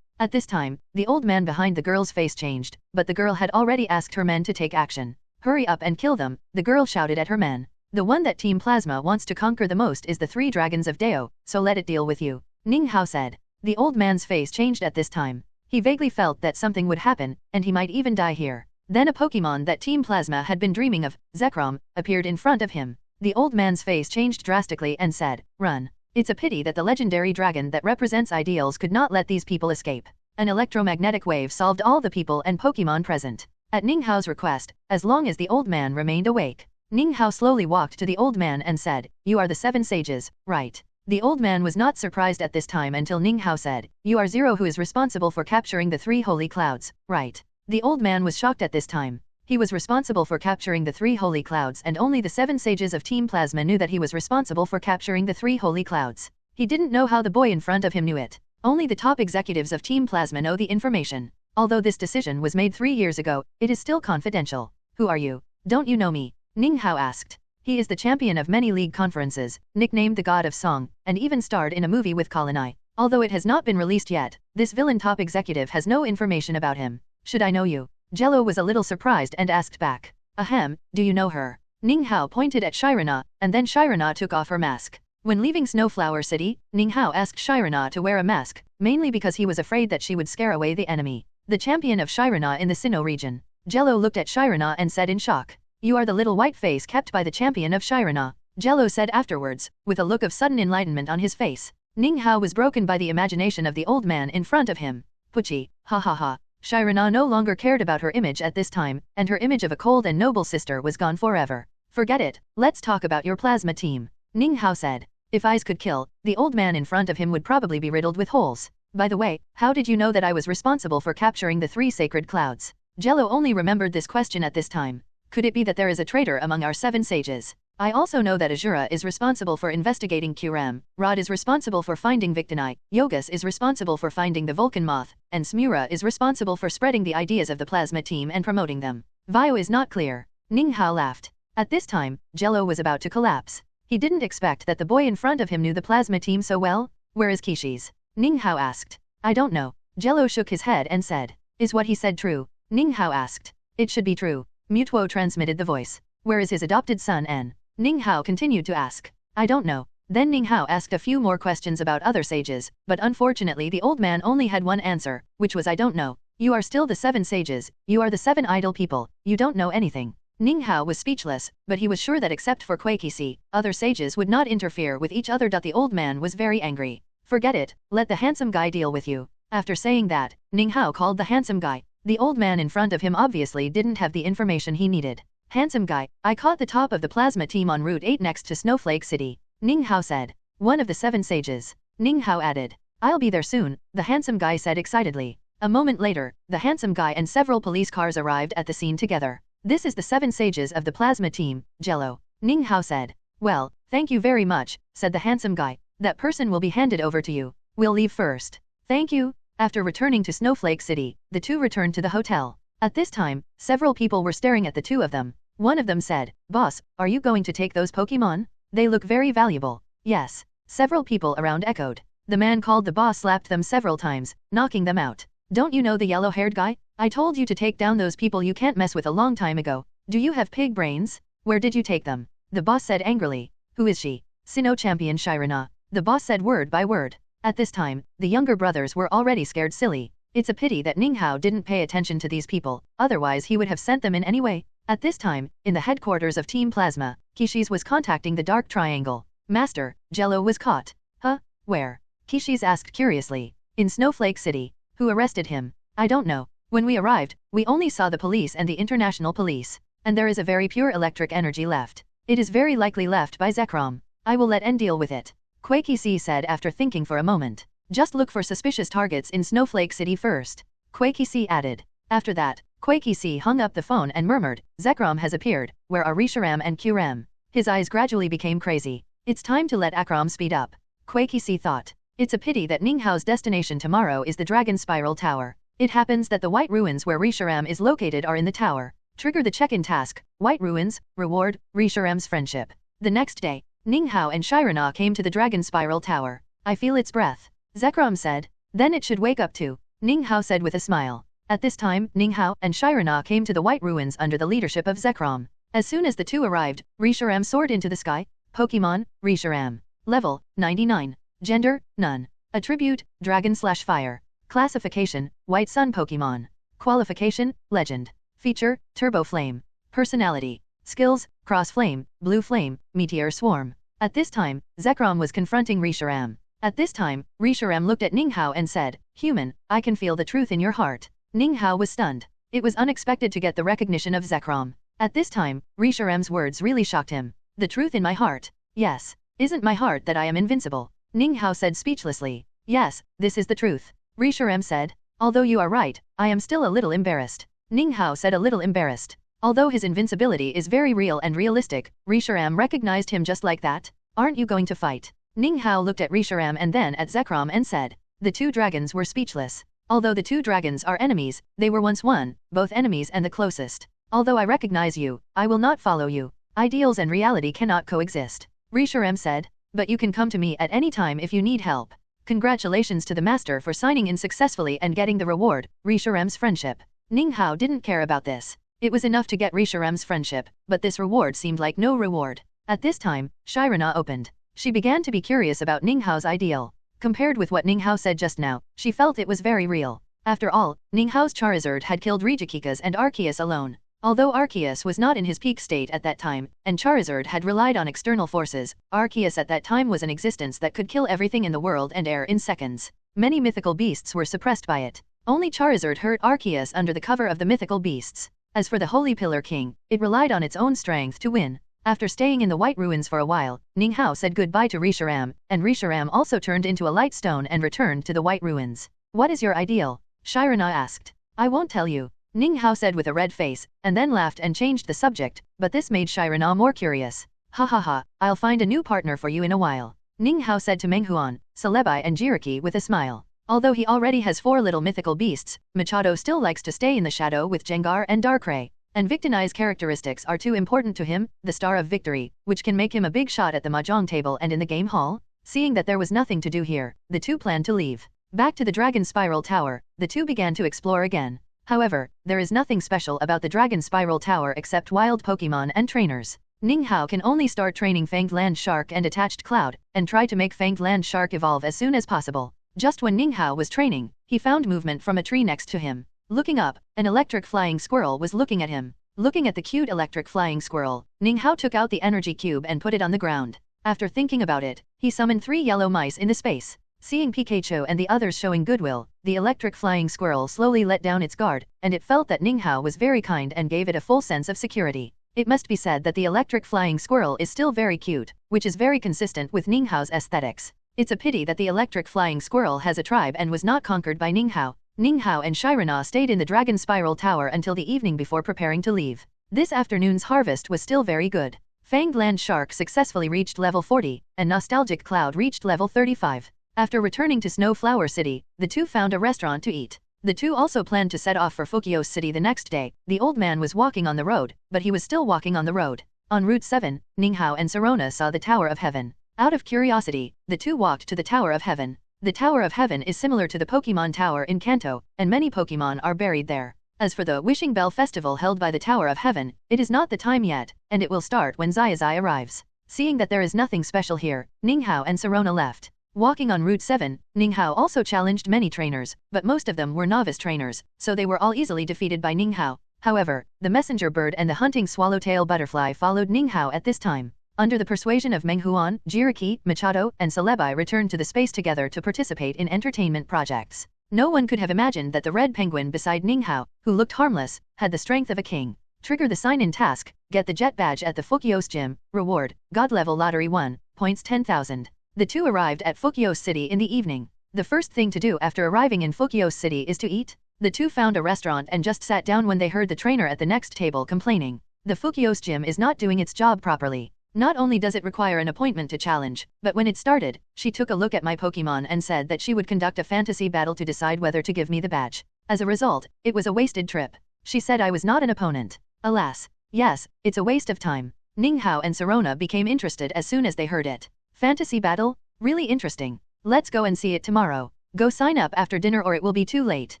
At this time, the old man behind the girl's face changed, but the girl had already asked her men to take action. "Hurry up and kill them," the girl shouted at her men. "The one that Team Plasma wants to conquer the most is the 3 dragons of Deo, so let it deal with you," Ninghao said. The old man's face changed at this time. He vaguely felt that something would happen, and he might even die here. Then a Pokemon that Team Plasma had been dreaming of, Zekrom, appeared in front of him. The old man's face changed drastically and said, "Run." It's a pity that the legendary dragon that represents ideals could not let these people escape. An electromagnetic wave solved all the people and Pokemon present. At Ninghao's request, as long as the old man remained awake, Ninghao slowly walked to the old man and said, "You are the 7 sages, right?" The old man was not surprised at this time until Ninghao said, "You are Zero who is responsible for capturing the 3 holy clouds, right?" The old man was shocked at this time. He was responsible for capturing the 3 holy clouds and only the 7 sages of Team Plasma knew that he was responsible for capturing the 3 holy clouds. He didn't know how the boy in front of him knew it. Only the top executives of Team Plasma know the information. Although this decision was made 3 years ago, it is still confidential. "Who are you? Don't you know me?" Ninghao asked. He is the champion of many league conferences, nicknamed the God of Song, and even starred in a movie with Colin. Although it has not been released yet, this villain top executive has no information about him. "Should I know you?" Jello was a little surprised and asked back. "Ahem, do you know her?" Ninghao pointed at Shirana, and then Shirana took off her mask. When leaving Snowflower City, Ninghao asked Shirana to wear a mask, mainly because he was afraid that she would scare away the enemy. The champion of Shirana in the Sinnoh region. Jello looked at Shirana and said in shock, "You are the little white face kept by the champion of Shirana," Jello said afterwards, with a look of sudden enlightenment on his face. Ninghao was broken by the imagination of the old man in front of him. Puchi, ha ha ha. Shirana no longer cared about her image at this time, and her image of a cold and noble sister was gone forever. "Forget it, let's talk about your plasma team," Ninghao said. If eyes could kill, the old man in front of him would probably be riddled with holes. "By the way, how did you know that I was responsible for capturing the 3 sacred clouds?" Jello only remembered this question at this time. Could it be that there is a traitor among our 7 sages? I also know that Azura is responsible for investigating Kyurem, Rod is responsible for finding Victini, Yogus is responsible for finding the Vulcan Moth, and Smura is responsible for spreading the ideas of the plasma team and promoting them. Vio is not clear. Ning Hao laughed. At this time, Jello was about to collapse. He didn't expect that the boy in front of him knew the plasma team so well. Where is Kishi's? Ning Hao asked. I don't know. Jello shook his head and said. Is what he said true? Ning Hao asked. It should be true. Mutuo transmitted the voice. Where is his adopted son N? Ning Hao continued to ask. I don't know. Then Ning Hao asked a few more questions about other sages, but unfortunately the old man only had one answer, which was I don't know. You are still the 7 sages, you are the 7 idle people, you don't know anything. Ning Hao was speechless, but he was sure that except for Kuei Qixi, other sages would not interfere with each other. The old man was very angry. Forget it, let the handsome guy deal with you. After saying that, Ning Hao called the handsome guy. The old man in front of him obviously didn't have the information he needed. Handsome guy, I caught the top of the plasma team on Route 8 next to Snowflake City. Ning Hao said. One of the 7 sages. Ning Hao added. I'll be there soon, the handsome guy said excitedly. A moment later, the handsome guy and several police cars arrived at the scene together. This is the 7 sages of the plasma team, Jello. Ning Hao said. Well, thank you very much, said the handsome guy. That person will be handed over to you. We'll leave first. Thank you. After returning to Snowflake City, the two returned to the hotel. At this time, several people were staring at the two of them. One of them said, Boss, are you going to take those Pokémon? They look very valuable. Yes. Several people around echoed. The man called the boss slapped them several times, knocking them out. Don't you know the yellow-haired guy? I told you to take down those people you can't mess with a long time ago. Do you have pig brains? Where did you take them? The boss said angrily. Who is she? Sinnoh champion Shirana. The boss said word by word. At this time, the younger brothers were already scared silly. It's a pity that Ning Hao didn't pay attention to these people, otherwise he would have sent them in anyway. At this time, in the headquarters of Team Plasma, Kishi's was contacting the Dark Triangle. Master, Jello was caught. Huh? Where? Kishi's asked curiously. In Snowflake City. Who arrested him? I don't know. When we arrived, we only saw the police and the international police. And there is a very pure electric energy left. It is very likely left by Zekrom. I will let N deal with it. Kuei Qixi said after thinking for a moment. Just look for suspicious targets in Snowflake City first. Kuei Qixi added. After that, Kuei Qixi hung up the phone and murmured, Zekrom has appeared, where are Reshiram and Kyurem? His eyes gradually became crazy. It's time to let Akram speed up. Kuei Qixi thought. It's a pity that Ning Hao's destination tomorrow is the Dragon Spiral Tower. It happens that the White Ruins where Reshiram is located are in the tower. Trigger the check-in task, White Ruins, reward, Reshiram's friendship. The next day, Ning Hao and Shirana came to the Dragon Spiral Tower. I feel its breath. Zekrom said. Then it should wake up too. Ning Hao said with a smile. At this time, Ning Hao and Shirana came to the White Ruins under the leadership of Zekrom. As soon as the two arrived, Reshiram soared into the sky. Pokemon, Reshiram. Level, 99. Gender, none. Attribute, Dragon/Fire. Classification, White Sun Pokemon. Qualification, Legend. Feature, Turbo Flame. Personality. Skills, Cross Flame, Blue Flame, Meteor Swarm. At this time, Zekrom was confronting Reshiram. At this time, Reshiram looked at Ning Hao and said, Human, I can feel the truth in your heart. Ning Hao was stunned. It was unexpected to get the recognition of Zekrom. At this time, Reshiram's words really shocked him. The truth in my heart? Yes. Isn't my heart that I am invincible? Ning Hao said speechlessly. Yes, this is the truth. Reshiram said. Although you are right, I am still a little embarrassed. Ning Hao said a little embarrassed. Although his invincibility is very real and realistic, Reshiram recognized him just like that. Aren't you going to fight? Ning Hao looked at Reshiram and then at Zekrom and said. The two dragons were speechless. Although the two dragons are enemies, they were once one, both enemies and the closest. Although I recognize you, I will not follow you. Ideals and reality cannot coexist. Reshiram said. But you can come to me at any time if you need help. Congratulations to the master for signing in successfully and getting the reward, Reshiram's friendship. Ning Hao didn't care about this. It was enough to get Reshiram's friendship, but this reward seemed like no reward. At this time, Shirana opened. She began to be curious about Ning Hao's ideal. Compared with what Ning Hao said just now, she felt it was very real. After all, Ning Hao's Charizard had killed Regigigas and Arceus alone. Although Arceus was not in his peak state at that time, and Charizard had relied on external forces, Arceus at that time was an existence that could kill everything in the world and air in seconds. Many mythical beasts were suppressed by it. Only Charizard hurt Arceus under the cover of the mythical beasts. As for the Holy Pillar King, it relied on its own strength to win. After staying in the White Ruins for a while, Ning Hao said goodbye to Reshiram, and Reshiram also turned into a light stone and returned to the White Ruins. What is your ideal? Shirana asked. I won't tell you. Ning Hao said with a red face, and then laughed and changed the subject, but this made Shirana more curious. Ha ha ha, I'll find a new partner for you in a while. Ninghao said to Menghuan, Celebi and Jiriki with a smile. Although he already has 4 little mythical beasts, Machado still likes to stay in the shadow with Jengar and Darkrai. And Victonized characteristics are too important to him, the Star of Victory, which can make him a big shot at the mahjong table and in the game hall. Seeing that there was nothing to do here, the two planned to leave. Back to the Dragon Spiral Tower, the two began to explore again. However, there is nothing special about the Dragon Spiral Tower except wild Pokémon and trainers. Ninghao can only start training Fanged Land Shark and Attached Cloud, and try to make Fanged Land Shark evolve as soon as possible. Just when Ninghao was training, he found movement from a tree next to him. Looking up, an electric flying squirrel was looking at him. Looking at the cute electric flying squirrel, Ninghao took out the energy cube and put it on the ground. After thinking about it, he summoned 3 yellow mice in the space. Seeing Pikachu and the others showing goodwill, the electric flying squirrel slowly let down its guard, and it felt that Ninghao was very kind and gave it a full sense of security. It must be said that the electric flying squirrel is still very cute, which is very consistent with Ninghao's aesthetics. It's a pity that the electric flying squirrel has a tribe and was not conquered by Ninghao. Ninghao and Shirana stayed in the Dragon Spiral Tower until the evening before preparing to leave. This afternoon's harvest was still very good. Fanged Land Shark successfully reached level 40, and Nostalgic Cloud reached level 35. After returning to Snow Flower City, the two found a restaurant to eat. The two also planned to set off for Fukios City the next day. The old man was walking on the road, but he was still walking on the road. On Route 7, Ninghao and Sirona saw the Tower of Heaven. Out of curiosity, the two walked to the Tower of Heaven. The Tower of Heaven is similar to the Pokémon Tower in Kanto, and many Pokémon are buried there. As for the Wishing Bell Festival held by the Tower of Heaven, it is not the time yet, and it will start when Zazai arrives. Seeing that there is nothing special here, Ninghao and Sirona left. Walking on Route 7, Ninghao also challenged many trainers, but most of them were novice trainers, so they were all easily defeated by Ninghao. However, the messenger bird and the hunting swallowtail butterfly followed Ninghao at this time. Under the persuasion of Menghuan, Jiriki, Machado, and Celebi returned to the space together to participate in entertainment projects. No one could have imagined that the red penguin beside Ninghao, who looked harmless, had the strength of a king. Trigger the sign-in task, get the jet badge at the Fukios gym, reward, God level lottery 1, points 10,000. The two arrived at Fukios City in the evening. The first thing to do after arriving in Fukios City is to eat. The two found a restaurant and just sat down when they heard the trainer at the next table complaining. The Fukios gym is not doing its job properly. Not only does it require an appointment to challenge, but when it started, she took a look at my Pokémon and said that she would conduct a fantasy battle to decide whether to give me the badge. As a result, it was a wasted trip. She said I was not an opponent. Alas. Yes, it's a waste of time. Ninghao and Sirona became interested as soon as they heard it. Fantasy battle? Really interesting. Let's go and see it tomorrow. Go sign up after dinner or it will be too late.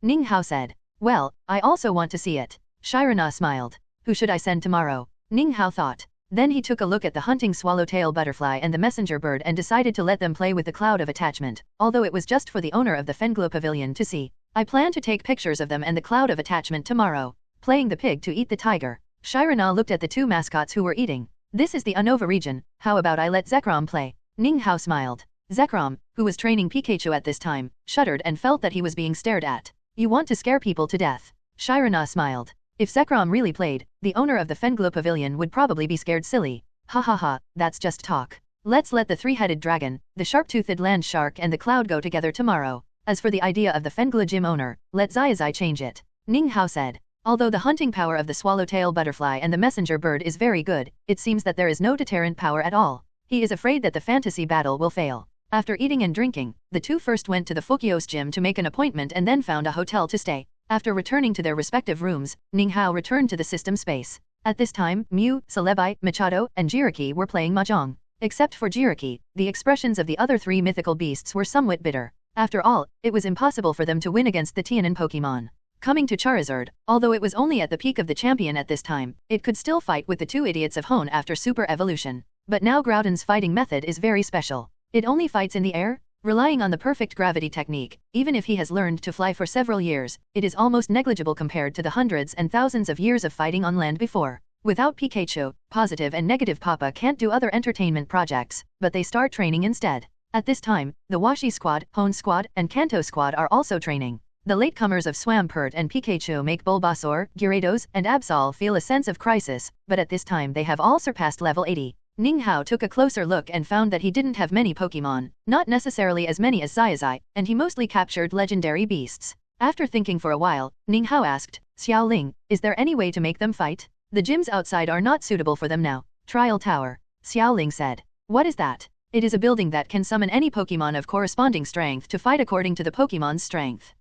Ninghao said. Well, I also want to see it. Shirana smiled. Who should I send tomorrow? Ninghao thought. Then he took a look at the hunting swallowtail butterfly and the messenger bird and decided to let them play with the cloud of attachment, although it was just for the owner of the Fenglo Pavilion to see. I plan to take pictures of them and the cloud of attachment tomorrow. Playing the pig to eat the tiger. Shirana looked at the two mascots who were eating. This is the Unova region, how about I let Zekrom play? Ninghao smiled. Zekrom, who was training Pikachu at this time, shuddered and felt that he was being stared at. You want to scare people to death. Shirana smiled. If Zekrom really played, the owner of the Fenglo Pavilion would probably be scared silly. Ha ha ha, that's just talk. Let's let the three-headed dragon, the sharp-toothed land shark and the cloud go together tomorrow. As for the idea of the Fenglo gym owner, let Zazai change it. Ninghao said. Although the hunting power of the swallowtail butterfly and the messenger bird is very good, it seems that there is no deterrent power at all. He is afraid that the fantasy battle will fail. After eating and drinking, the two first went to the Fukios gym to make an appointment and then found a hotel to stay. After returning to their respective rooms, Ninghao returned to the system space. At this time, Mew, Celebi, Machado, and Jiriki were playing mahjong. Except for Jiriki, the expressions of the other three mythical beasts were somewhat bitter. After all, it was impossible for them to win against the Tianan Pokémon. Coming to Charizard, although it was only at the peak of the champion at this time, it could still fight with the two idiots of Hone after super evolution. But now Groudon's fighting method is very special. It only fights in the air, relying on the perfect gravity technique. Even if he has learned to fly for several years, it is almost negligible compared to the hundreds and thousands of years of fighting on land before. Without Pikachu, Positive and Negative Papa can't do other entertainment projects, but they start training instead. At this time, the Washi Squad, Hone Squad, and Kanto Squad are also training. The latecomers of Swampert and Pikachu make Bulbasaur, Gyarados, and Absol feel a sense of crisis, but at this time they have all surpassed level 80. Ninghao took a closer look and found that he didn't have many Pokémon, not necessarily as many as Zazai, and he mostly captured legendary beasts. After thinking for a while, Ninghao asked, Xiaoling, is there any way to make them fight? The gyms outside are not suitable for them now. Trial Tower. Xiaoling said. What is that? It is a building that can summon any Pokemon of corresponding strength to fight according to the Pokemon's strength.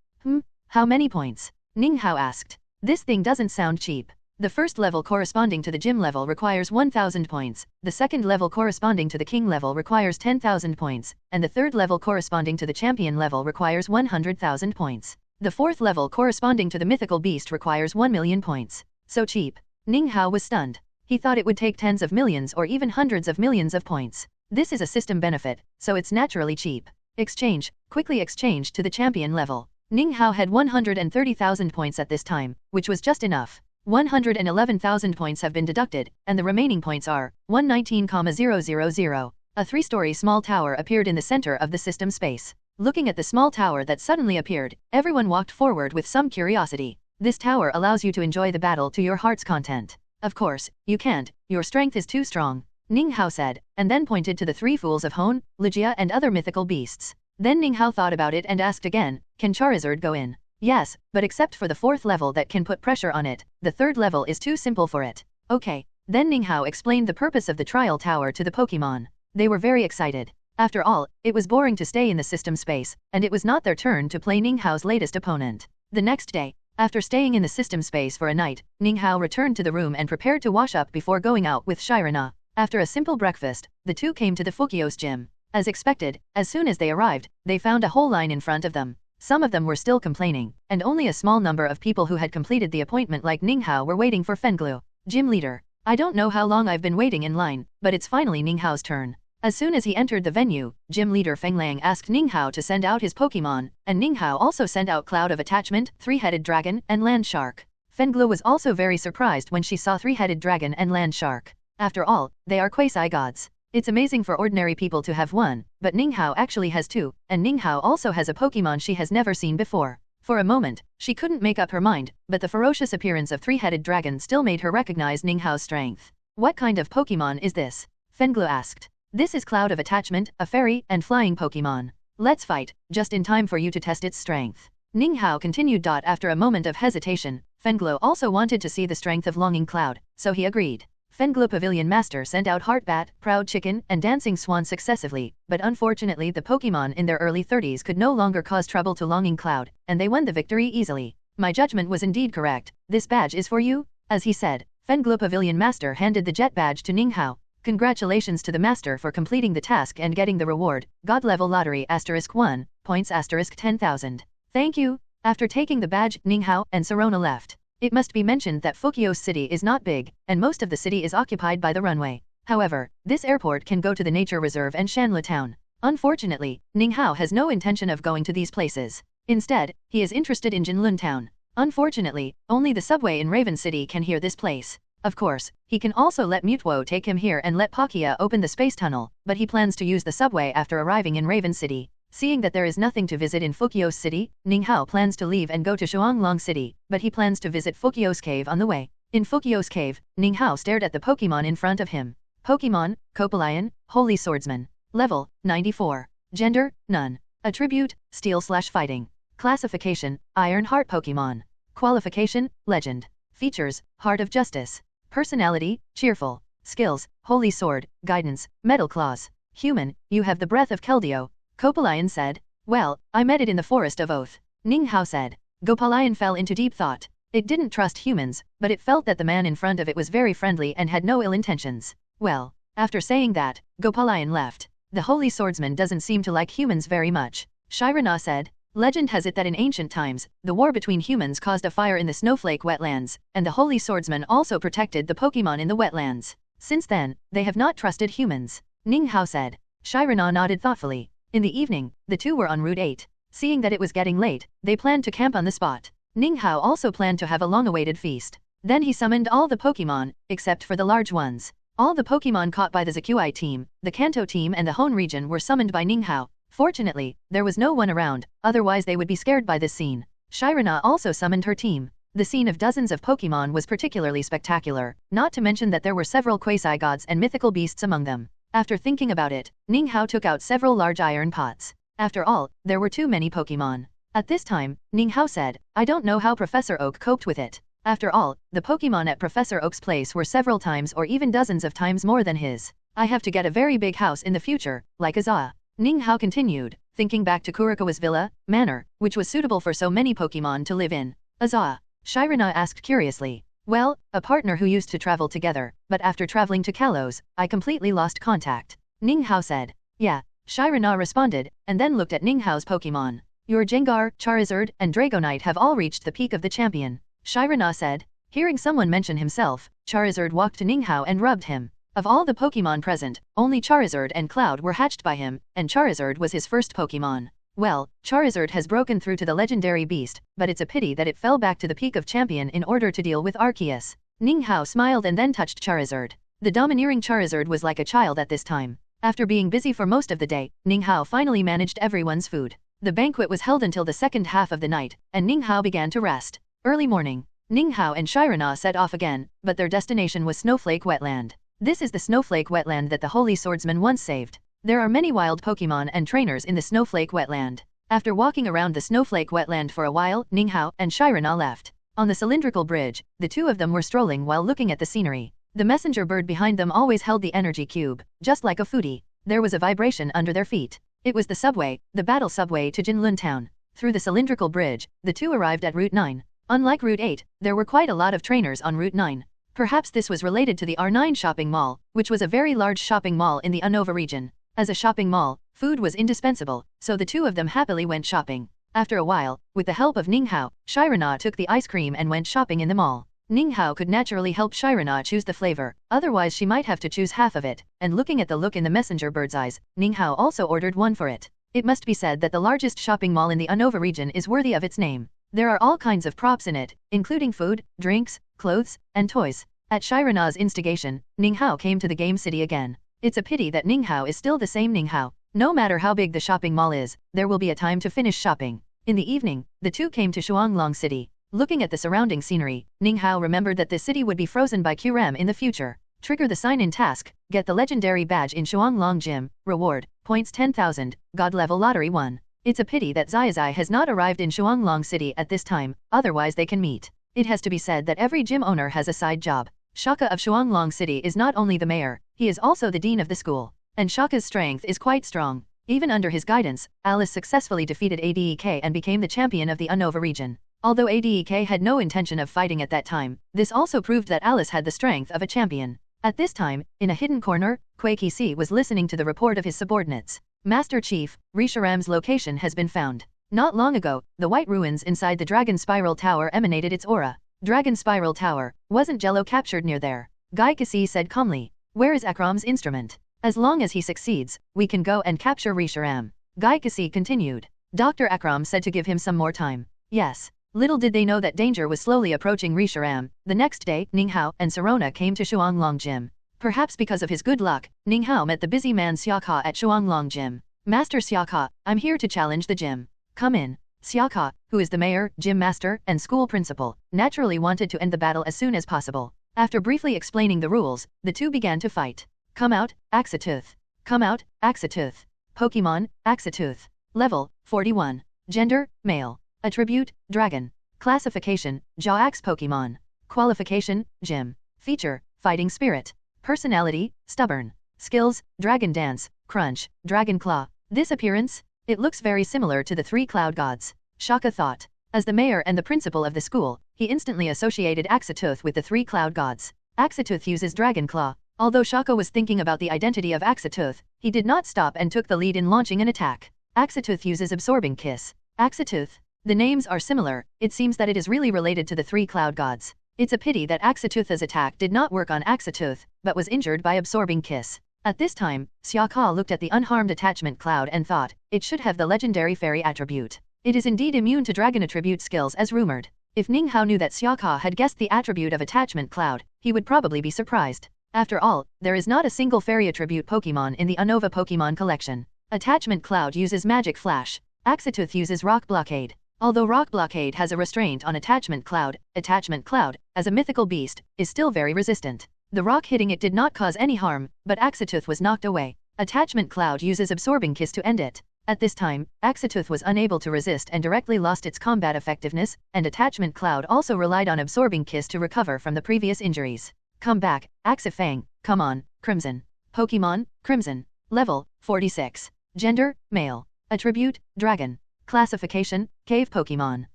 How many points? Ninghao asked. This thing doesn't sound cheap. The first level corresponding to the gym level requires 1,000 points, the second level corresponding to the king level requires 10,000 points, and the third level corresponding to the champion level requires 100,000 points. The fourth level corresponding to the mythical beast requires 1,000,000 points. So cheap. Ninghao was stunned. He thought it would take tens of millions or even hundreds of millions of points. This is a system benefit, so it's naturally cheap. Exchange, quickly exchange to the champion level. Ninghao had 130,000 points at this time, which was just enough. 111,000 points have been deducted, and the remaining points are 119,000. A three-story small tower appeared in the center of the system space. Looking at the small tower that suddenly appeared, everyone walked forward with some curiosity. This tower allows you to enjoy the battle to your heart's content. Of course, you can't, your strength is too strong, Ninghao said, and then pointed to the three fools of Hone, Lugia and other mythical beasts. Then Ninghao thought about it and asked again, can Charizard go in? Yes, but except for the fourth level that can put pressure on it, the third level is too simple for it. Okay. Then Ninghao explained the purpose of the trial tower to the Pokemon. They were very excited. After all, it was boring to stay in the system space, and it was not their turn to play Ninghao's latest opponent. The next day, after staying in the system space for a night, Ninghao returned to the room and prepared to wash up before going out with Shirana. After a simple breakfast, the two came to the Fukios gym. As expected, as soon as they arrived, they found a whole line in front of them. Some of them were still complaining, and only a small number of people who had completed the appointment like Ninghao were waiting for Fenglu. Gym leader. I don't know how long I've been waiting in line, but it's finally Ninghao's turn. As soon as he entered the venue, gym leader Fenglang asked Ninghao to send out his Pokemon, and Ninghao also sent out Cloud of Attachment, Three-Headed Dragon, and Land Shark. Fenglu was also very surprised when she saw Three-Headed Dragon and Land Shark. After all, they are quasi-gods. It's amazing for ordinary people to have one, but Ninghao actually has two, and Ninghao also has a Pokemon she has never seen before. For a moment, she couldn't make up her mind, but the ferocious appearance of Three-Headed Dragon still made her recognize Ninghao's strength. What kind of Pokemon is this? Fenglu asked. This is Cloud of Attachment, a fairy and flying Pokemon. Let's fight, just in time for you to test its strength. Ninghao continued. After a moment of hesitation, Fenglu also wanted to see the strength of Longing Cloud, so he agreed. Fenglu Pavilion Master sent out Heartbat, Proud Chicken, and Dancing Swan successively, but unfortunately the Pokemon in their early 30s could no longer cause trouble to Longing Cloud, and they won the victory easily. My judgment was indeed correct. This badge is for you? As he said, Fenglu Pavilion Master handed the jet badge to Ninghao. Congratulations to the Master for completing the task and getting the reward, God level lottery *1, points *10,000. Thank you. After taking the badge, Ninghao and Serona left. It must be mentioned that Fukios City is not big, and most of the city is occupied by the runway. However, this airport can go to the nature reserve and Shanla town. Unfortunately, Ninghao has no intention of going to these places. Instead, he is interested in Jinlun town. Unfortunately, only the subway in Raven City can hear this place. Of course, he can also let Mutuo take him here and let Palkia open the space tunnel, but he plans to use the subway after arriving in Raven City. Seeing that there is nothing to visit in Fukios City, Ninghao plans to leave and go to Shuanglong City, but he plans to visit Fukios Cave on the way. In Fukios Cave, Ninghao stared at the Pokemon in front of him. Pokemon, Copalion, Holy Swordsman. Level, 94. Gender, none. Attribute, Steel/Fighting. Classification, Iron Heart Pokemon. Qualification, Legend. Features, Heart of Justice. Personality, cheerful. Skills, Holy Sword, Guidance, Metal Claws. Human, you have the breath of Keldeo. Copalion said. Well, I met it in the Forest of Oath. Ninghao said. Copalion fell into deep thought. It didn't trust humans, but it felt that the man in front of it was very friendly and had no ill intentions. Well, after saying that, Copalion left. The Holy Swordsman doesn't seem to like humans very much. Shirana said. Legend has it that in ancient times, the war between humans caused a fire in the Snowflake wetlands, and the Holy Swordsman also protected the Pokemon in the wetlands. Since then, they have not trusted humans. Ninghao said. Shirana nodded thoughtfully. In the evening, the two were on Route 8. Seeing that it was getting late, they planned to camp on the spot. Ninghao also planned to have a long-awaited feast. Then he summoned all the Pokemon, except for the large ones. All the Pokemon caught by the Zakui team, the Kanto team and the Hone region were summoned by Ninghao. Fortunately, there was no one around, otherwise they would be scared by this scene. Shirana also summoned her team. The scene of dozens of Pokemon was particularly spectacular, not to mention that there were several quasi-gods and mythical beasts among them. After thinking about it, Ninghao took out several large iron pots. After all, there were too many Pokemon. At this time, Ninghao said, I don't know how Professor Oak coped with it. After all, the Pokemon at Professor Oak's place were several times or even dozens of times more than his. I have to get a very big house in the future, like Azaa. Ninghao continued, thinking back to Kurikawa's villa, manor, which was suitable for so many Pokémon to live in. Azaa? Shirana asked curiously. Well, a partner who used to travel together, but after traveling to Kalos, I completely lost contact. Ninghao said. Yeah, Shirana responded, and then looked at Ninghao's Pokémon. Your Gengar, Charizard, and Dragonite have all reached the peak of the champion. Shirana said. Hearing someone mention himself, Charizard walked to Ninghao and rubbed him. Of all the Pokémon present, only Charizard and Cloud were hatched by him, and Charizard was his first Pokémon. Well, Charizard has broken through to the legendary beast, but it's a pity that it fell back to the peak of champion in order to deal with Arceus. Ninghao smiled and then touched Charizard. The domineering Charizard was like a child at this time. After being busy for most of the day, Ninghao finally managed everyone's food. The banquet was held until the second half of the night, and Ninghao began to rest. Early morning, Ninghao and Shirana set off again, but their destination was Snowflake Wetland. This is the Snowflake Wetland that the Holy Swordsman once saved. There are many wild Pokémon and trainers in the Snowflake Wetland. After walking around the Snowflake Wetland for a while, Ninghao and Shirana left. On the cylindrical bridge, the two of them were strolling while looking at the scenery. The messenger bird behind them always held the energy cube, just like a foodie. There was a vibration under their feet. It was the subway, the battle subway to Jinlun Town. Through the cylindrical bridge, the two arrived at Route 9. Unlike Route 8, there were quite a lot of trainers on Route 9. Perhaps this was related to the R9 shopping mall, which was a very large shopping mall in the Unova region. As a shopping mall, food was indispensable, so the two of them happily went shopping. After a while, with the help of Ninghao, Shirana took the ice cream and went shopping in the mall. Ninghao could naturally help Shirana choose the flavor, otherwise she might have to choose half of it, and looking at the look in the messenger bird's eyes, Ninghao also ordered one for it. It must be said that the largest shopping mall in the Unova region is worthy of its name. There are all kinds of props in it, including food, drinks, clothes, and toys. At Shirana's instigation, Ninghao came to the game city again. It's a pity that Ninghao is still the same Ninghao. No matter how big the shopping mall is, there will be a time to finish shopping. In the evening, the two came to Shuanglong City. Looking at the surrounding scenery, Ninghao remembered that this city would be frozen by QRAM in the future. Trigger the sign-in task, get the legendary badge in Shuanglong Gym, reward, points 10,000, God level lottery 1. It's a pity that Zazai has not arrived in Shuanglong City at this time, otherwise they can meet. It has to be said that every gym owner has a side job. Shaka of Shuanglong City is not only the mayor, he is also the dean of the school. And Shaka's strength is quite strong. Even under his guidance, Alice successfully defeated ADEK and became the champion of the Unova region. Although ADEK had no intention of fighting at that time, this also proved that Alice had the strength of a champion. At this time, in a hidden corner, Kwei-Ki was listening to the report of his subordinates. Master Chief, Risharam's location has been found. Not long ago, the white ruins inside the Dragon Spiral Tower emanated its aura. Dragon Spiral Tower, wasn't Jello captured near there? Gai-Kasi said calmly. Where is Akram's instrument? As long as he succeeds, we can go and capture Risharam. Gai-Kasi continued. Dr. Akram said to give him some more time. Yes. Little did they know that danger was slowly approaching Risharam. The next day, Ninghao and Sarona came to Shuanglong Gym. Perhaps because of his good luck, Ninghao met the busy man Xiaoka at Shuanglong Gym. Master Xiaoka, I'm here to challenge the gym. Come in. Xiaoka, who is the mayor, gym master, and school principal, naturally wanted to end the battle as soon as possible. After briefly explaining the rules, the two began to fight. Come out, Axatooth. Come out, Axatooth. Pokemon, Axatooth. Level, 41. Gender, male. Attribute, dragon. Classification, Jaax Pokemon. Qualification, gym. Feature, fighting spirit. Personality, stubborn. Skills, Dragon Dance, Crunch, Dragon Claw. This appearance? It looks very similar to the three cloud gods. Shaka thought. As the mayor and the principal of the school, he instantly associated Axatooth with the three cloud gods. Axatooth uses Dragon Claw. Although Shaka was thinking about the identity of Axatooth, he did not stop and took the lead in launching an attack. Axatooth uses Absorbing Kiss. Axatooth. The names are similar, it seems that it is really related to the three cloud gods. It's a pity that Axatooth's attack did not work on Axatooth, but was injured by Absorbing Kiss. At this time, Xiaoka looked at the unharmed attachment cloud and thought, it should have the legendary fairy attribute. It is indeed immune to dragon attribute skills as rumored. If Ninghao knew that Xiaoka had guessed the attribute of attachment cloud, he would probably be surprised. After all, there is not a single fairy attribute Pokemon in the Unova Pokemon collection. Attachment cloud uses Magic Flash. Axatooth uses Rock Blockade. Although Rock Blockade has a restraint on Attachment Cloud, as a mythical beast, is still very resistant. The rock hitting it did not cause any harm, but Axatooth was knocked away. Attachment Cloud uses Absorbing Kiss to end it. At this time, Axatooth was unable to resist and directly lost its combat effectiveness, and Attachment Cloud also relied on Absorbing Kiss to recover from the previous injuries. Come back, Axifang, come on, Crimson. Pokémon, Crimson. Level, 46. Gender, male. Attribute, dragon. Classification, cave Pokémon.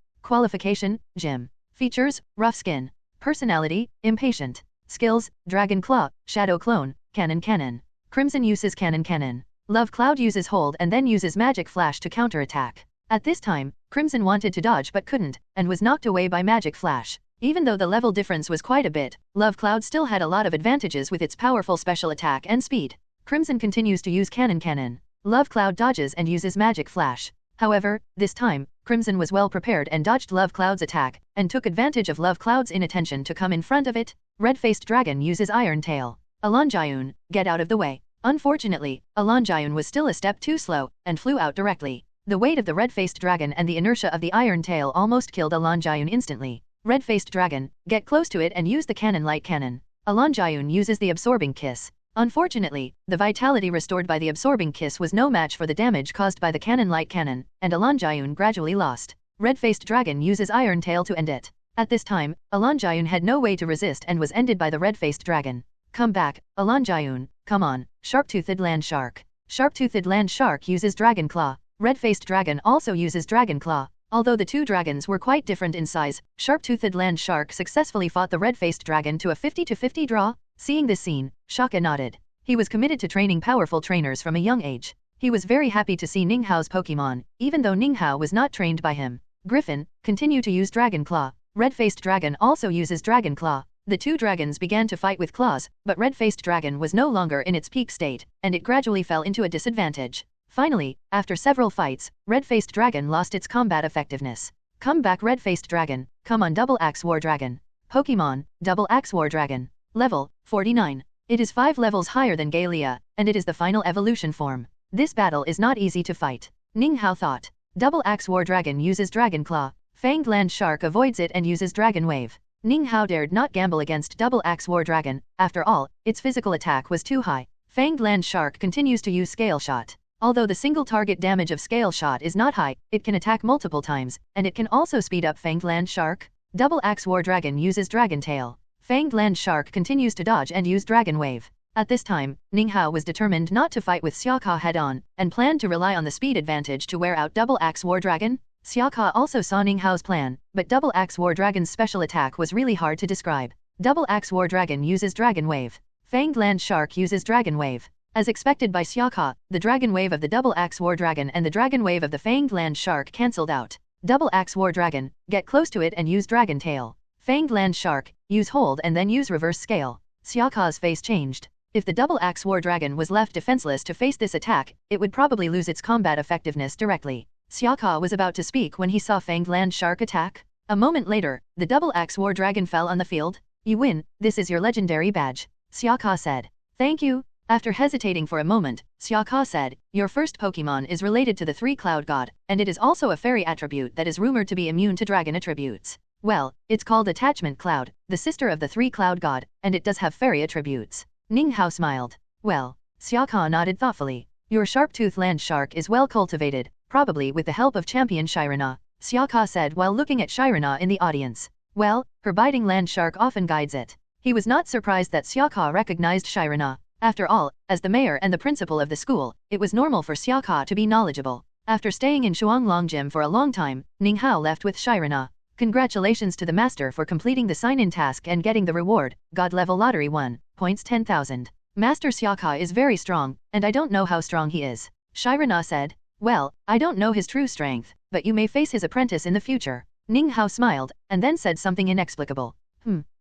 Qualification, gym. Features, rough skin. Personality, impatient. Skills, Dragon Claw, Shadow Clone, Cannon. Crimson uses Cannon. Love Cloud uses Hold and then uses Magic Flash to counterattack. At this time, Crimson wanted to dodge but couldn't, and was knocked away by Magic Flash. Even though the level difference was quite a bit, Love Cloud still had a lot of advantages with its powerful special attack and speed. Crimson continues to use Cannon. Love Cloud dodges and uses Magic Flash. However, this time, Crimson was well prepared and dodged Love Cloud's attack, and took advantage of Love Cloud's inattention to come in front of it. Red-faced dragon uses Iron Tail. Alongion, get out of the way. Unfortunately, Alongion was still a step too slow, and flew out directly. The weight of the red-faced dragon and the inertia of the Iron Tail almost killed Alongion instantly. Red-faced dragon, get close to it and use the cannon light cannon. Alongion uses the absorbing kiss. Unfortunately, the vitality restored by the absorbing kiss was no match for the damage caused by the cannon light cannon, and Alongion gradually lost. Red-faced dragon uses Iron Tail to end it. At this time, Alongion had no way to resist and was ended by the red-faced dragon. Come back, Alongion, come on. Sharp-toothed land shark. Sharp-toothed land shark uses Dragon Claw. Red-faced dragon also uses Dragon Claw. Although the two dragons were quite different in size, Sharp-toothed land shark successfully fought the red-faced dragon to a 50-50 draw. Seeing this scene, Shaka nodded. He was committed to training powerful trainers from a young age. He was very happy to see Ninghao's Pokémon, even though Ninghao was not trained by him. Griffin, continue to use Dragon Claw. Red-faced dragon also uses Dragon Claw. The two dragons began to fight with claws, but red-faced dragon was no longer in its peak state, and it gradually fell into a disadvantage. Finally, after several fights, red-faced dragon lost its combat effectiveness. Come back red-faced dragon, come on Double Axe War Dragon. Pokémon, Double Axe War Dragon. Level, 49. It is 5 levels higher than Galea, and it is the final evolution form. This battle is not easy to fight. Ninghao thought. Double Axe War Dragon uses Dragon Claw. Fanged Land Shark avoids it and uses Dragon Wave. Ninghao dared not gamble against Double Axe War Dragon. After all, its physical attack was too high. Fanged Land Shark continues to use Scale Shot. Although the single target damage of Scale Shot is not high, it can attack multiple times, and it can also speed up Fanged Land Shark. Double Axe War Dragon uses Dragon Tail. Fanged Land Shark continues to dodge and use Dragon Wave. At this time, Ninghao was determined not to fight with Xiaoka head-on, and planned to rely on the speed advantage to wear out Double Axe War Dragon. Xiaoka also saw Ninghao's plan, but Double Axe War Dragon's special attack was really hard to describe. Double Axe War Dragon uses Dragon Wave. Fanged Land Shark uses Dragon Wave. As expected by Xiaoka, the Dragon Wave of the Double Axe War Dragon and the Dragon Wave of the Fanged Land Shark cancelled out. Double Axe War Dragon, get close to it and use Dragon Tail. Fanged Land Shark, use Hold and then use Reverse Scale. Xiaoka's face changed. If the Double Axe War Dragon was left defenseless to face this attack, it would probably lose its combat effectiveness directly. Xiaoka was about to speak when he saw Fanged Land Shark attack. A moment later, the Double Axe War Dragon fell on the field. You win, this is your legendary badge. Xiaoka said. Thank you. After hesitating for a moment, Xiaoka said, your first Pokémon is related to the 3 Cloud God, and it is also a fairy attribute that is rumored to be immune to dragon attributes. Well, it's called Attachment Cloud, the sister of the 3 Cloud God, and it does have fairy attributes. Ninghao smiled. Well, Xiaoka nodded thoughtfully. Your sharp-toothed land shark is well cultivated, probably with the help of champion Shirana, Xiaoka said while looking at Shirana in the audience. Well, her biting land shark often guides it. He was not surprised that Xiaoka recognized Shirana. After all, as the mayor and the principal of the school, it was normal for Xiaoka to be knowledgeable. After staying in Shuanglong Gym for a long time, Ninghao left with Shirana. Congratulations to the master for completing the sign-in task and getting the reward, God level lottery 1, points 10,000. Master Xiaoka is very strong, and I don't know how strong he is. Shirana said. Well, I don't know his true strength, but you may face his apprentice in the future. Ninghao smiled, and then said something inexplicable.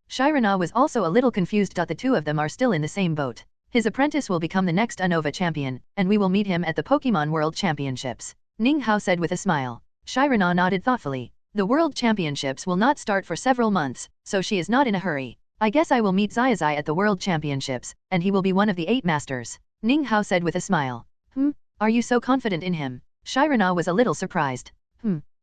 Shirana was also a little confused. The two of them are still in the same boat. His apprentice will become the next Unova champion, and we will meet him at the Pokémon World Championships. Ninghao said with a smile. Shirana nodded thoughtfully. The World Championships will not start for several months, so she is not in a hurry. I guess I will meet Zazai at the World Championships, and he will be one of the 8 masters. Ninghao said with a smile. Are you so confident in him? Shirana was a little surprised.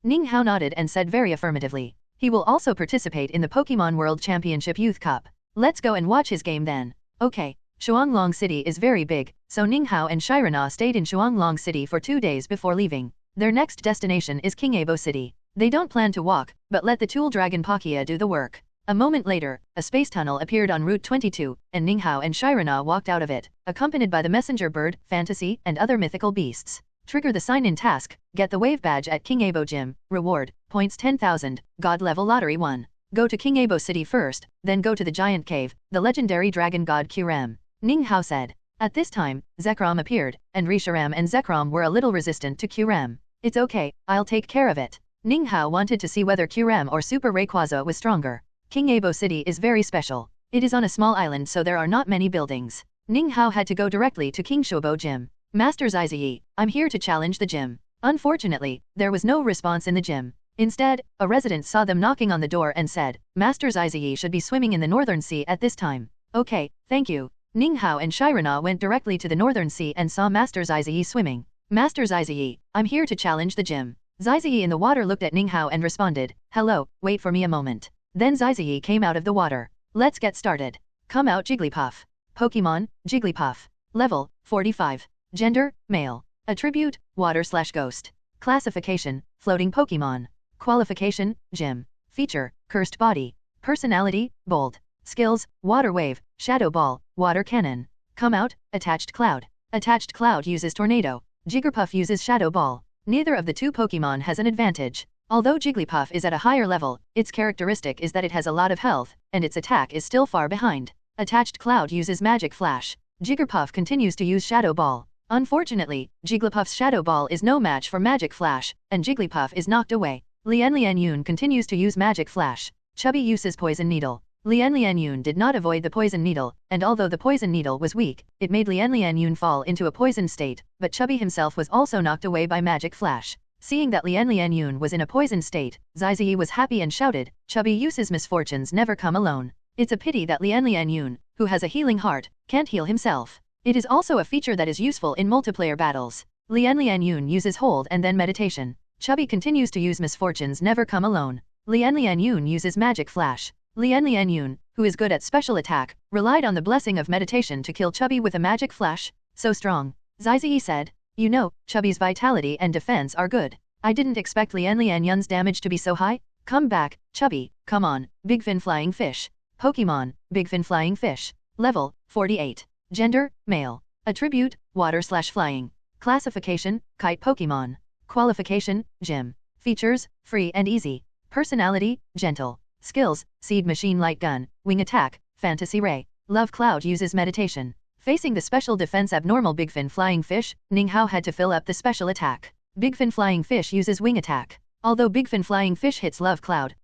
Ninghao nodded and said very affirmatively. He will also participate in the Pokémon World Championship Youth Cup. Let's go and watch his game then. Okay. Shuanglong City is very big, so Ninghao and Shirana stayed in Shuanglong City for 2 days before leaving. Their next destination is Kingabo City. They don't plan to walk, but let the Tool Dragon Palkia do the work. A moment later, a space tunnel appeared on Route 22, and Ninghao and Shirana walked out of it, accompanied by the messenger bird, fantasy, and other mythical beasts. Trigger the sign-in task, get the wave badge at King Abo Gym, reward, points 10,000, God level lottery 1. Go to King Abo City first, then go to the giant cave, the legendary dragon god Kyurem. Ninghao said. At this time, Zekrom appeared, and Resharam and Zekrom were a little resistant to Kyurem. It's okay, I'll take care of it. Ninghao wanted to see whether Kyurem or Super Rayquaza was stronger. King Abo City is very special. It is on a small island so there are not many buildings. Ninghao had to go directly to King Shobo Gym. Master Zazai, I'm here to challenge the gym. Unfortunately, there was no response in the gym. Instead, a resident saw them knocking on the door and said, Master Zazai should be swimming in the Northern Sea at this time. Okay, thank you. Ninghao and Shirana went directly to the Northern Sea and saw Master Zazai swimming. Master Zazai, I'm here to challenge the gym. Zazai in the water looked at Ninghao and responded, hello, wait for me a moment. Then Zazai came out of the water. Let's get started. Come out Jigglypuff. Pokémon, Jigglypuff. Level, 45. Gender, male. Attribute, water/ghost. Classification, floating Pokémon. Qualification, gym. Feature, cursed body. Personality, bold. Skills, water wave, shadow ball, water cannon. Come out, attached cloud. Attached cloud uses tornado. Jigglypuff uses shadow ball. Neither of the two Pokémon has an advantage. Although Jigglypuff is at a higher level, its characteristic is that it has a lot of health, and its attack is still far behind. Attached Cloud uses Magic Flash. Jigglypuff continues to use Shadow Ball. Unfortunately, Jigglypuff's Shadow Ball is no match for Magic Flash, and Jigglypuff is knocked away. Lian Yun continues to use Magic Flash. Chubby uses Poison Needle. Lian Yun did not avoid the Poison Needle, and although the Poison Needle was weak, it made Lian Yun fall into a poisoned state, but Chubby himself was also knocked away by Magic Flash. Seeing that Lian Yun was in a poisoned state, Zazai was happy and shouted, Chubby uses misfortunes never come alone. It's a pity that Lian Yun, who has a healing heart, can't heal himself. It is also a feature that is useful in multiplayer battles. Lian Yun uses hold and then meditation. Chubby continues to use misfortunes never come alone. Lian Yun uses Magic Flash. Lian Yun, who is good at special attack, relied on the blessing of meditation to kill Chubby with a Magic Flash. So strong. Zazai said. You know, Chubby's vitality and defense are good. I didn't expect Lian Yun's damage to be so high. Come back, Chubby, come on, Big Fin Flying Fish. Pokémon, Big Fin Flying Fish. Level, 48. Gender, male. Attribute, water/flying. Classification, kite Pokémon. Qualification, gym. Features, free and easy. Personality, gentle. Skills, Seed Machine Light Gun, Wing Attack, Fantasy Ray. Love Cloud uses meditation. Facing the special defense abnormal Big Fin Flying Fish, Ninghao had to fill up the special attack. Big Fin Flying Fish uses Wing Attack. Although Big Fin Flying Fish hits Love Cloud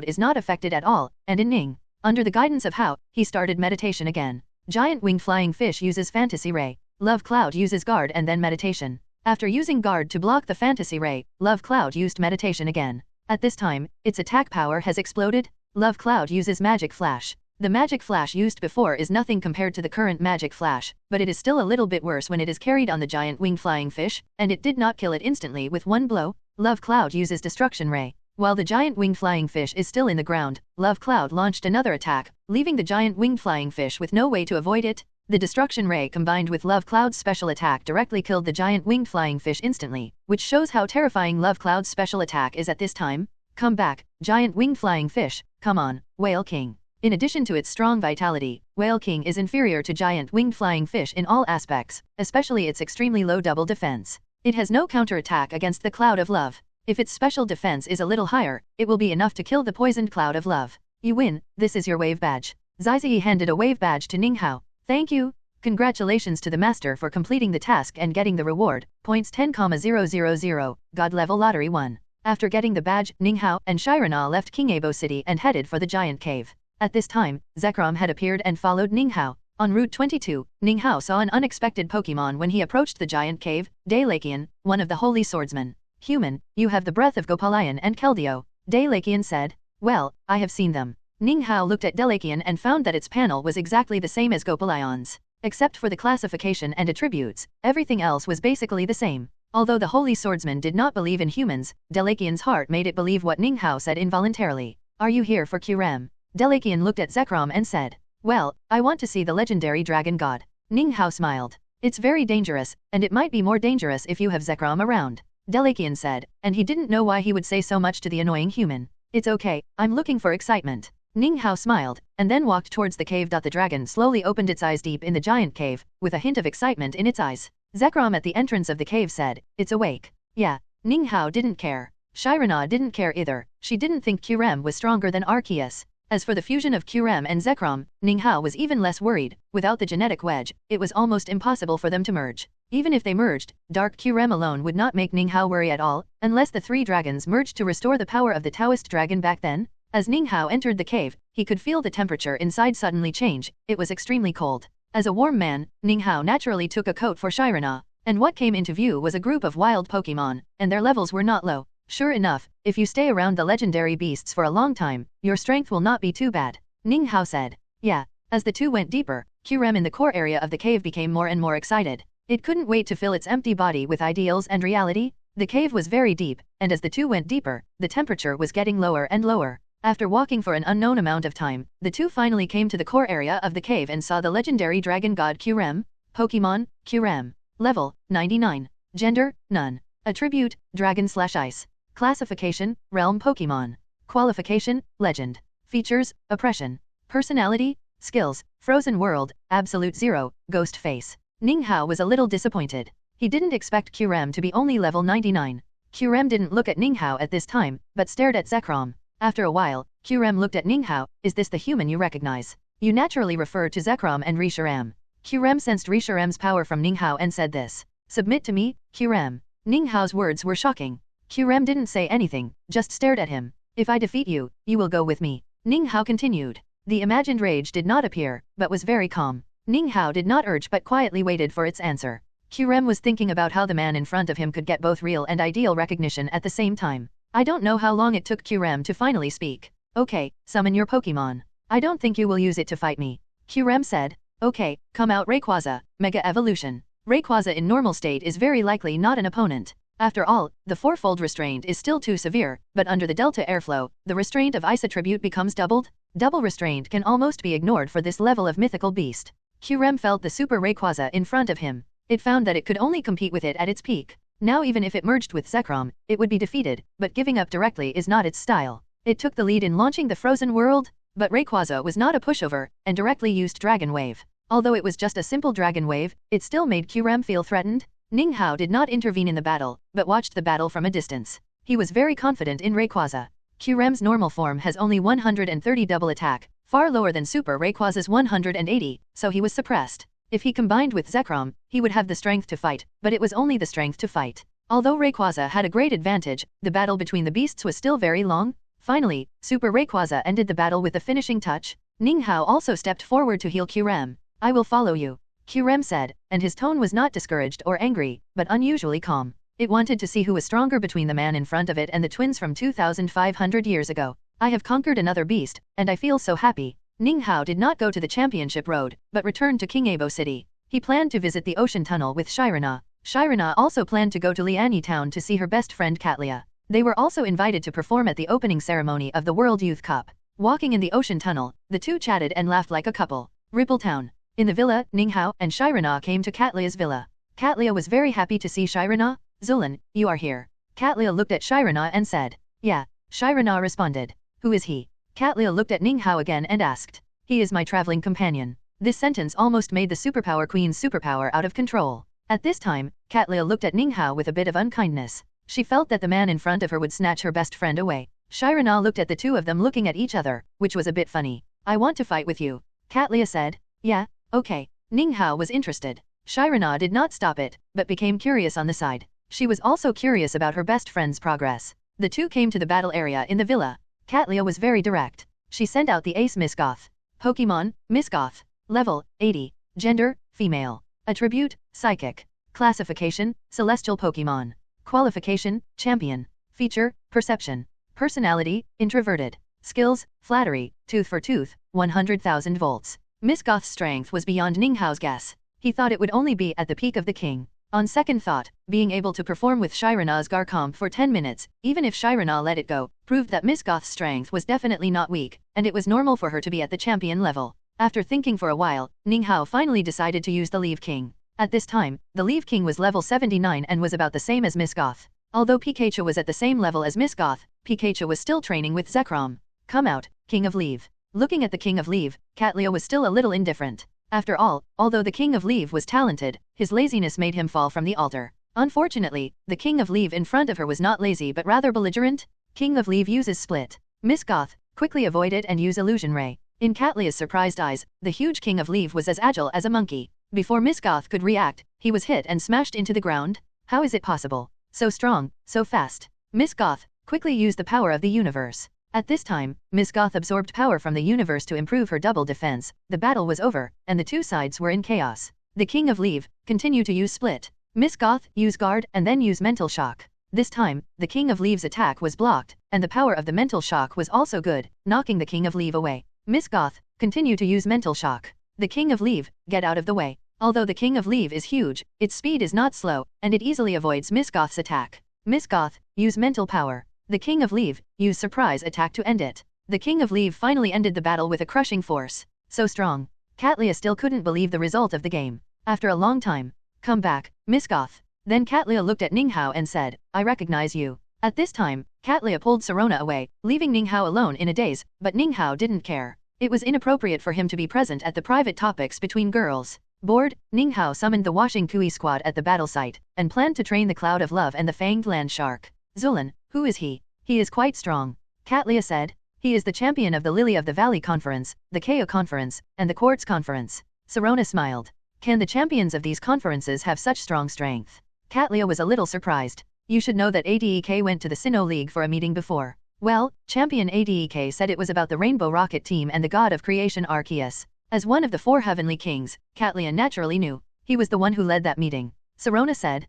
is not affected at all, and in Ning, under the guidance of Hao, he started meditation again. Giant Wing Flying Fish uses Fantasy Ray. Love Cloud uses Guard and then meditation. After using Guard to block the Fantasy Ray, Love Cloud used meditation again. At this time, its attack power has exploded. Love Cloud uses Magic Flash. The Magic Flash used before is nothing compared to the current Magic Flash, but it is still a little bit worse when it is carried on the giant wing flying fish, and it did not kill it instantly with one blow. Love Cloud uses Destruction Ray. While the giant wing flying fish is still in the ground, Love Cloud launched another attack, leaving the giant winged flying fish with no way to avoid it. The Destruction Ray combined with Love Cloud's special attack directly killed the giant winged flying fish instantly, which shows how terrifying Love Cloud's special attack is at this time. Come back, giant winged flying fish, come on, Whale King. In addition to its strong vitality, Whale King is inferior to giant winged flying fish in all aspects, especially its extremely low double defense. It has no counterattack against the Cloud of Love. If its special defense is a little higher, it will be enough to kill the poisoned Cloud of Love. You win, this is your wave badge. Zazai handed a wave badge to Ninghao. Thank you. Congratulations to the master for completing the task and getting the reward, points 10,000, God level lottery 1. After getting the badge, Ninghao and Shirana left King Abo City and headed for the giant cave. At this time, Zekrom had appeared and followed Ninghao. On Route 22, Ninghao saw an unexpected Pokémon when he approached the giant cave, Daylakian, one of the holy swordsmen. Human, you have the breath of Gopalayan and Keldeo, Daylakian said. Well, I have seen them. Ninghao looked at Daylakian and found that its panel was exactly the same as Gopalayan's. Except for the classification and attributes, everything else was basically the same. Although the holy swordsman did not believe in humans, Daylakian's heart made it believe what Ninghao said involuntarily. Are you here for Kyurem? Daylakian looked at Zekrom and said. Well, I want to see the legendary dragon god. Ninghao smiled. It's very dangerous, and it might be more dangerous if you have Zekrom around. Daylakian said, and he didn't know why he would say so much to the annoying human. It's okay, I'm looking for excitement. Ninghao smiled, and then walked towards the cave. The dragon slowly opened its eyes deep in the giant cave, with a hint of excitement in its eyes. Zekrom at the entrance of the cave said, "It's awake." Yeah. Ninghao didn't care. Shirana didn't care either. She didn't think Qrem was stronger than Arceus. As for the fusion of Qrem and Zekrom, Ninghao was even less worried. Without the genetic wedge, it was almost impossible for them to merge. Even if they merged, Dark Qrem alone would not make Ninghao worry at all, unless the three dragons merged to restore the power of the Taoist dragon back then. As Ninghao entered the cave, he could feel the temperature inside suddenly change. It was extremely cold. As a warm man, Ninghao naturally took a coat for Shirana, and what came into view was a group of wild Pokémon, and their levels were not low. Sure enough, if you stay around the legendary beasts for a long time, your strength will not be too bad, Ninghao said. Yeah. As the two went deeper, Qrem in the core area of the cave became more and more excited. It couldn't wait to fill its empty body with ideals and reality. The cave was very deep, and as the two went deeper, the temperature was getting lower and lower. After walking for an unknown amount of time, the two finally came to the core area of the cave and saw the legendary dragon god Qrem. Pokémon, Qrem. Level, 99. Gender, none. Attribute, dragon/ice. Classification, realm Pokémon. Qualification, legend. Features, oppression. Personality, skills, frozen world, absolute 0, ghost face. Ninghao was a little disappointed. He didn't expect Qrem to be only level 99. Qrem didn't look at Ninghao at this time, but stared at Zekrom. After a while, Qrem looked at Ninghao. Is this the human you recognize? You naturally refer to Zekrom and Resharam. Qrem sensed Resharam's power from Ninghao and said this. Submit to me, Qrem. Ninghao's words were shocking. Qrem didn't say anything, just stared at him. If I defeat you, you will go with me. Ninghao continued. The imagined rage did not appear, but was very calm. Ninghao did not urge but quietly waited for its answer. Qrem was thinking about how the man in front of him could get both real and ideal recognition at the same time. I don't know how long it took Qrem to finally speak. Okay, summon your Pokémon. I don't think you will use it to fight me. Qrem said. Okay, come out Rayquaza, Mega Evolution. Rayquaza in normal state is very likely not an opponent. After all, the fourfold restraint is still too severe, but under the Delta Airflow, the restraint of Ice attribute becomes doubled. Double restraint can almost be ignored for this level of mythical beast. Qrem felt the Super Rayquaza in front of him. It found that it could only compete with it at its peak. Now even if it merged with Zekrom, it would be defeated, but giving up directly is not its style. It took the lead in launching the Frozen World, but Rayquaza was not a pushover, and directly used Dragon Wave. Although it was just a simple Dragon Wave, it still made Qrem feel threatened. Ninghao did not intervene in the battle, but watched the battle from a distance. He was very confident in Rayquaza. Qrem's normal form has only 130 double attack, far lower than Super Rayquaza's 180, so he was suppressed. If he combined with Zekrom, he would have the strength to fight, but it was only the strength to fight. Although Rayquaza had a great advantage, the battle between the beasts was still very long. Finally, Super Rayquaza ended the battle with the finishing touch. Ninghao also stepped forward to heal Qrem. I will follow you, Qrem said, and his tone was not discouraged or angry, but unusually calm. It wanted to see who was stronger between the man in front of it and the twins from 2,500 years ago. I have conquered another beast, and I feel so happy. Ninghao did not go to the championship road, but returned to King Abo City. He planned to visit the ocean tunnel with Shirana. Shirana also planned to go to Liani town to see her best friend Catlia. They were also invited to perform at the opening ceremony of the World Youth Cup. Walking in the ocean tunnel, the two chatted and laughed like a couple. Ripple Town. In the villa, Ninghao and Shirana came to Catlia's villa. Catlia was very happy to see Shirana. Zulan, you are here. Catlia looked at Shirana and said. Yeah. Shirana responded. Who is he? Catlia looked at Ninghao again and asked. He is my traveling companion. This sentence almost made the superpower queen's superpower out of control. At this time, Catlia looked at Ninghao with a bit of unkindness. She felt that the man in front of her would snatch her best friend away. Shirana looked at the two of them looking at each other, which was a bit funny. I want to fight with you. Catlia said. Yeah. Okay. Ninghao was interested. Shirana did not stop it, but became curious on the side. She was also curious about her best friend's progress. The two came to the battle area in the villa. Catlia was very direct. She sent out the ace Miss Goth. Pokémon, Miss Goth. Level, 80. Gender, female. Attribute, psychic. Classification, celestial Pokémon. Qualification, champion. Feature, perception. Personality, introverted. Skills, flattery, tooth for tooth, 100,000 volts. Miss Goth's strength was beyond Ninghao's guess. He thought it would only be at the peak of the king. On second thought, being able to perform with Shirana's Garcomp for 10 minutes, even if Shirana let it go, proved that Miss Goth's strength was definitely not weak, and it was normal for her to be at the champion level. After thinking for a while, Ninghao finally decided to use the Leaf King. At this time, the Leaf King was level 79 and was about the same as Miss Goth. Although Pikachu was at the same level as Miss Goth, Pikachu was still training with Zekrom. Come out, King of Leave. Looking at the King of Leave, Katlia was still a little indifferent. After all, although the King of Leave was talented, his laziness made him fall from the altar. Unfortunately, the King of Leave in front of her was not lazy but rather belligerent. King of Leave uses Split. Miss Goth, quickly avoid it and use Illusion Ray. In Katlia's surprised eyes, the huge King of Leave was as agile as a monkey. Before Miss Goth could react, he was hit and smashed into the ground. How is it possible? So strong, so fast. Miss Goth, quickly use the power of the universe. At this time, Miss Goth absorbed power from the universe to improve her double defense. The battle was over, and the two sides were in chaos. The King of Leave, continue to use Split. Miss Goth, use Guard and then use Mental Shock. This time, the King of Leave's attack was blocked, and the power of the Mental Shock was also good, knocking the King of Leave away. Miss Goth, continue to use Mental Shock. The King of Leave, get out of the way. Although the King of Leave is huge, its speed is not slow, and it easily avoids Miss Goth's attack. Miss Goth, use Mental Power. The King of Leave, use Surprise Attack to end it. The King of Leave finally ended the battle with a crushing force. So strong. Katlia still couldn't believe the result of the game. After a long time. Come back, Miss Goth. Then Katlia looked at Ninghao and said, I recognize you. At this time, Katlia pulled Sirona away, leaving Ninghao alone in a daze, but Ninghao didn't care. It was inappropriate for him to be present at the private topics between girls. Bored, Ninghao summoned the Washing Kui squad at the battle site, and planned to train the Cloud of Love and the Fanged Land Shark. Zulan, who is he? He is quite strong. Katlia said. He is the champion of the Lily of the Valley Conference, the KO Conference, and the Quartz Conference. Sirona smiled. Can the champions of these conferences have such strong strength? Katlia was a little surprised. You should know that ADEK went to the Sinnoh League for a meeting before. Well, champion ADEK said it was about the Rainbow Rocket team and the god of creation Arceus. As one of the four heavenly kings, Katlia naturally knew. He was the one who led that meeting. Sirona said.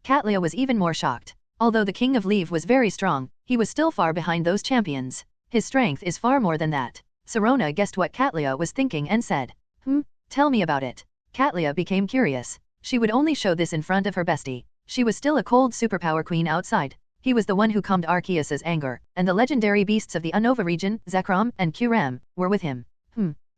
Katlia was even more shocked. Although the King of Leave was very strong, he was still far behind those champions. His strength is far more than that. Sirona guessed what Katlia was thinking and said. Tell me about it. Katlia became curious. She would only show this in front of her bestie. She was still a cold superpower queen outside. He was the one who calmed Arceus's anger, and the legendary beasts of the Unova region, Zekrom and Kyurem, were with him.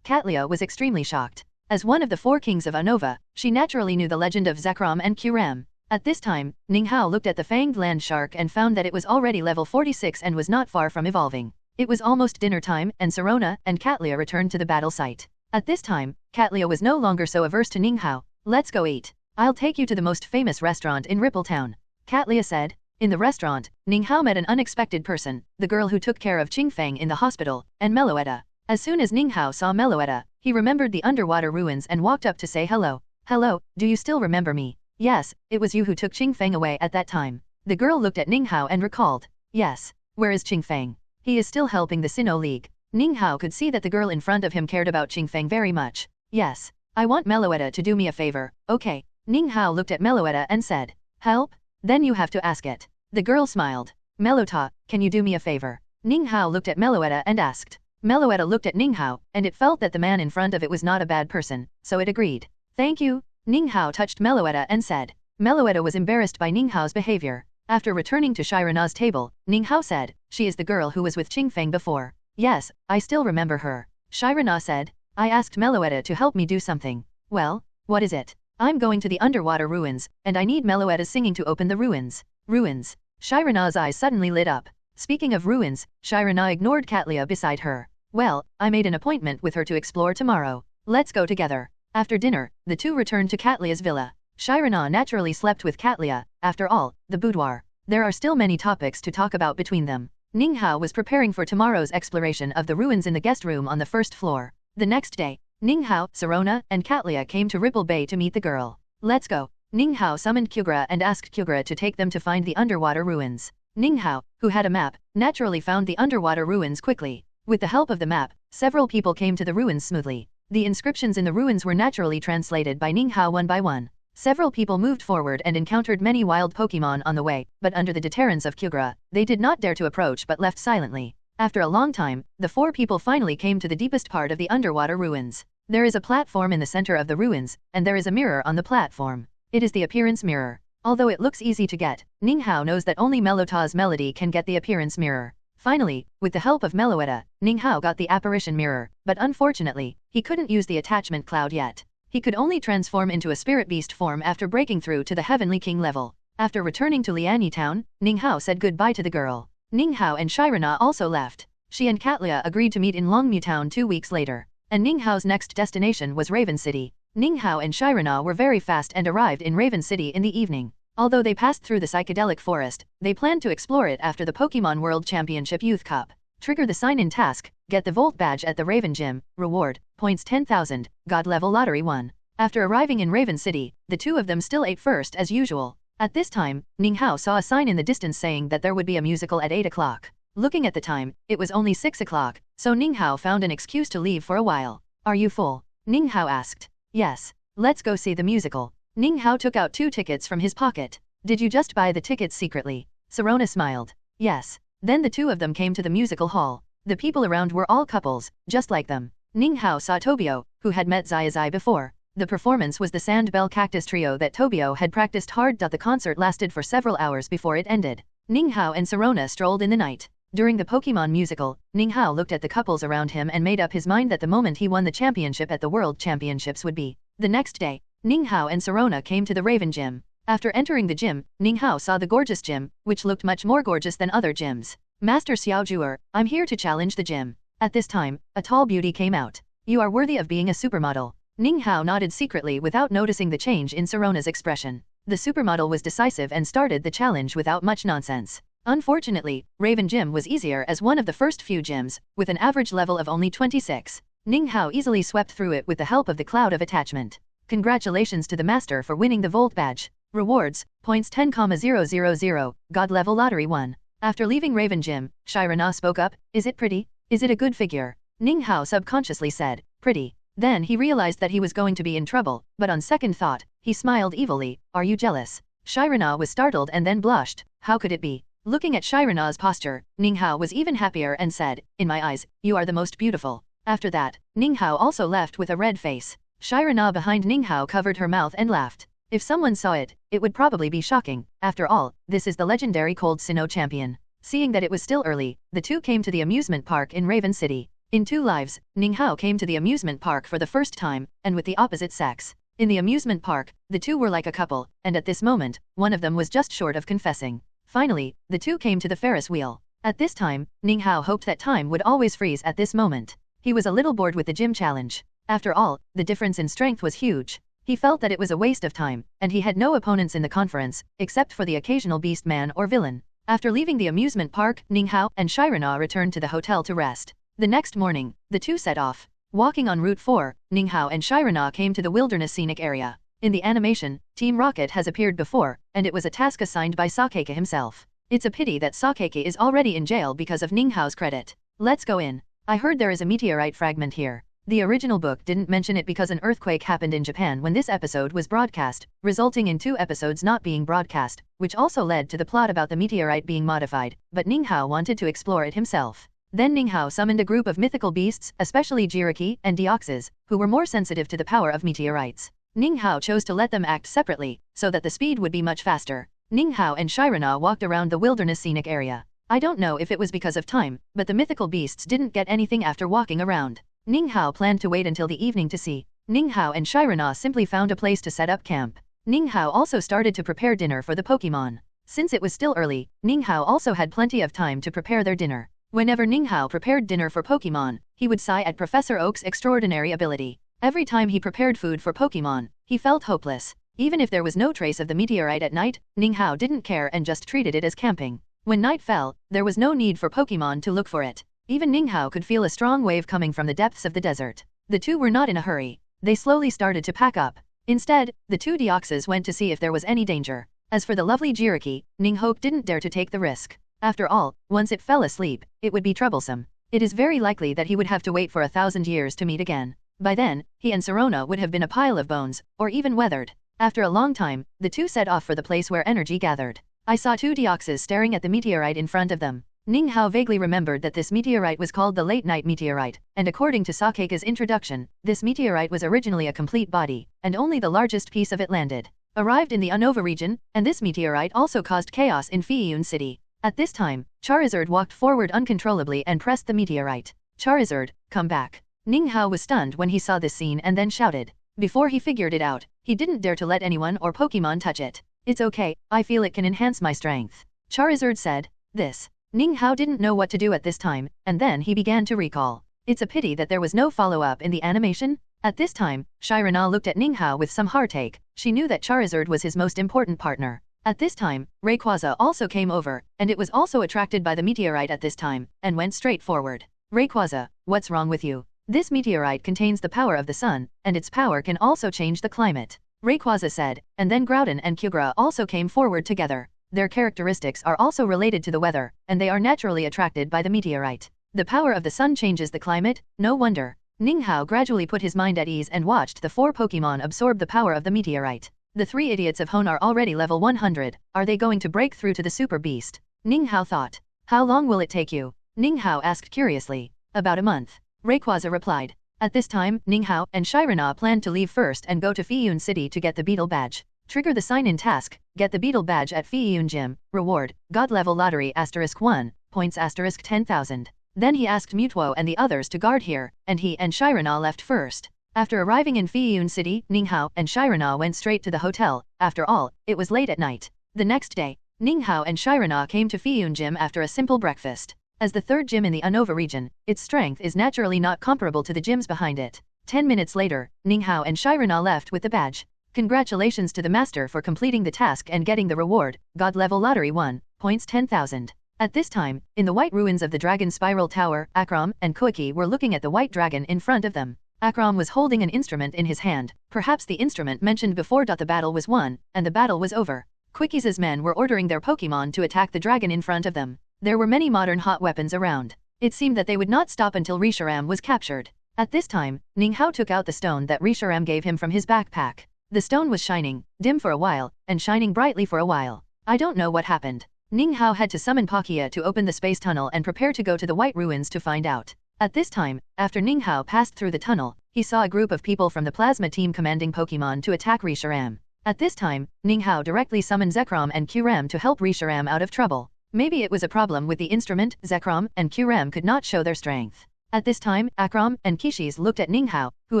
Katlia was extremely shocked. As one of the four kings of Unova, she naturally knew the legend of Zekrom and Kyurem. At this time, Ninghao looked at the Fanged Land Shark and found that it was already level 46 and was not far from evolving. It was almost dinner time, and Sirona and Katlia returned to the battle site. At this time, Katlia was no longer so averse to Ninghao. Let's go eat. I'll take you to the most famous restaurant in Rippletown. Katlia said. In the restaurant, Ninghao met an unexpected person, the girl who took care of Qingfeng in the hospital, and Meloetta. As soon as Ninghao saw Meloetta, he remembered the underwater ruins and walked up to say hello. Hello, do you still remember me? Yes, it was you who took Qingfeng away at that time. The girl looked at Ninghao and recalled. Yes. Where is Qingfeng? He is still helping the Sinnoh League. Ninghao could see that the girl in front of him cared about Qingfeng very much. Yes. I want Meloetta to do me a favor, okay. Ninghao looked at Meloetta and said. Help? Then you have to ask it. The girl smiled. Melota, can you do me a favor? Ninghao looked at Meloetta and asked. Meloetta looked at Ninghao, and it felt that the man in front of it was not a bad person, so it agreed. Thank you. Ninghao touched Meloetta and said. Meloetta was embarrassed by Ninghao's behavior. After returning to Shirana's table, Ninghao said, she is the girl who was with Qingfeng before. Yes, I still remember her. Shirana said. I asked Meloetta to help me do something. Well, what is it? I'm going to the underwater ruins, and I need Meloetta's singing to open the ruins. Ruins. Shirana's eyes suddenly lit up. Speaking of ruins, Shirana ignored Katlia beside her. Well, I made an appointment with her to explore tomorrow. Let's go together. After dinner, the two returned to Katlia's villa. Shirana naturally slept with Katlia. After all, the boudoir. There are still many topics to talk about between them. Ninghao was preparing for tomorrow's exploration of the ruins in the guest room on the first floor. The next day, Ninghao, Sirona, and Katlia came to Ripple Bay to meet the girl. Let's go. Ninghao summoned Kyugra and asked Kyugra to take them to find the underwater ruins. Ninghao, who had a map, naturally found the underwater ruins quickly. With the help of the map, several people came to the ruins smoothly. The inscriptions in the ruins were naturally translated by Ninghao one by one. Several people moved forward and encountered many wild Pokémon on the way, but under the deterrence of Kyugra, they did not dare to approach but left silently. After a long time, the four people finally came to the deepest part of the underwater ruins. There is a platform in the center of the ruins, and there is a mirror on the platform. It is the appearance mirror. Although it looks easy to get, Ninghao knows that only Melota's melody can get the appearance mirror. Finally, with the help of Meloetta, Ninghao got the apparition mirror, but unfortunately, he couldn't use the attachment cloud yet. He could only transform into a spirit beast form after breaking through to the Heavenly King level. After returning to Liani Town, Ninghao said goodbye to the girl. Ninghao and Shirana also left. She and Katlia agreed to meet in Longmu Town 2 weeks later. And Ninghao's next destination was Raven City. Ninghao and Shirana were very fast and arrived in Raven City in the evening. Although they passed through the psychedelic forest, they planned to explore it after the Pokémon World Championship Youth Cup. Trigger the sign-in task, get the Volt badge at the Raven Gym, reward, points 10,000, God level lottery 1. After arriving in Raven City, the two of them still ate first as usual. At this time, Ninghao saw a sign in the distance saying that there would be a musical at 8 o'clock. Looking at the time, it was only 6 o'clock, so Ninghao found an excuse to leave for a while. Are you full? Ninghao asked. Yes. Let's go see the musical. Ninghao took out 2 tickets from his pocket. Did you just buy the tickets secretly? Sirona smiled. Yes. Then the two of them came to the musical hall. The people around were all couples, just like them. Ninghao saw Tobio, who had met Zazai before. The performance was the Sand Bell Cactus Trio that Tobio had practiced hard. The concert lasted for several hours before it ended. Ninghao and Sirona strolled in the night. During the Pokemon musical, Ninghao looked at the couples around him and made up his mind that the moment he won the championship at the World Championships would be. The next day, Ninghao and Sirona came to the Raven Gym. After entering the gym, Ninghao saw the gorgeous gym, which looked much more gorgeous than other gyms. Master Xiaozhi, I'm here to challenge the gym. At this time, a tall beauty came out. You are worthy of being a supermodel. Ninghao nodded secretly without noticing the change in Sirona's expression. The supermodel was decisive and started the challenge without much nonsense. Unfortunately, Raven Gym was easier as one of the first few gyms, with an average level of only 26. Ninghao easily swept through it with the help of the cloud of attachment. Congratulations to the master for winning the Volt badge. Rewards, points 10,000, God level lottery 1. After leaving Raven Gym, Shirana spoke up, is it pretty? Is it a good figure? Ninghao subconsciously said, pretty. Then he realized that he was going to be in trouble, but on second thought, he smiled evilly, are you jealous? Shirana was startled and then blushed, how could it be? Looking at Shirana's posture, Ninghao was even happier and said, in my eyes, you are the most beautiful. After that, Ninghao also left with a red face. Shirana behind Ninghao covered her mouth and laughed. If someone saw it, it would probably be shocking. After all, this is the legendary cold Sinnoh champion. Seeing that it was still early, the two came to the amusement park in Raven City. In 2 lives, Ninghao came to the amusement park for the first time, and with the opposite sex. In the amusement park, the two were like a couple, and at this moment, one of them was just short of confessing. Finally, the two came to the Ferris wheel. At this time, Ninghao hoped that time would always freeze at this moment. He was a little bored with the gym challenge. After all, the difference in strength was huge. He felt that it was a waste of time, and he had no opponents in the conference, except for the occasional beast man or villain. After leaving the amusement park, Ninghao and Shirana returned to the hotel to rest. The next morning, the two set off. Walking on Route 4, Ninghao and Shirana came to the wilderness scenic area. In the animation, Team Rocket has appeared before, and it was a task assigned by Sakeke himself. It's a pity that Sakeke is already in jail because of Ninghao's credit. Let's go in. I heard there is a meteorite fragment here. The original book didn't mention it because an earthquake happened in Japan when this episode was broadcast, resulting in 2 episodes not being broadcast, which also led to the plot about the meteorite being modified, but Ninghao wanted to explore it himself. Then Ninghao summoned a group of mythical beasts, especially Jiriki and Deoxys, who were more sensitive to the power of meteorites. Ninghao chose to let them act separately, so that the speed would be much faster. Ninghao and Shirana walked around the wilderness scenic area. I don't know if it was because of time, but the mythical beasts didn't get anything after walking around. Ninghao planned to wait until the evening to see. Ninghao and Shirana simply found a place to set up camp. Ninghao also started to prepare dinner for the Pokémon. Since it was still early, Ninghao also had plenty of time to prepare their dinner. Whenever Ninghao prepared dinner for Pokémon, he would sigh at Professor Oak's extraordinary ability. Every time he prepared food for Pokémon, he felt hopeless. Even if there was no trace of the meteorite at night, Ninghao didn't care and just treated it as camping. When night fell, there was no need for Pokémon to look for it. Even Ninghao could feel a strong wave coming from the depths of the desert. The two were not in a hurry. They slowly started to pack up. Instead, the 2 Deoxys went to see if there was any danger. As for the lovely Jiriki, Ninghao didn't dare to take the risk. After all, once it fell asleep, it would be troublesome. It is very likely that he would have to wait for 1,000 years to meet again. By then, he and Sirona would have been a pile of bones, or even weathered. After a long time, the two set off for the place where energy gathered. I saw 2 Deoxys staring at the meteorite in front of them. Ninghao vaguely remembered that this meteorite was called the Late Night Meteorite, and according to Sakeke's introduction, this meteorite was originally a complete body, and only the largest piece of it landed. Arrived in the Unova region, and this meteorite also caused chaos in Feiyun City. At this time, Charizard walked forward uncontrollably and pressed the meteorite. Charizard, come back. Ninghao was stunned when he saw this scene and then shouted. Before he figured it out, he didn't dare to let anyone or Pokémon touch it. It's okay, I feel it can enhance my strength. Charizard said. This. Ninghao didn't know what to do at this time, and then he began to recall. It's a pity that there was no follow-up in the animation. At this time, Shirana looked at Ninghao with some heartache. She knew that Charizard was his most important partner. At this time, Rayquaza also came over, and it was also attracted by the meteorite at this time, and went straight forward. Rayquaza, what's wrong with you? This meteorite contains the power of the sun, and its power can also change the climate. Rayquaza said, and then Groudon and Kyogre also came forward together. Their characteristics are also related to the weather, and they are naturally attracted by the meteorite. The power of the sun changes the climate, no wonder. Ninghao gradually put his mind at ease and watched the 4 Pokémon absorb the power of the meteorite. The 3 idiots of Hone are already level 100, are they going to break through to the Super Beast? Ninghao thought. How long will it take you? Ninghao asked curiously. About a month. Rayquaza replied. At this time, Ninghao and Shirana planned to leave first and go to Fiyun City to get the Beetle Badge. Trigger the sign-in task, get the Beetle Badge at Fiyun Gym, reward, God level lottery *1, points *10,000. Then he asked Mutwo and the others to guard here, and he and Shirana left first. After arriving in Fiyun City, Ninghao and Shirana went straight to the hotel. After all, it was late at night. The next day, Ninghao and Shirana came to Fiyun Gym after a simple breakfast. As the 3rd gym in the Unova region, its strength is naturally not comparable to the gyms behind it. 10 minutes later, Ninghao and Shirana left with the badge. Congratulations to the master for completing the task and getting the reward, God level lottery 1, points 10,000. At this time, in the white ruins of the Dragon Spiral Tower, Akram and Koiki were looking at the white dragon in front of them. Akram was holding an instrument in his hand, perhaps the instrument mentioned before. The battle was won, and the battle was over. Quickies' men were ordering their Pokémon to attack the dragon in front of them. There were many modern hot weapons around. It seemed that they would not stop until Reshiram was captured. At this time, Ninghao took out the stone that Reshiram gave him from his backpack. The stone was shining, dim for a while, and shining brightly for a while. I don't know what happened. Ninghao had to summon Palkia to open the space tunnel and prepare to go to the White Ruins to find out. At this time, after Ninghao passed through the tunnel, he saw a group of people from the Plasma team commanding Pokémon to attack Reshiram. At this time, Ninghao directly summoned Zekrom and Kyurem to help Reshiram out of trouble. Maybe it was a problem with the instrument. Zekrom and Kyurem could not show their strength. At this time, Akram and Kishis looked at Ninghao, who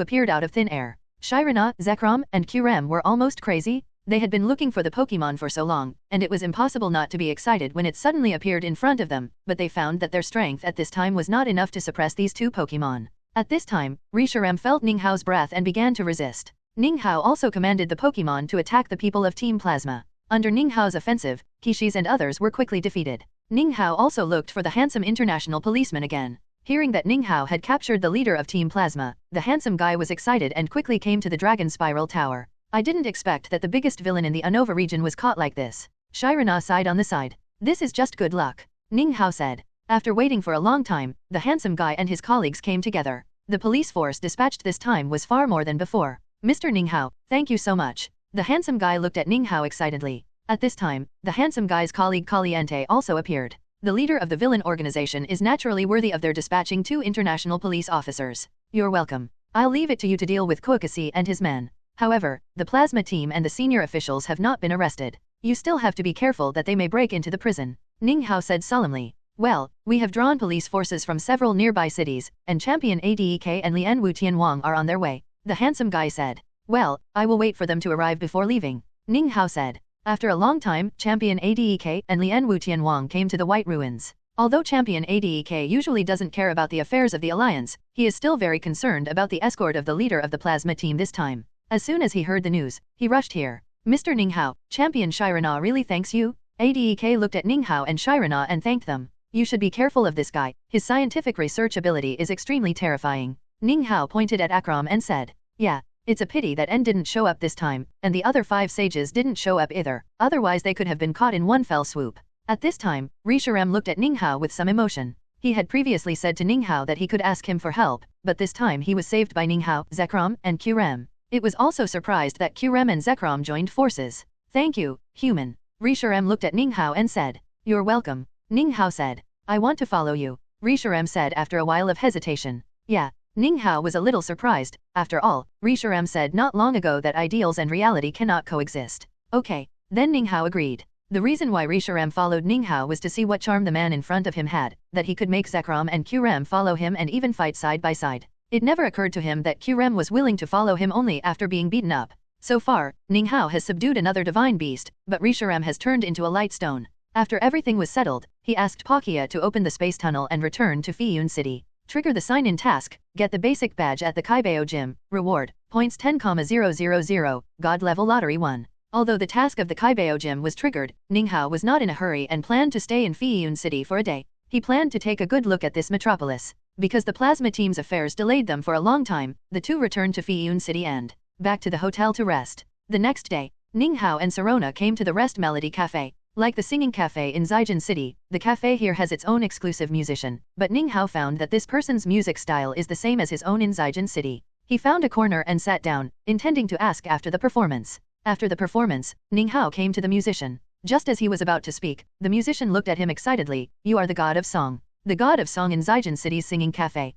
appeared out of thin air. Shirana, Zekrom, and Kyurem were almost crazy. They had been looking for the Pokémon for so long, and it was impossible not to be excited when it suddenly appeared in front of them, but they found that their strength at this time was not enough to suppress these 2 Pokémon. At this time, Reshiram felt Ninghao's breath and began to resist. Ninghao also commanded the Pokémon to attack the people of Team Plasma. Under Ninghao's offensive, Kishis and others were quickly defeated. Ninghao also looked for the handsome international policeman again. Hearing that Ninghao had captured the leader of Team Plasma, the handsome guy was excited and quickly came to the Dragon Spiral Tower. I didn't expect that the biggest villain in the Unova region was caught like this. Shirana sighed on the side. This is just good luck. Ninghao said. After waiting for a long time, the handsome guy and his colleagues came together. The police force dispatched this time was far more than before. Mr. Ninghao, thank you so much. The handsome guy looked at Ninghao excitedly. At this time, the handsome guy's colleague Caliente also appeared. The leader of the villain organization is naturally worthy of their dispatching 2 international police officers. You're welcome. I'll leave it to you to deal with Koikasi and his men. However, the Plasma team and the senior officials have not been arrested. You still have to be careful that they may break into the prison. Ninghao said solemnly. Well, we have drawn police forces from several nearby cities, and Champion Adek and Lian Wu Tianwang are on their way. The handsome guy said. Well, I will wait for them to arrive before leaving. Ninghao said. After a long time, Champion Adek and Lian Wu Tianwang came to the White Ruins. Although Champion Adek usually doesn't care about the affairs of the Alliance, he is still very concerned about the escort of the leader of the Plasma team this time. As soon as he heard the news, he rushed here. Mr. Ninghao, Champion Shirana really thanks you? Adek looked at Ninghao and Shirana and thanked them. You should be careful of this guy, his scientific research ability is extremely terrifying. Ninghao pointed at Akram and said. Yeah, it's a pity that N didn't show up this time, and the other 5 sages didn't show up either, otherwise they could have been caught in one fell swoop. At this time, Reshiram looked at Ninghao with some emotion. He had previously said to Ninghao that he could ask him for help, but this time he was saved by Ninghao, Zekrom, and Kyurem. It was also surprised that Kyurem and Zekrom joined forces. Thank you, human. Reshiram looked at Ninghao and said. You're welcome. Ninghao said. I want to follow you. Reshiram said after a while of hesitation. Yeah. Ninghao was a little surprised. After all, Reshiram said not long ago that ideals and reality cannot coexist. Okay. Then Ninghao agreed. The reason why Reshiram followed Ninghao was to see what charm the man in front of him had, that he could make Zekrom and Kyurem follow him and even fight side by side. It never occurred to him that Kyurem was willing to follow him only after being beaten up. So far, Ninghao has subdued another divine beast, but Reshiram has turned into a light stone. After everything was settled, he asked Palkia to open the space tunnel and return to Fiyun City. Trigger the sign-in task, get the basic badge at the Kaibeo Gym, reward, points 10,000, God level lottery 1. Although the task of the Kaibeo Gym was triggered, Ninghao was not in a hurry and planned to stay in Fiyun City for a day. He planned to take a good look at this metropolis. Because the plasma team's affairs delayed them for a long time, the two returned to Fiyun City and back to the hotel to rest. The next day, Ninghao and Sirona came to the Rest Melody Cafe. Like the singing cafe in Zijin City, the cafe here has its own exclusive musician, but Ninghao found that this person's music style is the same as his own in Zijin City. He found a corner and sat down, intending to ask after the performance. After the performance, Ninghao came to the musician. Just as he was about to speak, the musician looked at him excitedly. You are the god of song. The god of song in Zijin City's singing cafe.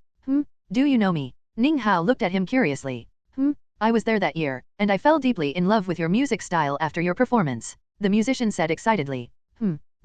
Do you know me? Ninghao looked at him curiously. I was there that year, and I fell deeply in love with your music style after your performance. The musician said excitedly.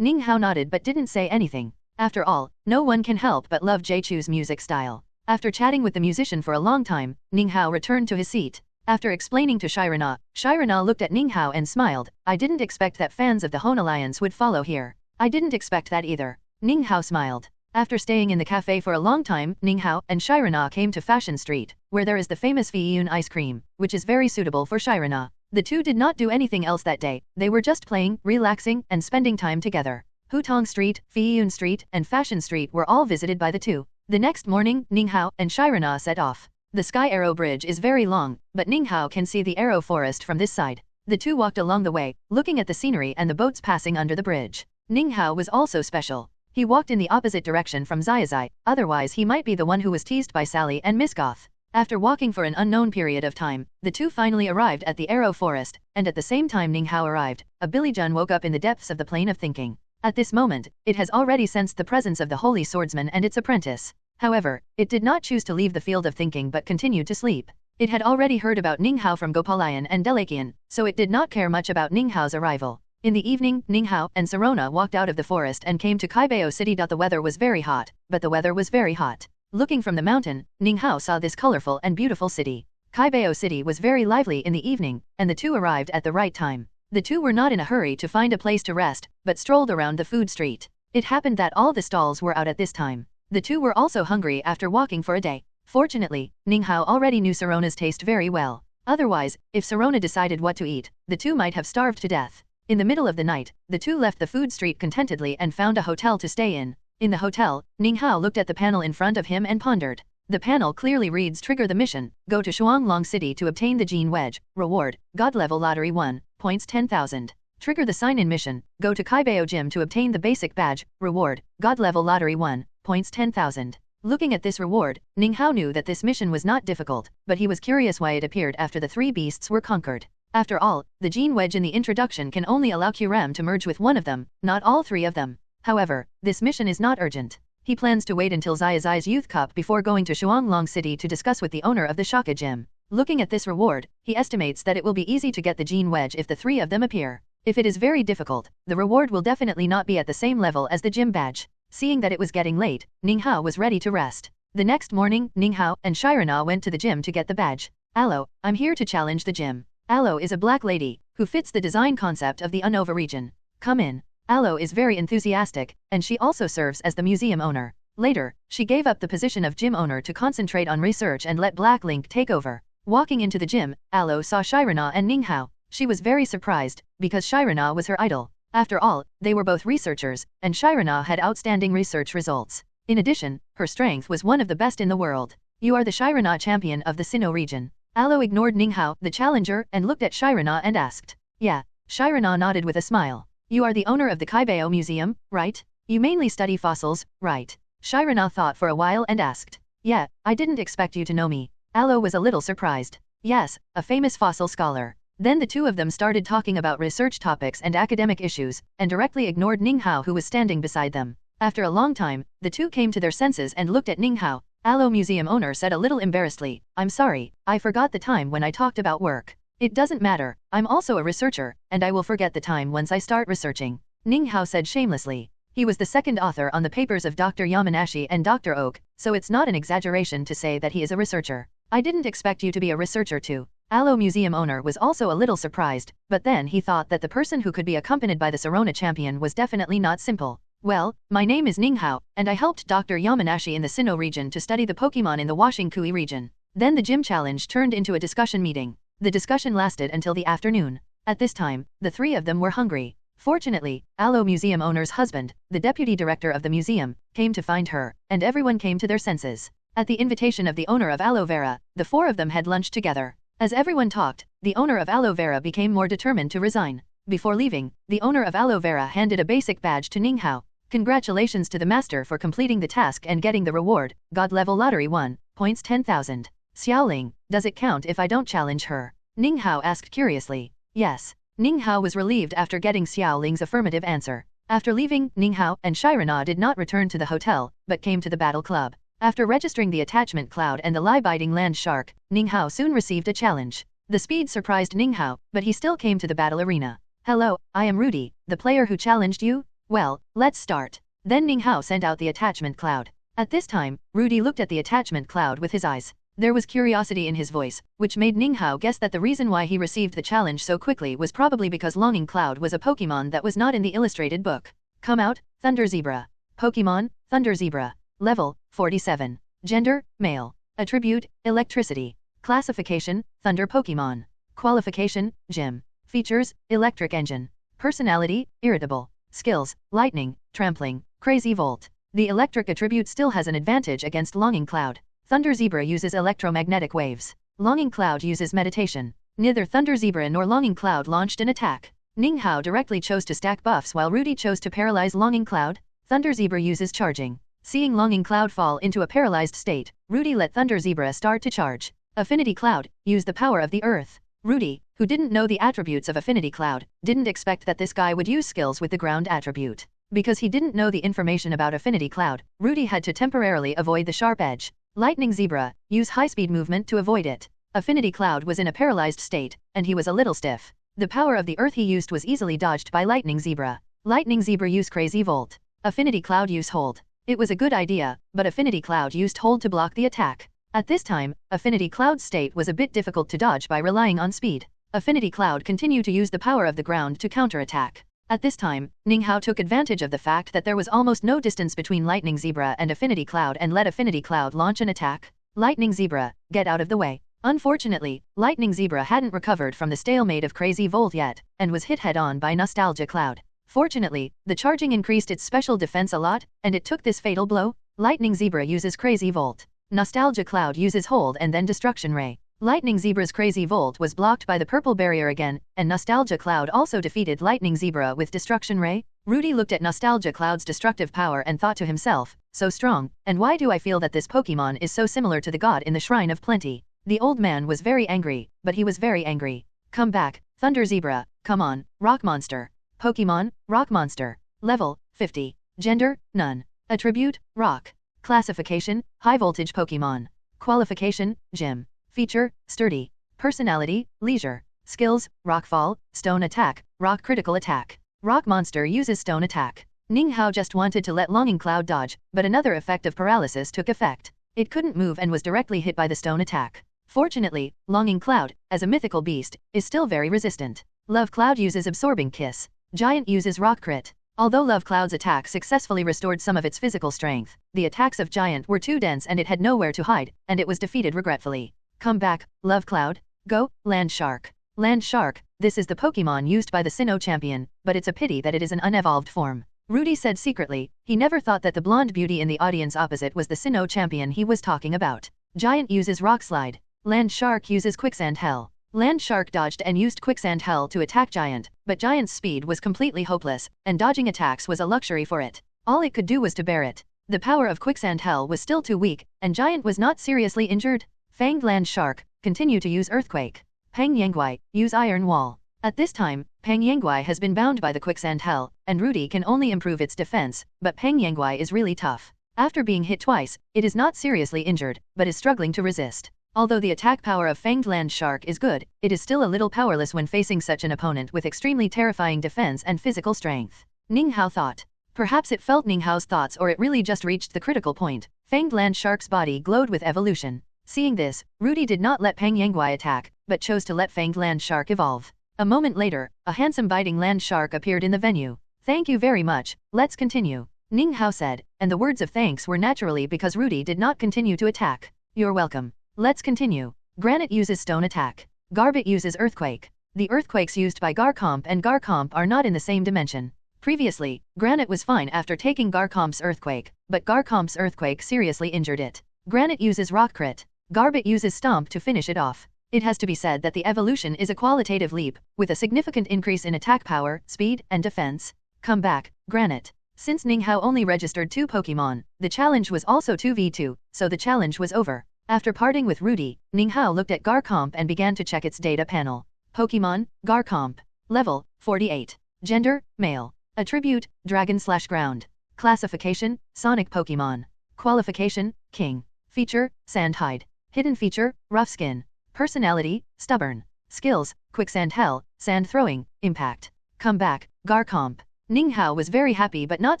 Ninghao nodded but didn't say anything. After all, no one can help but love Jaichu's music style. After chatting with the musician for a long time, Ninghao returned to his seat. After explaining to Shirana looked at Ninghao and smiled. I didn't expect that fans of the Hone Alliance would follow here. I didn't expect that either. Ninghao smiled. After staying in the cafe for a long time, Ninghao and Shirana came to Fashion Street, where there is the famous Fiyun ice cream, which is very suitable for Shirana. The two did not do anything else that day. They were just playing, relaxing, and spending time together. Hutong Street, Fiyun Street, and Fashion Street were all visited by the two. The next morning, Ninghao and Shirana set off. The Sky Arrow Bridge is very long, but Ninghao can see the Arrow Forest from this side. The two walked along the way, looking at the scenery and the boats passing under the bridge. Ninghao was also special. He walked in the opposite direction from Zazai, otherwise he might be the one who was teased by Sally and Miss Goth. After walking for an unknown period of time, the two finally arrived at the Arrow Forest, and at the same time Ninghao arrived, a Billijun woke up in the depths of the plane of thinking. At this moment, it has already sensed the presence of the Holy Swordsman and its apprentice. However, it did not choose to leave the field of thinking but continued to sleep. It had already heard about Ninghao from Gopalayan and Delakian, so it did not care much about Ninghao's arrival. In the evening, Ninghao and Sirona walked out of the forest and came to Kaibeo City. The weather was very hot, but the weather was very hot. Looking from the mountain, Ninghao saw this colorful and beautiful city. Kaibeo City was very lively in the evening, and the two arrived at the right time. The two were not in a hurry to find a place to rest, but strolled around the food street. It happened that all the stalls were out at this time. The two were also hungry after walking for a day. Fortunately, Ninghao already knew Sirona's taste very well. Otherwise, if Sirona decided what to eat, the two might have starved to death. In the middle of the night, the two left the food street contentedly and found a hotel to stay in. In the hotel, Ninghao looked at the panel in front of him and pondered. The panel clearly reads trigger the mission, go to Shuanglong City to obtain the Gene Wedge, reward, God level lottery 1, points 10,000. Trigger the sign-in mission, go to Kaibeo Gym to obtain the basic badge, reward, God level lottery 1, points 10,000. Looking at this reward, Ninghao knew that this mission was not difficult, but he was curious why it appeared after the three beasts were conquered. After all, the Gene Wedge in the introduction can only allow Kyurem to merge with one of them, not all three of them. However, this mission is not urgent. He plans to wait until Zazai's Youth Cup before going to Shuanglong City to discuss with the owner of the Shaka Gym. Looking at this reward, he estimates that it will be easy to get the Gene Wedge if the three of them appear. If it is very difficult, the reward will definitely not be at the same level as the gym badge. Seeing that it was getting late, Ninghao was ready to rest. The next morning, Ninghao and Shirana went to the gym to get the badge. Allo, I'm here to challenge the gym. Allo is a black lady, who fits the design concept of the Unova region. Come in. Allo is very enthusiastic, and she also serves as the museum owner. Later, she gave up the position of gym owner to concentrate on research and let Black Link take over. Walking into the gym, Allo saw Shirana and Ninghao. She was very surprised, because Shirana was her idol. After all, they were both researchers, and Shirana had outstanding research results. In addition, her strength was one of the best in the world. You are the Shirana champion of the Sinnoh region. Allo ignored Ninghao, the challenger, and looked at Shirana and asked. Yeah. Shirana nodded with a smile. You are the owner of the Kaibeo Museum, right? You mainly study fossils, right? Shirana thought for a while and asked. Yeah, I didn't expect you to know me. Allo was a little surprised. Yes, a famous fossil scholar. Then the two of them started talking about research topics and academic issues, and directly ignored Ninghao who was standing beside them. After a long time, the two came to their senses and looked at Ninghao. Allo museum owner said a little embarrassedly, I'm sorry, I forgot the time when I talked about work. It doesn't matter, I'm also a researcher, and I will forget the time once I start researching. Ninghao said shamelessly. He was the second author on the papers of Dr. Yamanashi and Dr. Oak, so it's not an exaggeration to say that he is a researcher. I didn't expect you to be a researcher too. Aloe Museum owner was also a little surprised, but then he thought that the person who could be accompanied by the Sorona champion was definitely not simple. Well, my name is Ninghao, and I helped Dr. Yamanashi in the Sinnoh region to study the Pokémon in the Washing Kui region. Then the gym challenge turned into a discussion meeting. The discussion lasted until the afternoon. At this time, the three of them were hungry. Fortunately, Aloe Museum owner's husband, the deputy director of the museum, came to find her, and everyone came to their senses. At the invitation of the owner of Aloe Vera, the four of them had lunch together. As everyone talked, the owner of Aloe Vera became more determined to resign. Before leaving, the owner of Aloe Vera handed a basic badge to Ninghao. Congratulations to the master for completing the task and getting the reward, God level lottery 1, points 10,000. Xiaoling, does it count if I don't challenge her? Ninghao asked curiously. Yes. Ninghao was relieved after getting Xiaoling's affirmative answer. After leaving, Ninghao and Shirana did not return to the hotel, but came to the battle club. After registering the attachment cloud and the lie-biting land shark, Ninghao soon received a challenge. The speed surprised Ninghao, but he still came to the battle arena. Hello, I am Rudy, the player who challenged you? Well, let's start. Then Ninghao sent out the attachment cloud. At this time, Rudy looked at the attachment cloud with his eyes. There was curiosity in his voice, which made Ninghao guess that the reason why he received the challenge so quickly was probably because Longing Cloud was a Pokémon that was not in the illustrated book. Come out, Thunder Zebra. Pokémon, Thunder Zebra. Level, 47. Gender, male. Attribute, electricity. Classification, Thunder Pokémon. Qualification, Gym. Features, electric engine. Personality, irritable. Skills, lightning, trampling, crazy volt. The electric attribute still has an advantage against Longing Cloud. Thunder Zebra uses electromagnetic waves. Longing Cloud uses meditation. Neither Thunder Zebra nor Longing Cloud launched an attack. Ninghao directly chose to stack buffs while Rudy chose to paralyze Longing Cloud. Thunder Zebra uses charging. Seeing Longing Cloud fall into a paralyzed state, Rudy let Thunder Zebra start to charge. Affinity Cloud, use the power of the earth. Rudy, who didn't know the attributes of Affinity Cloud, didn't expect that this guy would use skills with the ground attribute. Because he didn't know the information about Affinity Cloud, Rudy had to temporarily avoid the sharp edge. Lightning Zebra, use high-speed movement to avoid it. Affinity Cloud was in a paralyzed state, and he was a little stiff. The power of the earth he used was easily dodged by Lightning Zebra. Lightning Zebra used Crazy Volt. Affinity Cloud used Hold. It was a good idea, but Affinity Cloud used Hold to block the attack. At this time, Affinity Cloud's state was a bit difficult to dodge by relying on speed. Affinity Cloud continued to use the power of the ground to counterattack. At this time, Ninghao took advantage of the fact that there was almost no distance between Lightning Zebra and Affinity Cloud and let Affinity Cloud launch an attack. Lightning Zebra, get out of the way. Unfortunately, Lightning Zebra hadn't recovered from the stalemate of Crazy Volt yet, and was hit head-on by Nostalgia Cloud. Fortunately, the charging increased its special defense a lot, and it took this fatal blow. Lightning Zebra uses Crazy Volt. Nostalgia Cloud uses Hold and then Destruction Ray. Lightning Zebra's Crazy Volt was blocked by the purple barrier again, and Nostalgia Cloud also defeated Lightning Zebra with Destruction Ray. Rudy looked at Nostalgia Cloud's destructive power and thought to himself, so strong, and why do I feel that this Pokémon is so similar to the god in the Shrine of Plenty? The old man was very angry, but he was very angry. Come back, Thunder Zebra, come on, Rock Monster. Pokémon, Rock Monster. Level, 50. Gender, none. Attribute, Rock. Classification, High Voltage Pokémon. Qualification, Gym. Feature, Sturdy. Personality, Leisure. Skills, Rockfall, Stone Attack, Rock Critical Attack. Rock Monster uses Stone Attack. Ninghao just wanted to let Longing Cloud dodge, but another effect of paralysis took effect. It couldn't move and was directly hit by the Stone Attack. Fortunately, Longing Cloud, as a mythical beast, is still very resistant. Love Cloud uses Absorbing Kiss. Giant uses Rock Crit. Although Love Cloud's attack successfully restored some of its physical strength, the attacks of Giant were too dense and it had nowhere to hide, and it was defeated regretfully. Come back, Love Cloud. Go, Land Shark. Land Shark, this is the Pokémon used by the Sinnoh champion, but it's a pity that it is an unevolved form. Rudy said secretly, he never thought that the blonde beauty in the audience opposite was the Sinnoh champion he was talking about. Giant uses Rock Slide. Land Shark uses Quicksand Hell. Land Shark dodged and used Quicksand Hell to attack Giant, but Giant's speed was completely hopeless, and dodging attacks was a luxury for it. All it could do was to bear it. The power of Quicksand Hell was still too weak, and Giant was not seriously injured. Fanged Land Shark, continue to use Earthquake. Pang Yangguai, use Iron Wall. At this time, Pang Yangguai has been bound by the Quicksand Hell, and Rudy can only improve its defense, but Pang Yangguai is really tough. After being hit twice, it is not seriously injured, but is struggling to resist. Although the attack power of Fanged Land Shark is good, it is still a little powerless when facing such an opponent with extremely terrifying defense and physical strength. Ninghao thought. Perhaps it felt Ninghao's thoughts or it really just reached the critical point. Fanged Land Shark's body glowed with evolution. Seeing this, Rudy did not let Peng Yanguai attack, but chose to let Fanged Land Shark evolve. A moment later, a handsome biting land shark appeared in the venue. Thank you very much, let's continue, Ning Hao said, and the words of thanks were naturally because Rudy did not continue to attack. You're welcome. Let's continue. Granite uses stone attack. Garbit uses earthquake. The earthquakes used by Garcomp and Garcomp are not in the same dimension. Previously, Granite was fine after taking Garcomp's earthquake, but Garcomp's earthquake seriously injured it. Granite uses rock crit. Garbit uses stomp to finish it off. It has to be said that the evolution is a qualitative leap, with a significant increase in attack power, speed, and defense. Come back, Granite. Since Ning Hao only registered 2 Pokémon, the challenge was also 2v2, so the challenge was over. After parting with Rudy, Ning Hao looked at Garcomp and began to check its data panel. Pokémon, Garcomp. Level, 48. Gender, male. Attribute, Dragon/Ground. Classification, Sonic Pokémon. Qualification, King. Feature, Sandhide. Hidden feature, Rough Skin. Personality, Stubborn. Skills, Quicksand Hell, Sand Throwing, Impact. Come back, Garcomp. Ning Hao was very happy but not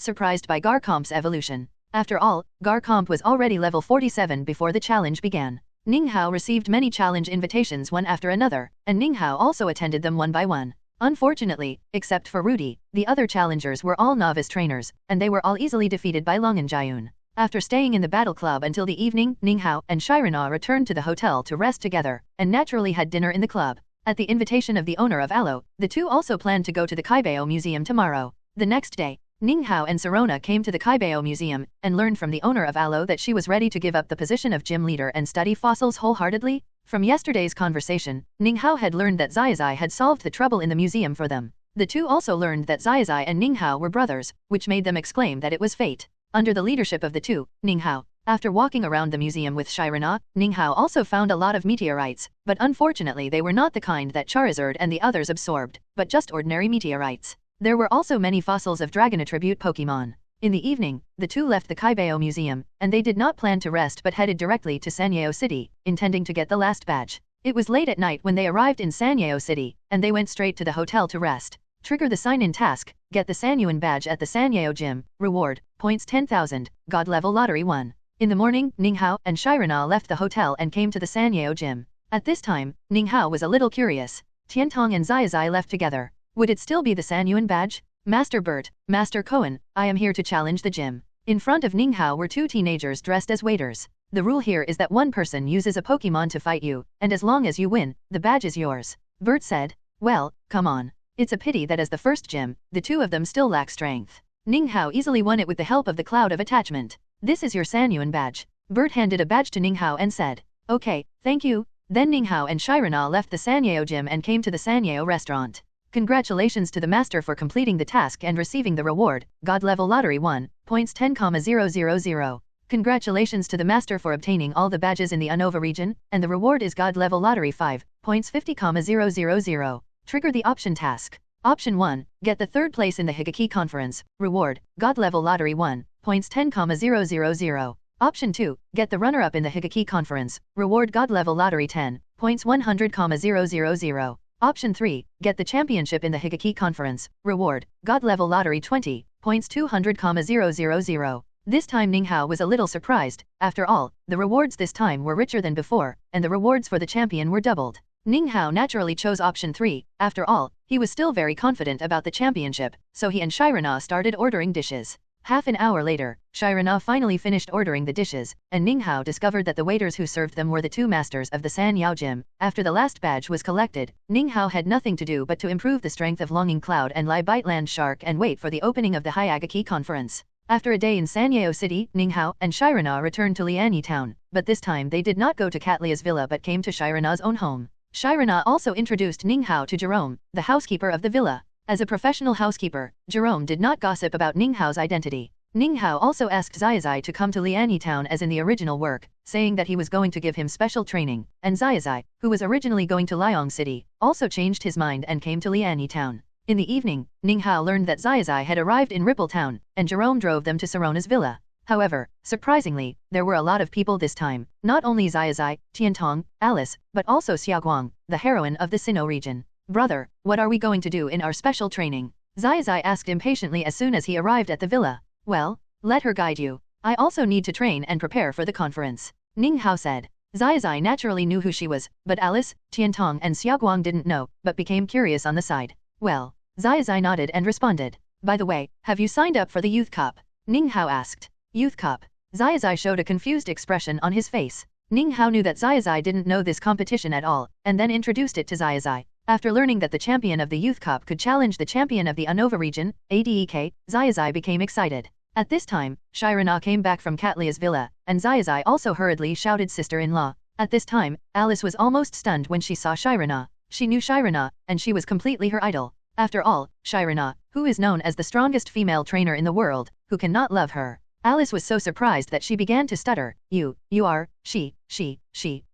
surprised by Garcomp's evolution. After all, Garcomp was already level 47 before the challenge began. Ning Hao received many challenge invitations one after another, and Ning Hao also attended them one by one. Unfortunately, except for Rudy, the other challengers were all novice trainers, and they were all easily defeated by Longenjayun. After staying in the battle club until the evening, Ning Hao and Shirana returned to the hotel to rest together, and naturally had dinner in the club. At the invitation of the owner of Alo, the two also planned to go to the Kaibao Museum tomorrow. The next day, Ning Hao and Sirona came to the Kaibao Museum, and learned from the owner of Alo that she was ready to give up the position of gym leader and study fossils wholeheartedly. From yesterday's conversation, Ning Hao had learned that Zazai had solved the trouble in the museum for them. The two also learned that Zazai and Ning Hao were brothers, which made them exclaim that it was fate. Under the leadership of the two, Ning Hao, after walking around the museum with Shirana, Ning Hao also found a lot of meteorites, but unfortunately they were not the kind that Charizard and the others absorbed, but just ordinary meteorites. There were also many fossils of dragon attribute Pokémon. In the evening, the two left the Kaibao Museum, and they did not plan to rest but headed directly to Sanyeo City, intending to get the last badge. It was late at night when they arrived in Sanyeo City, and they went straight to the hotel to rest. Trigger the sign-in task, get the Sanyuan badge at the Sanyeo Gym, reward, points 10,000, God level lottery 1. In the morning, Ning Hao and Shirana left the hotel and came to the Sanyeo Gym. At this time, Ning Hao was a little curious. Tiantong and Zazai left together. Would it still be the Sanyuan badge? Master Bert, Master Cohen, I am here to challenge the gym. In front of Ning Hao were 2 teenagers dressed as waiters. The rule here is that one person uses a Pokémon to fight you, and as long as you win, the badge is yours. Bert said. Well, come on. It's a pity that as the first gym, the two of them still lack strength. Ning Hao easily won it with the help of the cloud of attachment. This is your Sanyuan badge. Bert handed a badge to Ning Hao and said. Okay, thank you. Then Ning Hao and Shirana left the Sanyeo Gym and came to the Sanyeo restaurant. Congratulations to the master for completing the task and receiving the reward, God level lottery 1, points 10,000. Congratulations to the master for obtaining all the badges in the Unova region, and the reward is God level lottery 5, points 50,000. Trigger the option task. Option 1, get the 3rd place in the Higaki conference, reward, God level lottery 1, points 10,000. Option 2, get the runner-up in the Higaki conference, reward God level lottery 10, points 100,000. Option 3, get the championship in the Higaki conference, reward, God level lottery 20, points 200,000. This time Ning Hao was a little surprised. After all, the rewards this time were richer than before, and the rewards for the champion were doubled. Ning Hao naturally chose option 3, after all, he was still very confident about the championship, so he and Shirana started ordering dishes. Half an hour later, Shirana finally finished ordering the dishes, and Ning Hao discovered that the waiters who served them were the 2 masters of the Sanyao Gym. After the last badge was collected, Ning Hao had nothing to do but to improve the strength of Longing Cloud and Lai Bite Land Shark and wait for the opening of the Hyagaki conference. After a day in Sanyeo City, Ning Hao and Shirana returned to Liani town, but this time they did not go to Catlia's villa but came to Shirana's own home. Shirana also introduced Ning Hao to Jerome, the housekeeper of the villa. As a professional housekeeper, Jerome did not gossip about Ning Hao's identity. Ning Hao also asked Zazai to come to Liani town as in the original work, saying that he was going to give him special training, and Zazai, who was originally going to Liang City, also changed his mind and came to Liani town. In the evening, Ning Hao learned that Zazai had arrived in Ripple town, and Jerome drove them to Sirona's villa. However, surprisingly, there were a lot of people this time, not only Zazai, Tiantong, Alice, but also Xiaoguang, the heroine of the Sinnoh region. Brother, what are we going to do in our special training? Zazai asked impatiently as soon as he arrived at the villa. Well, let her guide you. I also need to train and prepare for the conference. Ning Hao said. Zazai naturally knew who she was, but Alice, Tiantong and Xiaoguang didn't know, but became curious on the side. Well, Zazai nodded and responded. By the way, have you signed up for the Youth Cup? Ninghao asked. Youth Cup. Zazai showed a confused expression on his face. Ninghao knew that Zazai didn't know this competition at all, and then introduced it to Zazai. After learning that the champion of the Youth Cup could challenge the champion of the Unova region, ADEK, Zazai became excited. At this time, Shirana came back from Catlia's villa, and Zazai also hurriedly shouted sister-in-law. At this time, Alice was almost stunned when she saw Shirana. She knew Shirana, and she was completely her idol. After all, Shirana, who is known as the strongest female trainer in the world, who cannot love her. Alice was so surprised that she began to stutter. You are,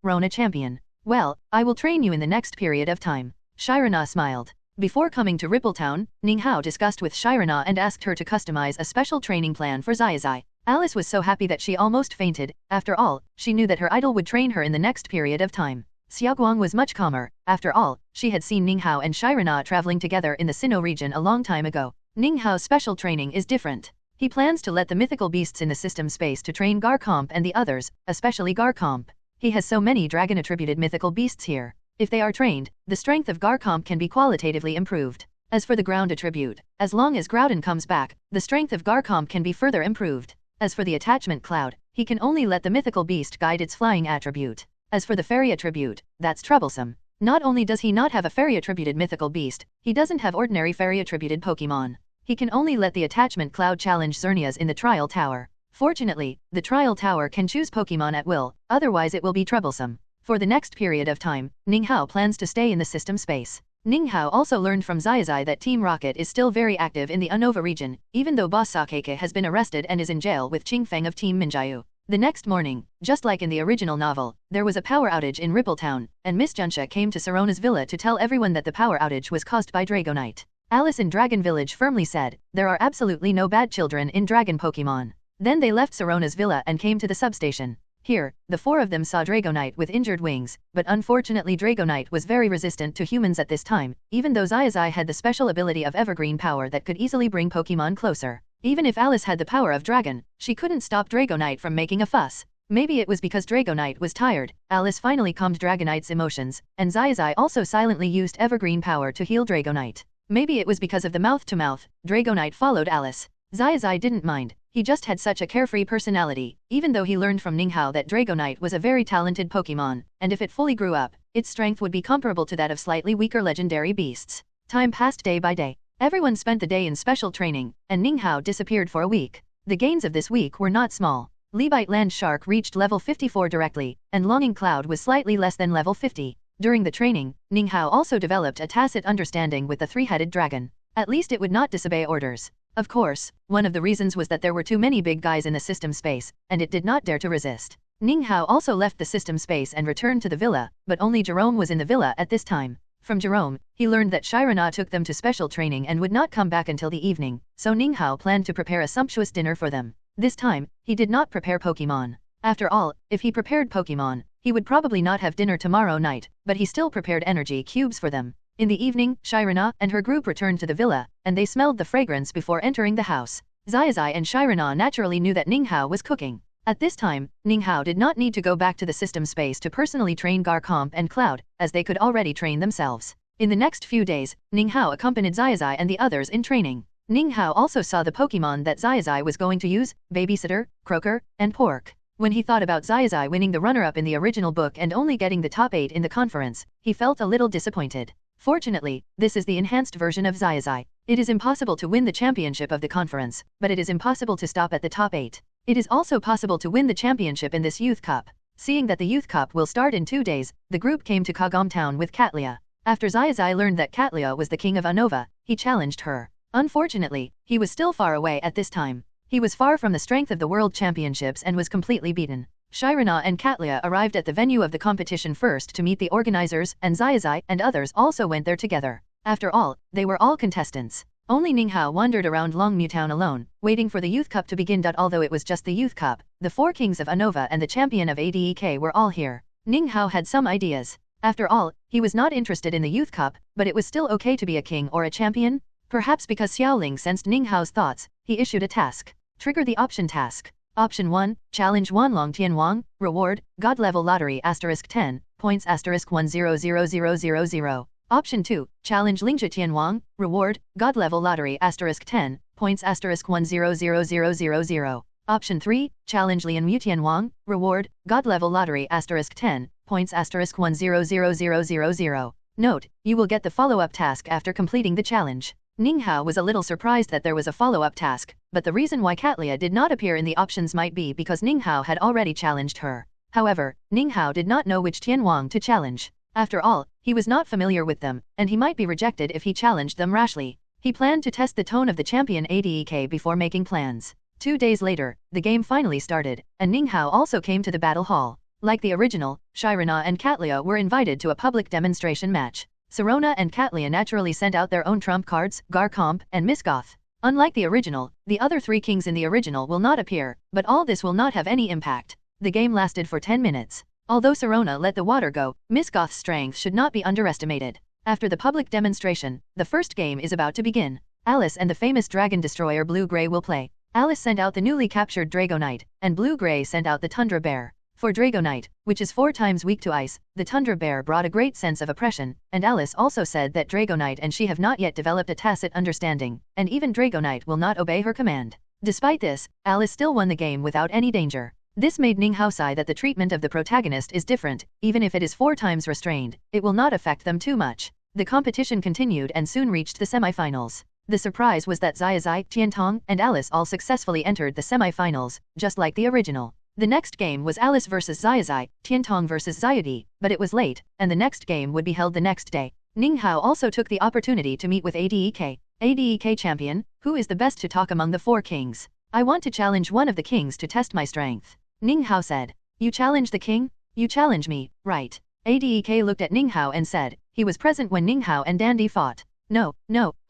Rona champion. Well, I will train you in the next period of time. Shirana smiled. Before coming to Rippletown, Ninghao discussed with Shirana and asked her to customize a special training plan for Zazai. Alice was so happy that she almost fainted. After all, she knew that her idol would train her in the next period of time. Xiaoguang was much calmer. After all, she had seen Ninghao and Shirana traveling together in the Sinnoh region a long time ago. Ninghao's special training is different. He plans to let the mythical beasts in the system space to train Garchomp and the others, especially Garchomp. He has so many dragon-attributed mythical beasts here. If they are trained, the strength of Garchomp can be qualitatively improved. As for the ground attribute, as long as Groudon comes back, the strength of Garchomp can be further improved. As for the attachment cloud, he can only let the mythical beast guide its flying attribute. As for the fairy attribute, that's troublesome. Not only does he not have a fairy-attributed mythical beast, he doesn't have ordinary fairy-attributed Pokémon. He can only let the attachment cloud challenge Xerneas in the Trial Tower. Fortunately, the Trial Tower can choose Pokémon at will, otherwise it will be troublesome. For the next period of time, Ninghao plans to stay in the system space. Ninghao also learned from Zazai that Team Rocket is still very active in the Unova region, even though Boss Sakeke has been arrested and is in jail with Qingfeng of Team Minjaya. The next morning, just like in the original novel, there was a power outage in Rippletown, and Miss Junsha came to Sarona's villa to tell everyone that the power outage was caused by Dragonite. Alice in Dragon Village firmly said, there are absolutely no bad children in Dragon Pokémon. Then they left Sarona's villa and came to the substation. Here, the four of them saw Dragonite with injured wings, but unfortunately Dragonite was very resistant to humans at this time, even though Zazai had the special ability of Evergreen power that could easily bring Pokémon closer. Even if Alice had the power of Dragon, she couldn't stop Dragonite from making a fuss. Maybe it was because Dragonite was tired. Alice finally calmed Dragonite's emotions, and Zazai also silently used Evergreen power to heal Dragonite. Maybe it was because of the mouth-to-mouth, Dragonite followed Alice. Zazai didn't mind. He just had such a carefree personality, even though he learned from Ninghao that Dragonite was a very talented Pokémon, and if it fully grew up, its strength would be comparable to that of slightly weaker legendary beasts. Time passed day by day. Everyone spent the day in special training, and Ninghao disappeared for a week. The gains of this week were not small. Levite Land Shark reached level 54 directly, and Longing Cloud was slightly less than level 50. During the training, Ninghao also developed a tacit understanding with the three-headed dragon. At least it would not disobey orders. Of course, one of the reasons was that there were too many big guys in the system space, and it did not dare to resist. Ninghao also left the system space and returned to the villa, but only Jerome was in the villa at this time. From Jerome, he learned that Shirana took them to special training and would not come back until the evening, so Ninghao planned to prepare a sumptuous dinner for them. This time, he did not prepare Pokémon. After all, if he prepared Pokémon, he would probably not have dinner tomorrow night, but he still prepared energy cubes for them. In the evening, Shirana and her group returned to the villa, and they smelled the fragrance before entering the house. Zazai and Shirana naturally knew that Ninghao was cooking. At this time, Ninghao did not need to go back to the system space to personally train Garchomp and Cloud, as they could already train themselves. In the next few days, Ninghao accompanied Zazai and the others in training. Ninghao also saw the Pokémon that Zazai was going to use, Babysitter, Croaker, and Pork. When he thought about Zazai winning the runner-up in the original book and only getting the top 8 in the conference, he felt a little disappointed. Fortunately, this is the enhanced version of Zazai. It is impossible to win the championship of the conference, but it is impossible to stop at the top 8. It is also possible to win the championship in this Youth Cup. Seeing that the Youth Cup will start in 2 days, the group came to Kagom Town with Catlia. After Zazai learned that Catlia was the king of Unova, he challenged her. Unfortunately, he was still far away at this time. He was far from the strength of the World Championships and was completely beaten. Shirana and Catlia arrived at the venue of the competition first to meet the organizers, and Zazai and others also went there together. After all, they were all contestants. Only Ninghao wandered around Longmu Town alone, waiting for the Youth Cup to begin. Although it was just the Youth Cup, the 4 kings of Unova and the champion of ADEK were all here. Ninghao had some ideas. After all, he was not interested in the Youth Cup, but it was still okay to be a king or a champion? Perhaps because Xiaoling sensed Ninghao's thoughts, he issued a task. Trigger the option task. Option 1, Challenge Wanlong Tianwang, Reward, God Level Lottery *10, points *100000. Option 2, Challenge Lingjia Tianwang, Reward, God Level Lottery *10, points *100000. Option 3, Challenge Lian Mu Tianwang, Reward, God Level Lottery *10, points *100000. Note, you will get the follow-up task after completing the challenge. Ninghao was a little surprised that there was a follow-up task, but the reason why Catlia did not appear in the options might be because Ninghao had already challenged her. However, Ninghao did not know which Tianwang to challenge. After all, he was not familiar with them, and he might be rejected if he challenged them rashly. He planned to test the tone of the champion ADEK before making plans. 2 days later, the game finally started, and Ninghao also came to the battle hall. Like the original, Shirana and Catlia were invited to a public demonstration match. Sirona and Catlia naturally sent out their own trump cards, Garcomp, and Miss Goth. Unlike the original, the other 3 kings in the original will not appear, but all this will not have any impact. The game lasted for 10 minutes. Although Sirona let the water go, Miss Goth's strength should not be underestimated. After the public demonstration, the first game is about to begin. Alice and the famous Dragon Destroyer Blue-Gray will play. Alice sent out the newly captured Dragonite, and Blue-Gray sent out the Tundra Bear. For Dragonite, which is 4 times weak to ice, the Tundra Bear brought a great sense of oppression, and Alice also said that Dragonite and she have not yet developed a tacit understanding, and even Dragonite will not obey her command. Despite this, Alice still won the game without any danger. This made Ninghao sigh that the treatment of the protagonist is different, even if it is 4 times restrained, it will not affect them too much. The competition continued and soon reached the semifinals. The surprise was that Zazai, Tiantong, and Alice all successfully entered the semifinals, just like the original. The next game was Alice vs Zazai, Tiantong vs Zayudi, but it was late, and the next game would be held the next day. Ninghao also took the opportunity to meet with ADEK. ADEK champion, who is the best to talk among the 4 kings? I want to challenge one of the kings to test my strength. Ninghao said. You challenge the king? You challenge me, right? ADEK looked at Ninghao and said, he was present when Ninghao and Dandy fought. No,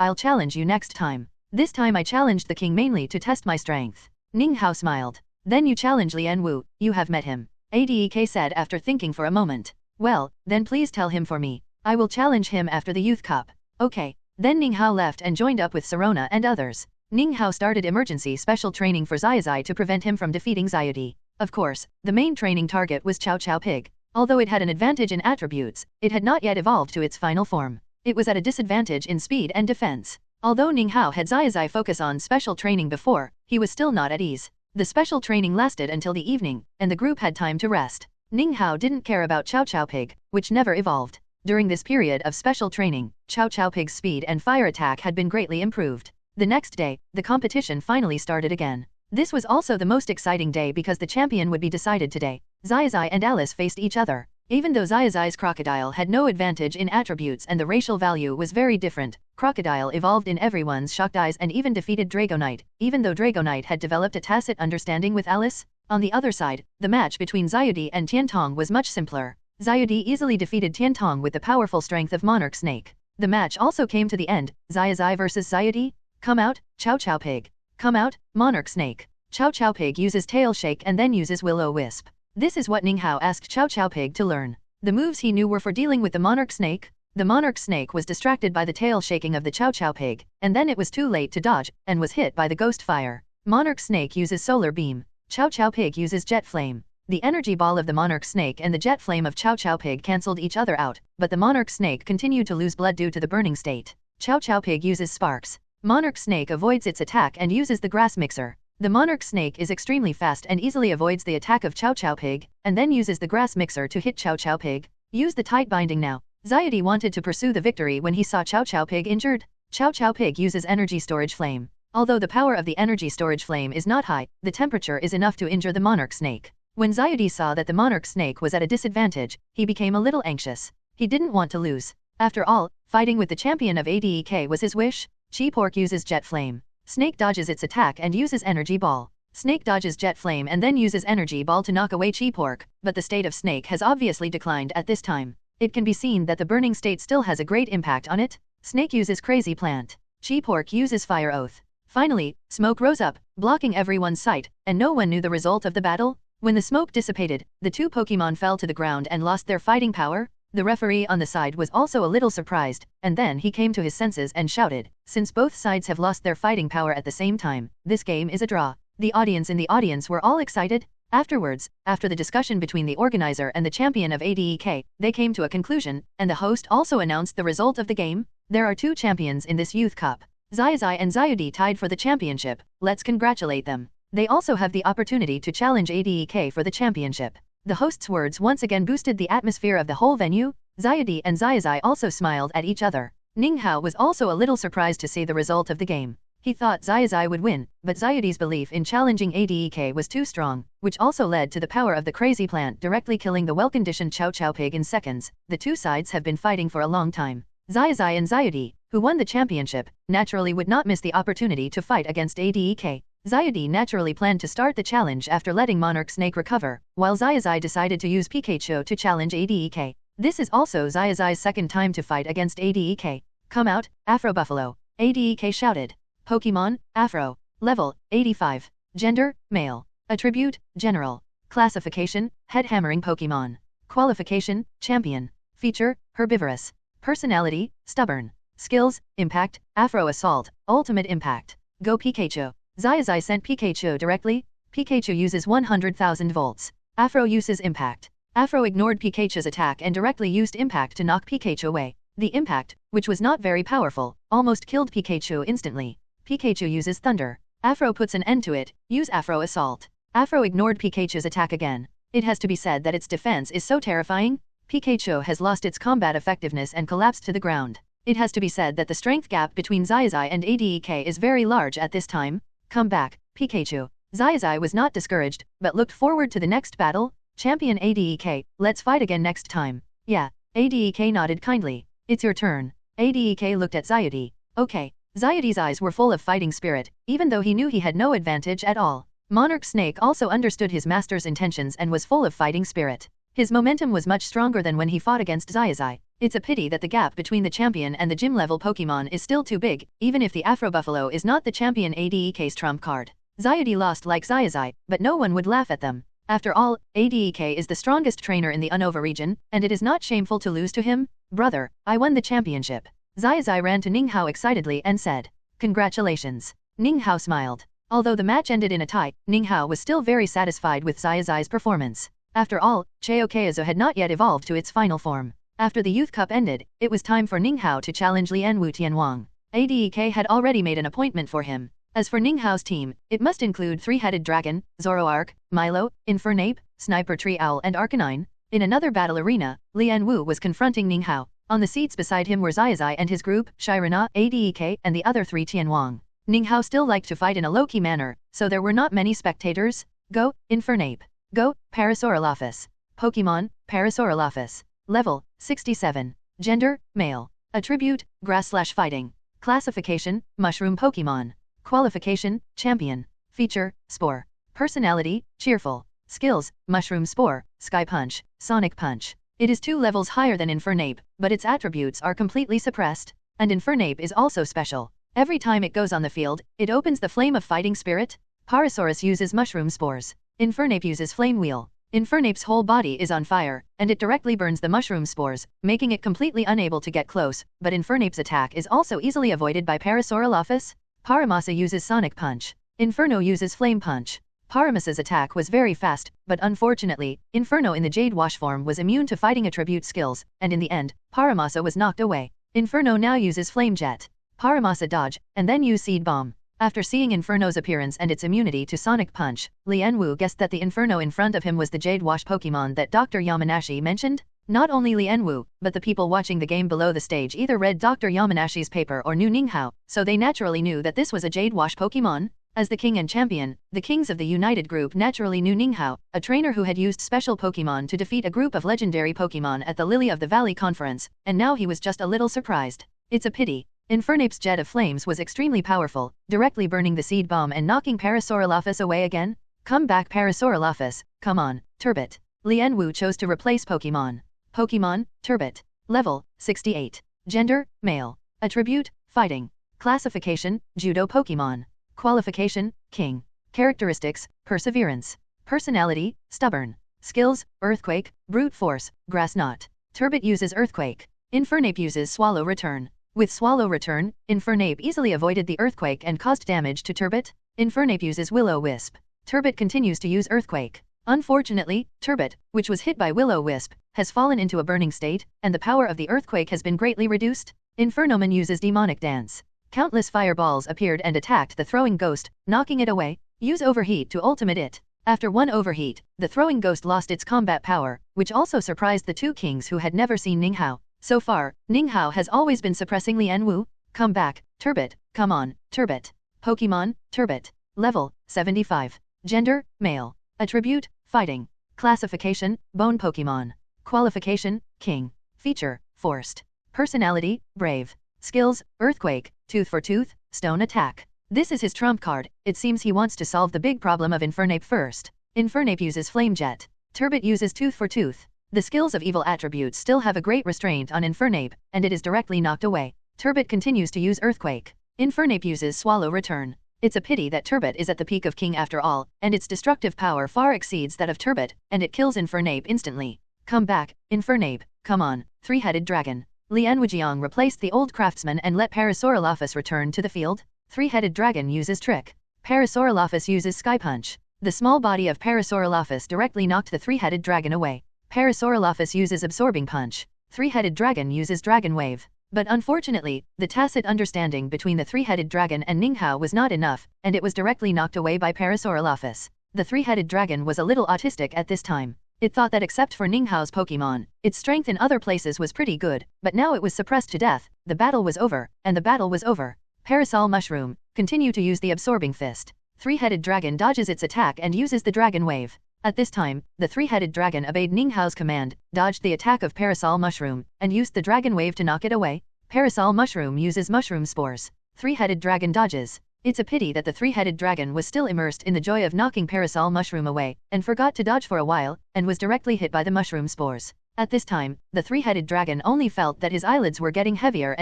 I'll challenge you next time. This time I challenged the king mainly to test my strength. Ninghao smiled. Then you challenge Lian Wu, you have met him. ADEK said after thinking for a moment. Well, then please tell him for me. I will challenge him after the Youth Cup. Okay. Then Ninghao left and joined up with Sirona and others. Ninghao started emergency special training for Zazai to prevent him from defeating Zayudi. Of course, the main training target was Chow Chow Pig. Although it had an advantage in attributes, it had not yet evolved to its final form. It was at a disadvantage in speed and defense. Although Ninghao had Zazai focus on special training before, he was still not at ease. The special training lasted until the evening, and the group had time to rest. Ninghao didn't care about Chow Chow Pig, which never evolved. During this period of special training, Chow Chow Pig's speed and fire attack had been greatly improved. The next day, the competition finally started again. This was also the most exciting day because the champion would be decided today. Zazai and Alice faced each other. Even though Zazai's crocodile had no advantage in attributes and the racial value was very different, Crocodile evolved in everyone's shocked eyes and even defeated Dragonite, even though Dragonite had developed a tacit understanding with Alice. On the other side, the match between Zayudi and Tiantong was much simpler. Zayudi easily defeated Tiantong with the powerful strength of Monarch Snake. The match also came to the end. Zazai vs Zayudi? Come out, Chow Chow Pig. Come out, Monarch Snake. Chow Chow Pig uses Tail Shake and then uses Will-O-Wisp. This is what Ninghao asked Chow Chow Pig to learn. The moves he knew were for dealing with the Monarch Snake. The Monarch Snake was distracted by the tail shaking of the Chow Chow Pig, and then it was too late to dodge, and was hit by the Ghost Fire. Monarch Snake uses Solar Beam. Chow Chow Pig uses Jet Flame. The energy ball of the Monarch Snake and the Jet Flame of Chow Chow Pig cancelled each other out, but the Monarch Snake continued to lose blood due to the burning state. Chow Chow Pig uses Sparks. Monarch Snake avoids its attack and uses the Grass Mixer. The Monarch Snake is extremely fast and easily avoids the attack of Chow Chow Pig, and then uses the Grass Mixer to hit Chow Chow Pig. Use the Tight Binding now. Zayudi wanted to pursue the victory when he saw Chow Chow Pig injured. Chow Chow Pig uses Energy Storage Flame. Although the power of the Energy Storage Flame is not high, the temperature is enough to injure the Monarch Snake. When Zayudi saw that the Monarch Snake was at a disadvantage, he became a little anxious. He didn't want to lose. After all, fighting with the champion of ADEK was his wish. Chi-Pork uses Jet Flame. Snake dodges its attack and uses Energy Ball. Snake dodges Jet Flame and then uses Energy Ball to knock away Chi-Pork, but the state of Snake has obviously declined at this time. It can be seen that the burning state still has a great impact on it. Snake uses Crazy Plant. Chi-Pork uses Fire Oath. Finally, smoke rose up, blocking everyone's sight, and no one knew the result of the battle. When the smoke dissipated, the two Pokémon fell to the ground and lost their fighting power. The referee on the side was also a little surprised, and then he came to his senses and shouted, since both sides have lost their fighting power at the same time, this game is a draw. The audience in the audience were all excited. Afterwards, after the discussion between the organizer and the champion of ADEK, they came to a conclusion, and the host also announced the result of the game. There are 2 champions in this youth cup. Zazai and Xiaozhi tied for the championship. Let's congratulate them. They also have the opportunity to challenge ADEK for the championship. The host's words once again boosted the atmosphere of the whole venue. Xiaozhi and Zazai also smiled at each other. Ninga was also a little surprised to see the result of the game. He thought Zazai would win, but Xiaozhi's belief in challenging ADEK was too strong, which also led to the power of the crazy plant directly killing the well-conditioned Chow Chow pig in seconds. The 2 sides have been fighting for a long time. Zazai and Xiaozhi, who won the championship, naturally would not miss the opportunity to fight against ADEK. Xiaozhi naturally planned to start the challenge after letting Monarch Snake recover, while Zazai decided to use Pikachu to challenge ADEK. This is also Zazai's second time to fight against ADEK. Come out, Afro Buffalo, ADEK shouted. Pokémon, Afro. Level, 85. Gender, male. Attribute, general. Classification, head-hammering Pokémon. Qualification, champion. Feature, herbivorous. Personality, stubborn. Skills, impact, Afro Assault, ultimate impact. Go Pikachu. Zazai sent Pikachu directly. Pikachu uses 100,000 volts. Afro uses impact. Afro ignored Pikachu's attack and directly used impact to knock Pikachu away. The impact, which was not very powerful, almost killed Pikachu instantly. Pikachu uses thunder. Afro puts an end to it. Use Afro Assault. Afro ignored Pikachu's attack again. It has to be said that its defense is so terrifying. Pikachu has lost its combat effectiveness and collapsed to the ground. It has to be said that the strength gap between Zazai and ADEK is very large at this time. Come back, Pikachu. Zazai was not discouraged, but looked forward to the next battle. Champion ADEK, let's fight again next time. Yeah, ADEK nodded kindly. It's your turn. ADEK looked at Xiaozhi. Okay. Xiaozhi's eyes were full of fighting spirit, even though he knew he had no advantage at all. Monarch Snake also understood his master's intentions and was full of fighting spirit. His momentum was much stronger than when he fought against Zazai. It's a pity that the gap between the champion and the gym-level Pokémon is still too big, even if the Afro Buffalo is not the champion ADEK's trump card. Xiaozhi lost like Zazai, but no one would laugh at them. After all, ADEK is the strongest trainer in the Unova region, and it is not shameful to lose to him. Brother, I won the championship. Zazai ran to Ninga excitedly and said, Congratulations. Ninga smiled. Although the match ended in a tie, Ninga was still very satisfied with Zazai's performance. After all, Chaokayazo had not yet evolved to its final form. After the Youth Cup ended, it was time for Ninga to challenge Lianwu Tianwang. ADEK had already made an appointment for him. As for Ninghao's team, it must include Three-Headed Dragon, Zoroark, Milo, Infernape, Sniper Tree Owl and Arcanine. In another battle arena, Lianwu was confronting Ninga. On the seats beside him were Zazai and his group, Shirana, ADEK, and the other 3 Tianwang. Ninga still liked to fight in a low-key manner, so there were not many spectators. Go, Infernape. Go, Parasaurolophus. Pokémon, Parasaurolophus. Level, 67. Gender, male. Attribute, grass/fighting. Classification, mushroom Pokémon. Qualification, champion. Feature, spore. Personality, cheerful. Skills, mushroom spore, sky punch, sonic punch. It is 2 levels higher than Infernape, but its attributes are completely suppressed. And Infernape is also special. Every time it goes on the field, it opens the flame of fighting spirit. Parasaurus uses mushroom spores. Infernape uses flame wheel. Infernape's whole body is on fire, and it directly burns the mushroom spores, making it completely unable to get close, but Infernape's attack is also easily avoided by Parasaurolophus. Paramasa uses sonic punch. Inferno uses flame punch. Paramasa's attack was very fast, but unfortunately, Inferno in the Jade Wash form was immune to fighting attribute skills, and in the end, Paramasa was knocked away. Inferno now uses Flame Jet. Paramasa dodge, and then use Seed Bomb. After seeing Inferno's appearance and its immunity to Sonic Punch, Lianwu guessed that the Inferno in front of him was the Jade Wash Pokémon that Dr. Yamanashi mentioned. Not only Lianwu, but the people watching the game below the stage either read Dr. Yamanashi's paper or knew Ninga, so they naturally knew that this was a Jade Wash Pokémon. As the king and champion, the kings of the United Group naturally knew Ninga, a trainer who had used special Pokémon to defeat a group of legendary Pokémon at the Lily of the Valley conference, and now he was just a little surprised. It's a pity. Infernape's jet of flames was extremely powerful, directly burning the seed bomb and knocking Parasaurolophus away again. Come back Parasaurolophus, come on, Turbot. Lianwu chose to replace Pokémon. Pokémon, Turbot. Level, 68. Gender, male. Attribute, fighting. Classification, Judo Pokémon. Qualification, King. Characteristics, perseverance. Personality, stubborn. Skills, Earthquake, Brute Force, Grass Knot. Turbot uses Earthquake. Infernape uses Swallow Return. With Swallow Return, Infernape easily avoided the earthquake and caused damage to Turbot. Infernape uses Will-O-Wisp. Turbot continues to use Earthquake. Unfortunately, Turbot, which was hit by Will-O-Wisp, has fallen into a burning state, and the power of the earthquake has been greatly reduced. Infernoman uses Demonic Dance. Countless fireballs appeared and attacked the throwing ghost, knocking it away. Use Overheat to ultimate it. After one overheat, the throwing ghost lost its combat power, which also surprised the two kings who had never seen Ninghao. So far, Ninghao has always been suppressing Lian Wu. Come back, Turbot, come on, Turbot. Pokémon, Turbot. Level, 75. Gender, male. Attribute, fighting. Classification, bone Pokémon. Qualification, king. Feature, forced. Personality, brave. Skills, earthquake, tooth for tooth, stone attack. This is his trump card. It seems he wants to solve the big problem of Infernape first. Infernape uses Flame Jet. Turbot uses tooth for tooth. The skills of evil attributes still have a great restraint on Infernape, and it is directly knocked away. Turbot continues to use Earthquake. Infernape uses Swallow Return. It's a pity that Turbot is at the peak of king after all, and its destructive power far exceeds that of Turbot, and it kills Infernape instantly. Come back, Infernape, come on, three-headed dragon. Lian Wujiang replaced the old craftsman and let Parasaurolophus return to the field. Three-headed dragon uses Trick. Parasaurolophus uses Sky Punch. The small body of Parasaurolophus directly knocked the three-headed dragon away. Parasaurolophus uses Absorbing Punch. Three-headed dragon uses Dragon Wave. But unfortunately, the tacit understanding between the three-headed dragon and Ninghao was not enough, and it was directly knocked away by Parasaurolophus. The three-headed dragon was a little autistic at this time. It thought that except for Ninghao's Pokémon, its strength in other places was pretty good, but now it was suppressed to death. The battle was over, and the battle was over. Parasol Mushroom, continue to use the Absorbing Fist. Three-headed dragon dodges its attack and uses the Dragon Wave. At this time, the three-headed dragon obeyed Ninghao's command, dodged the attack of Parasol Mushroom, and used the Dragon Wave to knock it away. Parasol Mushroom uses Mushroom Spores. Three-headed dragon dodges. It's a pity that the three-headed dragon was still immersed in the joy of knocking Parasol Mushroom away, and forgot to dodge for a while, and was directly hit by the Mushroom Spores. At this time, the three-headed dragon only felt that his eyelids were getting heavier,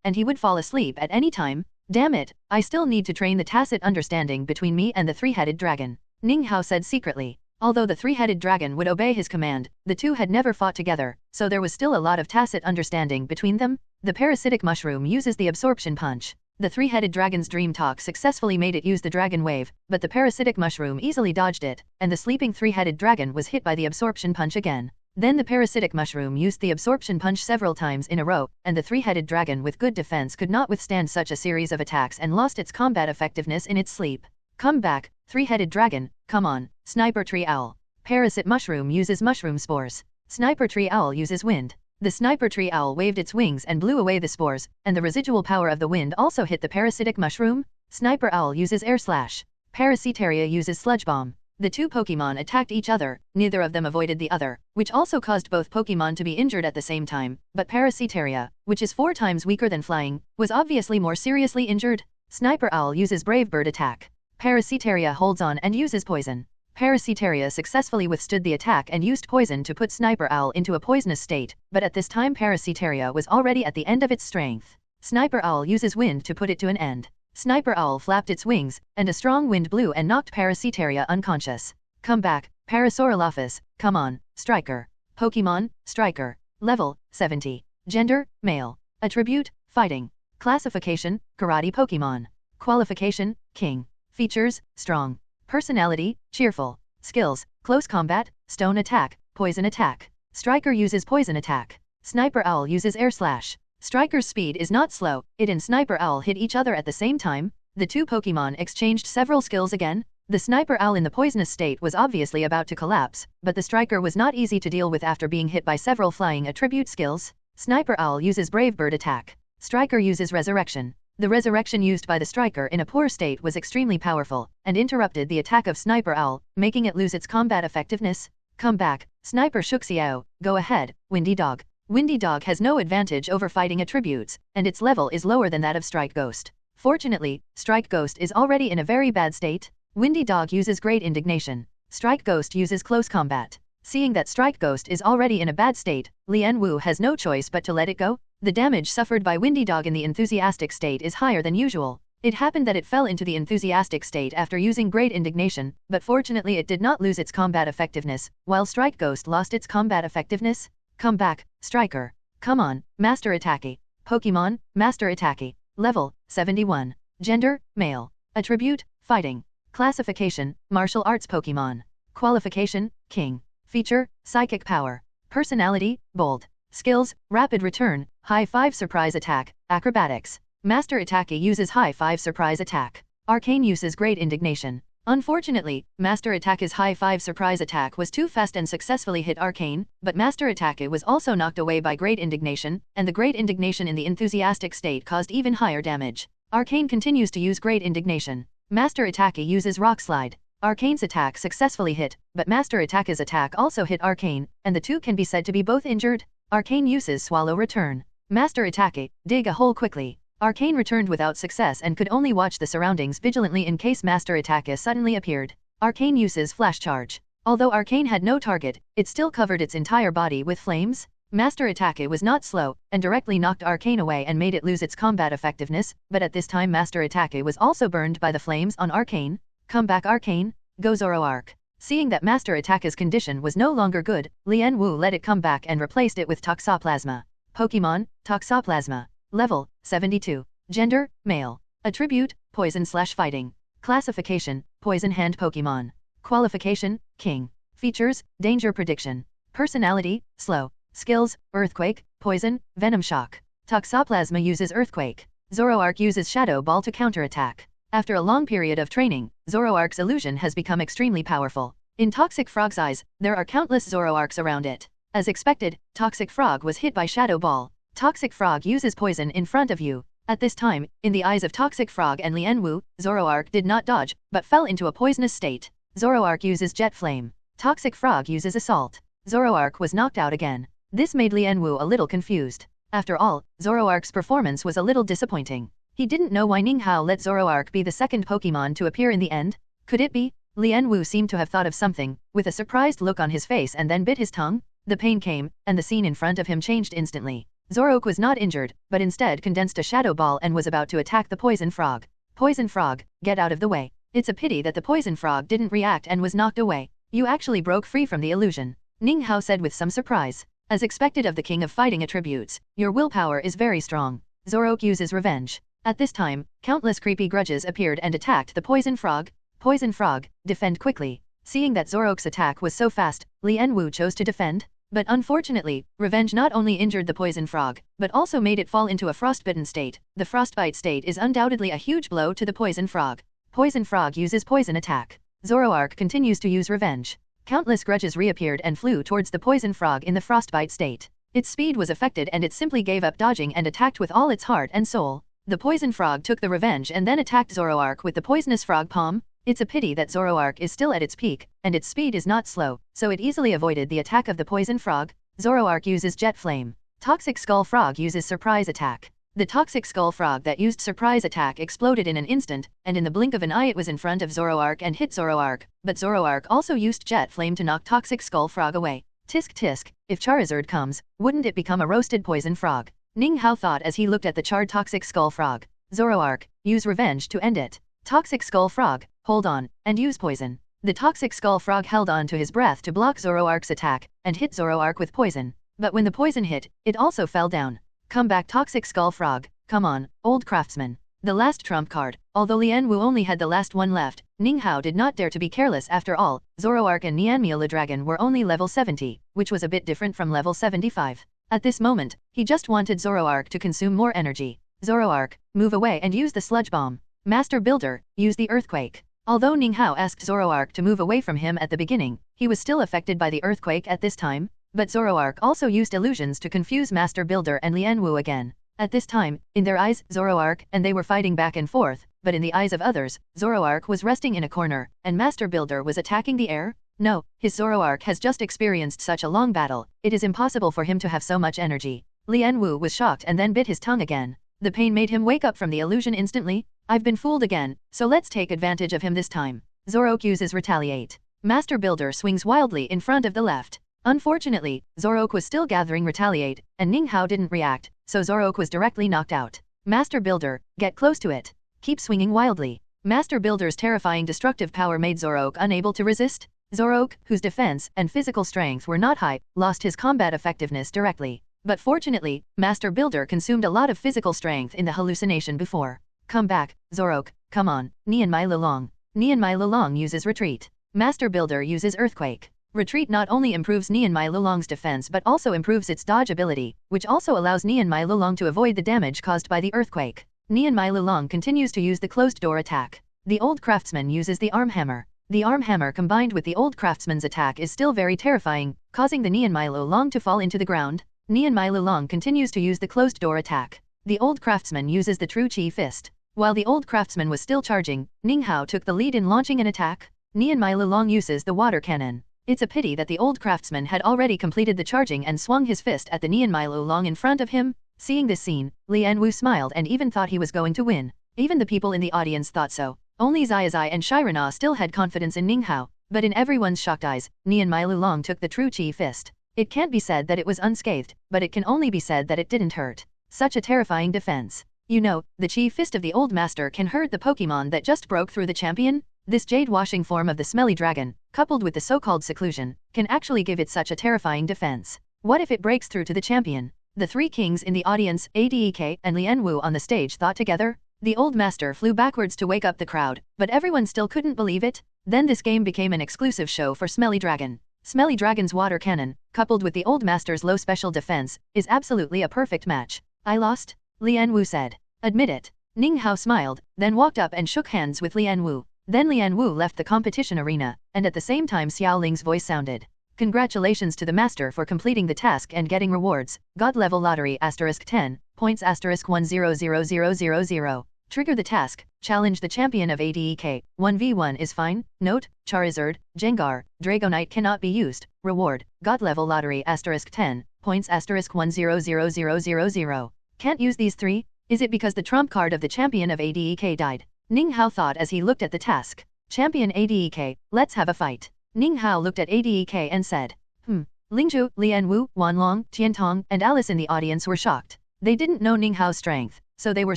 and he would fall asleep at any time. Damn it, I still need to train the tacit understanding between me and the three-headed dragon, Ninghao said secretly. Although the three-headed dragon would obey his command, the two had never fought together, so there was still a lot of tacit understanding between them. The parasitic mushroom uses the absorption punch. The three-headed dragon's dream talk successfully made it use the dragon wave, but the parasitic mushroom easily dodged it, and the sleeping three-headed dragon was hit by the absorption punch again. Then the parasitic mushroom used the absorption punch several times in a row, and the three-headed dragon with good defense could not withstand such a series of attacks and lost its combat effectiveness in its sleep. Come back, three-headed dragon, come on, Sniper Tree Owl. Parasite mushroom uses mushroom spores. Sniper Tree Owl uses wind. The Sniper Tree Owl waved its wings and blew away the spores, and the residual power of the wind also hit the parasitic mushroom. Sniper Owl uses Air Slash. Parasitaria uses Sludge Bomb. The two Pokémon attacked each other, neither of them avoided the other, which also caused both Pokémon to be injured at the same time, but Parasitaria, which is 4 times weaker than flying, was obviously more seriously injured. Sniper Owl uses Brave Bird attack. Parasitaria holds on and uses Poison. Parasitaria successfully withstood the attack and used Poison to put Sniper Owl into a poisonous state, but at this time Parasitaria was already at the end of its strength. Sniper Owl uses Wind to put it to an end. Sniper Owl flapped its wings, and a strong wind blew and knocked Parasitaria unconscious. Come back, Parasaurolophus, come on, Striker. Pokémon, Striker. Level, 70. Gender, male. Attribute, fighting. Classification, Karate Pokémon. Qualification, King. Features, strong. Personality, cheerful. Skills, close combat, stone attack, poison attack. Striker uses poison attack. Sniper Owl uses Air Slash. Striker's speed is not slow, it and Sniper Owl hit each other at the same time. The two Pokémon exchanged several skills again. The Sniper Owl in the poisonous state was obviously about to collapse, but the Striker was not easy to deal with after being hit by several flying attribute skills. Sniper Owl uses Brave Bird attack. Striker uses Resurrection. The resurrection used by the Striker in a poor state was extremely powerful, and interrupted the attack of Sniper Owl, making it lose its combat effectiveness. Come back, Sniper Shuxiao, go ahead, Windy Dog. Windy Dog has no advantage over fighting attributes, and its level is lower than that of Strike Ghost. Fortunately, Strike Ghost is already in a very bad state. Windy Dog uses Great Indignation. Strike Ghost uses Close Combat. Seeing that Strike Ghost is already in a bad state, Lian Wu has no choice but to let it go. The damage suffered by Windy Dog in the enthusiastic state is higher than usual. It happened that it fell into the enthusiastic state after using Great Indignation, but fortunately it did not lose its combat effectiveness, while Strike Ghost lost its combat effectiveness. Come back, Striker. Come on, Master Attacky. Pokémon, Master Attacky. Level, 71. Gender, male. Attribute, Fighting. Classification, Martial Arts Pokémon. Qualification, King. Feature, Psychic Power. Personality, Bold. Skills, Rapid Return, High 5 Surprise Attack, Acrobatics. Master Attack uses High 5 Surprise Attack. Arcane uses Great Indignation. Unfortunately, Master Attack's High 5 Surprise Attack was too fast and successfully hit Arcane, but Master Attack was also knocked away by Great Indignation, and the Great Indignation in the enthusiastic state caused even higher damage. Arcane continues to use Great Indignation. Master Attack uses Rock Slide. Arcane's attack successfully hit, but Master Attack's attack also hit Arcane, and the two can be said to be both injured. Arcane uses Swallow Return. Master Attack, dig a hole quickly. Arcane returned without success and could only watch the surroundings vigilantly in case Master Attack suddenly appeared. Arcane uses Flash Charge. Although Arcane had no target, it still covered its entire body with flames. Master Attack was not slow, and directly knocked Arcane away and made it lose its combat effectiveness, but at this time Master Attack was also burned by the flames on Arcane. Come back Arcane, go Zoroark. Seeing that Master Attack's condition was no longer good, Lian Wu let it come back and replaced it with Toxoplasma. Pokémon, Toxoplasma. Level, 72. Gender, male. Attribute, Poison/Fighting. Classification, Poison Hand Pokémon. Qualification, King. Features, Danger Prediction. Personality, Slow. Skills, Earthquake, Poison, Venom Shock. Toxoplasma uses Earthquake. Zoroark uses Shadow Ball to counterattack. After a long period of training, Zoroark's illusion has become extremely powerful. In Toxic Frog's eyes, there are countless Zoroarks around it. As expected, Toxic Frog was hit by Shadow Ball. Toxic Frog uses poison in front of you. At this time, in the eyes of Toxic Frog and Lian Wu, Zoroark did not dodge, but fell into a poisonous state. Zoroark uses Jet Flame. Toxic Frog uses Assault. Zoroark was knocked out again. This made Lian Wu a little confused. After all, Zoroark's performance was a little disappointing. He didn't know why Ning Hao let Zoroark be the second Pokémon to appear in the end. Could it be? Lian Wu seemed to have thought of something, with a surprised look on his face and then bit his tongue. The pain came, and the scene in front of him changed instantly. Zoroark was not injured, but instead condensed a shadow ball and was about to attack the Poison Frog. Poison Frog, get out of the way. It's a pity that the Poison Frog didn't react and was knocked away. You actually broke free from the illusion. Ning Hao said with some surprise. As expected of the King of Fighting attributes, your willpower is very strong. Zoroark uses Revenge. At this time, countless creepy grudges appeared and attacked the Poison Frog. Poison Frog, defend quickly. Seeing that Zoroark's attack was so fast, Lian Wu chose to defend. But unfortunately, Revenge not only injured the Poison Frog, but also made it fall into a frostbitten state. The frostbite state is undoubtedly a huge blow to the Poison Frog. Poison Frog uses Poison Attack. Zoroark continues to use Revenge. Countless grudges reappeared and flew towards the Poison Frog in the frostbite state. Its speed was affected and it simply gave up dodging and attacked with all its heart and soul. The Poison Frog took the Revenge and then attacked Zoroark with the Poisonous Frog Palm. It's a pity that Zoroark is still at its peak, and its speed is not slow, so it easily avoided the attack of the Poison Frog. Zoroark uses Jet Flame. Toxic Skull Frog uses Surprise Attack. The Toxic Skull Frog that used Surprise Attack exploded in an instant, and in the blink of an eye it was in front of Zoroark and hit Zoroark, but Zoroark also used Jet Flame to knock Toxic Skull Frog away. Tisk tisk, if Charizard comes, wouldn't it become a roasted Poison Frog? Ning Hao thought as he looked at the charred Toxic Skull Frog. Zoroark, use Revenge to end it. Toxic Skull Frog, hold on, and use Poison. The Toxic Skull Frog held on to his breath to block Zoroark's attack, and hit Zoroark with poison. But when the poison hit, it also fell down. Come back Toxic Skull Frog, come on, old craftsman. The last trump card. Although Lian Wu only had the last one left, Ning Hao did not dare to be careless after all. Zoroark and Nianmeal the Dragon were only level 70, which was a bit different from level 75. At this moment, he just wanted Zoroark to consume more energy. Zoroark, move away and use the Sludge Bomb. Master Builder, use the Earthquake. Although Ning Hao asked Zoroark to move away from him at the beginning, he was still affected by the earthquake at this time, but Zoroark also used illusions to confuse Master Builder and Lian Wu again. At this time, in their eyes, Zoroark and they were fighting back and forth, but in the eyes of others, Zoroark was resting in a corner, and Master Builder was attacking the air. No, his Zoroark has just experienced such a long battle, it is impossible for him to have so much energy. Lian Wu was shocked and then bit his tongue again. The pain made him wake up from the illusion instantly. I've been fooled again, so let's take advantage of him this time. Zoroark uses Retaliate. Master Builder swings wildly in front of the left. Unfortunately, Zoroark was still gathering Retaliate, and Ning Hao didn't react, so Zoroark was directly knocked out. Master Builder, get close to it. Keep swinging wildly. Master Builder's terrifying destructive power made Zoroark unable to resist. Zoroark, whose defense and physical strength were not high, lost his combat effectiveness directly. But fortunately, Master Builder consumed a lot of physical strength in the hallucination before. Come back, Zoroark, come on, Nian Mai Lilong. Nianmai Lulong uses Retreat. Master Builder uses Earthquake. Retreat not only improves Nianmai Lulong's defense but also improves its dodge ability, which also allows Nianmai Lulong to avoid the damage caused by the earthquake. Nianmai Lulong continues to use the closed door attack. The old craftsman uses the arm hammer. The arm hammer combined with the old craftsman's attack is still very terrifying, causing the Nianmai Lulong to fall into the ground. Nianmai Lulong continues to use the closed door attack. The old craftsman uses the true chi fist. While the old craftsman was still charging, Ninghao took the lead in launching an attack. Nianmai Lulong uses the water cannon. It's a pity that the old craftsman had already completed the charging and swung his fist at the Nianmai Lulong in front of him. Seeing this scene, Lianwu smiled and even thought he was going to win. Even the people in the audience thought so. Only Zazai and Shirana still had confidence in Ninghao, but in everyone's shocked eyes, Nianmai Lulong took the true chi fist. It can't be said that it was unscathed, but it can only be said that it didn't hurt. Such a terrifying defense. You know, the chi fist of the old master can hurt the Pokémon that just broke through the champion? This jade-washing form of the smelly dragon, coupled with the so-called seclusion, can actually give it such a terrifying defense. What if it breaks through to the champion? The three kings in the audience, Adek and Lianwu on the stage thought together. The old master flew backwards to wake up the crowd, but everyone still couldn't believe it. Then this game became an exclusive show for Smelly Dragon. Smelly Dragon's water cannon, coupled with the old master's low special defense, is absolutely a perfect match. I lost? Lianwu said. Admit it. Ninghao smiled, then walked up and shook hands with Lianwu. Then Lianwu left the competition arena, and at the same time Xiaoling's voice sounded. Congratulations to the master for completing the task and getting rewards. God level lottery *10, points *100000. Trigger the task, challenge the champion of ADEK, 1v1 is fine. Note, Charizard, Gengar, Dragonite cannot be used. Reward, God level lottery *10, points *100000. Can't use these three? Is it because the trump card of the champion of ADEK died? Ninghao thought as he looked at the task. Champion ADEK, let's have a fight. Ninghao looked at ADEK and said, Lingzhu, Lianwu, Wanlong, Tiantong, and Alice in the audience were shocked. They didn't know Ninghao's strength, so they were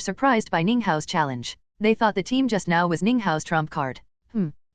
surprised by Ninghao's challenge. They thought the team just now was Ninghao's trump card.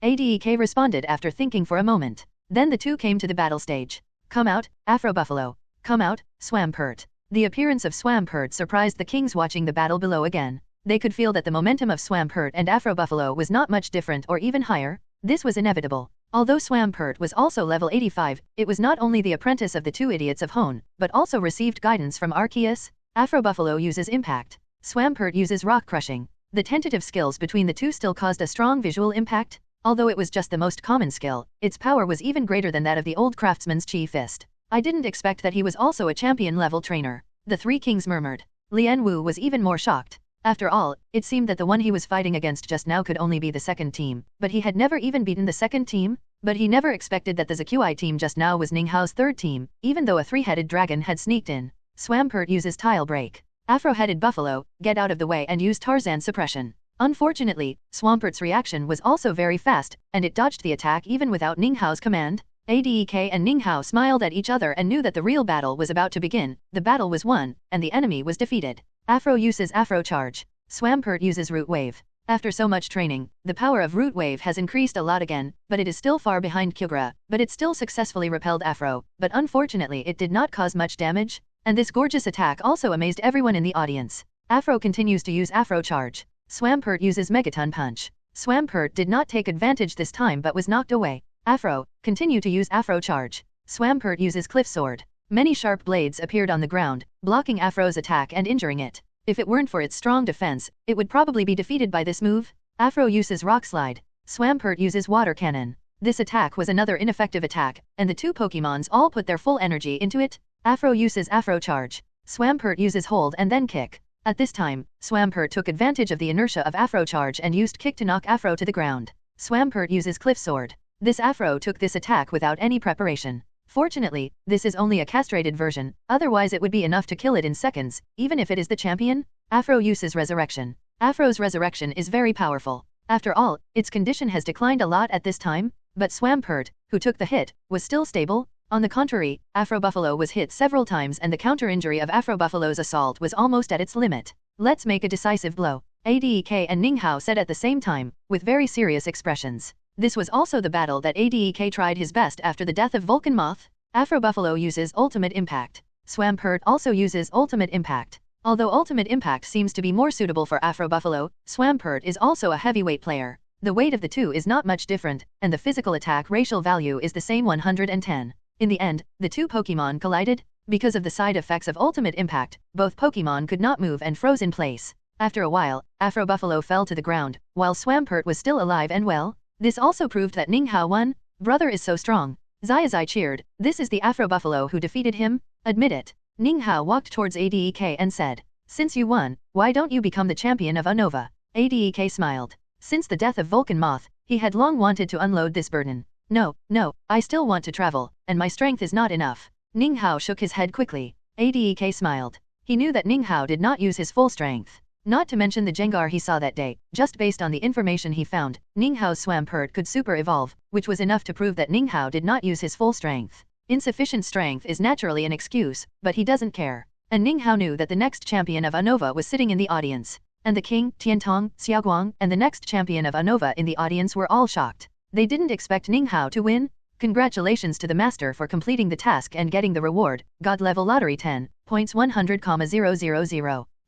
ADEK responded after thinking for a moment. Then the two came to the battle stage. Come out, Afro Buffalo. Come out, Swampert. The appearance of Swampert surprised the kings watching the battle below again. They could feel that the momentum of Swampert and Afro Buffalo was not much different or even higher. This was inevitable. Although Swampert was also level 85, it was not only the apprentice of the two idiots of Hone, but also received guidance from Arceus. Afro Buffalo uses Impact. Swampert uses Rock Crushing. The tentative skills between the two still caused a strong visual impact. Although it was just the most common skill, its power was even greater than that of the old craftsman's Chi Fist. I didn't expect that he was also a champion-level trainer. The three kings murmured. Lianwu was even more shocked. After all, it seemed that the one he was fighting against just now could only be the second team, but he had never even beaten the second team. But he never expected that the Zakuai team just now was Ninghao's third team, even though a three-headed dragon had sneaked in. Swampert uses Tile Break. Afro-headed Buffalo, get out of the way and use Tarzan Suppression. Unfortunately, Swampert's reaction was also very fast, and it dodged the attack even without Ninghao's command. ADEK and Ninghao smiled at each other and knew that the real battle was about to begin. The battle was won, and the enemy was defeated. Afro uses Afro Charge. Swampert uses Root Wave. After so much training, the power of Root Wave has increased a lot again, but it is still far behind Kyogre, but it still successfully repelled Afro, but unfortunately it did not cause much damage, and this gorgeous attack also amazed everyone in the audience. Afro continues to use Afro Charge. Swampert uses Megaton Punch. Swampert did not take advantage this time but was knocked away. Afro, continue to use Afro Charge. Swampert uses Cliff Sword. Many sharp blades appeared on the ground, blocking Afro's attack and injuring it. If it weren't for its strong defense, it would probably be defeated by this move. Afro uses Rock Slide. Swampert uses Water Cannon. This attack was another ineffective attack, and the two Pokémons all put their full energy into it. Afro uses Afro Charge. Swampert uses Hold and then Kick. At this time, Swampert took advantage of the inertia of Afro Charge and used Kick to knock Afro to the ground. Swampert uses Cliff Sword. This Afro took this attack without any preparation. Fortunately, this is only a castrated version, otherwise it would be enough to kill it in seconds, even if it is the champion. Afro uses Resurrection. Afro's Resurrection is very powerful. After all, its condition has declined a lot at this time, but Swampert, who took the hit, was still stable. On the contrary, Afro Buffalo was hit several times and the counter-injury of Afro Buffalo's assault was almost at its limit. Let's make a decisive blow. ADEK and Ninghao said at the same time, with very serious expressions. This was also the battle that ADEK tried his best after the death of Vulcan Moth. Afro Buffalo uses Ultimate Impact. Swampert also uses Ultimate Impact. Although Ultimate Impact seems to be more suitable for Afro Buffalo, Swampert is also a heavyweight player. The weight of the two is not much different, and the physical attack racial value is the same 110. In the end, the two Pokémon collided. Because of the side effects of ultimate impact, both Pokémon could not move and froze in place. After a while, Afro Buffalo fell to the ground, while Swampert was still alive and well. This also proved that Ninghao won. Brother is so strong. Zazai cheered. This is the Afro Buffalo who defeated him? Admit it. Ninghao walked towards Adek and said, since you won, why don't you become the champion of Unova? Adek smiled. Since the death of Vulcan Moth, he had long wanted to unload this burden. No, I still want to travel, and my strength is not enough. Ninghao shook his head quickly. Adek smiled. He knew that Ninghao did not use his full strength. Not to mention the Jengar he saw that day, just based on the information he found, Ninghao's Swampert could super evolve, which was enough to prove that Ninghao did not use his full strength. Insufficient strength is naturally an excuse, but he doesn't care. And Ninghao knew that the next champion of Unova was sitting in the audience. And the king, Tiantong, Xiaoguang, and the next champion of Unova in the audience were all shocked. They didn't expect Ninghao to win. Congratulations to the master for completing the task and getting the reward, God level lottery 10, points 100,000.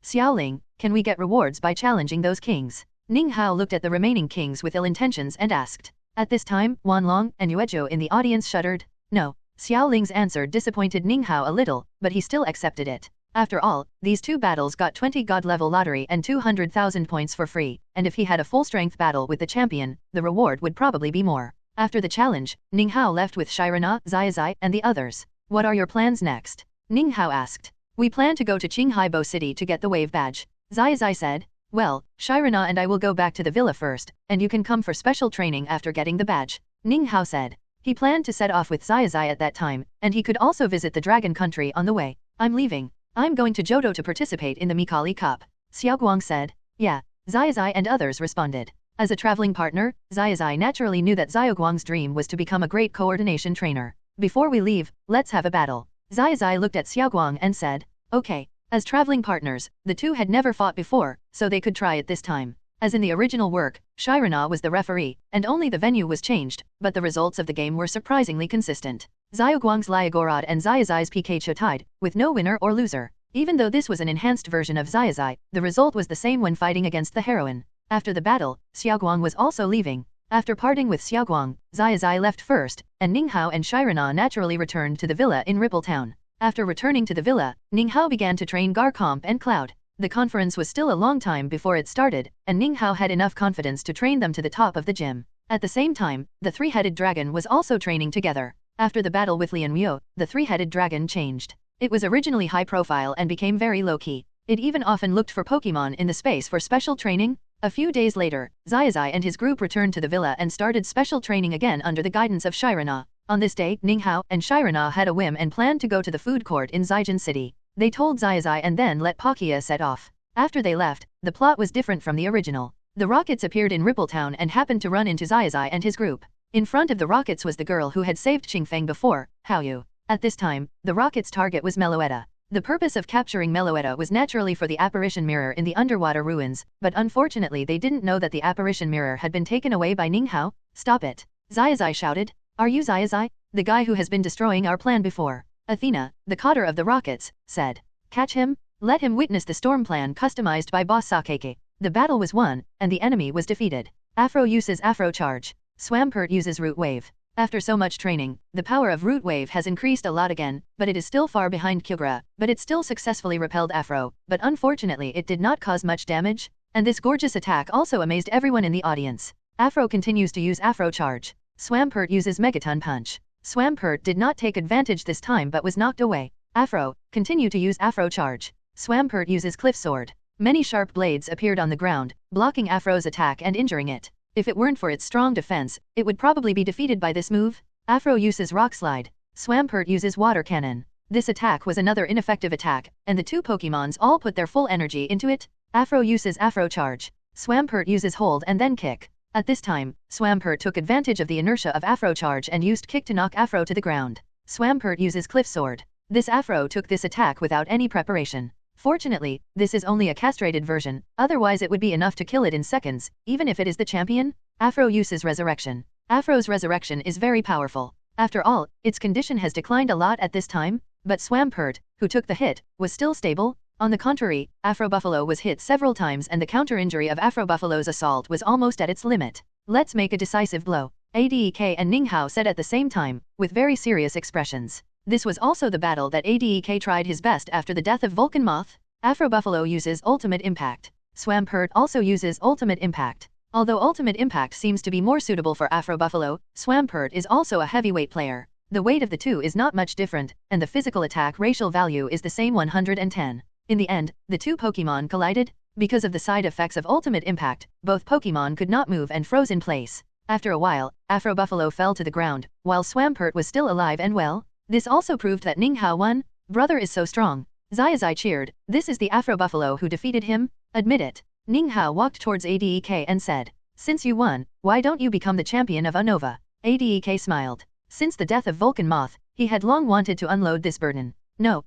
Xiaoling, can we get rewards by challenging those kings? Ninghao looked at the remaining kings with ill intentions and asked. At this time, Wanlong and Yuezhou in the audience shuddered. No. Xiaoling's answer disappointed Ninghao a little, but he still accepted it. After all, these two battles got 20 God level lottery and 200,000 points for free, and if he had a full strength battle with the champion, the reward would probably be more. After the challenge, Ninghao left with Shirana, Zazai, and the others. What are your plans next? Ninghao asked. We plan to go to Qinghaibo City to get the wave badge. Zazai said. Well, Shirana and I will go back to the villa first, and you can come for special training after getting the badge. Ninghao said. He planned to set off with Zazai at that time, and he could also visit the Dragon Country on the way. I'm leaving. I'm going to Johto to participate in the Mikali Cup. Xiaoguang said. Yeah. Zazai and others responded. As a traveling partner, Zazai naturally knew that Xiaoguang's dream was to become a great coordination trainer. Before we leave, let's have a battle. Zazai looked at Xiaoguang and said, okay. As traveling partners, the two had never fought before, so they could try it this time. As in the original work, Shirana was the referee, and only the venue was changed, but the results of the game were surprisingly consistent. Xiaoguang's Liagorod and Zazai's Pikachu tied, with no winner or loser. Even though this was an enhanced version of Zazai, the result was the same when fighting against the heroine. After the battle, Xiaoguang was also leaving. After parting with Xiaoguang, Zazai left first, and Ninghao and Shirana naturally returned to the villa in Ripple Town. After returning to the villa, Ninghao began to train Garcomp and Cloud. The conference was still a long time before it started, and Ninghao had enough confidence to train them to the top of the gym. At the same time, the three-headed dragon was also training together. After the battle with Lian Muo, the three-headed dragon changed. It was originally high profile and became very low-key. It even often looked for Pokémon in the space for special training. A few days later, Zazai and his group returned to the villa and started special training again under the guidance of Shirana. On this day, Ninghao and Shirana had a whim and planned to go to the food court in Zijin City. They told Zazai and then let Palkia set off. After they left, the plot was different from the original. The rockets appeared in Ripple Town and happened to run into Zazai and his group. In front of the rockets was the girl who had saved Qingfeng before, Haoyu. At this time, the rocket's target was Meloetta. The purpose of capturing Meloetta was naturally for the apparition mirror in the underwater ruins, but unfortunately they didn't know that the apparition mirror had been taken away by Ninghao. Stop it! Zazai shouted. Are you Zazai? The guy who has been destroying our plan before? Athena, the cotter of the rockets, said. Catch him? Let him witness the storm plan customized by Boss Sakeke. The battle was won, and the enemy was defeated. Afro uses Afro Charge. Swampert uses Root Wave. After so much training, the power of Root Wave has increased a lot again, but it is still far behind Kyogre, but it still successfully repelled Afro, but unfortunately it did not cause much damage, and this gorgeous attack also amazed everyone in the audience. Afro continues to use Afro Charge. Swampert uses Megaton Punch. Swampert did not take advantage this time but was knocked away. Afro, continue to use Afro Charge. Swampert uses Cliff Sword. Many sharp blades appeared on the ground, blocking Afro's attack and injuring it. If it weren't for its strong defense, it would probably be defeated by this move. Afro uses Rock Slide. Swampert uses Water Cannon. This attack was another ineffective attack, and the two Pokémons all put their full energy into it. Afro uses Afro Charge. Swampert uses Hold and then Kick. At this time, Swampert took advantage of the inertia of Afro Charge and used Kick to knock Afro to the ground. Swampert uses Cliff Sword. This Afro took this attack without any preparation. Fortunately, this is only a castrated version, otherwise it would be enough to kill it in seconds, even if it is the champion. Afro uses Resurrection. Afro's Resurrection is very powerful. After all, its condition has declined a lot at this time, but Swampert, who took the hit, was still stable. On the contrary, Afro Buffalo was hit several times and the counter-injury of Afro Buffalo's assault was almost at its limit. Let's make a decisive blow, Adek and Ninghao said at the same time, with very serious expressions. This was also the battle that Adek tried his best after the death of Vulcan Moth. Afro Buffalo uses Ultimate Impact. Swampert also uses Ultimate Impact. Although Ultimate Impact seems to be more suitable for Afro Buffalo, Swampert is also a heavyweight player. The weight of the two is not much different, and the physical attack racial value is the same 110. In the end, the two Pokémon collided. Because of the side effects of Ultimate Impact, both Pokémon could not move and froze in place. After a while, Afro Buffalo fell to the ground, while Swampert was still alive and well. This also proved that Ninghao won. Brother is so strong. Zazai cheered. This is the Afro Buffalo who defeated him? Admit it. Ninghao walked towards Adek and said, since you won, why don't you become the champion of Unova? Adek smiled. Since the death of Vulcan Moth, he had long wanted to unload this burden. No,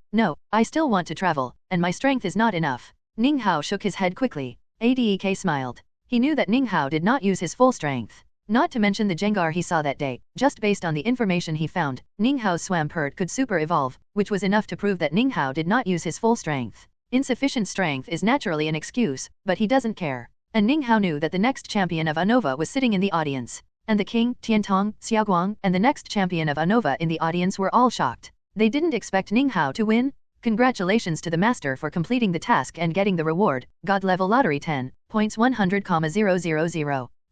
I still want to travel, and my strength is not enough. Ninghao shook his head quickly. Adek smiled. He knew that Ninghao did not use his full strength. Not to mention the Jengar he saw that day, just based on the information he found, Ninghao's Swampert could super evolve, which was enough to prove that Ninghao did not use his full strength. Insufficient strength is naturally an excuse, but he doesn't care. And Ninghao knew that the next champion of Unova was sitting in the audience. And the king, Tiantong, Xiaoguang, and the next champion of Unova in the audience were all shocked. They didn't expect Ninghao to win. Congratulations to the master for completing the task and getting the reward, God level lottery 10, points 100,000.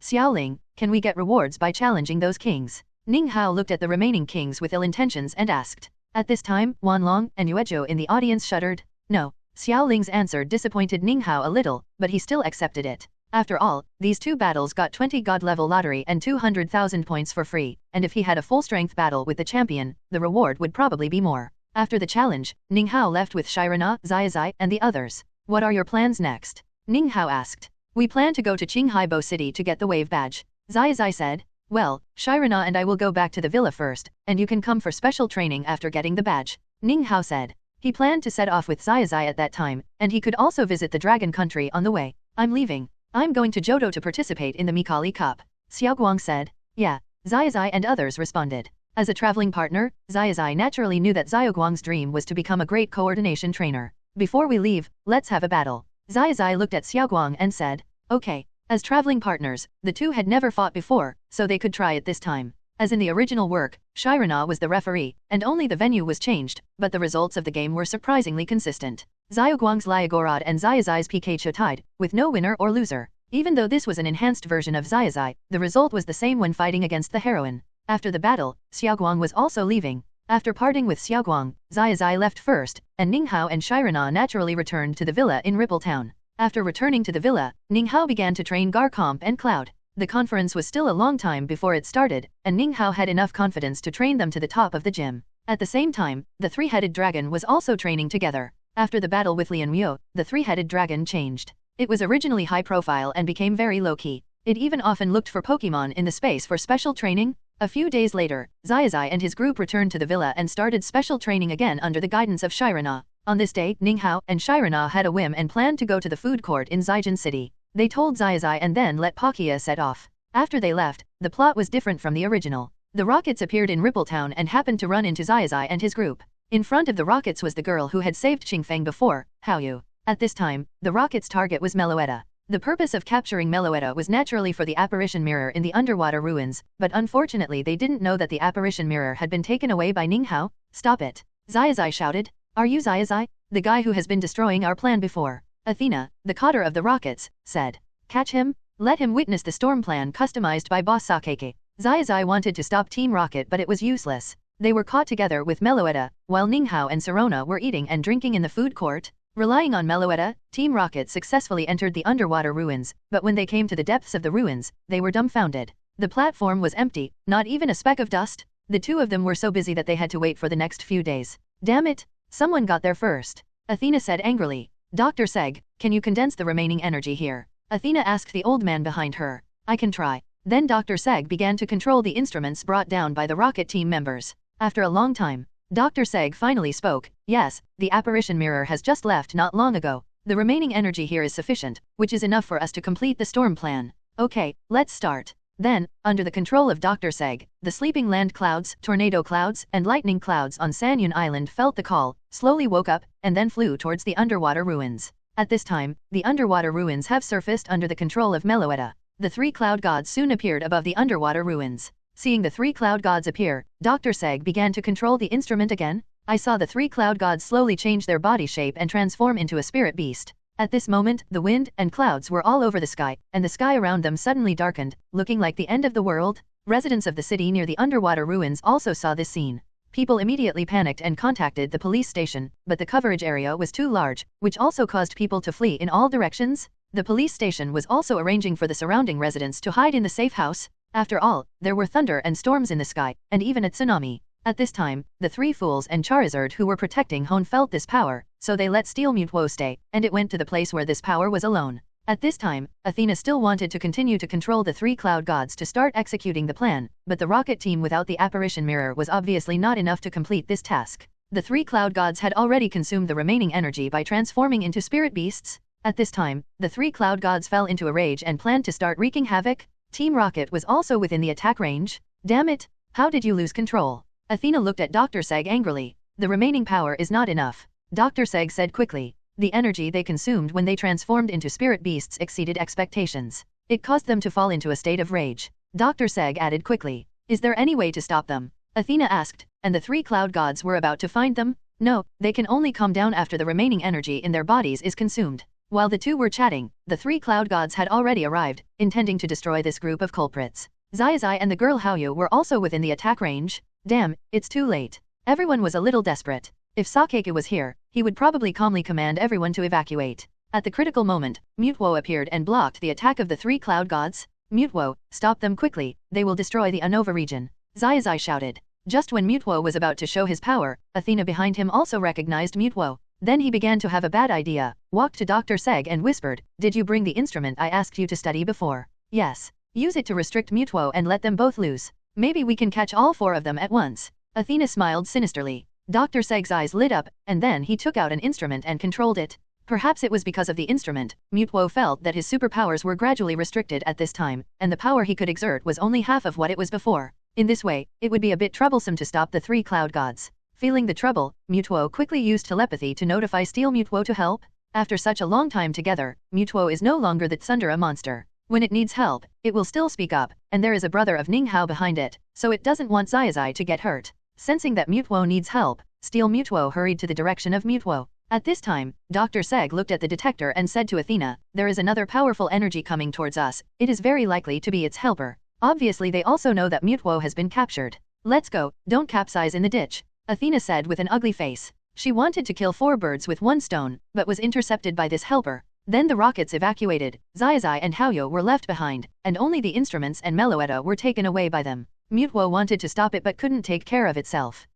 Xiaoling, can we get rewards by challenging those kings? Ninghao looked at the remaining kings with ill intentions and asked. At this time, Wanlong and Yuezhou in the audience shuddered. No. Xiaoling's answer disappointed Ninghao a little, but he still accepted it. After all, these two battles got 20 God-level lottery and 200,000 points for free, and if he had a full-strength battle with the champion, the reward would probably be more. After the challenge, Ninghao left with Shirana, Zazai, and the others. What are your plans next? Ninghao asked. We plan to go to Qinghaibo City to get the wave badge. Zazai said. Well, Shirana and I will go back to the villa first, and you can come for special training after getting the badge. Ninghao said. He planned to set off with Zazai at that time, and he could also visit the Dragon Country on the way. I'm leaving. I'm going to Johto to participate in the Mikali Cup. Xiaoguang said. Yeah. Zazai and others responded. As a traveling partner, Zazai naturally knew that Xiaoguang's dream was to become a great coordination trainer. Before we leave, let's have a battle. Zazai looked at Xiaoguang and said. Okay. As traveling partners, the two had never fought before, so they could try it this time. As in the original work, Shirana was the referee, and only the venue was changed, but the results of the game were surprisingly consistent. Xiaoguang's Liagorod and Zazai's Pikachu tied, with no winner or loser. Even though this was an enhanced version of Zazai, the result was the same when fighting against the heroine. After the battle, Xiaoguang was also leaving. After parting with Xiaoguang, Zazai left first, and Ninghao and Shirana naturally returned to the villa in Ripple Town. After returning to the villa, Ninghao began to train Garcomp and Cloud. The conference was still a long time before it started, and Ninghao had enough confidence to train them to the top of the gym. At the same time, the three-headed dragon was also training together. After the battle with Lian Yu, the three-headed dragon changed. It was originally high profile and became very low-key. It even often looked for Pokémon in the space for special training. A few days later, Zazai and his group returned to the villa and started special training again under the guidance of Shirana. On this day, Ninghao and Shirana had a whim and planned to go to the food court in Zijin City. They told Zazai and then let Palkia set off. After they left, the plot was different from the original. The rockets appeared in Ripple Town and happened to run into Zazai and his group. In front of the rockets was the girl who had saved Qingfeng before, Haoyu. At this time, the rocket's target was Meloetta. The purpose of capturing Meloetta was naturally for the apparition mirror in the underwater ruins, but unfortunately they didn't know that the apparition mirror had been taken away by Ninghao. Stop it! Zazai shouted. Are you Zazai? The guy who has been destroying our plan before? Athena, the coder of the rockets, said. Catch him? Let him witness the storm plan customized by Boss Sakeke. Zazai wanted to stop Team Rocket but it was useless. They were caught together with Meloetta, while Ninghao and Serona were eating and drinking in the food court. Relying on Meloetta, Team Rocket successfully entered the underwater ruins, but when they came to the depths of the ruins, they were dumbfounded. The platform was empty, not even a speck of dust. The two of them were so busy that they had to wait for the next few days. Damn it! Someone got there first. Athena said angrily. Dr. Seg, can you condense the remaining energy here? Athena asked the old man behind her. I can try. Then Dr. Seg began to control the instruments brought down by the rocket team members. After a long time, Dr. Seg finally spoke. Yes, the apparition mirror has just left not long ago. The remaining energy here is sufficient, which is enough for us to complete the storm plan. Okay, let's start. Then, under the control of Dr. Seg, the sleeping land clouds, tornado clouds, and lightning clouds on Sanyun Island felt the call, slowly woke up, and then flew towards the underwater ruins. At this time, the underwater ruins have surfaced under the control of Meloetta. The three cloud gods soon appeared above the underwater ruins. Seeing the three cloud gods appear, Dr. Seg began to control the instrument again. I saw the three cloud gods slowly change their body shape and transform into a spirit beast. At this moment, the wind and clouds were all over the sky, and the sky around them suddenly darkened, looking like the end of the world. Residents of the city near the underwater ruins also saw this scene. People immediately panicked and contacted the police station, but the coverage area was too large, which also caused people to flee in all directions. The police station was also arranging for the surrounding residents to hide in the safe house. After all, there were thunder and storms in the sky, and even a tsunami. At this time, the three fools and Charizard who were protecting Hone felt this power, so they let Steel Mutwo stay, and it went to the place where this power was alone. At this time, Athena still wanted to continue to control the three cloud gods to start executing the plan, but the rocket team without the apparition mirror was obviously not enough to complete this task. The three cloud gods had already consumed the remaining energy by transforming into spirit beasts. At this time, the three cloud gods fell into a rage and planned to start wreaking havoc. Team Rocket was also within the attack range. Damn it, how did you lose control? Athena looked at Dr. Seg angrily. The remaining power is not enough. Dr. Seg said quickly. The energy they consumed when they transformed into spirit beasts exceeded expectations. It caused them to fall into a state of rage. Dr. Seg added quickly. Is there any way to stop them? Athena asked, and the three cloud gods were about to find them? No, they can only calm down after the remaining energy in their bodies is consumed. While the two were chatting, the three cloud gods had already arrived, intending to destroy this group of culprits. Zazai and the girl Haoyu were also within the attack range. Damn, it's too late. Everyone was a little desperate. If Sakeke was here, he would probably calmly command everyone to evacuate. At the critical moment, Mutwo appeared and blocked the attack of the three cloud gods. Mutwo, stop them quickly, they will destroy the Unova region. Zazai shouted. Just when Mutwo was about to show his power, Athena behind him also recognized Mutwo. Then he began to have a bad idea, walked to Dr. Seg and whispered, did you bring the instrument I asked you to study before? Yes. Use it to restrict Mutwo and let them both loose. Maybe we can catch all four of them at once. Athena smiled sinisterly. Dr. Seg's eyes lit up, and then he took out an instrument and controlled it. Perhaps it was because of the instrument, Mutwo felt that his superpowers were gradually restricted at this time, and the power he could exert was only half of what it was before. In this way, it would be a bit troublesome to stop the three cloud gods. Feeling the trouble, Mutwo quickly used telepathy to notify Steel Mutwo to help. After such a long time together, Mutwo is no longer the Tsundere monster. When it needs help, it will still speak up, and there is a brother of Ninghao behind it, so it doesn't want Zazai to get hurt. Sensing that Mutwo needs help, Steel Mutwo hurried to the direction of Mutwo. At this time, Dr. Seg looked at the detector and said to Athena, there is another powerful energy coming towards us, it is very likely to be its helper. Obviously they also know that Mutwo has been captured. Let's go, don't capsize in the ditch, Athena said with an ugly face. She wanted to kill 4 birds with 1 stone, but was intercepted by this helper. Then the rockets evacuated, Zazai and Haoyu were left behind, and only the instruments and Meloetta were taken away by them. Mutwo wanted to stop it but couldn't take care of itself.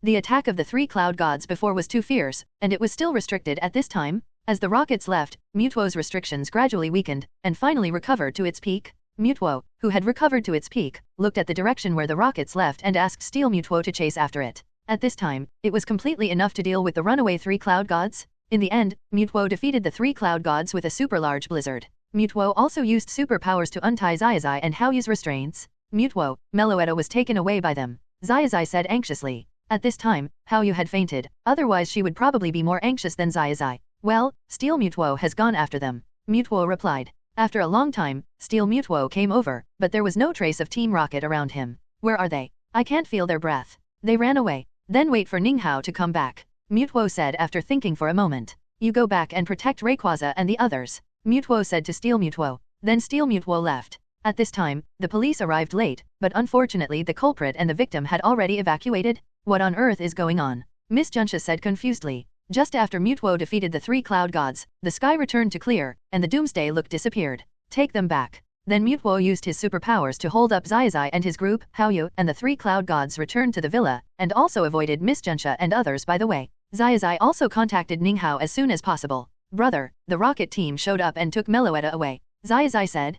The attack of the three cloud gods before was too fierce, and it was still restricted at this time. As the rockets left, Mutwo's restrictions gradually weakened, and finally recovered to its peak. Mutwo, who had recovered to its peak, looked at the direction where the rockets left and asked Steel Mutwo to chase after it. At this time, it was completely enough to deal with the runaway three cloud gods. In the end, Mutwo defeated the three cloud gods with a super large blizzard. Mutwo also used superpowers to untie Zazai and Haoyu's restraints. Mutwo, Meloetta was taken away by them. Zazai said anxiously. At this time, Haoyu had fainted, otherwise she would probably be more anxious than Zazai. Well, Steel Mutwo has gone after them. Mutwo replied. After a long time, Steel Mutwo came over, but there was no trace of Team Rocket around him. Where are they? I can't feel their breath. They ran away. Then wait for Ninghao to come back. Mutwo said after thinking for a moment. You go back and protect Rayquaza and the others. Mutwo said to Steel Mutwo. Then Steel Mutwo left. At this time, the police arrived late, but unfortunately the culprit and the victim had already evacuated. What on earth is going on? Miss Junsha said confusedly. Just after Mutwo defeated the three cloud gods, the sky returned to clear, and the doomsday look disappeared. Take them back. Then Mutwo used his superpowers to hold up Zazai and his group, Haoyu and the three cloud gods returned to the villa, and also avoided Miss Junsha and others by the way. Zazai also contacted Ninghao as soon as possible. Brother, the rocket team showed up and took Meloetta away. Zazai said.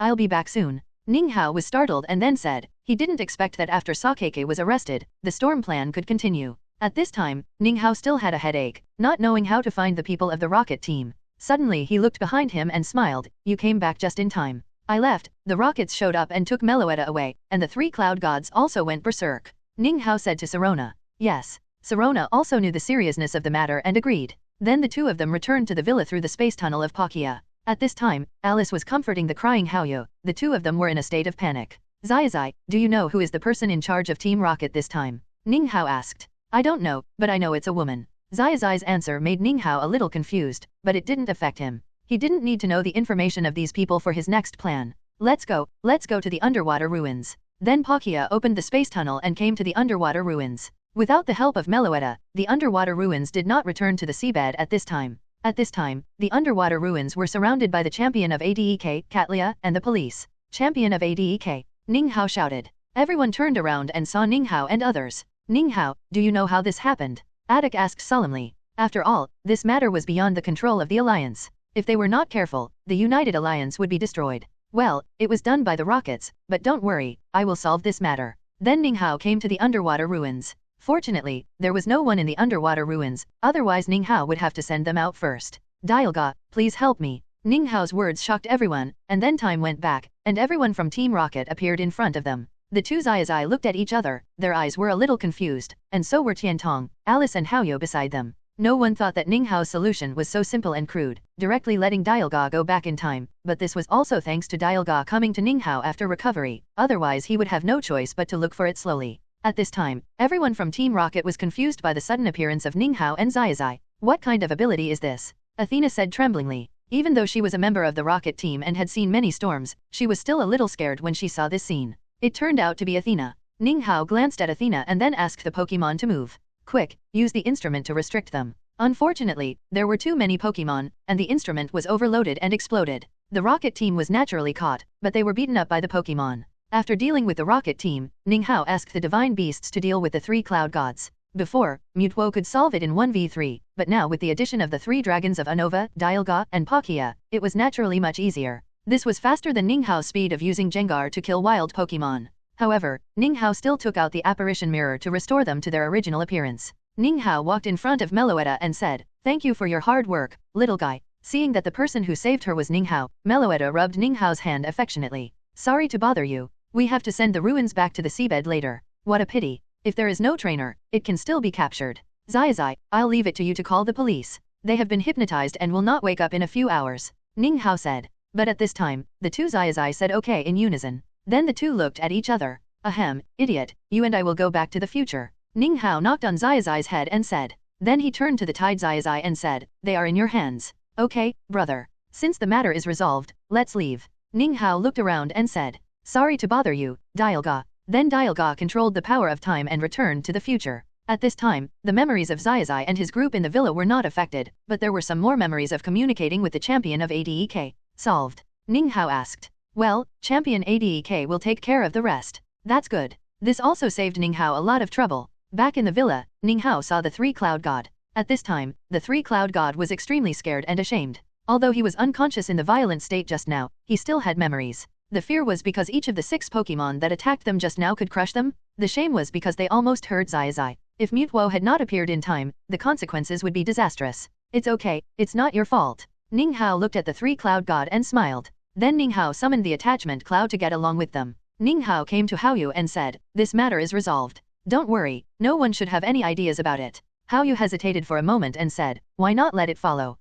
I'll be back soon. Ninghao was startled and then said, he didn't expect that after Sakeke was arrested, the storm plan could continue. At this time, Ninghao still had a headache, not knowing how to find the people of the rocket team. Suddenly he looked behind him and smiled, you came back just in time. I left, the rockets showed up and took Meloetta away, and the three cloud gods also went berserk. Ninghao said to Sirona. Yes. Sirona also knew the seriousness of the matter and agreed. Then the two of them returned to the villa through the space tunnel of Palkia. At this time, Alice was comforting the crying Haoyu. The two of them were in a state of panic. Zazai, do you know who is the person in charge of Team Rocket this time? Ninghao asked. I don't know, but I know it's a woman. Zazai's answer made Ninghao a little confused, but it didn't affect him. He didn't need to know the information of these people for his next plan. Let's go to the underwater ruins. Then Palkia opened the space tunnel and came to the underwater ruins. Without the help of Meloetta, the underwater ruins did not return to the seabed at this time. At this time, the underwater ruins were surrounded by the champion of ADEK, Katlia, and the police. Champion of ADEK. Ninghao shouted. Everyone turned around and saw Ninghao and others. Ninghao, do you know how this happened? Attic asked solemnly. After all, this matter was beyond the control of the Alliance. If they were not careful, the United Alliance would be destroyed. Well, it was done by the rockets, but don't worry, I will solve this matter. Then Ninghao came to the underwater ruins. Fortunately, there was no one in the underwater ruins, otherwise Ninghao would have to send them out first. Dialga, please help me. Ninghao's words shocked everyone, and then time went back, and everyone from Team Rocket appeared in front of them. The two Zazai looked at each other, their eyes were a little confused, and so were Tiantong, Alice and Haoyu beside them. No one thought that Ninghao's solution was so simple and crude, directly letting Dialga go back in time, but this was also thanks to Dialga coming to Ninghao after recovery, otherwise he would have no choice but to look for it slowly. At this time, everyone from Team Rocket was confused by the sudden appearance of Ninghao and Zazai. What kind of ability is this? Athena said tremblingly. Even though she was a member of the Rocket team and had seen many storms, she was still a little scared when she saw this scene. It turned out to be Athena. Ninghao glanced at Athena and then asked the Pokémon to move. Quick, use the instrument to restrict them. Unfortunately, there were too many Pokémon, and the instrument was overloaded and exploded. The Rocket team was naturally caught, but they were beaten up by the Pokémon. After dealing with the Rocket team, Ninghao asked the Divine Beasts to deal with the three Cloud Gods. Before, Mutwo could solve it in 1v3, but now with the addition of the three dragons of Unova, Dialga, and Palkia, it was naturally much easier. This was faster than Ninghao's speed of using Jengar to kill wild Pokémon. However, Ninghao still took out the apparition mirror to restore them to their original appearance. Ninghao walked in front of Meloetta and said, "Thank you for your hard work, little guy." Seeing that the person who saved her was Ninghao, Meloetta rubbed Ninghao's hand affectionately. "Sorry to bother you. We have to send the ruins back to the seabed later. What a pity. If there is no trainer, it can still be captured. Zazai, I'll leave it to you to call the police. They have been hypnotized and will not wake up in a few hours," Ninghao said. But at this time, the two Zazai said okay in unison. Then the two looked at each other. "Ahem, idiot, you and I will go back to the future." Ninghao knocked on Zazai's head and said. Then he turned to the Tide Zazai and said, "They are in your hands." "Okay, brother. Since the matter is resolved, let's leave." Ninghao looked around and said, "Sorry to bother you, Dialga." Then Dialga controlled the power of time and returned to the future. At this time, the memories of Zazai and his group in the villa were not affected, but there were some more memories of communicating with the champion of ADEK. Solved. Ninghao asked. "Well, champion ADEK will take care of the rest." "That's good." This also saved Ninghao a lot of trouble. Back in the villa, Ninghao saw the three Cloud God. At this time, the three Cloud God was extremely scared and ashamed. Although he was unconscious in the violent state just now, he still had memories. The fear was because each of the 6 Pokémon that attacked them just now could crush them. The shame was because they almost hurt Zazai. If Mutwo had not appeared in time, the consequences would be disastrous. "It's okay, it's not your fault." Ninghao looked at the three Cloud God and smiled. Then Ninghao summoned the attachment cloud to get along with them. Ninghao came to Haoyu and said, "This matter is resolved. Don't worry, no one should have any ideas about it." Haoyu hesitated for a moment and said, "Why not let it follow?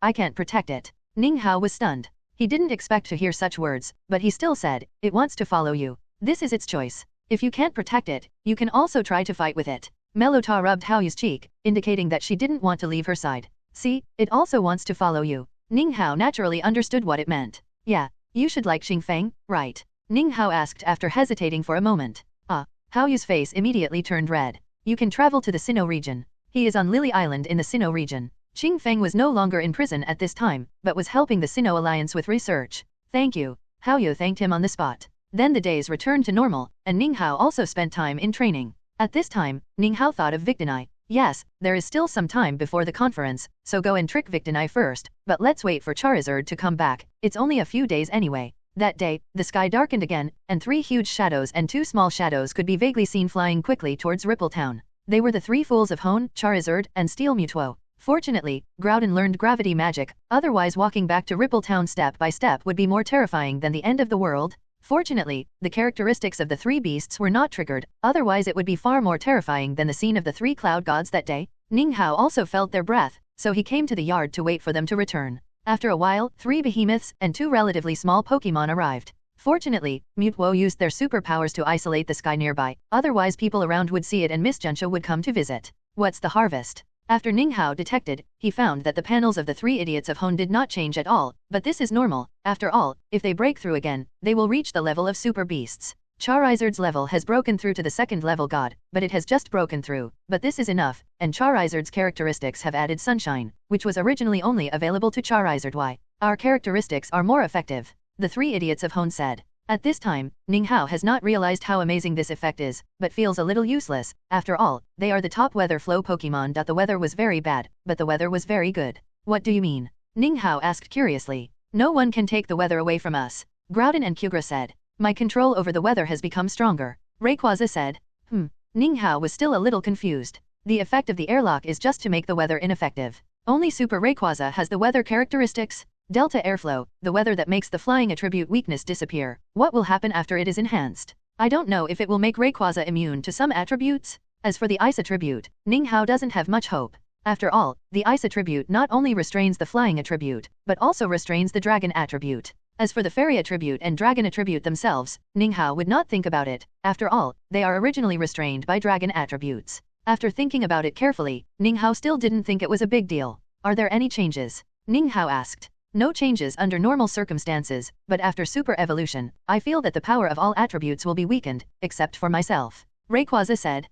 I can't protect it." Ninghao was stunned. He didn't expect to hear such words, but he still said, "It wants to follow you. This is its choice. If you can't protect it, you can also try to fight with it." Melota rubbed Haoyu's cheek, indicating that she didn't want to leave her side. "See, it also wants to follow you." Ninghao naturally understood what it meant. "Yeah, you should like Xingfeng, right?" Ninghao asked after hesitating for a moment. Haoyu's face immediately turned red. "You can travel to the Sinnoh region. He is on Lily Island in the Sinnoh region." Xingfeng was no longer in prison at this time, but was helping the Sinnoh Alliance with research. "Thank you." Haoyu thanked him on the spot. Then the days returned to normal, and Ninghao also spent time in training. At this time, Ninghao thought of Victini. Yes, there is still some time before the conference, so go and trick Victini first, but let's wait for Charizard to come back. It's only a few days anyway. That day, the sky darkened again, and 3 huge shadows and 2 small shadows could be vaguely seen flying quickly towards Ripple Town. They were the 3 fools of Hone, Charizard, and Steel Mutwo. Fortunately, Groudon learned gravity magic, otherwise walking back to Ripple Town step by step would be more terrifying than the end of the world. Fortunately, the characteristics of the 3 beasts were not triggered, otherwise it would be far more terrifying than the scene of the 3 Cloud Gods that day. Ninghao also felt their breath, so he came to the yard to wait for them to return. After a while, 3 behemoths and 2 relatively small Pokémon arrived. Fortunately, Mutwo used their superpowers to isolate the sky nearby, otherwise people around would see it and Miss Juncha would come to visit. What's the harvest? After Ninghao detected, he found that the panels of the 3 idiots of Hone did not change at all, but this is normal. After all, if they break through again, they will reach the level of super beasts. Charizard's level has broken through to the 2nd level god, but it has just broken through, but this is enough, and Charizard's characteristics have added Sunshine, which was originally only available to Charizard Y. Our characteristics are more effective, the 3 idiots of Hone said. At this time, Ninghao has not realized how amazing this effect is, but feels a little useless. After all, they are the top weather flow Pokemon. The weather was very bad, but the weather was very good. What do you mean? Ninghao asked curiously. No one can take the weather away from us, Groudon and Kyogre said. My control over the weather has become stronger, Rayquaza said. Ninghao was still a little confused. The effect of the airlock is just to make the weather ineffective. Only Super Rayquaza has the weather characteristics. Delta Airflow, the weather that makes the flying attribute weakness disappear. What will happen after it is enhanced? I don't know if it will make Rayquaza immune to some attributes. As for the ice attribute, Ninghao doesn't have much hope. After all, the ice attribute not only restrains the flying attribute, but also restrains the dragon attribute. As for the fairy attribute and dragon attribute themselves, Ninghao would not think about it. After all, they are originally restrained by dragon attributes. After thinking about it carefully, Ninghao still didn't think it was a big deal. Are there any changes? Ninghao asked. No changes under normal circumstances, but after super evolution, I feel that the power of all attributes will be weakened, except for myself, Rayquaza said.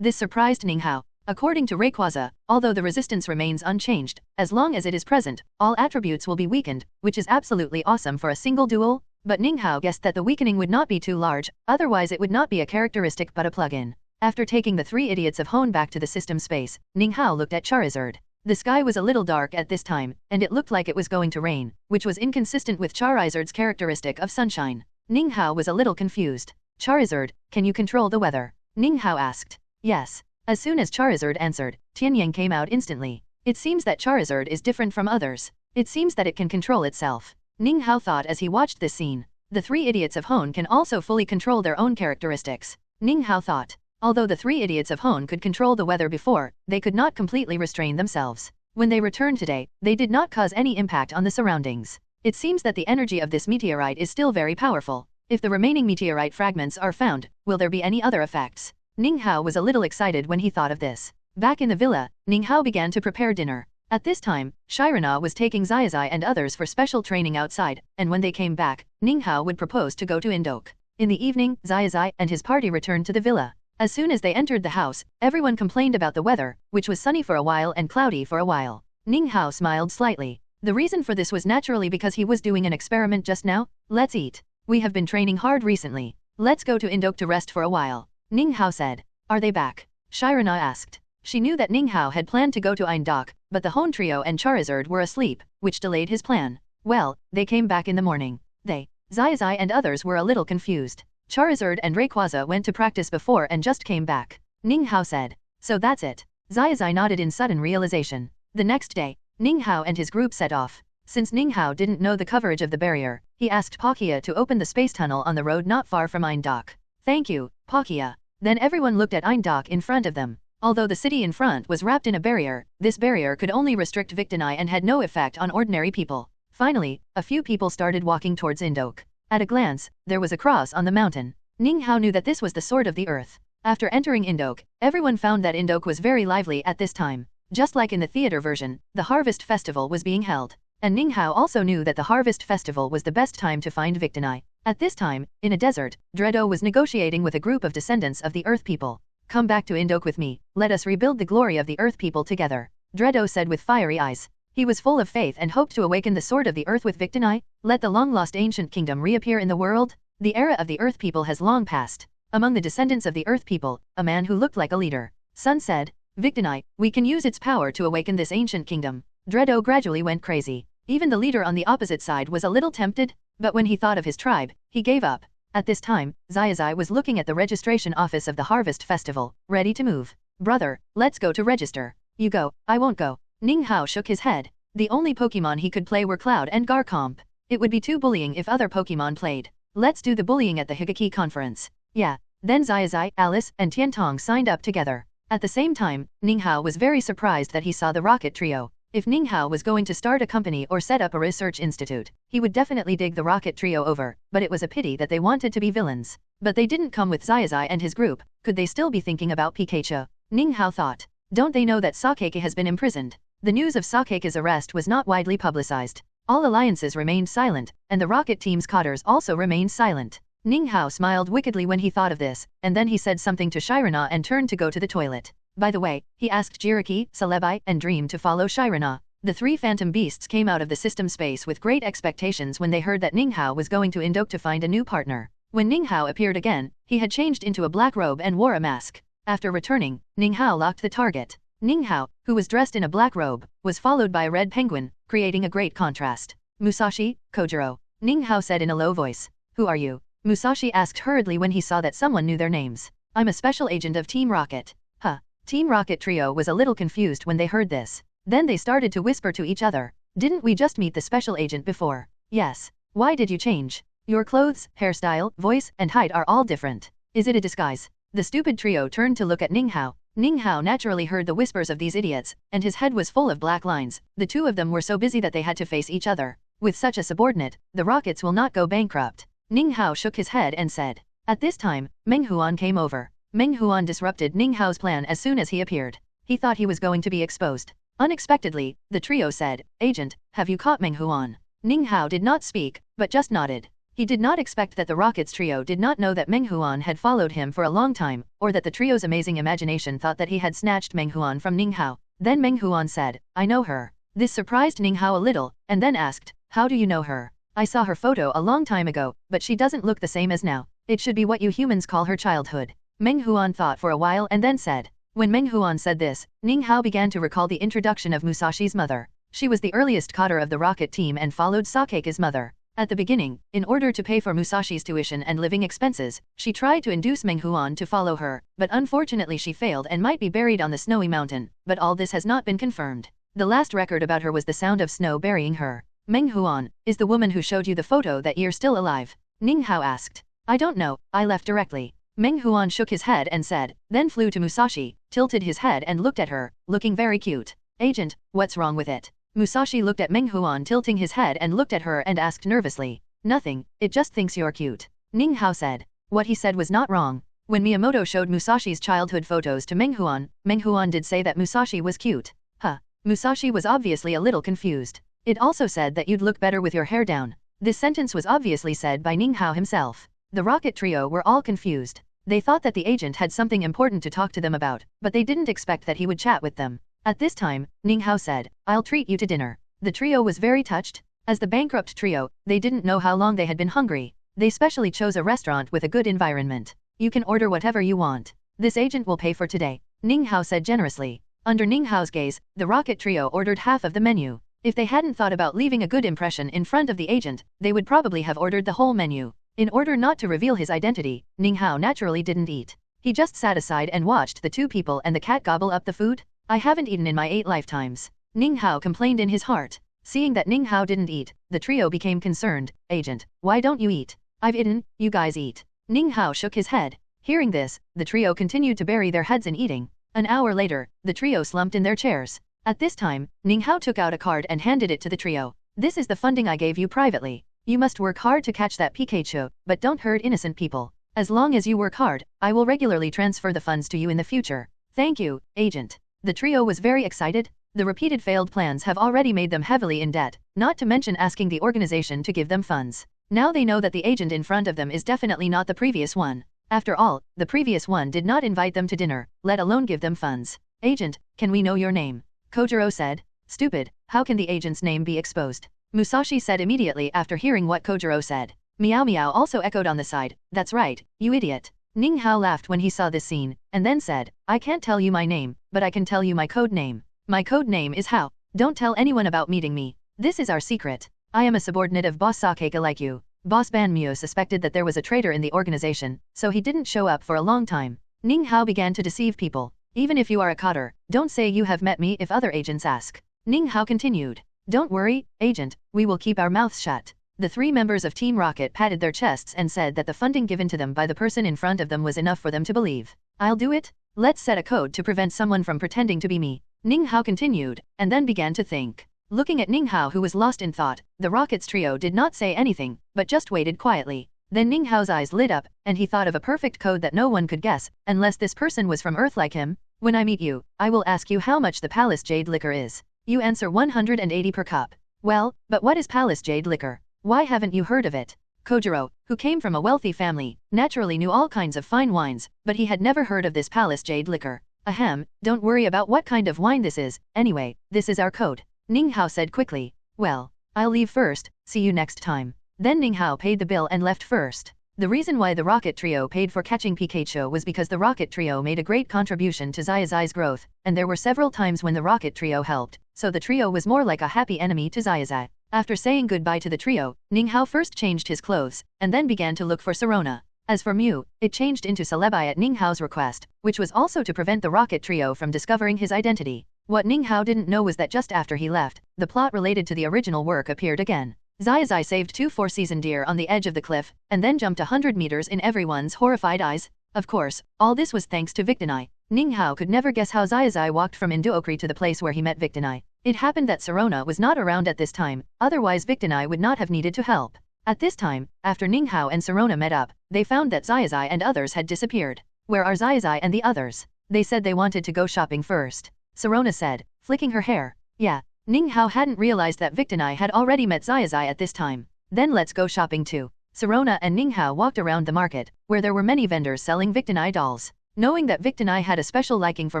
This surprised Ninghao. According to Rayquaza, although the resistance remains unchanged, as long as it is present, all attributes will be weakened, which is absolutely awesome for a single duel. But Ninghao guessed that the weakening would not be too large, otherwise it would not be a characteristic but a plug-in. After taking the 3 idiots of Hone back to the system space, Ninghao looked at Charizard. The sky was a little dark at this time, and it looked like it was going to rain, which was inconsistent with Charizard's characteristic of sunshine. Ninghao was a little confused. Charizard, can you control the weather? Ninghao asked. Yes. As soon as Charizard answered, Tianyang came out instantly. It seems that Charizard is different from others. It seems that it can control itself. Ninghao thought as he watched this scene. The 3 idiots of Hone can also fully control their own characteristics. Ninghao thought. Although the 3 idiots of Hone could control the weather before, they could not completely restrain themselves. When they returned today, they did not cause any impact on the surroundings. It seems that the energy of this meteorite is still very powerful. If the remaining meteorite fragments are found, will there be any other effects? Ninghao was a little excited when he thought of this. Back in the villa, Ninghao began to prepare dinner. At this time, Shirana was taking Zazai and others for special training outside, and when they came back, Ninghao would propose to go to Indok. In the evening, Zazai and his party returned to the villa. As soon as they entered the house, everyone complained about the weather, which was sunny for a while and cloudy for a while. Ninghao smiled slightly. The reason for this was naturally because he was doing an experiment just now. Let's eat. We have been training hard recently. Let's go to Indok to rest for a while, Ninghao said. Are they back? Shirana asked. She knew that Ninghao had planned to go to Indok, but the Hone trio and Charizard were asleep, which delayed his plan. Well, they came back in the morning. Zazai and others were a little confused. Charizard and Rayquaza went to practice before and just came back, Ninghao said. So that's it. Zazai nodded in sudden realization. The next day, Ninghao and his group set off. Since Ninghao didn't know the coverage of the barrier, he asked Palkia to open the space tunnel on the road not far from Indok. Thank you, Palkia. Then everyone looked at Indok in front of them. Although the city in front was wrapped in a barrier, this barrier could only restrict Victini and had no effect on ordinary people. Finally, a few people started walking towards Indok. At a glance, there was a cross on the mountain. Ninghao knew that this was the sword of the earth. After entering Indok, everyone found that Indok was very lively at this time. Just like in the theater version, the Harvest Festival was being held. And Ninghao also knew that the Harvest Festival was the best time to find Victini. At this time, in a desert, Dredo was negotiating with a group of descendants of the Earth people. Come back to Indok with me, let us rebuild the glory of the Earth people together, Dredo said with fiery eyes. He was full of faith and hoped to awaken the sword of the earth with Victini, let the long-lost ancient kingdom reappear in the world. The era of the Earth people has long passed. Among the descendants of the Earth people, a man who looked like a leader. Sun said, Victini, we can use its power to awaken this ancient kingdom. Dredo gradually went crazy. Even the leader on the opposite side was a little tempted, but when he thought of his tribe, he gave up. At this time, Zazai was looking at the registration office of the Harvest Festival, ready to move. Brother, let's go to register. You go, I won't go. Ninghao shook his head. The only Pokemon he could play were Cloud and Garchomp. It would be too bullying if other Pokemon played. Let's do the bullying at the Higaki conference. Yeah. Then Zazai, Alice, and Tiantong signed up together. At the same time, Ninghao was very surprised that he saw the Rocket Trio. If Ning Hao was going to start a company or set up a research institute, he would definitely dig the rocket trio over, but it was a pity that they wanted to be villains. But they didn't come with Zazai and his group, could they still be thinking about Pikachu? Ning Hao thought. Don't they know that Sakeke has been imprisoned? The news of Sakeke's arrest was not widely publicized. All alliances remained silent, and the rocket team's cotters also remained silent. Ning Hao smiled wickedly when he thought of this, and then he said something to Shirana and turned to go to the toilet. By the way, he asked Jiriki, Celebi, and Dream to follow Shirana. The three phantom beasts came out of the system space with great expectations when they heard that Ning Hao was going to Indok to find a new partner. When Ning Hao appeared again, he had changed into a black robe and wore a mask. After returning, Ning Hao locked the target. Ning Hao, who was dressed in a black robe, was followed by a red penguin, creating a great contrast. Musashi, Kojiro. Ning Hao said in a low voice. Who are you? Musashi asked hurriedly when he saw that someone knew their names. I'm a special agent of Team Rocket. Huh. Team Rocket trio was a little confused when they heard this. Then they started to whisper to each other. Didn't we just meet the special agent before? Yes. Why did you change? Your clothes, hairstyle, voice, and height are all different. Is it a disguise? The stupid trio turned to look at Ning Hao. Ning Hao naturally heard the whispers of these idiots, and his head was full of black lines. The two of them were so busy that they had to face each other. With such a subordinate, the rockets will not go bankrupt. Ning Hao shook his head and said. At this time, Meng Huan came over. Meng Huan disrupted Ning Hao's plan as soon as he appeared. He thought he was going to be exposed. Unexpectedly, the trio said, Agent, have you caught Meng Huan? Ning Hao did not speak, but just nodded. He did not expect that the Rockets trio did not know that Meng Huan had followed him for a long time, or that the trio's amazing imagination thought that he had snatched Meng Huan from Ning Hao. Then Meng Huan said, I know her. This surprised Ning Hao a little, and then asked, how do you know her? I saw her photo a long time ago, but she doesn't look the same as now. It should be what you humans call her childhood. Meng Huan thought for a while and then said. When Meng Huan said this, Ning Hao began to recall the introduction of Musashi's mother. She was the earliest cotter of the rocket team and followed Sakeke's mother. At the beginning, in order to pay for Musashi's tuition and living expenses, she tried to induce Meng Huan to follow her, but unfortunately she failed and might be buried on the snowy mountain, but all this has not been confirmed. The last record about her was the sound of snow burying her. Meng Huan, is the woman who showed you the photo that year still alive? Ning Hao asked. I don't know, I left directly. Meng Huan shook his head and said, then flew to Musashi, tilted his head and looked at her, looking very cute. Agent, what's wrong with it? Musashi looked at Meng Huan tilting his head and looked at her and asked nervously. Nothing, it just thinks you're cute. Ning Hao said. What he said was not wrong. When Miyamoto showed Musashi's childhood photos to Meng Huan did say that Musashi was cute. Huh. Musashi was obviously a little confused. It also said that you'd look better with your hair down. This sentence was obviously said by Ning Hao himself. The rocket trio were all confused. They thought that the agent had something important to talk to them about, but they didn't expect that he would chat with them. At this time, Ning Hao said, I'll treat you to dinner. The trio was very touched. As the bankrupt trio, they didn't know how long they had been hungry. They specially chose a restaurant with a good environment. You can order whatever you want. This agent will pay for today. Ning Hao said generously. Under Ning Hao's gaze, the rocket trio ordered half of the menu. If they hadn't thought about leaving a good impression in front of the agent, they would probably have ordered the whole menu. In order not to reveal his identity, Ning Hao naturally didn't eat. He just sat aside and watched the two people and the cat gobble up the food. I haven't eaten in my 8 lifetimes. Ning Hao complained in his heart. Seeing that Ning Hao didn't eat, the trio became concerned. Agent, why don't you eat? I've eaten, you guys eat. Ning Hao shook his head. Hearing this, the trio continued to bury their heads in eating. An hour later, the trio slumped in their chairs. At this time, Ning Hao took out a card and handed it to the trio. This is the funding I gave you privately. You must work hard to catch that Pikachu, but don't hurt innocent people. As long as you work hard, I will regularly transfer the funds to you in the future. Thank you, Agent. The trio was very excited. The repeated failed plans have already made them heavily in debt, not to mention asking the organization to give them funds. Now they know that the agent in front of them is definitely not the previous one. After all, the previous one did not invite them to dinner, let alone give them funds. Agent, can we know your name? Kojiro said. Stupid, how can the agent's name be exposed? Musashi said immediately after hearing what Kojiro said. Meow Meow also echoed on the side, that's right, you idiot. Ning Hao laughed when he saw this scene, and then said, I can't tell you my name, but I can tell you my code name. My code name is Hao. Don't tell anyone about meeting me. This is our secret. I am a subordinate of Boss Sakeke like you. Boss Ban Mio suspected that there was a traitor in the organization, so he didn't show up for a long time. Ning Hao began to deceive people. Even if you are a cotter, don't say you have met me if other agents ask. Ning Hao continued. Don't worry, agent, we will keep our mouths shut. The 3 members of Team Rocket patted their chests and said that the funding given to them by the person in front of them was enough for them to believe. I'll do it. Let's set a code to prevent someone from pretending to be me. Ning Hao continued, and then began to think. Looking at Ning Hao, who was lost in thought, the Rockets trio did not say anything, but just waited quietly. Then Ning Hao's eyes lit up, and he thought of a perfect code that no one could guess, unless this person was from Earth like him. When I meet you, I will ask you how much the Palace Jade liquor is. You answer 180 per cup. Well, but what is Palace Jade liquor? Why haven't you heard of it? Kojiro, who came from a wealthy family, naturally knew all kinds of fine wines, but he had never heard of this Palace Jade liquor. Ahem, don't worry about what kind of wine this is, anyway, this is our code. Ning Hao said quickly. Well, I'll leave first, see you next time. Then Ning Hao paid the bill and left first. The reason why the Rocket Trio paid for catching Pikachu was because the Rocket Trio made a great contribution to Zazai's growth, and there were several times when the Rocket Trio helped, so the trio was more like a happy enemy to Zazai. After saying goodbye to the trio, Ning Hao first changed his clothes, and then began to look for Sirona. As for Mew, it changed into Celebi at Ning Hao's request, which was also to prevent the Rocket Trio from discovering his identity. What Ning Hao didn't know was that just after he left, the plot related to the original work appeared again. Zazai saved 2 four-season deer on the edge of the cliff, and then jumped 100 meters in everyone's horrified eyes. Of course, all this was thanks to Victonai. Ning Hao could never guess how Zazai walked from Induokri to the place where he met Victonai. It happened that Sirona was not around at this time, otherwise Victonai would not have needed to help. At this time, after Ning Hao and Sirona met up, they found that Zazai and others had disappeared. Where are Zazai and the others? They said they wanted to go shopping first. Sirona said, flicking her hair. Yeah. Ning Hao hadn't realized that Victonai had already met Zazai at this time. Then let's go shopping too. Sirona and Ning Hao walked around the market, where there were many vendors selling Victonai dolls. Knowing that Victonai had a special liking for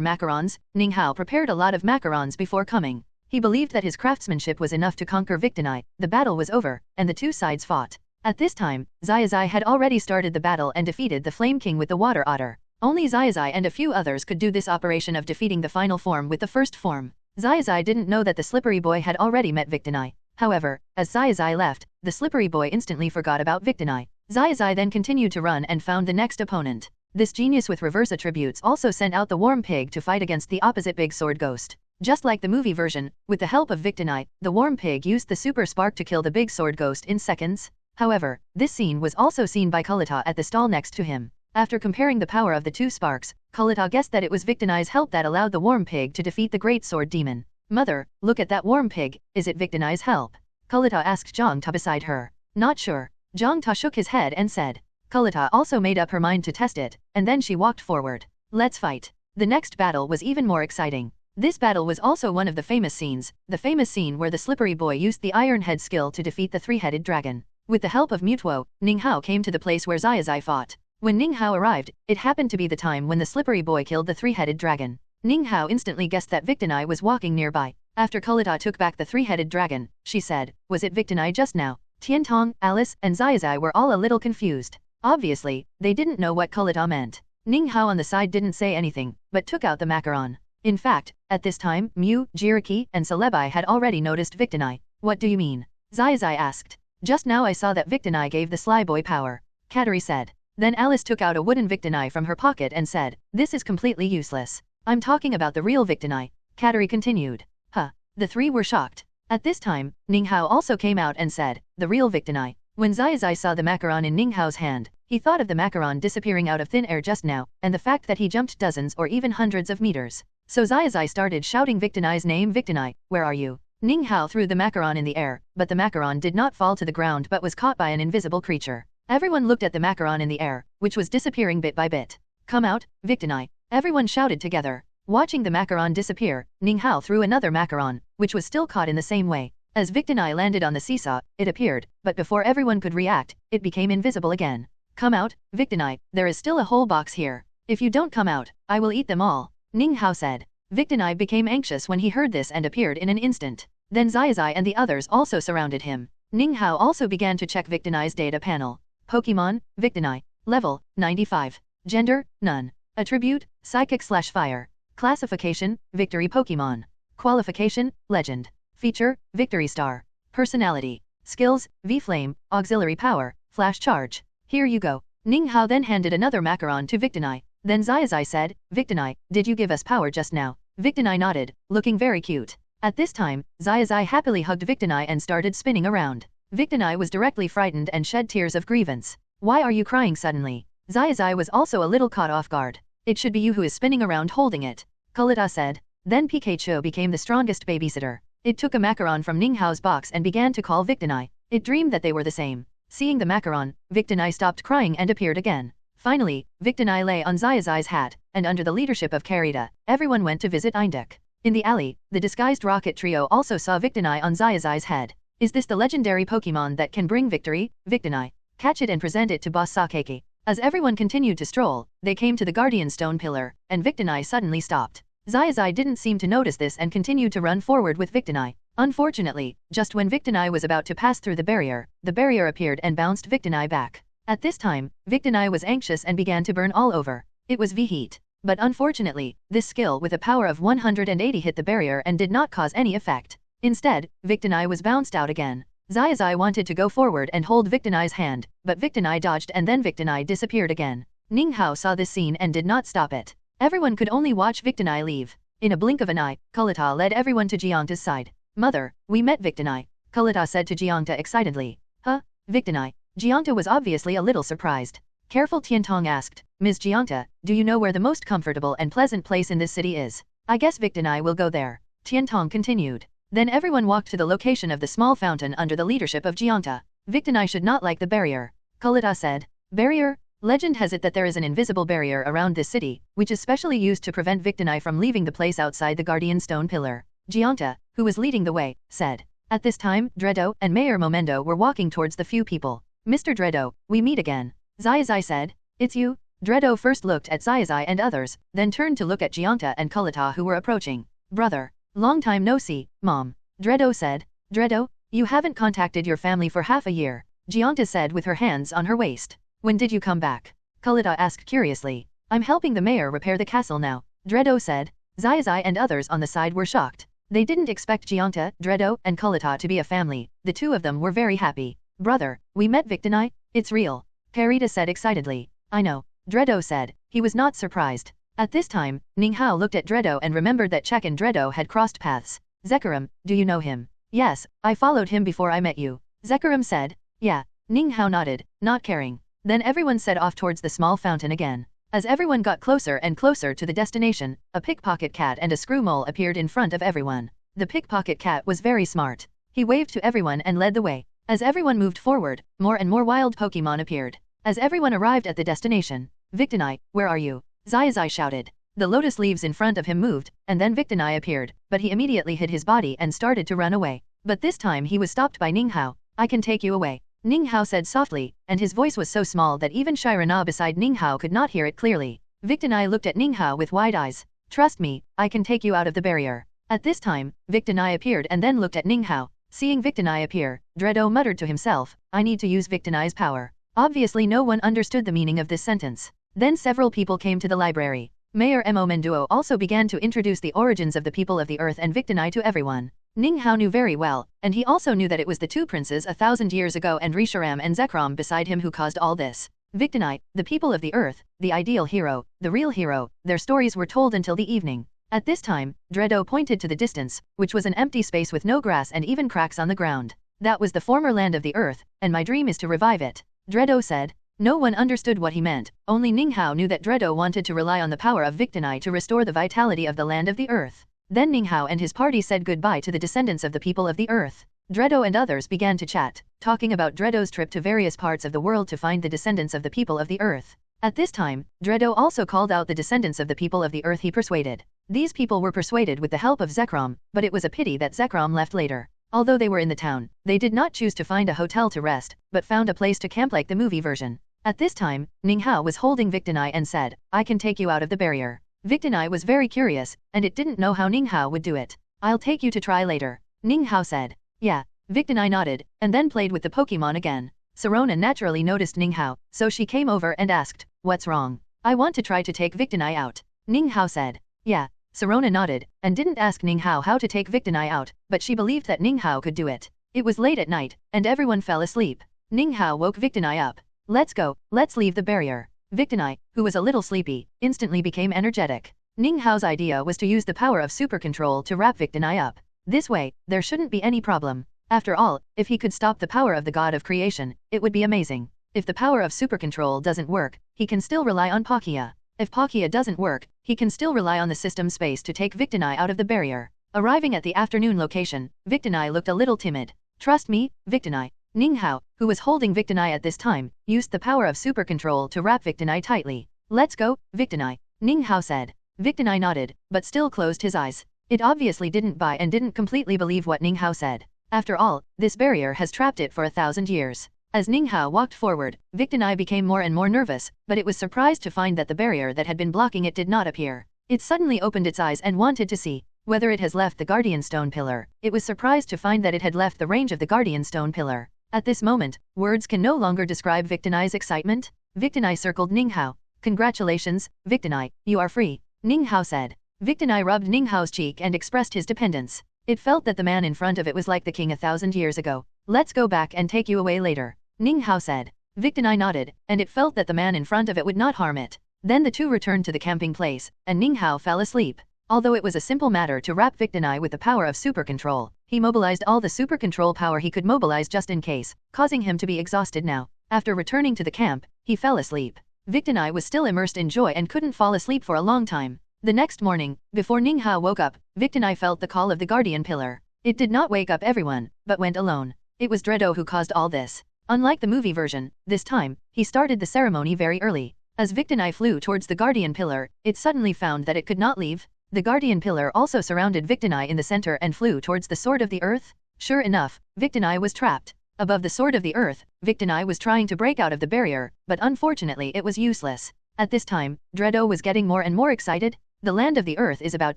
macarons, Ning Hao prepared a lot of macarons before coming. He believed that his craftsmanship was enough to conquer Victonai. The battle was over, and the two sides fought. At this time, Zazai had already started the battle and defeated the Flame King with the Water Otter. Only Zazai and a few others could do this operation of defeating the final form with the first form. Zazai didn't know that the Slippery Boy had already met Victonai. However, as Zazai left, the Slippery Boy instantly forgot about Victonai. Zazai then continued to run and found the next opponent. This genius with reverse attributes also sent out the Warm Pig to fight against the opposite Big Sword Ghost. Just like the movie version, with the help of Victonai, the Warm Pig used the Super Spark to kill the Big Sword Ghost in seconds. However, this scene was also seen by Kulita at the stall next to him. After comparing the power of the two sparks, Kulita guessed that it was Victonai's help that allowed the Warm Pig to defeat the Great Sword Demon. Mother, look at that Warm Pig, is it Victonai's help? Kulita asked Zhang Ta beside her. Not sure. Zhang Ta shook his head and said. Kulita also made up her mind to test it, and then she walked forward. Let's fight. The next battle was even more exciting. This battle was also one of the famous scenes, the famous scene where the Slippery Boy used the Iron Head skill to defeat the three-headed dragon. With the help of Mutuo, Ning Hao came to the place where Zazai fought. When Ning Hao arrived, it happened to be the time when the Slippery Boy killed the three-headed dragon. Ning Hao instantly guessed that Victonai was walking nearby. After Kulita took back the three-headed dragon, she said, was it Victonai just now? Tiantong, Alice, and Zazai were all a little confused. Obviously, they didn't know what Kulita meant. Ning Hao on the side didn't say anything, but took out the macaron. In fact, at this time, Mew, Jiriki, and Celebi had already noticed Victonai. What do you mean? Zazai asked. Just now I saw that Victonai gave the Sly Boy power. Katori said. Then Alice took out a wooden Victonai from her pocket and said, this is completely useless. I'm talking about the real Victonai. Katori continued. Huh. The three were shocked. At this time, Ning Hao also came out and said, the real Victonai. When Zazai saw the macaron in Ning Hao's hand, he thought of the macaron disappearing out of thin air just now, and the fact that he jumped dozens or even hundreds of meters. So Zazai started shouting Victonai's name. Victonai, where are you? Ning Hao threw the macaron in the air, but the macaron did not fall to the ground but was caught by an invisible creature. Everyone looked at the macaron in the air, which was disappearing bit by bit. Come out, Victonai. Everyone shouted together. Watching the macaron disappear, Ning Hao threw another macaron, which was still caught in the same way. As Victonai landed on the seesaw, it appeared, but before everyone could react, it became invisible again. Come out, Victonai, there is still a whole box here. If you don't come out, I will eat them all, Ning Hao said. Victonai became anxious when he heard this and appeared in an instant. Then Zazai and the others also surrounded him. Ning Hao also began to check Victonai's data panel. Pokémon, Victonai. Level, 95. Gender, none. Attribute, Psychic/Fire. Classification, Victory Pokémon. Qualification, Legend. Feature, Victory Star. Personality. Skills, V-Flame, Auxiliary Power, Flash Charge. Here you go. Ning Hao then handed another macaron to Victonai. Then Zazai said, Victonai, did you give us power just now? Victonai nodded, looking very cute. At this time, Zazai happily hugged Victonai and started spinning around. Victonai was directly frightened and shed tears of grievance. Why are you crying suddenly? Zazai was also a little caught off guard. It should be you who is spinning around holding it. Kulita said. Then Pikachu became the strongest babysitter. It took a macaron from Ninghao's box and began to call Victini. It dreamed that they were the same. Seeing the macaron, Victini stopped crying and appeared again. Finally, Victini lay on Zazai's hat, and under the leadership of Carita, everyone went to visit Eindek. In the alley, the disguised rocket trio also saw Victini on Zazai's head. Is this the legendary Pokémon that can bring victory? Victini, catch it and present it to Boss Sakeki. As everyone continued to stroll, they came to the Guardian Stone Pillar, and Victini suddenly stopped. Zazai didn't seem to notice this and continued to run forward with Victini. Unfortunately, just when Victini was about to pass through the barrier appeared and bounced Victini back. At this time, Victini was anxious and began to burn all over. It was V-Heat. But unfortunately, this skill with a power of 180 hit the barrier and did not cause any effect. Instead, Victini was bounced out again. Zazai wanted to go forward and hold Victini's hand, but Victini dodged and then Victini disappeared again. Ninghao saw this scene and did not stop it. Everyone could only watch Victini leave. In a blink of an eye, Kulita led everyone to Jiangta's side. Mother, we met Victini, Kulita said to Jiangta excitedly. Huh? Victini? Jiangta was obviously a little surprised. Careful Tiantong asked, Ms. Jiangta, do you know where the most comfortable and pleasant place in this city is? I guess Victini will go there. Tiantong continued. Then everyone walked to the location of the small fountain under the leadership of Jiangta. Victini should not like the barrier. Kulita said. Barrier? Legend has it that there is an invisible barrier around this city, which is specially used to prevent Victini from leaving the place outside the Guardian Stone Pillar. Jiangta, who was leading the way, said. At this time, Dredo and Mayor Momendo were walking towards the few people. Mr. Dredo, we meet again. Zazai said. It's you? Dredo first looked at Zazai and others, then turned to look at Jiangta and Kulita who were approaching. Brother. Long time no see, Mom. Dredo said. Dredo, you haven't contacted your family for half a year, Jiangta said with her hands on her waist. When did you come back? Kulita asked curiously. I'm helping the mayor repair the castle now, Dredo said. Zazai and others on the side were shocked. They didn't expect Jiangta, Dredo, and Kulita to be a family. The two of them were very happy. Brother, we met Victini? It's real. Carita said excitedly. I know. Dredo said. He was not surprised. At this time, Ninghao looked at Dredo and remembered that Chek and Dredo had crossed paths. Zekaram, do you know him? Yes, I followed him before I met you. Zekaram said. Yeah. Ninghao nodded, not caring. Then everyone set off towards the small fountain again. As everyone got closer and closer to the destination, a pickpocket cat and a screw mole appeared in front of everyone. The pickpocket cat was very smart. He waved to everyone and led the way. As everyone moved forward, more and more wild Pokémon appeared. As everyone arrived at the destination, Victini, where are you? Zazai shouted. The lotus leaves in front of him moved, and then Victini appeared, but he immediately hid his body and started to run away. But this time he was stopped by Ninghao. I can take you away, Ninghao said softly, and his voice was so small that even Shirana beside Ninghao could not hear it clearly. Victini looked at Ninghao with wide eyes. Trust me, I can take you out of the barrier. At this time, Victini appeared and then looked at Ninghao. Seeing Victini appear, Dredo muttered to himself, I need to use Victini's power. Obviously no one understood the meaning of this sentence. Then several people came to the library. Mayor Mo Menduo also began to introduce the origins of the people of the earth and Victini to everyone. Ninghao knew very well, and he also knew that it was the two princes 1,000 years ago and Resharam and Zekrom beside him who caused all this. Victini, the people of the earth, the ideal hero, the real hero, their stories were told until the evening. At this time, Dredo pointed to the distance, which was an empty space with no grass and even cracks on the ground. That was the former land of the earth, and my dream is to revive it, Dredo said. No one understood what he meant, only Ninghao knew that Dredo wanted to rely on the power of Victini to restore the vitality of the land of the earth. Then Ninghao and his party said goodbye to the descendants of the people of the earth. Dredo and others began to chat, talking about Dredo's trip to various parts of the world to find the descendants of the people of the earth. At this time, Dredo also called out the descendants of the people of the earth he persuaded. These people were persuaded with the help of Zekrom, but it was a pity that Zekrom left later. Although they were in the town, they did not choose to find a hotel to rest, but found a place to camp like the movie version. At this time, Ninghao was holding Victini and said, I can take you out of the barrier. Victini was very curious, and it didn't know how Ninghao would do it. I'll take you to try later, Ninghao said. Yeah. Victini nodded, and then played with the Pokémon again. Sirona naturally noticed Ninghao, so she came over and asked, what's wrong? I want to try to take Victini out, Ninghao said. Yeah. Sirona nodded, and didn't ask Ninghao how to take Victini out, but she believed that Ninghao could do it. It was late at night, and everyone fell asleep. Ninghao woke Victini up. Let's go, let's leave the barrier. Victini, who was a little sleepy, instantly became energetic. Ninghao's idea was to use the power of super control to wrap Victini up. This way, there shouldn't be any problem. After all, if he could stop the power of the god of creation, it would be amazing. If the power of super control doesn't work, he can still rely on Palkia. If Palkia doesn't work, he can still rely on the system space to take Victini out of the barrier. Arriving at the afternoon location, Victini looked a little timid. Trust me, Victini. Ninghao, who was holding Victini at this time, used the power of super control to wrap Victini tightly. Let's go, Victini. Ninghao said. Victini nodded, but still closed his eyes. It obviously didn't buy and didn't completely believe what Ninghao said. After all, this barrier has trapped it for 1,000 years. As Ninghao walked forward, Victini became more and more nervous, but it was surprised to find that the barrier that had been blocking it did not appear. It suddenly opened its eyes and wanted to see whether it has left the Guardian Stone Pillar. It was surprised to find that it had left the range of the Guardian Stone Pillar. At this moment, words can no longer describe Victini's excitement. Victini circled Ninghao. Congratulations, Victini, you are free, Ninghao said. Victini rubbed Ninghao's cheek and expressed his dependence. It felt that the man in front of it was like the king 1,000 years ago. Let's go back and take you away later, Ninghao said. Victini nodded, and it felt that the man in front of it would not harm it. Then the two returned to the camping place, and Ninghao fell asleep. Although it was a simple matter to wrap Victini with the power of super control, he mobilized all the super control power he could mobilize just in case, causing him to be exhausted now. After returning to the camp, he fell asleep. Victini was still immersed in joy and couldn't fall asleep for a long time. The next morning, before Ninghao woke up, Victini felt the call of the Guardian Pillar. It did not wake up everyone, but went alone. It was Dredo who caused all this. Unlike the movie version, this time, he started the ceremony very early. As Victini flew towards the Guardian Pillar, it suddenly found that it could not leave. The Guardian Pillar also surrounded Victini in the center and flew towards the Sword of the Earth. Sure enough, Victini was trapped. Above the Sword of the Earth, Victini was trying to break out of the barrier, but unfortunately it was useless. At this time, Dredo was getting more and more excited. The land of the earth is about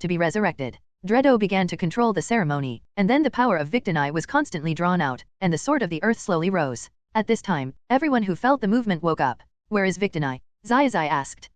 to be resurrected. Dredo began to control the ceremony, and then the power of Victini was constantly drawn out, and the Sword of the Earth slowly rose. At this time, everyone who felt the movement woke up. Where is Victini? Zazai asked.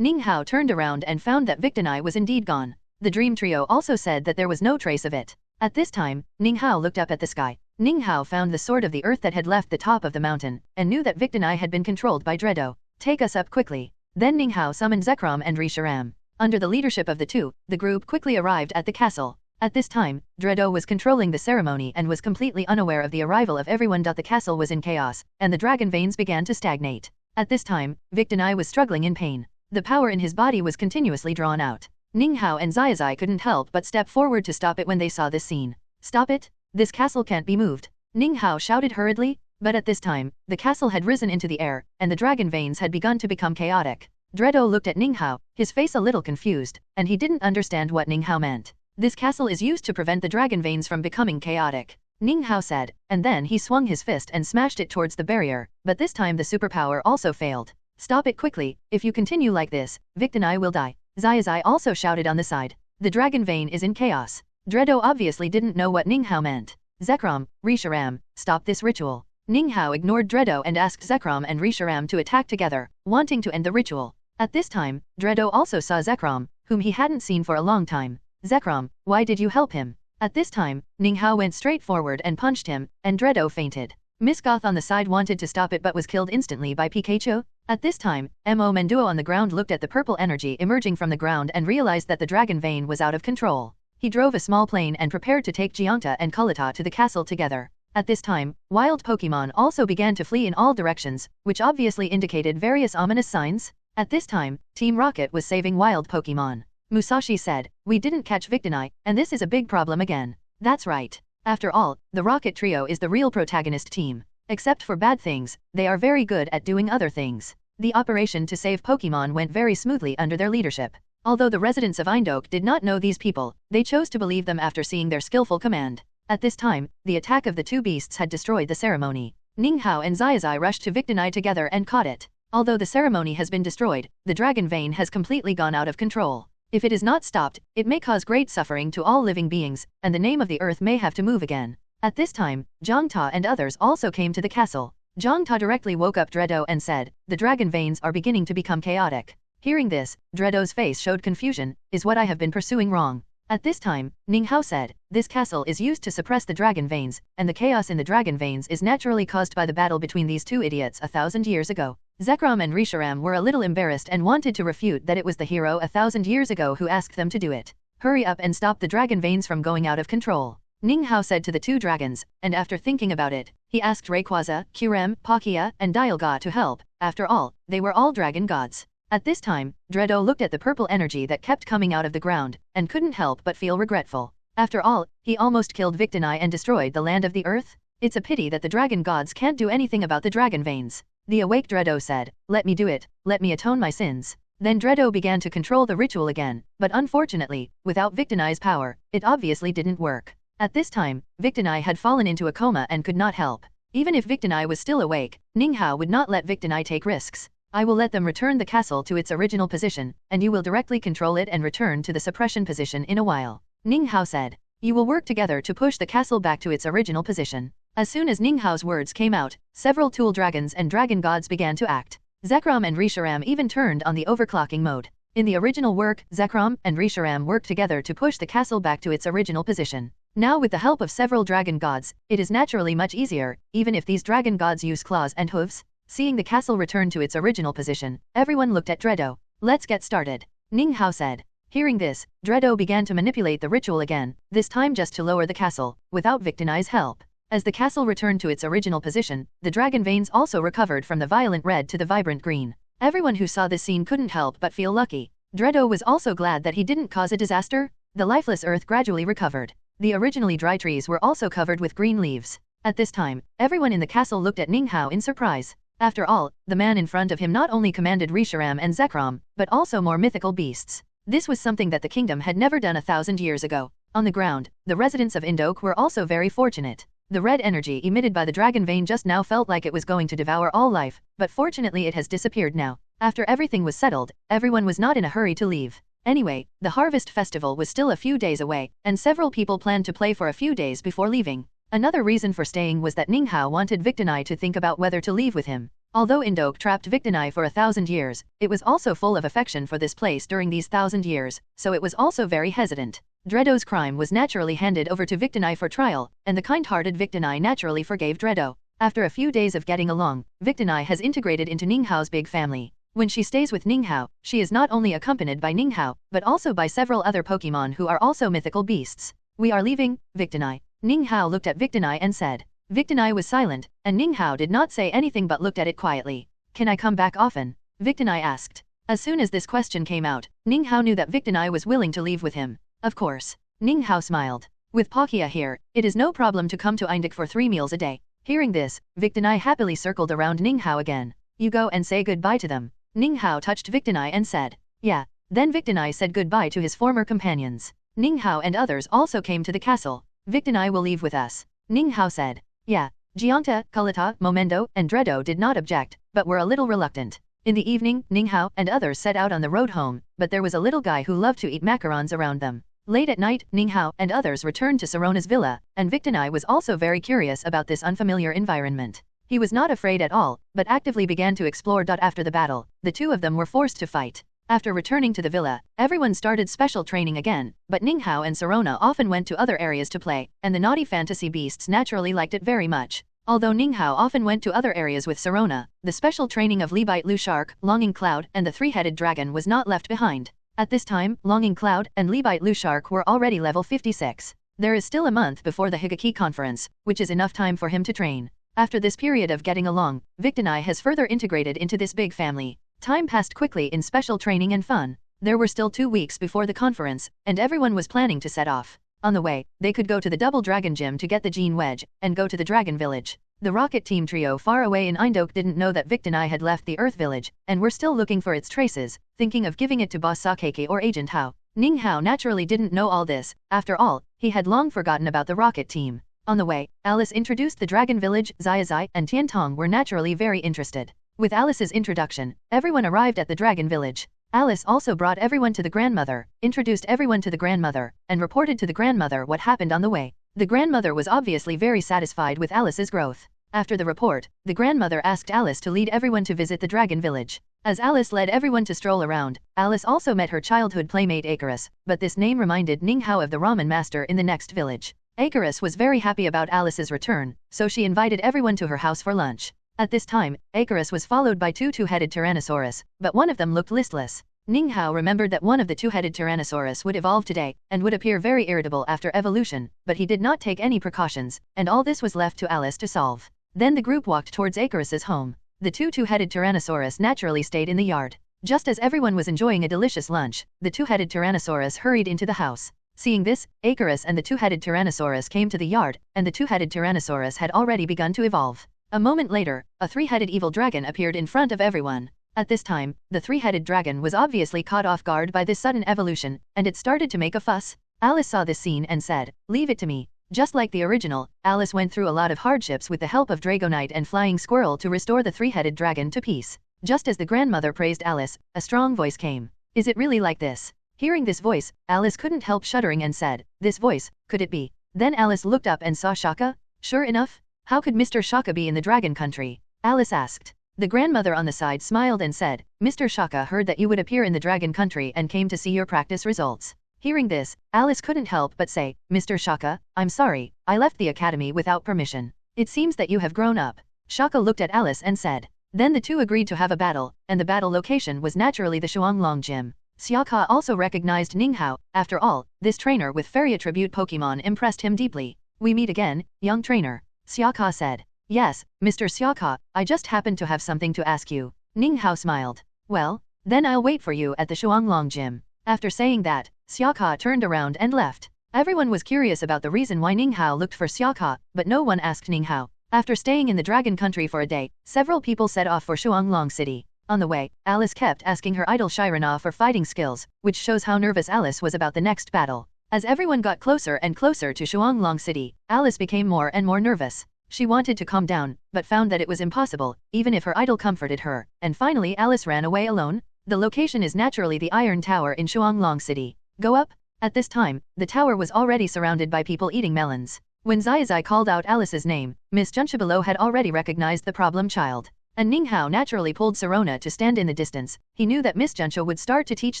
Ninghao turned around and found that Victini was indeed gone. The Dream Trio also said that there was no trace of it. At this time, Ninghao looked up at the sky. Ninghao found the Sword of the Earth that had left the top of the mountain, and knew that Victini had been controlled by Dredo. Take us up quickly. Then Ninghao summoned Zekrom and Resharam. Under the leadership of the two, the group quickly arrived at the castle. At this time, Dredo was controlling the ceremony and was completely unaware of the arrival of everyone. The castle was in chaos, and the dragon veins began to stagnate. At this time, Victini was struggling in pain. The power in his body was continuously drawn out. Ninghao and Zazai couldn't help but step forward to stop it when they saw this scene. Stop it! This castle can't be moved! Ninghao shouted hurriedly, but at this time, the castle had risen into the air, and the dragon veins had begun to become chaotic. Dredo looked at Ninghao, his face a little confused, and he didn't understand what Ninghao meant. This castle is used to prevent the dragon veins from becoming chaotic, Ninghao said, and then he swung his fist and smashed it towards the barrier, but this time the superpower also failed. Stop it quickly, if you continue like this, Victini will die. Zazai also shouted on the side. The dragon vein is in chaos. Dredo obviously didn't know what Ninghao meant. Zekrom, Resharam, stop this ritual. Ninghao ignored Dredo and asked Zekrom and Resharam to attack together, wanting to end the ritual. At this time, Dredo also saw Zekrom, whom he hadn't seen for a long time. Zekrom, why did you help him? At this time, Ninghao went straight forward and punched him, and Dredo fainted. Miss Goth on the side wanted to stop it but was killed instantly by Pikachu. At this time, Mo Menduo on the ground looked at the purple energy emerging from the ground and realized that the dragon vein was out of control. He drove a small plane and prepared to take Gianta and Kulita to the castle together. At this time, wild Pokémon also began to flee in all directions, which obviously indicated various ominous signs. At this time, Team Rocket was saving wild Pokémon. Musashi said, we didn't catch Victini, and this is a big problem again. That's right. After all, the Rocket Trio is the real protagonist team. Except for bad things, they are very good at doing other things. The operation to save Pokémon went very smoothly under their leadership. Although the residents of Eindhoek did not know these people, they chose to believe them after seeing their skillful command. At this time, the attack of the two beasts had destroyed the ceremony. Ninghao and Zazai rushed to Victini together and caught it. Although the ceremony has been destroyed, the dragon vein has completely gone out of control. If it is not stopped, it may cause great suffering to all living beings, and the name of the earth may have to move again. At this time, Zhangta and others also came to the castle. Zhangta directly woke up Dredo and said, the dragon veins are beginning to become chaotic. Hearing this, Dredo's face showed confusion. Is what I have been pursuing wrong? At this time, Ninghao said, this castle is used to suppress the dragon veins, and the chaos in the dragon veins is naturally caused by the battle between these two idiots 1,000 years ago. Zekrom and Resharam were a little embarrassed and wanted to refute that it was the hero 1,000 years ago who asked them to do it. Hurry up and stop the dragon veins from going out of control, Ninghao said to the two dragons, and after thinking about it, he asked Rayquaza, Kurem, Palkia, and Dialga to help. After all, they were all dragon gods. At this time, Dredo looked at the purple energy that kept coming out of the ground, and couldn't help but feel regretful. After all, he almost killed Victini and destroyed the land of the earth. It's a pity that the dragon gods can't do anything about the dragon veins. The awake Dredo said, "Let me do it, let me atone my sins." Then Dredo began to control the ritual again, but unfortunately, without Victini's power, it obviously didn't work. At this time, Victini had fallen into a coma and could not help. Even if Victini was still awake, Ninga would not let Victini take risks. "I will let them return the castle to its original position, and you will directly control it and return to the suppression position in a while," Ninga said. "You will work together to push the castle back to its original position." As soon as Ninghao's words came out, several tool dragons and dragon gods began to act. Zekrom and Resharam even turned on the overclocking mode. In the original work, Zekrom and Resharam worked together to push the castle back to its original position. Now with the help of several dragon gods, it is naturally much easier, even if these dragon gods use claws and hooves. Seeing the castle return to its original position, everyone looked at Dredo. "Let's get started," Ninghao said. Hearing this, Dredo began to manipulate the ritual again, this time just to lower the castle, without Victini's help. As the castle returned to its original position, the dragon veins also recovered from the violent red to the vibrant green. Everyone who saw this scene couldn't help but feel lucky. Dredo was also glad that he didn't cause a disaster. The lifeless earth gradually recovered. The originally dry trees were also covered with green leaves. At this time, everyone in the castle looked at Ninghao in surprise. After all, the man in front of him not only commanded Resharam and Zekrom, but also more mythical beasts. This was something that the kingdom had never done 1,000 years ago. On the ground, the residents of Indok were also very fortunate. The red energy emitted by the dragon vein just now felt like it was going to devour all life, but fortunately it has disappeared now. After everything was settled, everyone was not in a hurry to leave. Anyway, the harvest festival was still a few days away, and several people planned to play for a few days before leaving. Another reason for staying was that Ninghao wanted Victini to think about whether to leave with him. Although Indok trapped Victini for 1,000 years, it was also full of affection for this place during these 1,000 years, so it was also very hesitant. Dredo's crime was naturally handed over to Victini for trial, and the kind-hearted Victini naturally forgave Dredo. After a few days of getting along, Victini has integrated into Ninghao's big family. When she stays with Ninghao, she is not only accompanied by Ninghao, but also by several other Pokémon who are also mythical beasts. "We are leaving, Victini." Ninghao looked at Victini and said. Victini was silent, and Ninghao did not say anything but looked at it quietly. "Can I come back often?" Victini asked. As soon as this question came out, Ninghao knew that Victini was willing to leave with him. Of course. Ninghao smiled. "With Palkia here, it is no problem to come to Indok for 3 meals a day." Hearing this, Victini happily circled around Ninghao again. "You go and say goodbye to them." Ninghao touched Victini and said. "Yeah." Then Victini said goodbye to his former companions. Ninghao and others also came to the castle. "Victini will leave with us," Ninghao said. "Yeah." Gianta, Kulita, Momendo, and Dredo did not object, but were a little reluctant. In the evening, Ninghao and others set out on the road home, but there was a little guy who loved to eat macarons around them. Late at night, Ninghao and others returned to Sarona's villa, and Victini was also very curious about this unfamiliar environment. He was not afraid at all, but actively began to explore. After the battle, the two of them were forced to fight. After returning to the villa, everyone started special training again, but Ninghao and Sarona often went to other areas to play, and the naughty fantasy beasts naturally liked it very much. Although Ninghao often went to other areas with Sarona, the special training of Lebite Lu Shark, Longing Cloud, and the three-headed dragon was not left behind. At this time, Longing Cloud and Lebite Lu Shark were already level 56. There is still a month before the Higaki conference, which is enough time for him to train. After this period of getting along, Victini has further integrated into this big family. Time passed quickly in special training and fun. There were still 2 weeks before the conference, and everyone was planning to set off. On the way, they could go to the Double Dragon Gym to get the Gene Wedge, and go to the Dragon Village. The Rocket Team trio far away in Indok didn't know that Victini had left the Earth Village, and were still looking for its traces, thinking of giving it to Boss Sakeke or Agent Hao. Ninghao naturally didn't know all this. After all, he had long forgotten about the Rocket Team. On the way, Alice introduced the Dragon Village. Zazai and Tiantong were naturally very interested. With Alice's introduction, everyone arrived at the Dragon Village. Alice also brought everyone to the grandmother, introduced everyone to the grandmother, and reported to the grandmother what happened on the way. The grandmother was obviously very satisfied with Alice's growth. After the report, the grandmother asked Alice to lead everyone to visit the Dragon Village. As Alice led everyone to stroll around, Alice also met her childhood playmate Icarus, but this name reminded Ninghao of the ramen master in the next village. Icarus was very happy about Alice's return, so she invited everyone to her house for lunch. At this time, Icarus was followed by 2 two-headed Tyrannosaurus, but one of them looked listless. Ninghao remembered that one of the two-headed Tyrannosaurus would evolve today, and would appear very irritable after evolution, but he did not take any precautions, and all this was left to Alice to solve. Then the group walked towards Icarus's home. The 2 two-headed Tyrannosaurus naturally stayed in the yard. Just as everyone was enjoying a delicious lunch, the two-headed Tyrannosaurus hurried into the house. Seeing this, Icarus and the two-headed Tyrannosaurus came to the yard, and the two-headed Tyrannosaurus had already begun to evolve. A moment later, a three-headed evil dragon appeared in front of everyone. At this time, the three-headed dragon was obviously caught off guard by this sudden evolution, and it started to make a fuss. Alice saw this scene and said, "Leave it to me." Just like the original, Alice went through a lot of hardships with the help of Dragonite and Flying Squirrel to restore the three-headed dragon to peace. Just as the grandmother praised Alice, a strong voice came. "Is it really like this?" Hearing this voice, Alice couldn't help shuddering and said, "This voice, could it be?" Then Alice looked up and saw Shaka. Sure enough, how could Mr. Shaka be in the dragon country? Alice asked. The grandmother on the side smiled and said, "Mr. Shaka heard that you would appear in the dragon country and came to see your practice results." Hearing this, Alice couldn't help but say, "Mr. Shaka, I'm sorry, I left the academy without permission. It seems that you have grown up." Shaka looked at Alice and said. Then the two agreed to have a battle, and the battle location was naturally the Shuanglong Gym. Xiaozhi also recognized Ninga. After all, this trainer with fairy attribute Pokemon impressed him deeply. "We meet again, young trainer," Xiaozhi said. "Yes, Mr. Xiaozhi, I just happened to have something to ask you." Ninga smiled. "Well, then I'll wait for you at the Shuanglong Gym." After saying that, Xiaozhi turned around and left. Everyone was curious about the reason why Ninga looked for Xiaozhi, but no one asked Ninga. After staying in the dragon country for a day, several people set off for Shuanglong City. On the way, Alice kept asking her idol Shirana for fighting skills, which shows how nervous Alice was about the next battle. As everyone got closer and closer to Shuanglong City, Alice became more and more nervous. She wanted to calm down, but found that it was impossible, even if her idol comforted her, and finally Alice ran away alone. The location is naturally the Iron Tower in Shuanglong City. Go up? At this time, the tower was already surrounded by people eating melons. When Zazai called out Alice's name, Miss Juncha below had already recognized the problem child. And Ninga naturally pulled Serona to stand in the distance. He knew that Miss Juncha would start to teach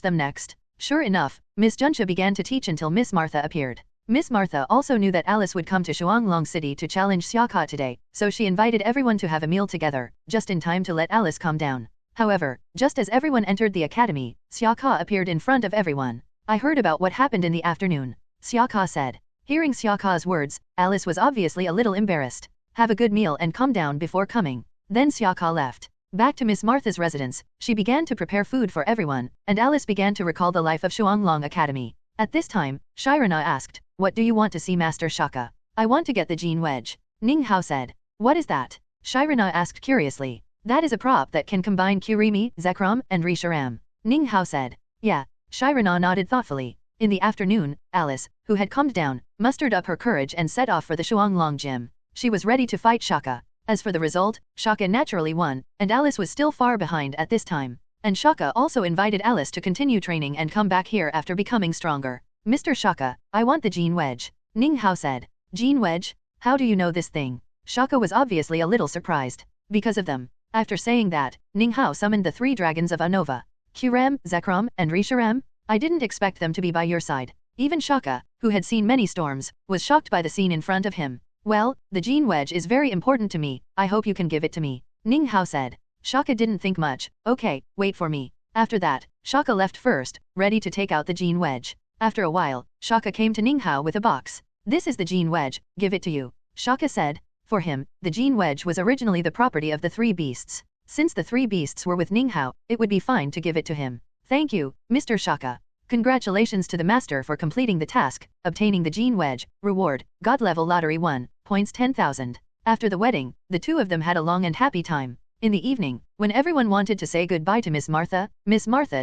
them next. Sure enough, Miss Juncha began to teach until Miss Martha appeared. Miss Martha also knew that Alice would come to Shuanglong City to challenge Xiaozhi today, so she invited everyone to have a meal together, just in time to let Alice calm down. However, just as everyone entered the academy, Xiaozhi appeared in front of everyone. "I heard about what happened in the afternoon," Xiaozhi said. Hearing Xiaozhi's words, Alice was obviously a little embarrassed. "Have a good meal and calm down before coming." Then Xiaozhi left. Back to Miss Martha's residence, she began to prepare food for everyone, and Alice began to recall the life of Shuanglong Academy. At this time, Shirana asked, "What do you want to see, Master Shaka?" "I want to get the Gene Wedge," Ninga said. "What is that?" Shirana asked curiously. "That is a prop that can combine Kurimi, Zekrom, and Resharam," Ninga said. "Yeah." Shirana nodded thoughtfully. In the afternoon, Alice, who had calmed down, mustered up her courage and set off for the Shuanglong Gym. She was ready to fight Shaka. As for the result, Shaka naturally won, and Alice was still far behind at this time. And Shaka also invited Alice to continue training and come back here after becoming stronger. "Mr. Shaka, I want the Gene Wedge," Ninga said. "Gene Wedge? How do you know this thing?" Shaka was obviously a little surprised. "Because of them." After saying that, Ninga summoned the three dragons of Unova. "Kuram, Zekrom, and Resharam? I didn't expect them to be by your side." Even Shaka, who had seen many storms, was shocked by the scene in front of him. "Well, the Gene Wedge is very important to me, I hope you can give it to me," Ninga said. Shaka didn't think much. "Okay, wait for me." After that, Shaka left first, ready to take out the Gene Wedge. After a while, Shaka came to Ninga with a box. "This is the Gene Wedge, give it to you," Shaka said. For him, the Gene Wedge was originally the property of the three beasts. Since the three beasts were with Ninga, it would be fine to give it to him. "Thank you, Mr. Shaka. Congratulations to the master for completing the task, obtaining the Gene Wedge. Reward, God level lottery 1, points 10,000. After the wedding, the two of them had a long and happy time. In the evening, when everyone wanted to say goodbye to Miss Martha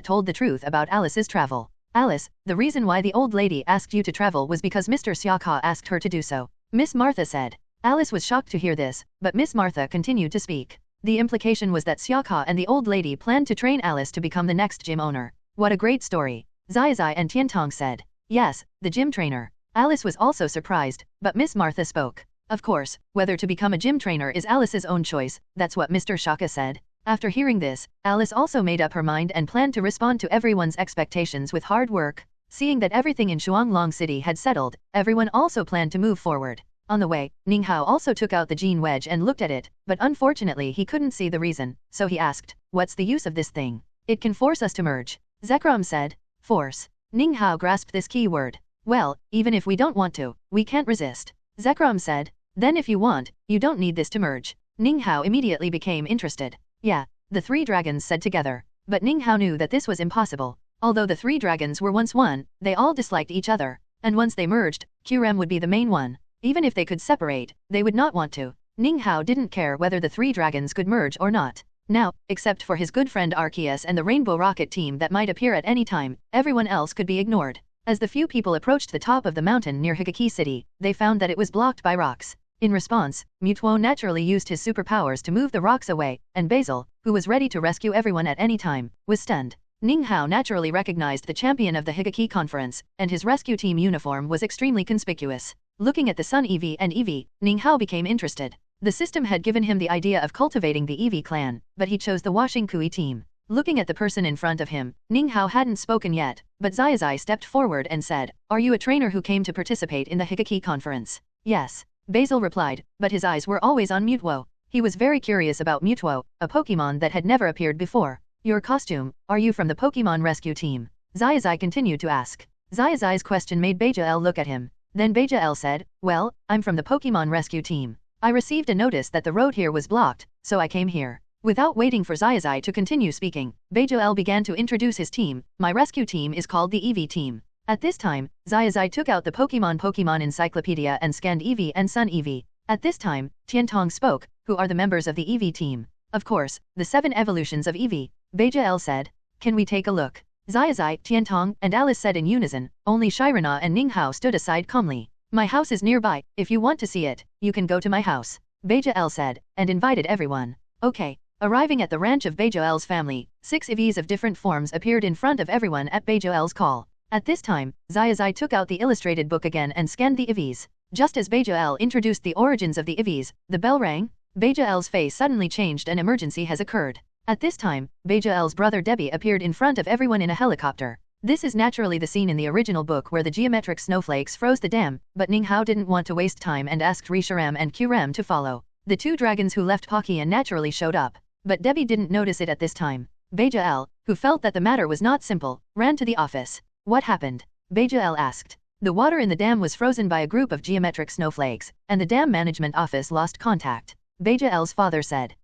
told the truth about Alice's travel. "Alice, the reason why the old lady asked you to travel was because Mr. Xiaozhi asked her to do so," Miss Martha said. Alice was shocked to hear this, but Miss Martha continued to speak. The implication was that Xiaozhi and the old lady planned to train Alice to become the next gym owner. "What a great story," Zazai and Tiantong said. "Yes, the gym trainer." Alice was also surprised, but Miss Martha spoke. "Of course, whether to become a gym trainer is Alice's own choice, that's what Mr. Shaka said." After hearing this, Alice also made up her mind and planned to respond to everyone's expectations with hard work. Seeing that everything in Shuanglong City had settled, everyone also planned to move forward. On the way, Ninga also took out the Gene Wedge and looked at it, but unfortunately he couldn't see the reason, so he asked, "What's the use of this thing?" "It can force us to merge," Zekrom said. "Force." Ninga grasped this key word. "Well, even if we don't want to, we can't resist," Zekrom said. "Then if you want, you don't need this to merge." Ninga immediately became interested. "Yeah," the three dragons said together. But Ninghao knew that this was impossible. Although the three dragons were once one, they all disliked each other. And once they merged, Qrem would be the main one. Even if they could separate, they would not want to. Ninghao didn't care whether the three dragons could merge or not. Now, except for his good friend Arceus and the Rainbow Rocket team that might appear at any time, everyone else could be ignored. As the few people approached the top of the mountain near Higaki City, they found that it was blocked by rocks. In response, Mutwo naturally used his superpowers to move the rocks away, and Basil, who was ready to rescue everyone at any time, was stunned. Ninghao naturally recognized the champion of the Higaki conference, and his rescue team uniform was extremely conspicuous. Looking at the Sun Eevee and Eevee, Ninghao became interested. The system had given him the idea of cultivating the Eevee clan, but he chose the Washing Kui team. Looking at the person in front of him, Ninghao hadn't spoken yet, but Zazai stepped forward and said, "Are you a trainer who came to participate in the Higaki conference?" "Yes," Basil replied, but his eyes were always on Mutwo. He was very curious about Mutwo, a Pokémon that had never appeared before. "Your costume, are you from the Pokémon rescue team?" Zazai continued to ask. Zazai's question made Bajael look at him. Then Bajael said, "Well, I'm from the Pokémon rescue team. I received a notice that the road here was blocked, so I came here." Without waiting for Zazai to continue speaking, Bajael began to introduce his team. "My rescue team is called the Eevee team." At this time, Zazai took out the Pokémon encyclopedia and scanned Eevee and Sun Eevee. At this time, Tiantong spoke, "Who are the members of the Eevee team?" "Of course, the 7 evolutions of Eevee," Bajael said. "Can we take a look?" Zazai, Tiantong, and Alice said in unison. Only Shirana and Ninghao stood aside calmly. "My house is nearby, if you want to see it, you can go to my house," Bajael said, and invited everyone. Okay. Arriving at the ranch of Bajoel's family, 6 Eevees of different forms appeared in front of everyone at Bajoel's call. At this time, Zazai took out the illustrated book again and scanned the Eevees. Just as Bajoel introduced the origins of the Eevees, the bell rang. Bajoel's face suddenly changed. An emergency has occurred. At this time, Bajoel's brother Debbie appeared in front of everyone in a helicopter. This is naturally the scene in the original book where the geometric snowflakes froze the dam, but Ninghao didn't want to waste time and asked Reshiram and Qrem to follow. The 2 dragons who left Pokémon naturally showed up. But Debbie didn't notice it at this time. Bajael, who felt that the matter was not simple, ran to the office. "What happened?" Bajael asked. "The water in the dam was frozen by a group of geometric snowflakes, and the dam management office lost contact," Bajael's father said.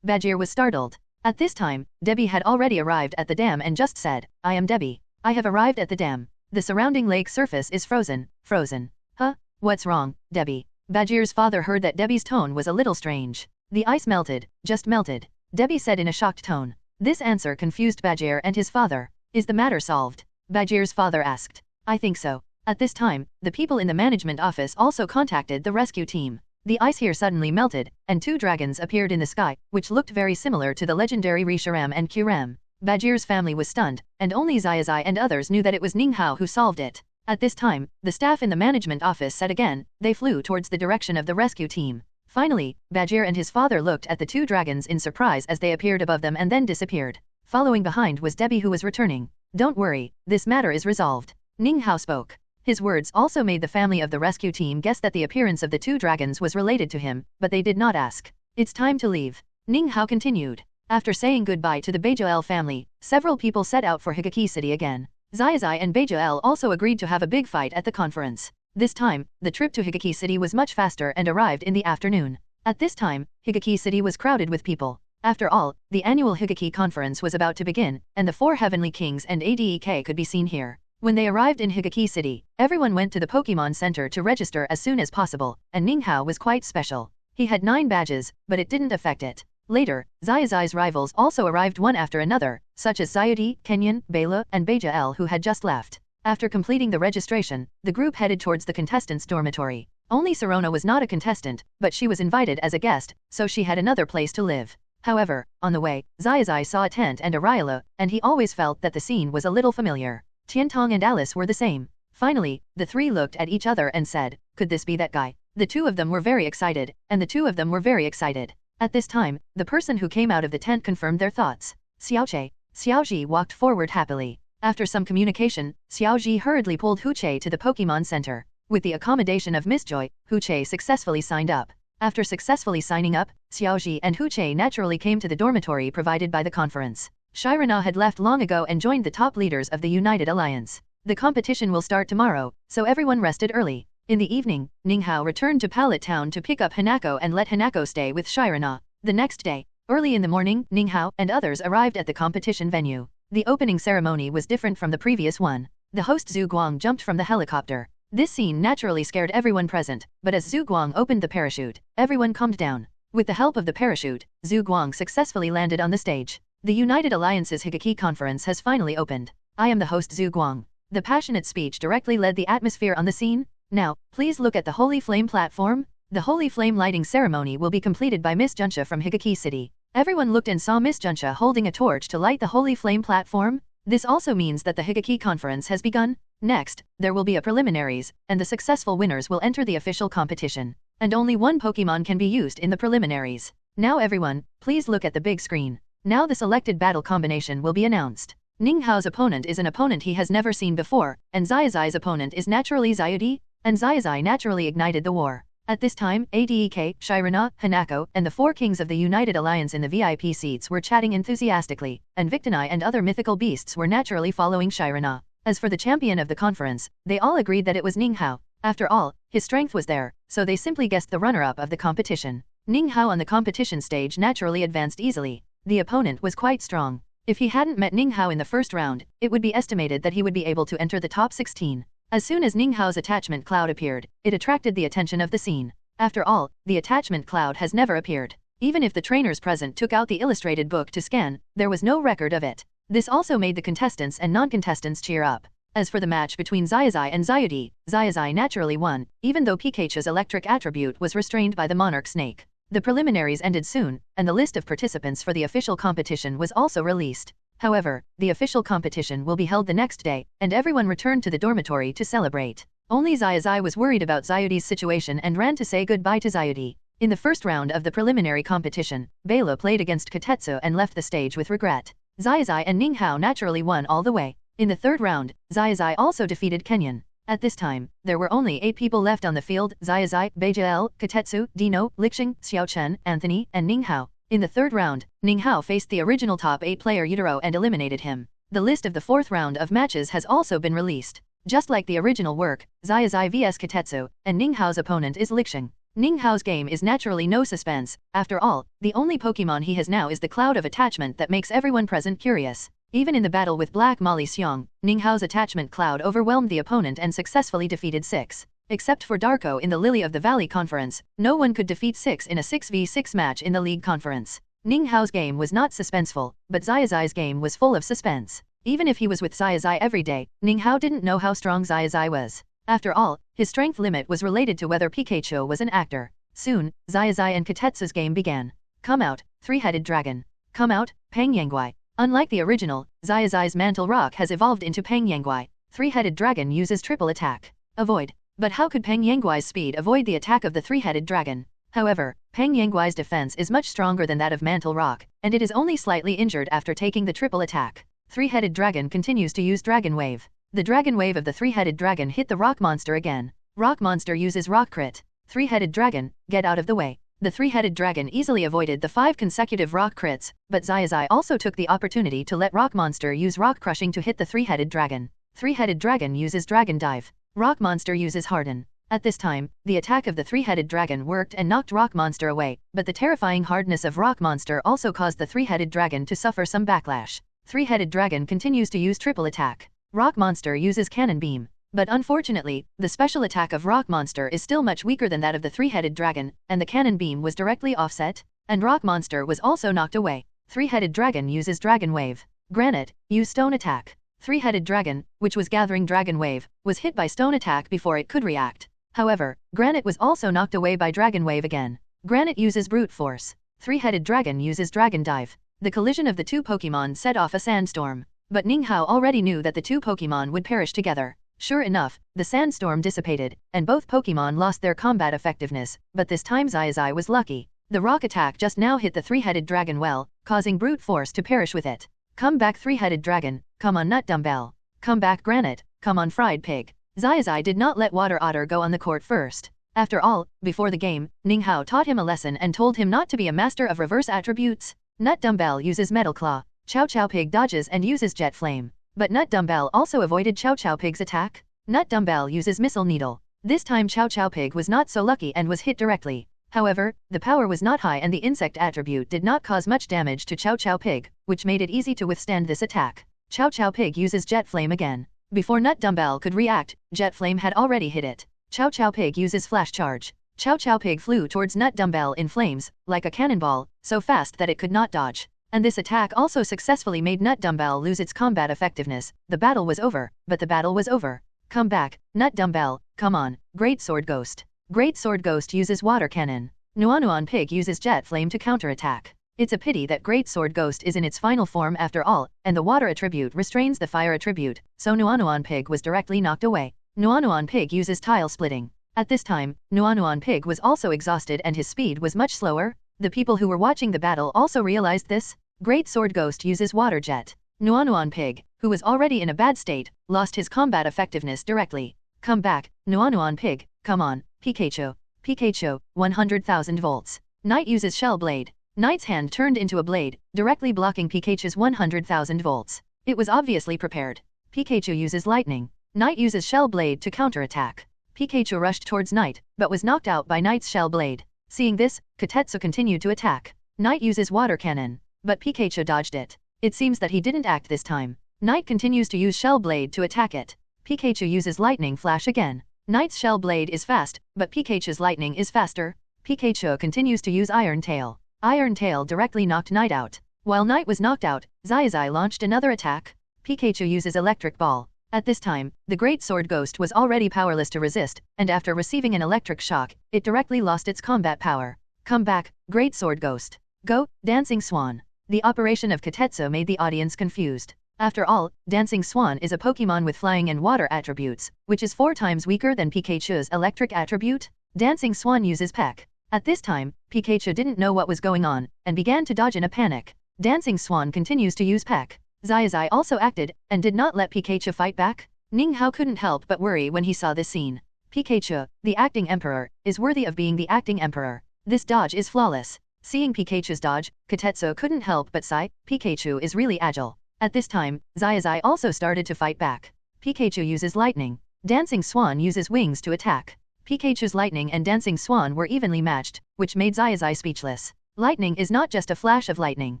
Bajir was startled. At this time, Debbie had already arrived at the dam and just said, "I am Debbie. I have arrived at the dam. The surrounding lake surface is frozen." "Frozen? Huh? What's wrong, Debbie?" Bajir's father heard that Debbie's tone was a little strange. "The ice melted, just melted," Debbie said in a shocked tone. This answer confused Bajir and his father. "Is the matter solved?" Bajir's father asked. "I think so." At this time, the people in the management office also contacted the rescue team. The ice here suddenly melted, and 2 dragons appeared in the sky, which looked very similar to the legendary Reshiram and Qrem. Bajir's family was stunned, and only Zazai and others knew that it was Ninghao who solved it. At this time, the staff in the management office said again. They flew towards the direction of the rescue team. Finally, Bajir and his father looked at the 2 dragons in surprise as they appeared above them and then disappeared. Following behind was Debbie, who was returning. "Don't worry, this matter is resolved," Ninghao spoke. His words also made the family of the rescue team guess that the appearance of the 2 dragons was related to him, but they did not ask. "It's time to leave," Ninghao continued. After saying goodbye to the Bajoel family, several people set out for Higaki City again. Zazai and Bajoel also agreed to have a big fight at the conference. This time, the trip to Higaki City was much faster and arrived in the afternoon. At this time, Higaki City was crowded with people. After all, the annual Higaki conference was about to begin, and the 4 heavenly kings and ADEK could be seen here. When they arrived in Higaki City, everyone went to the Pokémon Center to register as soon as possible, and Ninghao was quite special. He had 9 badges, but it didn't affect it. Later, Zazai's rivals also arrived one after another, such as Zayudi, Kenyan, Bela, and Bajael, who had just left. After completing the registration, the group headed towards the contestants' dormitory. Only Serona was not a contestant, but she was invited as a guest, so she had another place to live. However, on the way, Zazai saw a tent and a Ryla, and he always felt that the scene was a little familiar. Tiantong and Alice were the same. Finally, the 3 looked at each other and said, "Could this be that guy?" The 2 of them were very excited, and the 2 of them were very excited. At this time, the person who came out of the tent confirmed their thoughts. Xiaozhi walked forward happily. After some communication, Xiaozhi hurriedly pulled Huche to the Pokémon Center. With the accommodation of Miss Joy, Huche successfully signed up. After successfully signing up, Xiaozhi and Huche naturally came to the dormitory provided by the conference. Shirana had left long ago and joined the top leaders of the United Alliance. The competition will start tomorrow, so everyone rested early. In the evening, Ninghao returned to Pallet Town to pick up Hanako and let Hanako stay with Shirana. The next day, Early in the morning, Ninghao and others arrived at the competition venue. The opening ceremony was different from the previous one. The host Zhu Guang jumped from the helicopter. This scene naturally scared everyone present, but as Zhu Guang opened the parachute, everyone calmed down. With the help of the parachute, Zhu Guang successfully landed on the stage. The United Alliance's Higaki conference has finally opened. I am the host Zhu Guang. The passionate speech directly led the atmosphere on the scene. Now, please look at the Holy Flame platform. The Holy Flame lighting ceremony will be completed by Miss Junsha from Higaki City. Everyone looked and saw Miss Junsha holding a torch to light the Holy Flame platform. This also means that the Higaki conference has begun. Next, there will be a preliminaries, and the successful winners will enter the official competition. And only one Pokémon can be used in the preliminaries. Now everyone, please look at the big screen. Now the selected battle combination will be announced. Ninghao's opponent is an opponent he has never seen before, and Zazai's opponent is naturally Xiaozhi, and Zazai naturally ignited the war. At this time, Adek, Shirana, Hanako, and the four kings of the United Alliance in the VIP seats were chatting enthusiastically, and Victini and other mythical beasts were naturally following Shirana. As for the champion of the conference, they all agreed that it was Ninghao. After all, his strength was there, so they simply guessed the runner-up of the competition. Ninghao on the competition stage naturally advanced easily. The opponent was quite strong. If he hadn't met Ninghao in the first round, it would be estimated that he would be able to enter the top 16. As soon as Ninghao's attachment cloud appeared, it attracted the attention of the scene. After all, the attachment cloud has never appeared. Even if the trainers present took out the illustrated book to scan, there was no record of it. This also made the contestants and non-contestants cheer up. As for the match between Zazai and Xiaozhi, Zazai naturally won, even though Pikachu's electric attribute was restrained by the monarch snake. The preliminaries ended soon, and the list of participants for the official competition was also released. However, the official competition will be held the next day, and everyone returned to the dormitory to celebrate. Only Zazai was worried about Xiaozhi's situation and ran to say goodbye to Xiaozhi. In the first round of the preliminary competition, Bela played against Kotetsu and left the stage with regret. Zazai and Ninghao naturally won all the way. In the third round, Zazai also defeated Kenyan. At this time, there were only 8 people left on the field: Zazai, Beijiel, Kotetsu, Dino, Lixing, Xiaochen, Anthony, and Ninghao. In the third round, Ninghao faced the original top 8 player Utero and eliminated him. The list of the fourth round of matches has also been released. Just like the original work, Zazai vs Kotetsu, and Ninghao's opponent is Lixing. Ninghao's game is naturally no suspense. After all, the only Pokemon he has now is the Cloud of Attachment that makes everyone present curious. Even in the battle with Black Molly Xiong, Ninghao's attachment cloud overwhelmed the opponent and successfully defeated 6. Except for Darko in the Lily of the Valley conference, no one could defeat 6 in a 6v6 match in the league conference. Ninghao's game was not suspenseful, but Zazai's game was full of suspense. Even if he was with Zazai every day, Ninghao didn't know how strong Zazai was. After all, his strength limit was related to whether Pikachu was an actor. Soon, Zazai and Kotetsu's game began. Come out, three-headed dragon. Come out, Pang Yangguai. Unlike the original, Zazai's Mantle Rock has evolved into Pang Yangguai. Three-headed dragon uses triple attack. Avoid. But how could Pang Yangguai's speed avoid the attack of the three-headed dragon? However, Pang Yangguai's defense is much stronger than that of Mantle Rock, and it is only slightly injured after taking the triple attack. Three-headed dragon continues to use Dragon Wave. The Dragon Wave of the three-headed dragon hit the rock monster again. Rock monster uses Rock Crit. Three-headed dragon, get out of the way. The three-headed dragon easily avoided the 5 consecutive rock crits, but Zazai also took the opportunity to let Rock Monster use Rock Crushing to hit the three-headed dragon. Three-headed dragon uses Dragon Dive. Rock Monster uses Harden. At this time, the attack of the three-headed dragon worked and knocked Rock Monster away, but the terrifying hardness of Rock Monster also caused the three-headed dragon to suffer some backlash. Three-headed dragon continues to use triple attack. Rock Monster uses Cannon Beam. But unfortunately, the special attack of Rock Monster is still much weaker than that of the three-headed dragon, and the Cannon Beam was directly offset, and Rock Monster was also knocked away. Three-headed dragon uses Dragon Wave. Granite, use Stone Attack. Three-headed dragon, which was gathering Dragon Wave, was hit by Stone Attack before it could react. However, Granite was also knocked away by Dragon Wave again. Granite uses Brute Force. Three-headed dragon uses Dragon Dive. The collision of the two Pokemon set off a sandstorm. But Ninghao already knew that the two Pokemon would perish together. Sure enough, the sandstorm dissipated, and both Pokemon lost their combat effectiveness, but this time Zazai was lucky. The rock attack just now hit the three-headed dragon well, causing Brute Force to perish with it. Come back three-headed dragon, come on Nut Dumbbell. Come back Granite, come on Fried Pig. Zazai did not let Water Otter go on the court first. After all, before the game, Ninghao taught him a lesson and told him not to be a master of reverse attributes. Nut Dumbbell uses Metal Claw. Chow Chow Pig dodges and uses Jet Flame. But Nut Dumbbell also avoided Chow Chow Pig's attack. Nut Dumbbell uses Missile Needle. This time Chow Chow Pig was not so lucky and was hit directly. However, the power was not high and the insect attribute did not cause much damage to Chow Chow Pig, which made it easy to withstand this attack. Chow Chow Pig uses Jet Flame again. Before Nut Dumbbell could react, Jet Flame had already hit it. Chow Chow Pig uses Flash Charge. Chow Chow Pig flew towards Nut Dumbbell in flames, like a cannonball, so fast that it could not dodge. And this attack also successfully made Nut Dumbbell lose its combat effectiveness. The battle was over, but the battle was over. Come back, Nut Dumbbell, come on, Great Sword Ghost. Great Sword Ghost uses Water Cannon. Nuanuan Pig uses Jet Flame to counterattack. It's a pity that Great Sword Ghost is in its final form after all, and the Water attribute restrains the Fire attribute, so Nuanuan Pig was directly knocked away. Nuanuan Pig uses Tile Splitting. At this time, Nuanuan Pig was also exhausted and his speed was much slower. The people who were watching the battle also realized this. Great Sword Ghost uses Water Jet. Nuanuan Pig, who was already in a bad state, lost his combat effectiveness directly. Come back, Nuanuan Pig, come on, Pikachu. Pikachu, 100,000 volts. Knight uses Shell Blade. Knight's hand turned into a blade, directly blocking Pikachu's 100,000 volts. It was obviously prepared. Pikachu uses Lightning. Knight uses Shell Blade to counterattack. Pikachu rushed towards Knight, but was knocked out by Knight's Shell Blade. Seeing this, Ketchum continued to attack. Knight uses Water Cannon, but Pikachu dodged it. It seems that he didn't act this time. Knight continues to use Shell Blade to attack it. Pikachu uses Lightning Flash again. Knight's Shell Blade is fast, but Pikachu's Lightning is faster. Pikachu continues to use Iron Tail. Iron Tail directly knocked Knight out. While Knight was knocked out, Zazai launched another attack. Pikachu uses Electric Ball. At this time, the Great Sword Ghost was already powerless to resist, and after receiving an electric shock, it directly lost its combat power. Come back, Great Sword Ghost. Go, Dancing Swan. The operation of Ketchum made the audience confused. After all, Dancing Swan is a Pokémon with flying and water attributes, which is 4 times weaker than Pikachu's electric attribute. Dancing Swan uses Peck. At this time, Pikachu didn't know what was going on, and began to dodge in a panic. Dancing Swan continues to use Peck. Zazai also acted, and did not let Pikachu fight back. Ninga couldn't help but worry when he saw this scene. Pikachu, the acting emperor, is worthy of being the acting emperor. This dodge is flawless. Seeing Pikachu's dodge, Ketchum couldn't help but sigh. Pikachu is really agile. At this time, Zazai also started to fight back. Pikachu uses Lightning. Dancing Swan uses Wings to attack. Pikachu's Lightning and Dancing Swan were evenly matched, which made Zazai speechless. Lightning is not just a flash of lightning.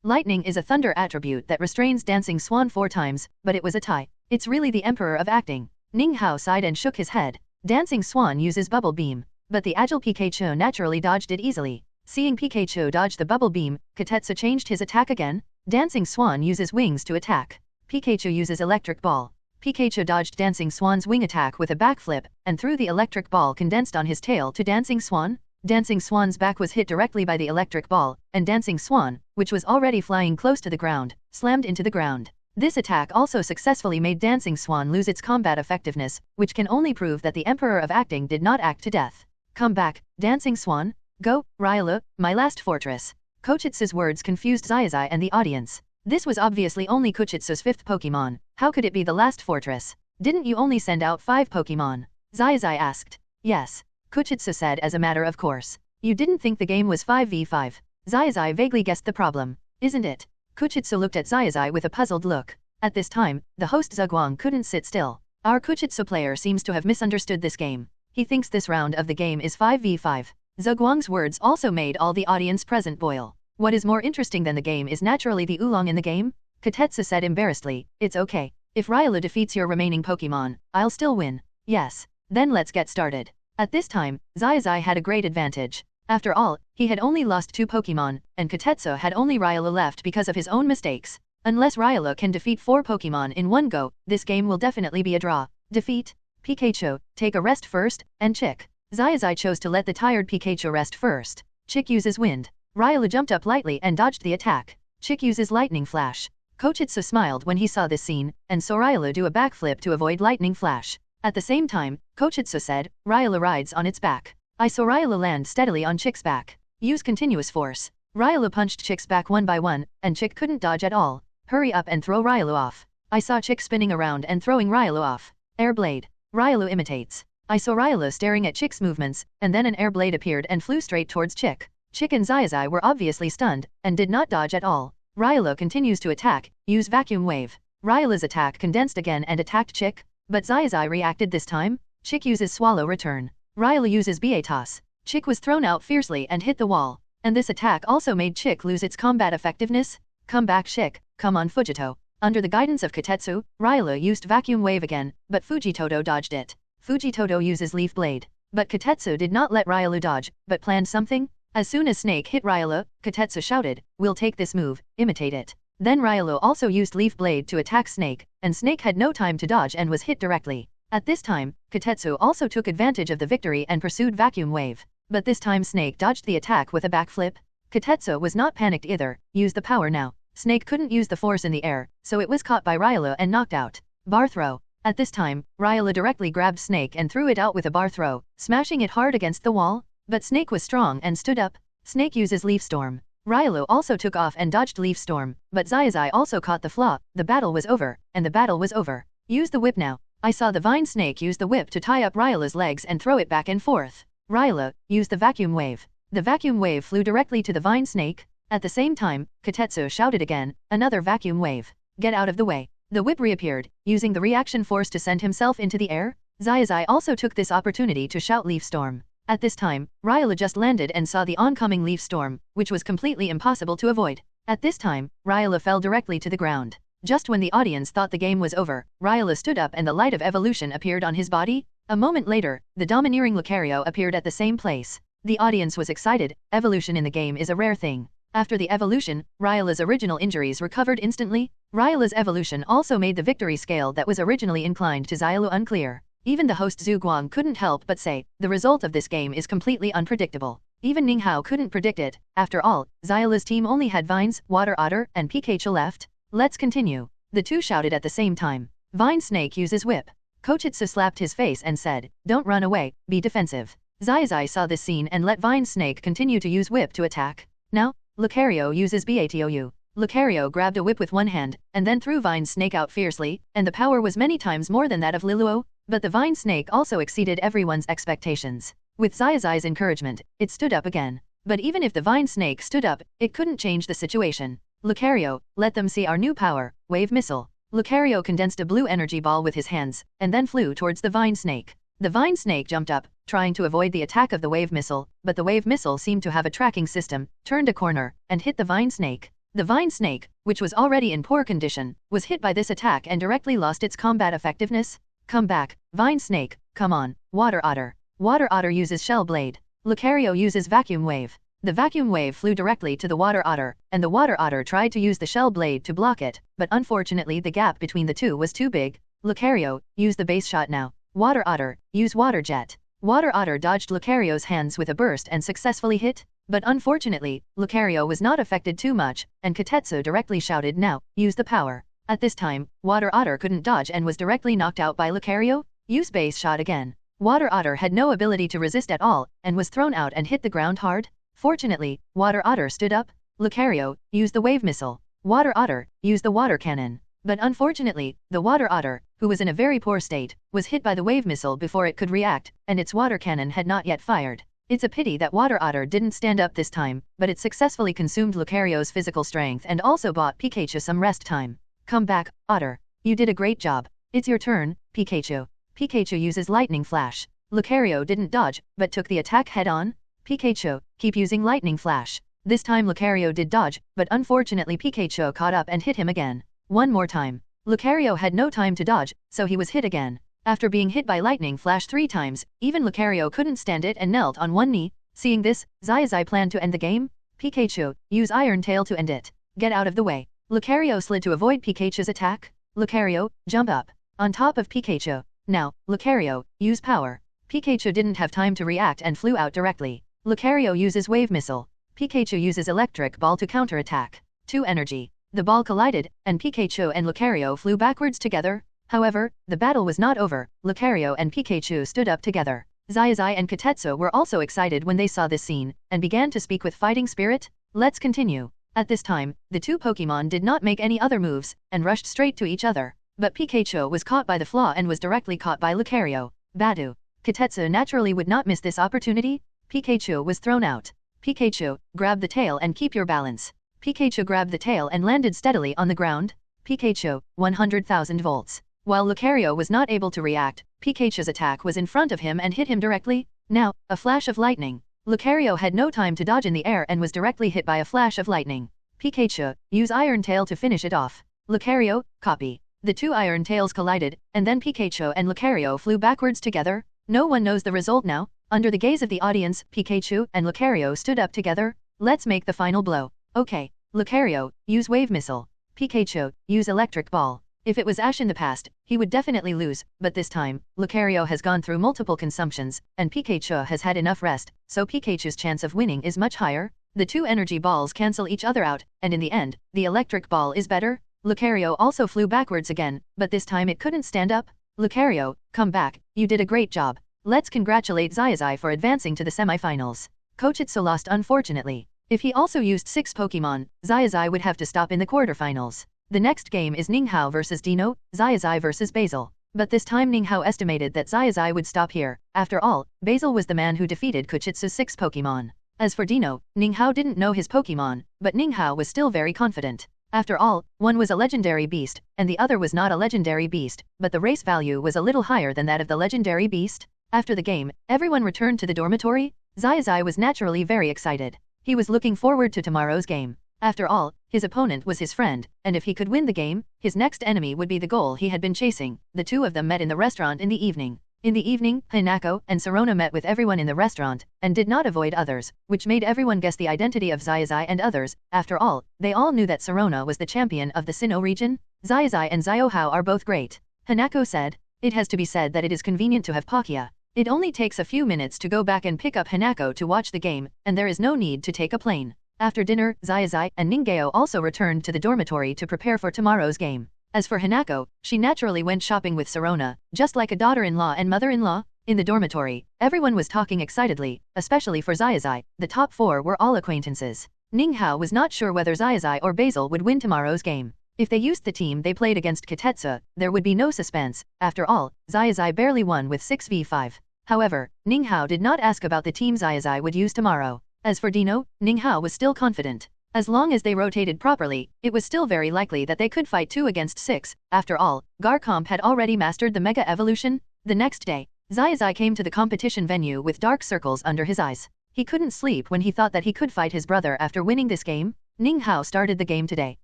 Lightning is a thunder attribute that restrains Dancing Swan 4 times, but it was a tie. It's really the emperor of acting. Ninga sighed and shook his head. Dancing Swan uses Bubble Beam, but the agile Pikachu naturally dodged it easily. Seeing Pikachu dodge the Bubble Beam, Ketchum changed his attack again. Dancing Swan uses Wings to attack. Pikachu uses Electric Ball. Pikachu dodged Dancing Swan's wing attack with a backflip, and threw the electric ball condensed on his tail to Dancing Swan. Dancing Swan's back was hit directly by the electric ball, and Dancing Swan, which was already flying close to the ground, slammed into the ground. This attack also successfully made Dancing Swan lose its combat effectiveness, which can only prove that the Emperor of Acting did not act to death. Come back, Dancing Swan. Go, Railu, my last fortress. Kochitsu's words confused Zazai and the audience. This was obviously only Kochitsu's 5th Pokémon. How could it be the last fortress? Didn't you only send out 5 Pokémon? Zazai asked. Yes. Kochitsu said as a matter of course. You didn't think the game was 5v5. Zazai vaguely guessed the problem. Isn't it? Kochitsu looked at Zazai with a puzzled look. At this time, the host Zugwang couldn't sit still. Our Kochitsu player seems to have misunderstood this game. He thinks this round of the game is 5v5. Zugwang's words also made all the audience present boil. What is more interesting than the game is naturally the oolong in the game. Ketchum said embarrassedly, it's okay. If Railu defeats your remaining Pokémon, I'll still win. Yes. Then let's get started. At this time, Zazai had a great advantage. After all, he had only lost 2 Pokémon, and Ketchum had only Railu left because of his own mistakes. Unless Railu can defeat 4 Pokémon in one go, this game will definitely be a draw. Defeat. Pikachu, take a rest first, and Chick. Zazai chose to let the tired Pikachu rest first. Chick uses Wind. Railu jumped up lightly and dodged the attack. Chick uses Lightning Flash. Kochitsu smiled when he saw this scene, and saw Railu do a backflip to avoid Lightning Flash. At the same time, Kochitsu said, Railu rides on its back. I saw Railu land steadily on Chick's back. Use continuous force. Railu punched Chick's back one by one, and Chick couldn't dodge at all. Hurry up and throw Railu off. I saw Chick spinning around and throwing Railu off. Air Blade. Railu imitates. I saw Railu staring at Chick's movements, and then an air blade appeared and flew straight towards Chick. Chick and Zazai were obviously stunned, and did not dodge at all. Railu continues to attack, use Vacuum Wave. Railu's attack condensed again and attacked Chick, but Zazai reacted this time. Chick uses Swallow Return. Railu uses BA Toss. Chick was thrown out fiercely and hit the wall. And this attack also made Chick lose its combat effectiveness. Come back Chick, come on Fujito. Under the guidance of Kitetsu, Rayula used Vacuum Wave again, but Fujitoto dodged it. Fujitoto uses Leaf Blade. But Kitetsu did not let Rayula dodge, but planned something. As soon as Snake hit Rayula, Kitetsu shouted, "We'll take this move, imitate it." Then Rayula also used Leaf Blade to attack Snake, and Snake had no time to dodge and was hit directly. At this time, Kitetsu also took advantage of the victory and pursued Vacuum Wave. But this time Snake dodged the attack with a backflip. Kitetsu was not panicked either, use the power now. Snake couldn't use the force in the air, so it was caught by Rayula and knocked out. Bar throw. At this time, Rayula directly grabbed Snake and threw it out with a bar throw, smashing it hard against the wall. But Snake was strong and stood up. Snake uses Leaf Storm. Rayula also took off and dodged Leaf Storm, but Zazai also caught the flaw. The battle was over, and the battle was over. Use the whip now. I saw the Vine Snake use the whip to tie up Ryula's legs and throw it back and forth. Rayula used the Vacuum Wave. The Vacuum Wave flew directly to the Vine Snake. At the same time, Kitetsu shouted again, "Another Vacuum Wave. Get out of the way." The whip reappeared, using the reaction force to send himself into the air. Zazai also took this opportunity to shout Leaf Storm. At this time, Rayula just landed and saw the oncoming Leaf Storm, which was completely impossible to avoid. At this time, Rayula fell directly to the ground. Just when the audience thought the game was over, Rayula stood up and the light of evolution appeared on his body. A moment later, the domineering Lucario appeared at the same place. The audience was excited. Evolution in the game is a rare thing. After the evolution, Ryula's original injuries recovered instantly. Ryula's evolution also made the victory scale that was originally inclined to Xiaolu unclear. Even the host Zhu Guang couldn't help but say, the result of this game is completely unpredictable. Even Ning Hao couldn't predict it. After all, Xiaolu's team only had Vines, Water Otter, and Pikachu left. Let's continue. The two shouted at the same time. Vine Snake uses Whip. Kochitsu slapped his face and said, "Don't run away, be defensive." Zazai saw this scene and let Vine Snake continue to use Whip to attack. Now, Lucario uses Batou. Lucario grabbed a whip with one hand, and then threw Vine Snake out fiercely, and the power was many times more than that of Liluo, but the Vine Snake also exceeded everyone's expectations. With Zazai's encouragement, it stood up again. But even if the Vine Snake stood up, it couldn't change the situation. Lucario, let them see our new power, Wave Missile. Lucario condensed a blue energy ball with his hands, and then flew towards the Vine Snake. The Vine Snake jumped up, trying to avoid the attack of the Wave Missile, but the Wave Missile seemed to have a tracking system, turned a corner, and hit the Vine Snake. The Vine Snake, which was already in poor condition, was hit by this attack and directly lost its combat effectiveness. Come back, Vine Snake, come on, Water Otter. Water Otter uses Shell Blade. Lucario uses Vacuum Wave. The Vacuum Wave flew directly to the Water Otter, and the Water Otter tried to use the Shell Blade to block it, but unfortunately the gap between the two was too big. Lucario, use the base shot now. Water Otter, use Water Jet. Water Otter dodged Lucario's hands with a burst and successfully hit, but unfortunately, Lucario was not affected too much, and Kitetsu directly shouted, "Now, use the power." At this time, Water Otter couldn't dodge and was directly knocked out by Lucario. Use base shot again. Water Otter had no ability to resist at all, and was thrown out and hit the ground hard. Fortunately, Water Otter stood up. Lucario, use the Wave Missile. Water Otter, use the Water Cannon. But unfortunately, the Water Otter, who was in a very poor state, was hit by the Wave Missile before it could react, and its Water Cannon had not yet fired. It's a pity that Water Otter didn't stand up this time, but it successfully consumed Lucario's physical strength and also bought Pikachu some rest time. Come back, Otter. You did a great job. It's your turn, Pikachu. Pikachu uses Lightning Flash. Lucario didn't dodge, but took the attack head-on. Pikachu, keep using Lightning Flash. This time Lucario did dodge, but unfortunately Pikachu caught up and hit him again. One more time. Lucario had no time to dodge, so he was hit again. After being hit by Lightning Flash 3 times, even Lucario couldn't stand it and knelt on one knee. Seeing this, Zazai planned to end the game. Pikachu, use Iron Tail to end it. Get out of the way. Lucario slid to avoid Pikachu's attack. Lucario, jump up. On top of Pikachu. Now, Lucario, use power. Pikachu didn't have time to react and flew out directly. Lucario uses Wave Missile. Pikachu uses Electric Ball to counterattack. 2 energy. The ball collided, and Pikachu and Lucario flew backwards together. However, the battle was not over. Lucario and Pikachu stood up together. Zazai and Kitetsu were also excited when they saw this scene, and began to speak with fighting spirit. Let's continue. At this time, the two Pokémon did not make any other moves, and rushed straight to each other. But Pikachu was caught by the flaw and was directly caught by Lucario. Badu. Kitetsu naturally would not miss this opportunity. Pikachu was thrown out. Pikachu, grab the tail and keep your balance. Pikachu grabbed the tail and landed steadily on the ground. Pikachu, 100,000 volts. While Lucario was not able to react, Pikachu's attack was in front of him and hit him directly. Now, a flash of lightning. Lucario had no time to dodge in the air and was directly hit by a flash of lightning. Pikachu, use Iron Tail to finish it off. Lucario, copy. The two Iron Tails collided, and then Pikachu and Lucario flew backwards together. No one knows the result now. Under the gaze of the audience, Pikachu and Lucario stood up together. Let's make the final blow. Okay. Lucario, use Wave Missile. Pikachu, use Electric Ball. If it was Ash in the past, he would definitely lose, but this time, Lucario has gone through multiple consumptions, and Pikachu has had enough rest, so Pikachu's chance of winning is much higher. The two energy balls cancel each other out, and in the end, the electric ball is better. Lucario also flew backwards again, but this time it couldn't stand up. Lucario, come back, you did a great job. Let's congratulate Zazai for advancing to the semifinals. Kochitsu lost unfortunately. If he also used 6 Pokémon, Zazai would have to stop in the quarterfinals. The next game is Ninghao vs Dino, Zazai vs Basil. But this time Ninghao estimated that Zazai would stop here. After all, Basil was the man who defeated Kochitsu's 6 Pokémon. As for Dino, Ninghao didn't know his Pokémon, but Ninghao was still very confident. After all, one was a legendary beast, and the other was not a legendary beast, but the race value was a little higher than that of the legendary beast. After the game, everyone returned to the dormitory. Zazai was naturally very excited. He was looking forward to tomorrow's game. After all, his opponent was his friend, and if he could win the game, his next enemy would be the goal he had been chasing. The two of them met in the restaurant in the evening. In the evening, Hanako and Sirona met with everyone in the restaurant, and did not avoid others, which made everyone guess the identity of Zazai and others. After all, they all knew that Sirona was the champion of the Sinnoh region. Zazai and Ziohao are both great. Hanako said. It has to be said that it is convenient to have Palkia. It only takes a few minutes to go back and pick up Hanako to watch the game, and there is no need to take a plane. After dinner, Zazai and Ninga also returned to the dormitory to prepare for tomorrow's game. As for Hanako, she naturally went shopping with Sirona, just like a daughter-in-law and mother-in-law. In the dormitory, everyone was talking excitedly, especially for Zazai. The top 4 were all acquaintances. Ninghao was not sure whether Zazai or Basil would win tomorrow's game. If they used the team they played against Kotetsu, there would be no suspense. After all, Zazai barely won with 6v5. However, Ninghao did not ask about the team Zazai would use tomorrow. As for Dino, Ninghao was still confident. As long as they rotated properly, it was still very likely that they could fight 2 against 6. After all, Garchomp had already mastered the Mega Evolution. The next day, Zazai came to the competition venue with dark circles under his eyes. He couldn't sleep when he thought that he could fight his brother after winning this game. Ninghao started the game today.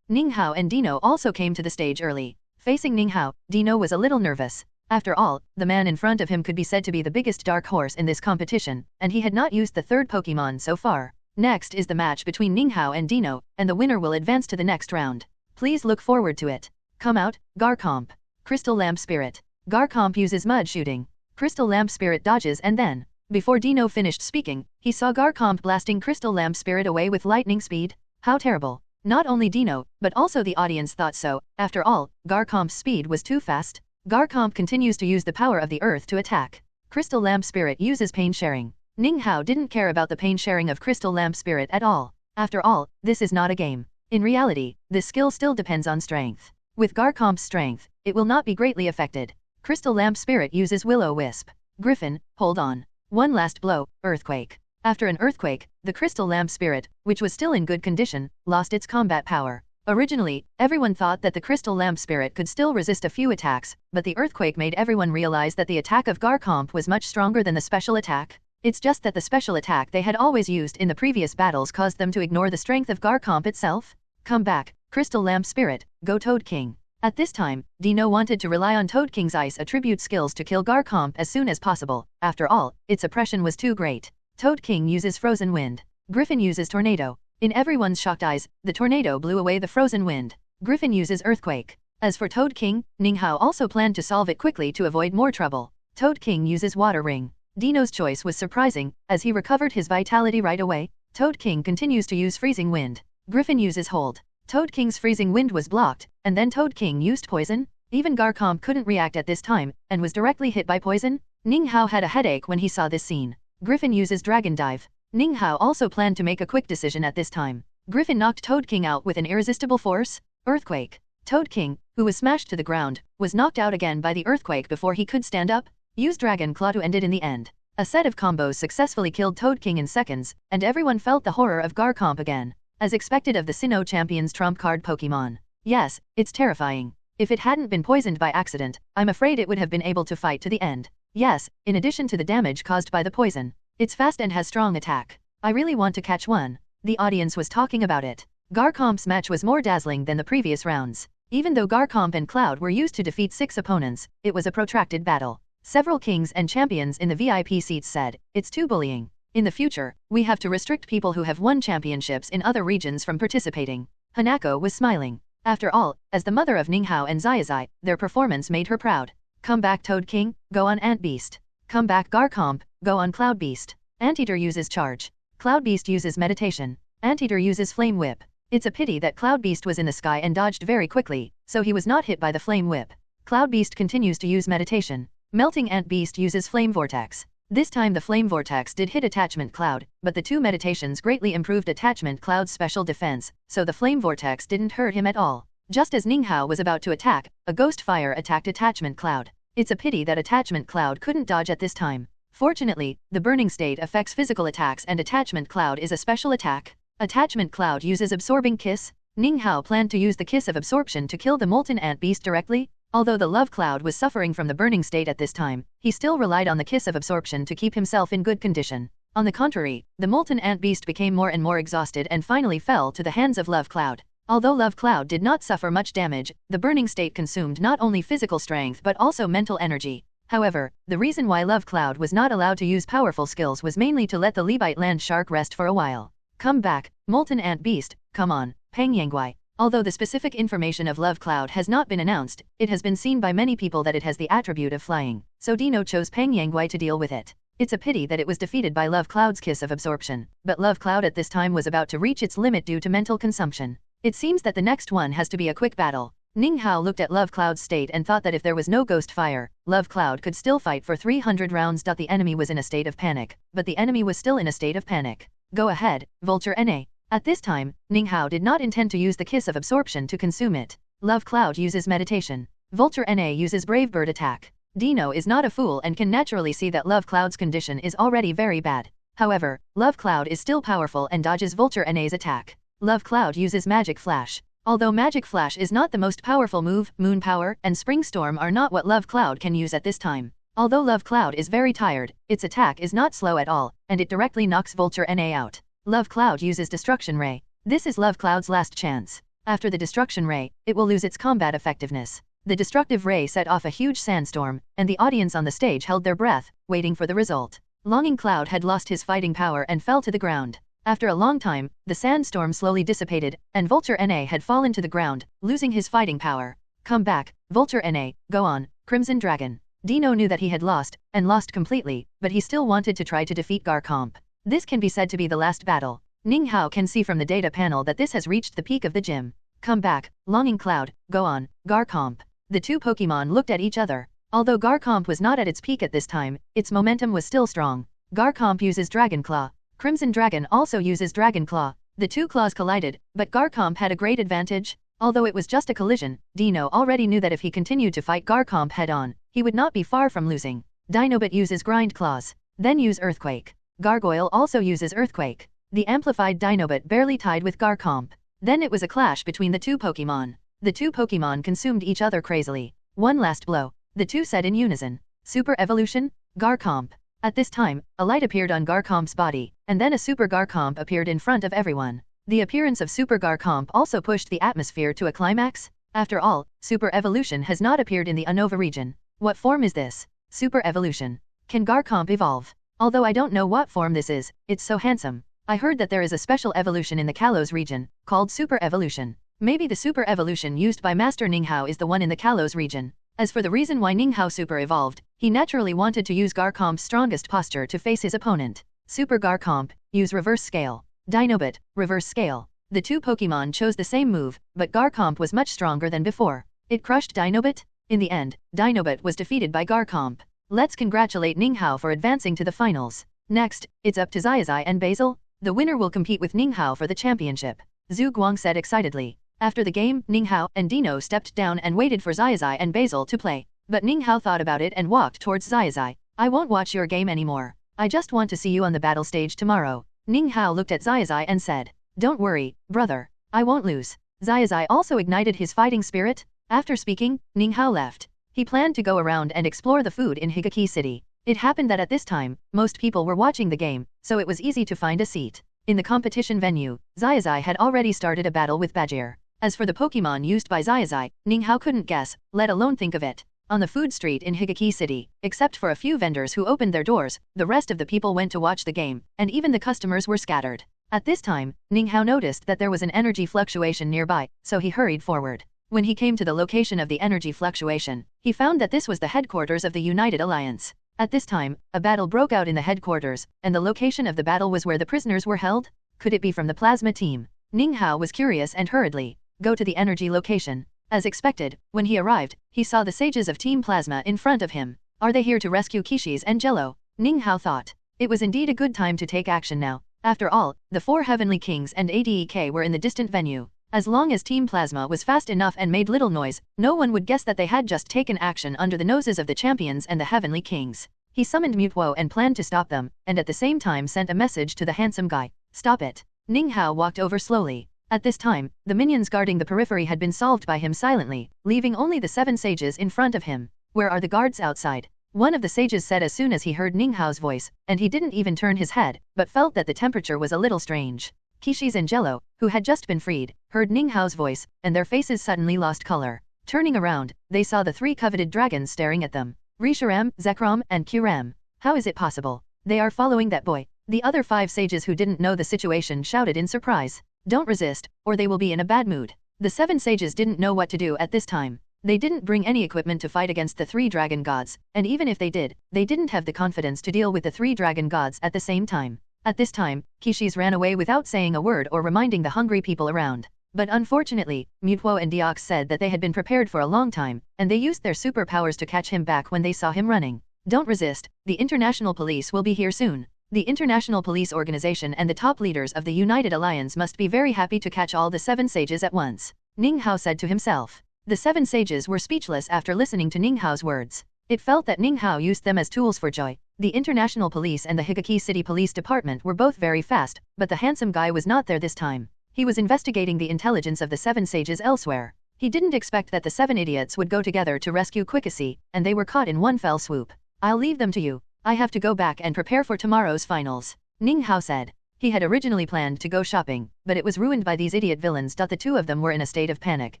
Ninghao and Dino also came to the stage early. Facing Ninghao, Dino was a little nervous. After all, the man in front of him could be said to be the biggest dark horse in this competition, and he had not used the 3rd Pokémon so far. Next is the match between Ninghao and Dino, and the winner will advance to the next round. Please look forward to it. Come out, Garchomp. Crystal Lamp Spirit. Garchomp uses Mud Shooting. Crystal Lamp Spirit dodges and then, before Dino finished speaking, he saw Garchomp blasting Crystal Lamp Spirit away with lightning speed. How terrible. Not only Dino, but also the audience thought so. After all, Garchomp's speed was too fast. Garchomp continues to use the power of the earth to attack. Crystal Lamp Spirit uses Pain Sharing. Ninghao didn't care about the pain sharing of Crystal Lamp Spirit at all. After all, this is not a game. In reality, this skill still depends on strength. With Garchomp's strength, it will not be greatly affected. Crystal Lamp Spirit uses Will-O-Wisp. Griffin, hold on. One last blow, Earthquake. After an earthquake, the Crystal Lamp Spirit, which was still in good condition, lost its combat power. Originally, everyone thought that the Crystal Lamp Spirit could still resist a few attacks, but the earthquake made everyone realize that the attack of Garchomp was much stronger than the special attack. It's just that the special attack they had always used in the previous battles caused them to ignore the strength of Garchomp itself. Come back, Crystal Lamp Spirit, go Toad King. At this time, Dino wanted to rely on Toad King's ice attribute skills to kill Garchomp as soon as possible. After all, its oppression was too great. Toad King uses Frozen Wind. Griffin uses Tornado. In everyone's shocked eyes, the tornado blew away the frozen wind. Griffin uses Earthquake. As for Toad King, Ninghao also planned to solve it quickly to avoid more trouble. Toad King uses Water Ring. Dino's choice was surprising, as he recovered his vitality right away. Toad King continues to use Freezing Wind. Griffin uses Hold. Toad King's Freezing Wind was blocked, and then Toad King used Poison. Even Garchomp couldn't react at this time, and was directly hit by poison. Ninghao had a headache when he saw this scene. Griffin uses Dragon Dive. Ninghao also planned to make a quick decision at this time. Griffin knocked Toad King out with an irresistible force. Earthquake. Toad King, who was smashed to the ground, was knocked out again by the earthquake before he could stand up. Used Dragon Claw to end it in the end. A set of combos successfully killed Toad King in seconds, and everyone felt the horror of Garchomp again. As expected of the Sinnoh champion's trump card Pokémon. Yes, it's terrifying. If it hadn't been poisoned by accident, I'm afraid it would have been able to fight to the end. Yes, in addition to the damage caused by the poison. It's fast and has strong attack. I really want to catch one. The audience was talking about it. Garchomp's match was more dazzling than the previous rounds. Even though Garchomp and Cloud were used to defeat 6 opponents, it was a protracted battle. Several kings and champions in the VIP seats said, "It's too bullying. In the future, we have to restrict people who have won championships in other regions from participating." Hanako was smiling. After all, as the mother of Ninghao and Zazai, their performance made her proud. Come back Toad King, go on Ant Beast. Come back Garchomp, go on Cloud Beast. Anteater uses Charge. Cloud Beast uses Meditation. Anteater uses Flame Whip. It's a pity that Cloud Beast was in the sky and dodged very quickly, so he was not hit by the Flame Whip. Cloud Beast continues to use Meditation. Melting Ant Beast uses Flame Vortex. This time the Flame Vortex did hit Attachment Cloud, but the 2 meditations greatly improved Attachment Cloud's special defense, so the Flame Vortex didn't hurt him at all. Just as Ninghao was about to attack, a Ghost Fire attacked Attachment Cloud. It's a pity that Attachment Cloud couldn't dodge at this time. Fortunately, the Burning State affects physical attacks and Attachment Cloud is a special attack. Attachment Cloud uses Absorbing Kiss. Ninghao planned to use the Kiss of Absorption to kill the Molten Ant Beast directly. Although the Love Cloud was suffering from the Burning State at this time, he still relied on the Kiss of Absorption to keep himself in good condition. On the contrary, the Molten Ant Beast became more and more exhausted and finally fell to the hands of Love Cloud. Although Love Cloud did not suffer much damage, the Burning State consumed not only physical strength but also mental energy. However, the reason why Love Cloud was not allowed to use powerful skills was mainly to let the Lebite Land Shark rest for a while. Come back, Molten Ant Beast, come on, Pang Yangguai. Although the specific information of Love Cloud has not been announced, it has been seen by many people that it has the attribute of flying, so Dino chose Pang Yangguai to deal with it. It's a pity that it was defeated by Love Cloud's Kiss of Absorption, but Love Cloud at this time was about to reach its limit due to mental consumption. It seems that the next one has to be a quick battle. Ninghao looked at Love Cloud's state and thought that if there was no Ghost Fire, Love Cloud could still fight for 300 rounds. The enemy was in a state of panic, but the enemy was still in a state of panic. Go ahead, Vulture NA. At this time, Ninghao did not intend to use the Kiss of Absorption to consume it. Love Cloud uses Meditation. Vulture NA uses Brave Bird Attack. Dino is not a fool and can naturally see that Love Cloud's condition is already very bad. However, Love Cloud is still powerful and dodges Vulture NA's attack. Love Cloud uses Magic Flash. Although Magic Flash is not the most powerful move, Moon Power and Spring Storm are not what Love Cloud can use at this time. Although Love Cloud is very tired, its attack is not slow at all, and it directly knocks Vulture NA out. Love Cloud uses Destruction Ray. This is Love Cloud's last chance. After the Destruction Ray, it will lose its combat effectiveness. The Destructive Ray set off a huge sandstorm, and the audience on the stage held their breath, waiting for the result. Longing Cloud had lost his fighting power and fell to the ground. After a long time, the sandstorm slowly dissipated, and Vulture NA had fallen to the ground, losing his fighting power. Come back, Vulture NA, go on, Crimson Dragon. Dino knew that he had lost, and lost completely, but he still wanted to try to defeat Garchomp. This can be said to be the last battle. Ninghao can see from the data panel that this has reached the peak of the gym. Come back, Longing Cloud, go on, Garchomp. The 2 Pokémon looked at each other. Although Garchomp was not at its peak at this time, its momentum was still strong. Garchomp uses Dragon Claw. Crimson Dragon also uses Dragon Claw. The 2 claws collided, but Garchomp had a great advantage. Although it was just a collision, Dino already knew that if he continued to fight Garchomp head-on, he would not be far from losing. Dinobot uses Grind Claws. Then use Earthquake. Gargoyle also uses Earthquake. The amplified Dinobot barely tied with Garchomp. Then it was a clash between the 2 Pokémon. The 2 Pokémon consumed each other crazily. One last blow. The 2 said in unison. Super Evolution, Garchomp. At this time, a light appeared on Garchomp's body, and then a Super Garchomp appeared in front of everyone. The appearance of Super Garchomp also pushed the atmosphere to a climax. After all, Super Evolution has not appeared in the Unova region. What form is this? Super Evolution. Can Garchomp evolve? Although I don't know what form this is, it's so handsome. I heard that there is a special evolution in the Kalos region, called Super Evolution. Maybe the Super Evolution used by Master Ninghao is the one in the Kalos region. As for the reason why Ninghao Super evolved, he naturally wanted to use Garchomp's strongest posture to face his opponent. Super Garchomp, use Reverse Scale. Dinobot, Reverse Scale. The 2 Pokémon chose the same move, but Garchomp was much stronger than before. It crushed Dinobot. In the end, Dinobot was defeated by Garchomp. Let's congratulate Ninghao for advancing to the finals. Next, it's up to Zazai and Basil. The winner will compete with Ninghao for the championship. Zhu Guang said excitedly. After the game, Ninghao and Dino stepped down and waited for Zazai and Basil to play. But Ninghao thought about it and walked towards Zazai. I won't watch your game anymore. I just want to see you on the battle stage tomorrow. Ninghao looked at Zazai and said. Don't worry, brother. I won't lose. Zazai also ignited his fighting spirit. After speaking, Ninghao left. He planned to go around and explore the food in Higaki City. It happened that at this time, most people were watching the game, so it was easy to find a seat. In the competition venue, Zazai had already started a battle with Badger. As for the Pokémon used by Zazai, Ninghao couldn't guess, let alone think of it. On the food street in Higaki City, except for a few vendors who opened their doors, the rest of the people went to watch the game, and even the customers were scattered. At this time, Ninghao noticed that there was an energy fluctuation nearby, so he hurried forward. When he came to the location of the energy fluctuation, he found that this was the headquarters of the United Alliance. At this time, a battle broke out in the headquarters, and the location of the battle was where the prisoners were held? Could it be from the plasma team? Ninghao was curious and hurriedly go to the energy location. As expected, when he arrived, he saw the sages of Team Plasma in front of him. Are they here to rescue Kishis and Jello? Ninghao thought. It was indeed a good time to take action now. After all, the 4 Heavenly Kings and ADEK were in the distant venue. As long as Team Plasma was fast enough and made little noise, no one would guess that they had just taken action under the noses of the champions and the Heavenly Kings. He summoned Mutwo and planned to stop them, and at the same time sent a message to the handsome guy. Stop it. Ninghao walked over slowly. At this time, the minions guarding the periphery had been solved by him silently, leaving only the 7 sages in front of him. Where are the guards outside? One of the sages said as soon as he heard Ninghao's voice, and he didn't even turn his head, but felt that the temperature was a little strange. Kishis and Jello, who had just been freed, heard Ninghao's voice, and their faces suddenly lost color. Turning around, they saw the 3 coveted dragons staring at them. Resharam, Zekrom, and Kuram. How is it possible? They are following that boy. The other 5 sages who didn't know the situation shouted in surprise. Don't resist, or they will be in a bad mood. The 7 sages didn't know what to do at this time. They didn't bring any equipment to fight against the 3 dragon gods, and even if they did, they didn't have the confidence to deal with the 3 dragon gods at the same time. At this time, Kishis ran away without saying a word or reminding the hungry people around. But unfortunately, Mutwo and Deox said that they had been prepared for a long time, and they used their superpowers to catch him back when they saw him running. Don't resist, the international police will be here soon. The International Police Organization and the top leaders of the United Alliance must be very happy to catch all the 7 sages at once. Ninghao said to himself. The 7 sages were speechless after listening to Ninghao's words. It felt that Ninghao used them as tools for joy. The International Police and the Higaki City Police Department were both very fast, but the handsome guy was not there this time. He was investigating the intelligence of the 7 sages elsewhere. He didn't expect that the 7 idiots would go together to rescue Quickacy, and they were caught in one fell swoop. I'll leave them to you. I have to go back and prepare for tomorrow's finals, Ninghao said. He had originally planned to go shopping, but it was ruined by these idiot villains. The 2 of them were in a state of panic,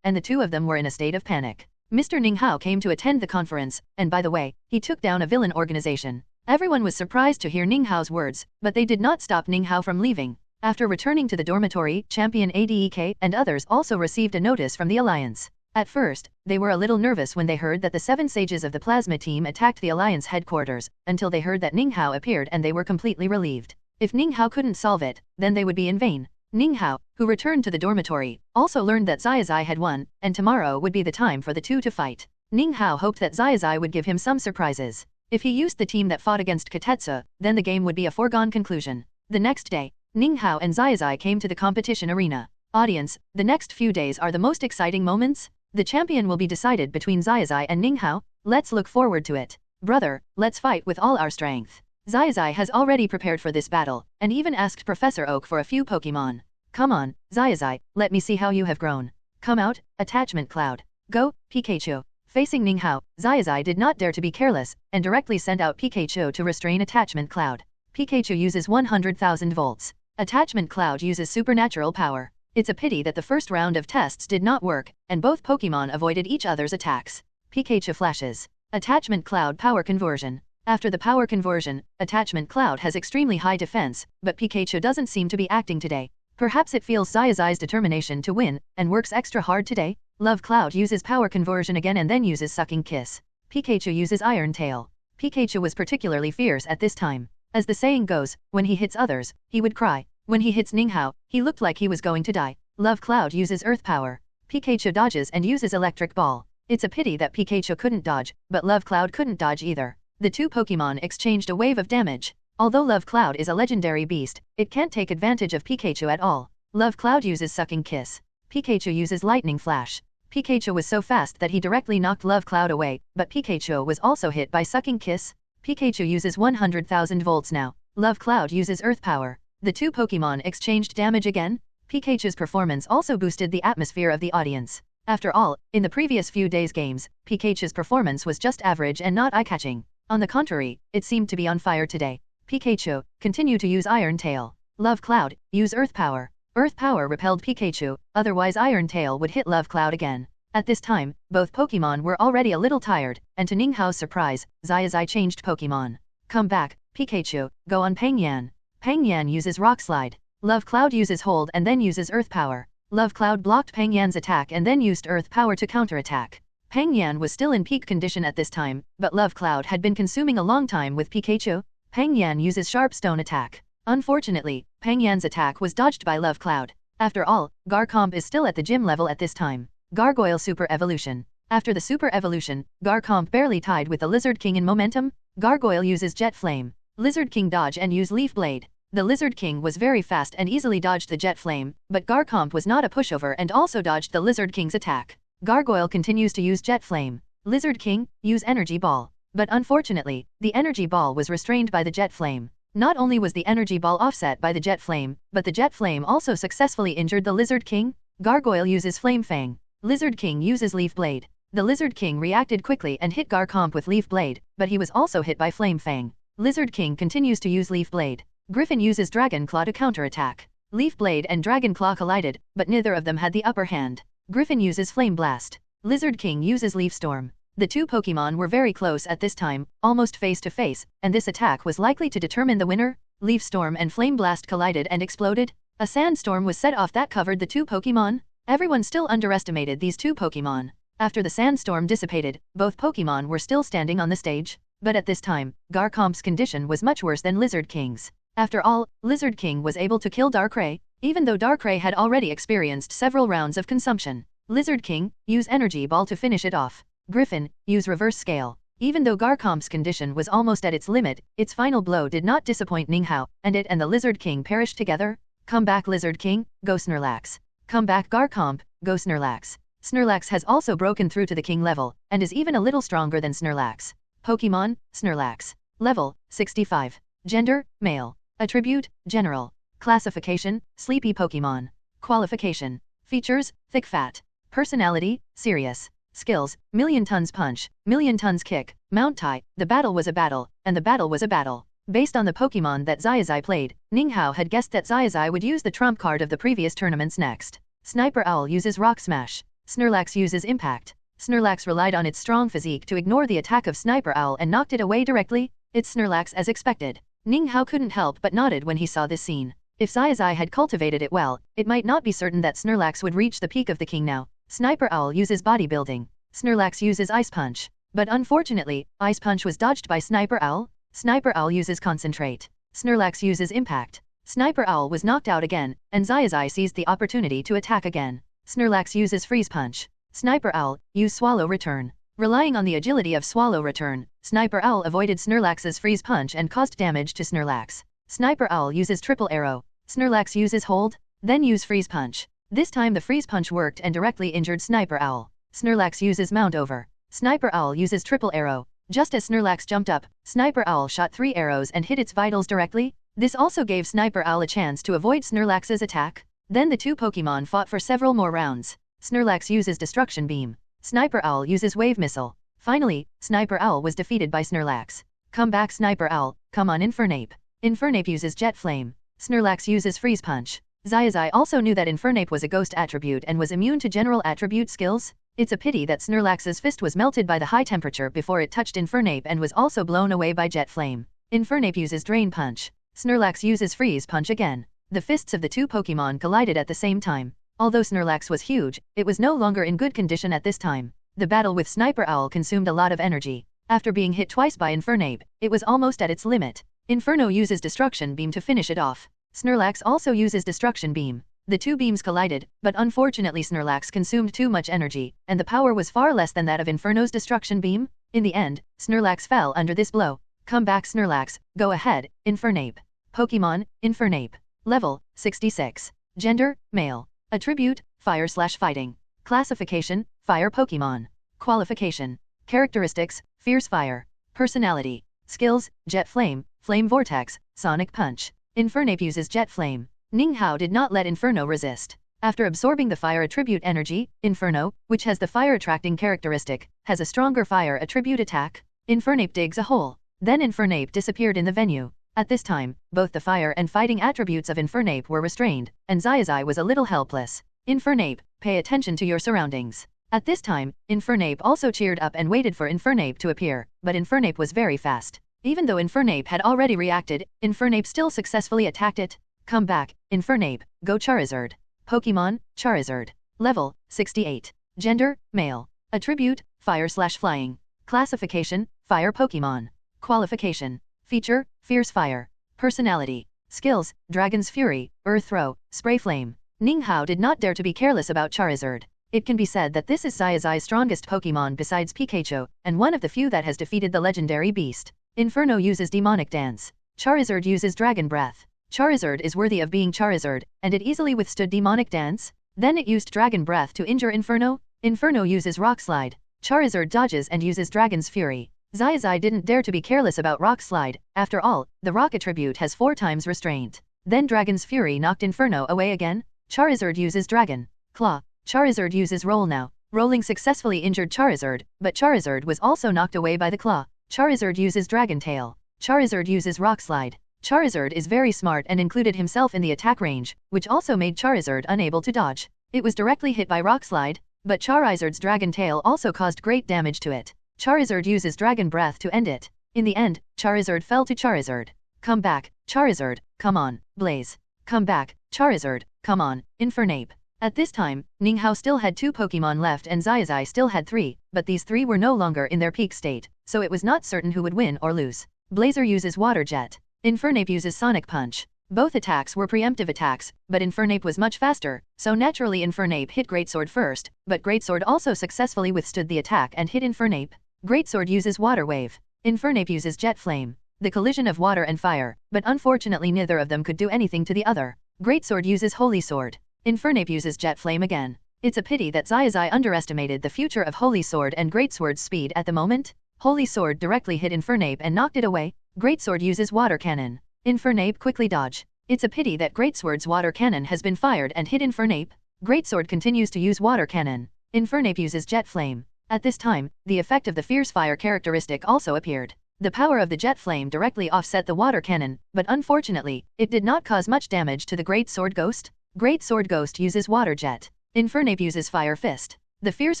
and the 2 of them were in a state of panic. Mr. Ninghao came to attend the conference, and by the way, he took down a villain organization. Everyone was surprised to hear Ninghao's words, but they did not stop Ninghao from leaving. After returning to the dormitory, Champion ADEK and others also received a notice from the Alliance. At first, they were a little nervous when they heard that the 7 sages of the Plasma team attacked the Alliance headquarters, until they heard that Ninghao appeared and they were completely relieved. If Ninghao couldn't solve it, then they would be in vain. Ninghao, who returned to the dormitory, also learned that Zazai had won, and tomorrow would be the time for the 2 to fight. Ninghao hoped that Zazai would give him some surprises. If he used the team that fought against Katetsu, then the game would be a foregone conclusion. The next day, Ninghao and Zazai came to the competition arena. Audience, the next few days are the most exciting moments. The champion will be decided between Zazai and Ninghao. Let's look forward to it. Brother, let's fight with all our strength. Zazai has already prepared for this battle, and even asked Professor Oak for a few Pokémon. Come on, Zazai, let me see how you have grown. Come out, Attachment Cloud. Go, Pikachu. Facing Ninghao, Zazai did not dare to be careless, and directly sent out Pikachu to restrain Attachment Cloud. Pikachu uses 100,000 volts. Attachment Cloud uses supernatural power. It's a pity that the first round of tests did not work, and both Pokémon avoided each other's attacks. Pikachu flashes. Attachment Cloud Power Conversion. After the power conversion, Attachment Cloud has extremely high defense, but Pikachu doesn't seem to be acting today. Perhaps it feels Zazai's determination to win, and works extra hard today. Love Cloud uses power conversion again and then uses Sucking Kiss. Pikachu uses Iron Tail. Pikachu was particularly fierce at this time. As the saying goes, when he hits others, he would cry. When he hits Ninghao, he looked like he was going to die. Love Cloud uses Earth Power. Pikachu dodges and uses Electric Ball. It's a pity that Pikachu couldn't dodge, but Love Cloud couldn't dodge either. The 2 Pokémon exchanged a wave of damage. Although Love Cloud is a legendary beast, it can't take advantage of Pikachu at all. Love Cloud uses Sucking Kiss. Pikachu uses Lightning Flash. Pikachu was so fast that he directly knocked Love Cloud away, but Pikachu was also hit by Sucking Kiss. Pikachu uses 100,000 volts now. Love Cloud uses Earth Power. The 2 Pokémon exchanged damage again. Pikachu's performance also boosted the atmosphere of the audience. After all, in the previous few days' games, Pikachu's performance was just average and not eye-catching. On the contrary, it seemed to be on fire today. Pikachu, continue to use Iron Tail. Love Cloud, use Earth Power. Earth Power repelled Pikachu, otherwise Iron Tail would hit Love Cloud again. At this time, both Pokemon were already a little tired, and to Ninghao's surprise, Zazai changed Pokemon. Come back, Pikachu, go on Peng Yan. Peng Yan uses Rock Slide. Love Cloud uses Hold and then uses Earth Power. Love Cloud blocked Peng Yan's attack and then used Earth Power to counterattack. Peng Yan was still in peak condition at this time, but Love Cloud had been consuming a long time with Pikachu. Peng Yan uses Sharp Stone attack. Unfortunately, Peng Yan's attack was dodged by Love Cloud. After all, Garchomp is still at the gym level at this time. Gargoyle Super Evolution. After the Super Evolution, Garchomp barely tied with the Lizard King in momentum. Gargoyle uses Jet Flame. Lizard King dodge and use Leaf Blade. The Lizard King was very fast and easily dodged the Jet Flame, but Garchomp was not a pushover and also dodged the Lizard King's attack. Gargoyle continues to use Jet Flame. Lizard King, use Energy Ball. But unfortunately, the Energy Ball was restrained by the Jet Flame. Not only was the Energy Ball offset by the Jet Flame, but the Jet Flame also successfully injured the Lizard King. Gargoyle uses Flame Fang. Lizard King uses Leaf Blade. The Lizard King reacted quickly and hit Garchomp with Leaf Blade, but he was also hit by Flame Fang. Lizard King continues to use Leaf Blade. Griffin uses Dragon Claw to counterattack. Leaf Blade and Dragon Claw collided, but neither of them had the upper hand. Griffin uses Flame Blast. Lizard King uses Leaf Storm. The two Pokemon were very close at this time, almost face to face, and this attack was likely to determine the winner. Leaf Storm and Flame Blast collided and exploded. A sandstorm was set off that covered the two Pokemon. Everyone still underestimated these two Pokemon. After the sandstorm dissipated, both Pokemon were still standing on the stage, but at this time, Garchomp's condition was much worse than Lizard King's. After all, Lizard King was able to kill Darkrai, even though Darkrai had already experienced several rounds of consumption. Lizard King, use Energy Ball to finish it off. Griffin, use Reverse Scale. Even though Garchomp's condition was almost at its limit, its final blow did not disappoint Ninghao, and it and the Lizard King perished together. Come back Lizard King, go Snorlax. Come back Garchomp, go Snorlax. Snorlax has also broken through to the King level, and is even a little stronger than Snorlax. Pokemon, Snorlax. Level, 65. Gender, male. Attribute, general. Classification, sleepy Pokemon. Qualification. Features, thick fat. Personality, serious. Skills, Million Tons Punch, Million Tons Kick, Mount Tai, the battle was a battle, and the battle was a battle. Based on the Pokemon that Zazai played, Ninghao had guessed that Zazai would use the trump card of the previous tournaments next. Sniper Owl uses Rock Smash. Snorlax uses Impact. Snorlax relied on its strong physique to ignore the attack of Sniper Owl and knocked it away directly. It's Snorlax as expected. Ninghao couldn't help but nodded when he saw this scene. If Zazai had cultivated it well, it might not be certain that Snorlax would reach the peak of the King now. Sniper Owl uses Bodybuilding. Snorlax uses Ice Punch. But unfortunately, Ice Punch was dodged by Sniper Owl. Sniper Owl uses Concentrate. Snorlax uses Impact. Sniper Owl was knocked out again, and Zazai seized the opportunity to attack again. Snorlax uses Freeze Punch. Sniper Owl, use Swallow Return. Relying on the agility of Swallow Return, Sniper Owl avoided Snorlax's Freeze Punch and caused damage to Snorlax. Sniper Owl uses Triple Arrow. Snorlax uses Hold, then use Freeze Punch. This time the Freeze Punch worked and directly injured Sniper Owl. Snorlax uses Mount Over. Sniper Owl uses Triple Arrow. Just as Snorlax jumped up, Sniper Owl shot 3 arrows and hit its vitals directly. This also gave Sniper Owl a chance to avoid Snorlax's attack. Then the two Pokemon fought for several more rounds. Snorlax uses Destruction Beam. Sniper Owl uses Wave Missile. Finally, Sniper Owl was defeated by Snorlax. Come back Sniper Owl, come on Infernape. Infernape uses Jet Flame. Snorlax uses Freeze Punch. Zazai also knew that Infernape was a ghost attribute and was immune to general attribute skills. It's a pity that Snorlax's fist was melted by the high temperature before it touched Infernape and was also blown away by Jet Flame. Infernape uses Drain Punch. Snorlax uses Freeze Punch again. The fists of the two Pokemon collided at the same time. Although Snorlax was huge, it was no longer in good condition at this time. The battle with Sniper Owl consumed a lot of energy. After being hit twice by Infernape, it was almost at its limit. Inferno uses Destruction Beam to finish it off. Snorlax also uses Destruction Beam. The two beams collided, but unfortunately Snorlax consumed too much energy, and the power was far less than that of Inferno's Destruction Beam. In the end, Snorlax fell under this blow. Come back Snorlax, go ahead, Infernape. Pokemon, Infernape. Level, 66. Gender, male. Attribute, Fire/Fighting. Classification, Fire Pokemon. Qualification. Characteristics, Fierce Fire. Personality. Skills, Jet Flame, Flame Vortex, Sonic Punch. Infernape uses Jet Flame. Ninghao did not let Inferno resist. After absorbing the fire attribute energy, Inferno, which has the fire attracting characteristic, has a stronger fire attribute attack. Infernape digs a hole. Then Infernape disappeared in the venue. At this time, both the fire and fighting attributes of Infernape were restrained, and Zazai was a little helpless. Infernape, pay attention to your surroundings. At this time, Infernape also cheered up and waited for Infernape to appear, but Infernape was very fast. Even though Infernape had already reacted, Infernape still successfully attacked it. Come back, Infernape, go Charizard. Pokémon, Charizard. Level, 68. Gender, male. Attribute, fire/flying. Classification, fire Pokémon. Qualification. Feature, fierce fire. Personality. Skills, Dragon's Fury, Earth Throw, Spray Flame. Ninga did not dare to be careless about Charizard. It can be said that this is Zazai's strongest Pokémon besides Pikachu, and one of the few that has defeated the legendary beast. Inferno uses Demonic Dance. Charizard uses Dragon Breath. Charizard is worthy of being Charizard, and it easily withstood Demonic Dance. Then it used Dragon Breath to injure Inferno. Inferno uses Rock Slide. Charizard dodges and uses Dragon's Fury. Zazai didn't dare to be careless about Rock Slide. After all, the Rock attribute has 4 times restraint. Then Dragon's Fury knocked Inferno away again. Charizard uses Dragon Claw. Charizard uses Roll now. Rolling successfully injured Charizard, but Charizard was also knocked away by the Claw. Charizard uses Dragon Tail. Charizard uses Rock Slide. Charizard is very smart and included himself in the attack range, which also made Charizard unable to dodge. It was directly hit by Rock Slide, but Charizard's Dragon Tail also caused great damage to it. Charizard uses Dragon Breath to end it. In the end, Charizard fell to Charizard. Come back, Charizard, come on, Blaze. Come back, Charizard, come on, Infernape. At this time, Ninga still had 2 Pokémon left and Zazai still had 3, but these 3 were no longer in their peak state, so it was not certain who would win or lose. Blazer uses Water Jet. Infernape uses Sonic Punch. Both attacks were preemptive attacks, but Infernape was much faster, so naturally Infernape hit Greatsword first, but Greatsword also successfully withstood the attack and hit Infernape. Greatsword uses Water Wave. Infernape uses Jet Flame. The collision of water and fire, but unfortunately neither of them could do anything to the other. Greatsword uses Holy Sword. Infernape uses Jet Flame again. It's a pity that Zazai underestimated the future of Holy Sword and Greatsword's speed at the moment. Holy Sword directly hit Infernape and knocked it away. Greatsword uses Water Cannon. Infernape quickly dodge. It's a pity that Greatsword's Water Cannon has been fired and hit Infernape. Greatsword continues to use Water Cannon. Infernape uses Jet Flame. At this time, the effect of the Fierce Fire characteristic also appeared. The power of the Jet Flame directly offset the Water Cannon, but unfortunately, it did not cause much damage to the Great Sword Ghost. Great Sword Ghost uses Water Jet. Infernape uses Fire Fist. The Fierce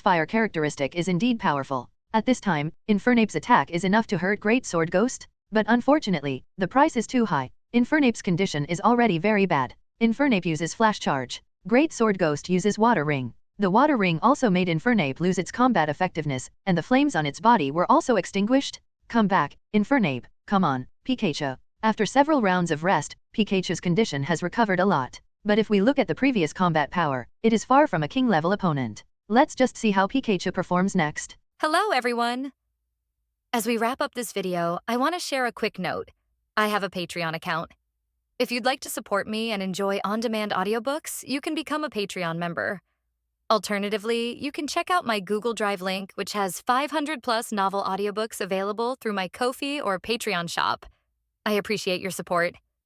Fire characteristic is indeed powerful. At this time, Infernape's attack is enough to hurt Great Sword Ghost, but unfortunately, the price is too high. Infernape's condition is already very bad. Infernape uses Flash Charge. Great Sword Ghost uses Water Ring. The Water Ring also made Infernape lose its combat effectiveness, and the flames on its body were also extinguished. Come back, Infernape, come on, Pikachu. After several rounds of rest, Pikachu's condition has recovered a lot. But if we look at the previous combat power, it is far from a king-level opponent. Let's just see how Pikachu performs next. Hello, everyone! As we wrap up this video, I want to share a quick note. I have a Patreon account. If you'd like to support me and enjoy on-demand audiobooks, you can become a Patreon member. Alternatively, you can check out my Google Drive link, which has 500+ novel audiobooks available through my Ko-fi or Patreon shop. I appreciate your support.